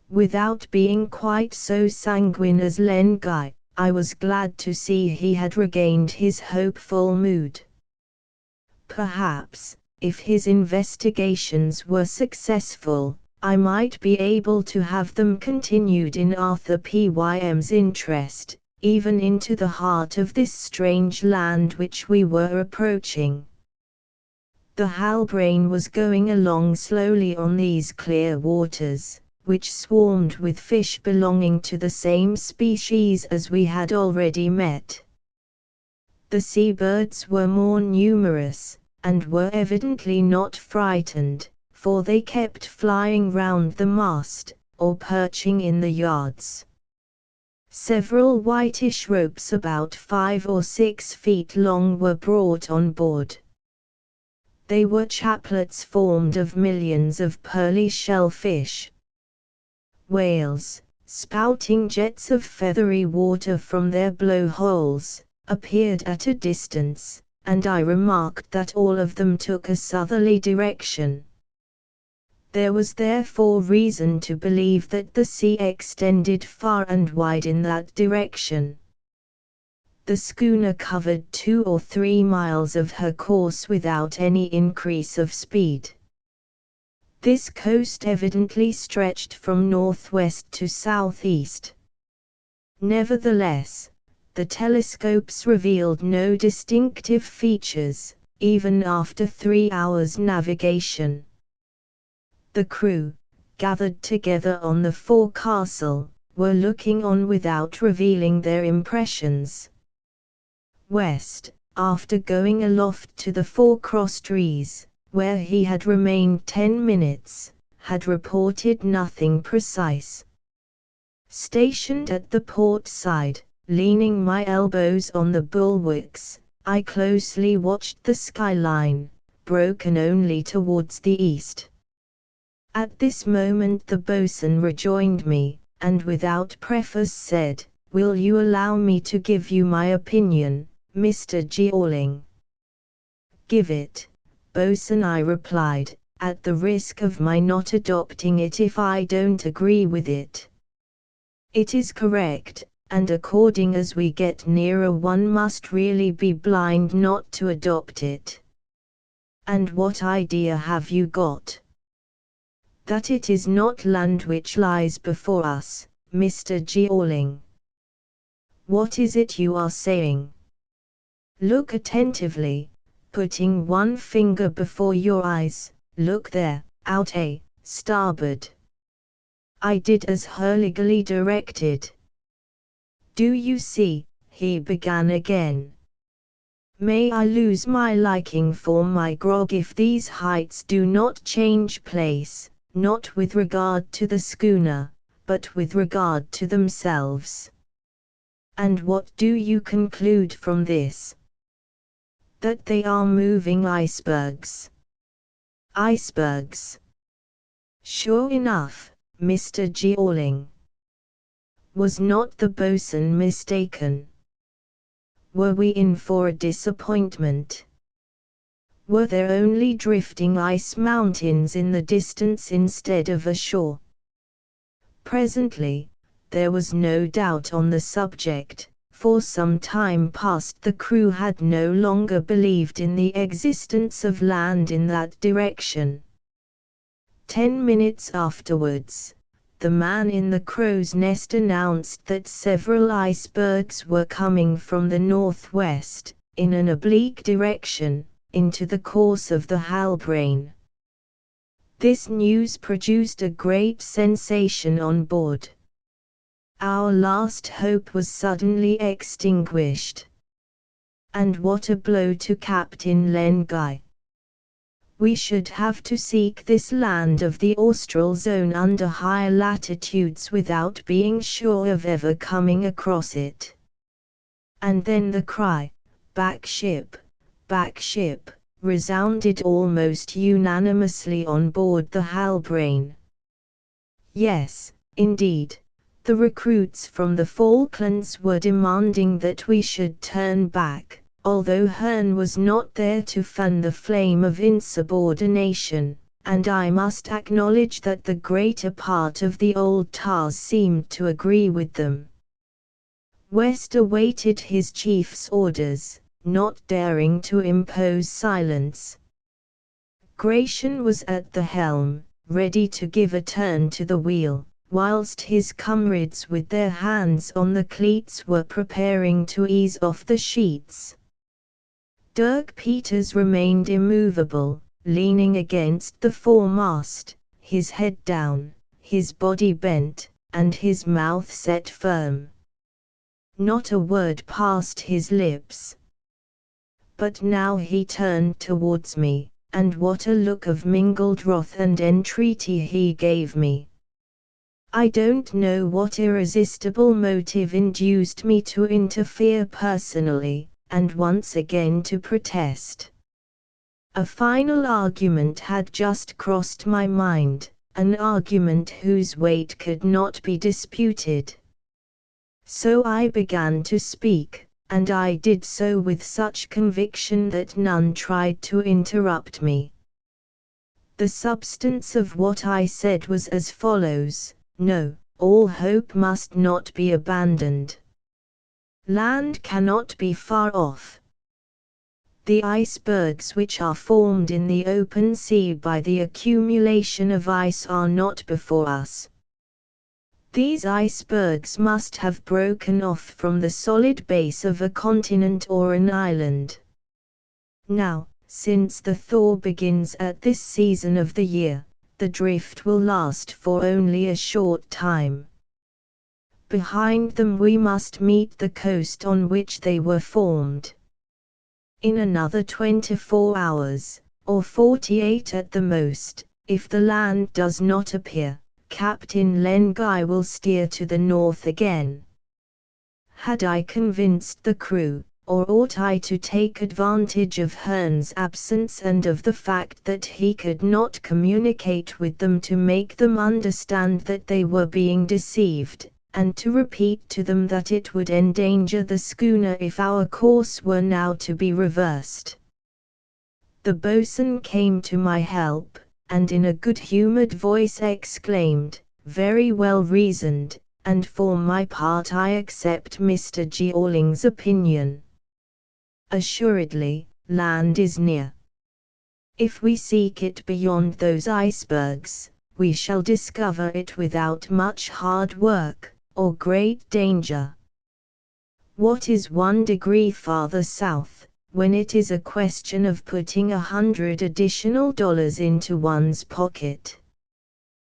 Without being quite so sanguine as Len Guy, I was glad to see he had regained his hopeful mood. Perhaps, if his investigations were successful, I might be able to have them continued in Arthur Pym's interest, even into the heart of this strange land which we were approaching. The Halbrane was going along slowly on these clear waters, which swarmed with fish belonging to the same species as we had already met. The seabirds were more numerous, and were evidently not frightened, for they kept flying round the mast, or perching in the yards. Several whitish ropes about 5 or 6 feet long were brought on board. They were chaplets formed of millions of pearly shellfish. Whales, spouting jets of feathery water from their blowholes, appeared at a distance, and I remarked that all of them took a southerly direction. There was therefore reason to believe that the sea extended far and wide in that direction. The schooner covered 2 or 3 miles of her course without any increase of speed. This coast evidently stretched from northwest to southeast. Nevertheless, the telescopes revealed no distinctive features, even after 3 hours' navigation. The crew, gathered together on the forecastle, were looking on without revealing their impressions. West, after going aloft to the forecross trees, where he had remained 10 minutes, had reported nothing precise. Stationed at the port side, leaning my elbows on the bulwarks, I closely watched the skyline, broken only towards the east. At this moment the boatswain rejoined me, and without preface said, "Will you allow me to give you my opinion, Mr. Jeorling?" "Give it, boatswain," I replied, "at the risk of my not adopting it if I don't agree with it. It is correct, and according as we get nearer one must really be blind not to adopt it. And what idea have you got?" That it is not land which lies before us, Mr. Jeorling. What is it you are saying? Look attentively, putting one finger before your eyes, look there, out a starboard. I did as Hurley directed. Do you see, he began again. May I lose my liking for my grog if these heights do not change place, not with regard to the schooner, but with regard to themselves. And what do you conclude from this? That they are moving icebergs. Icebergs. Sure enough, Mr. Jeorling. Was not the boatswain mistaken? Were we in for a disappointment? Were there only drifting ice mountains in the distance instead of a shore? Presently, there was no doubt on the subject. For some time past the crew had no longer believed in the existence of land in that direction. 10 minutes afterwards, the man in the crow's nest announced that several icebergs were coming from the northwest, in an oblique direction, into the course of the Halbrane. This news produced a great sensation on board. Our last hope was suddenly extinguished. And what a blow to Captain Lenguy! We should have to seek this land of the austral zone under higher latitudes without being sure of ever coming across it. And then the cry, back ship, resounded almost unanimously on board the Halbrane. Yes, indeed. The recruits from the Falklands were demanding that we should turn back, although Hearn was not there to fan the flame of insubordination, and I must acknowledge that the greater part of the old tars seemed to agree with them. West awaited his chief's orders, not daring to impose silence. Gratian was at the helm, ready to give a turn to the wheel, whilst his comrades with their hands on the cleats were preparing to ease off the sheets. Dirk Peters remained immovable, leaning against the foremast, his head down, his body bent, and his mouth set firm. Not a word passed his lips. But now he turned towards me, and what a look of mingled wrath and entreaty he gave me. I don't know what irresistible motive induced me to interfere personally, and once again to protest. A final argument had just crossed my mind, an argument whose weight could not be disputed. So I began to speak, and I did so with such conviction that none tried to interrupt me. The substance of what I said was as follows. No, all hope must not be abandoned. Land cannot be far off. The icebergs which are formed in the open sea by the accumulation of ice are not before us. These icebergs must have broken off from the solid base of a continent or an island. Now, since the thaw begins at this season of the year, the drift will last for only a short time. Behind them we must meet the coast on which they were formed. In another 24 hours, or 48 at the most, if the land does not appear, Captain Lenguy will steer to the north again. Had I convinced the crew, or ought I to take advantage of Hearn's absence and of the fact that he could not communicate with them to make them understand that they were being deceived, and to repeat to them that it would endanger the schooner if our course were now to be reversed? The boatswain came to my help, and in a good-humoured voice exclaimed, "Very well reasoned, and for my part I accept Mr. Jeorling's opinion. Assuredly, land is near. If we seek it beyond those icebergs, we shall discover it without much hard work, or great danger. What is 1 degree farther south, when it is a question of putting $100 additional into one's pocket?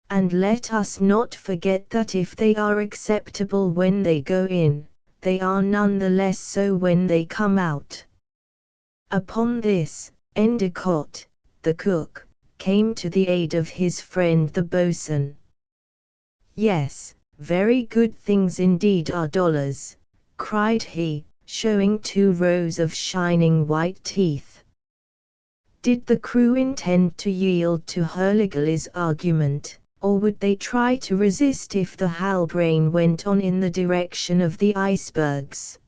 And let us not forget that if they are acceptable when they go in, they are none the less so when they come out. Upon this, Endicott, the cook, came to the aid of his friend the boatswain. "Yes, very good things indeed are dollars," cried he, showing 2 rows of shining white teeth. Did the crew intend to yield to Hurliguerly's argument, or would they try to resist if the Halbrane went on in the direction of the icebergs?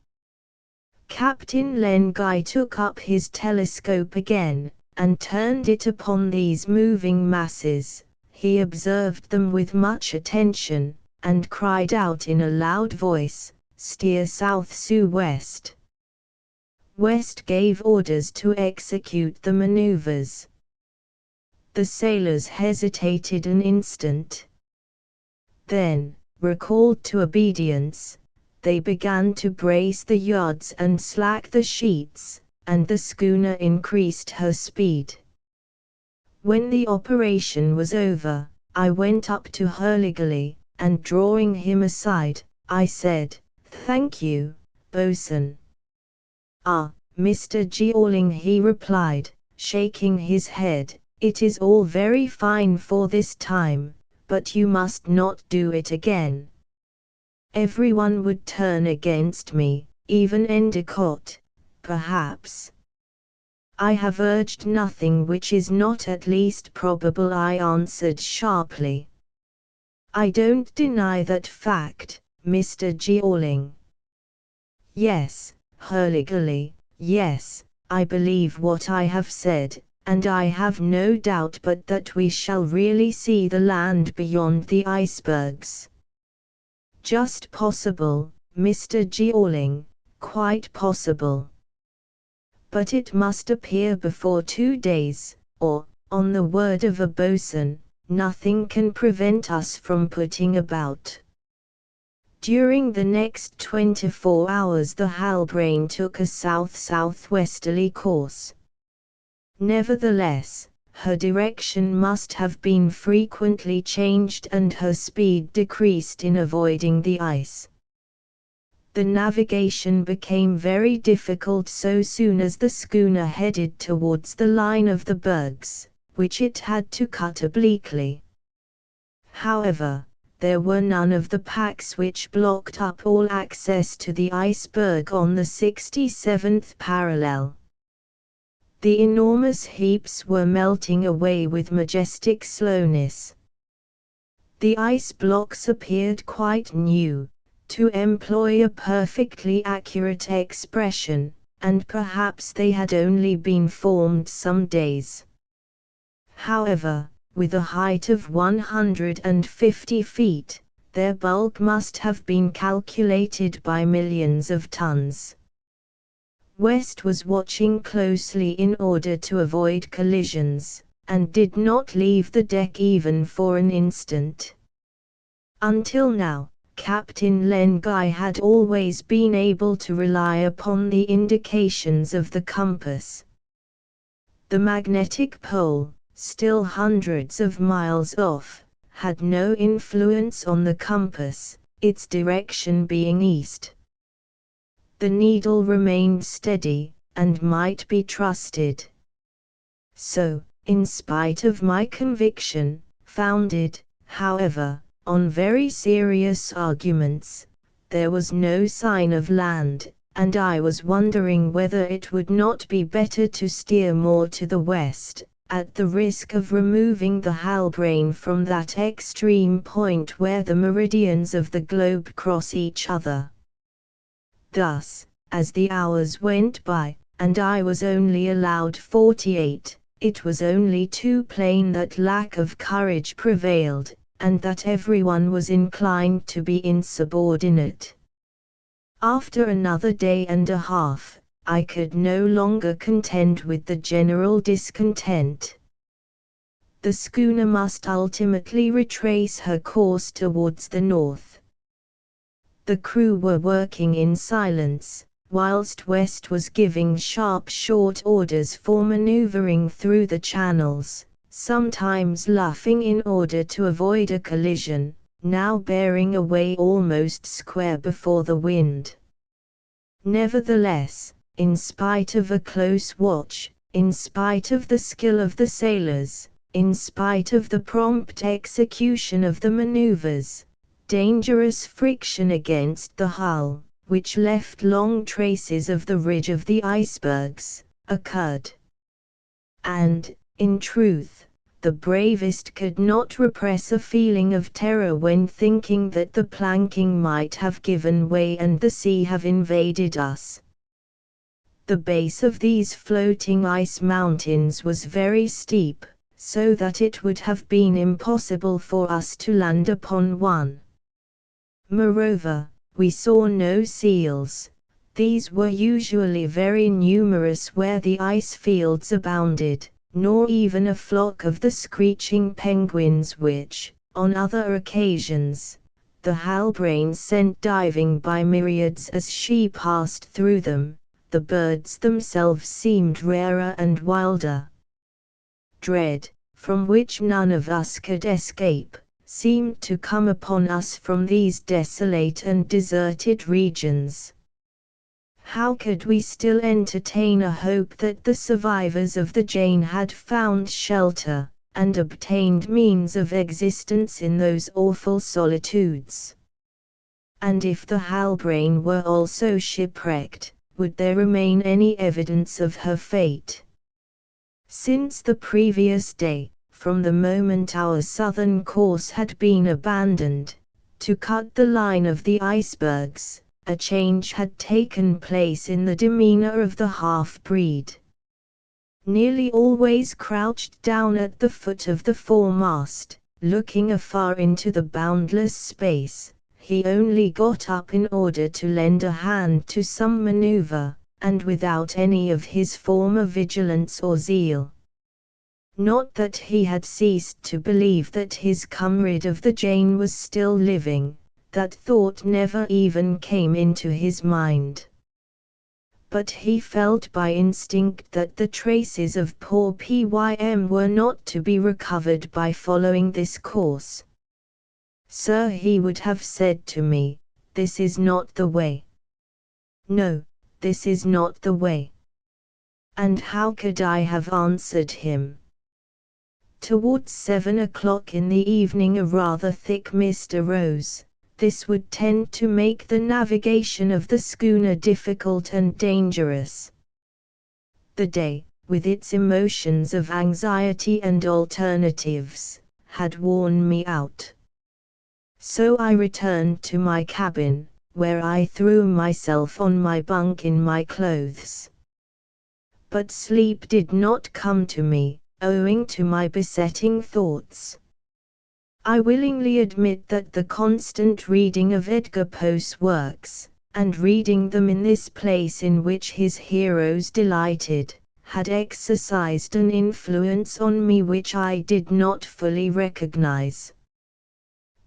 Captain Len Guy took up his telescope again, and turned it upon these moving masses. He observed them with much attention, and cried out in a loud voice, "Steer south-sou-west." West gave orders to execute the maneuvers. The sailors hesitated an instant. Then, recalled to obedience, they began to brace the yards and slack the sheets, and the schooner increased her speed. When the operation was over, I went up to Hurliguerly, and drawing him aside, I said, "Thank you, boatswain." "Ah, Mr. Jeorling," he replied, shaking his head, "it is all very fine for this time, but you must not do it again. Everyone would turn against me, even Endicott, perhaps." "I have urged nothing which is not at least probable," I answered sharply. "I don't deny that fact, Mr. Jeorling." "Yes, Hurliguerly, yes, I believe what I have said, and I have no doubt but that we shall really see the land beyond the icebergs." "Just possible, Mr. Jeorling, quite possible. But it must appear before 2 days, or, on the word of a boatswain, nothing can prevent us from putting about." During the next 24 hours the Halbrane took a south-southwesterly course. Nevertheless, her direction must have been frequently changed and her speed decreased in avoiding the ice. The navigation became very difficult so soon as the schooner headed towards the line of the bergs, which it had to cut obliquely. However, there were none of the packs which blocked up all access to the iceberg on the 67th parallel. The enormous heaps were melting away with majestic slowness. The ice blocks appeared quite new, to employ a perfectly accurate expression, and perhaps they had only been formed some days. However, with a height of 150 feet, their bulk must have been calculated by millions of tons. West was watching closely in order to avoid collisions, and did not leave the deck even for an instant. Until now, Captain Len Guy had always been able to rely upon the indications of the compass. The magnetic pole, still hundreds of miles off, had no influence on the compass, its direction being east. The needle remained steady, and might be trusted. So, in spite of my conviction, founded, however, on very serious arguments, there was no sign of land, and I was wondering whether it would not be better to steer more to the west, at the risk of removing the Halbrane from that extreme point where the meridians of the globe cross each other. Thus, as the hours went by, and I was only allowed 48, it was only too plain that lack of courage prevailed, and that everyone was inclined to be insubordinate. After another day and a half, I could no longer contend with the general discontent. the schooner must ultimately retrace her course towards the north. The crew were working in silence, whilst West was giving sharp short orders for manoeuvring through the channels, sometimes luffing in order to avoid a collision, now bearing away almost square before the wind. Nevertheless, in spite of a close watch, in spite of the skill of the sailors, in spite of the prompt execution of the maneuvers, dangerous friction against the hull, which left long traces of the ridge of the icebergs, occurred. And, in truth, the bravest could not repress a feeling of terror when thinking that the planking might have given way and the sea have invaded us. The base of these floating ice mountains was very steep, so that it would have been impossible for us to land upon one. Moreover, we saw no seals. These were usually very numerous where the ice fields abounded, nor even a flock of the screeching penguins which, on other occasions, the Halbrane sent diving by myriads as she passed through them. The birds themselves seemed rarer and wilder. Dread, from which none of us could escape, seemed to come upon us from these desolate and deserted regions. How could we still entertain a hope that the survivors of the Jane had found shelter, and obtained means of existence in those awful solitudes? And if the Halbrane were also shipwrecked, would there remain any evidence of her fate? Since the previous day, from the moment our southern course had been abandoned, to cut the line of the icebergs, a change had taken place in the demeanor of the half-breed. Nearly always crouched down at the foot of the foremast, looking afar into the boundless space, he only got up in order to lend a hand to some maneuver, and without any of his former vigilance or zeal. Not that he had ceased to believe that his comrade of the Jane was still living, that thought never even came into his mind. But he felt by instinct that the traces of poor Pym were not to be recovered by following this course. "Sir," he would have said to me, "this is not the way." No, this is not the way. And how could I have answered him? Towards 7 o'clock in the evening a rather thick mist arose. This would tend to make the navigation of the schooner difficult and dangerous. The day, with its emotions of anxiety and alternatives, had worn me out. So I returned to my cabin, where I threw myself on my bunk in my clothes. But sleep did not come to me, owing to my besetting thoughts. I willingly admit that the constant reading of Edgar Poe's works, and reading them in this place in which his heroes delighted, had exercised an influence on me which I did not fully recognize.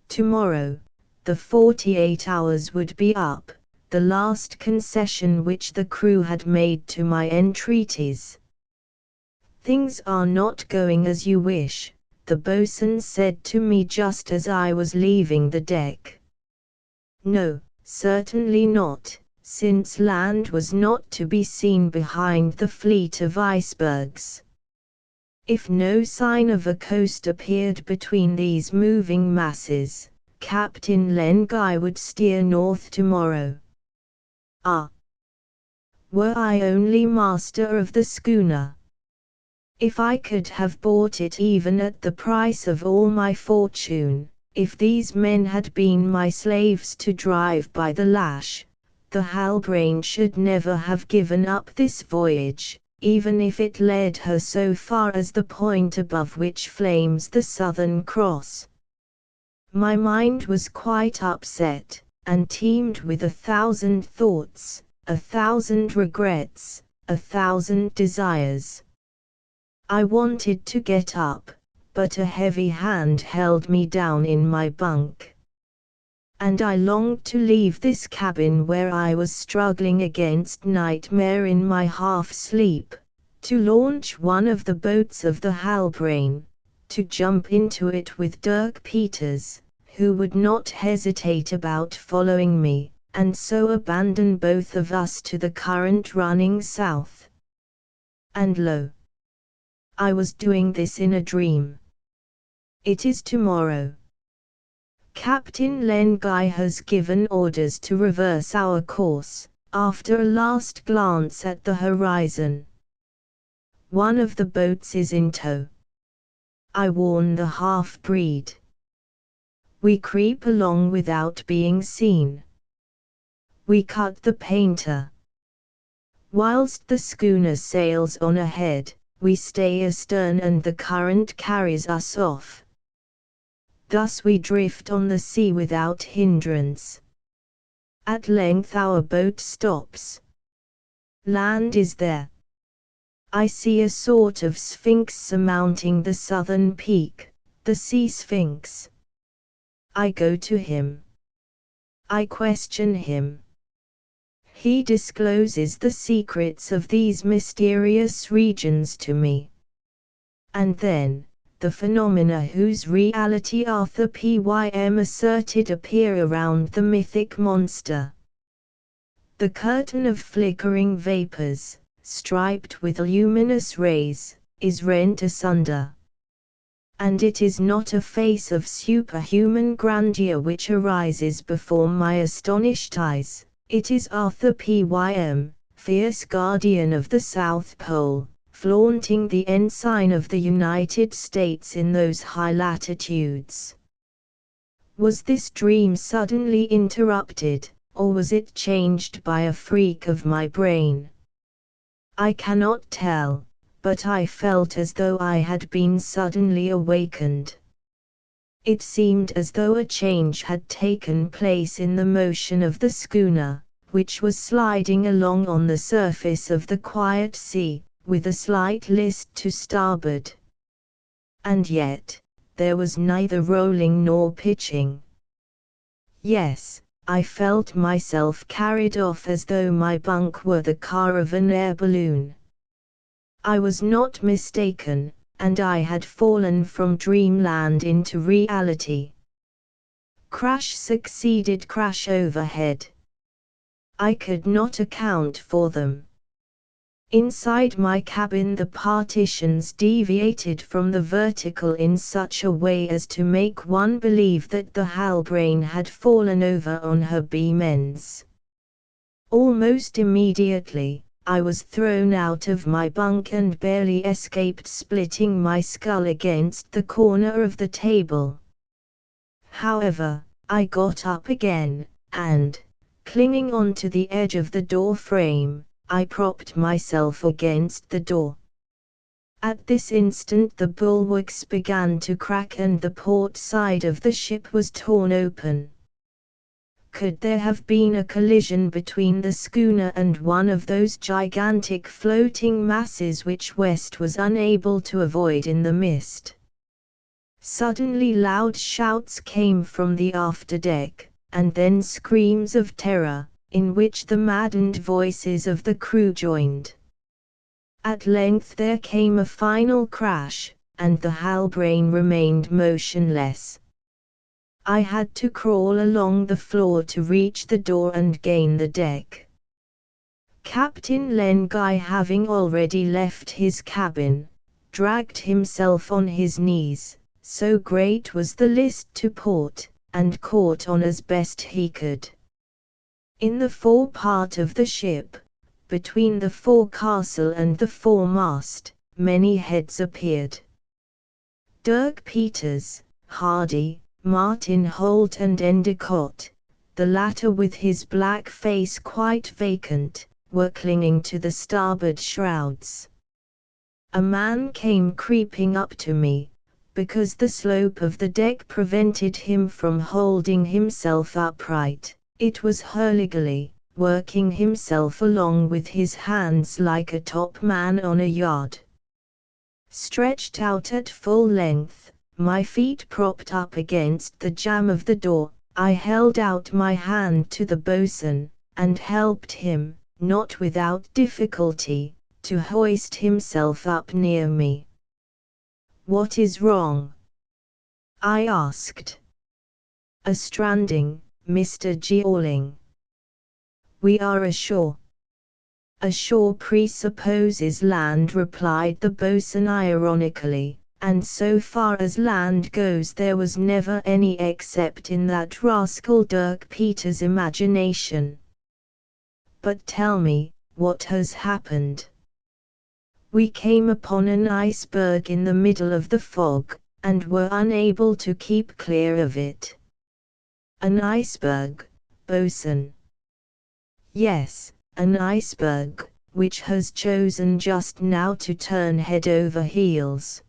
Tomorrow, the 48 hours would be up, the last concession which the crew had made to my entreaties. "Things are not going as you wish," the boatswain said to me just as I was leaving the deck. No, certainly not, since land was not to be seen behind the fleet of icebergs. If no sign of a coast appeared between these moving masses, Captain Len Guy would steer north tomorrow. Ah! Were I only master of the schooner! If I could have bought it even at the price of all my fortune, if these men had been my slaves to drive by the lash, the Halbrane should never have given up this voyage, even if it led her so far as the point above which flames the Southern Cross. My mind was quite upset, and teemed with 1,000 thoughts, 1,000 regrets, 1,000 desires. I wanted to get up, but a heavy hand held me down in my bunk. And I longed to leave this cabin where I was struggling against nightmare in my half-sleep, to launch one of the boats of the Halbrane, to jump into it with Dirk Peters, who would not hesitate about following me, and so abandon both of us to the current running south. And lo! I was doing this in a dream. It is tomorrow. Captain Len Guy has given orders to reverse our course, after a last glance at the horizon. One of the boats is in tow. I warn the half-breed. We creep along without being seen. We cut the painter. Whilst the schooner sails on ahead, we stay astern and the current carries us off. Thus we drift on the sea without hindrance. At length our boat stops. Land is there. I see a sort of sphinx surmounting the southern peak, the sea sphinx. I go to him. I question him. He discloses the secrets of these mysterious regions to me. And then, the phenomena whose reality Arthur Pym asserted appear around the mythic monster. The curtain of flickering vapors, striped with luminous rays, is rent asunder. And it is not a face of superhuman grandeur which arises before my astonished eyes, it is Arthur Pym, fierce guardian of the South Pole, flaunting the ensign of the United States in those high latitudes. Was this dream suddenly interrupted, or was it changed by a freak of my brain? I cannot tell, but I felt as though I had been suddenly awakened. It seemed as though a change had taken place in the motion of the schooner, which was sliding along on the surface of the quiet sea, with a slight list to starboard. And yet, there was neither rolling nor pitching. Yes, I felt myself carried off as though my bunk were the car of an air balloon. I was not mistaken, and I had fallen from dreamland into reality. Crash succeeded crash overhead. I could not account for them. Inside my cabin the partitions deviated from the vertical in such a way as to make one believe that the Halbrane had fallen over on her beam ends. Almost immediately, I was thrown out of my bunk and barely escaped splitting my skull against the corner of the table. However, I got up again, and, clinging onto the edge of the door frame, I propped myself against the door. At this instant the bulwarks began to crack and the port side of the ship was torn open. Could there have been a collision between the schooner and one of those gigantic floating masses which West was unable to avoid in the mist? Suddenly loud shouts came from the afterdeck, and then screams of terror, in which the maddened voices of the crew joined. At length there came a final crash, and the Halbrane remained motionless. I had to crawl along the floor to reach the door and gain the deck. Captain Len Guy, having already left his cabin, dragged himself on his knees, so great was the list to port, and caught on as best he could. In the forepart of the ship, between the forecastle and the foremast, many heads appeared. Dirk Peters, Hardy, Martin Holt and Endicott, the latter with his black face quite vacant, were clinging to the starboard shrouds. A man came creeping up to me, because the slope of the deck prevented him from holding himself upright. It was Hurligly, working himself along with his hands like a top man on a yard. Stretched out at full length, my feet propped up against the jamb of the door, I held out my hand to the boatswain, and helped him, not without difficulty, to hoist himself up near me. "What is wrong?" I asked. "A stranding, Mr. Jeorling." "We are ashore." "Ashore presupposes land," replied the boatswain ironically, "and so far as land goes there was never any except in that rascal Dirk Peters' imagination. But tell me, what has happened?" "We came upon an iceberg in the middle of the fog, and were unable to keep clear of it." "An iceberg, boatswain?" "Yes, an iceberg, which has chosen just now to turn head over heels.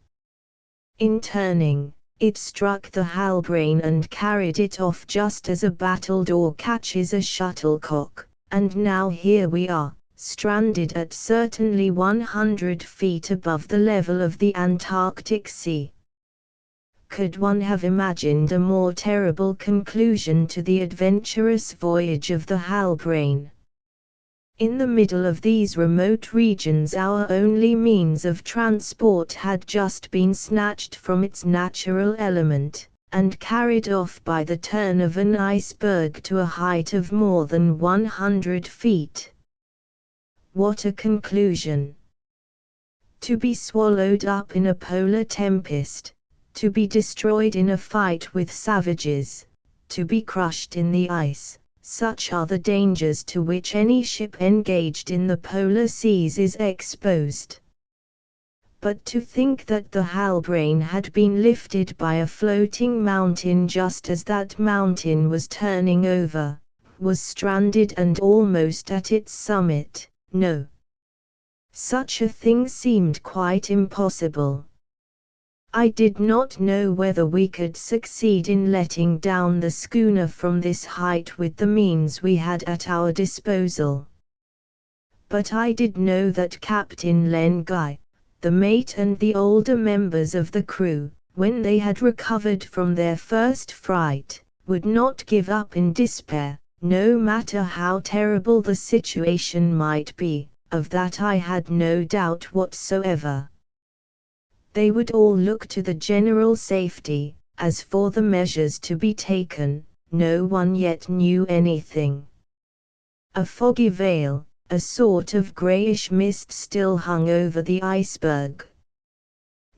In turning, it struck the Halbrane and carried it off just as a battledore catches a shuttlecock, and now here we are, stranded at certainly 100 feet above the level of the Antarctic Sea." Could one have imagined a more terrible conclusion to the adventurous voyage of the Halbrane? In the middle of these remote regions our only means of transport had just been snatched from its natural element, and carried off by the turn of an iceberg to a height of more than 100 feet. What a conclusion! To be swallowed up in a polar tempest, to be destroyed in a fight with savages, to be crushed in the ice, such are the dangers to which any ship engaged in the polar seas is exposed. But to think that the Halbrane had been lifted by a floating mountain just as that mountain was turning over, was stranded and almost at its summit, no. Such a thing seemed quite impossible. I did not know whether we could succeed in letting down the schooner from this height with the means we had at our disposal. But I did know that Captain Len Guy, the mate and the older members of the crew, when they had recovered from their first fright, would not give up in despair, no matter how terrible the situation might be. Of that I had no doubt whatsoever. They would all look to the general safety. As for the measures to be taken, no one yet knew anything. A foggy veil, a sort of greyish mist still hung over the iceberg.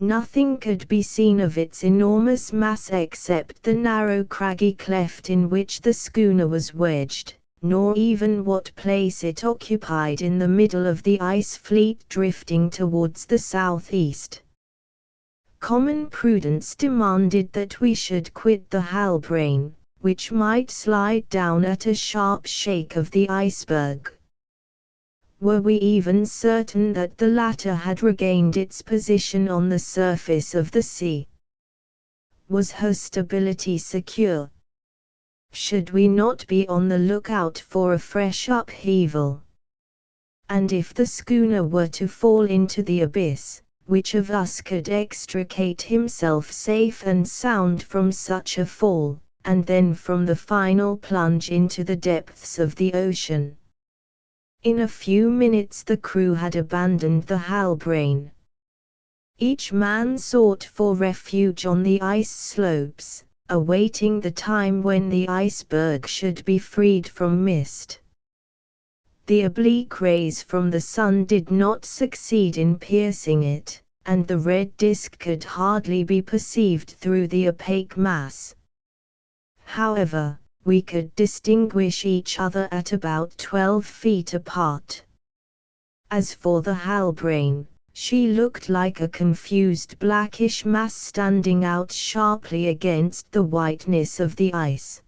Nothing could be seen of its enormous mass except the narrow craggy cleft in which the schooner was wedged, nor even what place it occupied in the middle of the ice fleet drifting towards the southeast. Common prudence demanded that we should quit the Halbrane, which might slide down at a sharp shake of the iceberg. Were we even certain that the latter had regained its position on the surface of the sea? Was her stability secure? Should we not be on the lookout for a fresh upheaval? And if the schooner were to fall into the abyss, which of us could extricate himself safe and sound from such a fall, and then from the final plunge into the depths of the ocean? In a few minutes the crew had abandoned the Halbrane. Each man sought for refuge on the ice slopes, awaiting the time when the iceberg should be freed from mist. The oblique rays from the sun did not succeed in piercing it, and the red disk could hardly be perceived through the opaque mass. However, we could distinguish each other at about 12 feet apart. As for the Halbrane, she looked like a confused blackish mass standing out sharply against the whiteness of the ice.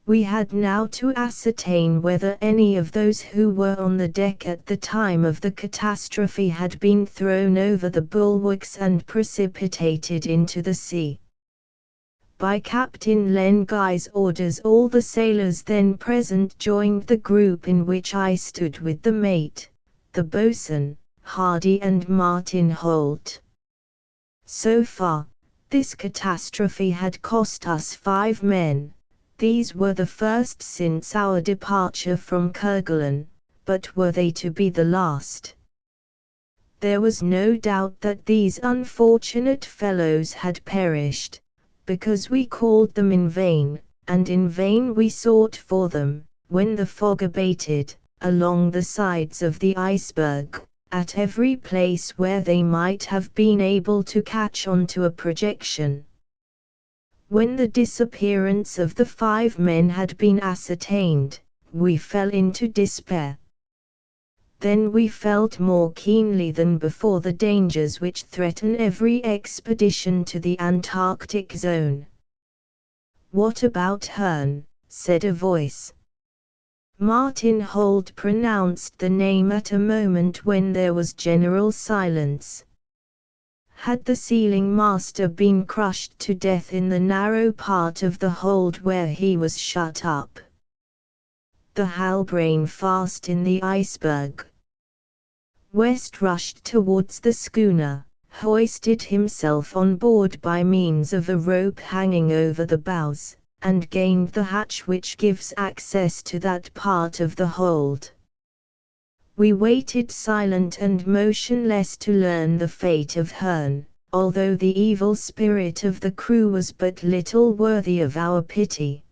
We had now to ascertain whether any of those who were on the deck at the time of the catastrophe had been thrown over the bulwarks and precipitated into the sea. By Captain Len Guy's orders all the sailors then present joined the group in which I stood with the mate, the boatswain, Hardy and Martin Holt. So far, This catastrophe had cost us 5 men. These were the first since our departure from Kerguelen, but were they to be the last? There was no doubt that these unfortunate fellows had perished, because we called them in vain, and in vain we sought for them, when the fog abated, along the sides of the iceberg, at every place where they might have been able to catch on to a projection. When the disappearance of the 5 men had been ascertained, we fell into despair. Then we felt more keenly than before the dangers which threaten every expedition to the Antarctic zone. "What about Hearn?" said a voice. Martin Holt pronounced the name at a moment when there was general silence. Had the sealing master been crushed to death in the narrow part of the hold where he was shut up? The Halbrane fast in the iceberg? West rushed towards the schooner, hoisted himself on board by means of a rope hanging over the bows, and gained the hatch which gives access to that part of the hold. We waited silent and motionless to learn the fate of Hearn, although the evil spirit of the crew was but little worthy of our pity.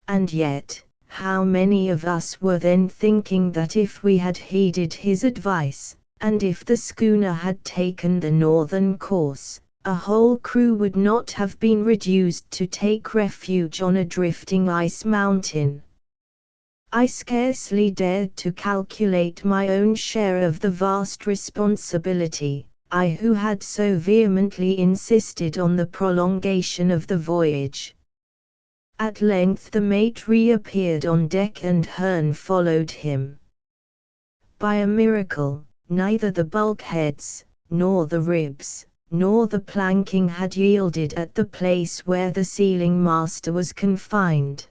And yet, how many of us were then thinking that if we had heeded his advice, and if the schooner had taken the northern course, a whole crew would not have been reduced to take refuge on a drifting ice mountain. I scarcely dared to calculate my own share of the vast responsibility, I who had so vehemently insisted on the prolongation of the voyage. At length the mate reappeared on deck and Hearn followed him. By a miracle, neither the bulkheads, nor the ribs, nor the planking had yielded at the place where the sealing master was confined.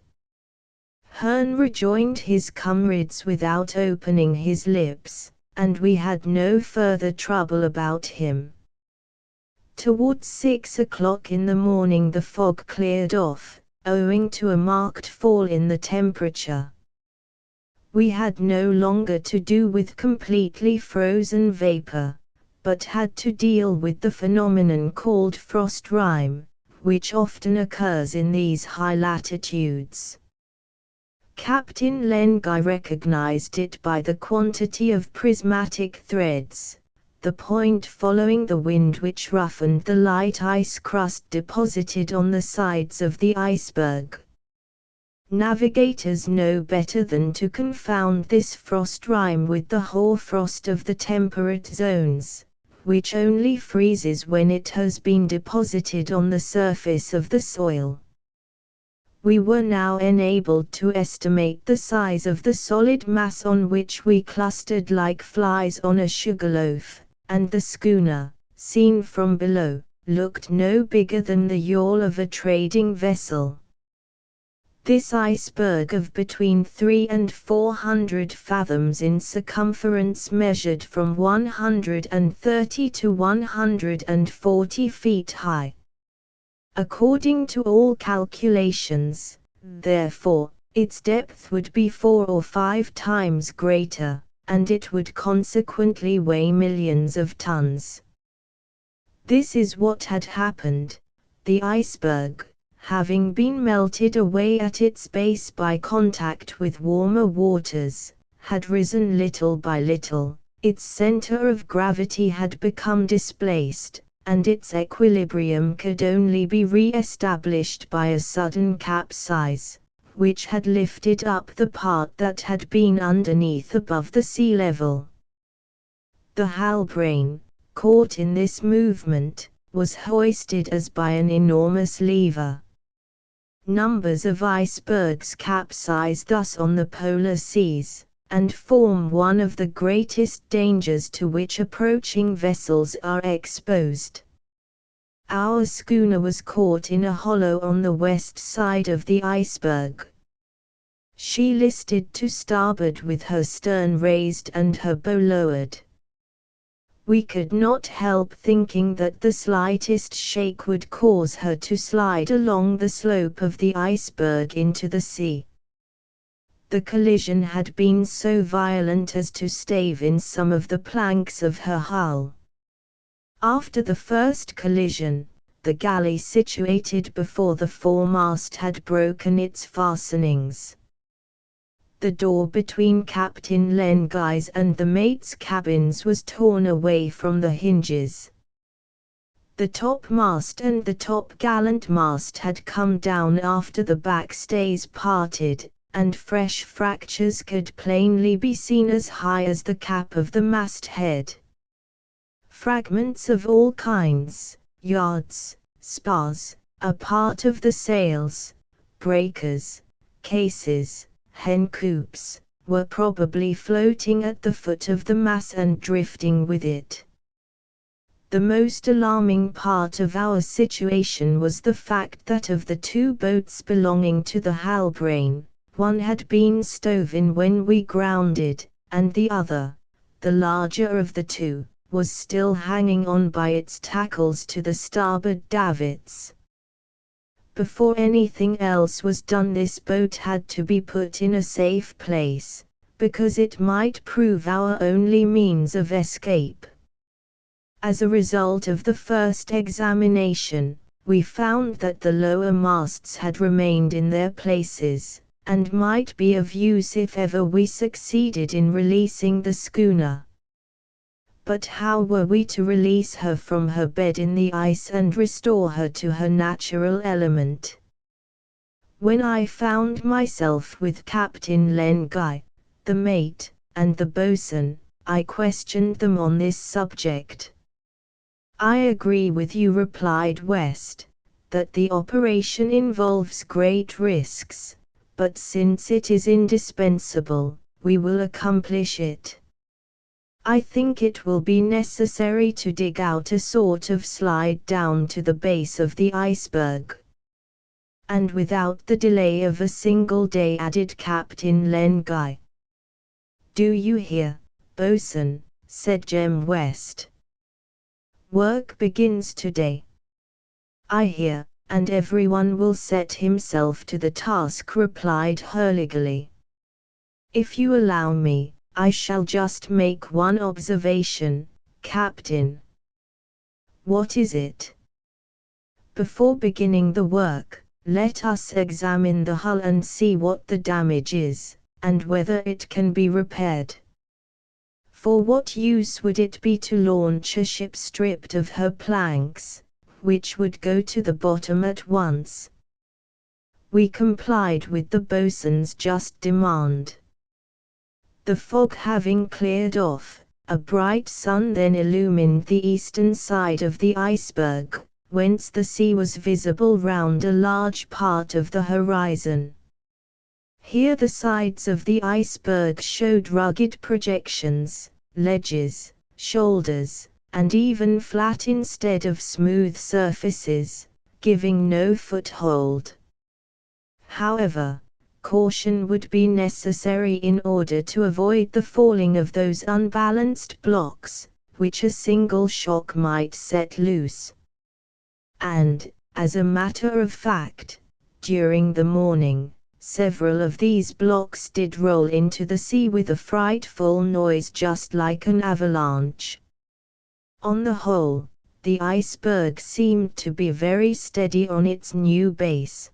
Hearn rejoined his comrades without opening his lips, and we had no further trouble about him. Towards 6 o'clock in the morning the fog cleared off, owing to a marked fall in the temperature. We had no longer to do with completely frozen vapor, but had to deal with the phenomenon called frost rime, which often occurs in these high latitudes. Captain Lenguy recognized it by the quantity of prismatic threads, the point following the wind which roughened the light ice crust deposited on the sides of the iceberg. Navigators know better than to confound this frost rime with the hoarfrost of the temperate zones, which only freezes when it has been deposited on the surface of the soil. We were now enabled to estimate the size of the solid mass on which we clustered like flies on a sugarloaf, and the schooner, seen from below, looked no bigger than the yawl of a trading vessel. This iceberg of between 300 and 400 fathoms in circumference measured from 130 to 140 feet high. According to all calculations, therefore, its depth would be 4 or 5 times greater, and it would consequently weigh millions of tons. This is what had happened. The iceberg, having been melted away at its base by contact with warmer waters, had risen little by little, its center of gravity had become displaced, and its equilibrium could only be re-established by a sudden capsize, which had lifted up the part that had been underneath above the sea level. The Halbrane, caught in this movement, was hoisted as by an enormous lever. Numbers of icebergs capsize thus on the polar seas, and form one of the greatest dangers to which approaching vessels are exposed. Our schooner was caught in a hollow on the west side of the iceberg. She listed to starboard with her stern raised and her bow lowered. We could not help thinking that the slightest shake would cause her to slide along the slope of the iceberg into the sea. The collision had been so violent as to stave in some of the planks of her hull. After the first collision, the galley situated before the foremast had broken its fastenings. The door between Captain Lengai's and the mate's cabins was torn away from the hinges. The topmast and the topgallant mast had come down after the backstays parted, and fresh fractures could plainly be seen as high as the cap of the masthead. Fragments of all kinds, yards, spars, a part of the sails, breakers, cases, hen coops, were probably floating at the foot of the mass and drifting with it. The most alarming part of our situation was the fact that of the two boats belonging to the Halbrane, one had been stove in when we grounded, and the other, the larger of the two, was still hanging on by its tackles to the starboard davits. Before anything else was done, this boat had to be put in a safe place, because it might prove our only means of escape. As a result of the first examination, we found that the lower masts had remained in their places, and might be of use if ever we succeeded in releasing the schooner. But how were we to release her from her bed in the ice and restore her to her natural element? When I found myself with Captain Lengai, the mate, and the boatswain, I questioned them on this subject. "I agree with you," replied West, "that the operation involves great risks, but since it is indispensable, we will accomplish it. I think it will be necessary to dig out a sort of slide down to the base of the iceberg." "And without the delay of a single day," added Captain Lengai. "Do you hear, boatswain?" said Jem West. "Work begins today." "I hear, and everyone will set himself to the task," replied Hurliguerly. "If you allow me, I shall just make one observation, Captain." "What is it?" "Before beginning the work, let us examine the hull and see what the damage is, and whether it can be repaired. For what use would it be to launch a ship stripped of her planks, which would go to the bottom at once?" We complied with the boatswain's just demand. The fog having cleared off, a bright sun then illumined the eastern side of the iceberg, whence the sea was visible round a large part of the horizon. Here the sides of the iceberg showed rugged projections, ledges, shoulders, and even flat instead of smooth surfaces, giving no foothold. However, caution would be necessary in order to avoid the falling of those unbalanced blocks, which a single shock might set loose. And, as a matter of fact, during the morning, several of these blocks did roll into the sea with a frightful noise just like an avalanche. On the whole, the iceberg seemed to be very steady on its new base.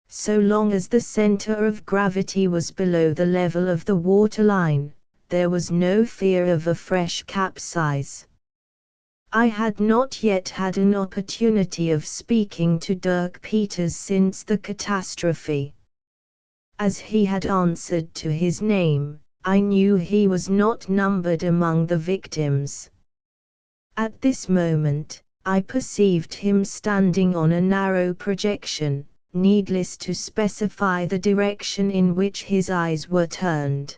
So long as the center of gravity was below the level of the waterline, there was no fear of a fresh capsize. I had not yet had an opportunity of speaking to Dirk Peters since the catastrophe. As he had answered to his name, I knew he was not numbered among the victims. At this moment, I perceived him standing on a narrow projection, needless to specify the direction in which his eyes were turned.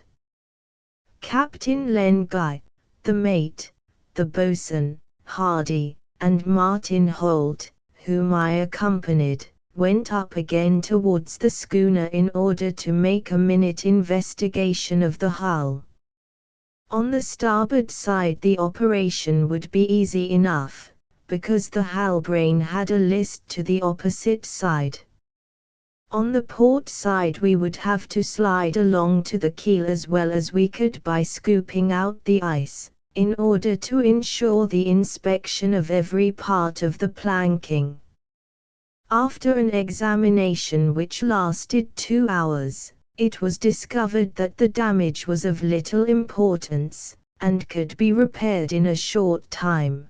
Captain Lengai, the mate, the boatswain, Hardy, and Martin Holt, whom I accompanied, went up again towards the schooner in order to make a minute investigation of the hull. On the starboard side the operation would be easy enough, because the Halbrane had a list to the opposite side. On the port side we would have to slide along to the keel as well as we could by scooping out the ice, in order to ensure the inspection of every part of the planking. After an examination which lasted 2 hours, it was discovered that the damage was of little importance, and could be repaired in a short time.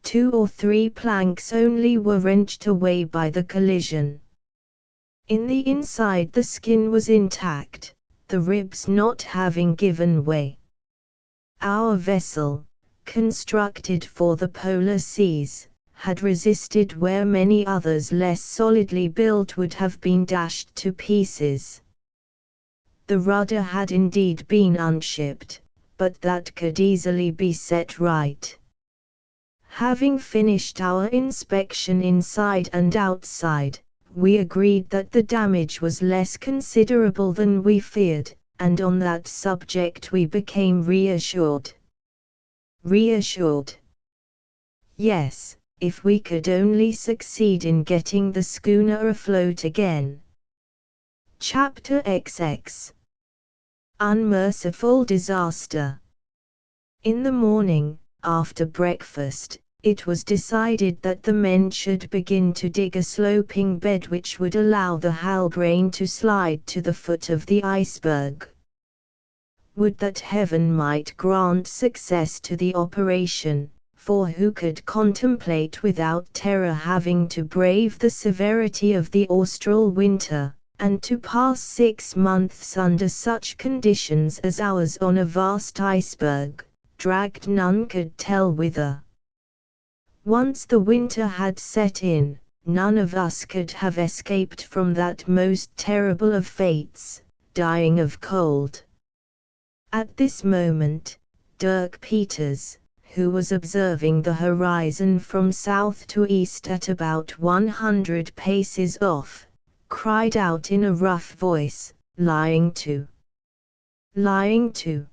2 or 3 planks only were wrenched away by the collision. In the inside the skin was intact, the ribs not having given way. Our vessel, constructed for the polar seas, had resisted where many others less solidly built would have been dashed to pieces. The rudder had indeed been unshipped, but that could easily be set right. Having finished our inspection inside and outside, we agreed that the damage was less considerable than we feared, and on that subject we became reassured. Reassured? Yes, if we could only succeed in getting the schooner afloat again. Chapter XX. Unmerciful Disaster. In the morning, after breakfast, it was decided that the men should begin to dig a sloping bed which would allow the Halbrane to slide to the foot of the iceberg. Would that heaven might grant success to the operation, for who could contemplate without terror having to brave the severity of the austral winter, and to pass 6 months under such conditions as ours on a vast iceberg, dragged none could tell whither. Once the winter had set in, none of us could have escaped from that most terrible of fates, dying of cold. At this moment, Dirk Peters, who was observing the horizon from south to east at about 100 paces off, cried out in a rough voice, "Lying to! Lying to!"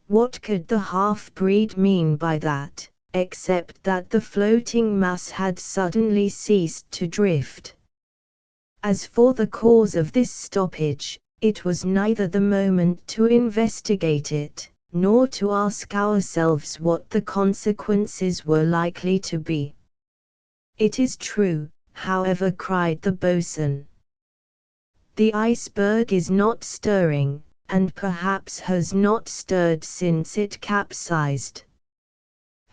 What could the half-breed mean by that, except that the floating mass had suddenly ceased to drift? As for the cause of this stoppage, it was neither the moment to investigate it, nor to ask ourselves what the consequences were likely to be. "It is true," however, cried the boatswain. "The iceberg is not stirring, and perhaps has not stirred since it capsized."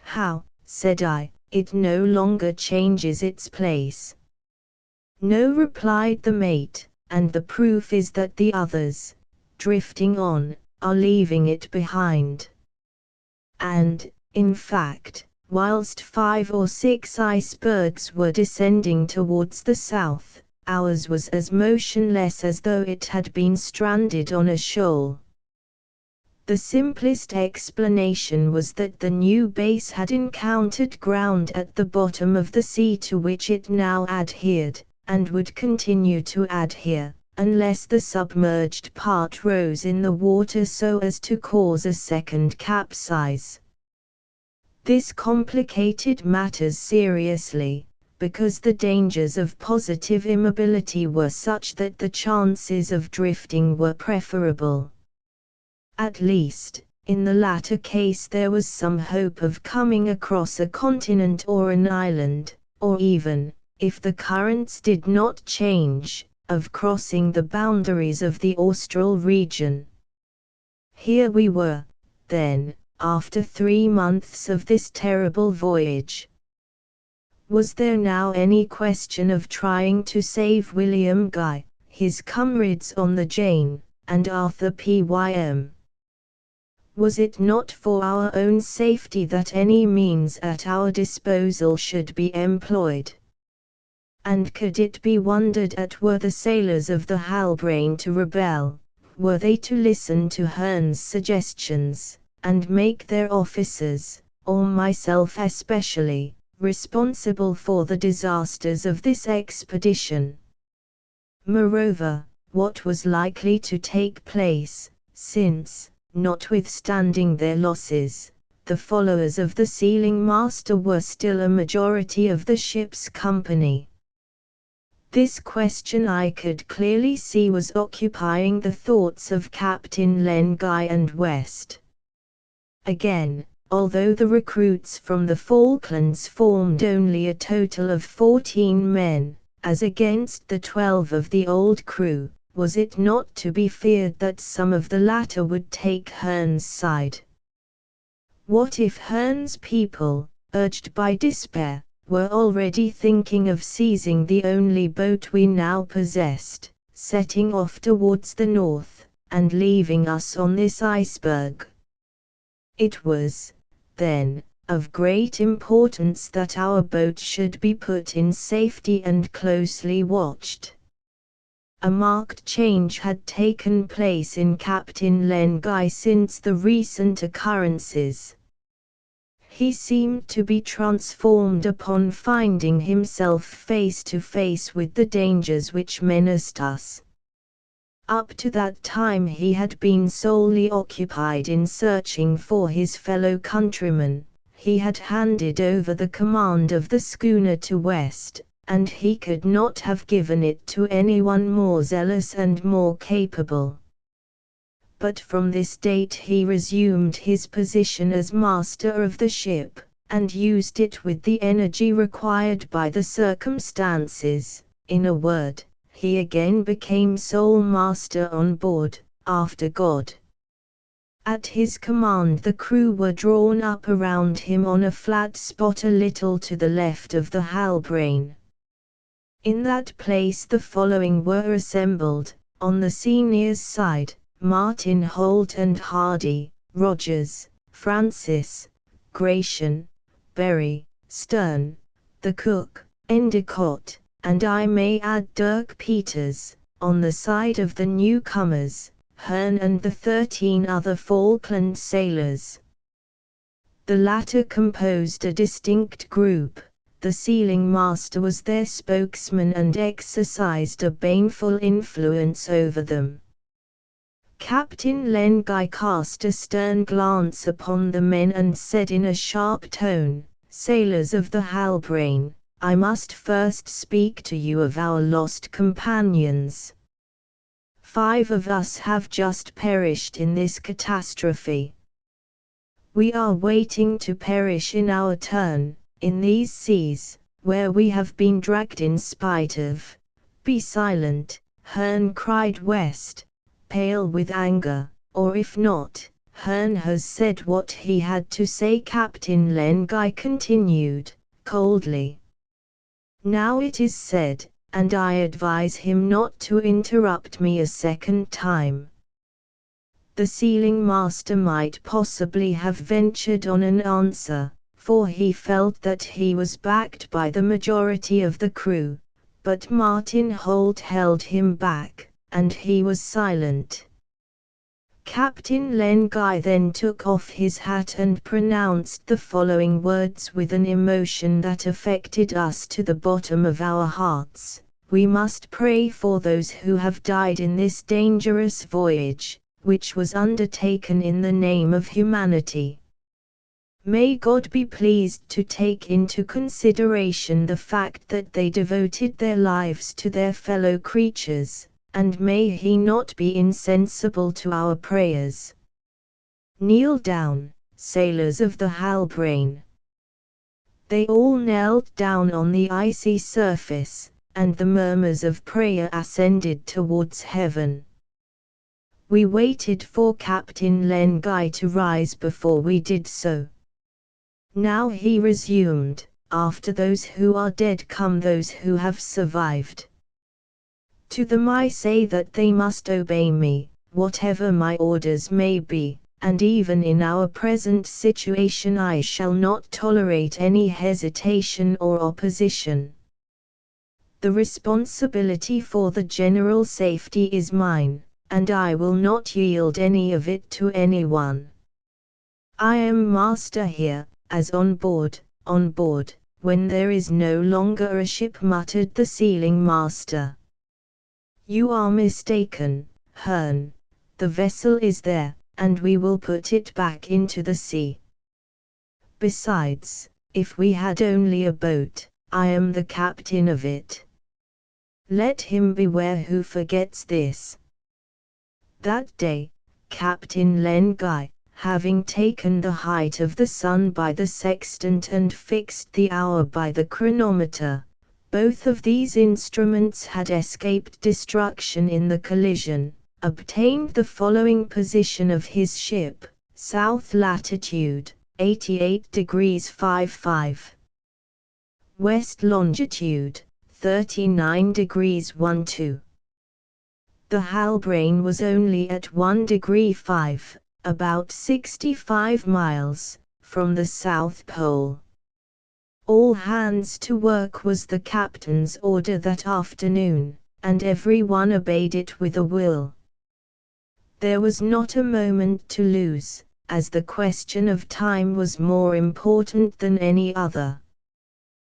"How," said I, "it no longer changes its place?" "No," replied the mate, "and the proof is that the others, drifting on, are leaving it behind." And, in fact, whilst 5 or 6 icebergs were descending towards the south, ours was as motionless as though it had been stranded on a shoal. The simplest explanation was that the new base had encountered ground at the bottom of the sea to which it now adhered, and would continue to adhere, unless the submerged part rose in the water so as to cause a second capsize. This complicated matters seriously, because the dangers of positive immobility were such that the chances of drifting were preferable. At least, in the latter case there was some hope of coming across a continent or an island, or even, if the currents did not change, of crossing the boundaries of the austral region. Here we were, then, after 3 months of this terrible voyage. Was there now any question of trying to save William Guy, his comrades on the Jane, and Arthur Pym? Was it not for our own safety that any means at our disposal should be employed? And could it be wondered at were the sailors of the Halbrane to rebel, were they to listen to Hearne's suggestions, and make their officers, or myself especially, responsible for the disasters of this expedition? Moreover, what was likely to take place, since, notwithstanding their losses, the followers of the sealing master were still a majority of the ship's company. This question I could clearly see was occupying the thoughts of Captain Len Guy and West. Again, although the recruits from the Falklands formed only a total of 14 men, as against the 12 of the old crew, was it not to be feared that some of the latter would take Hearne's side? What if Hearne's people, urged by despair, were already thinking of seizing the only boat we now possessed, setting off towards the north, and leaving us on this iceberg? It was, then, of great importance that our boat should be put in safety and closely watched. A marked change had taken place in Captain Len Guy since the recent occurrences. He seemed to be transformed upon finding himself face to face with the dangers which menaced us. Up to that time he had been solely occupied in searching for his fellow countrymen. He had handed over the command of the schooner to West, and he could not have given it to anyone more zealous and more capable. But from this date he resumed his position as master of the ship, and used it with the energy required by the circumstances. In a word, he again became sole master on board, after God. At his command the crew were drawn up around him on a flat spot a little to the left of the halbrane. In that place the following were assembled: on the seniors' side, Martin Holt and Hardy, Rogers, Francis, Gratian, Berry, Stern, the cook, Endicott, and I may add Dirk Peters. On the side of the newcomers, Hearne and the 13 other Falkland sailors. The latter composed a distinct group. The sealing master was their spokesman and exercised a baneful influence over them. Captain Len Guy cast a stern glance upon the men and said in a sharp tone, "Sailors of the Halbrane, I must first speak to you of our lost companions. 5 of us have just perished in this catastrophe. We are waiting to perish in our turn, in these seas, where we have been dragged in spite of." "Be silent," Hearne cried West, pale with anger, "or if not, Hearne has said what he had to say," Captain Len Guy continued, coldly. "Now it is said, and I advise him not to interrupt me a second time." The sealing master might possibly have ventured on an answer, for he felt that he was backed by the majority of the crew, but Martin Holt held him back, and he was silent. Captain Len Guy then took off his hat and pronounced the following words with an emotion that affected us to the bottom of our hearts: "We must pray for those who have died in this dangerous voyage, which was undertaken in the name of humanity. May God be pleased to take into consideration the fact that they devoted their lives to their fellow creatures, and may He not be insensible to our prayers. Kneel down, sailors of the Halbrane." They all knelt down on the icy surface, and the murmurs of prayer ascended towards heaven. We waited for Captain Len Guy to rise before we did so. Now he resumed, "After those who are dead come those who have survived. To them I say that they must obey me, whatever my orders may be, and even in our present situation I shall not tolerate any hesitation or opposition. The responsibility for the general safety is mine, and I will not yield any of it to anyone. I am master here, as on board, when there is no longer a ship," muttered the sealing master. "You are mistaken, Hearne. The vessel is there, and we will put it back into the sea. Besides, if we had only a boat, I am the captain of it. Let him beware who forgets this." That day, Captain Len Guy, having taken the height of the sun by the sextant and fixed the hour by the chronometer, both of these instruments had escaped destruction in the collision, obtained the following position of his ship: south latitude, 88 degrees 55. West longitude, 39 degrees 12. The Halbrane was only at 1 degree 5, about 65 miles, from the South Pole. "All hands to work" was the captain's order that afternoon, and every one obeyed it with a will. There was not a moment to lose, as the question of time was more important than any other.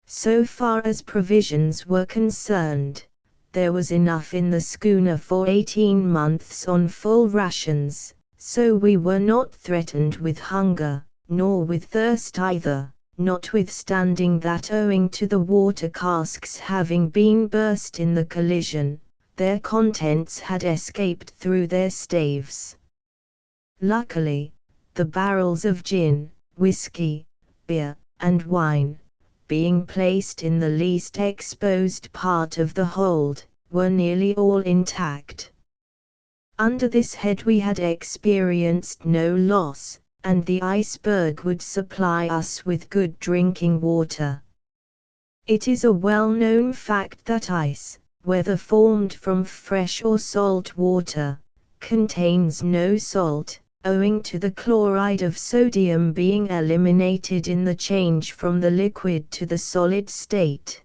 So far as provisions were concerned, there was enough in the schooner for 18 months on full rations, so we were not threatened with hunger, nor with thirst either, notwithstanding that owing to the water casks having been burst in the collision, their contents had escaped through their staves. Luckily, the barrels of gin, whiskey, beer, and wine, being placed in the least exposed part of the hold, were nearly all intact. Under this head we had experienced no loss, and the iceberg would supply us with good drinking water. It is a well-known fact that ice, whether formed from fresh or salt water, contains no salt, owing to the chloride of sodium being eliminated in the change from the liquid to the solid state.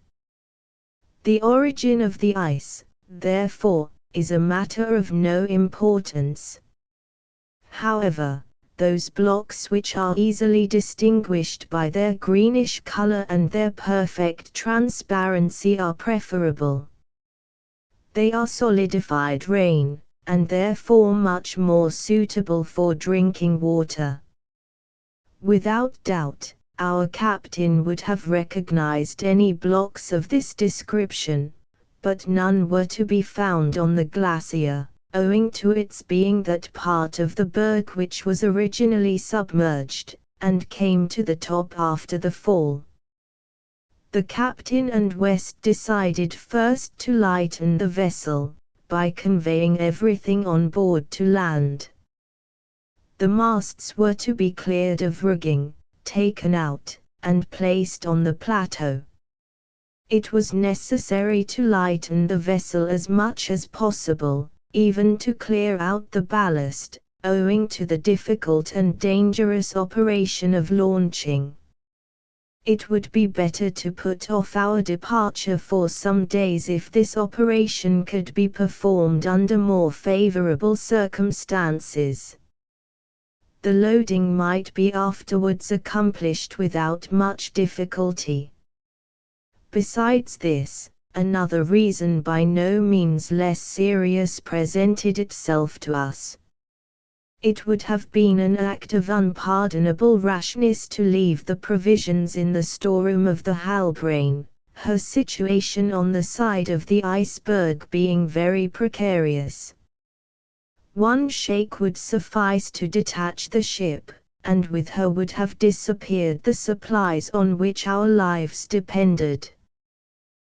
The origin of the ice, therefore, is a matter of no importance. However, those blocks which are easily distinguished by their greenish color and their perfect transparency are preferable. They are solidified rain, and therefore much more suitable for drinking water. Without doubt, our captain would have recognized any blocks of this description, but none were to be found on the glacier, owing to its being that part of the berg which was originally submerged, and came to the top after the fall. The captain and West decided first to lighten the vessel, by conveying everything on board to land. The masts were to be cleared of rigging, taken out, and placed on the plateau. It was necessary to lighten the vessel as much as possible, even to clear out the ballast, owing to the difficult and dangerous operation of launching. It would be better to put off our departure for some days if this operation could be performed under more favorable circumstances. The loading might be afterwards accomplished without much difficulty. Besides this, another reason by no means less serious presented itself to us. It would have been an act of unpardonable rashness to leave the provisions in the storeroom of the Halbrane, her situation on the side of the iceberg being very precarious. One shake would suffice to detach the ship, and with her would have disappeared the supplies on which our lives depended.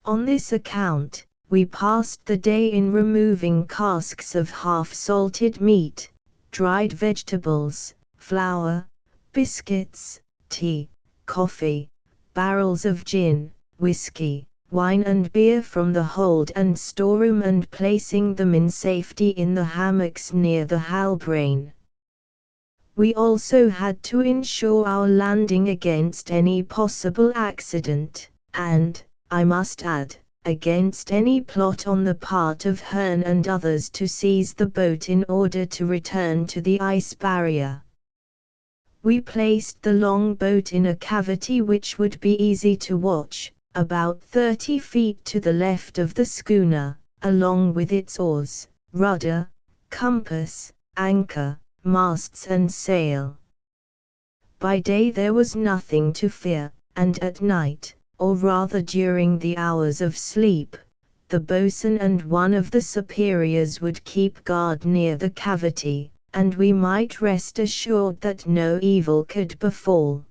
On this account, we passed the day in removing casks of half-salted meat, dried vegetables, flour, biscuits, tea, coffee, barrels of gin, whiskey, wine and beer from the hold and storeroom, and placing them in safety in the hammocks near the Halbrane. We also had to ensure our landing against any possible accident, and, I must add, against any plot on the part of Hearn and others to seize the boat in order to return to the ice barrier. We placed the longboat in a cavity which would be easy to watch, about 30 feet to the left of the schooner, along with its oars, rudder, compass, anchor, masts and sail. By day there was nothing to fear, and at night, or rather during the hours of sleep, the boatswain and one of the superiors would keep guard near the cavity, and we might rest assured that no evil could befall.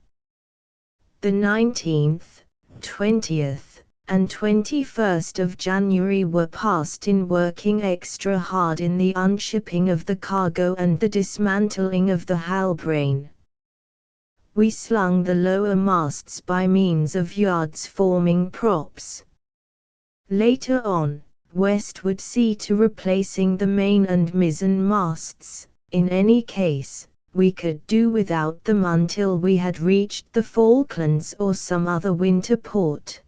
The 19th, 20th, and 21st of January were passed in working extra hard in the unshipping of the cargo and the dismantling of the Halbrane. We slung the lower masts by means of yards forming props. Later on, West would see to replacing the main and mizzen masts. In any case, we could do without them until we had reached the Falklands or some other winter port.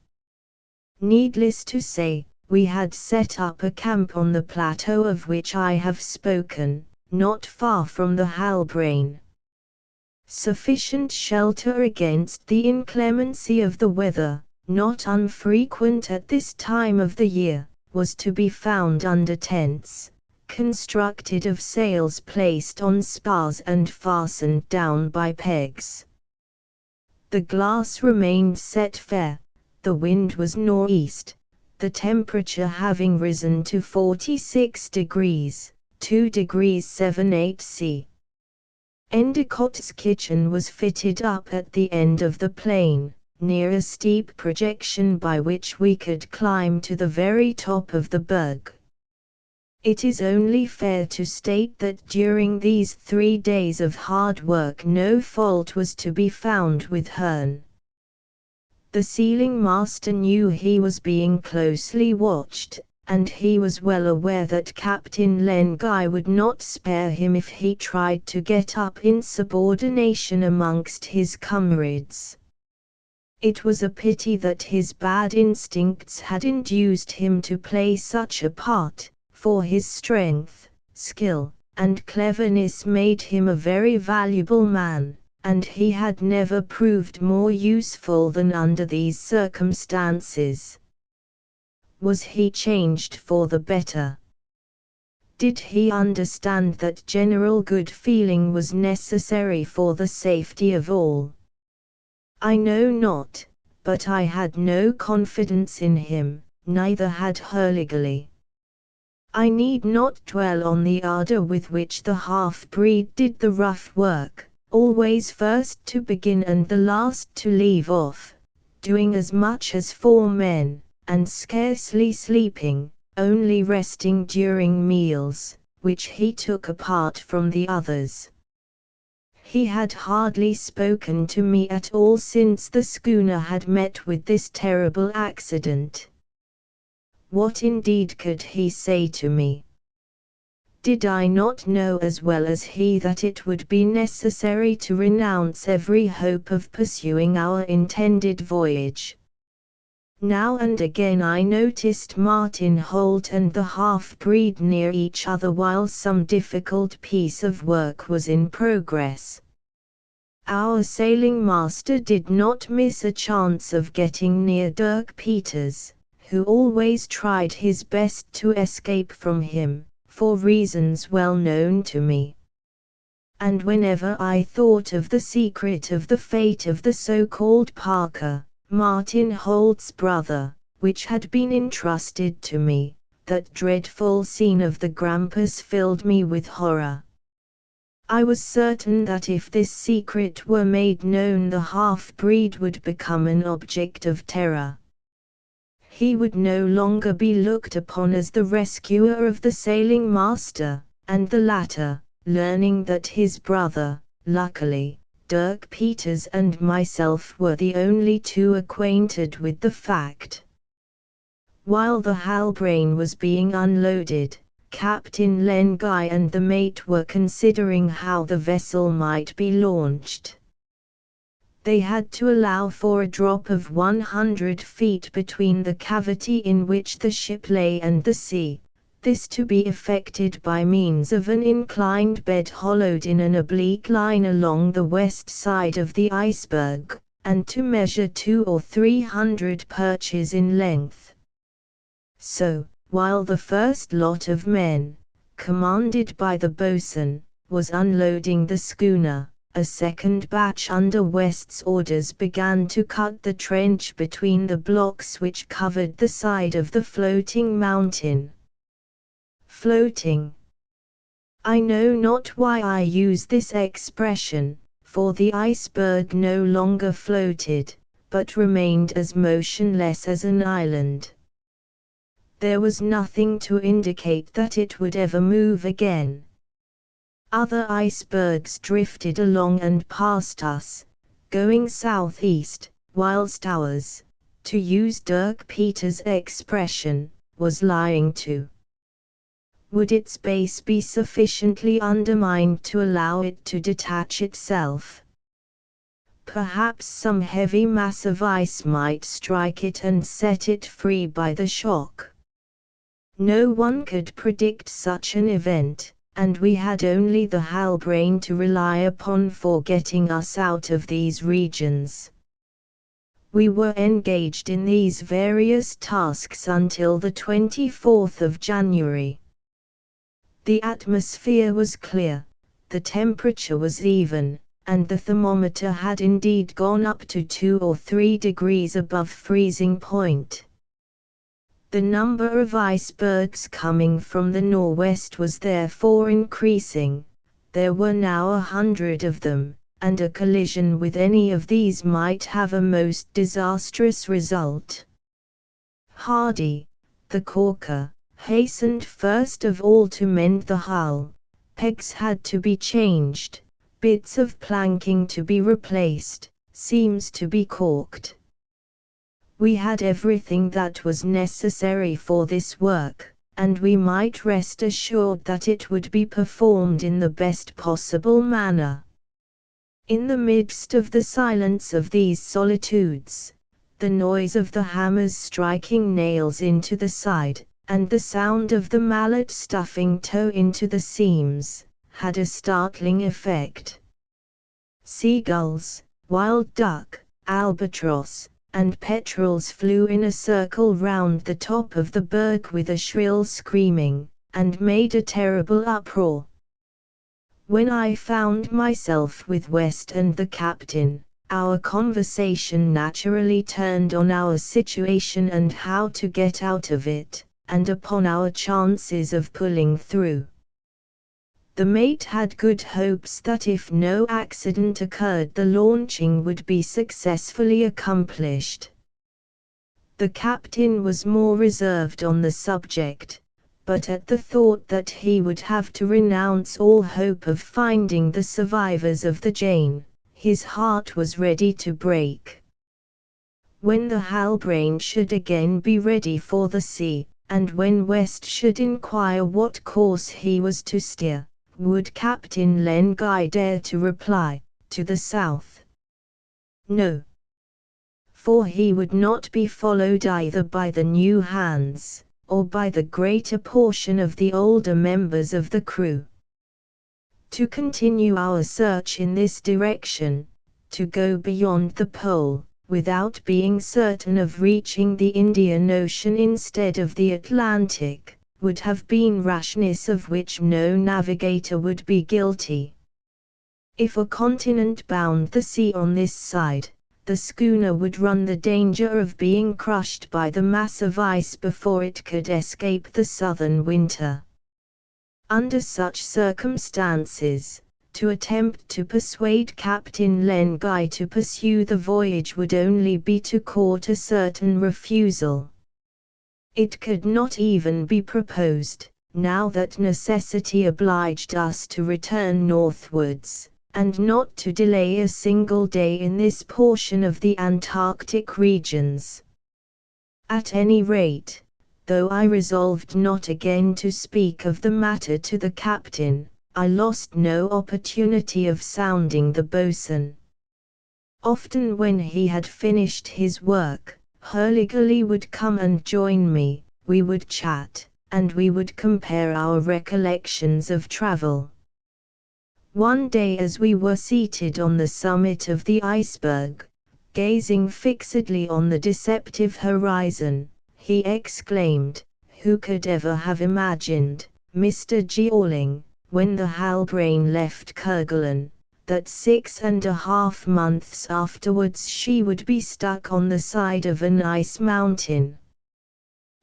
Needless to say, we had set up a camp on the plateau of which I have spoken, not far from the Halbrane. Sufficient shelter against the inclemency of the weather, not unfrequent at this time of the year, was to be found under tents, constructed of sails placed on spars and fastened down by pegs. The glass remained set fair, the wind was northeast, the temperature having risen to 46 degrees, 2 degrees 7/8 C. Endicott's kitchen was fitted up at the end of the plain, near a steep projection by which we could climb to the very top of the berg. It is only fair to state that during these 3 days of hard work no fault was to be found with Hearn. The sealing master knew he was being closely watched, and he was well aware that Captain Len Guy would not spare him if he tried to get up insubordination amongst his comrades. It was a pity that his bad instincts had induced him to play such a part, for his strength, skill, and cleverness made him a very valuable man, and he had never proved more useful than under these circumstances. Was he changed for the better? Did he understand that general good feeling was necessary for the safety of all? I know not, but I had no confidence in him, neither had Hurliguerly. I need not dwell on the ardor with which the half-breed did the rough work, always first to begin and the last to leave off, doing as much as 4 men, and scarcely sleeping, only resting during meals, which he took apart from the others. He had hardly spoken to me at all since the schooner had met with this terrible accident. What indeed could he say to me? Did I not know as well as he that it would be necessary to renounce every hope of pursuing our intended voyage? Now and again I noticed Martin Holt and the half-breed near each other while some difficult piece of work was in progress. Our sailing master did not miss a chance of getting near Dirk Peters, who always tried his best to escape from him, for reasons well known to me. And whenever I thought of the secret of the fate of the so-called Parker, Martin Holt's brother, which had been entrusted to me, that dreadful scene of the Grampus filled me with horror. I was certain that if this secret were made known the half-breed would become an object of terror. He would no longer be looked upon as the rescuer of the sailing master, and the latter, learning that his brother, luckily, Dirk Peters and myself were the only 2 acquainted with the fact. While the Halbrane was being unloaded, Captain Len Guy and the mate were considering how the vessel might be launched. They had to allow for a drop of 100 feet between the cavity in which the ship lay and the sea, this to be effected by means of an inclined bed hollowed in an oblique line along the west side of the iceberg, and to measure 200 or 300 perches in length. So, while the first lot of men, commanded by the boatswain, was unloading the schooner, a second batch under West's orders began to cut the trench between the blocks which covered the side of the floating mountain. Floating. I know not why I use this expression, for the iceberg no longer floated, but remained as motionless as an island. There was nothing to indicate that it would ever move again. Other icebergs drifted along and past us, going southeast, whilst ours, to use Dirk Peters' expression, was lying to. Would its base be sufficiently undermined to allow it to detach itself? Perhaps some heavy mass of ice might strike it and set it free by the shock. No one could predict such an event, and we had only the Halbrane to rely upon for getting us out of these regions. We were engaged in these various tasks until the 24th of January. The atmosphere was clear, the temperature was even, and the thermometer had indeed gone up to 2 or 3 degrees above freezing point. The number of icebergs coming from the northwest was therefore increasing. There were now 100 of them, and a collision with any of these might have a most disastrous result. Hardy, the caulker, hastened first of all to mend the hull. Pegs had to be changed, bits of planking to be replaced, seams to be caulked. We had everything that was necessary for this work, and we might rest assured that it would be performed in the best possible manner. In the midst of the silence of these solitudes, the noise of the hammers striking nails into the side, and the sound of the mallet stuffing tow into the seams, had a startling effect. Seagulls, wild duck, albatross, and petrels flew in a circle round the top of the berg with a shrill screaming, and made a terrible uproar. When I found myself with West and the captain, our conversation naturally turned on our situation and how to get out of it, and upon our chances of pulling through. The mate had good hopes that if no accident occurred the launching would be successfully accomplished. The captain was more reserved on the subject, but at the thought that he would have to renounce all hope of finding the survivors of the Jane, his heart was ready to break. When the Halbrane should again be ready for the sea, and when West should inquire what course he was to steer, would Captain Len Guy dare to reply, to the south? No. For he would not be followed either by the new hands, or by the greater portion of the older members of the crew. To continue our search in this direction, to go beyond the pole, without being certain of reaching the Indian Ocean instead of the Atlantic, would have been rashness of which no navigator would be guilty. If a continent bound the sea on this side, the schooner would run the danger of being crushed by the mass of ice before it could escape the southern winter. Under such circumstances, to attempt to persuade Captain Len Guy to pursue the voyage would only be to court a certain refusal. It could not even be proposed, now that necessity obliged us to return northwards, and not to delay a single day in this portion of the Antarctic regions. At any rate, though I resolved not again to speak of the matter to the captain, I lost no opportunity of sounding the boatswain. Often when he had finished his work, Hurliguerly would come and join me, we would chat, and we would compare our recollections of travel. One day as we were seated on the summit of the iceberg, gazing fixedly on the deceptive horizon, he exclaimed, "Who could ever have imagined, Mr. Jeorling, when the Halbrane left Kerguelen, that 6.5 months afterwards she would be stuck on the side of an ice mountain.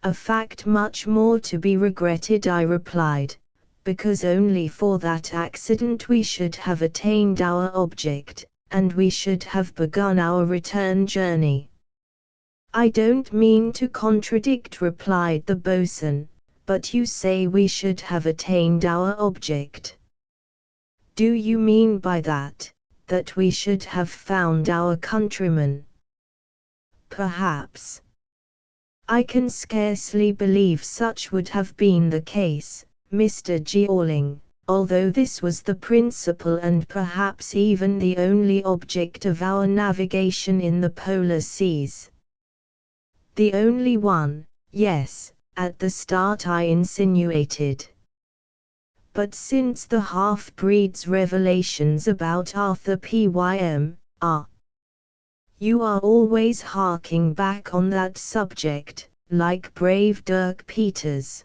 A fact much more to be regretted, I replied, because only for that accident we should have attained our object, and we should have begun our return journey. I don't mean to contradict, replied the boatswain, but you say we should have attained our object. Do you mean by that we should have found our countrymen? Perhaps. I can scarcely believe such would have been the case, Mr. Jeorling, although this was the principal and perhaps even the only object of our navigation in the polar seas. The only one, yes, at the start I insinuated. But since the half-breed's revelations about Arthur Pym, you are always harking back on that subject, like brave Dirk Peters.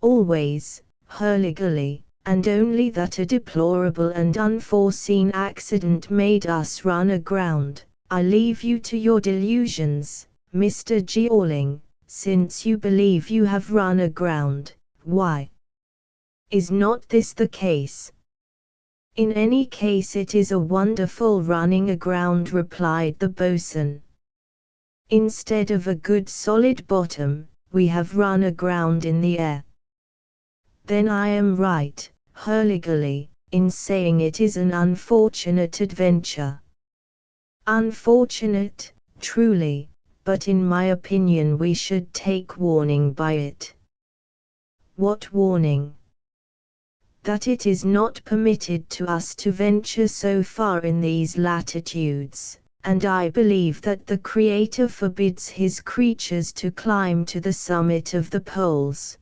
Always, Hurligally, and only that a deplorable and unforeseen accident made us run aground. I leave you to your delusions, Mr. Jeorling, since you believe you have run aground. Why? Is not this the case? In any case it is a wonderful running aground, replied the boatswain. Instead of a good solid bottom, we have run aground in the air. Then I am right, Hurligally, in saying it is an unfortunate adventure. Unfortunate, truly, but in my opinion we should take warning by it. What warning? That it is not permitted to us to venture so far in these latitudes, and I believe that the Creator forbids His creatures to climb to the summit of the poles.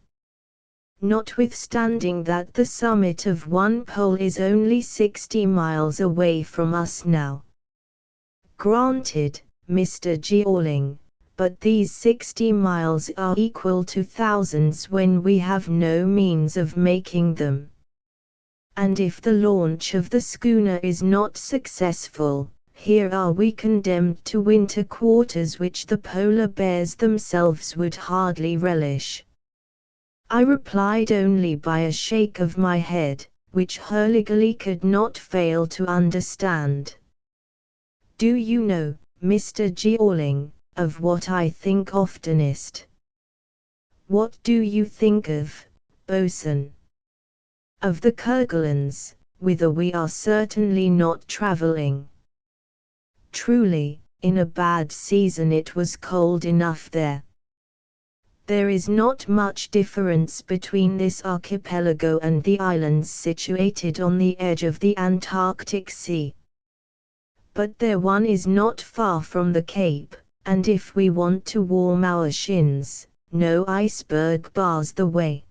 Notwithstanding that the summit of one pole is only 60 miles away from us now. Granted, Mr. Jeorling, but these 60 miles are equal to thousands when we have no means of making them. And if the launch of the schooner is not successful, here are we condemned to winter quarters which the polar bears themselves would hardly relish. I replied only by a shake of my head, which Hurligally could not fail to understand. Do you know, Mr. Jeorling, of what I think oftenest? What do you think of, boatswain? Of the Kerguelens, whither we are certainly not travelling. Truly, in a bad season it was cold enough there. There is not much difference between this archipelago and the islands situated on the edge of the Antarctic Sea. But there one is not far from the Cape, and if we want to warm our shins, no iceberg bars the way.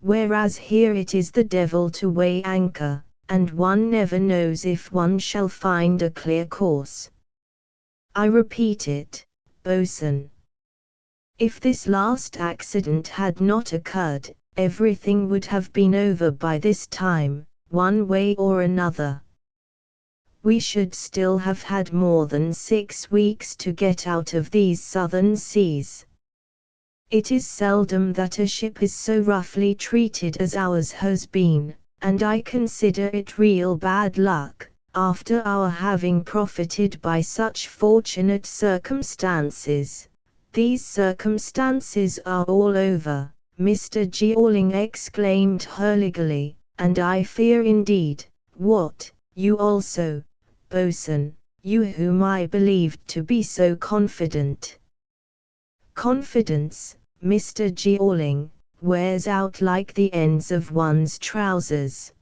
Whereas here it is the devil to weigh anchor, and one never knows if one shall find a clear course. I repeat it, boatswain. If this last accident had not occurred, everything would have been over by this time, one way or another. We should still have had more than 6 weeks to get out of these southern seas. It is seldom that a ship is so roughly treated as ours has been, and I consider it real bad luck, after our having profited by such fortunate circumstances. These circumstances are all over, Mr. Jeorling exclaimed Hurligally, and I fear indeed, what, you also, boatswain, you whom I believed to be so confident. Confidence, Mr. Jeorling, wears out like the ends of one's trousers.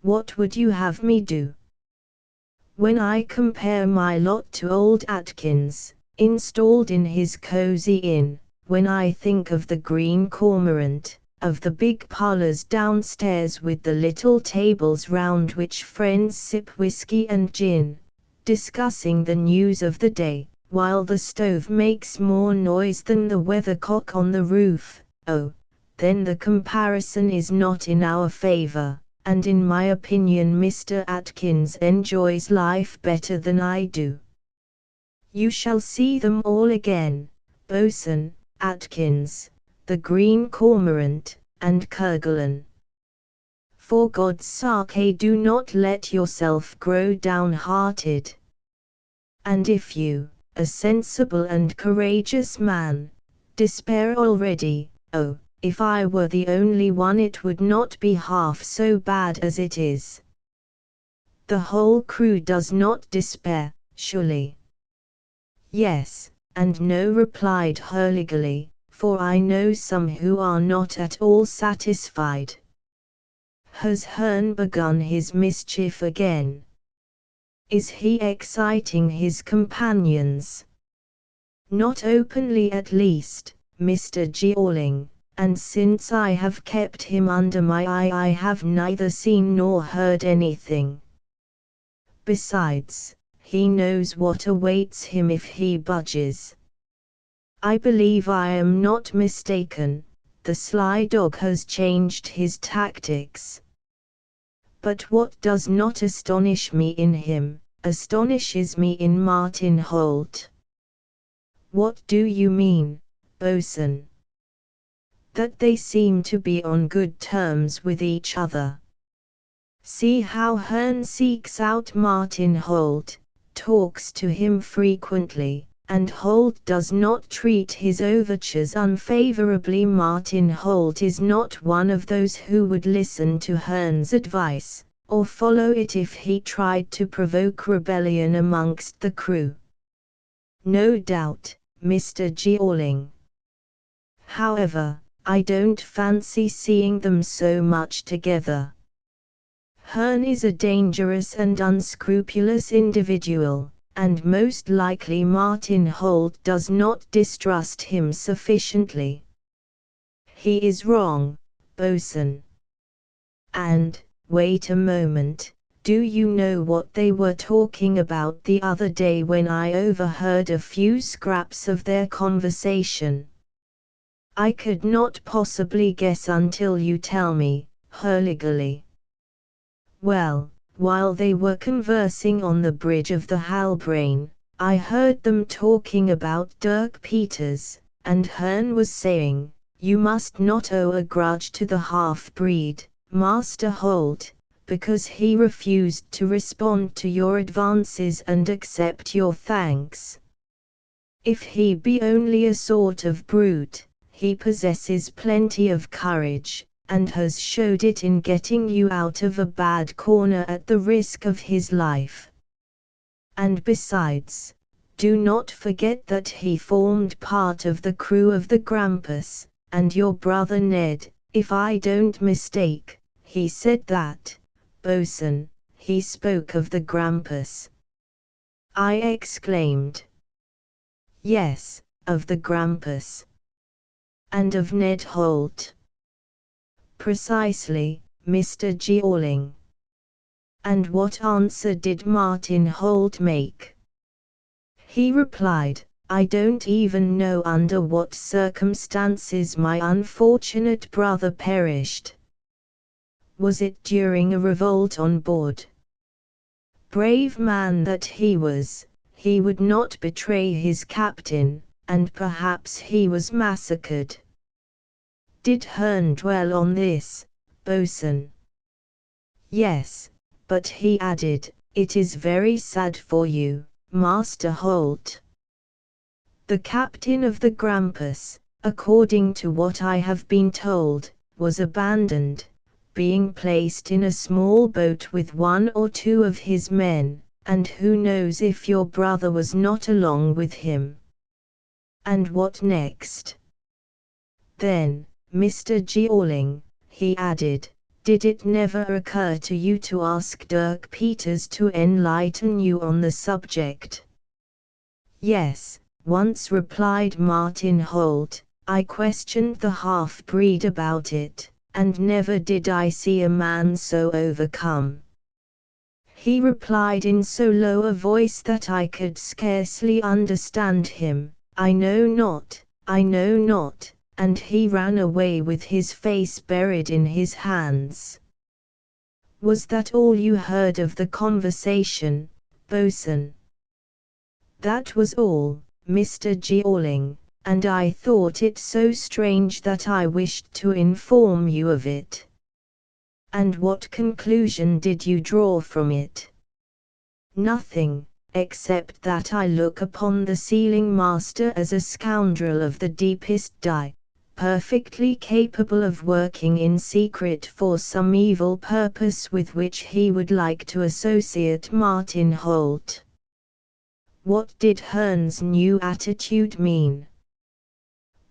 What would you have me do? When I compare my lot to old Atkins, installed in his cozy inn, when I think of the Green Cormorant, of the big parlours downstairs with the little tables round which friends sip whiskey and gin, discussing the news of the day, while the stove makes more noise than the weathercock on the roof, oh, then the comparison is not in our favor, and in my opinion Mr. Atkins enjoys life better than I do. You shall see them all again, Bosun, Atkins, the Green Cormorant, and Kerguelen. For God's sake, do not let yourself grow downhearted. And if you, a sensible and courageous man, despair already, oh, if I were the only one it would not be half so bad as it is. The whole crew does not despair, surely. Yes, and no, replied Hurliguerly, for I know some who are not at all satisfied. Has Hearn begun his mischief again? Is he exciting his companions? Not openly at least, Mr. Jeorling, and since I have kept him under my eye I have neither seen nor heard anything. Besides, he knows what awaits him if he budges. I believe I am not mistaken, the sly dog has changed his tactics. But what does not astonish me in him, astonishes me in Martin Holt. What do you mean, Bosun? That they seem to be on good terms with each other. See how Hearn seeks out Martin Holt, talks to him frequently, and Holt does not treat his overtures unfavorably. Martin Holt is not one of those who would listen to Hearn's advice, or follow it if he tried to provoke rebellion amongst the crew. No doubt, Mr. Jeorling. However, I don't fancy seeing them so much together. Hearn is a dangerous and unscrupulous individual, and most likely Martin Holt does not distrust him sufficiently. He is wrong, Bosun. And, wait a moment, do you know what they were talking about the other day when I overheard a few scraps of their conversation? I could not possibly guess until you tell me, Hurliguerly. Well, while they were conversing on the bridge of the Halbrane, I heard them talking about Dirk Peters, and Hearn was saying, you must not owe a grudge to the half-breed, Master Holt, because he refused to respond to your advances and accept your thanks. If he be only a sort of brute, he possesses plenty of courage, and has showed it in getting you out of a bad corner at the risk of his life. And besides, do not forget that he formed part of the crew of the Grampus, and your brother Ned, if I don't mistake, he said that, Bosun, he spoke of the Grampus. I exclaimed. Yes, of the Grampus. And of Ned Holt. Precisely, Mr. Jeorling. And what answer did Martin Holt make? He replied, I don't even know under what circumstances my unfortunate brother perished. Was it during a revolt on board? Brave man that he was, he would not betray his captain, and perhaps he was massacred. Did Hearn dwell on this, Bosun? Yes, but he added, it is very sad for you, Master Holt. The captain of the Grampus, according to what I have been told, was abandoned, being placed in a small boat with one or two of his men, and who knows if your brother was not along with him. And what next? Then, Mr. Jeorling, he added, did it never occur to you to ask Dirk Peters to enlighten you on the subject? Yes, once, replied Martin Holt, I questioned the half-breed about it, and never did I see a man so overcome. He replied in so low a voice that I could scarcely understand him, I know not, and he ran away with his face buried in his hands. Was that all you heard of the conversation, bosun? That was all, Mr. Jeorling, and I thought it so strange that I wished to inform you of it. And what conclusion did you draw from it? Nothing, except that I look upon the sealing master as a scoundrel of the deepest dye, perfectly capable of working in secret for some evil purpose with which he would like to associate Martin Holt. What did Hearn's new attitude mean?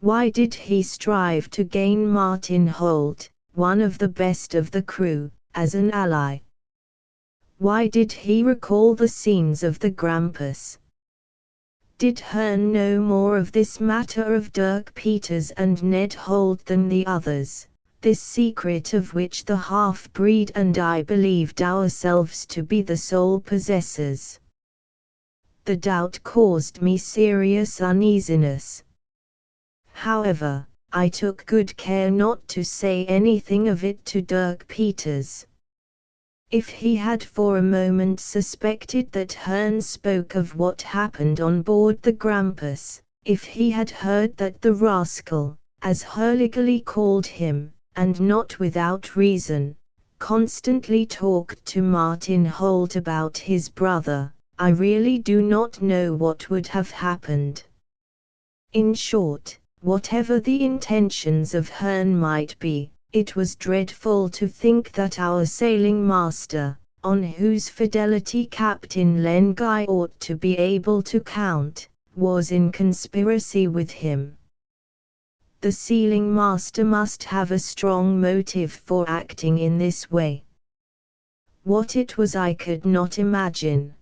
Why did he strive to gain Martin Holt, one of the best of the crew, as an ally? Why did he recall the scenes of the Grampus? Did Hearn know more of this matter of Dirk Peters and Ned Holt than the others, this secret of which the half-breed and I believed ourselves to be the sole possessors? The doubt caused me serious uneasiness. However, I took good care not to say anything of it to Dirk Peters. If he had for a moment suspected that Hearn spoke of what happened on board the Grampus, if he had heard that the rascal, as Hurliguerly called him, and not without reason, constantly talked to Martin Holt about his brother, I really do not know what would have happened. In short, whatever the intentions of Hearn might be, it was dreadful to think that our sailing master, on whose fidelity Captain Lenguy ought to be able to count, was in conspiracy with him. The sealing master must have a strong motive for acting in this way. What it was I could not imagine.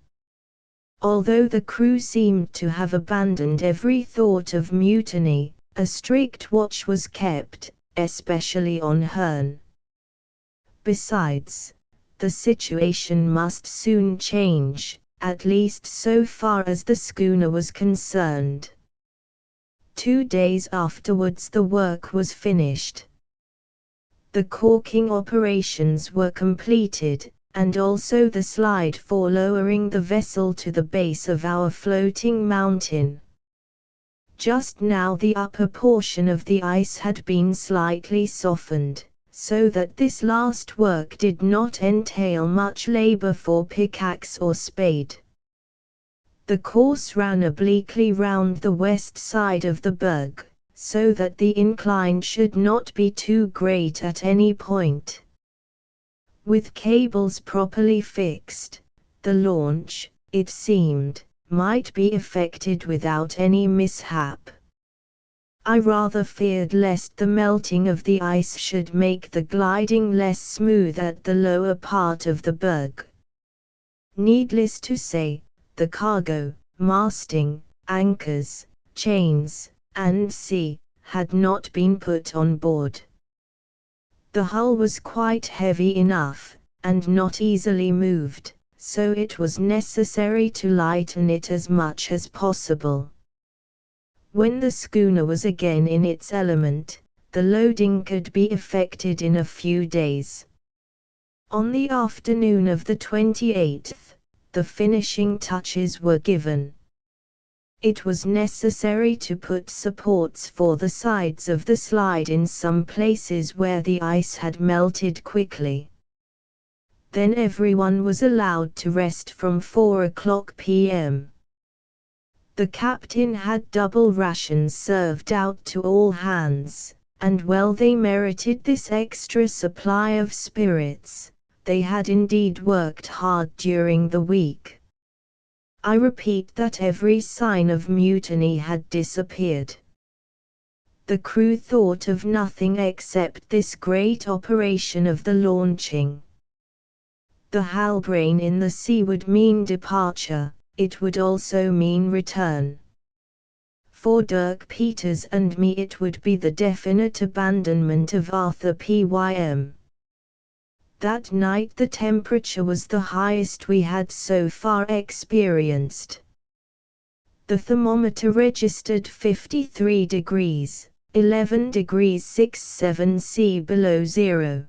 Although the crew seemed to have abandoned every thought of mutiny, a strict watch was kept, especially on Hearn. Besides, the situation must soon change, at least so far as the schooner was concerned. 2 days afterwards the work was finished. The caulking operations were completed, and also the slide for lowering the vessel to the base of our floating mountain. Just now the upper portion of the ice had been slightly softened, so that this last work did not entail much labor for pickaxe or spade. The course ran obliquely round the west side of the berg, so that the incline should not be too great at any point. With cables properly fixed, the launch, it seemed, might be effected without any mishap. I rather feared lest the melting of the ice should make the gliding less smooth at the lower part of the berg. Needless to say, the cargo, masting, anchors, chains, and sea, had not been put on board. The hull was quite heavy enough, and not easily moved, so it was necessary to lighten it as much as possible. When the schooner was again in its element, the loading could be effected in a few days. On the afternoon of the 28th, the finishing touches were given. It was necessary to put supports for the sides of the slide in some places where the ice had melted quickly. Then everyone was allowed to rest from 4 p.m. The captain had double rations served out to all hands, and well they merited this extra supply of spirits. They had indeed worked hard during the week. I repeat that every sign of mutiny had disappeared. The crew thought of nothing except this great operation of the launching. The Halbrane in the sea would mean departure, it would also mean return. For Dirk Peters and me it would be the definite abandonment of Arthur Pym. That night the temperature was the highest we had so far experienced. The thermometer registered 53 degrees, 11 degrees 6'7" below zero.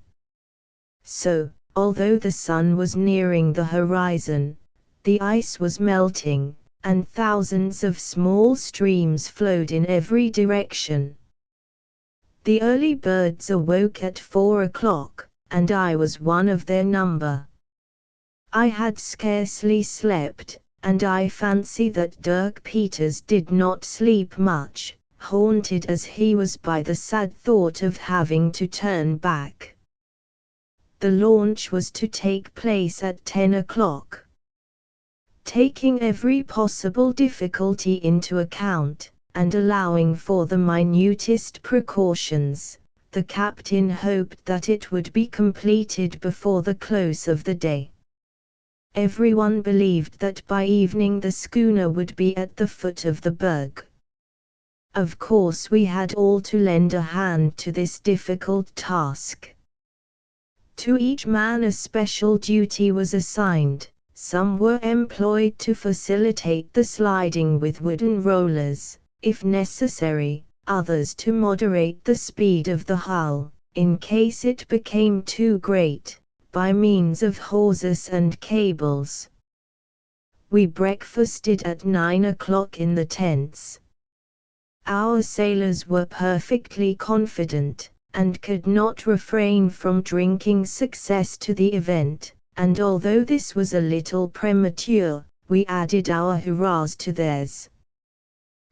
So, although the sun was nearing the horizon, the ice was melting, and thousands of small streams flowed in every direction. The early birds awoke at 4 o'clock, and I was one of their number. I had scarcely slept, and I fancy that Dirk Peters did not sleep much, haunted as he was by the sad thought of having to turn back. The launch was to take place at 10 o'clock. Taking every possible difficulty into account, and allowing for the minutest precautions, the captain hoped that it would be completed before the close of the day. Everyone believed that by evening the schooner would be at the foot of the berg. Of course we had all to lend a hand to this difficult task. To each man a special duty was assigned. Some were employed to facilitate the sliding with wooden rollers, if necessary, others to moderate the speed of the hull, in case it became too great, by means of hawsers and cables. We breakfasted at 9 o'clock in the tents. Our sailors were perfectly confident, and could not refrain from drinking success to the event, and although this was a little premature, we added our hurrahs to theirs.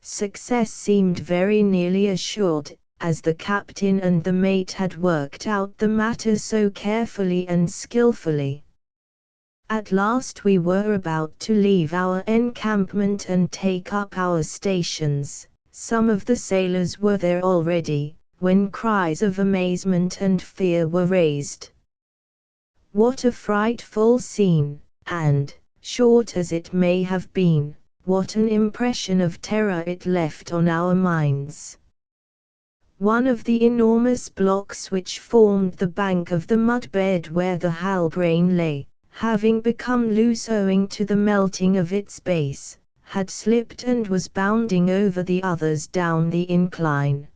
Success seemed very nearly assured, as the captain and the mate had worked out the matter so carefully and skillfully. At last we were about to leave our encampment and take up our stations. Some of the sailors were there already, when cries of amazement and fear were raised. What a frightful scene, and, short as it may have been, what an impression of terror it left on our minds. One of the enormous blocks which formed the bank of the mudbed where the Halbrane lay, having become loose owing to the melting of its base, had slipped and was bounding over the others down the incline.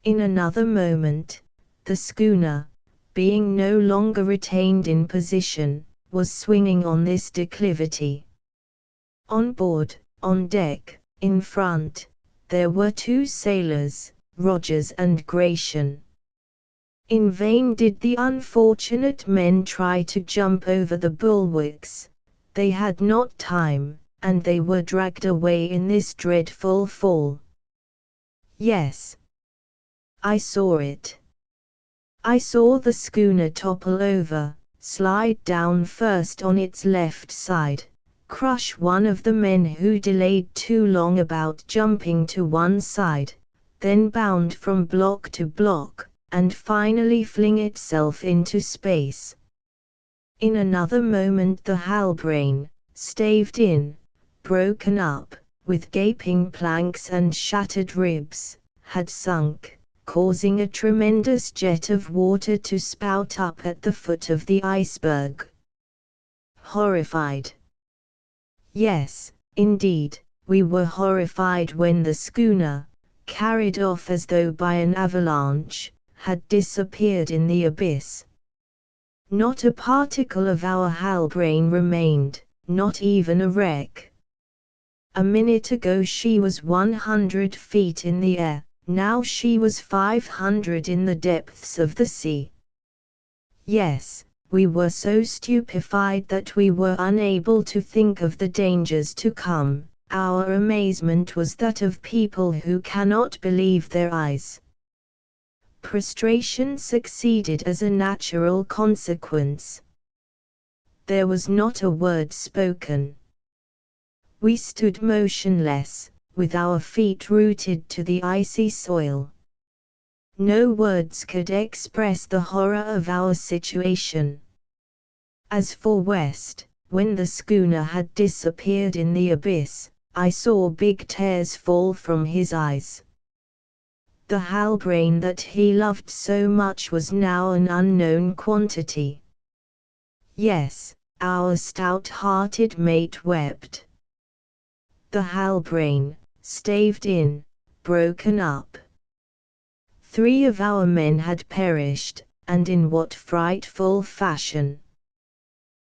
In another moment, the schooner, being no longer retained in position, was swinging on this declivity. On board, on deck, in front, there were two sailors, Rogers and Gratian. In vain did the unfortunate men try to jump over the bulwarks. They had not time, and they were dragged away in this dreadful fall. Yes, I saw it. I saw the schooner topple over, slide down first on its left side, crush one of the men who delayed too long about jumping to one side, then bound from block to block, and finally fling itself into space. In another moment the Halbrane, staved in, broken up, with gaping planks and shattered ribs, had sunk, causing a tremendous jet of water to spout up at the foot of the iceberg. Horrified. Yes, indeed, we were horrified when the schooner, carried off as though by an avalanche, had disappeared in the abyss. Not a particle of our Halbrane remained, not even a wreck. A minute ago she was 100 feet in the air, now she was 500 in the depths of the sea. Yes, we were so stupefied that we were unable to think of the dangers to come. Our amazement was that of people who cannot believe their eyes. Prostration succeeded as a natural consequence. There was not a word spoken. We stood motionless, with our feet rooted to the icy soil. No words could express the horror of our situation. As for West, when the schooner had disappeared in the abyss, I saw big tears fall from his eyes. The Halbrane that he loved so much was now an unknown quantity. Yes, our stout-hearted mate wept. The Halbrane, staved in, broken up, 3 of our men had perished, and in what frightful fashion!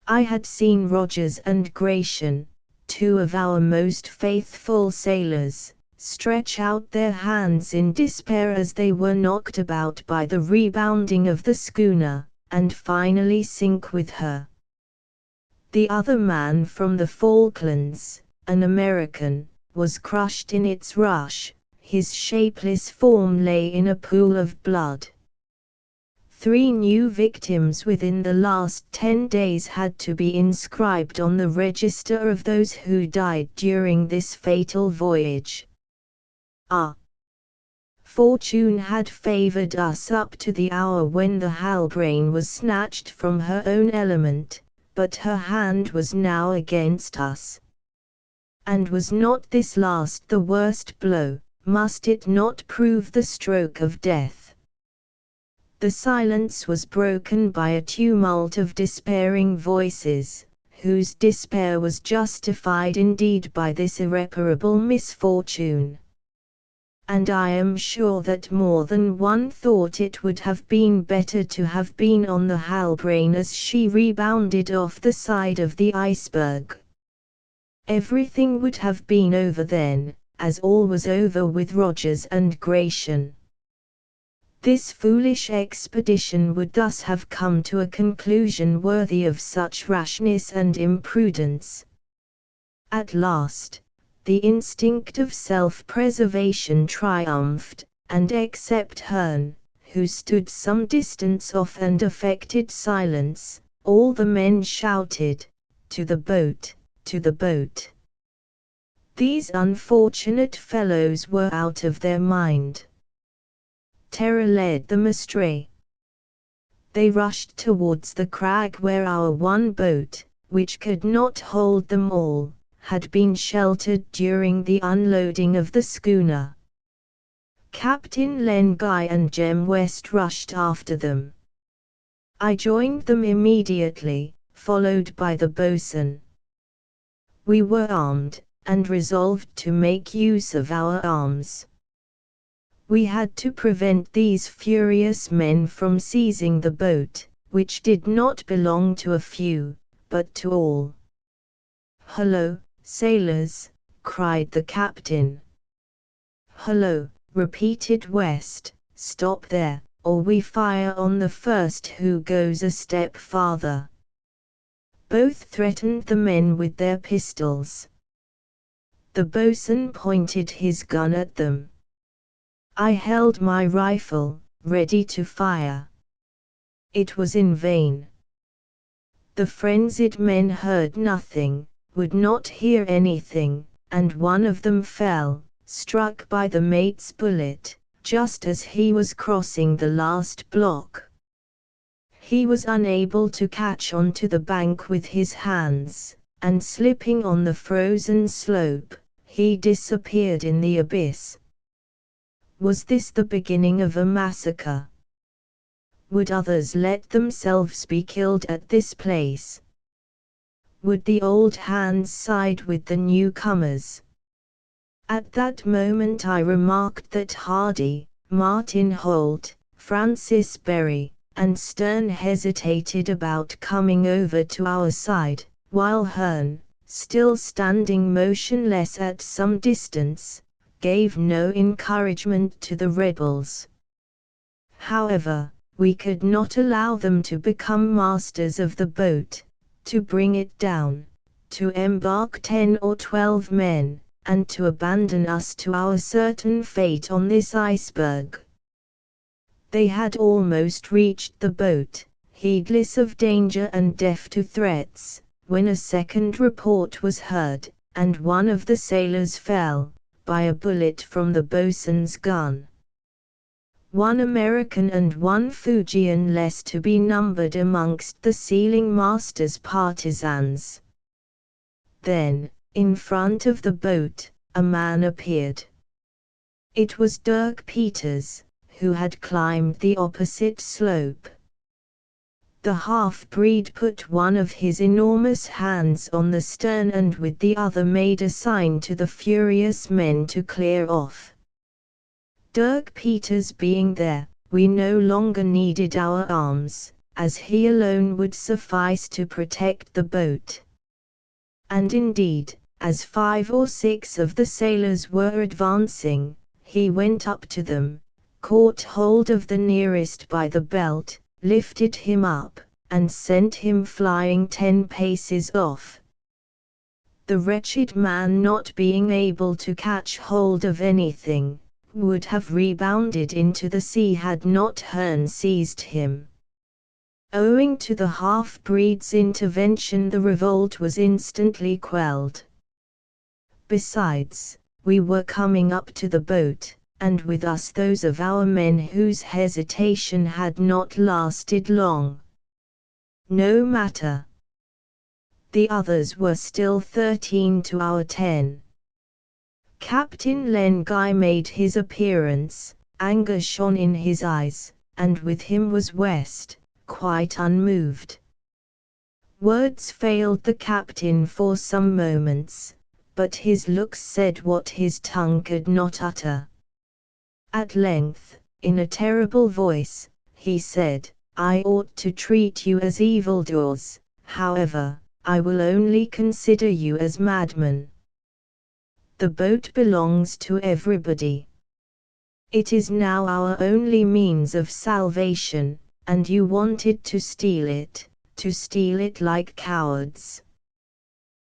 I had seen Rogers and Gratian, 2 of our most faithful sailors, stretch out their hands in despair as they were knocked about by the rebounding of the schooner, and finally sink with her. The other man from the Falklands, an American, was crushed in its rush, his shapeless form lay in a pool of blood. 3 new victims within the last 10 days had to be inscribed on the register of those who died during this fatal voyage. Our fortune had favored us up to the hour when the Halbrane was snatched from her own element, but her hand was now against us. And was not this last the worst blow? Must it not prove the stroke of death? The silence was broken by a tumult of despairing voices, whose despair was justified indeed by this irreparable misfortune. And I am sure that more than one thought it would have been better to have been on the Halbrane as she rebounded off the side of the iceberg. Everything would have been over then, as all was over with Rogers and Gratian. This foolish expedition would thus have come to a conclusion worthy of such rashness and imprudence. At last, the instinct of self-preservation triumphed, and except Hearn, who stood some distance off and affected silence, all the men shouted, "To the boat! To the boat!" These unfortunate fellows were out of their mind. Terror led them astray. They rushed towards the crag where our one boat, which could not hold them all, had been sheltered during the unloading of the schooner. Captain Len Guy and Jem West rushed after them. I joined them immediately, followed by the boatswain. We were armed, and resolved to make use of our arms. We had to prevent these furious men from seizing the boat, which did not belong to a few, but to all. "Hullo, sailors!" cried the captain. "Hullo!" repeated West, "stop there, or we fire on the first who goes a step farther." Both threatened the men with their pistols. The boatswain pointed his gun at them. I held my rifle, ready to fire. It was in vain. The frenzied men heard nothing, would not hear anything, and one of them fell, struck by the mate's bullet, just as he was crossing the last block. He was unable to catch onto the bank with his hands, and slipping on the frozen slope, he disappeared in the abyss. Was this the beginning of a massacre? Would others let themselves be killed at this place? Would the old hands side with the newcomers? At that moment I remarked that Hardy, Martin Holt, Francis Berry, and Stern hesitated about coming over to our side, while Hearn, still standing motionless at some distance, gave no encouragement to the rebels. However, we could not allow them to become masters of the boat, to bring it down, to embark 10 or 12 men, and to abandon us to our certain fate on this iceberg. They had almost reached the boat, heedless of danger and deaf to threats, when a second report was heard, and one of the sailors fell, by a bullet from the boatswain's gun. 1 American and 1 Fujian less to be numbered amongst the sealing master's partisans. Then, in front of the boat, a man appeared. It was Dirk Peters, who had climbed the opposite slope. The half-breed put one of his enormous hands on the stern and with the other made a sign to the furious men to clear off. Dirk Peters being there, we no longer needed our arms, as he alone would suffice to protect the boat. And indeed, as 5 or 6 of the sailors were advancing, he went up to them, caught hold of the nearest by the belt, lifted him up, and sent him flying 10 paces off. The wretched man, not being able to catch hold of anything, would have rebounded into the sea had not Hearn seized him. Owing to the half-breed's intervention, the revolt was instantly quelled. Besides, we were coming up to the boat, and with us those of our men whose hesitation had not lasted long. No matter. The others were still 13 to our 10. Captain Len Guy made his appearance, anger shone in his eyes, and with him was West, quite unmoved. Words failed the captain for some moments, but his looks said what his tongue could not utter. At length, in a terrible voice, he said, "I ought to treat you as evildoers, however, I will only consider you as madmen. The boat belongs to everybody. It is now our only means of salvation, and you wanted to steal it like cowards.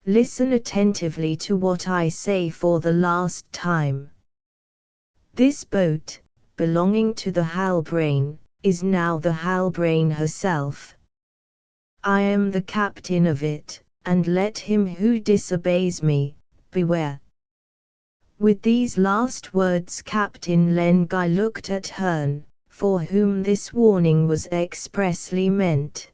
Listen attentively to what I say for the last time. This boat, belonging to the Halbrane, is now the Halbrane herself. I am the captain of it, and let him who disobeys me, beware." With these last words Captain Len Guy looked at Hearn, for whom this warning was expressly meant.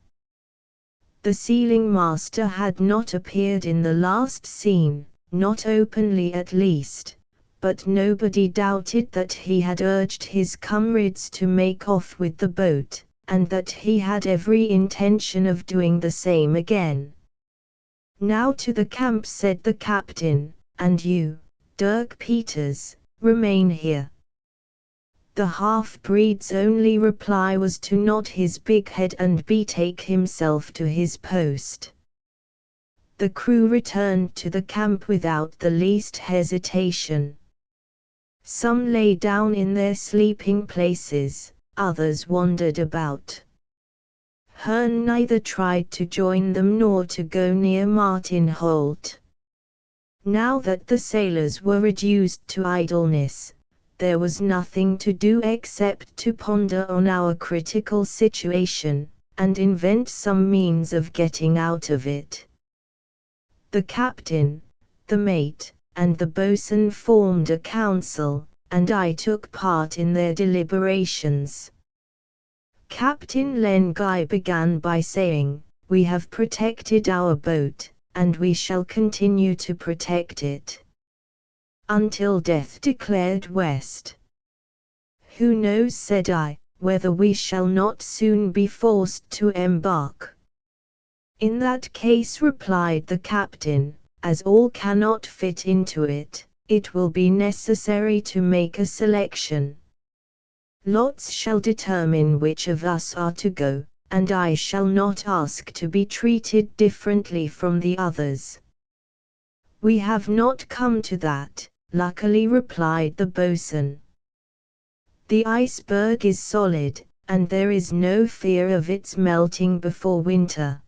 The sealing master had not appeared in the last scene, not openly at least, but nobody doubted that he had urged his comrades to make off with the boat, and that he had every intention of doing the same again. "Now to the camp," said the captain, "and you, Dirk Peters, remain here." The half-breed's only reply was to nod his big head and betake himself to his post. The crew returned to the camp without the least hesitation. Some lay down in their sleeping places, others wandered about. Hearn neither tried to join them nor to go near Martin Holt. Now that the sailors were reduced to idleness, there was nothing to do except to ponder on our critical situation, and invent some means of getting out of it. The captain, the mate, and the boatswain formed a council, and I took part in their deliberations. Captain Len Guy began by saying, "We have protected our boat, and we shall continue to protect it until death," declared West. "Who knows," said I, "whether we shall not soon be forced to embark?" "In that case," replied the captain, "as all cannot fit into it, it will be necessary to make a selection. Lots shall determine which of us are to go, and I shall not ask to be treated differently from the others." "We have not come to that, luckily," replied the boatswain. "The iceberg is solid, and there is no fear of its melting before winter."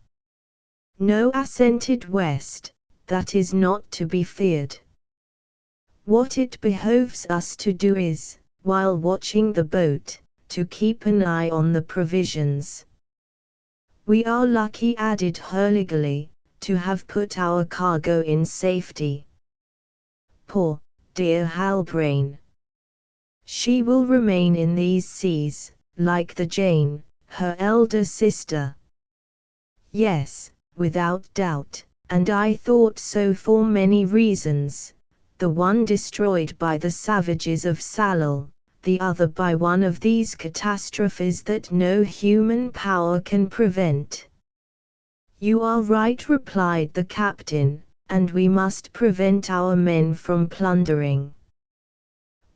"No," assented West, "that is not to be feared. What it behoves us to do is, while watching the boat, to keep an eye on the provisions. We are lucky," added Hurliguerly, "to have put our cargo in safety. Poor, dear Halbrane! She will remain in these seas, like the Jane, her elder sister." "Yes, without doubt, and I thought so for many reasons, the one destroyed by the savages of Salal, the other by one of these catastrophes that no human power can prevent." "You are right," replied the captain, "and we must prevent our men from plundering.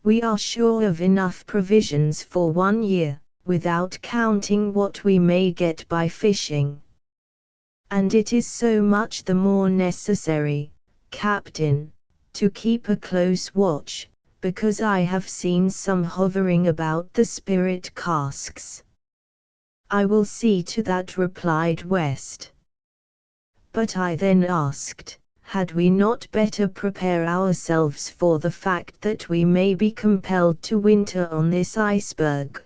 We are sure of enough provisions for 1 year, without counting what we may get by fishing. And it is so much the more necessary, Captain, to keep a close watch, because I have seen some hovering about the spirit casks. I will see to that, replied West. But I then asked, had we not better prepare ourselves for the fact that we may be compelled to winter on this iceberg?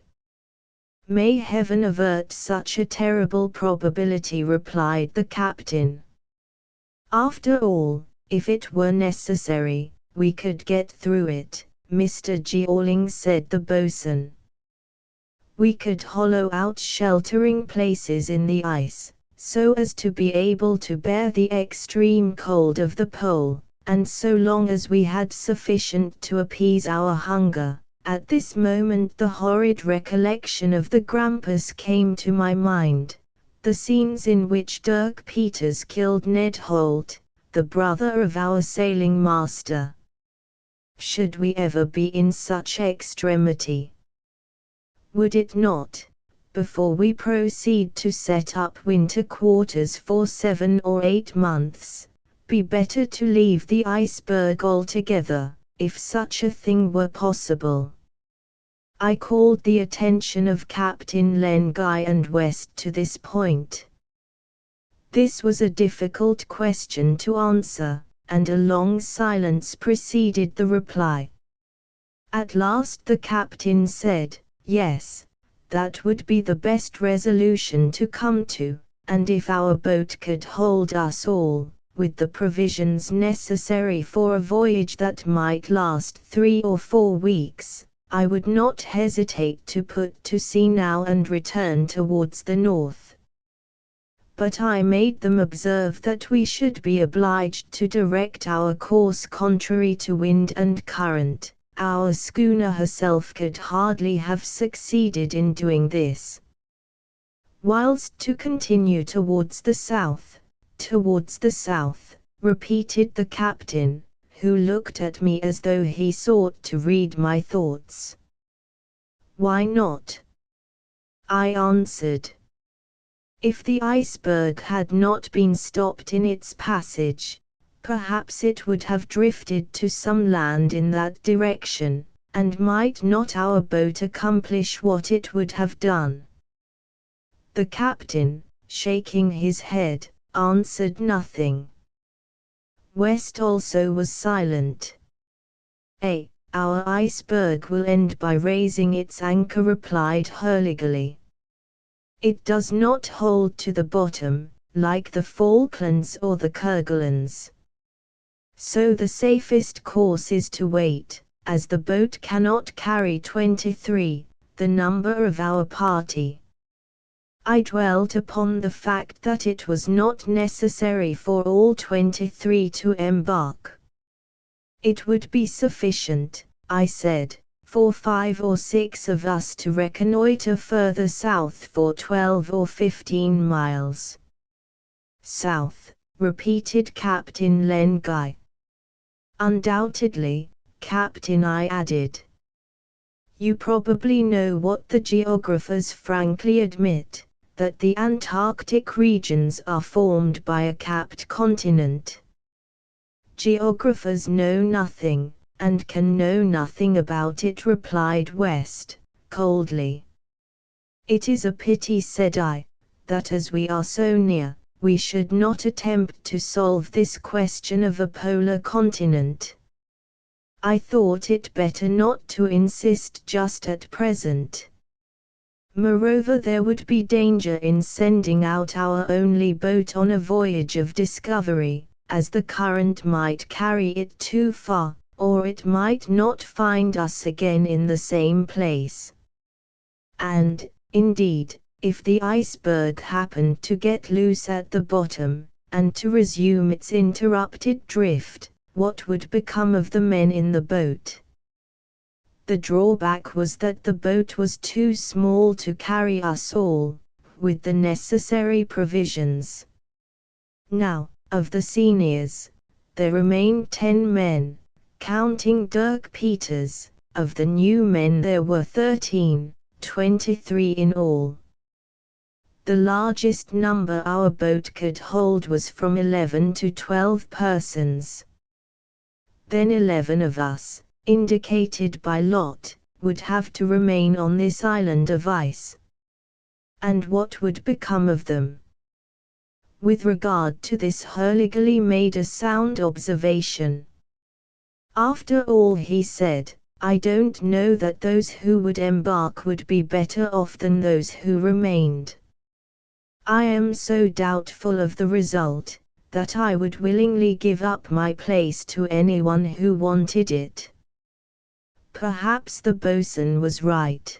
May heaven avert such a terrible probability, replied the captain. After all, if it were necessary, we could get through it, Mr. Jeorling, said the boatswain. We could hollow out sheltering places in the ice, so as to be able to bear the extreme cold of the pole, and so long as we had sufficient to appease our hunger. At this moment the horrid recollection of the Grampus came to my mind, the scenes in which Dirk Peters killed Ned Holt, the brother of our sailing master. Should we ever be in such extremity? Would it not, before we proceed to set up winter quarters for 7 or 8 months, be better to leave the iceberg altogether, if such a thing were possible? I called the attention of Captain Len Guy and West to this point. This was a difficult question to answer, and a long silence preceded the reply. At last the captain said, yes, that would be the best resolution to come to, and if our boat could hold us all, with the provisions necessary for a voyage that might last 3 or 4 weeks, I would not hesitate to put to sea now and return towards the north. But I made them observe that we should be obliged to direct our course contrary to wind and current. Our schooner herself could hardly have succeeded in doing this. Whilst to continue towards the south, repeated the captain, who looked at me as though he sought to read my thoughts. Why not? I answered. If the iceberg had not been stopped in its passage, perhaps it would have drifted to some land in that direction, and might not our boat accomplish what it would have done? The captain, shaking his head, answered nothing. West also was silent. Our iceberg will end by raising its anchor, replied Hurliguerly. It does not hold to the bottom, like the Falklands or the Kerguelens. So the safest course is to wait, as the boat cannot carry 23, the number of our party. I dwelt upon the fact that it was not necessary for all 23 to embark. It would be sufficient, I said, for 5 or 6 of us to reconnoiter further south for 12 or 15 miles. South, repeated Captain Len Guy. Undoubtedly, Captain, I added. You probably know what the geographers frankly admit, that the Antarctic regions are formed by a capped continent. Geographers know nothing, and can know nothing about it, replied West, coldly. It is a pity, said I, that as we are so near, we should not attempt to solve this question of a polar continent. I thought it better not to insist just at present. Moreover, there would be danger in sending out our only boat on a voyage of discovery, as the current might carry it too far, or it might not find us again in the same place. And, indeed, if the iceberg happened to get loose at the bottom, and to resume its interrupted drift, what would become of the men in the boat? The drawback was that the boat was too small to carry us all, with the necessary provisions. Now, of the seniors, there remained 10 men, counting Dirk Peters, Of the new men there were 13, 23 in all. The largest number our boat could hold was from 11 to 12 persons. Then 11 of us, indicated by lot, would have to remain on this island of ice. And what would become of them? With regard to this Hurley made a sound observation. After all, he said, I don't know that those who would embark would be better off than those who remained. I am so doubtful of the result, that I would willingly give up my place to anyone who wanted it. Perhaps the boatswain was right.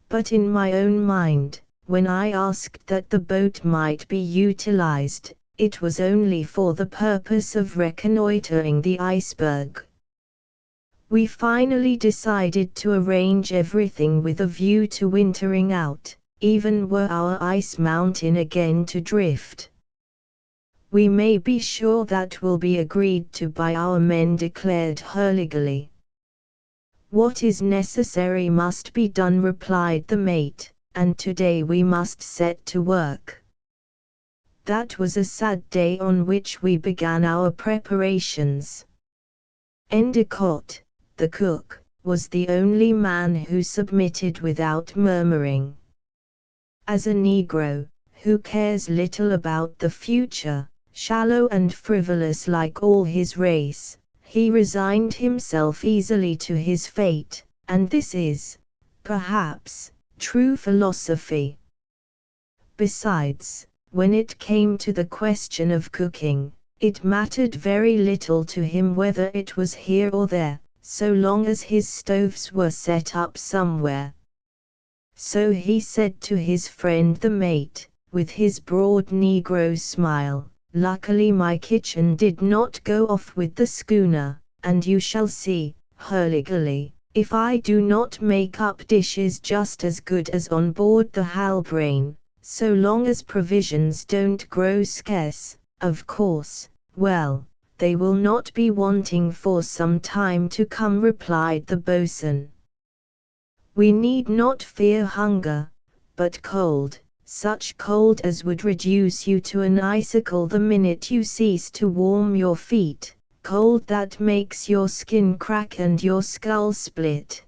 But in my own mind, when I asked that the boat might be utilized, it was only for the purpose of reconnoitering the iceberg. We finally decided to arrange everything with a view to wintering out, even were our ice mountain again to drift. We may be sure that will be agreed to by our men, declared Hurley. What is necessary must be done, replied the mate, and today we must set to work. That was a sad day on which we began our preparations. Endicott, the cook, was the only man who submitted without murmuring. As a Negro, who cares little about the future, shallow and frivolous like all his race, he resigned himself easily to his fate, and this is, perhaps, true philosophy. Besides, when it came to the question of cooking, it mattered very little to him whether it was here or there, so long as his stoves were set up somewhere. So he said to his friend the mate, with his broad Negro smile, luckily my kitchen did not go off with the schooner, and you shall see, Hurley, if I do not make up dishes just as good as on board the Halbrane, so long as provisions don't grow scarce, of course, well, they will not be wanting for some time to come, replied the boatswain. We need not fear hunger, but cold, such cold as would reduce you to an icicle the minute you cease to warm your feet, cold that makes your skin crack and your skull split.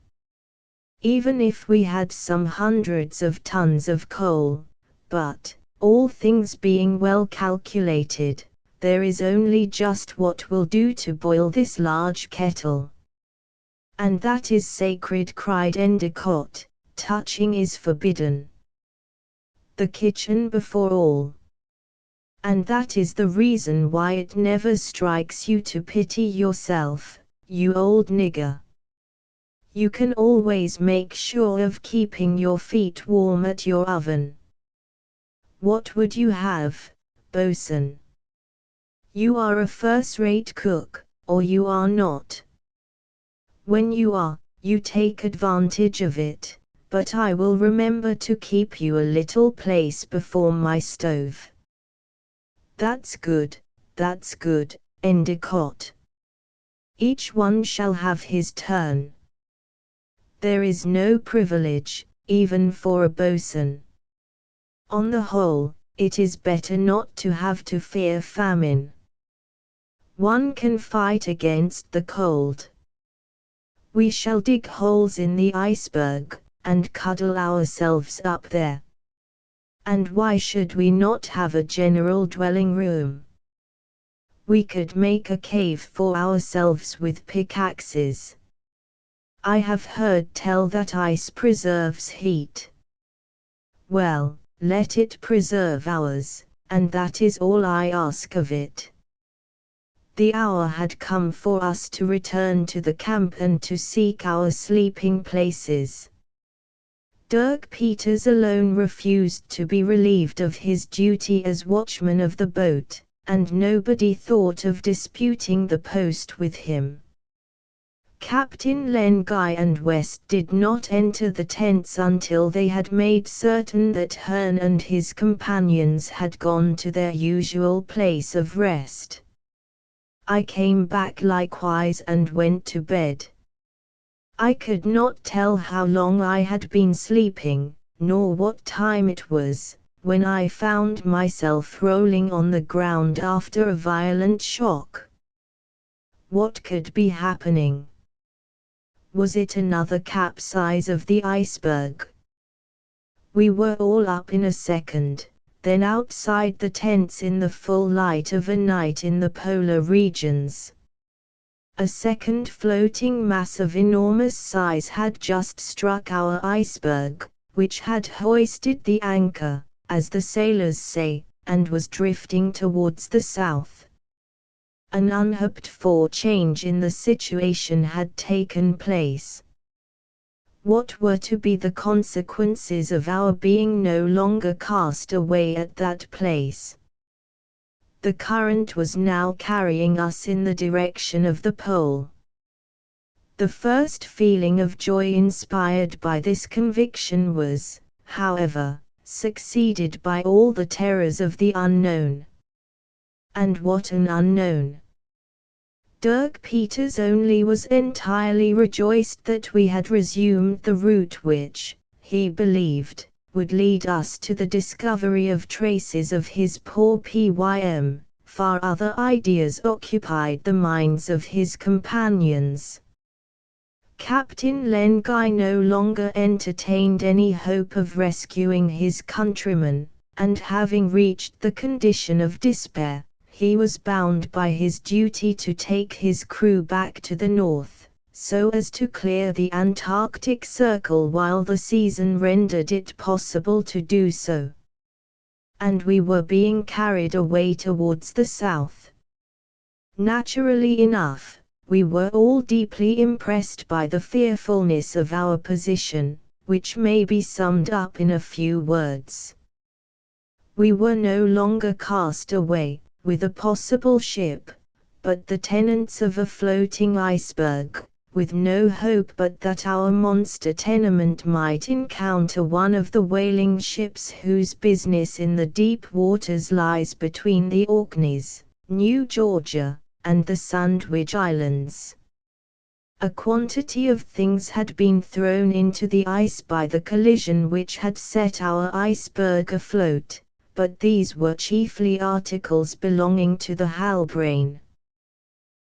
Even if we had some hundreds of tons of coal, but, all things being well calculated, there is only just what will do to boil this large kettle. And that is sacred, cried Endicott, touching is forbidden. The kitchen before all. And that is the reason why it never strikes you to pity yourself, you old nigger. You can always make sure of keeping your feet warm at your oven. What would you have, boatswain? You are a first-rate cook, or you are not. When you are, you take advantage of it, but I will remember to keep you a little place before my stove. That's good, Endicott. Each one shall have his turn. There is no privilege, even for a boatswain. On the whole, it is better not to have to fear famine. One can fight against the cold. We shall dig holes in the iceberg, and cuddle ourselves up there. And why should we not have a general dwelling room? We could make a cave for ourselves with pickaxes. I have heard tell that ice preserves heat. Well, let it preserve ours, and that is all I ask of it. The hour had come for us to return to the camp and to seek our sleeping places. Dirk Peters alone refused to be relieved of his duty as watchman of the boat, and nobody thought of disputing the post with him. Captain Len Guy and West did not enter the tents until they had made certain that Hearn and his companions had gone to their usual place of rest. I came back likewise and went to bed. I could not tell how long I had been sleeping, nor what time it was, when I found myself rolling on the ground after a violent shock. What could be happening? Was it another capsize of the iceberg? We were all up in a second, then outside the tents in the full light of a night in the polar regions. A second floating mass of enormous size had just struck our iceberg, which had hoisted the anchor, as the sailors say, and was drifting towards the south. An unhoped for change in the situation had taken place. What were to be the consequences of our being no longer cast away at that place? The current was now carrying us in the direction of the pole. The first feeling of joy inspired by this conviction was, however, succeeded by all the terrors of the unknown. And what an unknown! Dirk Peters only was entirely rejoiced that we had resumed the route which, he believed, would lead us to the discovery of traces of his poor Pym. Far other ideas occupied the minds of his companions. Captain Len Guy no longer entertained any hope of rescuing his countrymen, and having reached the condition of despair, he was bound by his duty to take his crew back to the north, so as to clear the Antarctic Circle while the season rendered it possible to do so. And we were being carried away towards the south. Naturally enough, we were all deeply impressed by the fearfulness of our position, which may be summed up in a few words. We were no longer cast away, with a possible ship, but the tenants of a floating iceberg, with no hope but that our monster tenement might encounter one of the whaling ships whose business in the deep waters lies between the Orkneys, New Georgia, and the Sandwich Islands. A quantity of things had been thrown into the ice by the collision which had set our iceberg afloat, but these were chiefly articles belonging to the Halbrane.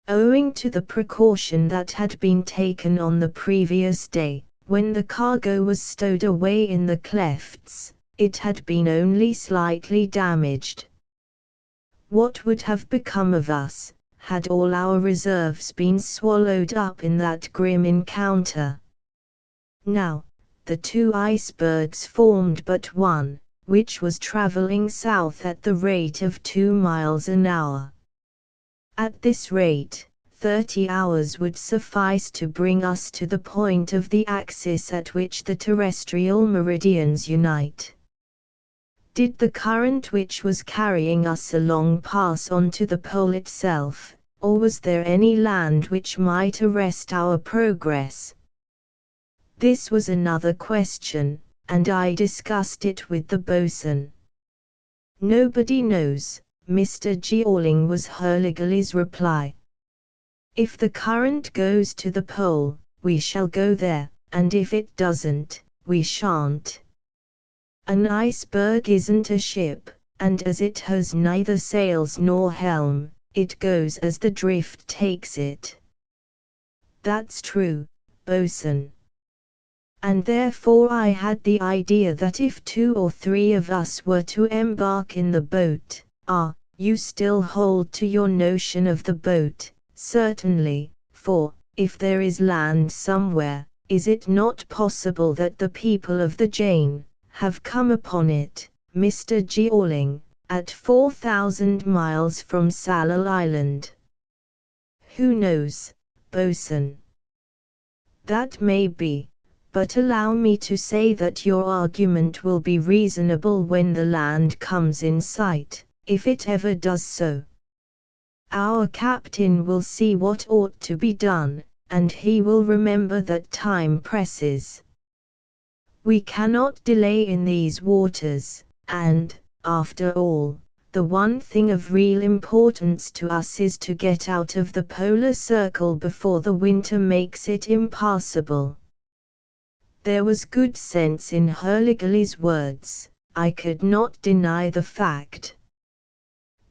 Owing to the precaution that had been taken on the previous day, when the cargo was stowed away in the clefts, it had been only slightly damaged. What would have become of us, had all our reserves been swallowed up in that grim encounter? Now, the two icebergs formed but one, which was traveling south at the rate of 2 miles an hour. At this rate, 30 hours would suffice to bring us to the point of the axis at which the terrestrial meridians unite. Did the current which was carrying us along pass on to the pole itself, or was there any land which might arrest our progress? This was another question, and I discussed it with the boatswain. Nobody knows, Mr. Georling, was Hurliguerly's reply. If the current goes to the pole, we shall go there, and if it doesn't, we shan't. An iceberg isn't a ship, and as it has neither sails nor helm, it goes as the drift takes it. That's true, boatswain. And therefore I had the idea that if 2 or 3 of us were to embark in the boat, you still hold to your notion of the boat, certainly, for, if there is land somewhere, is it not possible that the people of the Jane have come upon it, Mr. Georling, at 4,000 miles from Sallal Island? Who knows, boatswain? That may be, but allow me to say that your argument will be reasonable when the land comes in sight, if it ever does so. Our captain will see what ought to be done, and he will remember that time presses. We cannot delay in these waters, and, after all, the one thing of real importance to us is to get out of the polar circle before the winter makes it impassable." There was good sense in Hurliguerly's words. I could not deny the fact.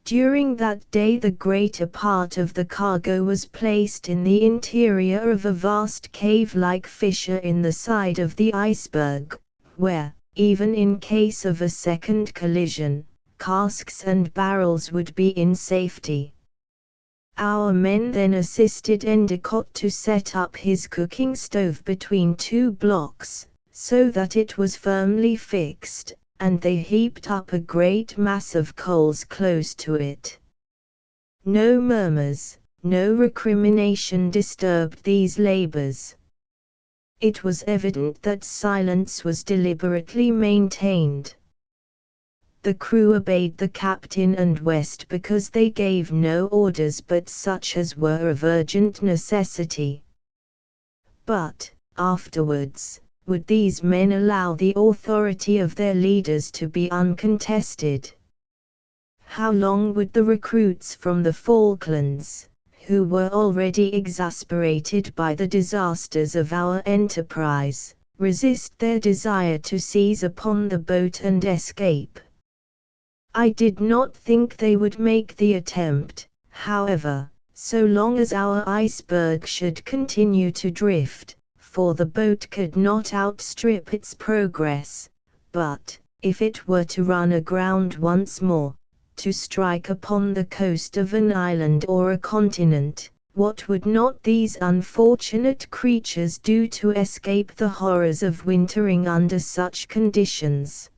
During that day the greater part of the cargo was placed in the interior of a vast cave-like fissure in the side of the iceberg, where, even in case of a second collision, casks and barrels would be in safety. Our men then assisted Endicott to set up his cooking stove between two blocks, so that it was firmly fixed, and they heaped up a great mass of coals close to it. No murmurs, no recrimination disturbed these labors. It was evident that silence was deliberately maintained. The crew obeyed the captain and West because they gave no orders but such as were of urgent necessity. But, afterwards, would these men allow the authority of their leaders to be uncontested? How long would the recruits from the Falklands, who were already exasperated by the disasters of our enterprise, resist their desire to seize upon the boat and escape? I did not think they would make the attempt, however, so long as our iceberg should continue to drift, for the boat could not outstrip its progress. But, if it were to run aground once more, to strike upon the coast of an island or a continent, what would not these unfortunate creatures do to escape the horrors of wintering under such conditions?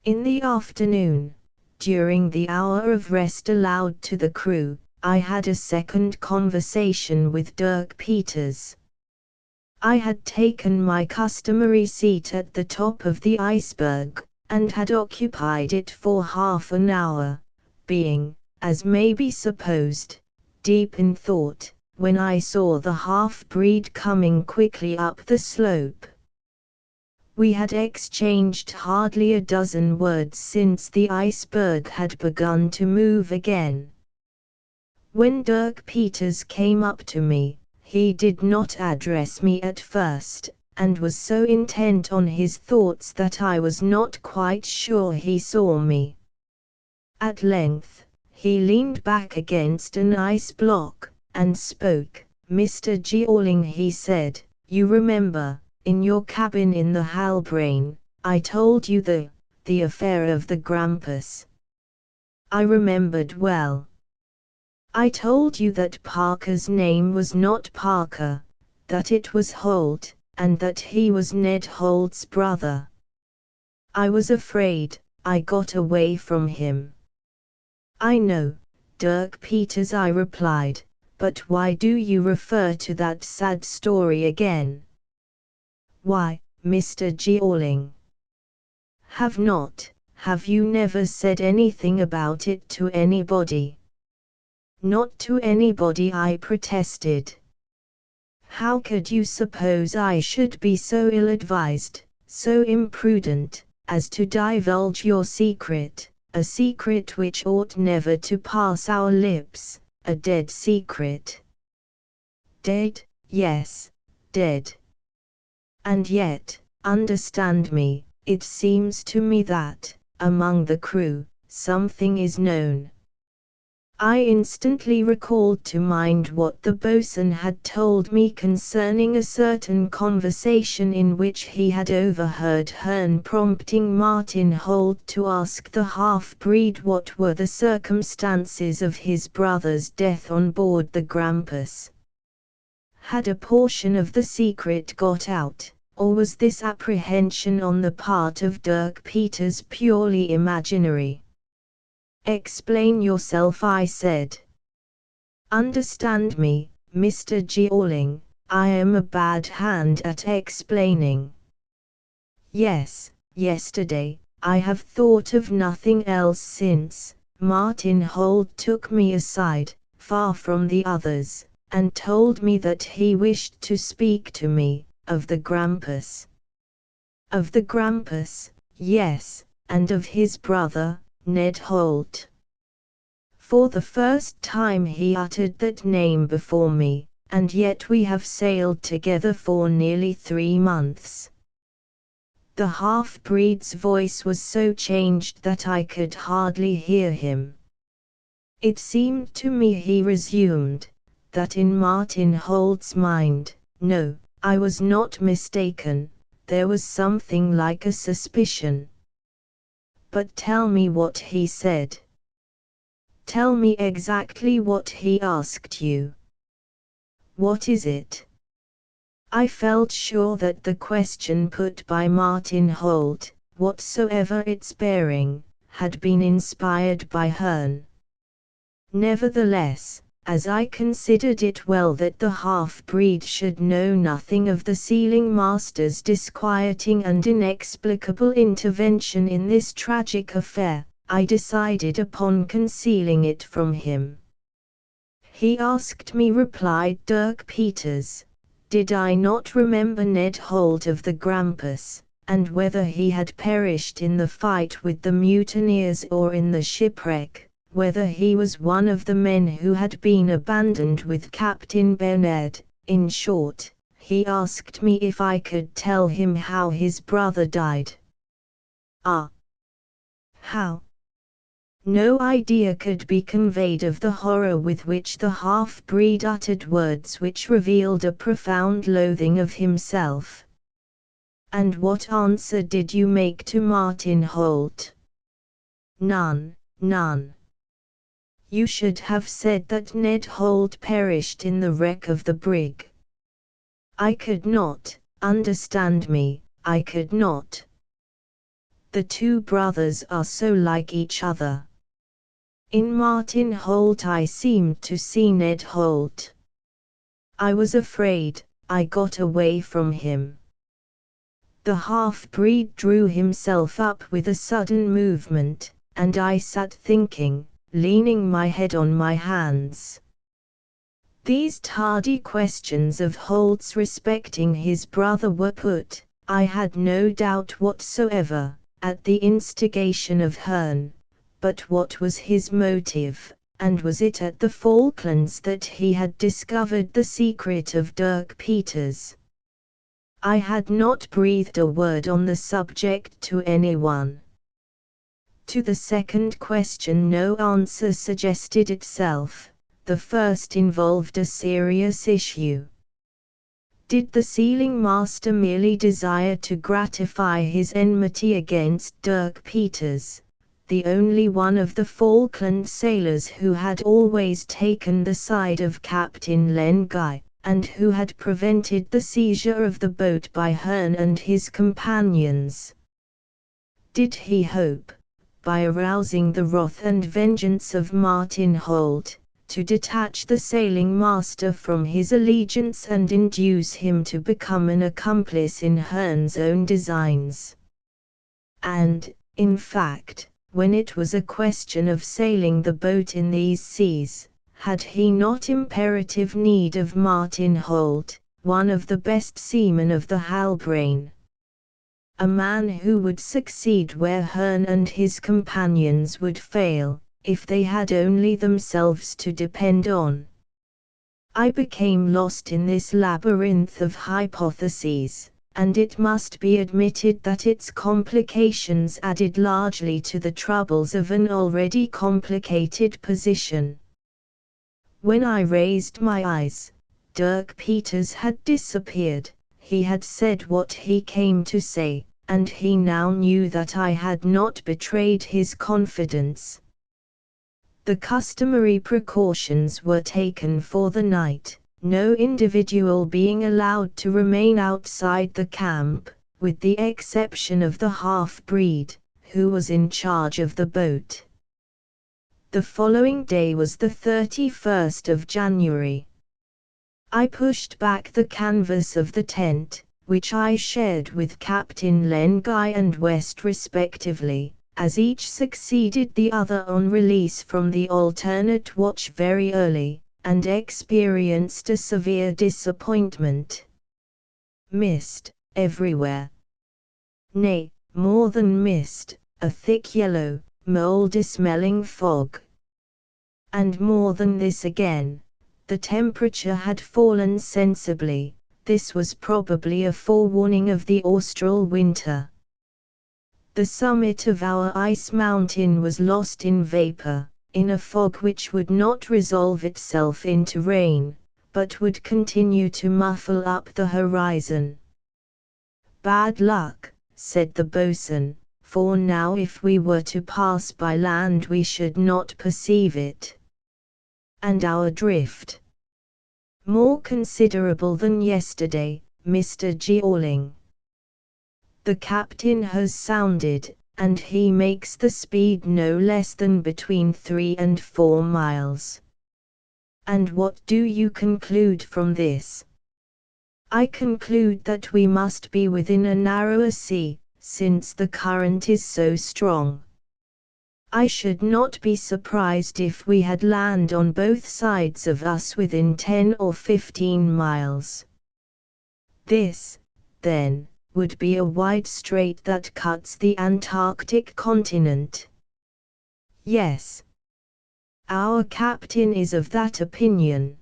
In the afternoon, during the hour of rest allowed to the crew, I had a second conversation with Dirk Peters. I had taken my customary seat at the top of the iceberg, and had occupied it for half an hour, being, as may be supposed, deep in thought, when I saw the half-breed coming quickly up the slope. We had exchanged hardly a dozen words since the iceberg had begun to move again. When Dirk Peters came up to me, he did not address me at first, and was so intent on his thoughts that I was not quite sure he saw me. At length, he leaned back against an ice block, and spoke. "Mr. Jeorling," he said, "you remember, in your cabin in the Halbrane, I told you the affair of the Grampus." I remembered well. I told you that Parker's name was not Parker, that it was Holt, and that he was Ned Holt's brother. I was afraid I got away from him. "I know, Dirk Peters," I replied, "but why do you refer to that sad story again?" "Why, Mr. Jeorling, have you never said anything about it to anybody?" "Not to anybody," I protested. "How could you suppose I should be so ill-advised, so imprudent, as to divulge your secret, a secret which ought never to pass our lips, a dead secret?" "Dead, yes, dead. And yet, understand me, it seems to me that, among the crew, something is known." I instantly recalled to mind what the boatswain had told me concerning a certain conversation in which he had overheard Hearn prompting Martin Holt to ask the half-breed what were the circumstances of his brother's death on board the Grampus. Had a portion of the secret got out, or was this apprehension on the part of Dirk Peters purely imaginary? "Explain yourself," I said. "Understand me, Mr. Jeorling, I am a bad hand at explaining. Yes, yesterday, I have thought of nothing else since, Martin Holt took me aside, far from the others, and told me that he wished to speak to me, of the Grampus." "Of the Grampus, yes, and of his brother, Ned Holt. For the first time he uttered that name before me, and yet we have sailed together for nearly 3 months. The half-breed's voice was so changed that I could hardly hear him. It seemed to me, he resumed, that in Martin Holt's mind, no, I was not mistaken, there was something like a suspicion. But tell me what he said. Tell me exactly what he asked you. What is it? I felt sure that the question put by Martin Holt, whatsoever its bearing, had been inspired by Hearn. Nevertheless, as I considered it well that the half-breed should know nothing of the sealing master's disquieting and inexplicable intervention in this tragic affair, I decided upon concealing it from him. He asked me, replied Dirk Peters, did I not remember Ned Holt of the Grampus, and whether he had perished in the fight with the mutineers or in the shipwreck, whether he was one of the men who had been abandoned with Captain Bernard. In short, he asked me if I could tell him how his brother died. Ah! How? No idea could be conveyed of the horror with which the half-breed uttered words which revealed a profound loathing of himself. And what answer did you make to Martin Holt? None, none. You should have said that Ned Holt perished in the wreck of the brig. I could not, understand me, I could not. The two brothers are so like each other. In Martin Holt I seemed to see Ned Holt. I was afraid, I got away from him. The half-breed drew himself up with a sudden movement, and I sat thinking, leaning my head on my hands. These tardy questions of Holt's respecting his brother were put, I had no doubt whatsoever, at the instigation of Hearn. But what was his motive, and was it at the Falklands that he had discovered the secret of Dirk Peters? I had not breathed a word on the subject to anyone. To the second question no answer suggested itself. The first involved a serious issue. Did the sealing master merely desire to gratify his enmity against Dirk Peters, the only one of the Falkland sailors who had always taken the side of Captain Len Guy, and who had prevented the seizure of the boat by Hearn and his companions? Did he hope, by arousing the wrath and vengeance of Martin Holt, to detach the sailing master from his allegiance and induce him to become an accomplice in Hearn's own designs? And, in fact, when it was a question of sailing the boat in these seas, had he not imperative need of Martin Holt, one of the best seamen of the Halbrane? A man who would succeed where Hearn and his companions would fail, if they had only themselves to depend on. I became lost in this labyrinth of hypotheses, and it must be admitted that its complications added largely to the troubles of an already complicated position. When I raised my eyes, Dirk Peters had disappeared. He had said what he came to say, and he now knew that I had not betrayed his confidence. The customary precautions were taken for the night, no individual being allowed to remain outside the camp, with the exception of the half-breed, who was in charge of the boat. The following day was the 31st of January. I pushed back the canvas of the tent, which I shared with Captain Len Guy and West respectively, as each succeeded the other on release from the alternate watch very early, and experienced a severe disappointment. Mist, everywhere. Nay, more than mist, a thick yellow, mouldy-smelling fog. And more than this again, the temperature had fallen sensibly. This was probably a forewarning of the austral winter. The summit of our ice mountain was lost in vapor, in a fog which would not resolve itself into rain, but would continue to muffle up the horizon. "Bad luck," said the boatswain, "for now if we were to pass by land we should not perceive it. And our drift?" "More considerable than yesterday, Mr. Jeorling. The captain has sounded, and he makes the speed no less than between 3 and 4 miles. And what do you conclude from this?" "I conclude that we must be within a narrower sea, since the current is so strong. I should not be surprised if we had land on both sides of us within 10 or 15 miles. This, then, would be a wide strait that cuts the Antarctic continent." "Yes. Our captain is of that opinion."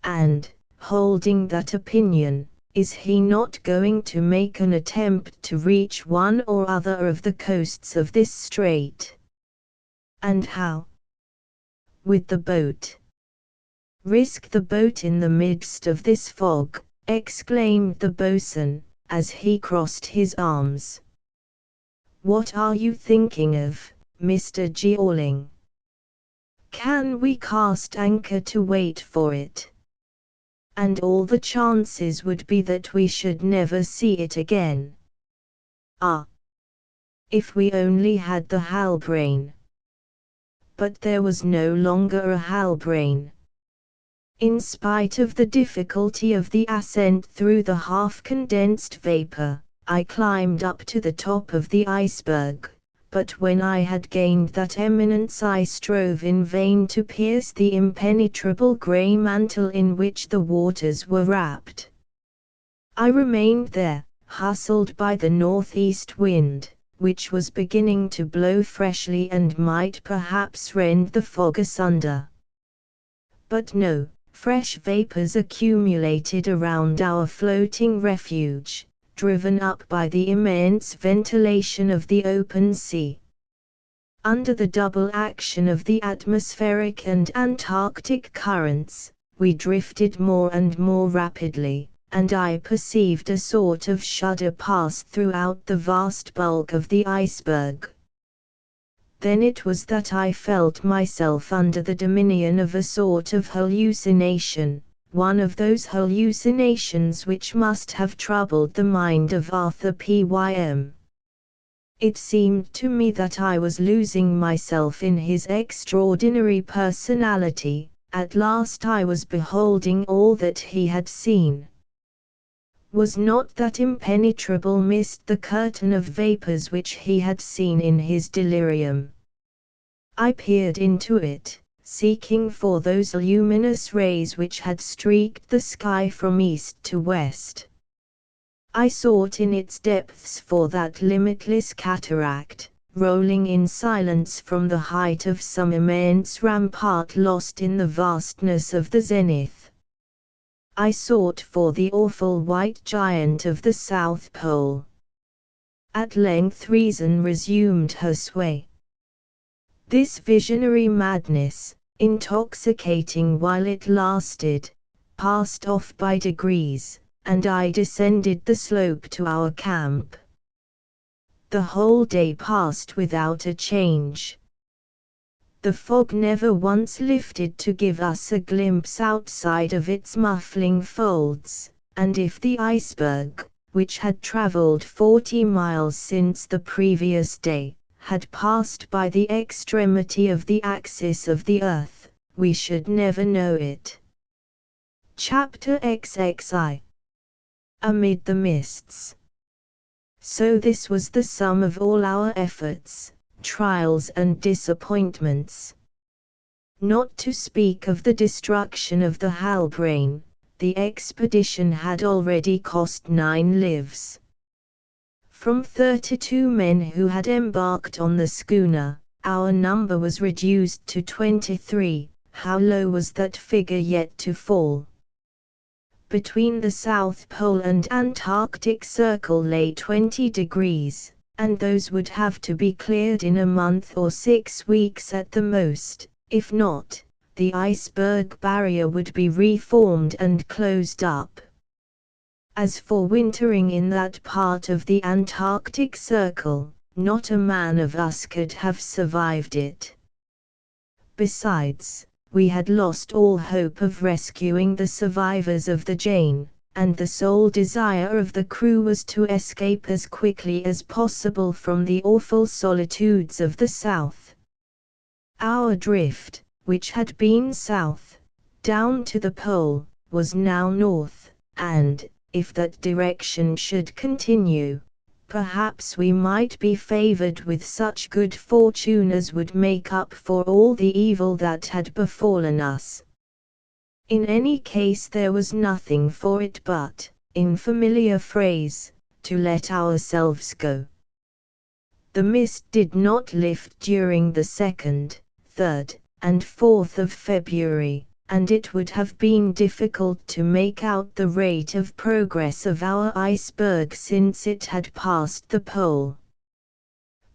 "And, holding that opinion, is he not going to make an attempt to reach one or other of the coasts of this strait?" "And how?" "With the boat." "Risk the boat in the midst of this fog," exclaimed the boatswain, as he crossed his arms. "What are you thinking of, Mr. Jeorling? Can we cast anchor to wait for it? And all the chances would be that we should never see it again. Ah! If we only had the Halbrane!" But there was no longer a Halbrane. In spite of the difficulty of the ascent through the half-condensed vapor, I climbed up to the top of the iceberg, but when I had gained that eminence I strove in vain to pierce the impenetrable grey mantle in which the waters were wrapped. I remained there, hustled by the northeast wind, which was beginning to blow freshly and might perhaps rend the fog asunder. But no, fresh vapors accumulated around our floating refuge, driven up by the immense ventilation of the open sea. Under the double action of the atmospheric and Antarctic currents, we drifted more and more rapidly, and I perceived a sort of shudder pass throughout the vast bulk of the iceberg. Then it was that I felt myself under the dominion of a sort of hallucination, one of those hallucinations which must have troubled the mind of Arthur Pym. It seemed to me that I was losing myself in his extraordinary personality. At last I was beholding all that he had seen. Was not that impenetrable mist the curtain of vapors which he had seen in his delirium? I peered into it, seeking for those luminous rays which had streaked the sky from east to west. I sought in its depths for that limitless cataract, rolling in silence from the height of some immense rampart lost in the vastness of the zenith. I sought for the awful white giant of the South Pole. At length reason resumed her sway. This visionary madness, intoxicating while it lasted, passed off by degrees, and I descended the slope to our camp. The whole day passed without a change. The fog never once lifted to give us a glimpse outside of its muffling folds, and if the iceberg, which had traveled 40 miles since the previous day, had passed by the extremity of the axis of the earth, we should never know it. Chapter XXI. Amid the mists. So this was the sum of all our efforts, trials and disappointments. Not to speak of the destruction of the Halbrane, the expedition had already cost 9 lives. From 32 men who had embarked on the schooner, our number was reduced to 23. How low was that figure yet to fall? Between the South Pole and Antarctic Circle lay 20 degrees, and those would have to be cleared in a month or 6 weeks at the most. If not, the iceberg barrier would be reformed and closed up. As for wintering in that part of the Antarctic Circle, not a man of us could have survived it. Besides, we had lost all hope of rescuing the survivors of the Jane, and the sole desire of the crew was to escape as quickly as possible from the awful solitudes of the South. Our drift, which had been south, down to the pole, was now north, and, if that direction should continue, perhaps we might be favored with such good fortune as would make up for all the evil that had befallen us. In any case there was nothing for it but, in familiar phrase, to let ourselves go. The mist did not lift during the 2nd, 3rd, and 4th of February, and it would have been difficult to make out the rate of progress of our iceberg since it had passed the pole.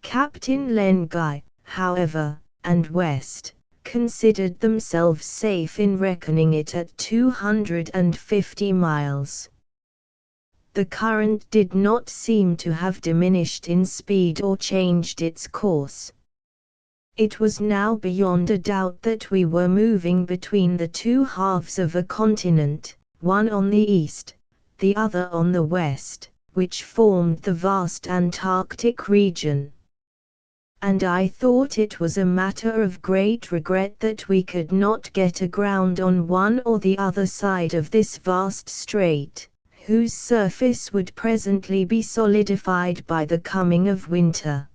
Captain Lenguy, however, and West, considered themselves safe in reckoning it at 250 miles. The current did not seem to have diminished in speed or changed its course. It was now beyond a doubt that we were moving between the two halves of a continent, one on the east, the other on the west, which formed the vast Antarctic region. And I thought it was a matter of great regret that we could not get aground on one or the other side of this vast strait, whose surface would presently be solidified by the coming of winter.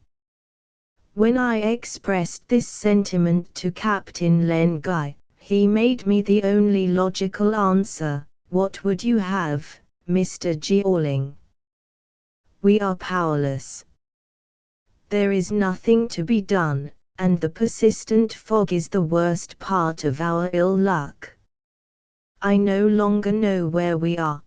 When I expressed this sentiment to Captain Lenguy, he made me the only logical answer: "What would you have, Mr. Jeorling? We are powerless. There is nothing to be done, and the persistent fog is the worst part of our ill luck. I no longer know where we are.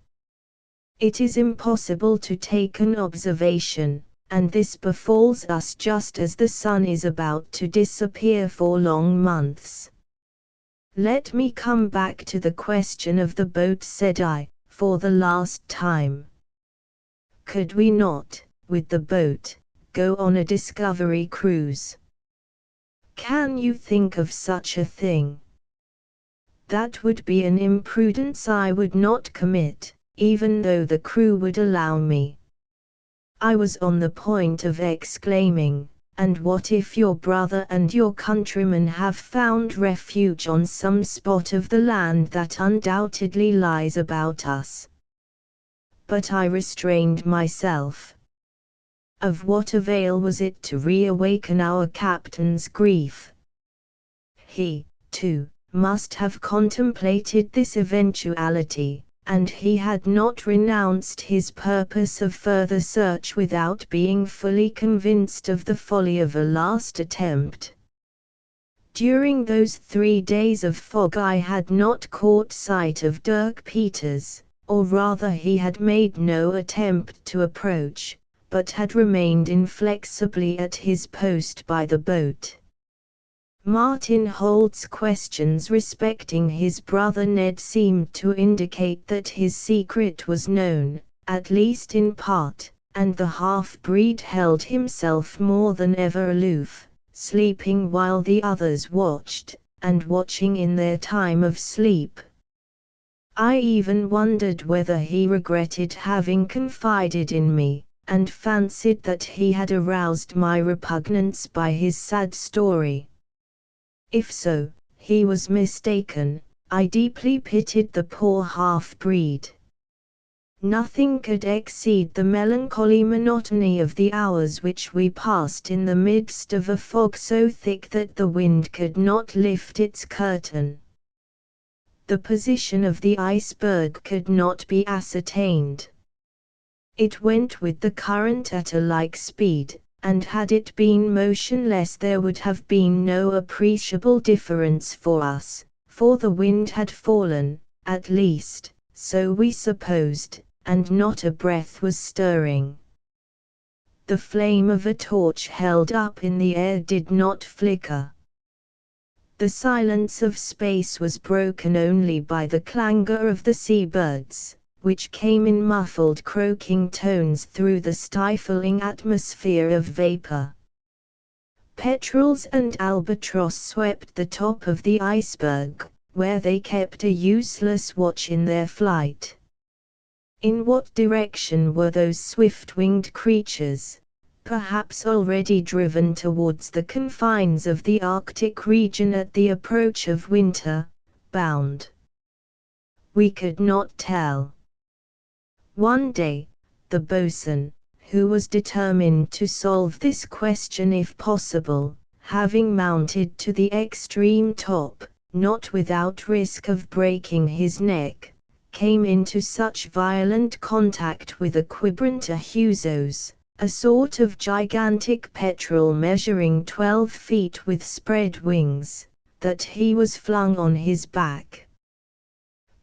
It is impossible to take an observation, and this befalls us just as the sun is about to disappear for long months. Let me come back to the question of the boat," said I, for the last time. Could we not, with the boat, go on a discovery cruise? Can you think of such a thing? That would be an imprudence I would not commit, even though the crew would allow me. I was on the point of exclaiming, "And what if your brother and your countrymen have found refuge on some spot of the land that undoubtedly lies about us?" But I restrained myself. Of what avail was it to reawaken our captain's grief? He, too, must have contemplated this eventuality, and he had not renounced his purpose of further search without being fully convinced of the folly of a last attempt. During those 3 days of fog I had not caught sight of Dirk Peters, or rather he had made no attempt to approach, but had remained inflexibly at his post by the boat. Martin Holt's questions respecting his brother Ned seemed to indicate that his secret was known, at least in part, and the half-breed held himself more than ever aloof, sleeping while the others watched, and watching in their time of sleep. I even wondered whether he regretted having confided in me, and fancied that he had aroused my repugnance by his sad story. If so, he was mistaken. I deeply pitied the poor half-breed. Nothing could exceed the melancholy monotony of the hours which we passed in the midst of a fog so thick that the wind could not lift its curtain. The position of the iceberg could not be ascertained. It went with the current at a like speed, and had it been motionless there would have been no appreciable difference for us, for the wind had fallen, at least, so we supposed, and not a breath was stirring. The flame of a torch held up in the air did not flicker. The silence of space was broken only by the clangor of the seabirds, which came in muffled croaking tones through the stifling atmosphere of vapor. Petrels and albatross swept the top of the iceberg, where they kept a useless watch in their flight. In what direction were those swift-winged creatures, perhaps already driven towards the confines of the Arctic region at the approach of winter, bound? We could not tell. One day, the boatswain, who was determined to solve this question if possible, having mounted to the extreme top, not without risk of breaking his neck, came into such violent contact with a quibranta husos, a sort of gigantic petrel measuring 12 feet with spread wings, that he was flung on his back.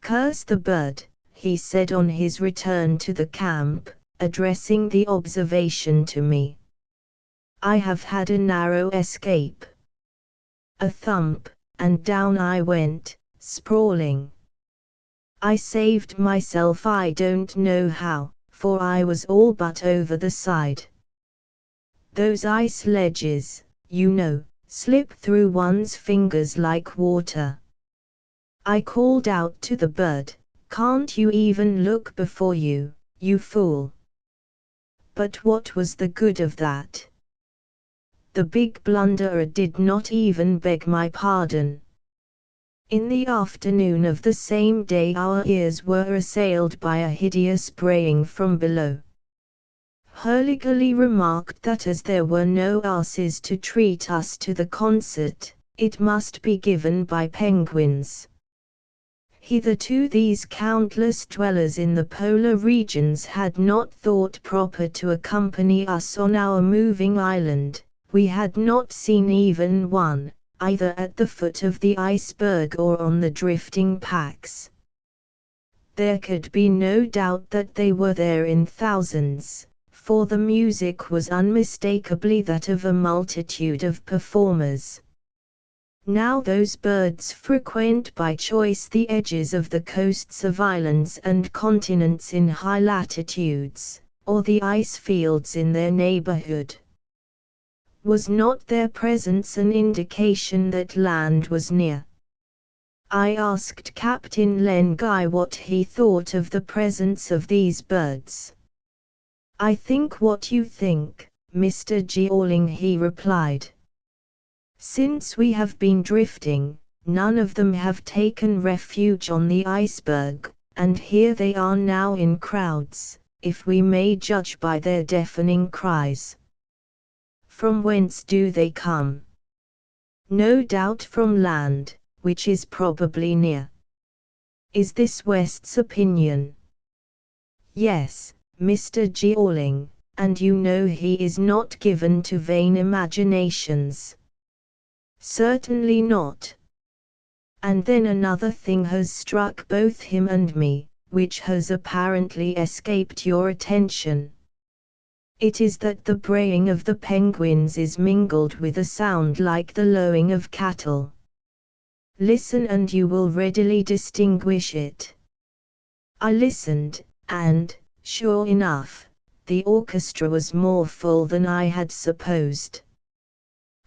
"Curse the bird," he said on his return to the camp, addressing the observation to me. "I have had a narrow escape." A thump, and down I went, sprawling. I saved myself I don't know how, for I was all but over the side. Those ice ledges, you know, slip through one's fingers like water. I called out to the bird, "Can't you even look before you, you fool?" But what was the good of that? The big blunderer did not even beg my pardon. In the afternoon of the same day our ears were assailed by a hideous braying from below. Hurliguerly remarked that as there were no asses to treat us to the concert, it must be given by penguins. Hitherto these countless dwellers in the polar regions had not thought proper to accompany us on our moving island. We had not seen even one, either at the foot of the iceberg or on the drifting packs. There could be no doubt that they were there in thousands, for the music was unmistakably that of a multitude of performers. Now those birds frequent by choice the edges of the coasts of islands and continents in high latitudes, or the ice fields in their neighborhood. Was not their presence an indication that land was near? I asked Captain Len Guy what he thought of the presence of these birds. "I think what you think, Mr. Georling," he replied. "Since we have been drifting, none of them have taken refuge on the iceberg, and here they are now in crowds, if we may judge by their deafening cries." "From whence do they come?" "No doubt from land, which is probably near." "Is this West's opinion?" "Yes, Mr. Georling, and you know he is not given to vain imaginations." "Certainly not. And then another thing has struck both him and me, which has apparently escaped your attention. It is that the braying of the penguins is mingled with a sound like the lowing of cattle. Listen and you will readily distinguish it." I listened, and, sure enough, the orchestra was more full than I had supposed.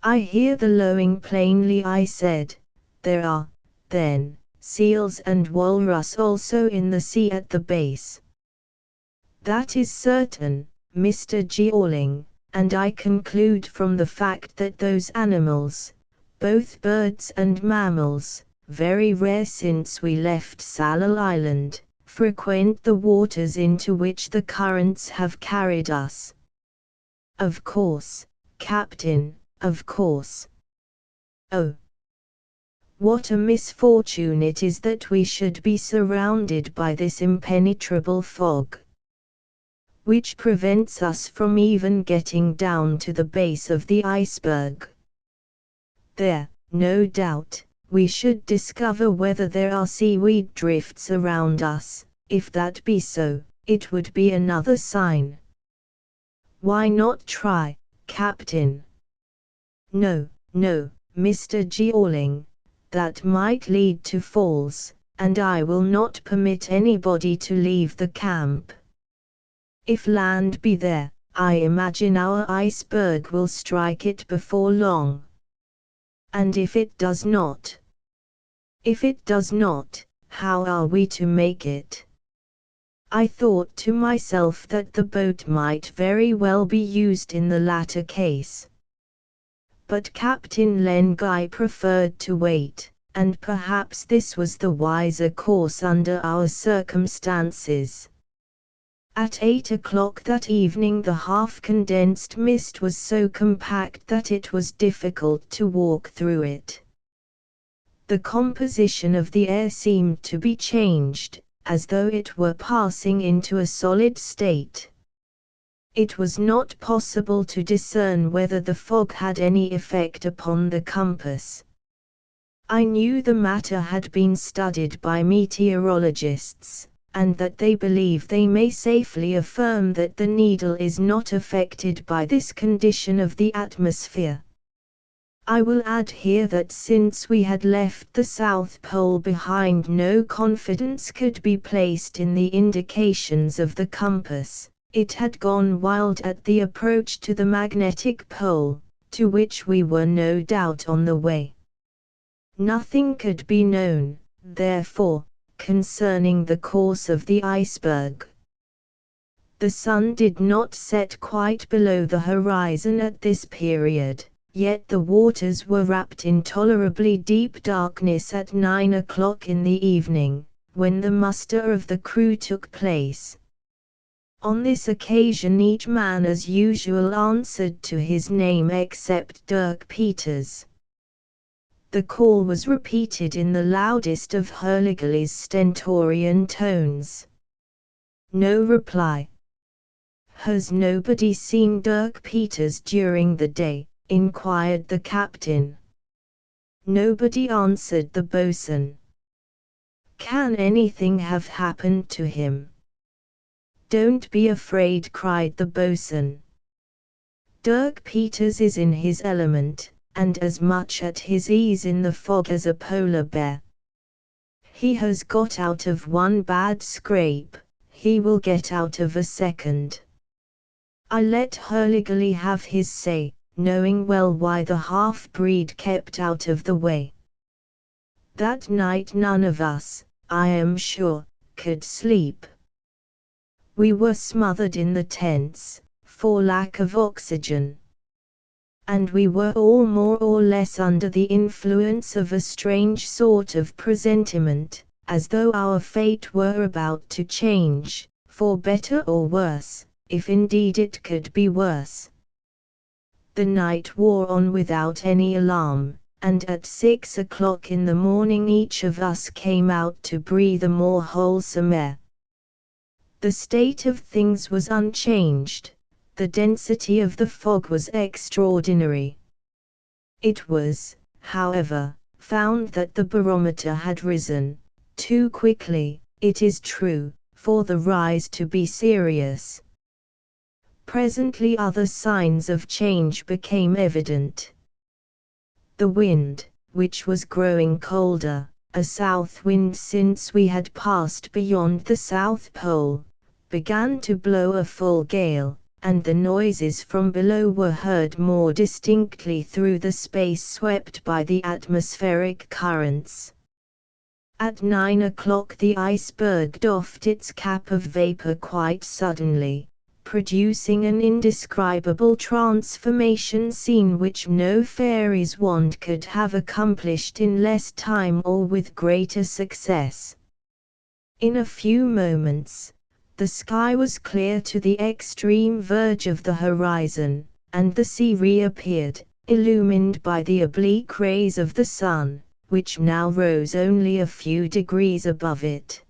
"I hear the lowing plainly," I said. "There are, then, seals and walrus also in the sea at the base?" "That is certain, Mr. Georling, and I conclude from the fact that those animals, both birds and mammals, very rare since we left Sallal Island, frequent the waters into which the currents have carried us." "Of course, Captain, of course." "Oh, what a misfortune it is that we should be surrounded by this impenetrable fog. which prevents us from even getting down to the base of the iceberg. There, no doubt, we should discover whether there are seaweed drifts around us. If that be so, it would be another sign. Why not try, Captain? No, no, Mr. Jeorling, that might lead to falls, and I will not permit anybody to leave the camp. If land be there, I imagine our iceberg will strike it before long. And if it does not? If it does not, how are we to make it? I thought to myself that the boat might very well be used in the latter case. But Captain Len Guy preferred to wait, and perhaps this was the wiser course under our circumstances. At 8 o'clock that evening the half-condensed mist was so compact that it was difficult to walk through it. The composition of the air seemed to be changed, as though it were passing into a solid state. It was not possible to discern whether the fog had any effect upon the compass. I knew the matter had been studied by meteorologists, and that they believe they may safely affirm that the needle is not affected by this condition of the atmosphere. I will add here that since we had left the South Pole behind, no confidence could be placed in the indications of the compass. It had gone wild at the approach to the magnetic pole, to which we were no doubt on the way. Nothing could be known, therefore, concerning the course of the iceberg. The sun did not set quite below the horizon at this period, yet the waters were wrapped in tolerably deep darkness at 9 o'clock in the evening, when the muster of the crew took place. On this occasion each man as usual answered to his name except Dirk Peters. The call was repeated in the loudest of Hurliguerly's stentorian tones. No reply. "Has nobody seen Dirk Peters during the day?" inquired the captain. Nobody, answered the boatswain. "Can anything have happened to him?" "Don't be afraid," cried the boatswain. "Dirk Peters is in his element, and as much at his ease in the fog as a polar bear. He has got out of one bad scrape, he will get out of a second." I let Hurliguerly have his say, knowing well why the half-breed kept out of the way. That night none of us, I am sure, could sleep. We were smothered in the tents, for lack of oxygen. And we were all more or less under the influence of a strange sort of presentiment, as though our fate were about to change, for better or worse, if indeed it could be worse. The night wore on without any alarm, and at 6 o'clock in the morning each of us came out to breathe a more wholesome air. The state of things was unchanged. The density of the fog was extraordinary. It was, however, found that the barometer had risen, too quickly, it is true, for the rise to be serious. Presently other signs of change became evident. The wind, which was growing colder, a south wind since we had passed beyond the South Pole, began to blow a full gale, and the noises from below were heard more distinctly through the space swept by the atmospheric currents. At 9 o'clock the iceberg doffed its cap of vapor quite suddenly, producing an indescribable transformation scene which no fairy's wand could have accomplished in less time or with greater success. In a few moments, the sky was clear to the extreme verge of the horizon, and the sea reappeared, illumined by the oblique rays of the sun, which now rose only a few degrees above it.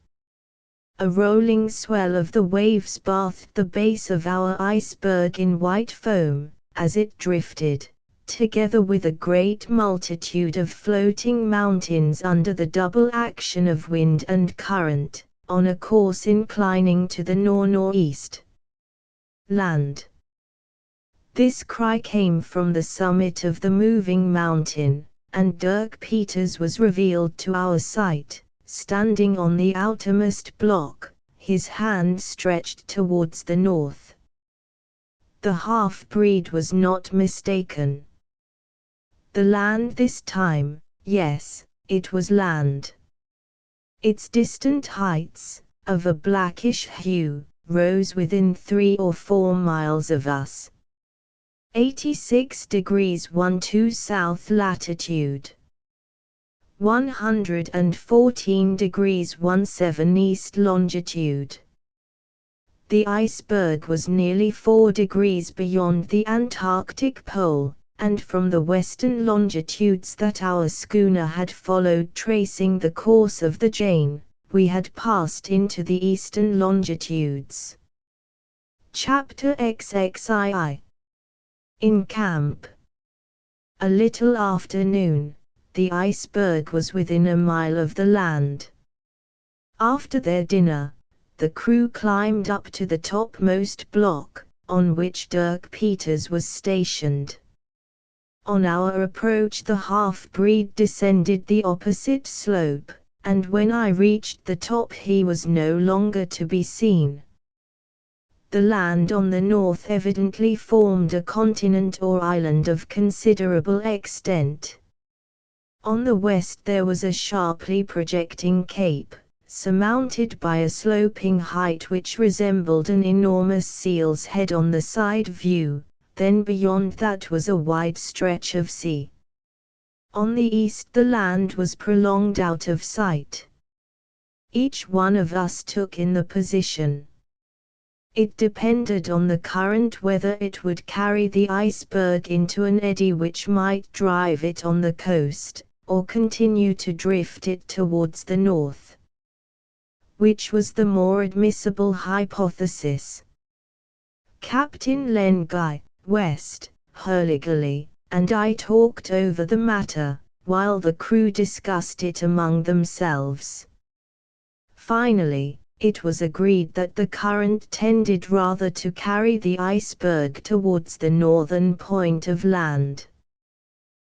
A rolling swell of the waves bathed the base of our iceberg in white foam, as it drifted, together with a great multitude of floating mountains under the double action of wind and current, on a course inclining to the northeast. Land! This cry came from the summit of the moving mountain, and Dirk Peters was revealed to our sight, standing on the outermost block, his hand stretched towards the north. The half-breed was not mistaken. The land this time, yes, it was land. Its distant heights, of a blackish hue, rose within 3 or 4 miles of us. 86 degrees 12 south latitude. 114 degrees 17 east longitude. The iceberg was nearly 4 degrees beyond the Antarctic pole, and from the western longitudes that our schooner had followed tracing the course of the Jane, we had passed into the eastern longitudes. Chapter XXII. In camp. A little after noon, the iceberg was within a mile of the land. After their dinner, the crew climbed up to the topmost block, on which Dirk Peters was stationed. On our approach the half-breed descended the opposite slope, and when I reached the top he was no longer to be seen. The land on the north evidently formed a continent or island of considerable extent. On the west there was a sharply projecting cape, surmounted by a sloping height which resembled an enormous seal's head on the side view, then beyond that was a wide stretch of sea. On the east the land was prolonged out of sight. Each one of us took in the position. It depended on the current whether it would carry the iceberg into an eddy which might drive it on the coast, or continue to drift it towards the north. Which was the more admissible hypothesis? Captain Len Guy, West, Hurley, and I talked over the matter, while the crew discussed it among themselves. Finally, it was agreed that the current tended rather to carry the iceberg towards the northern point of land.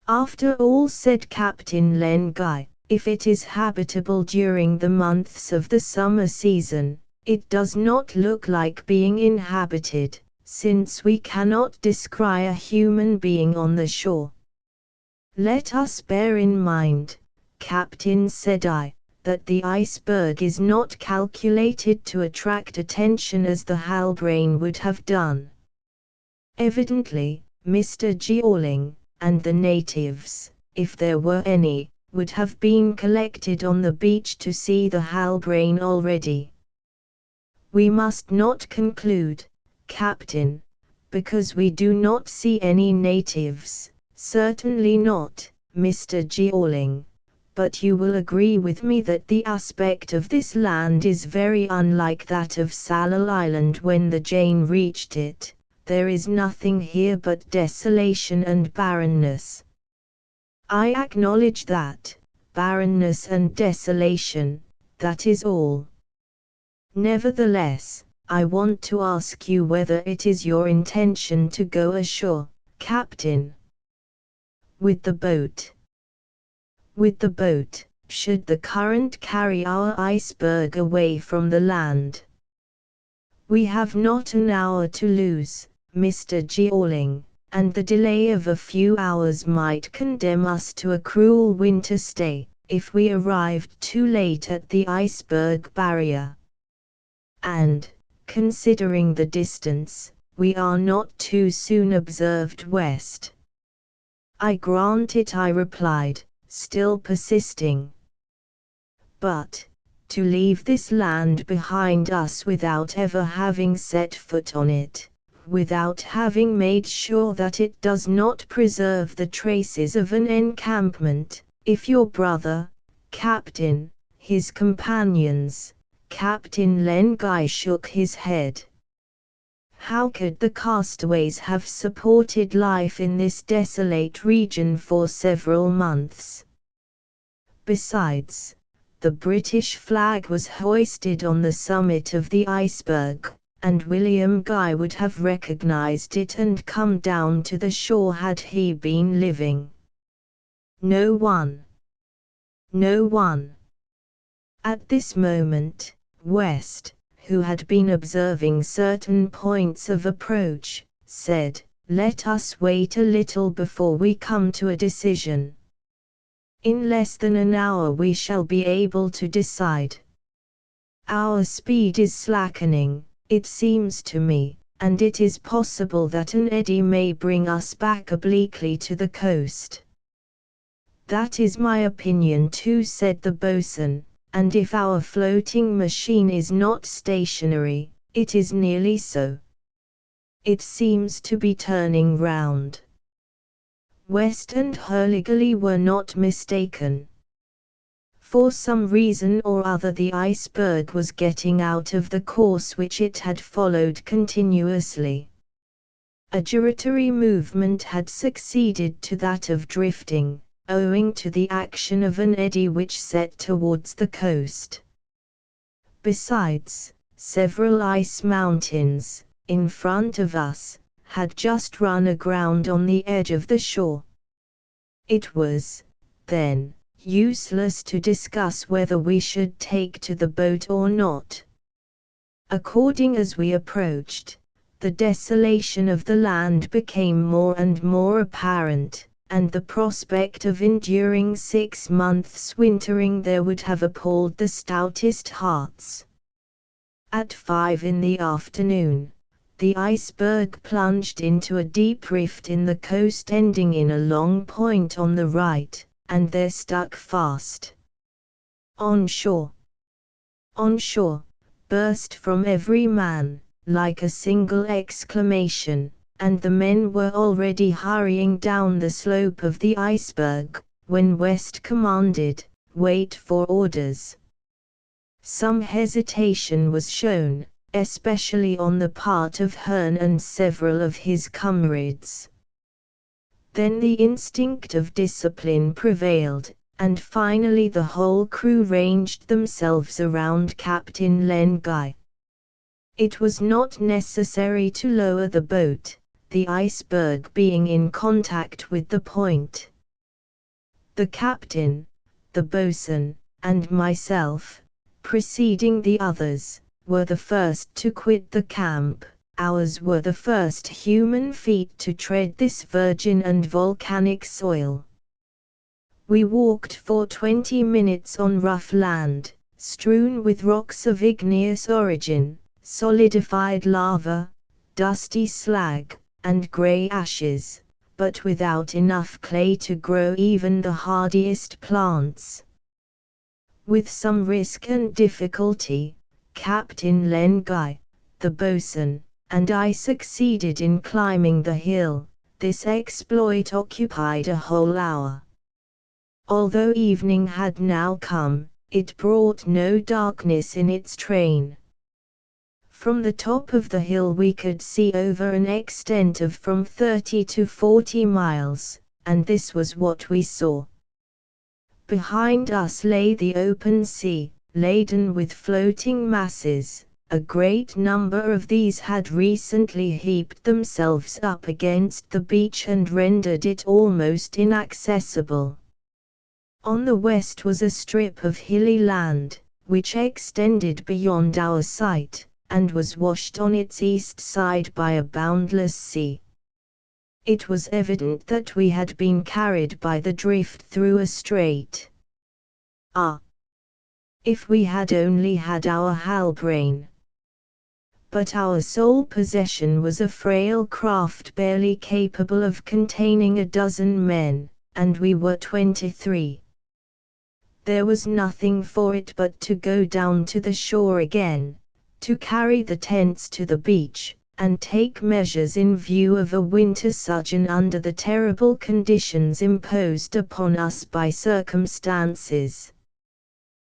After all, said Captain Len Guy, if it is habitable during the months of the summer season, it does not look like being inhabited, since we cannot descry a human being on the shore. Let us bear in mind, Captain, said I, that the iceberg is not calculated to attract attention as the Halbrane would have done. Evidently, Mr. Jeorling, and the natives, if there were any, would have been collected on the beach to see the Halbrane already. We must not conclude, Captain, because we do not see any natives, certainly not, Mr. Jeorling, but you will agree with me that the aspect of this land is very unlike that of Sallal Island when the Jane reached it. There is nothing here but desolation and barrenness. I acknowledge that, barrenness and desolation, that is all. Nevertheless, I want to ask you whether it is your intention to go ashore, Captain. With the boat. With the boat, should the current carry our iceberg away from the land. We have not an hour to lose, Mr. Jeorling, and the delay of a few hours might condemn us to a cruel winter stay, if we arrived too late at the iceberg barrier. And, considering the distance, we are not too soon observed west. I grant it, I replied, still persisting. But, to leave this land behind us without ever having set foot on it, without having made sure that it does not preserve the traces of an encampment, if your brother, Captain, his companions, Captain Len Guy shook his head. How could the castaways have supported life in this desolate region for several months? Besides, the British flag was hoisted on the summit of the iceberg, and William Guy would have recognized it and come down to the shore had he been living. No one. No one. At this moment, West, who had been observing certain points of approach, said, "Let us wait a little before we come to a decision. In less than an hour we shall be able to decide. Our speed is slackening, it seems to me, and it is possible that an eddy may bring us back obliquely to the coast." "That is my opinion too," said the boatswain. "And if our floating machine is not stationary, it is nearly so. It seems to be turning round." West and Hurley were not mistaken. For some reason or other the iceberg was getting out of the course which it had followed continuously. A gyratory movement had succeeded to that of drifting, owing to the action of an eddy which set towards the coast. Besides, several ice mountains, in front of us, had just run aground on the edge of the shore. It was, then, useless to discuss whether we should take to the boat or not. According as we approached, the desolation of the land became more and more apparent, and the prospect of enduring 6 months' wintering there would have appalled the stoutest hearts. At 5 in the afternoon, the iceberg plunged into a deep rift in the coast ending in a long point on the right, and there stuck fast. "On shore! On shore!" burst from every man, like a single exclamation, and the men were already hurrying down the slope of the iceberg, when West commanded, "Wait for orders." Some hesitation was shown, especially on the part of Hearn and several of his comrades. Then the instinct of discipline prevailed, and finally the whole crew ranged themselves around Captain Len Guy. It was not necessary to lower the boat, the iceberg being in contact with the point. The captain, the boatswain, and myself, preceding the others, were the first to quit the camp. Ours were the first human feet to tread this virgin and volcanic soil. We walked for 20 minutes on rough land, strewn with rocks of igneous origin, solidified lava, dusty slag, and grey ashes, but without enough clay to grow even the hardiest plants. With some risk and difficulty, Captain Len Guy, the boatswain, and I succeeded in climbing the hill. This exploit occupied a whole hour. Although evening had now come, it brought no darkness in its train. From the top of the hill we could see over an extent of from 30 to 40 miles, and this was what we saw. Behind us lay the open sea, laden with floating masses. A great number of these had recently heaped themselves up against the beach and rendered it almost inaccessible. On the west was a strip of hilly land, which extended beyond our sight, and was washed on its east side by a boundless sea. It was evident that we had been carried by the drift through a strait. Ah! If we had only had our halbrane! But our sole possession was a frail craft barely capable of containing a dozen men, and we were 23. There was nothing for it but to go down to the shore again, to carry the tents to the beach, and take measures in view of a winter sojourn under the terrible conditions imposed upon us by circumstances.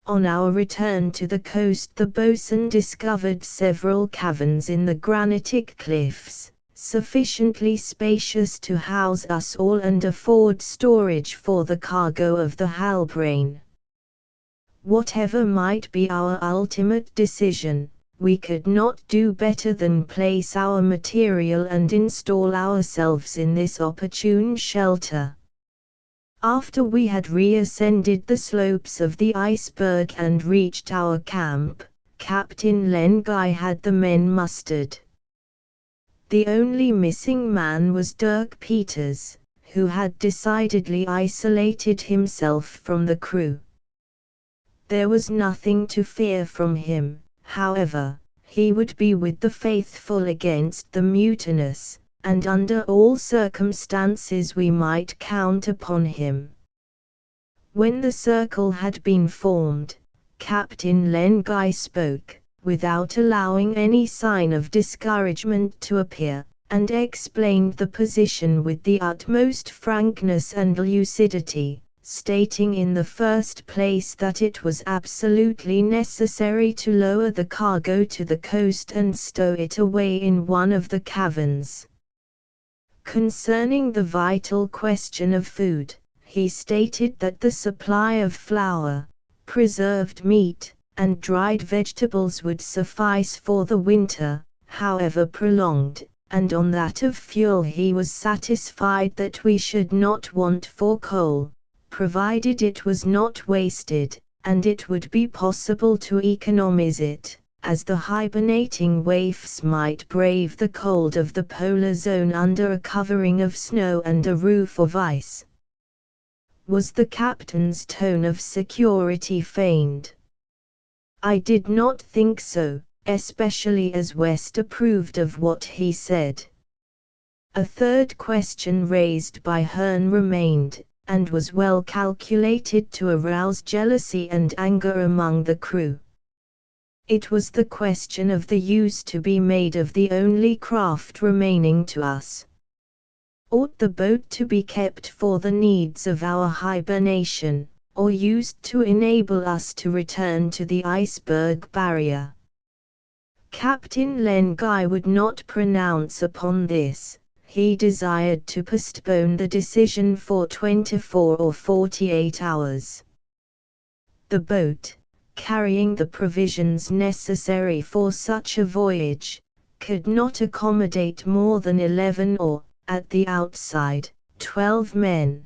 On our return to the coast, the boatswain discovered several caverns in the granitic cliffs, sufficiently spacious to house us all and afford storage for the cargo of the Halbrane. Whatever might be our ultimate decision, we could not do better than place our material and install ourselves in this opportune shelter. After we had reascended the slopes of the iceberg and reached our camp, Captain Lengai had the men mustered. The only missing man was Dirk Peters, who had decidedly isolated himself from the crew. There was nothing to fear from him, however. He would be with the faithful against the mutinous, and under all circumstances we might count upon him. When the circle had been formed, Captain Lengai spoke, without allowing any sign of discouragement to appear, and explained the position with the utmost frankness and lucidity, stating in the first place that it was absolutely necessary to lower the cargo to the coast and stow it away in one of the caverns. Concerning the vital question of food, he stated that the supply of flour, preserved meat, and dried vegetables would suffice for the winter, however prolonged, and on that of fuel he was satisfied that we should not want for coal, provided it was not wasted, and it would be possible to economize it, as the hibernating waifs might brave the cold of the polar zone under a covering of snow and a roof of ice. Was the captain's tone of security feigned? I did not think so, especially as West approved of what he said. A third question raised by Hearn remained, and was well calculated to arouse jealousy and anger among the crew. It was the question of the use to be made of the only craft remaining to us. Ought the boat to be kept for the needs of our hibernation, or used to enable us to return to the iceberg barrier? Captain Lengai would not pronounce upon this. He desired to postpone the decision for 24 or 48 hours. The boat, carrying the provisions necessary for such a voyage, could not accommodate more than 11 or, at the outside, 12 men.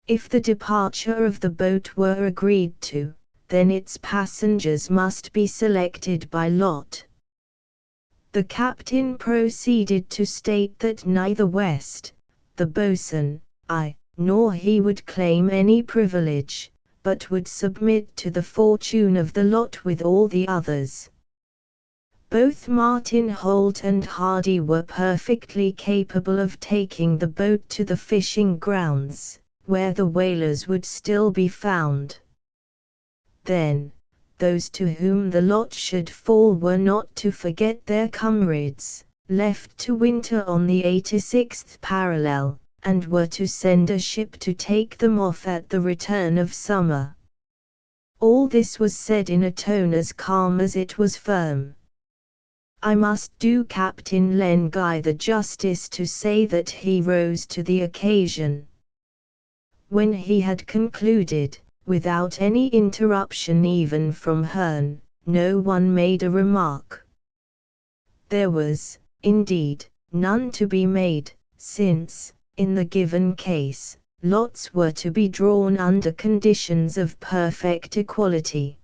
If the departure of the boat were agreed to, then its passengers must be selected by lot. The captain proceeded to state that neither West, the boatswain, nor he would claim any privilege, but would submit to the fortune of the lot with all the others. Both Martin Holt and Hardy were perfectly capable of taking the boat to the fishing grounds, where the whalers would still be found. Then, those to whom the lot should fall were not to forget their comrades, left to winter on the 86th parallel, and were to send a ship to take them off at the return of summer. All this was said in a tone as calm as it was firm. I must do Captain Lengai the justice to say that he rose to the occasion. When he had concluded, without any interruption even from Hearn, no one made a remark. There was, indeed, none to be made, since, in the given case, lots were to be drawn under conditions of perfect equality.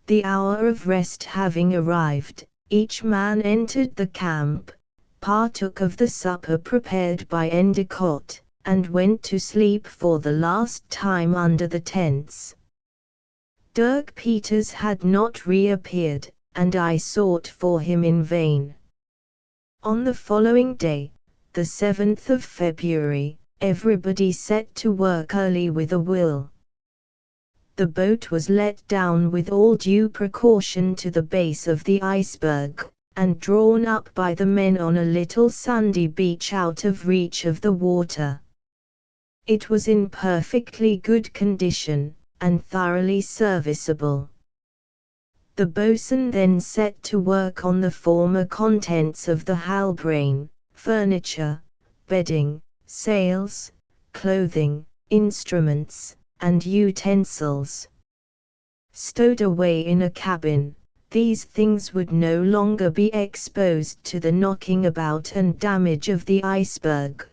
The hour of rest having arrived, each man entered the camp, partook of the supper prepared by Endicott, and went to sleep for the last time under the tents. Dirk Peters had not reappeared, and I sought for him in vain. On the following day, the 7th of February, everybody set to work early with a will. The boat was let down with all due precaution to the base of the iceberg, and drawn up by the men on a little sandy beach out of reach of the water. It was in perfectly good condition, and thoroughly serviceable. The boatswain then set to work on the former contents of the halbrane: furniture, bedding, sails, clothing, instruments, and utensils. Stowed away in a cabin, these things would no longer be exposed to the knocking about and damage of the iceberg.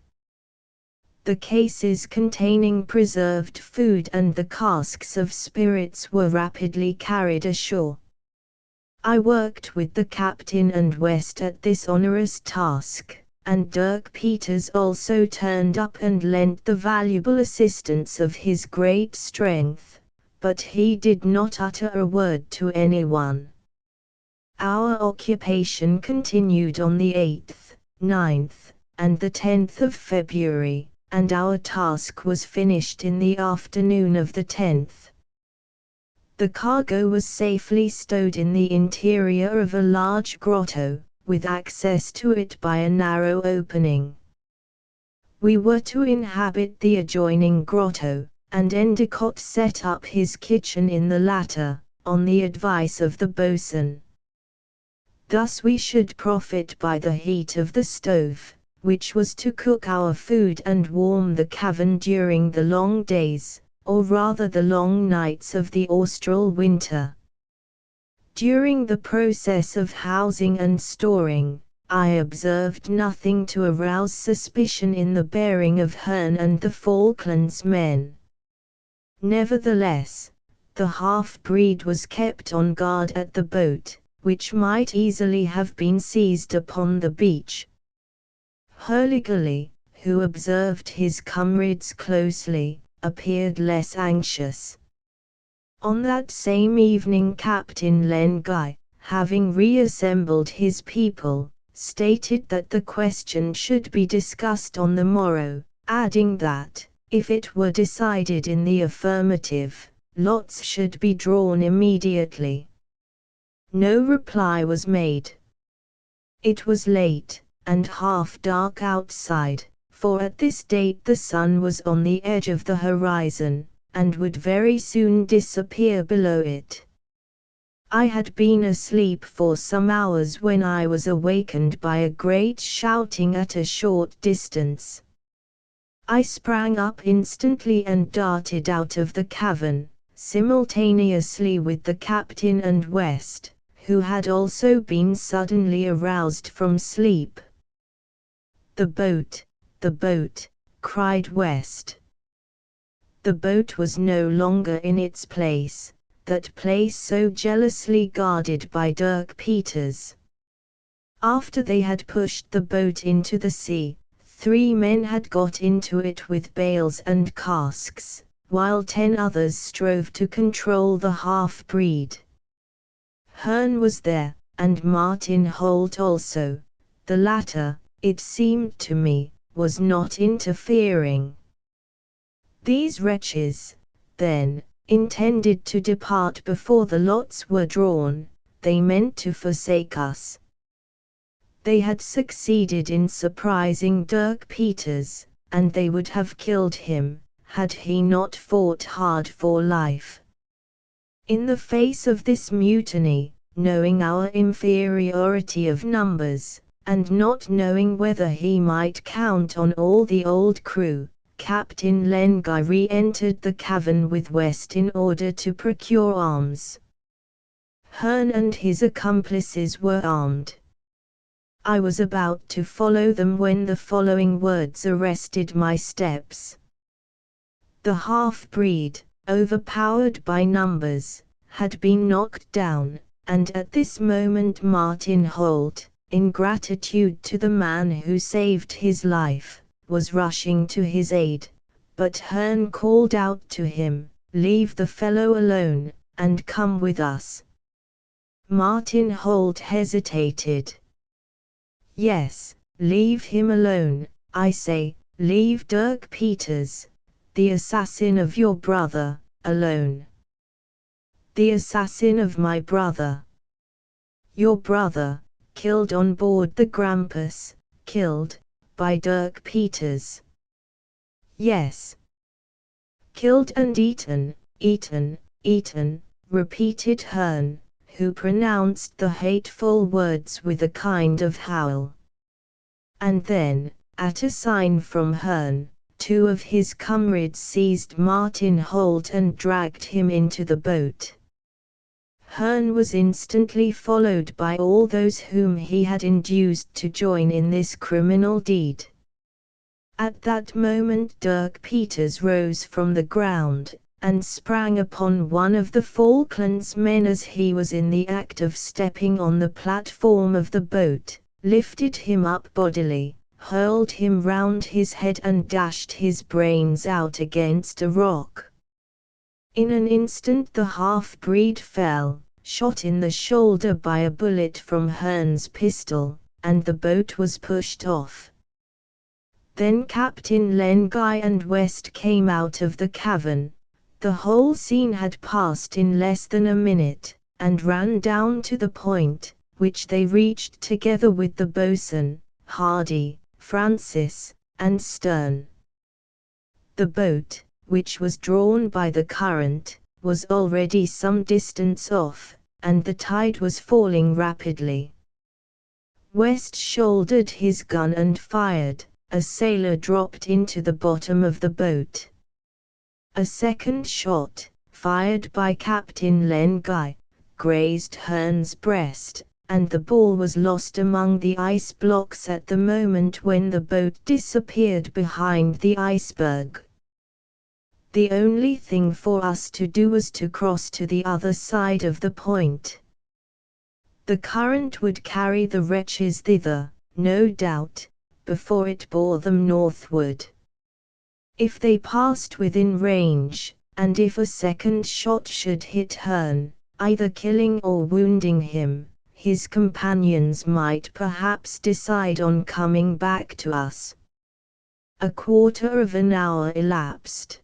The cases containing preserved food and the casks of spirits were rapidly carried ashore. I worked with the captain and West at this onerous task, and Dirk Peters also turned up and lent the valuable assistance of his great strength, but he did not utter a word to anyone. Our occupation continued on the 8th, 9th, and the 10th of February, and our task was finished in the afternoon of the 10th. The cargo was safely stowed in the interior of a large grotto, with access to it by a narrow opening. We were to inhabit the adjoining grotto, and Endicott set up his kitchen in the latter, on the advice of the boatswain. Thus we should profit by the heat of the stove, which was to cook our food and warm the cavern during the long days, or rather the long nights of the austral winter. During the process of housing and storing, I observed nothing to arouse suspicion in the bearing of Hearn and the Falklands men. Nevertheless, the half-breed was kept on guard at the boat, which might easily have been seized upon the beach. Hurliguerly, who observed his comrades closely, appeared less anxious. On that same evening Captain Len Guy, having reassembled his people, stated that the question should be discussed on the morrow, adding that, if it were decided in the affirmative, lots should be drawn immediately. No reply was made. It was late, and half dark outside, for at this date the sun was on the edge of the horizon, and would very soon disappear below it. I had been asleep for some hours when I was awakened by a great shouting at a short distance. I sprang up instantly and darted out of the cavern, simultaneously with the captain and West, who had also been suddenly aroused from sleep. "The boat! The boat!" cried West. The boat was no longer in its place, that place so jealously guarded by Dirk Peters. After they had pushed the boat into the sea, 3 men had got into it with bales and casks, while 10 others strove to control the half-breed. Hearn was there, and Martin Holt also. The latter, it seemed to me, was not interfering. These wretches, then, intended to depart before the lots were drawn. They meant to forsake us. They had succeeded in surprising Dirk Peters, and they would have killed him, had he not fought hard for life. In the face of this mutiny, knowing our inferiority of numbers, and not knowing whether he might count on all the old crew, Captain Len Guy re-entered the cavern with West in order to procure arms. Hearn and his accomplices were armed. I was about to follow them when the following words arrested my steps. The half-breed, overpowered by numbers, had been knocked down, and at this moment Martin Holt, in gratitude to the man who saved his life, was rushing to his aid, but Hearn called out to him, "Leave the fellow alone, and come with us." Martin Holt hesitated. "Yes, leave him alone, I say, leave Dirk Peters, the assassin of your brother, alone." "The assassin of my brother? Your brother, killed on board the Grampus, killed by Dirk Peters?" "Yes." "Killed and eaten, eaten, eaten," repeated Hearn, who pronounced the hateful words with a kind of howl. And then, at a sign from Hearn, two of his comrades seized Martin Holt and dragged him into the boat. Hearn was instantly followed by all those whom he had induced to join in this criminal deed. At that moment Dirk Peters rose from the ground, and sprang upon one of the Falklands men as he was in the act of stepping on the platform of the boat, lifted him up bodily, hurled him round his head and dashed his brains out against a rock. In an instant the half-breed fell, shot in the shoulder by a bullet from Hearn's pistol, and the boat was pushed off. Then Captain Lenguy and West came out of the cavern. The whole scene had passed in less than a minute, and ran down to the point, which they reached together with the boatswain, Hardy, Francis, and Stern. The boat, which was drawn by the current, was already some distance off, and the tide was falling rapidly. West shouldered his gun and fired. A sailor dropped into the bottom of the boat. A second shot, fired by Captain Lenguy, grazed Hearn's breast, and the ball was lost among the ice blocks at the moment when the boat disappeared behind the iceberg. The only thing for us to do was to cross to the other side of the point. The current would carry the wretches thither, no doubt, before it bore them northward. If they passed within range, and if a second shot should hit Hearn, either killing or wounding him, his companions might perhaps decide on coming back to us. A quarter of an hour elapsed.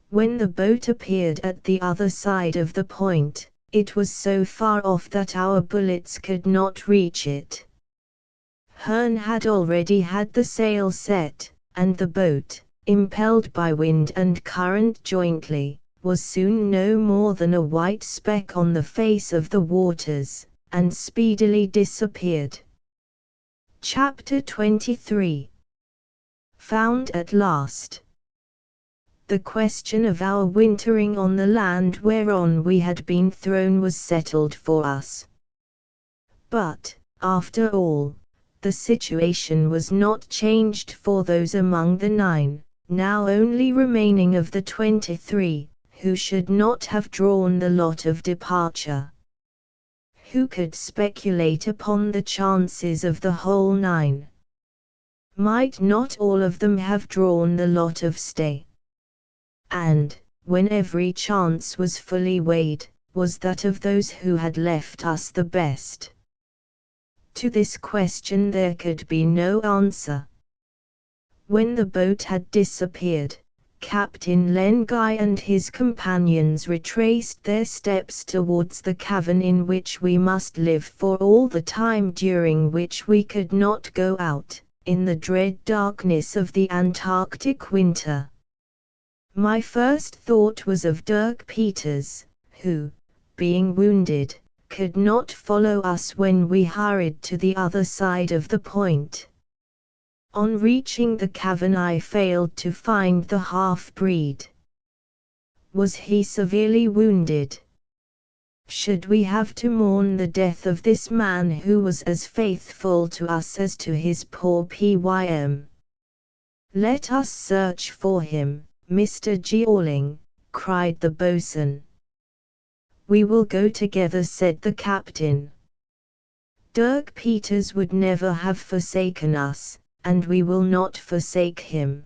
When the boat appeared at the other side of the point, it was so far off that our bullets could not reach it. Hearn had already had the sail set, and the boat, impelled by wind and current jointly, was soon no more than a white speck on the face of the waters, and speedily disappeared. Chapter 23. Found at last. The question of our wintering on the land whereon we had been thrown was settled for us. But, after all, the situation was not changed for those among the 9, now only remaining of the 23, who should not have drawn the lot of departure. Who could speculate upon the chances of the whole 9? Might not all of them have drawn the lot of stay? And, when every chance was fully weighed, was that of those who had left us the best? To this question there could be no answer. When the boat had disappeared, Captain Lenguy and his companions retraced their steps towards the cavern in which we must live for all the time during which we could not go out, in the dread darkness of the Antarctic winter. My first thought was of Dirk Peters, who, being wounded, could not follow us when we hurried to the other side of the point. On reaching the cavern I failed to find the half-breed. Was he severely wounded? Should we have to mourn the death of this man who was as faithful to us as to his poor Pym? Let us search for him, Mr. Jeorling, cried the boatswain. We will go together, said the captain. Dirk Peters would never have forsaken us, and we will not forsake him.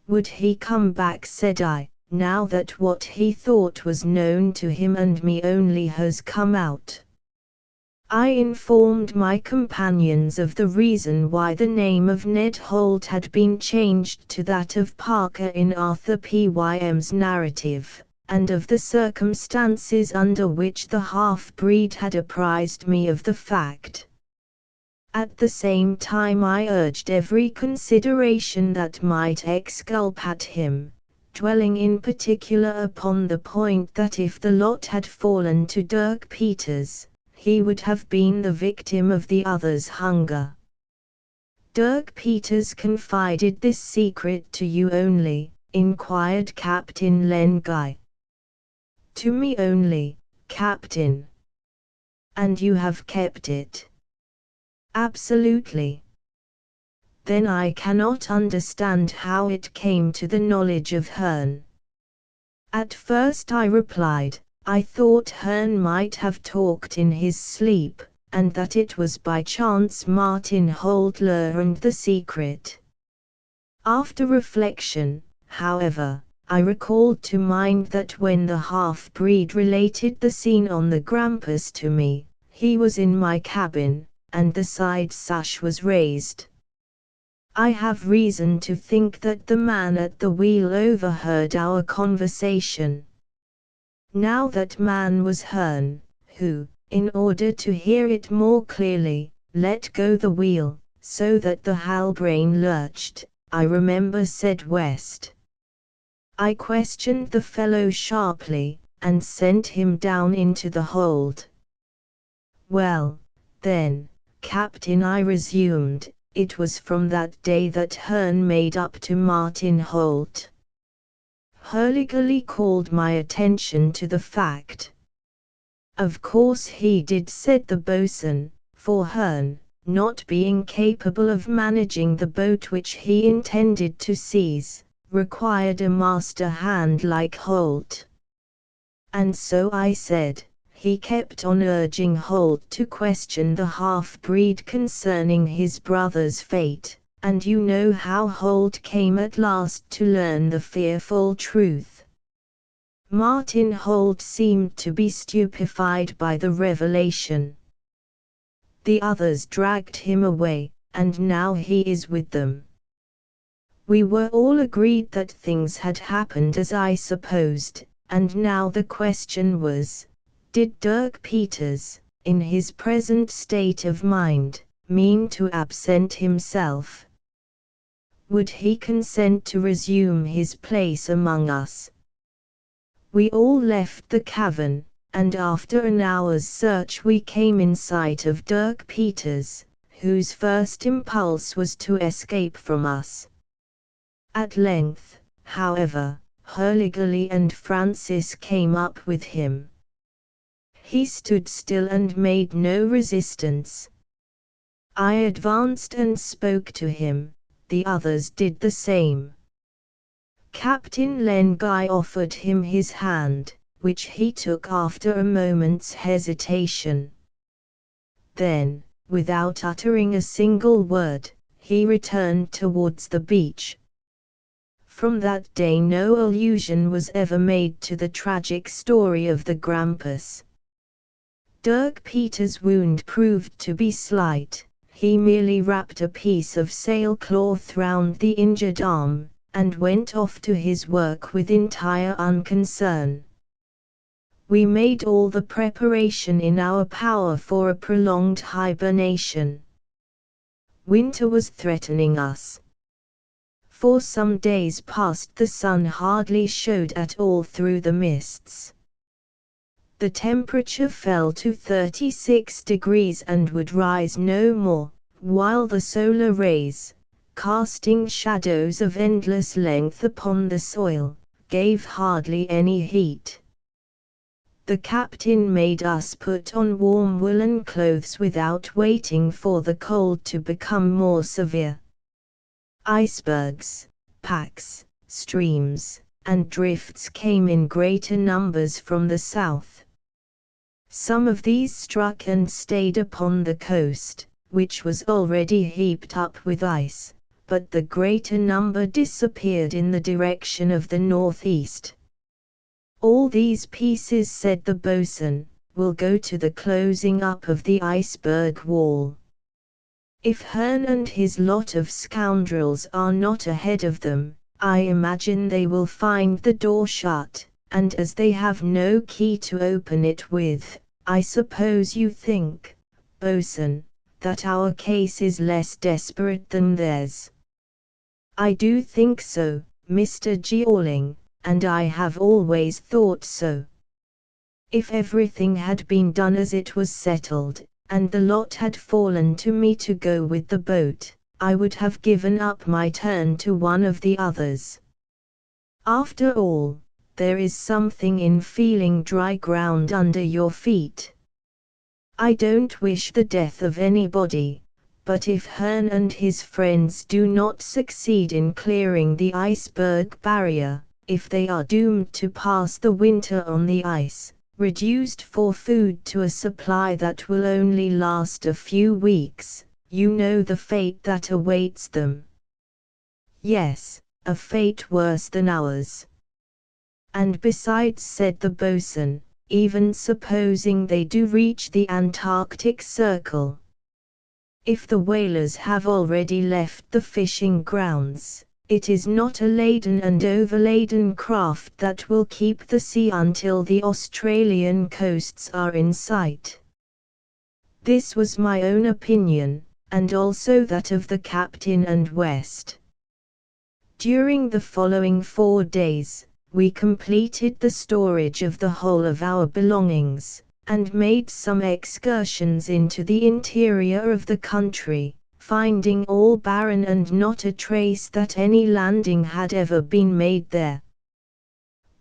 Would he come back, said I, now that what he thought was known to him and me only has come out? I informed my companions of the reason why the name of Ned Holt had been changed to that of Parker in Arthur Pym's narrative, and of the circumstances under which the half-breed had apprised me of the fact. At the same time I urged every consideration that might exculpate him, dwelling in particular upon the point that if the lot had fallen to Dirk Peters, he would have been the victim of the others' hunger. Dirk Peters confided this secret to you only, inquired Captain Len Guy. To me only, Captain. And you have kept it? Absolutely. Then I cannot understand how it came to the knowledge of Hearn. At first I replied, I thought Hearn might have talked in his sleep, and that it was by chance Martin Holt learned the secret. After reflection, however, I recalled to mind that when the half-breed related the scene on the Grampus to me, he was in my cabin, and the side sash was raised. I have reason to think that the man at the wheel overheard our conversation. Now that man was Hearn, who, in order to hear it more clearly, let go the wheel, so that the Halbrane lurched, I remember said west. I questioned the fellow sharply, and sent him down into the hold. Well, then, Captain, I resumed, it was from that day that Hearn made up to Martin Holt. Hurley called my attention to the fact. Of course he did, said the boatswain, for Hearn, not being capable of managing the boat which he intended to seize, required a master hand like Holt. And so I said, he kept on urging Holt to question the half-breed concerning his brother's fate, and you know how Holt came at last to learn the fearful truth. Martin Holt seemed to be stupefied by the revelation. The others dragged him away, and now he is with them. We were all agreed that things had happened as I supposed, and now the question was, did Dirk Peters, in his present state of mind, mean to absent himself? Would he consent to resume his place among us? We all left the cavern, and after an hour's search we came in sight of Dirk Peters, whose first impulse was to escape from us. At length, however, Hurley and Francis came up with him. He stood still and made no resistance. I advanced and spoke to him, the others did the same. Captain Len Guy offered him his hand, which he took after a moment's hesitation. Then, without uttering a single word, he returned towards the beach. From that day no allusion was ever made to the tragic story of the Grampus. Dirk Peters' wound proved to be slight. He merely wrapped a piece of sailcloth round the injured arm, and went off to his work with entire unconcern. We made all the preparation in our power for a prolonged hibernation. Winter was threatening us. For some days past the sun hardly showed at all through the mists. The temperature fell to 36 degrees and would rise no more, while the solar rays, casting shadows of endless length upon the soil, gave hardly any heat. The captain made us put on warm woolen clothes without waiting for the cold to become more severe. Icebergs, packs, streams, and drifts came in greater numbers from the south. Some of these struck and stayed upon the coast, which was already heaped up with ice, but the greater number disappeared in the direction of the northeast. All these pieces, said the boatswain, will go to the closing up of the iceberg wall. If Hearn and his lot of scoundrels are not ahead of them, I imagine they will find the door shut, and as they have no key to open it with, I suppose you think, boatswain, that our case is less desperate than theirs. I do think so, Mr. Jeorling, and I have always thought so. If everything had been done as it was settled, and the lot had fallen to me to go with the boat, I would have given up my turn to one of the others. After all, there is something in feeling dry ground under your feet. I don't wish the death of anybody, but if Hearn and his friends do not succeed in clearing the iceberg barrier, if they are doomed to pass the winter on the ice, reduced for food to a supply that will only last a few weeks, you know the fate that awaits them. Yes, a fate worse than ours. And besides, said the boatswain, even supposing they do reach the Antarctic Circle, if the whalers have already left the fishing grounds, it is not a laden and overladen craft that will keep the sea until the Australian coasts are in sight. This was my own opinion, and also that of the captain and West. During the following 4 days, we completed the storage of the whole of our belongings, and made some excursions into the interior of the country, finding all barren and not a trace that any landing had ever been made there.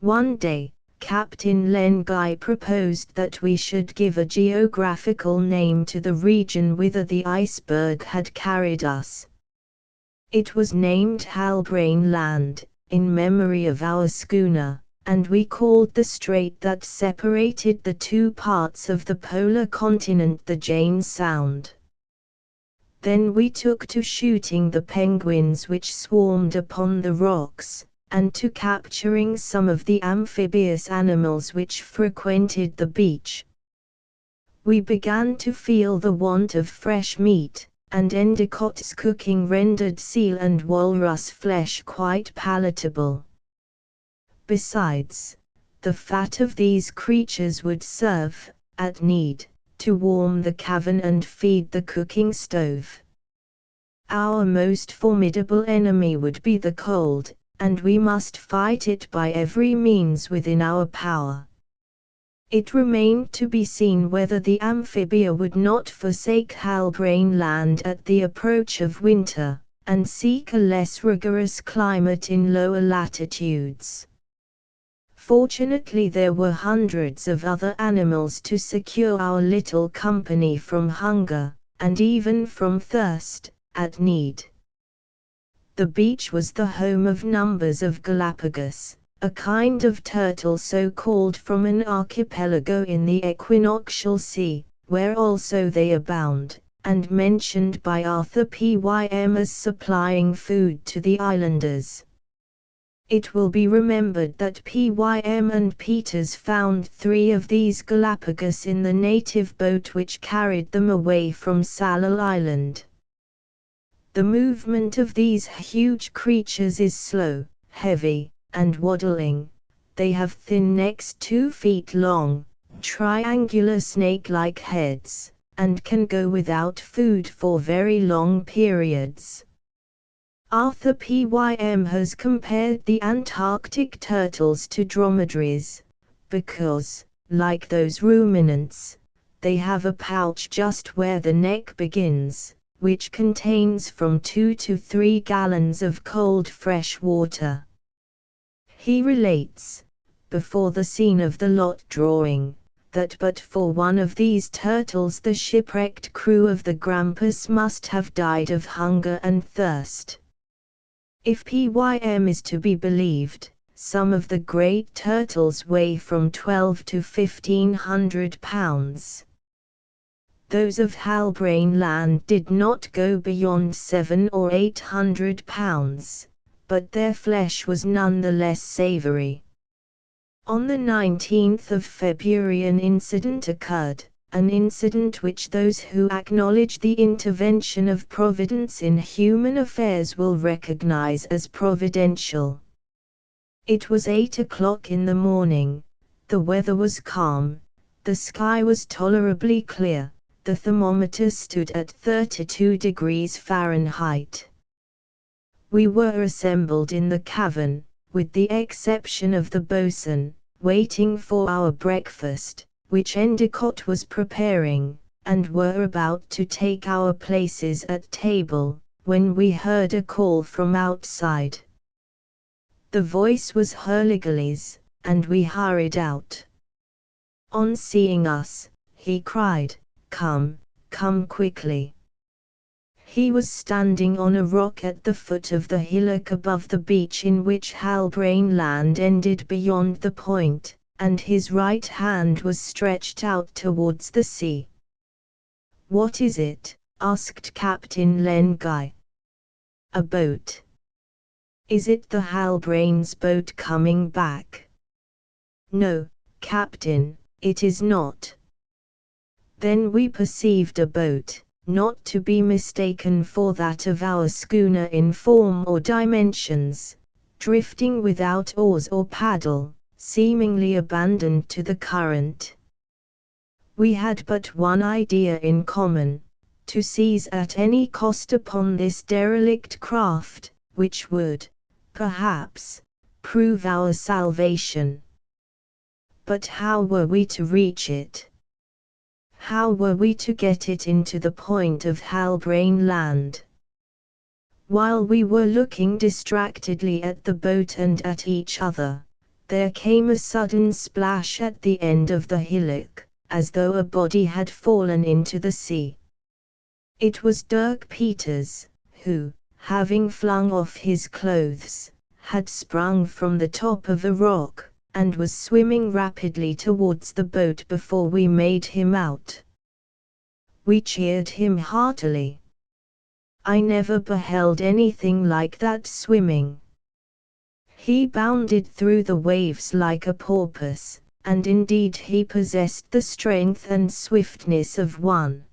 One day, Captain Lenguy proposed that we should give a geographical name to the region whither the iceberg had carried us. It was named Halbrane Land, in memory of our schooner, and we called the strait that separated the two parts of the polar continent the Jane Sound. Then we took to shooting the penguins which swarmed upon the rocks, and to capturing some of the amphibious animals which frequented the beach. We began to feel the want of fresh meat, and Endicott's cooking rendered seal and walrus flesh quite palatable. Besides, the fat of these creatures would serve, at need, to warm the cavern and feed the cooking stove. Our most formidable enemy would be the cold, and we must fight it by every means within our power. It remained to be seen whether the amphibia would not forsake Halbrane Land at the approach of winter, and seek a less rigorous climate in lower latitudes. Fortunately there were hundreds of other animals to secure our little company from hunger, and even from thirst, at need. The beach was the home of numbers of Galapagos, a kind of turtle so called from an archipelago in the equinoctial sea, where also they abound, and mentioned by Arthur Pym as supplying food to the islanders. It will be remembered that Pym and Peters found 3 of these Galapagos in the native boat which carried them away from Sallal Island. The movement of these huge creatures is slow, heavy, and waddling. They have thin necks 2 feet long, triangular snake-like heads, and can go without food for very long periods. Arthur Pym has compared the Antarctic turtles to dromedaries, because, like those ruminants, they have a pouch just where the neck begins, which contains from 2 to 3 gallons of cold fresh water. He relates, before the scene of the lot drawing, that but for one of these turtles the shipwrecked crew of the Grampus must have died of hunger and thirst. If Pym is to be believed, some of the great turtles weigh from 12 to 1,500 pounds. Those of Halbrane Land did not go beyond 700 or 800 pounds, but their flesh was none the less savory. On the 19th of February an incident occurred, an incident which those who acknowledge the intervention of Providence in human affairs will recognize as providential. It was 8 o'clock in the morning, the weather was calm, the sky was tolerably clear, the thermometer stood at 32 degrees Fahrenheit. We were assembled in the cavern, with the exception of the boatswain, waiting for our breakfast, which Endicott was preparing, and were about to take our places at table, when we heard a call from outside. The voice was Hurliguerly's, and we hurried out. On seeing us, he cried, "Come, come quickly." He was standing on a rock at the foot of the hillock above the beach in which Halbrane Land ended beyond the point, and his right hand was stretched out towards the sea. "What is it?" asked Captain Len Guy. "A boat." "Is it the Halbrane's boat coming back?" "No, Captain, it is not." Then we perceived a boat, not to be mistaken for that of our schooner in form or dimensions, drifting without oars or paddle, seemingly abandoned to the current. We had but one idea in common: to seize at any cost upon this derelict craft, which would, perhaps, prove our salvation. But how were we to reach it? How were we to get it into the point of Halbrane Land? While we were looking distractedly at the boat and at each other, there came a sudden splash at the end of the hillock, as though a body had fallen into the sea. It was Dirk Peters, who, having flung off his clothes, had sprung from the top of a rock, and was swimming rapidly towards the boat before we made him out. We cheered him heartily. I never beheld anything like that swimming. He bounded through the waves like a porpoise, and indeed he possessed the strength and swiftness of one.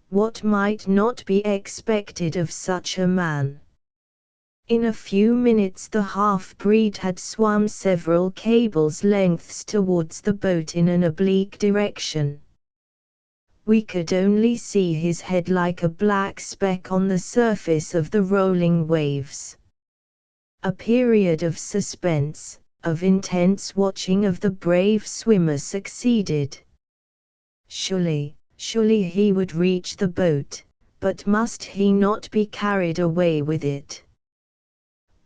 What might not be expected of such a man? In a few minutes the half-breed had swum several cables' lengths towards the boat in an oblique direction. We could only see his head like a black speck on the surface of the rolling waves. A period of suspense, of intense watching of the brave swimmer succeeded. Surely he would reach the boat, but must he not be carried away with it?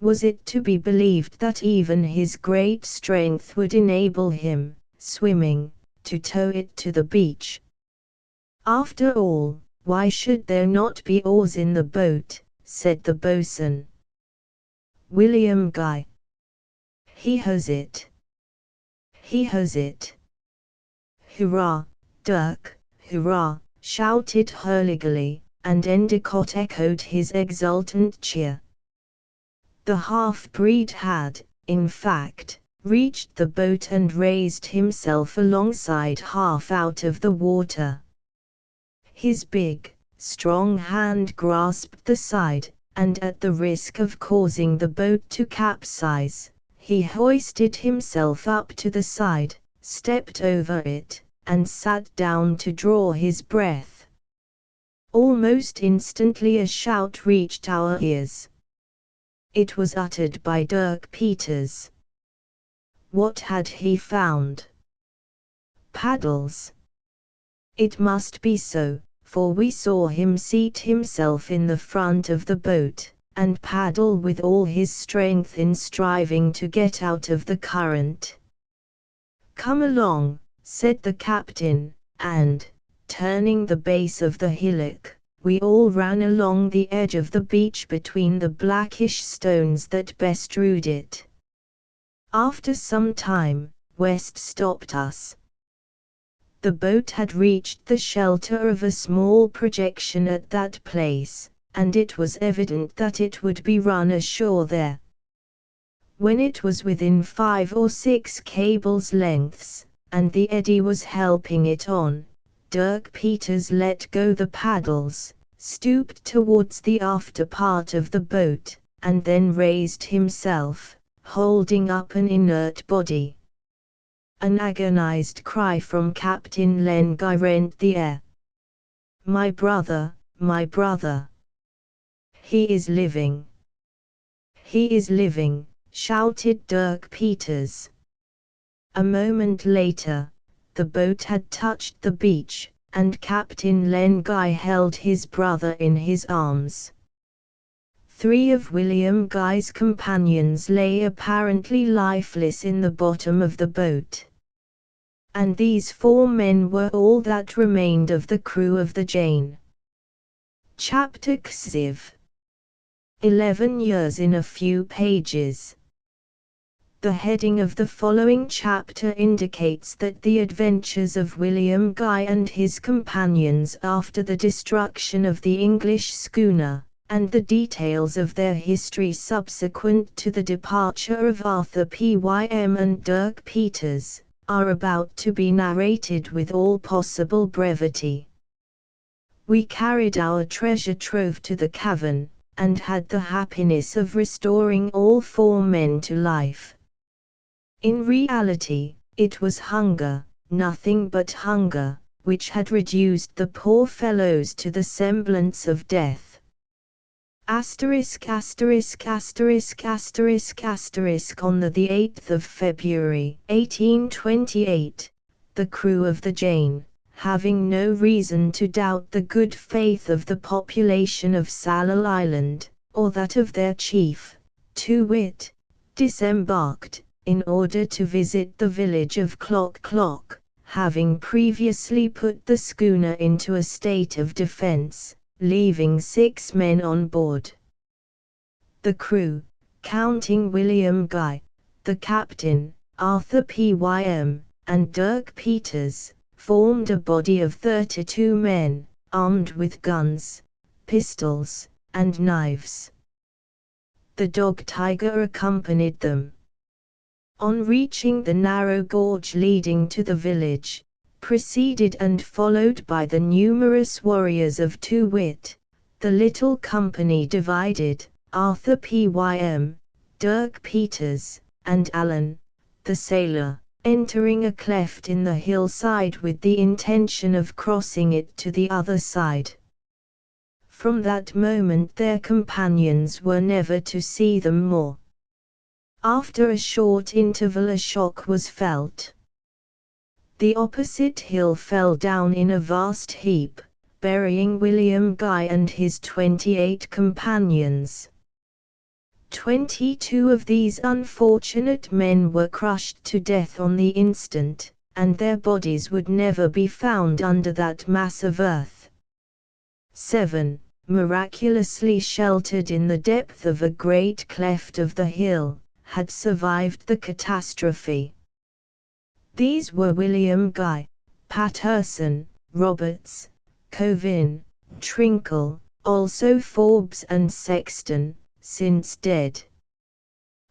Was it to be believed that even his great strength would enable him, swimming, to tow it to the beach? After all, why should there not be oars in the boat, said the boatswain. William Guy. He has it. He has it. Hurrah, Dirk, hurrah, shouted Hurliguerly, and Endicott echoed his exultant cheer. The half-breed had, in fact, reached the boat and raised himself alongside half out of the water. His big, strong hand grasped the side, and at the risk of causing the boat to capsize, he hoisted himself up to the side, stepped over it, and sat down to draw his breath. Almost instantly a shout reached our ears. It was uttered by Dirk Peters. What had he found? Paddles. It must be so, for we saw him seat himself in the front of the boat, and paddle with all his strength in striving to get out of the current. "Come along," said the captain, and, turning the base of the hillock, we all ran along the edge of the beach between the blackish stones that bestrewed it. After some time, West stopped us. The boat had reached the shelter of a small projection at that place, and it was evident that it would be run ashore there. When it was within 5 or 6 cables' lengths, and the eddy was helping it on, Dirk Peters let go the paddles, stooped towards the after part of the boat, and then raised himself, holding up an inert body. An agonized cry from Captain Len Guy rent the air. My brother, my brother! He is living! He is living!" shouted Dirk Peters. A moment later, the boat had touched the beach, and Captain Len Guy held his brother in his arms. 3 of William Guy's companions lay apparently lifeless in the bottom of the boat. And these 4 men were all that remained of the crew of the Jane. Chapter XIV. 11 years in a few pages. The heading of the following chapter indicates that the adventures of William Guy and his companions after the destruction of the English schooner, and the details of their history subsequent to the departure of Arthur Pym and Dirk Peters, are about to be narrated with all possible brevity. We carried our treasure trove to the cavern, and had the happiness of restoring all 4 men to life. In reality, it was hunger, nothing but hunger, which had reduced the poor fellows to the semblance of death. On the 8th of February, 1828, the crew of the Jane, having no reason to doubt the good faith of the population of Sallal Island, or that of their chief, to wit, disembarked, in order to visit the village of Clock, having previously put the schooner into a state of defense, leaving 6 men on board. The crew, counting William Guy, the captain, Arthur Pym, and Dirk Peters, formed a body of 32 men, armed with guns, pistols, and knives. The dog Tiger accompanied them. On reaching the narrow gorge leading to the village, preceded and followed by the numerous warriors of to wit, the little company divided, Arthur Pym, Dirk Peters, and Allen, the sailor, entering a cleft in the hillside with the intention of crossing it to the other side. From that moment their companions were never to see them more. After a short interval a shock was felt. The opposite hill fell down in a vast heap, burying William Guy and his 28 companions. 22 of these unfortunate men were crushed to death on the instant, and their bodies would never be found under that mass of earth. 7, miraculously sheltered in the depth of a great cleft of the hill, had survived the catastrophe. These were William Guy, Patterson, Roberts, Covin, Trinkle, also Forbes and Sexton, since dead.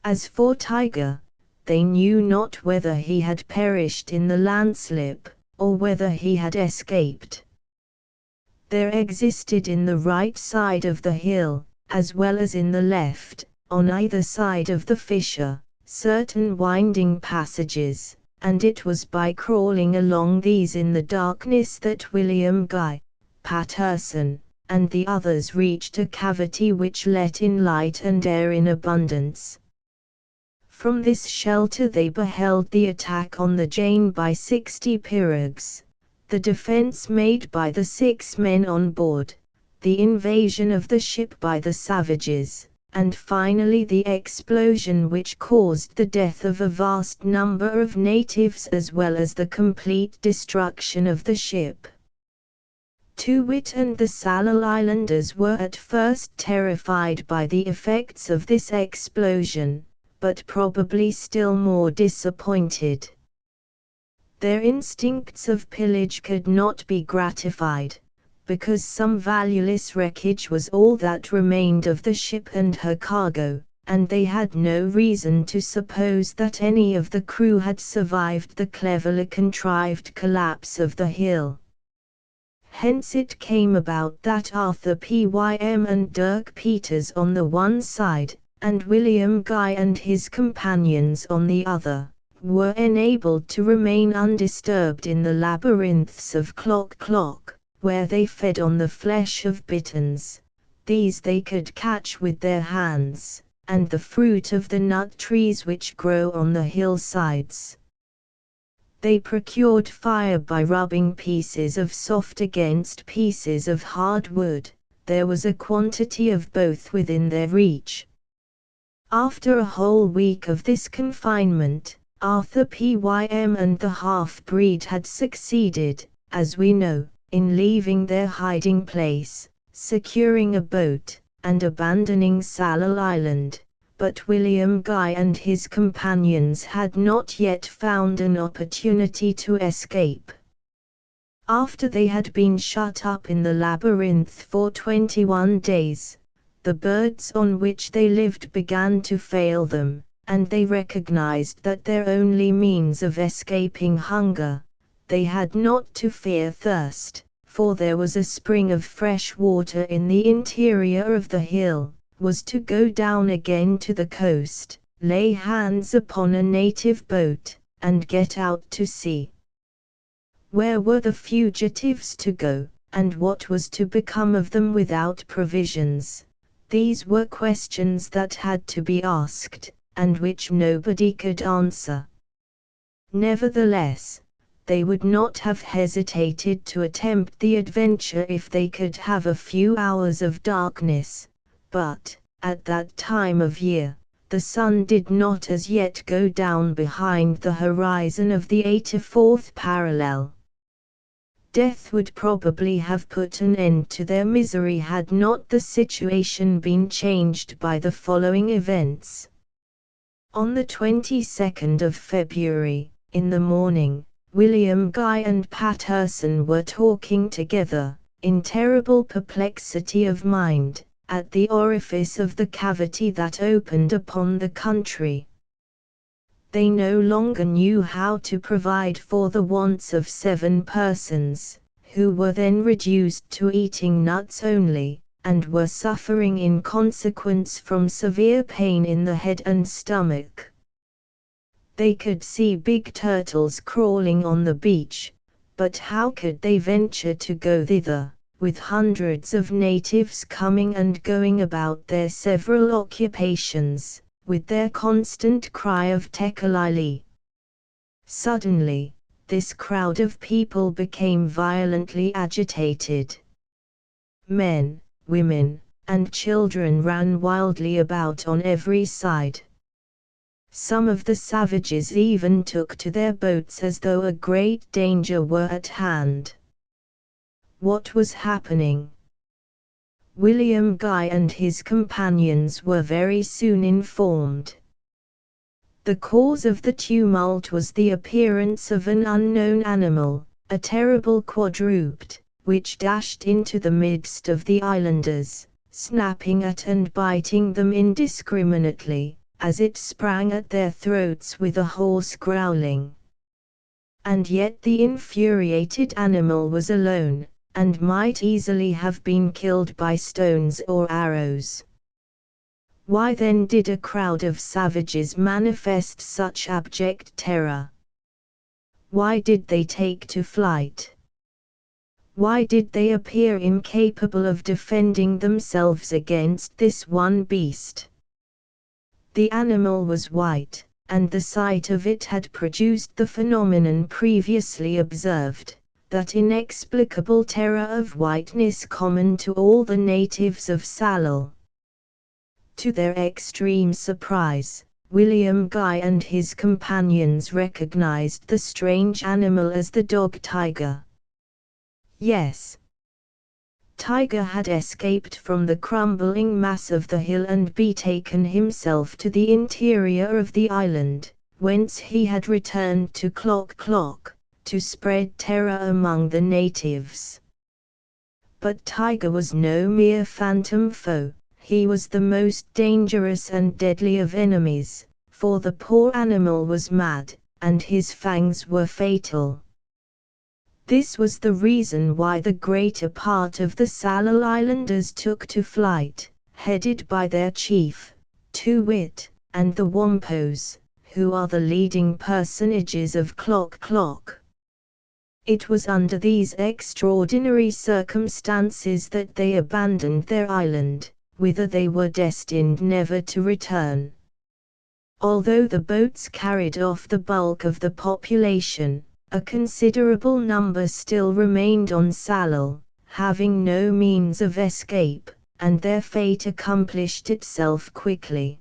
As for Tiger, they knew not whether he had perished in the landslip, or whether he had escaped. There existed in the right side of the hill, as well as in the left, on either side of the fissure, certain winding passages, and it was by crawling along these in the darkness that William Guy, Patterson, and the others reached a cavity which let in light and air in abundance. From this shelter they beheld the attack on the Jane by 60 pirogues, the defense made by the 6 men on board, the invasion of the ship by the savages, and finally the explosion which caused the death of a vast number of natives as well as the complete destruction of the ship. To wit and the Sallal Islanders were at first terrified by the effects of this explosion, but probably still more disappointed. Their instincts of pillage could not be gratified, because some valueless wreckage was all that remained of the ship and her cargo, and they had no reason to suppose that any of the crew had survived the cleverly contrived collapse of the hill. Hence it came about that Arthur Pym and Dirk Peters on the one side, and William Guy and his companions on the other, were enabled to remain undisturbed in the labyrinths of Clock, where they fed on the flesh of bitterns. These they could catch with their hands, and the fruit of the nut trees which grow on the hillsides. They procured fire by rubbing pieces of soft against pieces of hard wood. There was a quantity of both within their reach. After a whole week of this confinement, Arthur Pym and the half-breed had succeeded, as we know, in leaving their hiding place, securing a boat, and abandoning Sallal Island, but William Guy and his companions had not yet found an opportunity to escape. After they had been shut up in the labyrinth for 21 days, the birds on which they lived began to fail them, and they recognized that their only means of escaping hunger, they had not to fear thirst, for there was a spring of fresh water in the interior of the hill, was to go down again to the coast, lay hands upon a native boat, and get out to sea. Where were the fugitives to go, and what was to become of them without provisions? These were questions that had to be asked, and which nobody could answer. Nevertheless, they would not have hesitated to attempt the adventure if they could have a few hours of darkness, but, at that time of year, the sun did not as yet go down behind the horizon of the 84th parallel. Death would probably have put an end to their misery had not the situation been changed by the following events. On the 22nd of February, in the morning, William Guy and Patterson were talking together, in terrible perplexity of mind, at the orifice of the cavity that opened upon the country. They no longer knew how to provide for the wants of 7 persons, who were then reduced to eating nuts only, and were suffering in consequence from severe pain in the head and stomach. They could see big turtles crawling on the beach, but how could they venture to go thither, with hundreds of natives coming and going about their several occupations, with their constant cry of Tekalili? Suddenly, this crowd of people became violently agitated. Men, women, and children ran wildly about on every side. Some of the savages even took to their boats as though a great danger were at hand. What was happening? William Guy and his companions were very soon informed. The cause of the tumult was the appearance of an unknown animal, a terrible quadruped, which dashed into the midst of the islanders, snapping at and biting them indiscriminately, as it sprang at their throats with a hoarse growling. And yet the infuriated animal was alone, and might easily have been killed by stones or arrows. Why then did a crowd of savages manifest such abject terror? Why did they take to flight? Why did they appear incapable of defending themselves against this one beast? The animal was white, and the sight of it had produced the phenomenon previously observed, that inexplicable terror of whiteness common to all the natives of Sallal. To their extreme surprise, William Guy and his companions recognized the strange animal as the dog Tiger. Yes, Tiger had escaped from the crumbling mass of the hill and betaken himself to the interior of the island, whence he had returned to Clock Clock, to spread terror among the natives. But Tiger was no mere phantom foe, he was the most dangerous and deadly of enemies, for the poor animal was mad, and his fangs were fatal. This was the reason why the greater part of the Sallal Islanders took to flight, headed by their chief, to wit, and the Wampos, who are the leading personages of Clock Clock. It was under these extraordinary circumstances that they abandoned their island, whither they were destined never to return. Although the boats carried off the bulk of the population, a considerable number still remained on Salal, having no means of escape, and their fate accomplished itself quickly.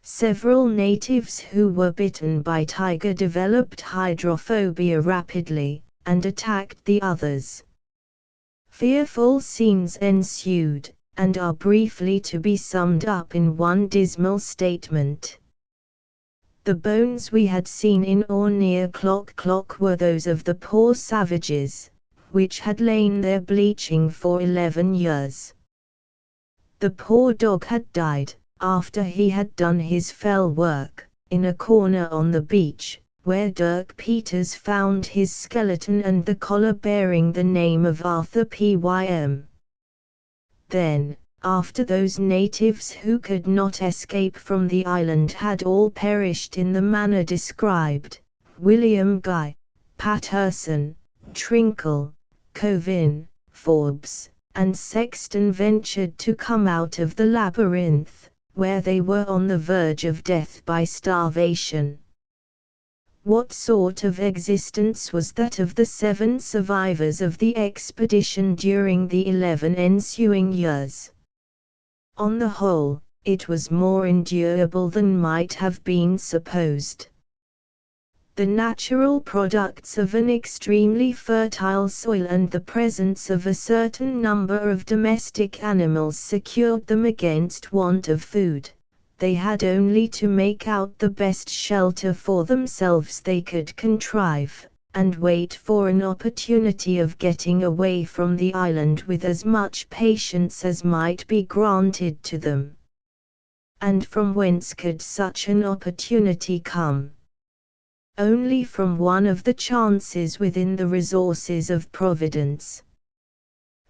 Several natives who were bitten by tiger developed hydrophobia rapidly, and attacked the others. Fearful scenes ensued, and are briefly to be summed up in one dismal statement. The bones we had seen in or near Klock were those of the poor savages, which had lain there bleaching for 11 years. The poor dog had died, after he had done his fell work, in a corner on the beach, where Dirk Peters found his skeleton and the collar bearing the name of Arthur Pym. Then, after those natives who could not escape from the island had all perished in the manner described, William Guy, Patterson, Trinkle, Covin, Forbes, and Sexton ventured to come out of the labyrinth, where they were on the verge of death by starvation. What sort of existence was that of the 7 survivors of the expedition during the 11 ensuing years? On the whole, it was more endurable than might have been supposed. The natural products of an extremely fertile soil and the presence of a certain number of domestic animals secured them against want of food. They had only to make out the best shelter for themselves they could contrive, and wait for an opportunity of getting away from the island with as much patience as might be granted to them. And from whence could such an opportunity come? Only from one of the chances within the resources of Providence.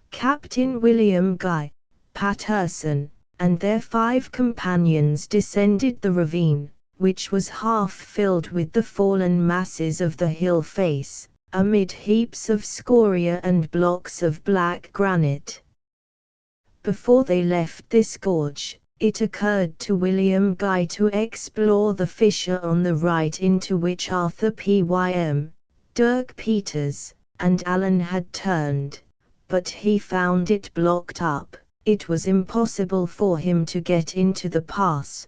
Captain William Guy, Patterson, and their 5 companions descended the ravine, which was half filled with the fallen masses of the hill face, amid heaps of scoria and blocks of black granite. Before they left this gorge, it occurred to William Guy to explore the fissure on the right into which Arthur Pym, Dirk Peters, and Allen had turned, but he found it blocked up. It was impossible for him to get into the pass.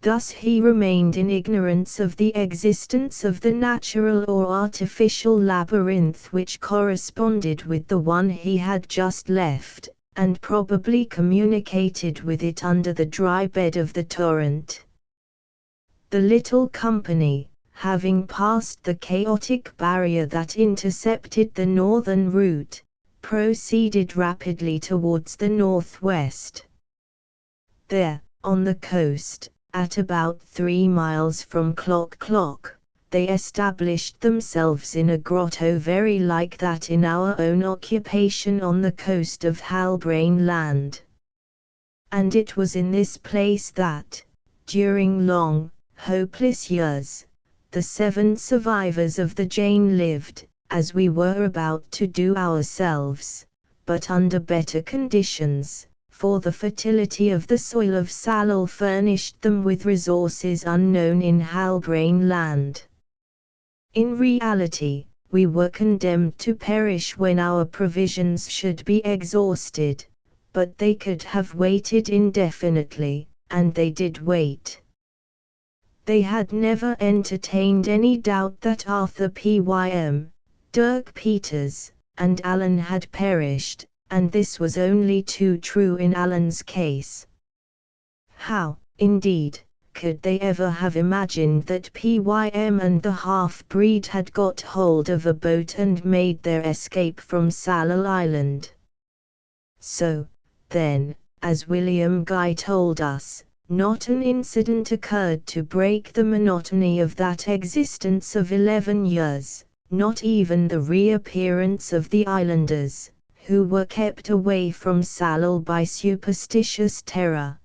Thus he remained in ignorance of the existence of the natural or artificial labyrinth which corresponded with the one he had just left, and probably communicated with it under the dry bed of the torrent. The little company, having passed the chaotic barrier that intercepted the northern route, proceeded rapidly towards the northwest. There, on the coast, at about 3 miles from Klock, they established themselves in a grotto very like that in our own occupation on the coast of Halbrane Land. And it was in this place that, during long, hopeless years, the 7 survivors of the Jane lived, as we were about to do ourselves, but under better conditions, for the fertility of the soil of Salal furnished them with resources unknown in Halbrane Land. In reality, we were condemned to perish when our provisions should be exhausted, but they could have waited indefinitely, and they did wait. They had never entertained any doubt that Arthur Pym, Dirk Peters, and Allen had perished, and this was only too true in Allen's case. How, indeed, could they ever have imagined that Pym and the half-breed had got hold of a boat and made their escape from Salal Island? So, then, as William Guy told us, not an incident occurred to break the monotony of that existence of 11 years, not even the reappearance of the islanders, who were kept away from Salal by superstitious terror.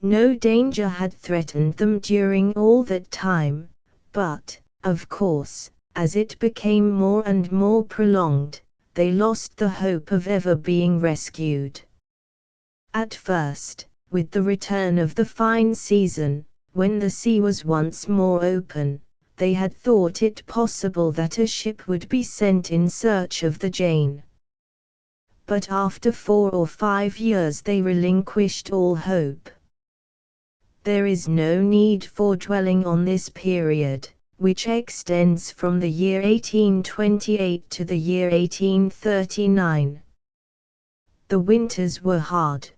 No danger had threatened them during all that time, but, of course, as it became more and more prolonged, they lost the hope of ever being rescued. At first, with the return of the fine season, when the sea was once more open, they had thought it possible that a ship would be sent in search of the Jane. But after 4 or 5 years they relinquished all hope. There is no need for dwelling on this period, which extends from the year 1828 to the year 1839. The winters were hard.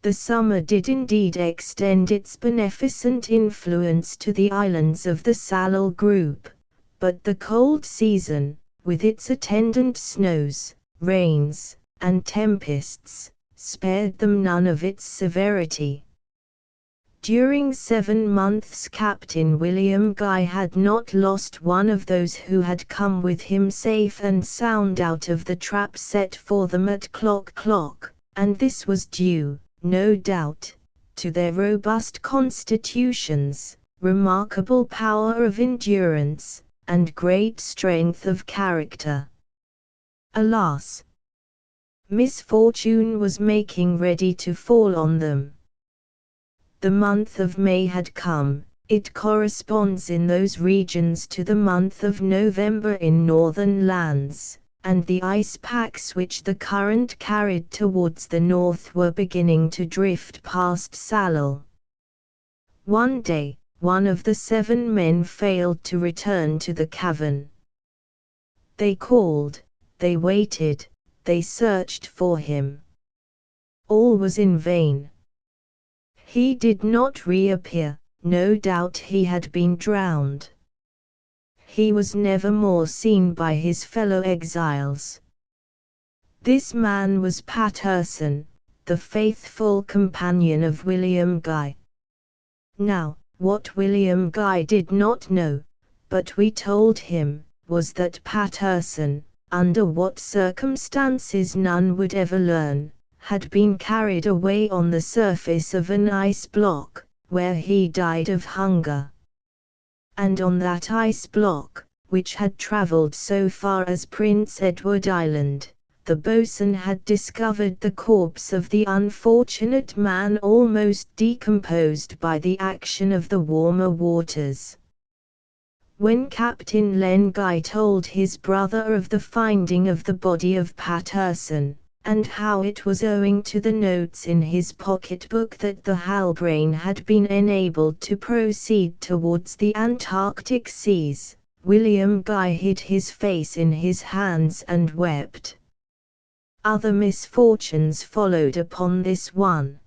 The summer did indeed extend its beneficent influence to the islands of the Sallal group, but the cold season, with its attendant snows, rains, and tempests, spared them none of its severity. During 7 months Captain William Guy had not lost one of those who had come with him safe and sound out of the trap set for them at Clock, and this was due, no doubt, to their robust constitutions, remarkable power of endurance, and great strength of character. Alas! Misfortune was making ready to fall on them. The month of May had come. It corresponds in those regions to the month of November in northern lands, and the ice packs which the current carried towards the north were beginning to drift past Sallal. One day, one of the 7 men failed to return to the cavern. They called, they waited, they searched for him. All was in vain. He did not reappear, no doubt he had been drowned. He was never more seen by his fellow exiles. This man was Patterson, the faithful companion of William Guy. Now, what William Guy did not know, but we told him, was that Patterson, under what circumstances none would ever learn, had been carried away on the surface of an ice block, where he died of hunger. And on that ice block, which had travelled so far as Prince Edward Island, the boatswain had discovered the corpse of the unfortunate man almost decomposed by the action of the warmer waters. When Captain Len Guy told his brother of the finding of the body of Patterson, and how it was owing to the notes in his pocketbook that the Halbrane had been enabled to proceed towards the Antarctic seas, William Guy hid his face in his hands and wept. Other misfortunes followed upon this one.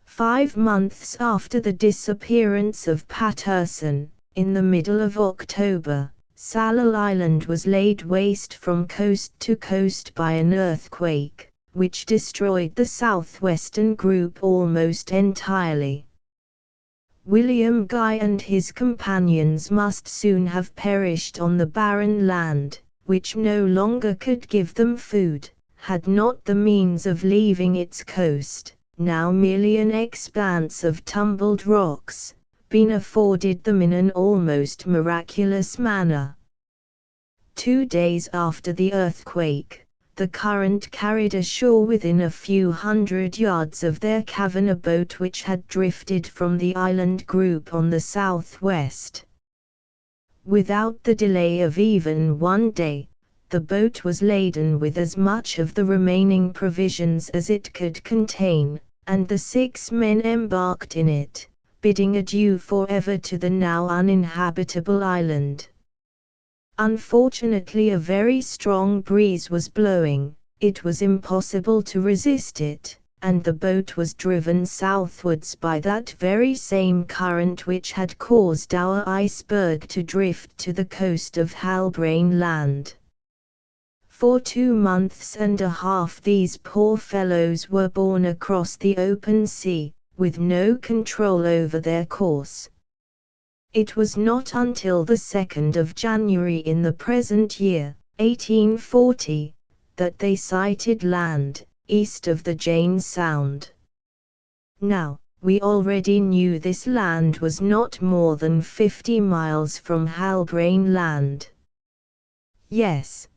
5 months after the disappearance of Patterson, in the middle of October, Sallal Island was laid waste from coast to coast by an earthquake, which destroyed the southwestern group almost entirely. William Guy and his companions must soon have perished on the barren land, which no longer could give them food, had not the means of leaving its coast, now merely an expanse of tumbled rocks, been afforded them in an almost miraculous manner. 2 days after the earthquake, the current carried ashore within a few hundred yards of their cavern a boat which had drifted from the island group on the southwest. Without the delay of even 1 day, the boat was laden with as much of the remaining provisions as it could contain, and the 6 men embarked in it, bidding adieu forever to the now uninhabitable island. Unfortunately, a very strong breeze was blowing. It was impossible to resist it, and the boat was driven southwards by that very same current which had caused our iceberg to drift to the coast of Halbrane Land. For 2 months and a half these poor fellows were borne across the open sea, with no control over their course. It was not until the 2nd of January in the present year, 1840, that they sighted land, east of the Jane Sound. Now, we already knew this land was not more than 50 miles from Halbrane Land. Yes.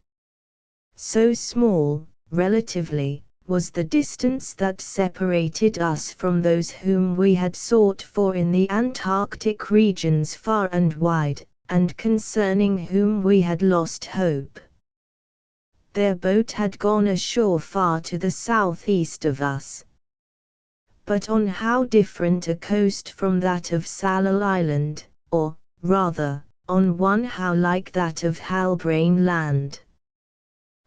So small, relatively, was the distance that separated us from those whom we had sought for in the Antarctic regions far and wide, and concerning whom we had lost hope. Their boat had gone ashore far to the southeast of us. But on how different a coast from that of Salal Island, or, rather, on one how like that of Halbrane Land.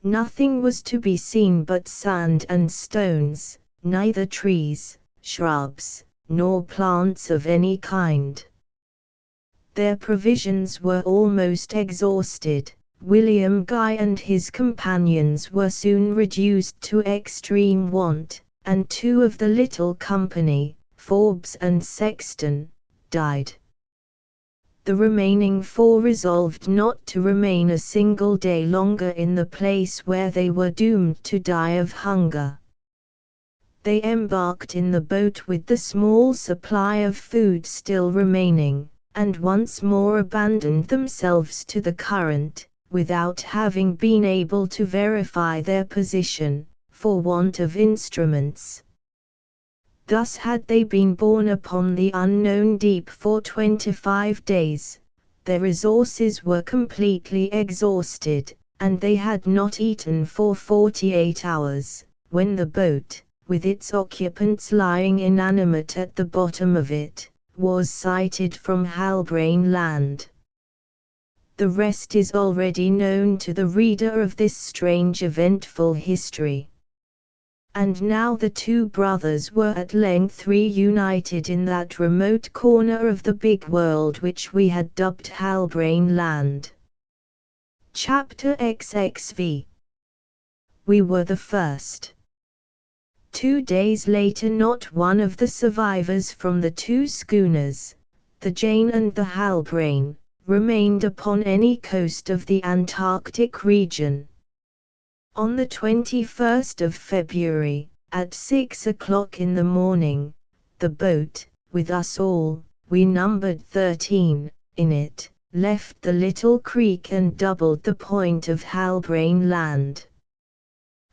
Nothing was to be seen but sand and stones, neither trees, shrubs, nor plants of any kind. Their provisions were almost exhausted. William Guy and his companions were soon reduced to extreme want, and 2 of the little company, Forbes and Sexton, died. The remaining 4 resolved not to remain a single day longer in the place where they were doomed to die of hunger. They embarked in the boat with the small supply of food still remaining, and once more abandoned themselves to the current, without having been able to verify their position, for want of instruments. Thus had they been borne upon the unknown deep for 25 days, their resources were completely exhausted, and they had not eaten for 48 hours, when the boat, with its occupants lying inanimate at the bottom of it, was sighted from Halbrane Land. The rest is already known to the reader of this strange eventful history. And now the 2 brothers were at length reunited in that remote corner of the big world which we had dubbed Halbrane Land. Chapter XXV. We were the first. 2 days later not one of the survivors from the 2 schooners, the Jane and the Halbrane, remained upon any coast of the Antarctic region. On the 21st of February, at 6 o'clock in the morning, the boat, with us all, we numbered 13, in it, left the little creek and doubled the point of Halbrane Land.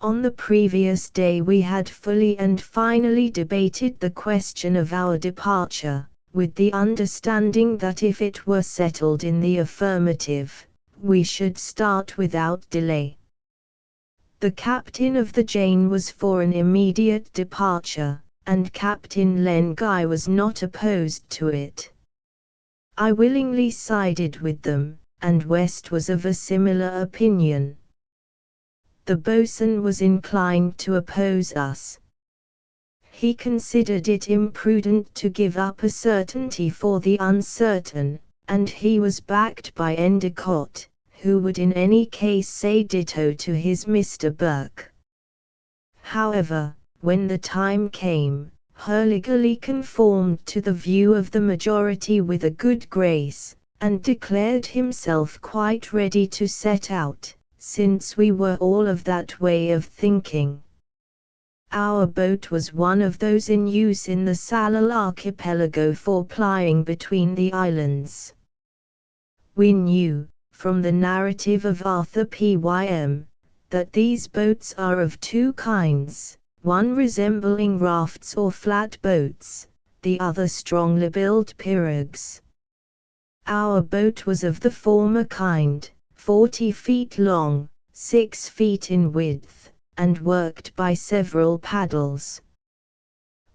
On the previous day we had fully and finally debated the question of our departure, with the understanding that if it were settled in the affirmative, we should start without delay. The captain of the Jane was for an immediate departure, and Captain Len Guy was not opposed to it. I willingly sided with them, and West was of a similar opinion. The boatswain was inclined to oppose us. He considered it imprudent to give up a certainty for the uncertain, and he was backed by Endicott, who would in any case say ditto to his Mr. Burke. However, when the time came, Hurliguerly conformed to the view of the majority with a good grace, and declared himself quite ready to set out, since we were all of that way of thinking. Our boat was one of those in use in the Salal archipelago for plying between the islands. We knew, from the narrative of Arthur Pym, that these boats are of 2 kinds, one resembling rafts or flat boats, the other strongly built pirogues. Our boat was of the former kind, 40 feet long, 6 feet in width, and worked by several paddles.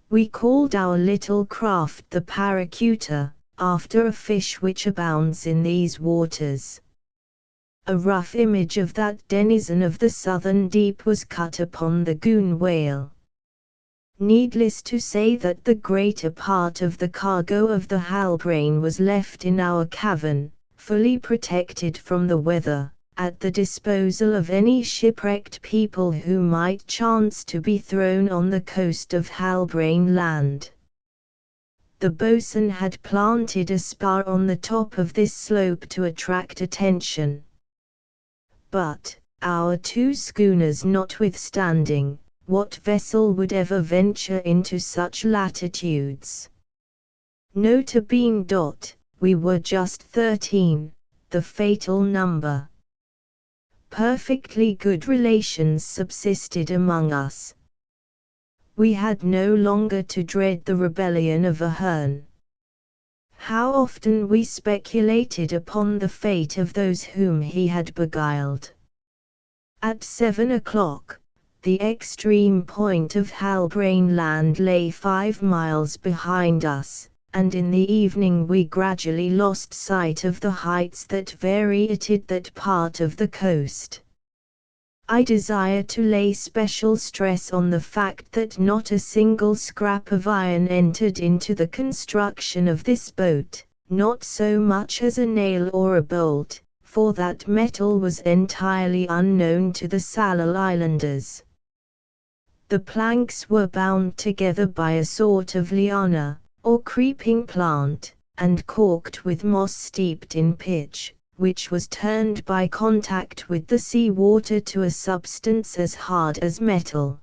We called our little craft the Paracuta, after a fish which abounds in these waters. A rough image of that denizen of the southern deep was cut upon the Goon whale. Needless to say that the greater part of the cargo of the Halbrane was left in our cavern, fully protected from the weather, at the disposal of any shipwrecked people who might chance to be thrown on the coast of Halbrane Land. The boatswain had planted a spar on the top of this slope to attract attention. But, our 2 schooners notwithstanding, what vessel would ever venture into such latitudes? Nota bene. We were just 13, the fatal number. Perfectly good relations subsisted among us. We had no longer to dread the rebellion of Ahern. How often we speculated upon the fate of those whom he had beguiled. At 7 o'clock, the extreme point of Halbrane Land lay 5 miles behind us, and in the evening we gradually lost sight of the heights that variated that part of the coast. I desire to lay special stress on the fact that not a single scrap of iron entered into the construction of this boat, not so much as a nail or a bolt, for that metal was entirely unknown to the Salal Islanders. The planks were bound together by a sort of liana, or creeping plant, and corked with moss steeped in pitch, which was turned by contact with the sea water to a substance as hard as metal.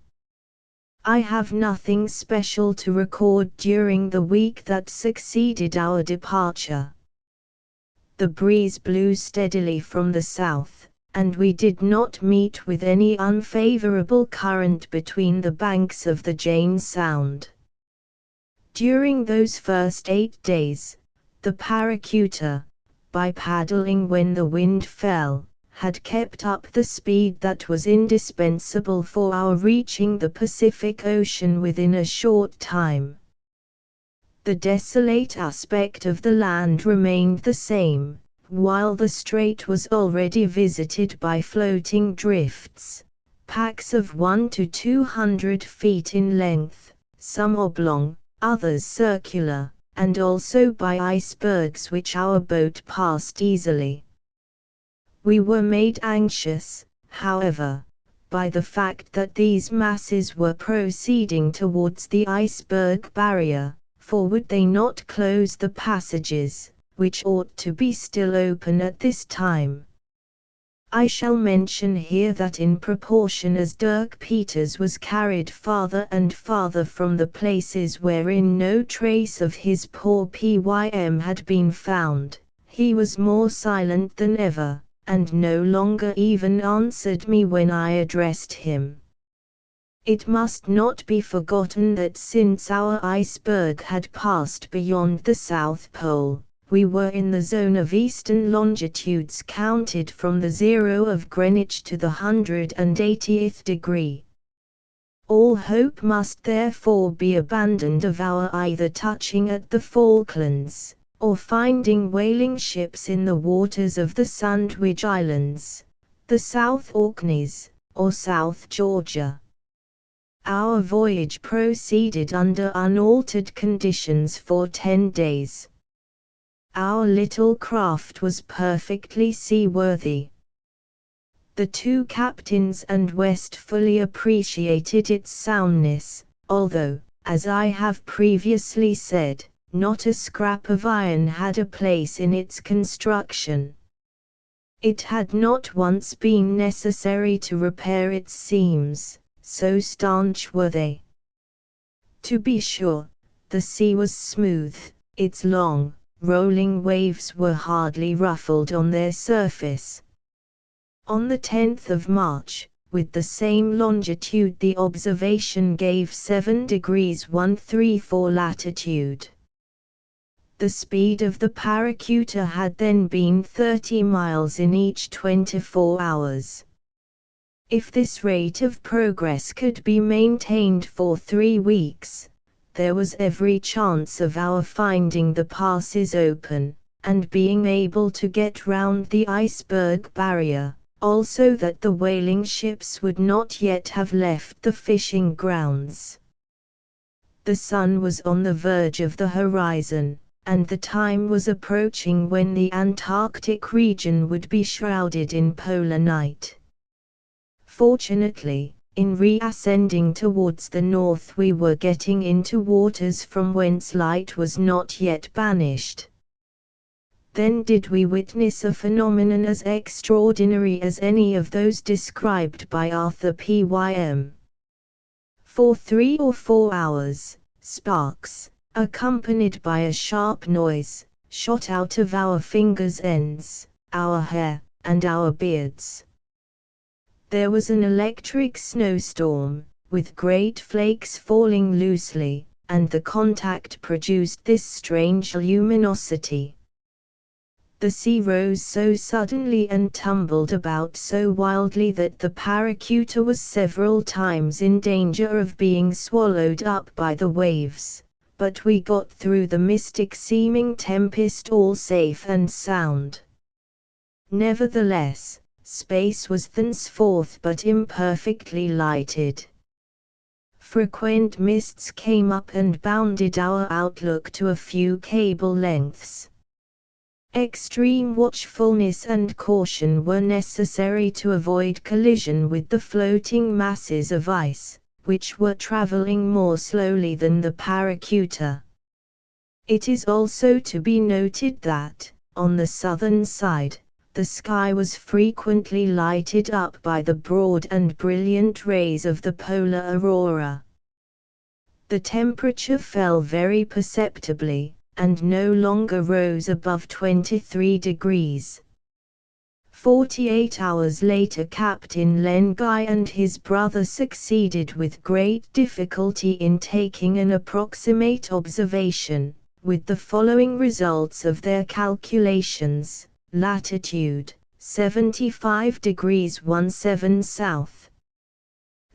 I have nothing special to record during the week that succeeded our departure. The breeze blew steadily from the south, and we did not meet with any unfavorable current between the banks of the Jane Sound. During those first 8 days, the Paracuta, by paddling when the wind fell, had kept up the speed that was indispensable for our reaching the Pacific Ocean within a short time. The desolate aspect of the land remained the same, while the strait was already visited by floating drifts, packs of 1 to 200 feet in length, some oblong, others circular, and also by icebergs which our boat passed easily. We were made anxious, however, by the fact that these masses were proceeding towards the iceberg barrier, for would they not close the passages, which ought to be still open at this time? I shall mention here that in proportion as Dirk Peters was carried farther and farther from the places wherein no trace of his poor Pym had been found, he was more silent than ever, and no longer even answered me when I addressed him. It must not be forgotten that since our iceberg had passed beyond the South Pole, we were in the zone of eastern longitudes counted from the 0 of Greenwich to the 180th degree. All hope must therefore be abandoned of our either touching at the Falklands, or finding whaling ships in the waters of the Sandwich Islands, the South Orkneys, or South Georgia. Our voyage proceeded under unaltered conditions for 10 days. Our little craft was perfectly seaworthy. The 2 captains and West fully appreciated its soundness, although, as I have previously said, not a scrap of iron had a place in its construction. It had not once been necessary to repair its seams, so staunch were they. To be sure, the sea was smooth, its long, rolling waves were hardly ruffled on their surface. On the 10th of March, with the same longitude, the observation gave 7 degrees 134 latitude. The speed of the Paracuta had then been 30 miles in each 24 hours. If this rate of progress could be maintained for 3 weeks, there was every chance of our finding the passes open, and being able to get round the iceberg barrier, also that the whaling ships would not yet have left the fishing grounds. The sun was on the verge of the horizon, and the time was approaching when the Antarctic region would be shrouded in polar night. Fortunately, in reascending towards the north we were getting into waters from whence light was not yet banished. Then did we witness a phenomenon as extraordinary as any of those described by Arthur Pym. For 3 or 4 hours, sparks, accompanied by a sharp noise, shot out of our fingers' ends, our hair, and our beards. There was an electric snowstorm, with great flakes falling loosely, and the contact produced this strange luminosity. The sea rose so suddenly and tumbled about so wildly that the paracuta was several times in danger of being swallowed up by the waves, but we got through the mystic-seeming tempest all safe and sound. Nevertheless, space was thenceforth but imperfectly lighted. Frequent mists came up and bounded our outlook to a few cable lengths. Extreme watchfulness and caution were necessary to avoid collision with the floating masses of ice, which were traveling more slowly than the paracuta. It is also to be noted that, on the southern side, the sky was frequently lighted up by the broad and brilliant rays of the polar aurora. The temperature fell very perceptibly, and no longer rose above 23 degrees. 48 hours later Captain Len Guy and his brother succeeded with great difficulty in taking an approximate observation, with the following results of their calculations: latitude, 75 degrees 17 south.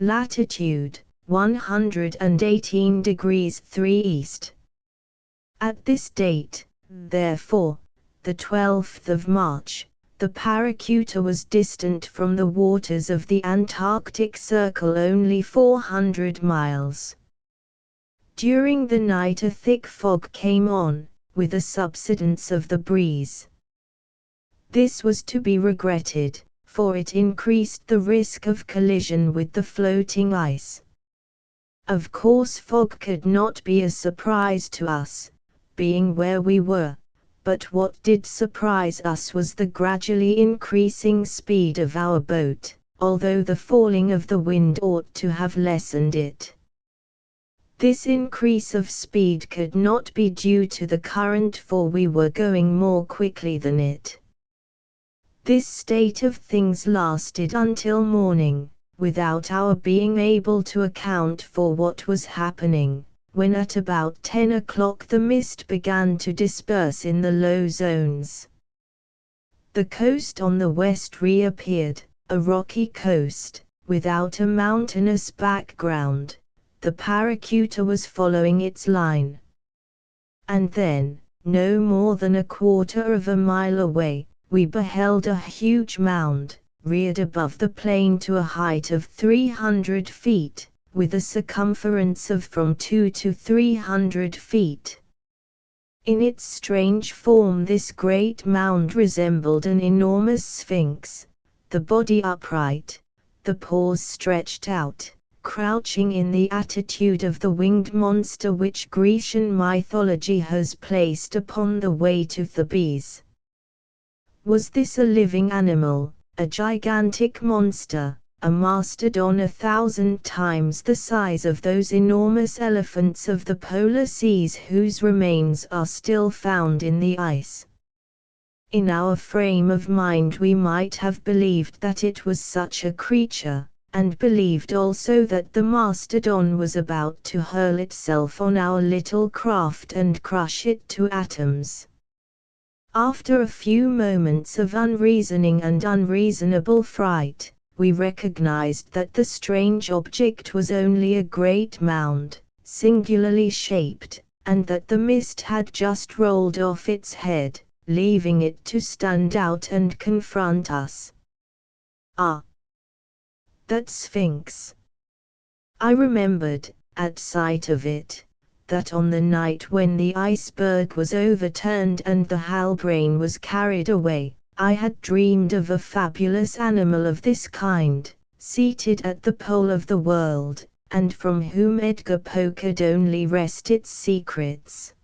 Latitude, 118 degrees 3 east. At this date, therefore, the 12th of March, the paracuta was distant from the waters of the Antarctic Circle only 400 miles. During the night a thick fog came on, with a subsidence of the breeze. This was to be regretted, for it increased the risk of collision with the floating ice. Of course fog could not be a surprise to us, being where we were, but what did surprise us was the gradually increasing speed of our boat, although the falling of the wind ought to have lessened it. This increase of speed could not be due to the current, for we were going more quickly than it. This state of things lasted until morning, without our being able to account for what was happening, when at about 10 o'clock the mist began to disperse in the low zones. The coast on the west reappeared, a rocky coast, without a mountainous background. The paracuta was following its line. And then, no more than a quarter of a mile away, we beheld a huge mound, reared above the plain to a height of 300 feet, with a circumference of from 2 to 300 feet. In its strange form this great mound resembled an enormous sphinx, the body upright, the paws stretched out, crouching in the attitude of the winged monster which Grecian mythology has placed upon the weight of the bees. Was this a living animal, a gigantic monster, a mastodon 1,000 times the size of those enormous elephants of the polar seas whose remains are still found in the ice? In our frame of mind we might have believed that it was such a creature, and believed also that the mastodon was about to hurl itself on our little craft and crush it to atoms. After a few moments of unreasoning and unreasonable fright, we recognized that the strange object was only a great mound, singularly shaped, and that the mist had just rolled off its head, leaving it to stand out and confront us. Ah! That Sphinx! I remembered, at sight of it, that on the night when the iceberg was overturned and the Halbrane was carried away, I had dreamed of a fabulous animal of this kind, seated at the pole of the world, and from whom Edgar Poe could only wrest its secrets.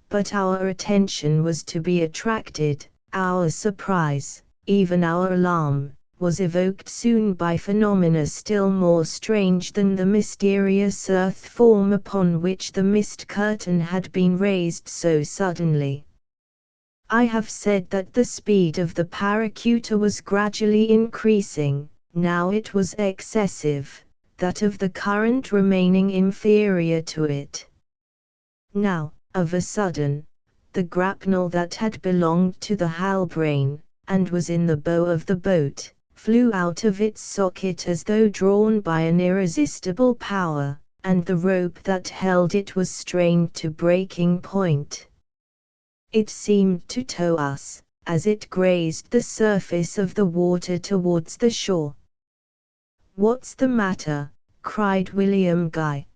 But our attention was to be attracted, our surprise, even our alarm, was evoked soon by phenomena still more strange than the mysterious earth form upon which the mist curtain had been raised so suddenly. I have said that the speed of the paracuta was gradually increasing. Now it was excessive. that of the current remaining inferior to it. Now, of a sudden, the grapnel that had belonged to the halbrane, and was in the bow of the boat, flew out of its socket as though drawn by an irresistible power, and the rope that held it was strained to breaking point. It seemed to tow us, as it grazed the surface of the water towards the shore. "What's the matter?" cried William Guy.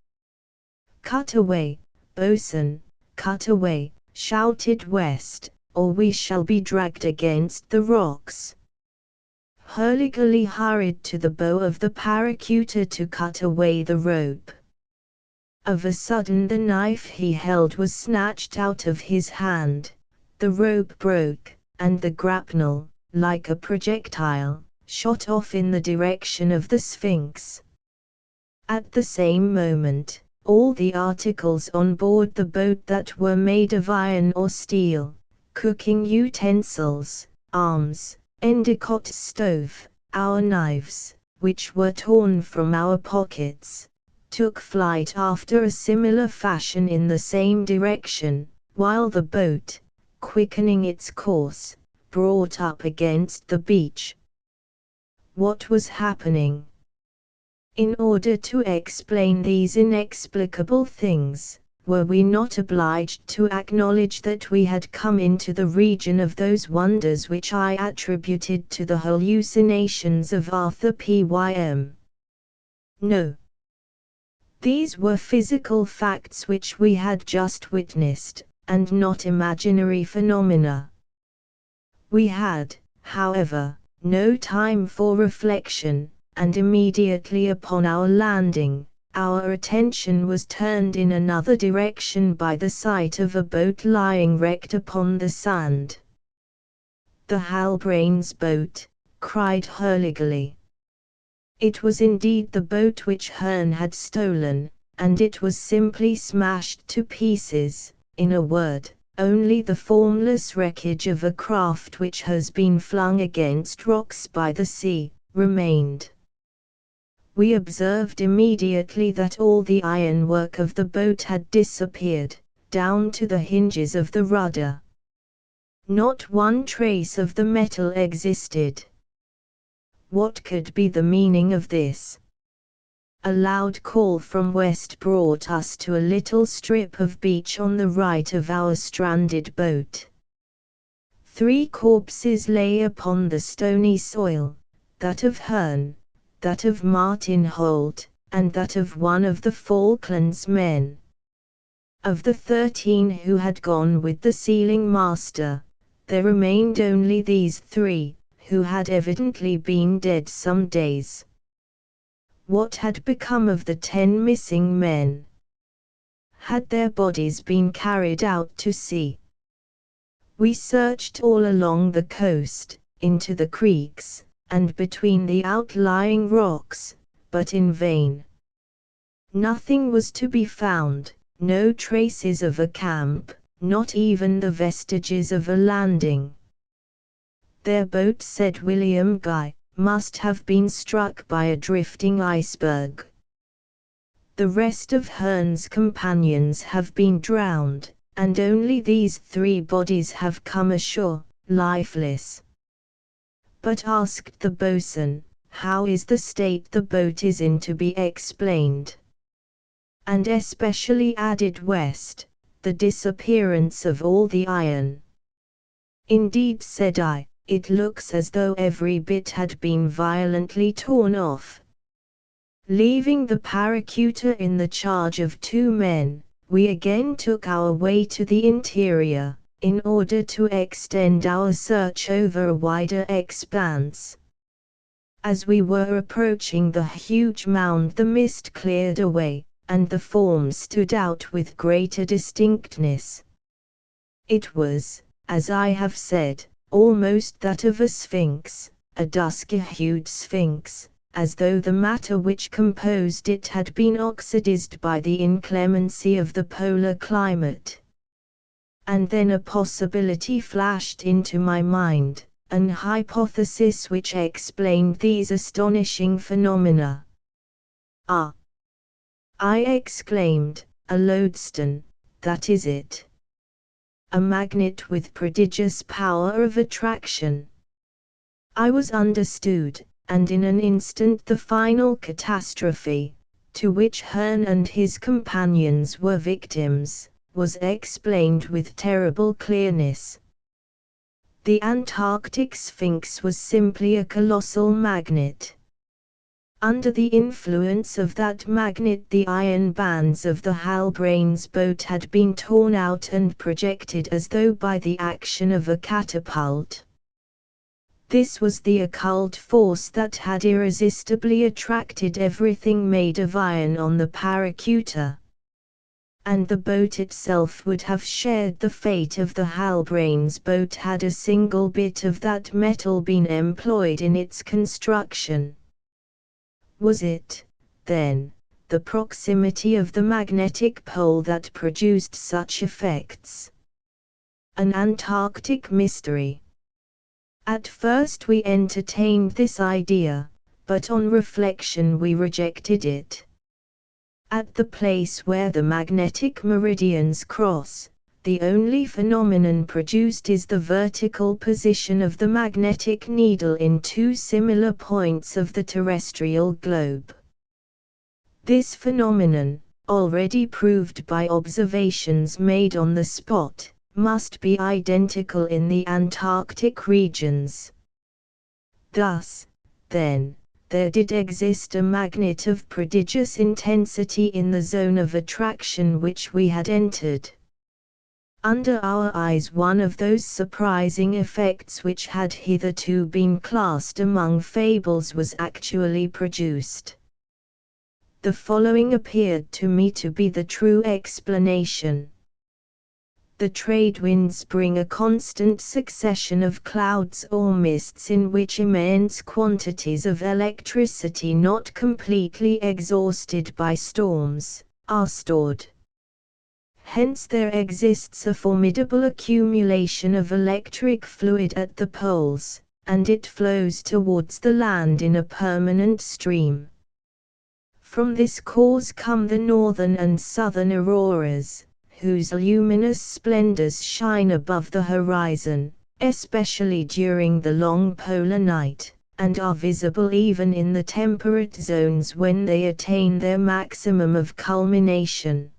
"Cut away, boatswain, cut away," shouted West, "or we shall be dragged against the rocks." Hurliguerly hurried to the bow of the paracuta to cut away the rope. Of a sudden the knife he held was snatched out of his hand, the rope broke, and the grapnel, like a projectile, shot off in the direction of the Sphinx. At the same moment, all the articles on board the boat that were made of iron or steel, cooking utensils, arms, Endicott stove, our knives, which were torn from our pockets, took flight after a similar fashion in the same direction, while the boat, quickening its course, brought up against the beach. What was happening? In order to explain these inexplicable things, were we not obliged to acknowledge that we had come into the region of those wonders which I attributed to the hallucinations of Arthur Pym? No. These were physical facts which we had just witnessed, and not imaginary phenomena. We had, however, no time for reflection, and immediately upon our landing, our attention was turned in another direction by the sight of a boat lying wrecked upon the sand. "The halbrane's boat," cried Hurliguerly. It was indeed the boat which Hearn had stolen, and it was simply smashed to pieces, in a word, only the formless wreckage of a craft which has been flung against rocks by the sea, remained. We observed immediately that all the ironwork of the boat had disappeared, down to the hinges of the rudder. Not one trace of the metal existed. What could be the meaning of this? A loud call from West brought us to a little strip of beach on the right of our stranded boat. 3 corpses lay upon the stony soil, that of Hearn, that of Martin Holt, and that of one of the Falklands men. Of the 13 who had gone with the sealing master, there remained only these 3, who had evidently been dead some days. What had become of the 10 missing men? Had their bodies been carried out to sea? We searched all along the coast, into the creeks, and between the outlying rocks, but in vain. Nothing was to be found, no traces of a camp, not even the vestiges of a landing. "Their boat," said William Guy, "must have been struck by a drifting iceberg. The rest of Hearn's companions have been drowned, and only these 3 bodies have come ashore, lifeless." "But," asked the boatswain, "how is the state the boat is in to be explained?" "And especially," added West, "the disappearance of all the iron." "Indeed," said I, "it looks as though every bit had been violently torn off." Leaving the paracuta in the charge of 2 men, we again took our way to the interior, in order to extend our search over a wider expanse. As we were approaching the huge mound, the mist cleared away, and the form stood out with greater distinctness. It was, as I have said, almost that of a sphinx, a dusky-hued sphinx, as though the matter which composed it had been oxidized by the inclemency of the polar climate. And then a possibility flashed into my mind, an hypothesis which explained these astonishing phenomena. "Ah!" I exclaimed, "a lodestone, that is it. A magnet with prodigious power of attraction." I was understood, and in an instant the final catastrophe, to which Hearn and his companions were victims, was explained with terrible clearness. The Antarctic Sphinx was simply a colossal magnet. Under the influence of that magnet the iron bands of the Halbrane's boat had been torn out and projected as though by the action of a catapult. This was the occult force that had irresistibly attracted everything made of iron on the Paracuta. And the boat itself would have shared the fate of the Halbrane's boat had a single bit of that metal been employed in its construction. Was it, then, the proximity of the magnetic pole that produced such effects? An Antarctic mystery. At first we entertained this idea, but on reflection we rejected it. At the place where the magnetic meridians cross, the only phenomenon produced is the vertical position of the magnetic needle in two similar points of the terrestrial globe. This phenomenon, already proved by observations made on the spot, must be identical in the Antarctic regions. Thus, then, there did exist a magnet of prodigious intensity in the zone of attraction which we had entered. Under our eyes one of those surprising effects which had hitherto been classed among fables was actually produced. The following appeared to me to be the true explanation. The trade winds bring a constant succession of clouds or mists in which immense quantities of electricity not completely exhausted by storms, are stored. Hence there exists a formidable accumulation of electric fluid at the poles, and it flows towards the land in a permanent stream. From this cause come the northern and southern auroras, whose luminous splendors shine above the horizon, especially during the long polar night, and are visible even in the temperate zones when they attain their maximum of culmination.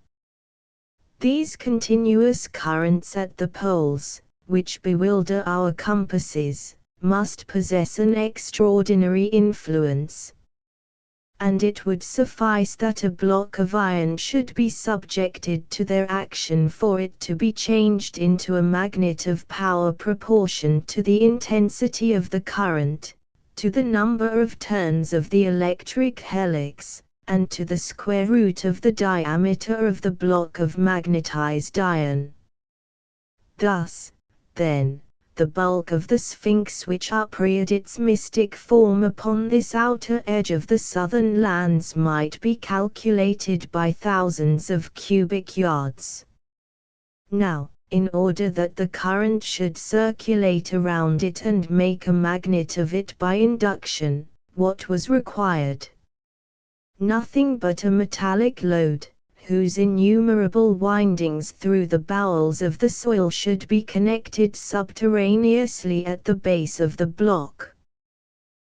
These continuous currents at the poles, which bewilder our compasses, must possess an extraordinary influence. And it would suffice that a block of iron should be subjected to their action for it to be changed into a magnet of power proportioned to the intensity of the current, to the number of turns of the electric helix, and to the square root of the diameter of the block of magnetized iron. Thus, then, the bulk of the Sphinx which upreared its mystic form upon this outer edge of the southern lands might be calculated by thousands of cubic yards. Now, in order that the current should circulate around it and make a magnet of it by induction, what was required? Nothing but a metallic load, whose innumerable windings through the bowels of the soil should be connected subterraneously at the base of the block.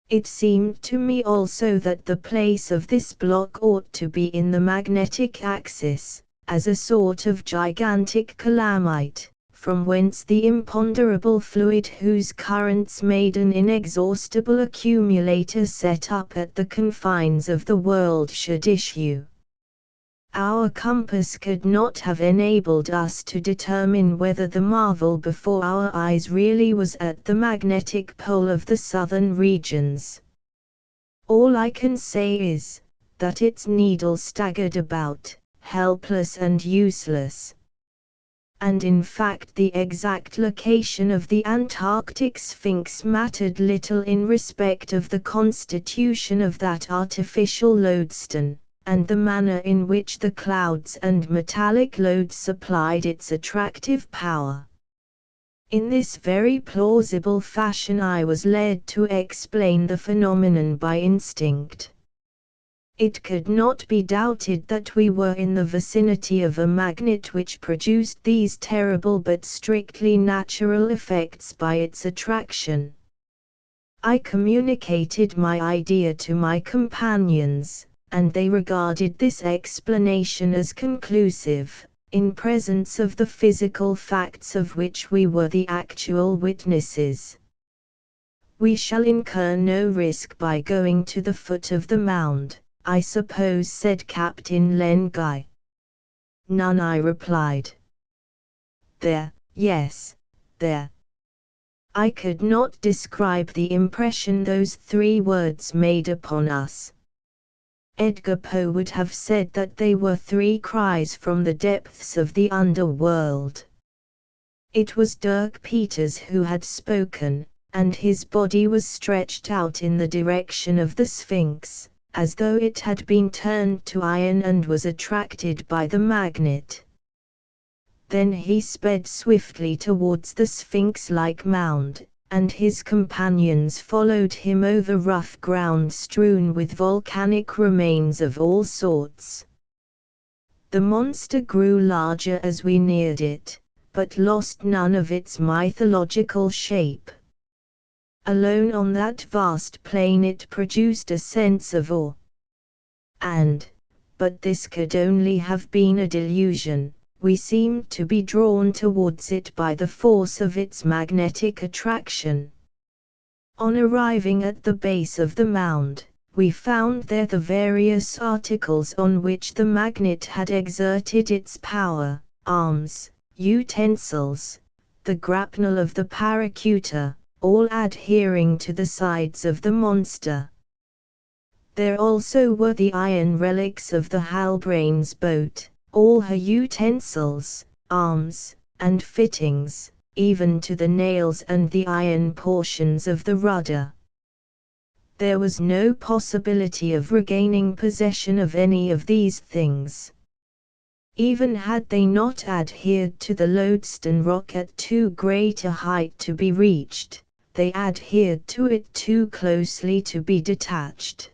It seemed to me also that the place of this block ought to be in the magnetic axis, as a sort of gigantic calamite, from whence the imponderable fluid whose currents made an inexhaustible accumulator set up at the confines of the world should issue. Our compass could not have enabled us to determine whether the marvel before our eyes really was at the magnetic pole of the southern regions. All I can say is, that its needle staggered about, helpless and useless. And in fact the exact location of the Antarctic Sphinx mattered little in respect of the constitution of that artificial lodestone, and the manner in which the clouds and metallic load supplied its attractive power. In this very plausible fashion I was led to explain the phenomenon by instinct. It could not be doubted that we were in the vicinity of a magnet which produced these terrible but strictly natural effects by its attraction. I communicated my idea to my companions, and they regarded this explanation as conclusive, in presence of the physical facts of which we were the actual witnesses. "We shall incur no risk by going to the foot of the mound, I suppose," said Captain Len Guy. "None," I replied. "There, yes, there." I could not describe the impression those 3 words made upon us. Edgar Poe would have said that they were 3 cries from the depths of the underworld. It was Dirk Peters who had spoken, and his body was stretched out in the direction of the Sphinx, as though it had been turned to iron and was attracted by the magnet. Then he sped swiftly towards the sphinx-like mound, and his companions followed him over rough ground strewn with volcanic remains of all sorts. The monster grew larger as we neared it, but lost none of its mythological shape. Alone on that vast plain it produced a sense of awe. But this could only have been a delusion. We seemed to be drawn towards it by the force of its magnetic attraction. On arriving at the base of the mound, we found there the various articles on which the magnet had exerted its power: arms, utensils, the grapnel of the paracuta, all adhering to the sides of the monster. There also were the iron relics of the Halbrane's boat, all her utensils, arms, and fittings, even to the nails and the iron portions of the rudder. There was no possibility of regaining possession of any of these things. Even had they not adhered to the lodestone rock at too great a height to be reached, they adhered to it too closely to be detached.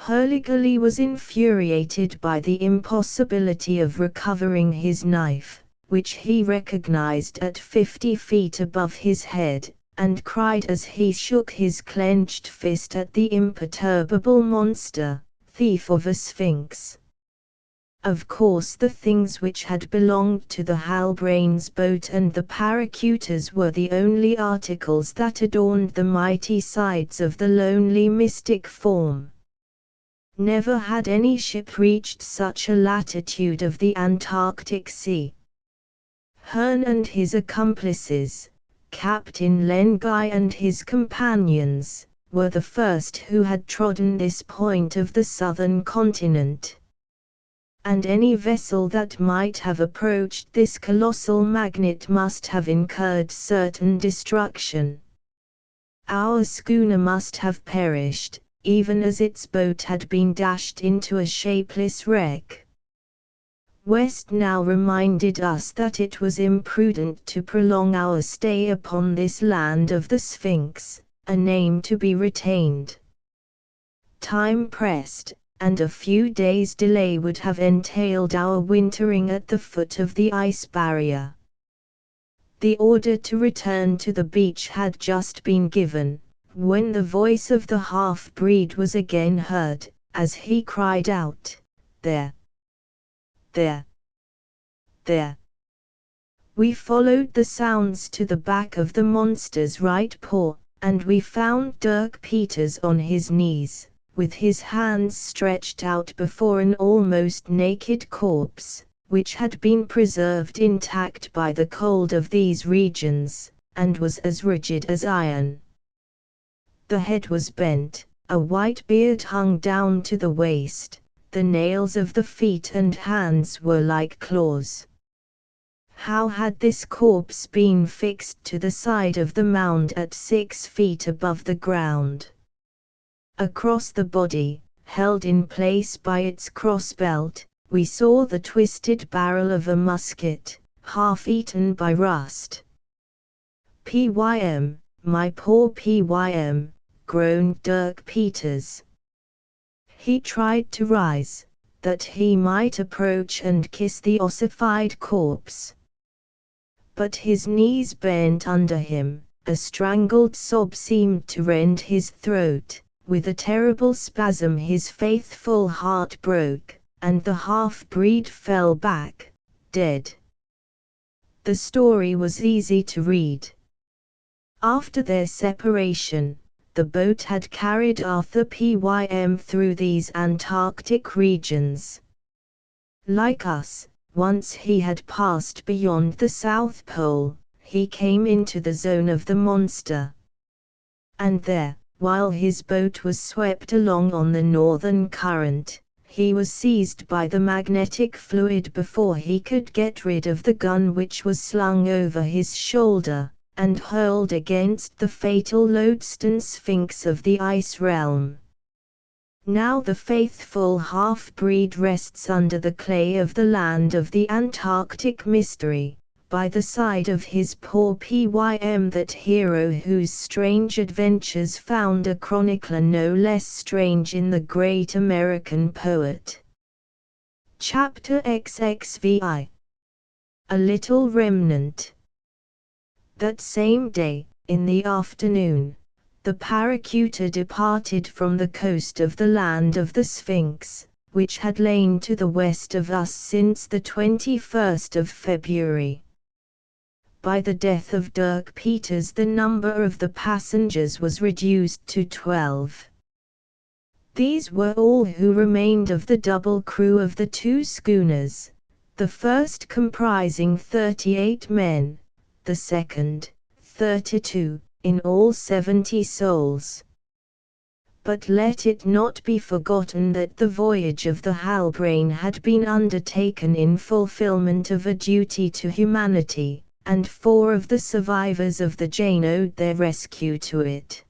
Hurliguerly was infuriated by the impossibility of recovering his knife, which he recognized at 50 feet above his head, and cried as he shook his clenched fist at the imperturbable monster, "Thief of a sphinx!" Of course the things which had belonged to the Halbrane's boat and the paracutas were the only articles that adorned the mighty sides of the lonely mystic form. Never had any ship reached such a latitude of the Antarctic Sea. Hearn and his accomplices, Captain Len Guy and his companions, were the first who had trodden this point of the southern continent. And any vessel that might have approached this colossal magnet must have incurred certain destruction. Our schooner must have perished, even as its boat had been dashed into a shapeless wreck. West now reminded us that it was imprudent to prolong our stay upon this land of the Sphinx, a name to be retained. Time pressed, and a few days' delay would have entailed our wintering at the foot of the ice barrier. The order to return to the beach had just been given, when the voice of the half-breed was again heard, as he cried out, "There! There! There!" We followed the sounds to the back of the monster's right paw, and we found Dirk Peters on his knees, with his hands stretched out before an almost naked corpse, which had been preserved intact by the cold of these regions, and was as rigid as iron. The head was bent, a white beard hung down to the waist, the nails of the feet and hands were like claws. How had this corpse been fixed to the side of the mound at 6 feet above the ground? Across the body, held in place by its crossbelt, we saw the twisted barrel of a musket, half eaten by rust. "Pym, my poor Pym," groaned Dirk Peters. He tried to rise, that he might approach and kiss the ossified corpse. But his knees bent under him, a strangled sob seemed to rend his throat, with a terrible spasm his faithful heart broke, and the half-breed fell back, dead. The story was easy to read. After their separation, the boat had carried Arthur Pym through these Antarctic regions. Like us, once he had passed beyond the South Pole, he came into the zone of the monster. And there, while his boat was swept along on the northern current, he was seized by the magnetic fluid before he could get rid of the gun which was slung over his shoulder, and hurled against the fatal lodestone sphinx of the ice realm. Now the faithful half-breed rests under the clay of the land of the Antarctic mystery, by the side of his poor Pym, that hero whose strange adventures found a chronicler no less strange in the great American poet. Chapter XXVI. A Little Remnant. That same day, in the afternoon, the Paracuta departed from the coast of the land of the Sphinx, which had lain to the west of us since the 21st of February. By the death of Dirk Peters the number of the passengers was reduced to 12. These were all who remained of the double crew of the two schooners, the first comprising 38 men, the second, 32, in all 70 souls. But let it not be forgotten that the voyage of the Halbrane had been undertaken in fulfillment of a duty to humanity, and 4 of the survivors of the Jane owed their rescue to it.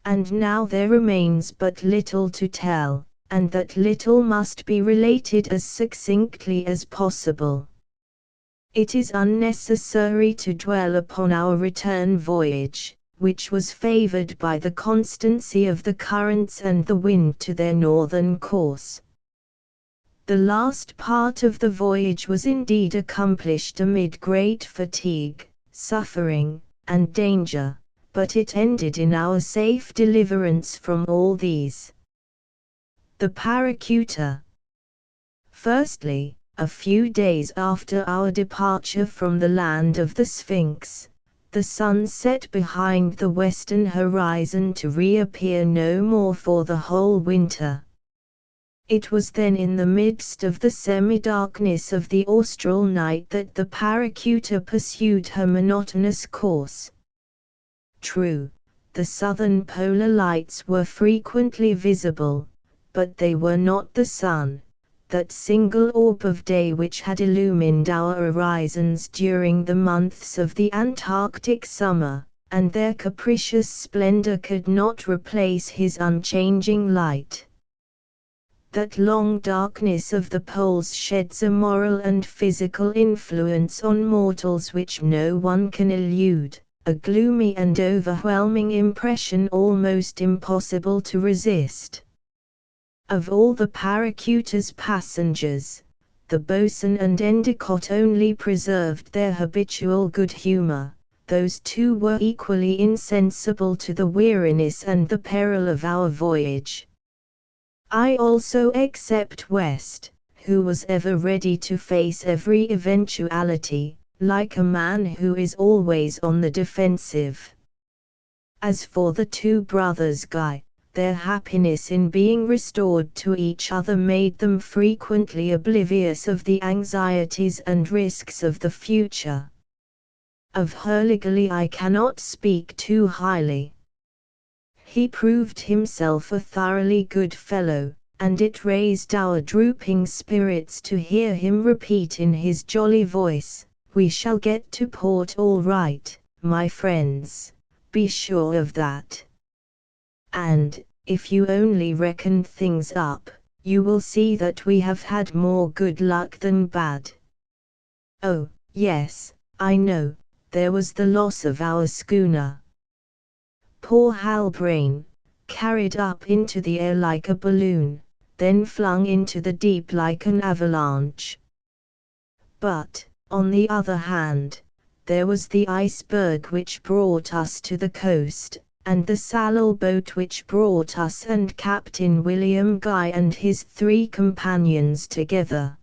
And now there remains but little to tell, and that little must be related as succinctly as possible. It is unnecessary to dwell upon our return voyage, which was favored by the constancy of the currents and the wind to their northern course. The last part of the voyage was indeed accomplished amid great fatigue, suffering, and danger, but it ended in our safe deliverance from all these. The Paracuta. Firstly, a few days after our departure from the land of the Sphinx, the sun set behind the western horizon to reappear no more for the whole winter. It was then in the midst of the semi-darkness of the austral night that the Paracuta pursued her monotonous course. True, the southern polar lights were frequently visible, but they were not the sun, that single orb of day which had illumined our horizons during the months of the Antarctic summer, and their capricious splendor could not replace his unchanging light. That long darkness of the poles sheds a moral and physical influence on mortals which no one can elude, a gloomy and overwhelming impression almost impossible to resist. Of all the Paracuta's passengers, the boatswain and Endicott only preserved their habitual good humor. Those two were equally insensible to the weariness and the peril of our voyage. I also except West, who was ever ready to face every eventuality, like a man who is always on the defensive. As for the two brothers Guy, their happiness in being restored to each other made them frequently oblivious of the anxieties and risks of the future. Of Hurliguerly I cannot speak too highly. He proved himself a thoroughly good fellow, and it raised our drooping spirits to hear him repeat in his jolly voice, "We shall get to port all right, my friends, be sure of that. And, if you only reckon things up, you will see that we have had more good luck than bad. Oh, yes, I know, there was the loss of our schooner. Poor Halbrane, carried up into the air like a balloon, then flung into the deep like an avalanche. But, on the other hand, there was the iceberg which brought us to the coast, and the Sallal boat which brought us and Captain William Guy and his 3 companions together.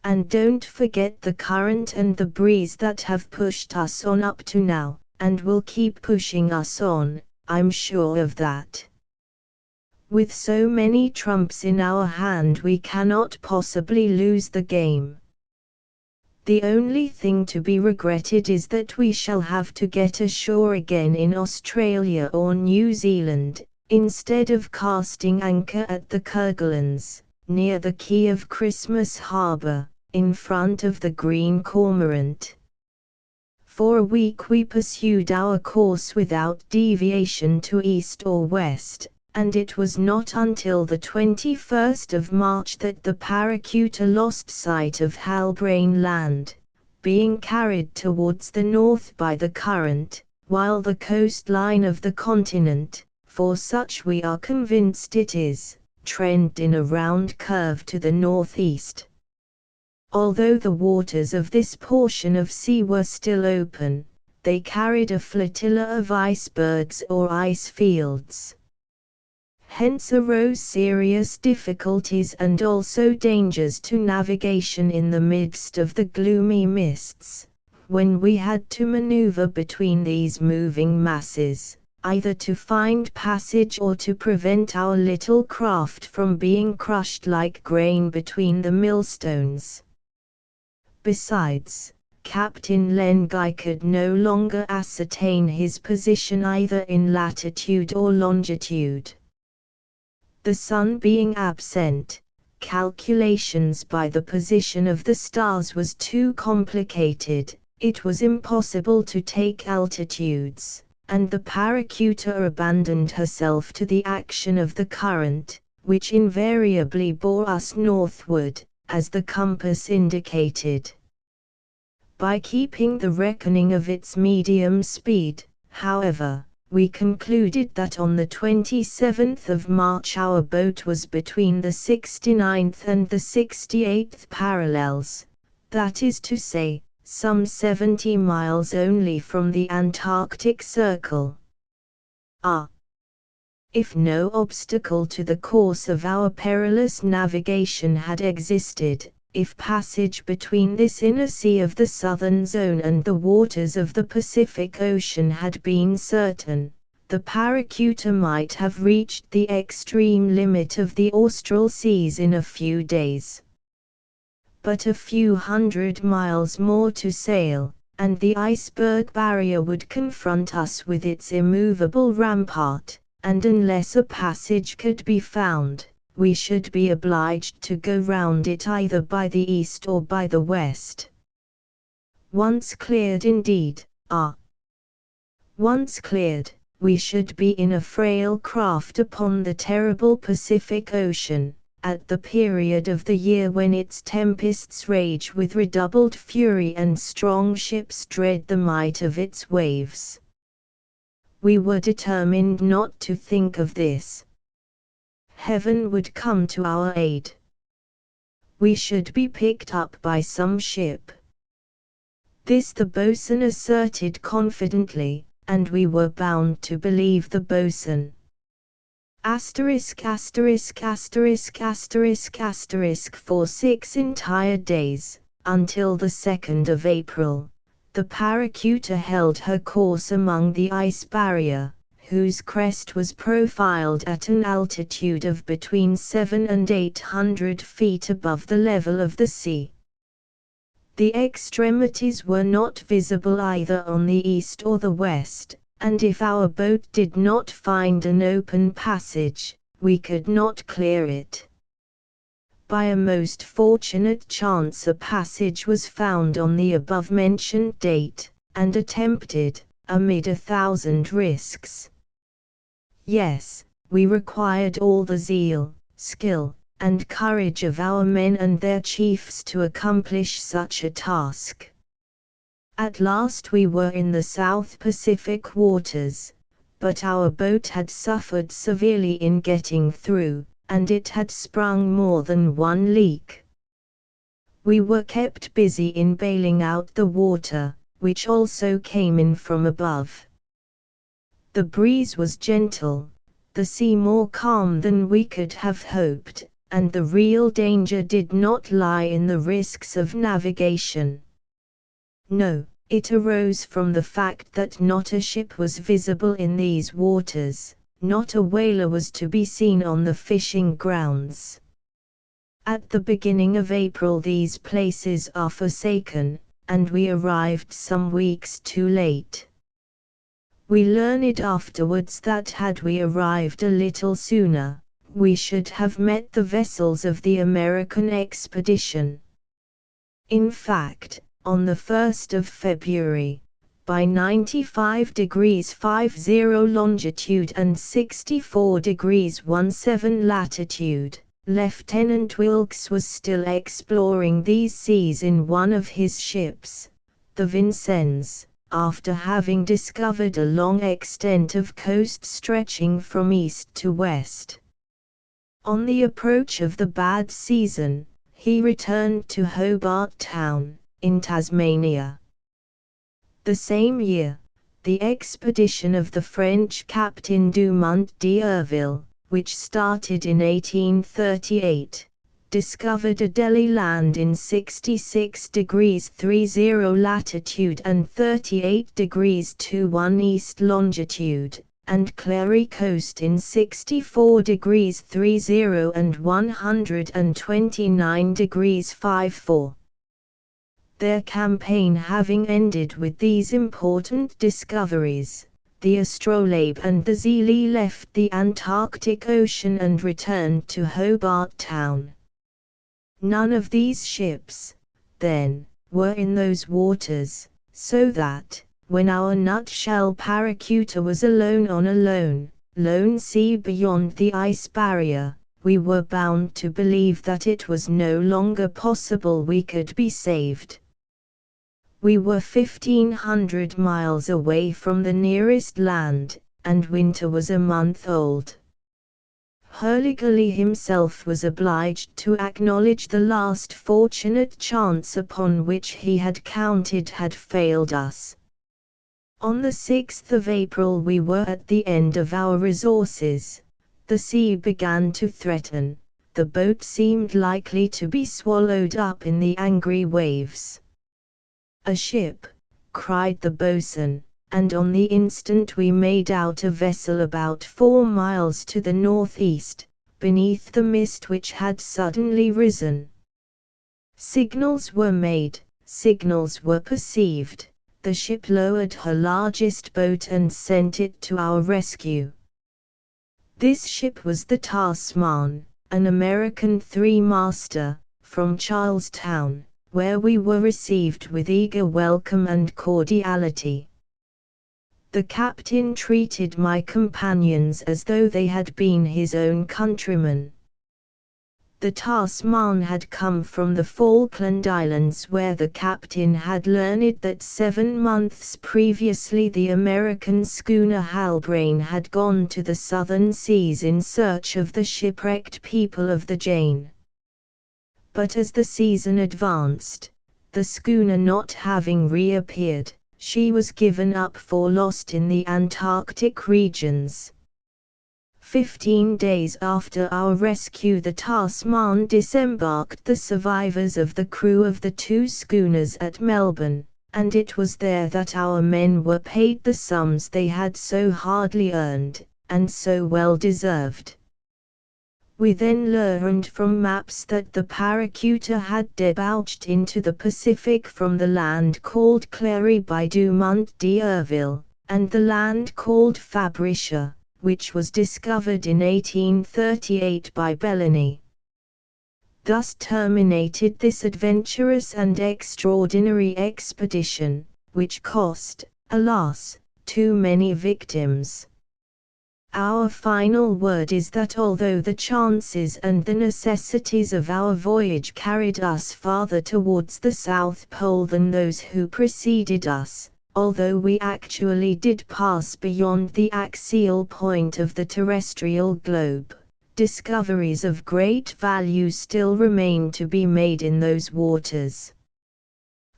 And don't forget the current and the breeze that have pushed us on up to now, and will keep pushing us on, I'm sure of that. With so many trumps in our hand we cannot possibly lose the game. The only thing to be regretted is that we shall have to get ashore again in Australia or New Zealand, instead of casting anchor at the Kerguelens, near the quay of Christmas Harbour, in front of the Green Cormorant. For a week we pursued our course without deviation to east or west, and it was not until the 21st of March that the Paracuta lost sight of Halbrane Land, being carried towards the north by the current, while the coastline of the continent, for such we are convinced it is, trended in a round curve to the northeast. Although the waters of this portion of sea were still open, they carried a flotilla of icebergs or ice fields. Hence arose serious difficulties and also dangers to navigation in the midst of the gloomy mists, when we had to maneuver between these moving masses, either to find passage or to prevent our little craft from being crushed like grain between the millstones. Besides, Captain Len Guy could no longer ascertain his position either in latitude or longitude. The sun being absent, calculations by the position of the stars was too complicated, it was impossible to take altitudes, and the Paracuta abandoned herself to the action of the current, which invariably bore us northward, as the compass indicated. By keeping the reckoning of its medium speed, however, we concluded that on the 27th of March our boat was between the 69th and the 68th parallels, that is to say, some 70 miles only from the Antarctic Circle. If no obstacle to the course of our perilous navigation had existed, if passage between this inner sea of the southern zone and the waters of the Pacific Ocean had been certain, the Paracuta might have reached the extreme limit of the austral seas in a few days. But a few hundred miles more to sail, and the iceberg barrier would confront us with its immovable rampart, and unless a passage could be found, we should be obliged to go round it either by the east or by the west. Once cleared indeed, once cleared, we should be in a frail craft upon the terrible Pacific Ocean, at the period of the year when its tempests rage with redoubled fury and strong ships dread the might of its waves. We were determined not to think of this. Heaven would come to our aid. We should be picked up by some ship. This the boatswain asserted confidently, and we were bound to believe the boatswain. For 6 entire days, until the 2nd of April, the Paracuta held her course among the ice barrier, whose crest was profiled at an altitude of between 700 and 800 feet above the level of the sea. The extremities were not visible either on the east or the west, and if our boat did not find an open passage, we could not clear it. By a most fortunate chance a passage was found on the above-mentioned date, and attempted, amid 1,000 risks. Yes, we required all the zeal, skill, and courage of our men and their chiefs to accomplish such a task. At last we were in the South Pacific waters, but our boat had suffered severely in getting through, and it had sprung more than one leak. We were kept busy in bailing out the water, which also came in from above. The breeze was gentle, the sea more calm than we could have hoped, and the real danger did not lie in the risks of navigation. No, it arose from the fact that not a ship was visible in these waters, not a whaler was to be seen on the fishing grounds. At the beginning of April these places are forsaken, and we arrived some weeks too late. We learned afterwards that had we arrived a little sooner, we should have met the vessels of the American expedition. In fact, on the 1st of February, by 95 degrees 50 longitude and 64 degrees 17 latitude, Lieutenant Wilkes was still exploring these seas in one of his ships, the Vincennes, after having discovered a long extent of coast stretching from east to west. On the approach of the bad season, he returned to Hobart Town, in Tasmania. The same year, the expedition of the French Captain Dumont d'Urville, which started in 1838, discovered Adelie Land in 66 degrees 30 latitude and 38 degrees 21 east longitude, and Clary Coast in 64 degrees 30 and 129 degrees 54. Their campaign having ended with these important discoveries, the Astrolabe and the Zelee left the Antarctic Ocean and returned to Hobart Town. None of these ships, then, were in those waters, so that, when our nutshell Paracuta was alone on a lone sea beyond the ice barrier, we were bound to believe that it was no longer possible we could be saved. We were 1,500 miles away from the nearest land, and winter was a month old. Hurliguerly himself was obliged to acknowledge the last fortunate chance upon which he had counted had failed us. On the 6th of April we were at the end of our resources. The sea began to threaten, the boat seemed likely to be swallowed up in the angry waves. "A ship!" cried the boatswain, and on the instant we made out a vessel about 4 miles to the northeast, beneath the mist which had suddenly risen. Signals were made, signals were perceived, the ship lowered her largest boat and sent it to our rescue. This ship was the Tasman, an American three-master, from Charlestown, where we were received with eager welcome and cordiality. The captain treated my companions as though they had been his own countrymen. The Tasman had come from the Falkland Islands, where the captain had learned that 7 months previously the American schooner Halbrane had gone to the southern seas in search of the shipwrecked people of the Jane. But as the season advanced, the schooner not having reappeared, she was given up for lost in the Antarctic regions. 15 days after our rescue the Tasman disembarked the survivors of the crew of the 2 schooners at Melbourne, and it was there that our men were paid the sums they had so hardly earned, and so well deserved. We then learned from maps that the Paracuta had debouched into the Pacific from the land called Clary by Dumont d'Urville, and the land called Fabricia, which was discovered in 1838 by Bellany. Thus terminated this adventurous and extraordinary expedition, which cost, alas, too many victims. Our final word is that although the chances and the necessities of our voyage carried us farther towards the South Pole than those who preceded us, although we actually did pass beyond the axial point of the terrestrial globe, discoveries of great value still remain to be made in those waters.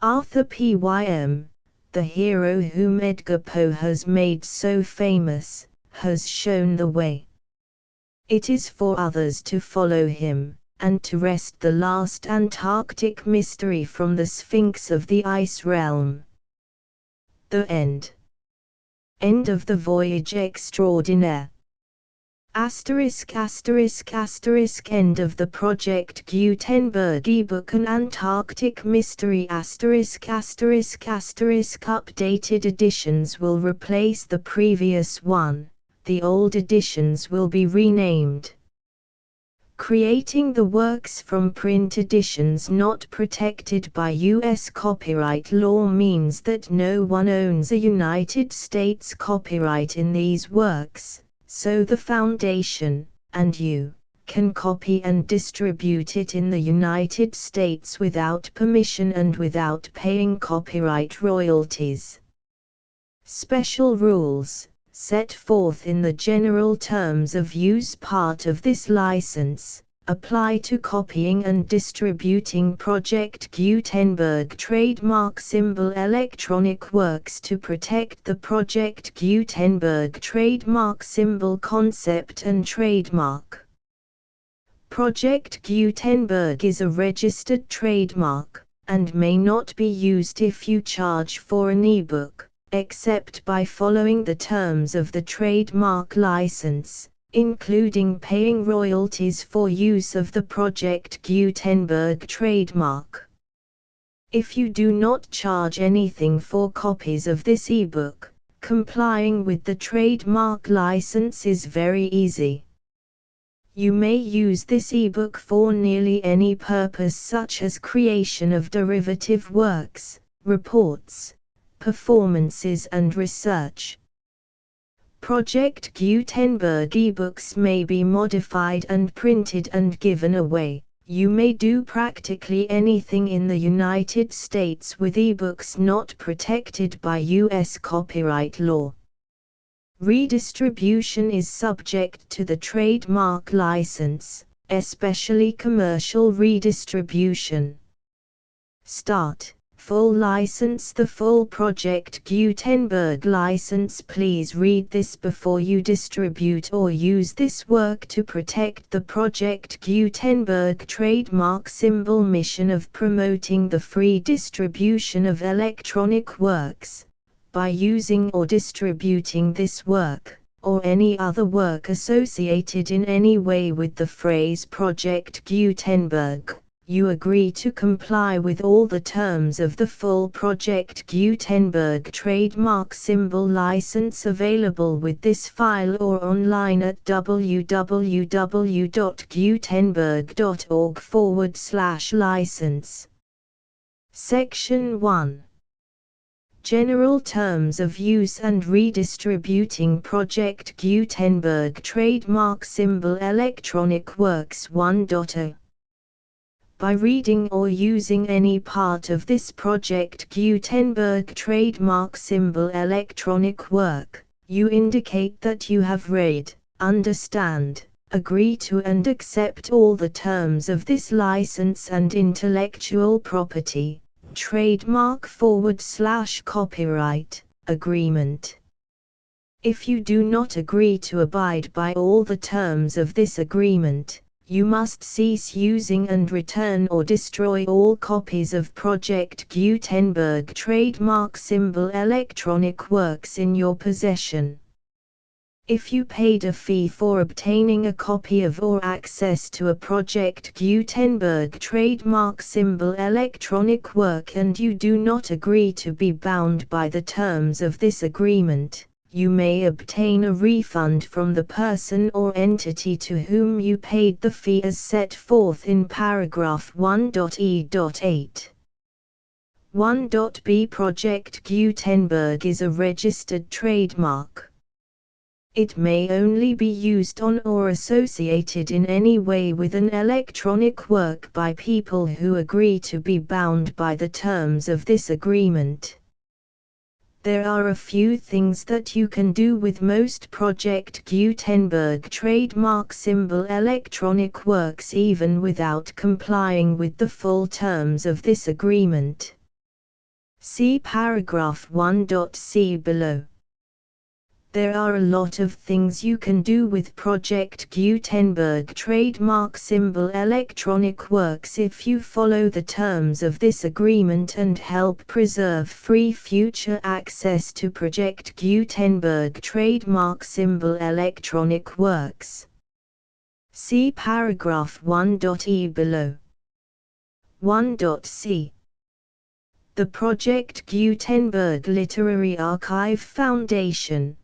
Arthur Pym, the hero whom Edgar Poe has made so famous, has shown the way. It is for others to follow him, and to wrest the last Antarctic mystery from the Sphinx of the ice realm. The end. End of the voyage extraordinaire. Asterisk asterisk asterisk end of the Project Gutenberg ebook An Antarctic Mystery asterisk asterisk asterisk updated editions will replace the previous one, the old editions will be renamed. Creating the works from print editions not protected by U.S. copyright law means that no one owns a United States copyright in these works, so the Foundation, and you, can copy and distribute it in the United States without permission and without paying copyright royalties. Special rules, set forth in the general terms of use part of this license, apply to copying and distributing Project Gutenberg trademark symbol electronic works to protect the Project Gutenberg trademark symbol concept and trademark. Project Gutenberg is a registered trademark, and may not be used if you charge for an ebook, except by following the terms of the trademark license, including paying royalties for use of the Project Gutenberg trademark. If you do not charge anything for copies of this ebook, complying with the trademark license is very easy. You may use this ebook for nearly any purpose such as creation of derivative works, reports, performances and research. Project Gutenberg ebooks may be modified and printed and given away. You may do practically anything in the United States with ebooks not protected by U.S. copyright law. Redistribution is subject to the trademark license, especially commercial redistribution. Start. Full license. The full Project Gutenberg license. Please read this before you distribute or use this work to protect the Project Gutenberg trademark symbol mission of promoting the free distribution of electronic works, by using or distributing this work, or any other work associated in any way with the phrase Project Gutenberg. You agree to comply with all the terms of the full Project Gutenberg trademark symbol license available with this file or online at www.gutenberg.org/license. Section 1. General Terms of Use and Redistributing Project Gutenberg Trademark Symbol Electronic Works 1.0. By reading or using any part of this Project Gutenberg trademark symbol electronic work, you indicate that you have read, understand, agree to and accept all the terms of this license and intellectual property, trademark/copyright, agreement. If you do not agree to abide by all the terms of this agreement, you must cease using and return or destroy all copies of Project Gutenberg trademark symbol electronic works in your possession. If you paid a fee for obtaining a copy of or access to a Project Gutenberg trademark symbol electronic work and you do not agree to be bound by the terms of this agreement, you may obtain a refund from the person or entity to whom you paid the fee as set forth in paragraph 1.e.8. 1.b Project Gutenberg is a registered trademark. It may only be used on or associated in any way with an electronic work by people who agree to be bound by the terms of this agreement. There are a few things that you can do with most Project Gutenberg trademark symbol electronic works even without complying with the full terms of this agreement. See paragraph 1.c below. There are a lot of things you can do with Project Gutenberg trademark symbol electronic works if you follow the terms of this agreement and help preserve free future access to Project Gutenberg trademark symbol electronic works. See paragraph 1.e below. 1.c. The Project Gutenberg Literary Archive Foundation,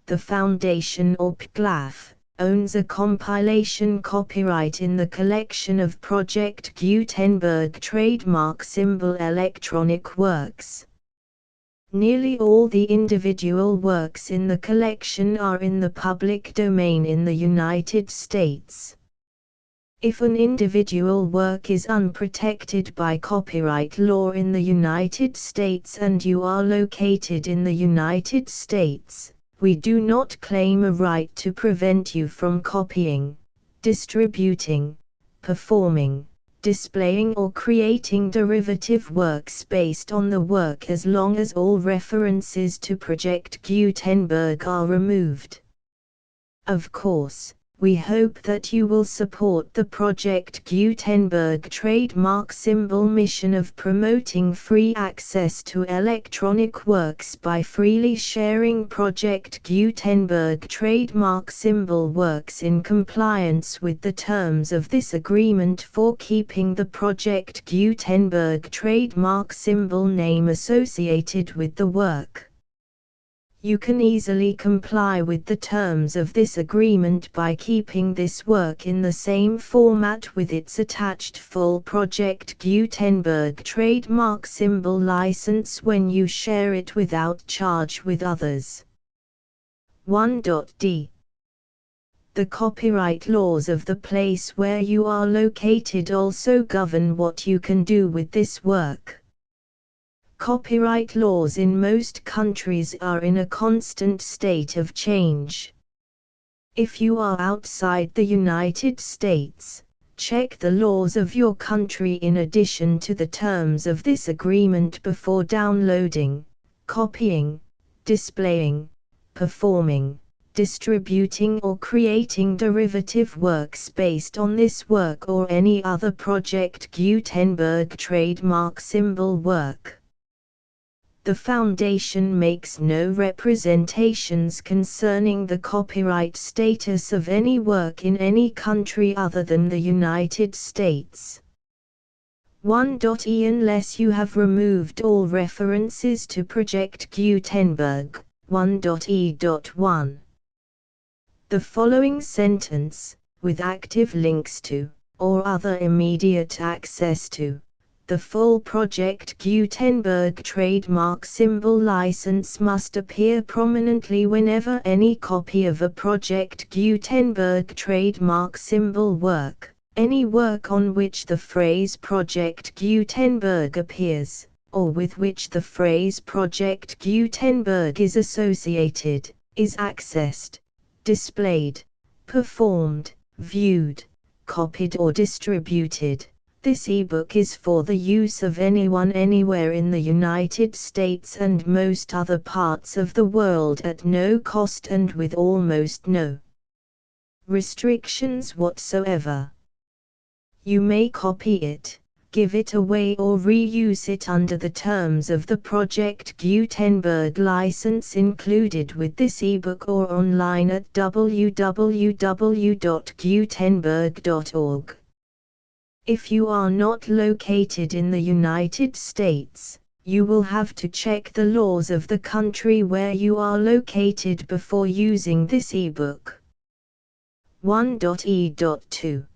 the Foundation or PGLAF, owns a compilation copyright in the collection of Project Gutenberg trademark symbol electronic works. Nearly all the individual works in the collection are in the public domain in the United States. If an individual work is unprotected by copyright law in the United States and you are located in the United States, we do not claim a right to prevent you from copying, distributing, performing, displaying or creating derivative works based on the work as long as all references to Project Gutenberg are removed. Of course, we hope that you will support the Project Gutenberg trademark symbol mission of promoting free access to electronic works by freely sharing Project Gutenberg trademark symbol works in compliance with the terms of this agreement for keeping the Project Gutenberg trademark symbol name associated with the work. You can easily comply with the terms of this agreement by keeping this work in the same format with its attached full Project Gutenberg trademark symbol license when you share it without charge with others. 1.d. The copyright laws of the place where you are located also govern what you can do with this work. Copyright laws in most countries are in a constant state of change. If you are outside the United States, check the laws of your country in addition to the terms of this agreement before downloading, copying, displaying, performing, distributing or creating derivative works based on this work or any other Project Gutenberg trademark symbol work. The Foundation makes no representations concerning the copyright status of any work in any country other than the United States. 1.e Unless you have removed all references to Project Gutenberg. 1.e.1. The following sentence, with active links to, or other immediate access to, the full Project Gutenberg trademark symbol license must appear prominently whenever any copy of a Project Gutenberg trademark symbol work, any work on which the phrase Project Gutenberg appears, or with which the phrase Project Gutenberg is associated, is accessed, displayed, performed, viewed, copied or distributed. This ebook is for the use of anyone anywhere in the United States and most other parts of the world at no cost and with almost no restrictions whatsoever. You may copy it, give it away or reuse it under the terms of the Project Gutenberg license included with this ebook or online at www.gutenberg.org. If you are not located in the United States, you will have to check the laws of the country where you are located before using this ebook. 1.e.2.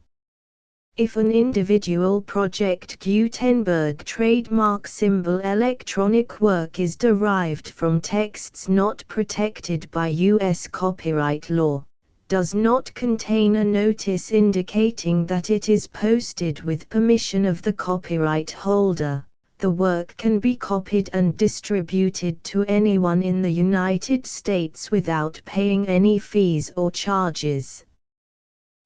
If an individual Project Gutenberg trademark symbol electronic work is derived from texts not protected by U.S. copyright law, does not contain a notice indicating that it is posted with permission of the copyright holder, The work can be copied and distributed to anyone in the United States without paying any fees or charges.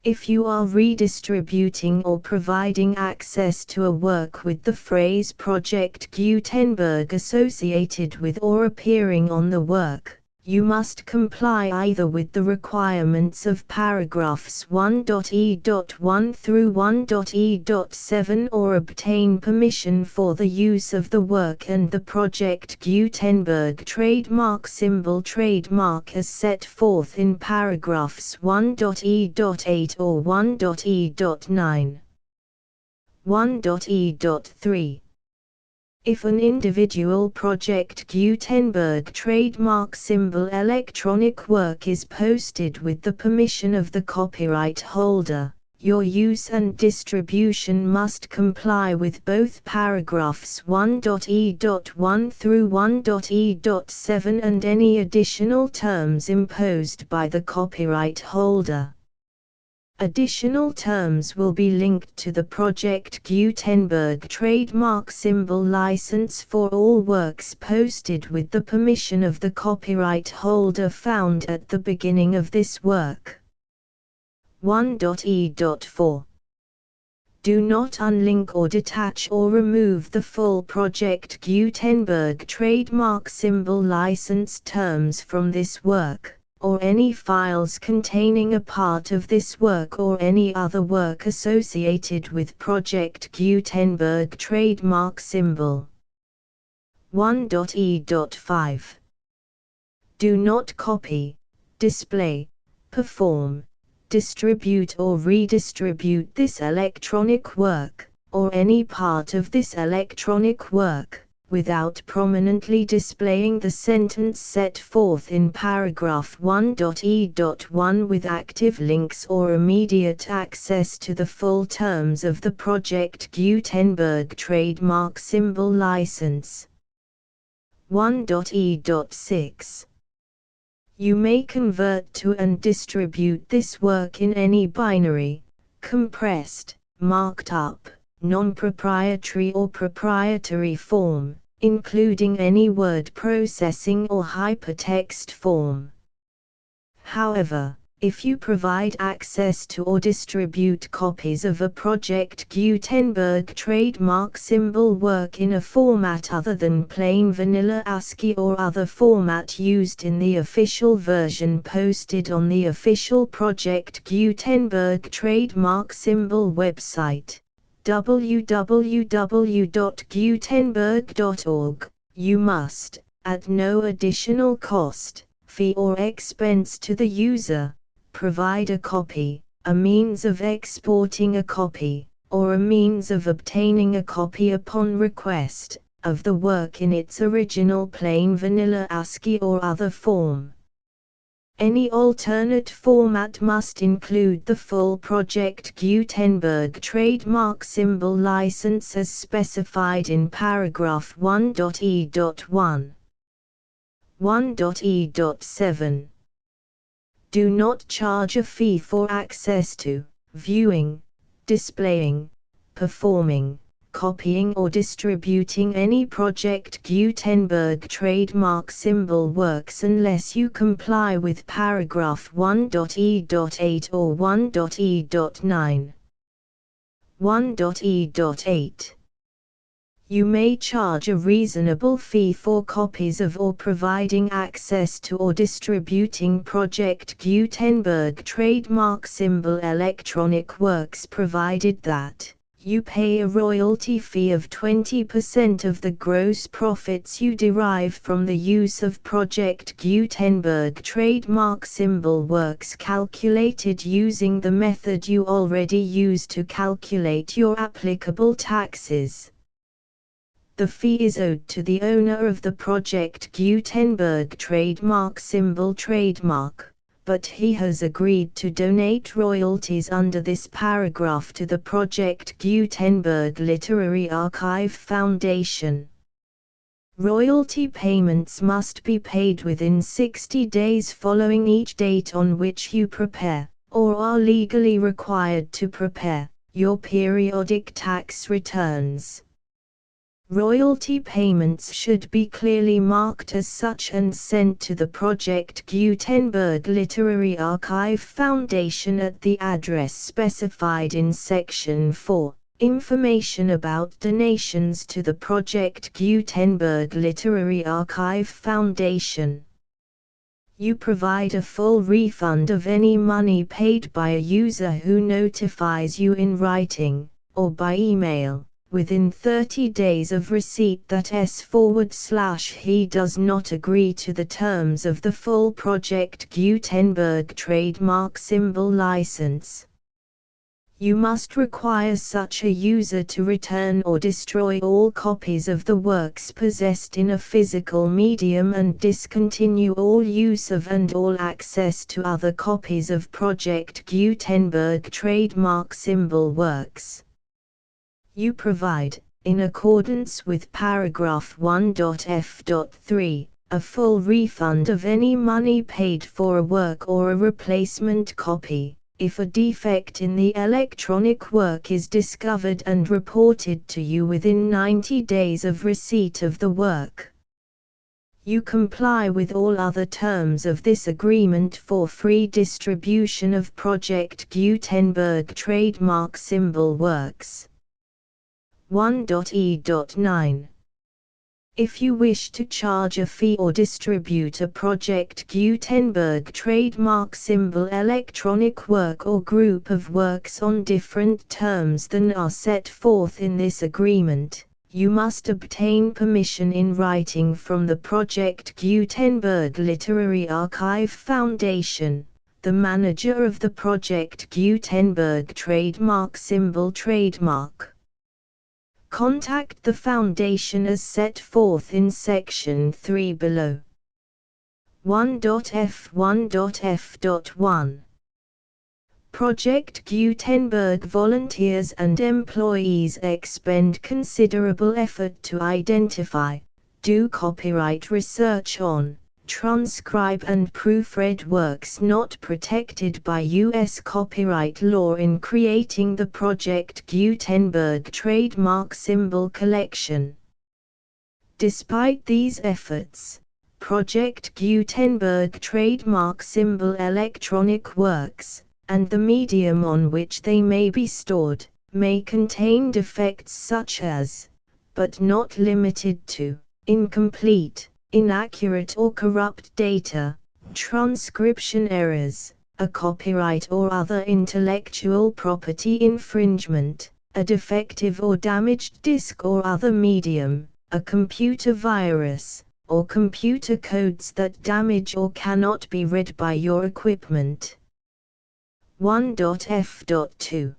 If you are redistributing or providing access to a work with the phrase Project Gutenberg associated with or appearing on the work, you must comply either with the requirements of paragraphs 1.e.1 through 1.e.7 or obtain permission for the use of the work and the Project Gutenberg trademark symbol trademark as set forth in paragraphs 1.e.8 or 1.e.9. 1.e.3. If an individual Project Gutenberg trademark symbol electronic work is posted with the permission of the copyright holder, your use and distribution must comply with both paragraphs 1.e.1 through 1.e.7 and any additional terms imposed by the copyright holder. Additional terms will be linked to the Project Gutenberg trademark symbol license for all works posted with the permission of the copyright holder found at the beginning of this work. 1.e.4. Do not unlink or detach or remove the full Project Gutenberg trademark symbol license terms from this work, or any files containing a part of this work or any other work associated with Project Gutenberg trademark symbol. 1.e.5. Do not copy, display, perform, distribute or redistribute this electronic work, or any part of this electronic work, without prominently displaying the sentence set forth in paragraph 1.e.1 with active links or immediate access to the full terms of the Project Gutenberg trademark symbol license. 1.e.6. You may convert to and distribute this work in any binary, compressed, marked up, non-proprietary or proprietary form, including any word processing or hypertext form. However, if you provide access to or distribute copies of a Project Gutenberg trademark symbol work in a format other than plain vanilla ASCII or other format used in the official version posted on the official Project Gutenberg trademark symbol website, www.gutenberg.org, you must, at no additional cost, fee or expense to the user, provide a copy, a means of exporting a copy, or a means of obtaining a copy upon request, of the work in its original plain vanilla ASCII or other form. Any alternate format must include the full Project Gutenberg trademark symbol license as specified in paragraph 1.e.1. 1.e.7. Do not charge a fee for access to, viewing, displaying, performing, copying or distributing any Project Gutenberg trademark symbol works unless you comply with paragraph 1.e.8 or 1.e.9. 1.e.8. You may charge a reasonable fee for copies of or providing access to or distributing Project Gutenberg trademark symbol electronic works provided that you pay a royalty fee of 20% of the gross profits you derive from the use of Project Gutenberg trademark symbol works calculated using the method you already use to calculate your applicable taxes. The fee is owed to the owner of the Project Gutenberg trademark symbol trademark, but he has agreed to donate royalties under this paragraph to the Project Gutenberg Literary Archive Foundation. Royalty payments must be paid within 60 days following each date on which you prepare, or are legally required to prepare, your periodic tax returns. Royalty payments should be clearly marked as such and sent to the Project Gutenberg Literary Archive Foundation at the address specified in Section 4. Information about donations to the Project Gutenberg Literary Archive Foundation. You provide a full refund of any money paid by a user who notifies you in writing, or by email, within 30 days of receipt that he does not agree to the terms of the full Project Gutenberg trademark symbol license. You must require such a user to return or destroy all copies of the works possessed in a physical medium and discontinue all use of and all access to other copies of Project Gutenberg trademark symbol works. You provide, in accordance with paragraph 1.f.3, a full refund of any money paid for a work or a replacement copy, if a defect in the electronic work is discovered and reported to you within 90 days of receipt of the work. You comply with all other terms of this agreement for free distribution of Project Gutenberg trademark symbol works. 1.e.9. If you wish to charge a fee or distribute a Project Gutenberg trademark symbol electronic work or group of works on different terms than are set forth in this agreement, you must obtain permission in writing from the Project Gutenberg Literary Archive Foundation, the manager of the Project Gutenberg trademark symbol trademark. Contact the Foundation as set forth in Section 3 below. 1.f1.f.1. Project Gutenberg volunteers and employees expend considerable effort to identify, do copyright research on, transcribe and proofread works not protected by U.S. copyright law in creating the Project Gutenberg trademark symbol collection. Despite these efforts, Project Gutenberg trademark symbol electronic works, and the medium on which they may be stored, may contain defects such as, but not limited to, incomplete, inaccurate or corrupt data, transcription errors, a copyright or other intellectual property infringement, a defective or damaged disk or other medium, a computer virus, or computer codes that damage or cannot be read by your equipment. 1.f.2.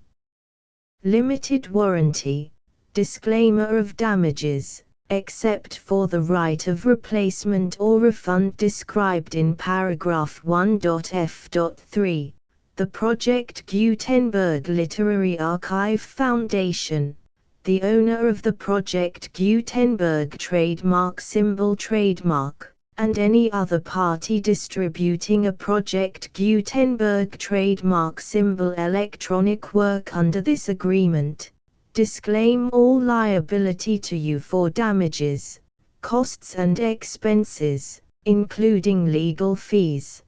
Limited warranty, disclaimer of damages, except for the right of replacement or refund described in paragraph 1.f.3, the Project Gutenberg Literary Archive Foundation, the owner of the Project Gutenberg trademark symbol trademark, and any other party distributing a Project Gutenberg trademark symbol electronic work under this agreement, disclaim all liability to you for damages, costs and expenses, including legal fees.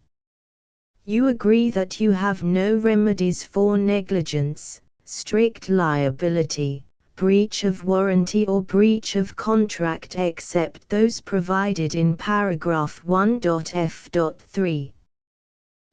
You agree that you have no remedies for negligence, strict liability, breach of warranty or breach of contract except those provided in paragraph 1.f.3.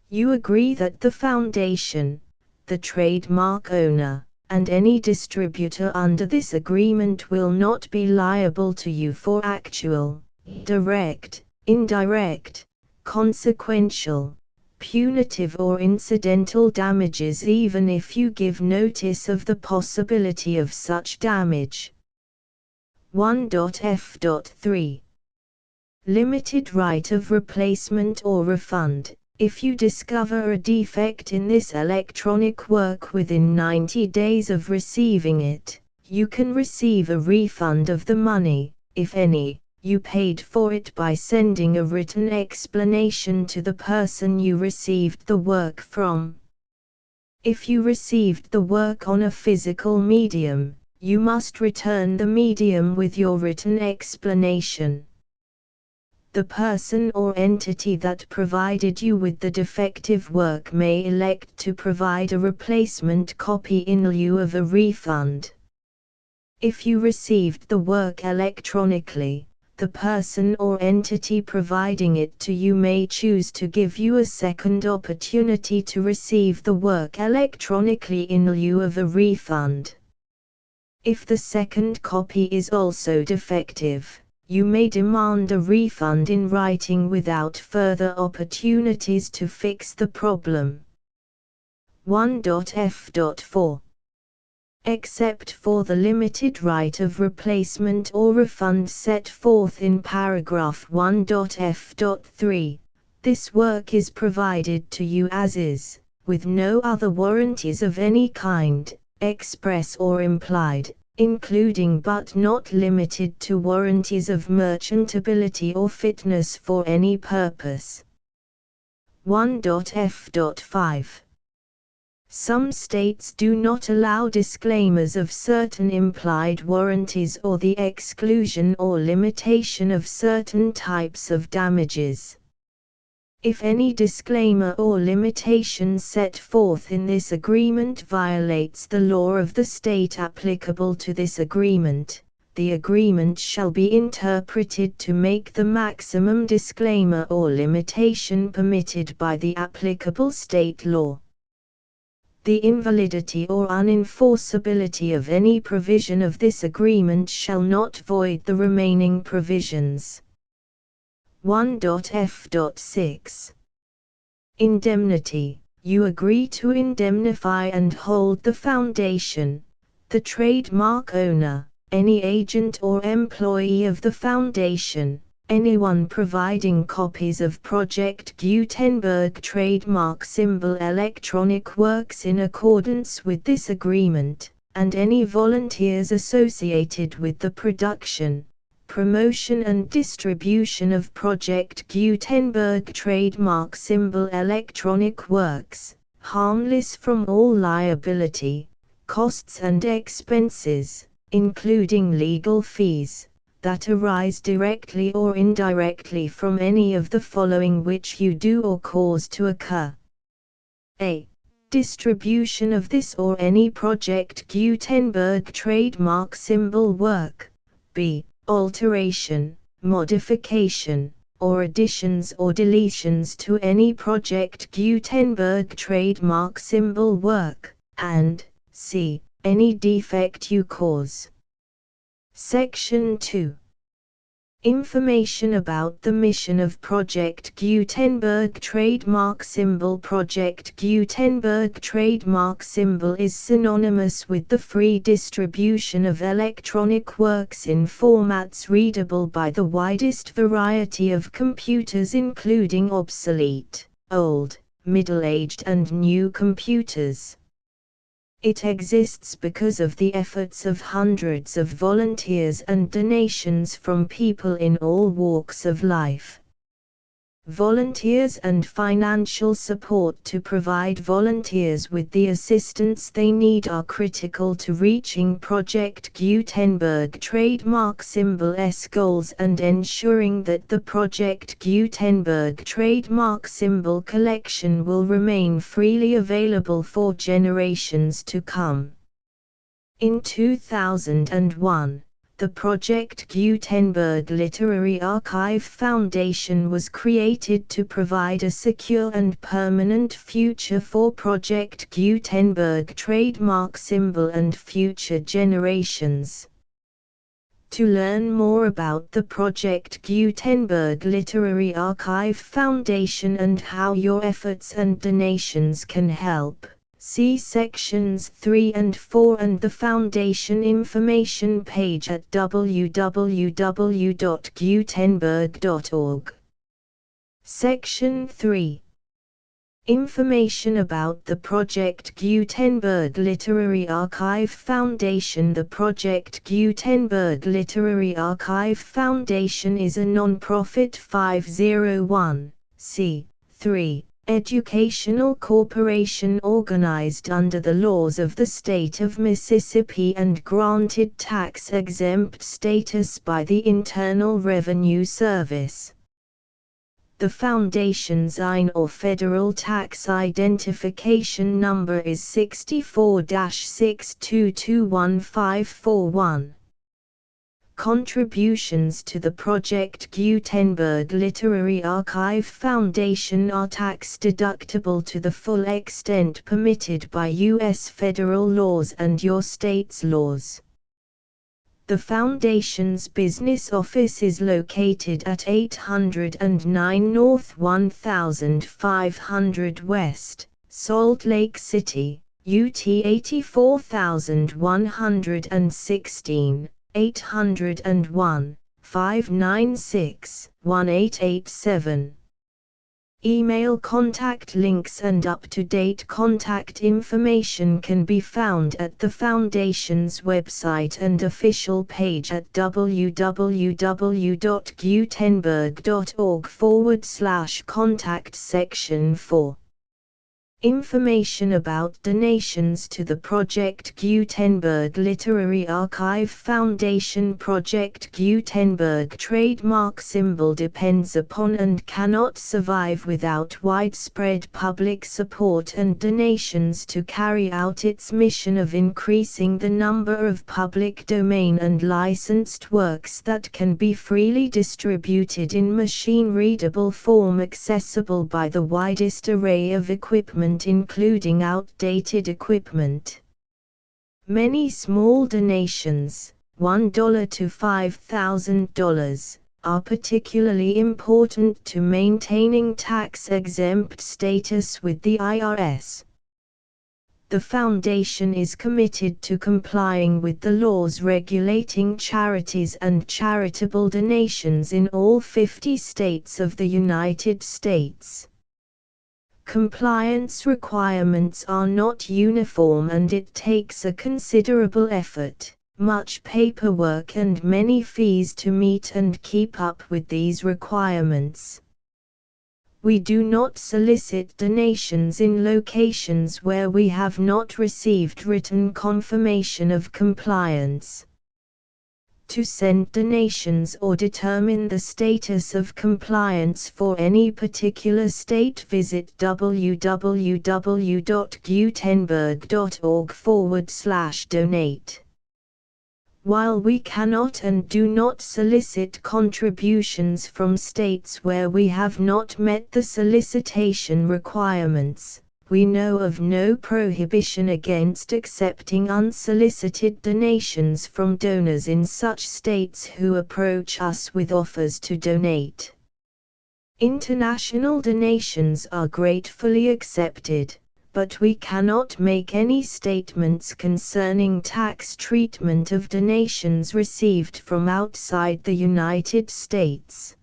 You agree that the Foundation, the trademark owner, and any distributor under this agreement will not be liable to you for actual, direct, indirect, consequential, punitive or incidental damages even if you give notice of the possibility of such damage. 1.f.3. Limited right of replacement or refund. If you discover a defect in this electronic work within 90 days of receiving it, you can receive a refund of the money, if any, you paid for it by sending a written explanation to the person you received the work from. If you received the work on a physical medium, You must return the medium with your written explanation. The person or entity that provided you with the defective work may elect to provide a replacement copy in lieu of a refund. If you received the work electronically, the person or entity providing it to you may choose to give you a second opportunity to receive the work electronically in lieu of a refund. If the second copy is also defective, you may demand a refund in writing without further opportunities to fix the problem. 1.f.4 Except for the limited right of replacement or refund set forth in paragraph 1.f.3, this work is provided to you as is, with no other warranties of any kind, express or implied, including but not limited to warranties of merchantability or fitness for any purpose. 1.f.5 Some states do not allow disclaimers of certain implied warranties or the exclusion or limitation of certain types of damages. If any disclaimer or limitation set forth in this agreement violates the law of the state applicable to this agreement, the agreement shall be interpreted to make the maximum disclaimer or limitation permitted by the applicable state law. The invalidity or unenforceability of any provision of this agreement shall not void the remaining provisions. 1.f.6 Indemnity. You agree to indemnify and hold the foundation, the trademark owner, any agent or employee of the foundation, anyone providing copies of Project Gutenberg trademark symbol electronic works in accordance with this agreement, and any volunteers associated with the production, promotion and distribution of Project Gutenberg trademark symbol electronic works, harmless from all liability, costs and expenses, including legal fees, that arise directly or indirectly from any of the following which you do or cause to occur. A. Distribution of this or any Project Gutenberg trademark symbol work. B. Alteration, modification, or additions or deletions to any Project Gutenberg trademark symbol work, and C. Any defect you cause. Section 2. Information about the mission of Project Gutenberg trademark symbol. Project Gutenberg trademark symbol is synonymous with the free distribution of electronic works in formats readable by the widest variety of computers, including obsolete, old, middle-aged and new computers. It exists because of the efforts of hundreds of volunteers and donations from people in all walks of life. Volunteers and financial support to provide volunteers with the assistance they need are critical to reaching Project Gutenberg trademark symbol's goals and ensuring that the Project Gutenberg trademark symbol collection will remain freely available for generations to come. In 2001, the Project Gutenberg Literary Archive Foundation was created to provide a secure and permanent future for Project Gutenberg trademark symbol and future generations. To learn more about the Project Gutenberg Literary Archive Foundation and how your efforts and donations can help, see sections 3 and 4 and the Foundation information page at www.gutenberg.org. Section 3. Information about the Project Gutenberg Literary Archive Foundation. The Project Gutenberg Literary Archive Foundation is a non-profit 501(c)(3) educational corporation organized under the laws of the state of Mississippi and granted tax-exempt status by the Internal Revenue Service. The foundation's IN or Federal Tax Identification Number is 64-6221541. Contributions to the Project Gutenberg Literary Archive Foundation are tax-deductible to the full extent permitted by U.S. federal laws and your state's laws. The Foundation's business office is located at 809 North 1500 West, Salt Lake City, UT 84116, 801-596-1887. Email contact links and up-to-date contact information can be found at the Foundation's website and official page at www.gutenberg.org/contact section 4. Information about donations to the Project Gutenberg Literary Archive Foundation. Project Gutenberg trademark symbol depends upon and cannot survive without widespread public support and donations to carry out its mission of increasing the number of public domain and licensed works that can be freely distributed in machine-readable form accessible by the widest array of equipment including outdated equipment. Many small donations, $1 to $5,000, are particularly important to maintaining tax-exempt status with the IRS. The Foundation is committed to complying with the laws regulating charities and charitable donations in all 50 states of the United States. Compliance requirements are not uniform and it takes a considerable effort, much paperwork and many fees to meet and keep up with these requirements. We do not solicit donations in locations where we have not received written confirmation of compliance. To send donations or determine the status of compliance for any particular state, visit www.gutenberg.org/donate. While we cannot and do not solicit contributions from states where we have not met the solicitation requirements, we know of no prohibition against accepting unsolicited donations from donors in such states who approach us with offers to donate. International donations are gratefully accepted, but we cannot make any statements concerning tax treatment of donations received from outside the United States.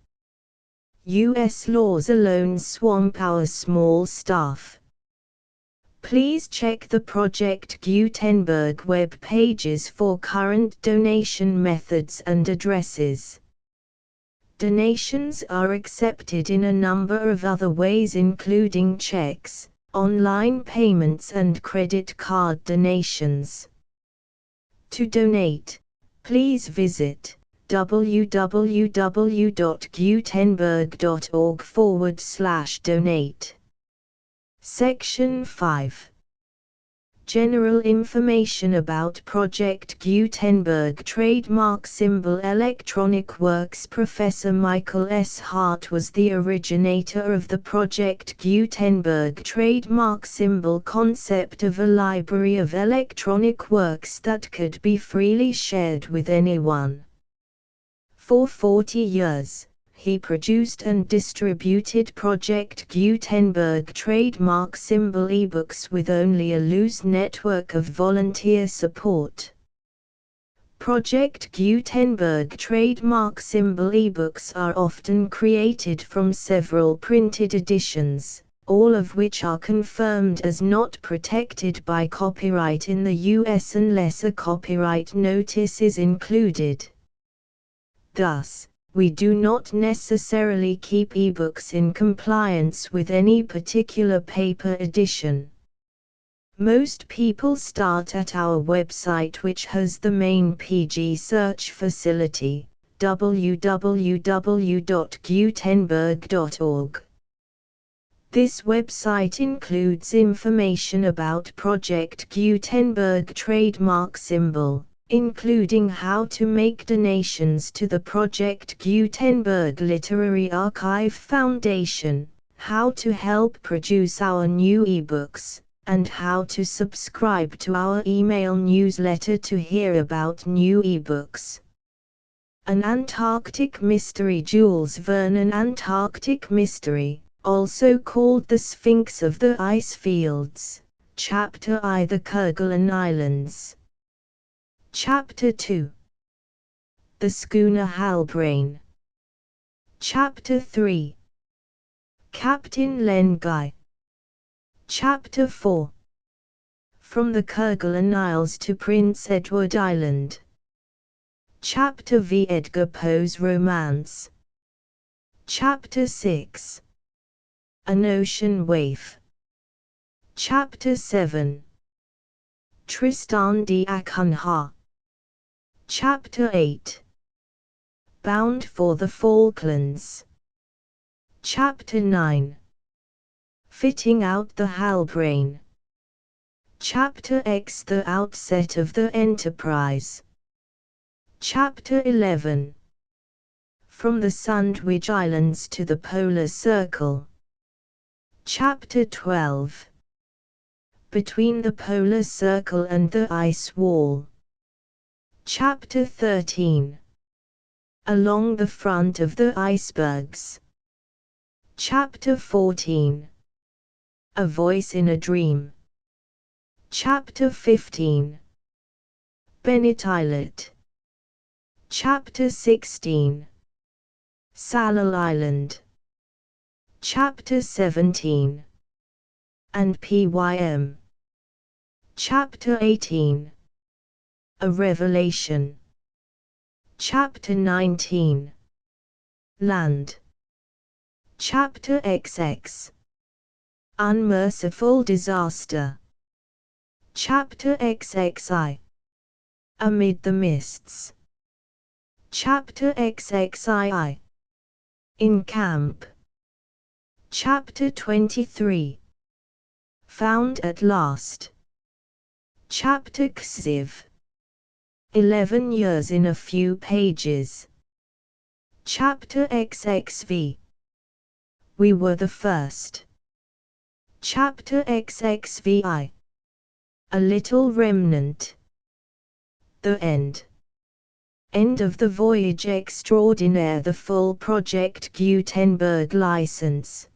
U.S. laws alone swamp our small staff. Please check the Project Gutenberg web pages for current donation methods and addresses. Donations are accepted in a number of other ways including checks, online payments and credit card donations. To donate, please visit www.gutenberg.org/donate. Section 5. General information about Project Gutenberg trademark symbol electronic works. Professor Michael S. Hart was the originator of the Project Gutenberg trademark symbol concept of a library of electronic works that could be freely shared with anyone. For 40 years, he produced and distributed Project Gutenberg trademark symbol ebooks with only a loose network of volunteer support. Project Gutenberg trademark symbol ebooks are often created from several printed editions, all of which are confirmed as not protected by copyright in the U.S. unless a copyright notice is included. Thus, We do not necessarily keep ebooks in compliance with any particular paper edition. Most people start at our website, which has the main PG search facility, www.gutenberg.org. This website includes information about Project Gutenberg trademark symbol, including how to make donations to the Project Gutenberg Literary Archive Foundation, how to help produce our new ebooks, and how to subscribe to our email newsletter to hear about new ebooks. An Antarctic Mystery. Jules Verne. An Antarctic Mystery, also called The Sphinx of the Ice Fields, Chapter I. The Kerguelen Islands. Chapter 2. The Schooner Halbrane. Chapter 3. Captain Len Guy. Chapter 4. From the Kerguelen Isles to Prince Edward Island. Chapter V. Edgar Poe's Romance. Chapter 6. An Ocean Waif. Chapter 7. Tristan d'Acunha. Chapter 8. Bound for the Falklands. Chapter 9. Fitting out the Halbrane. Chapter X. The outset of the enterprise. Chapter 11. From the Sandwich Islands to the Polar Circle. Chapter 12. Between the Polar Circle and the Ice Wall. Chapter 13. Along the front of the icebergs. Chapter 14. A Voice in a Dream. Chapter 15. Bennet Islet. Chapter 16. Sallal Island. Chapter 17. And Pym. Chapter 18. A Revelation. Chapter 19. Land. Chapter XX. Unmerciful Disaster. Chapter XXI. Amid the Mists. Chapter XXII. In Camp. Chapter 23. Found at Last. Chapter Xiv. 11 years in a few pages. Chapter XXV. We were the first. Chapter XXVI. A little remnant. The end. End of the voyage extraordinaire. The full Project Gutenberg license.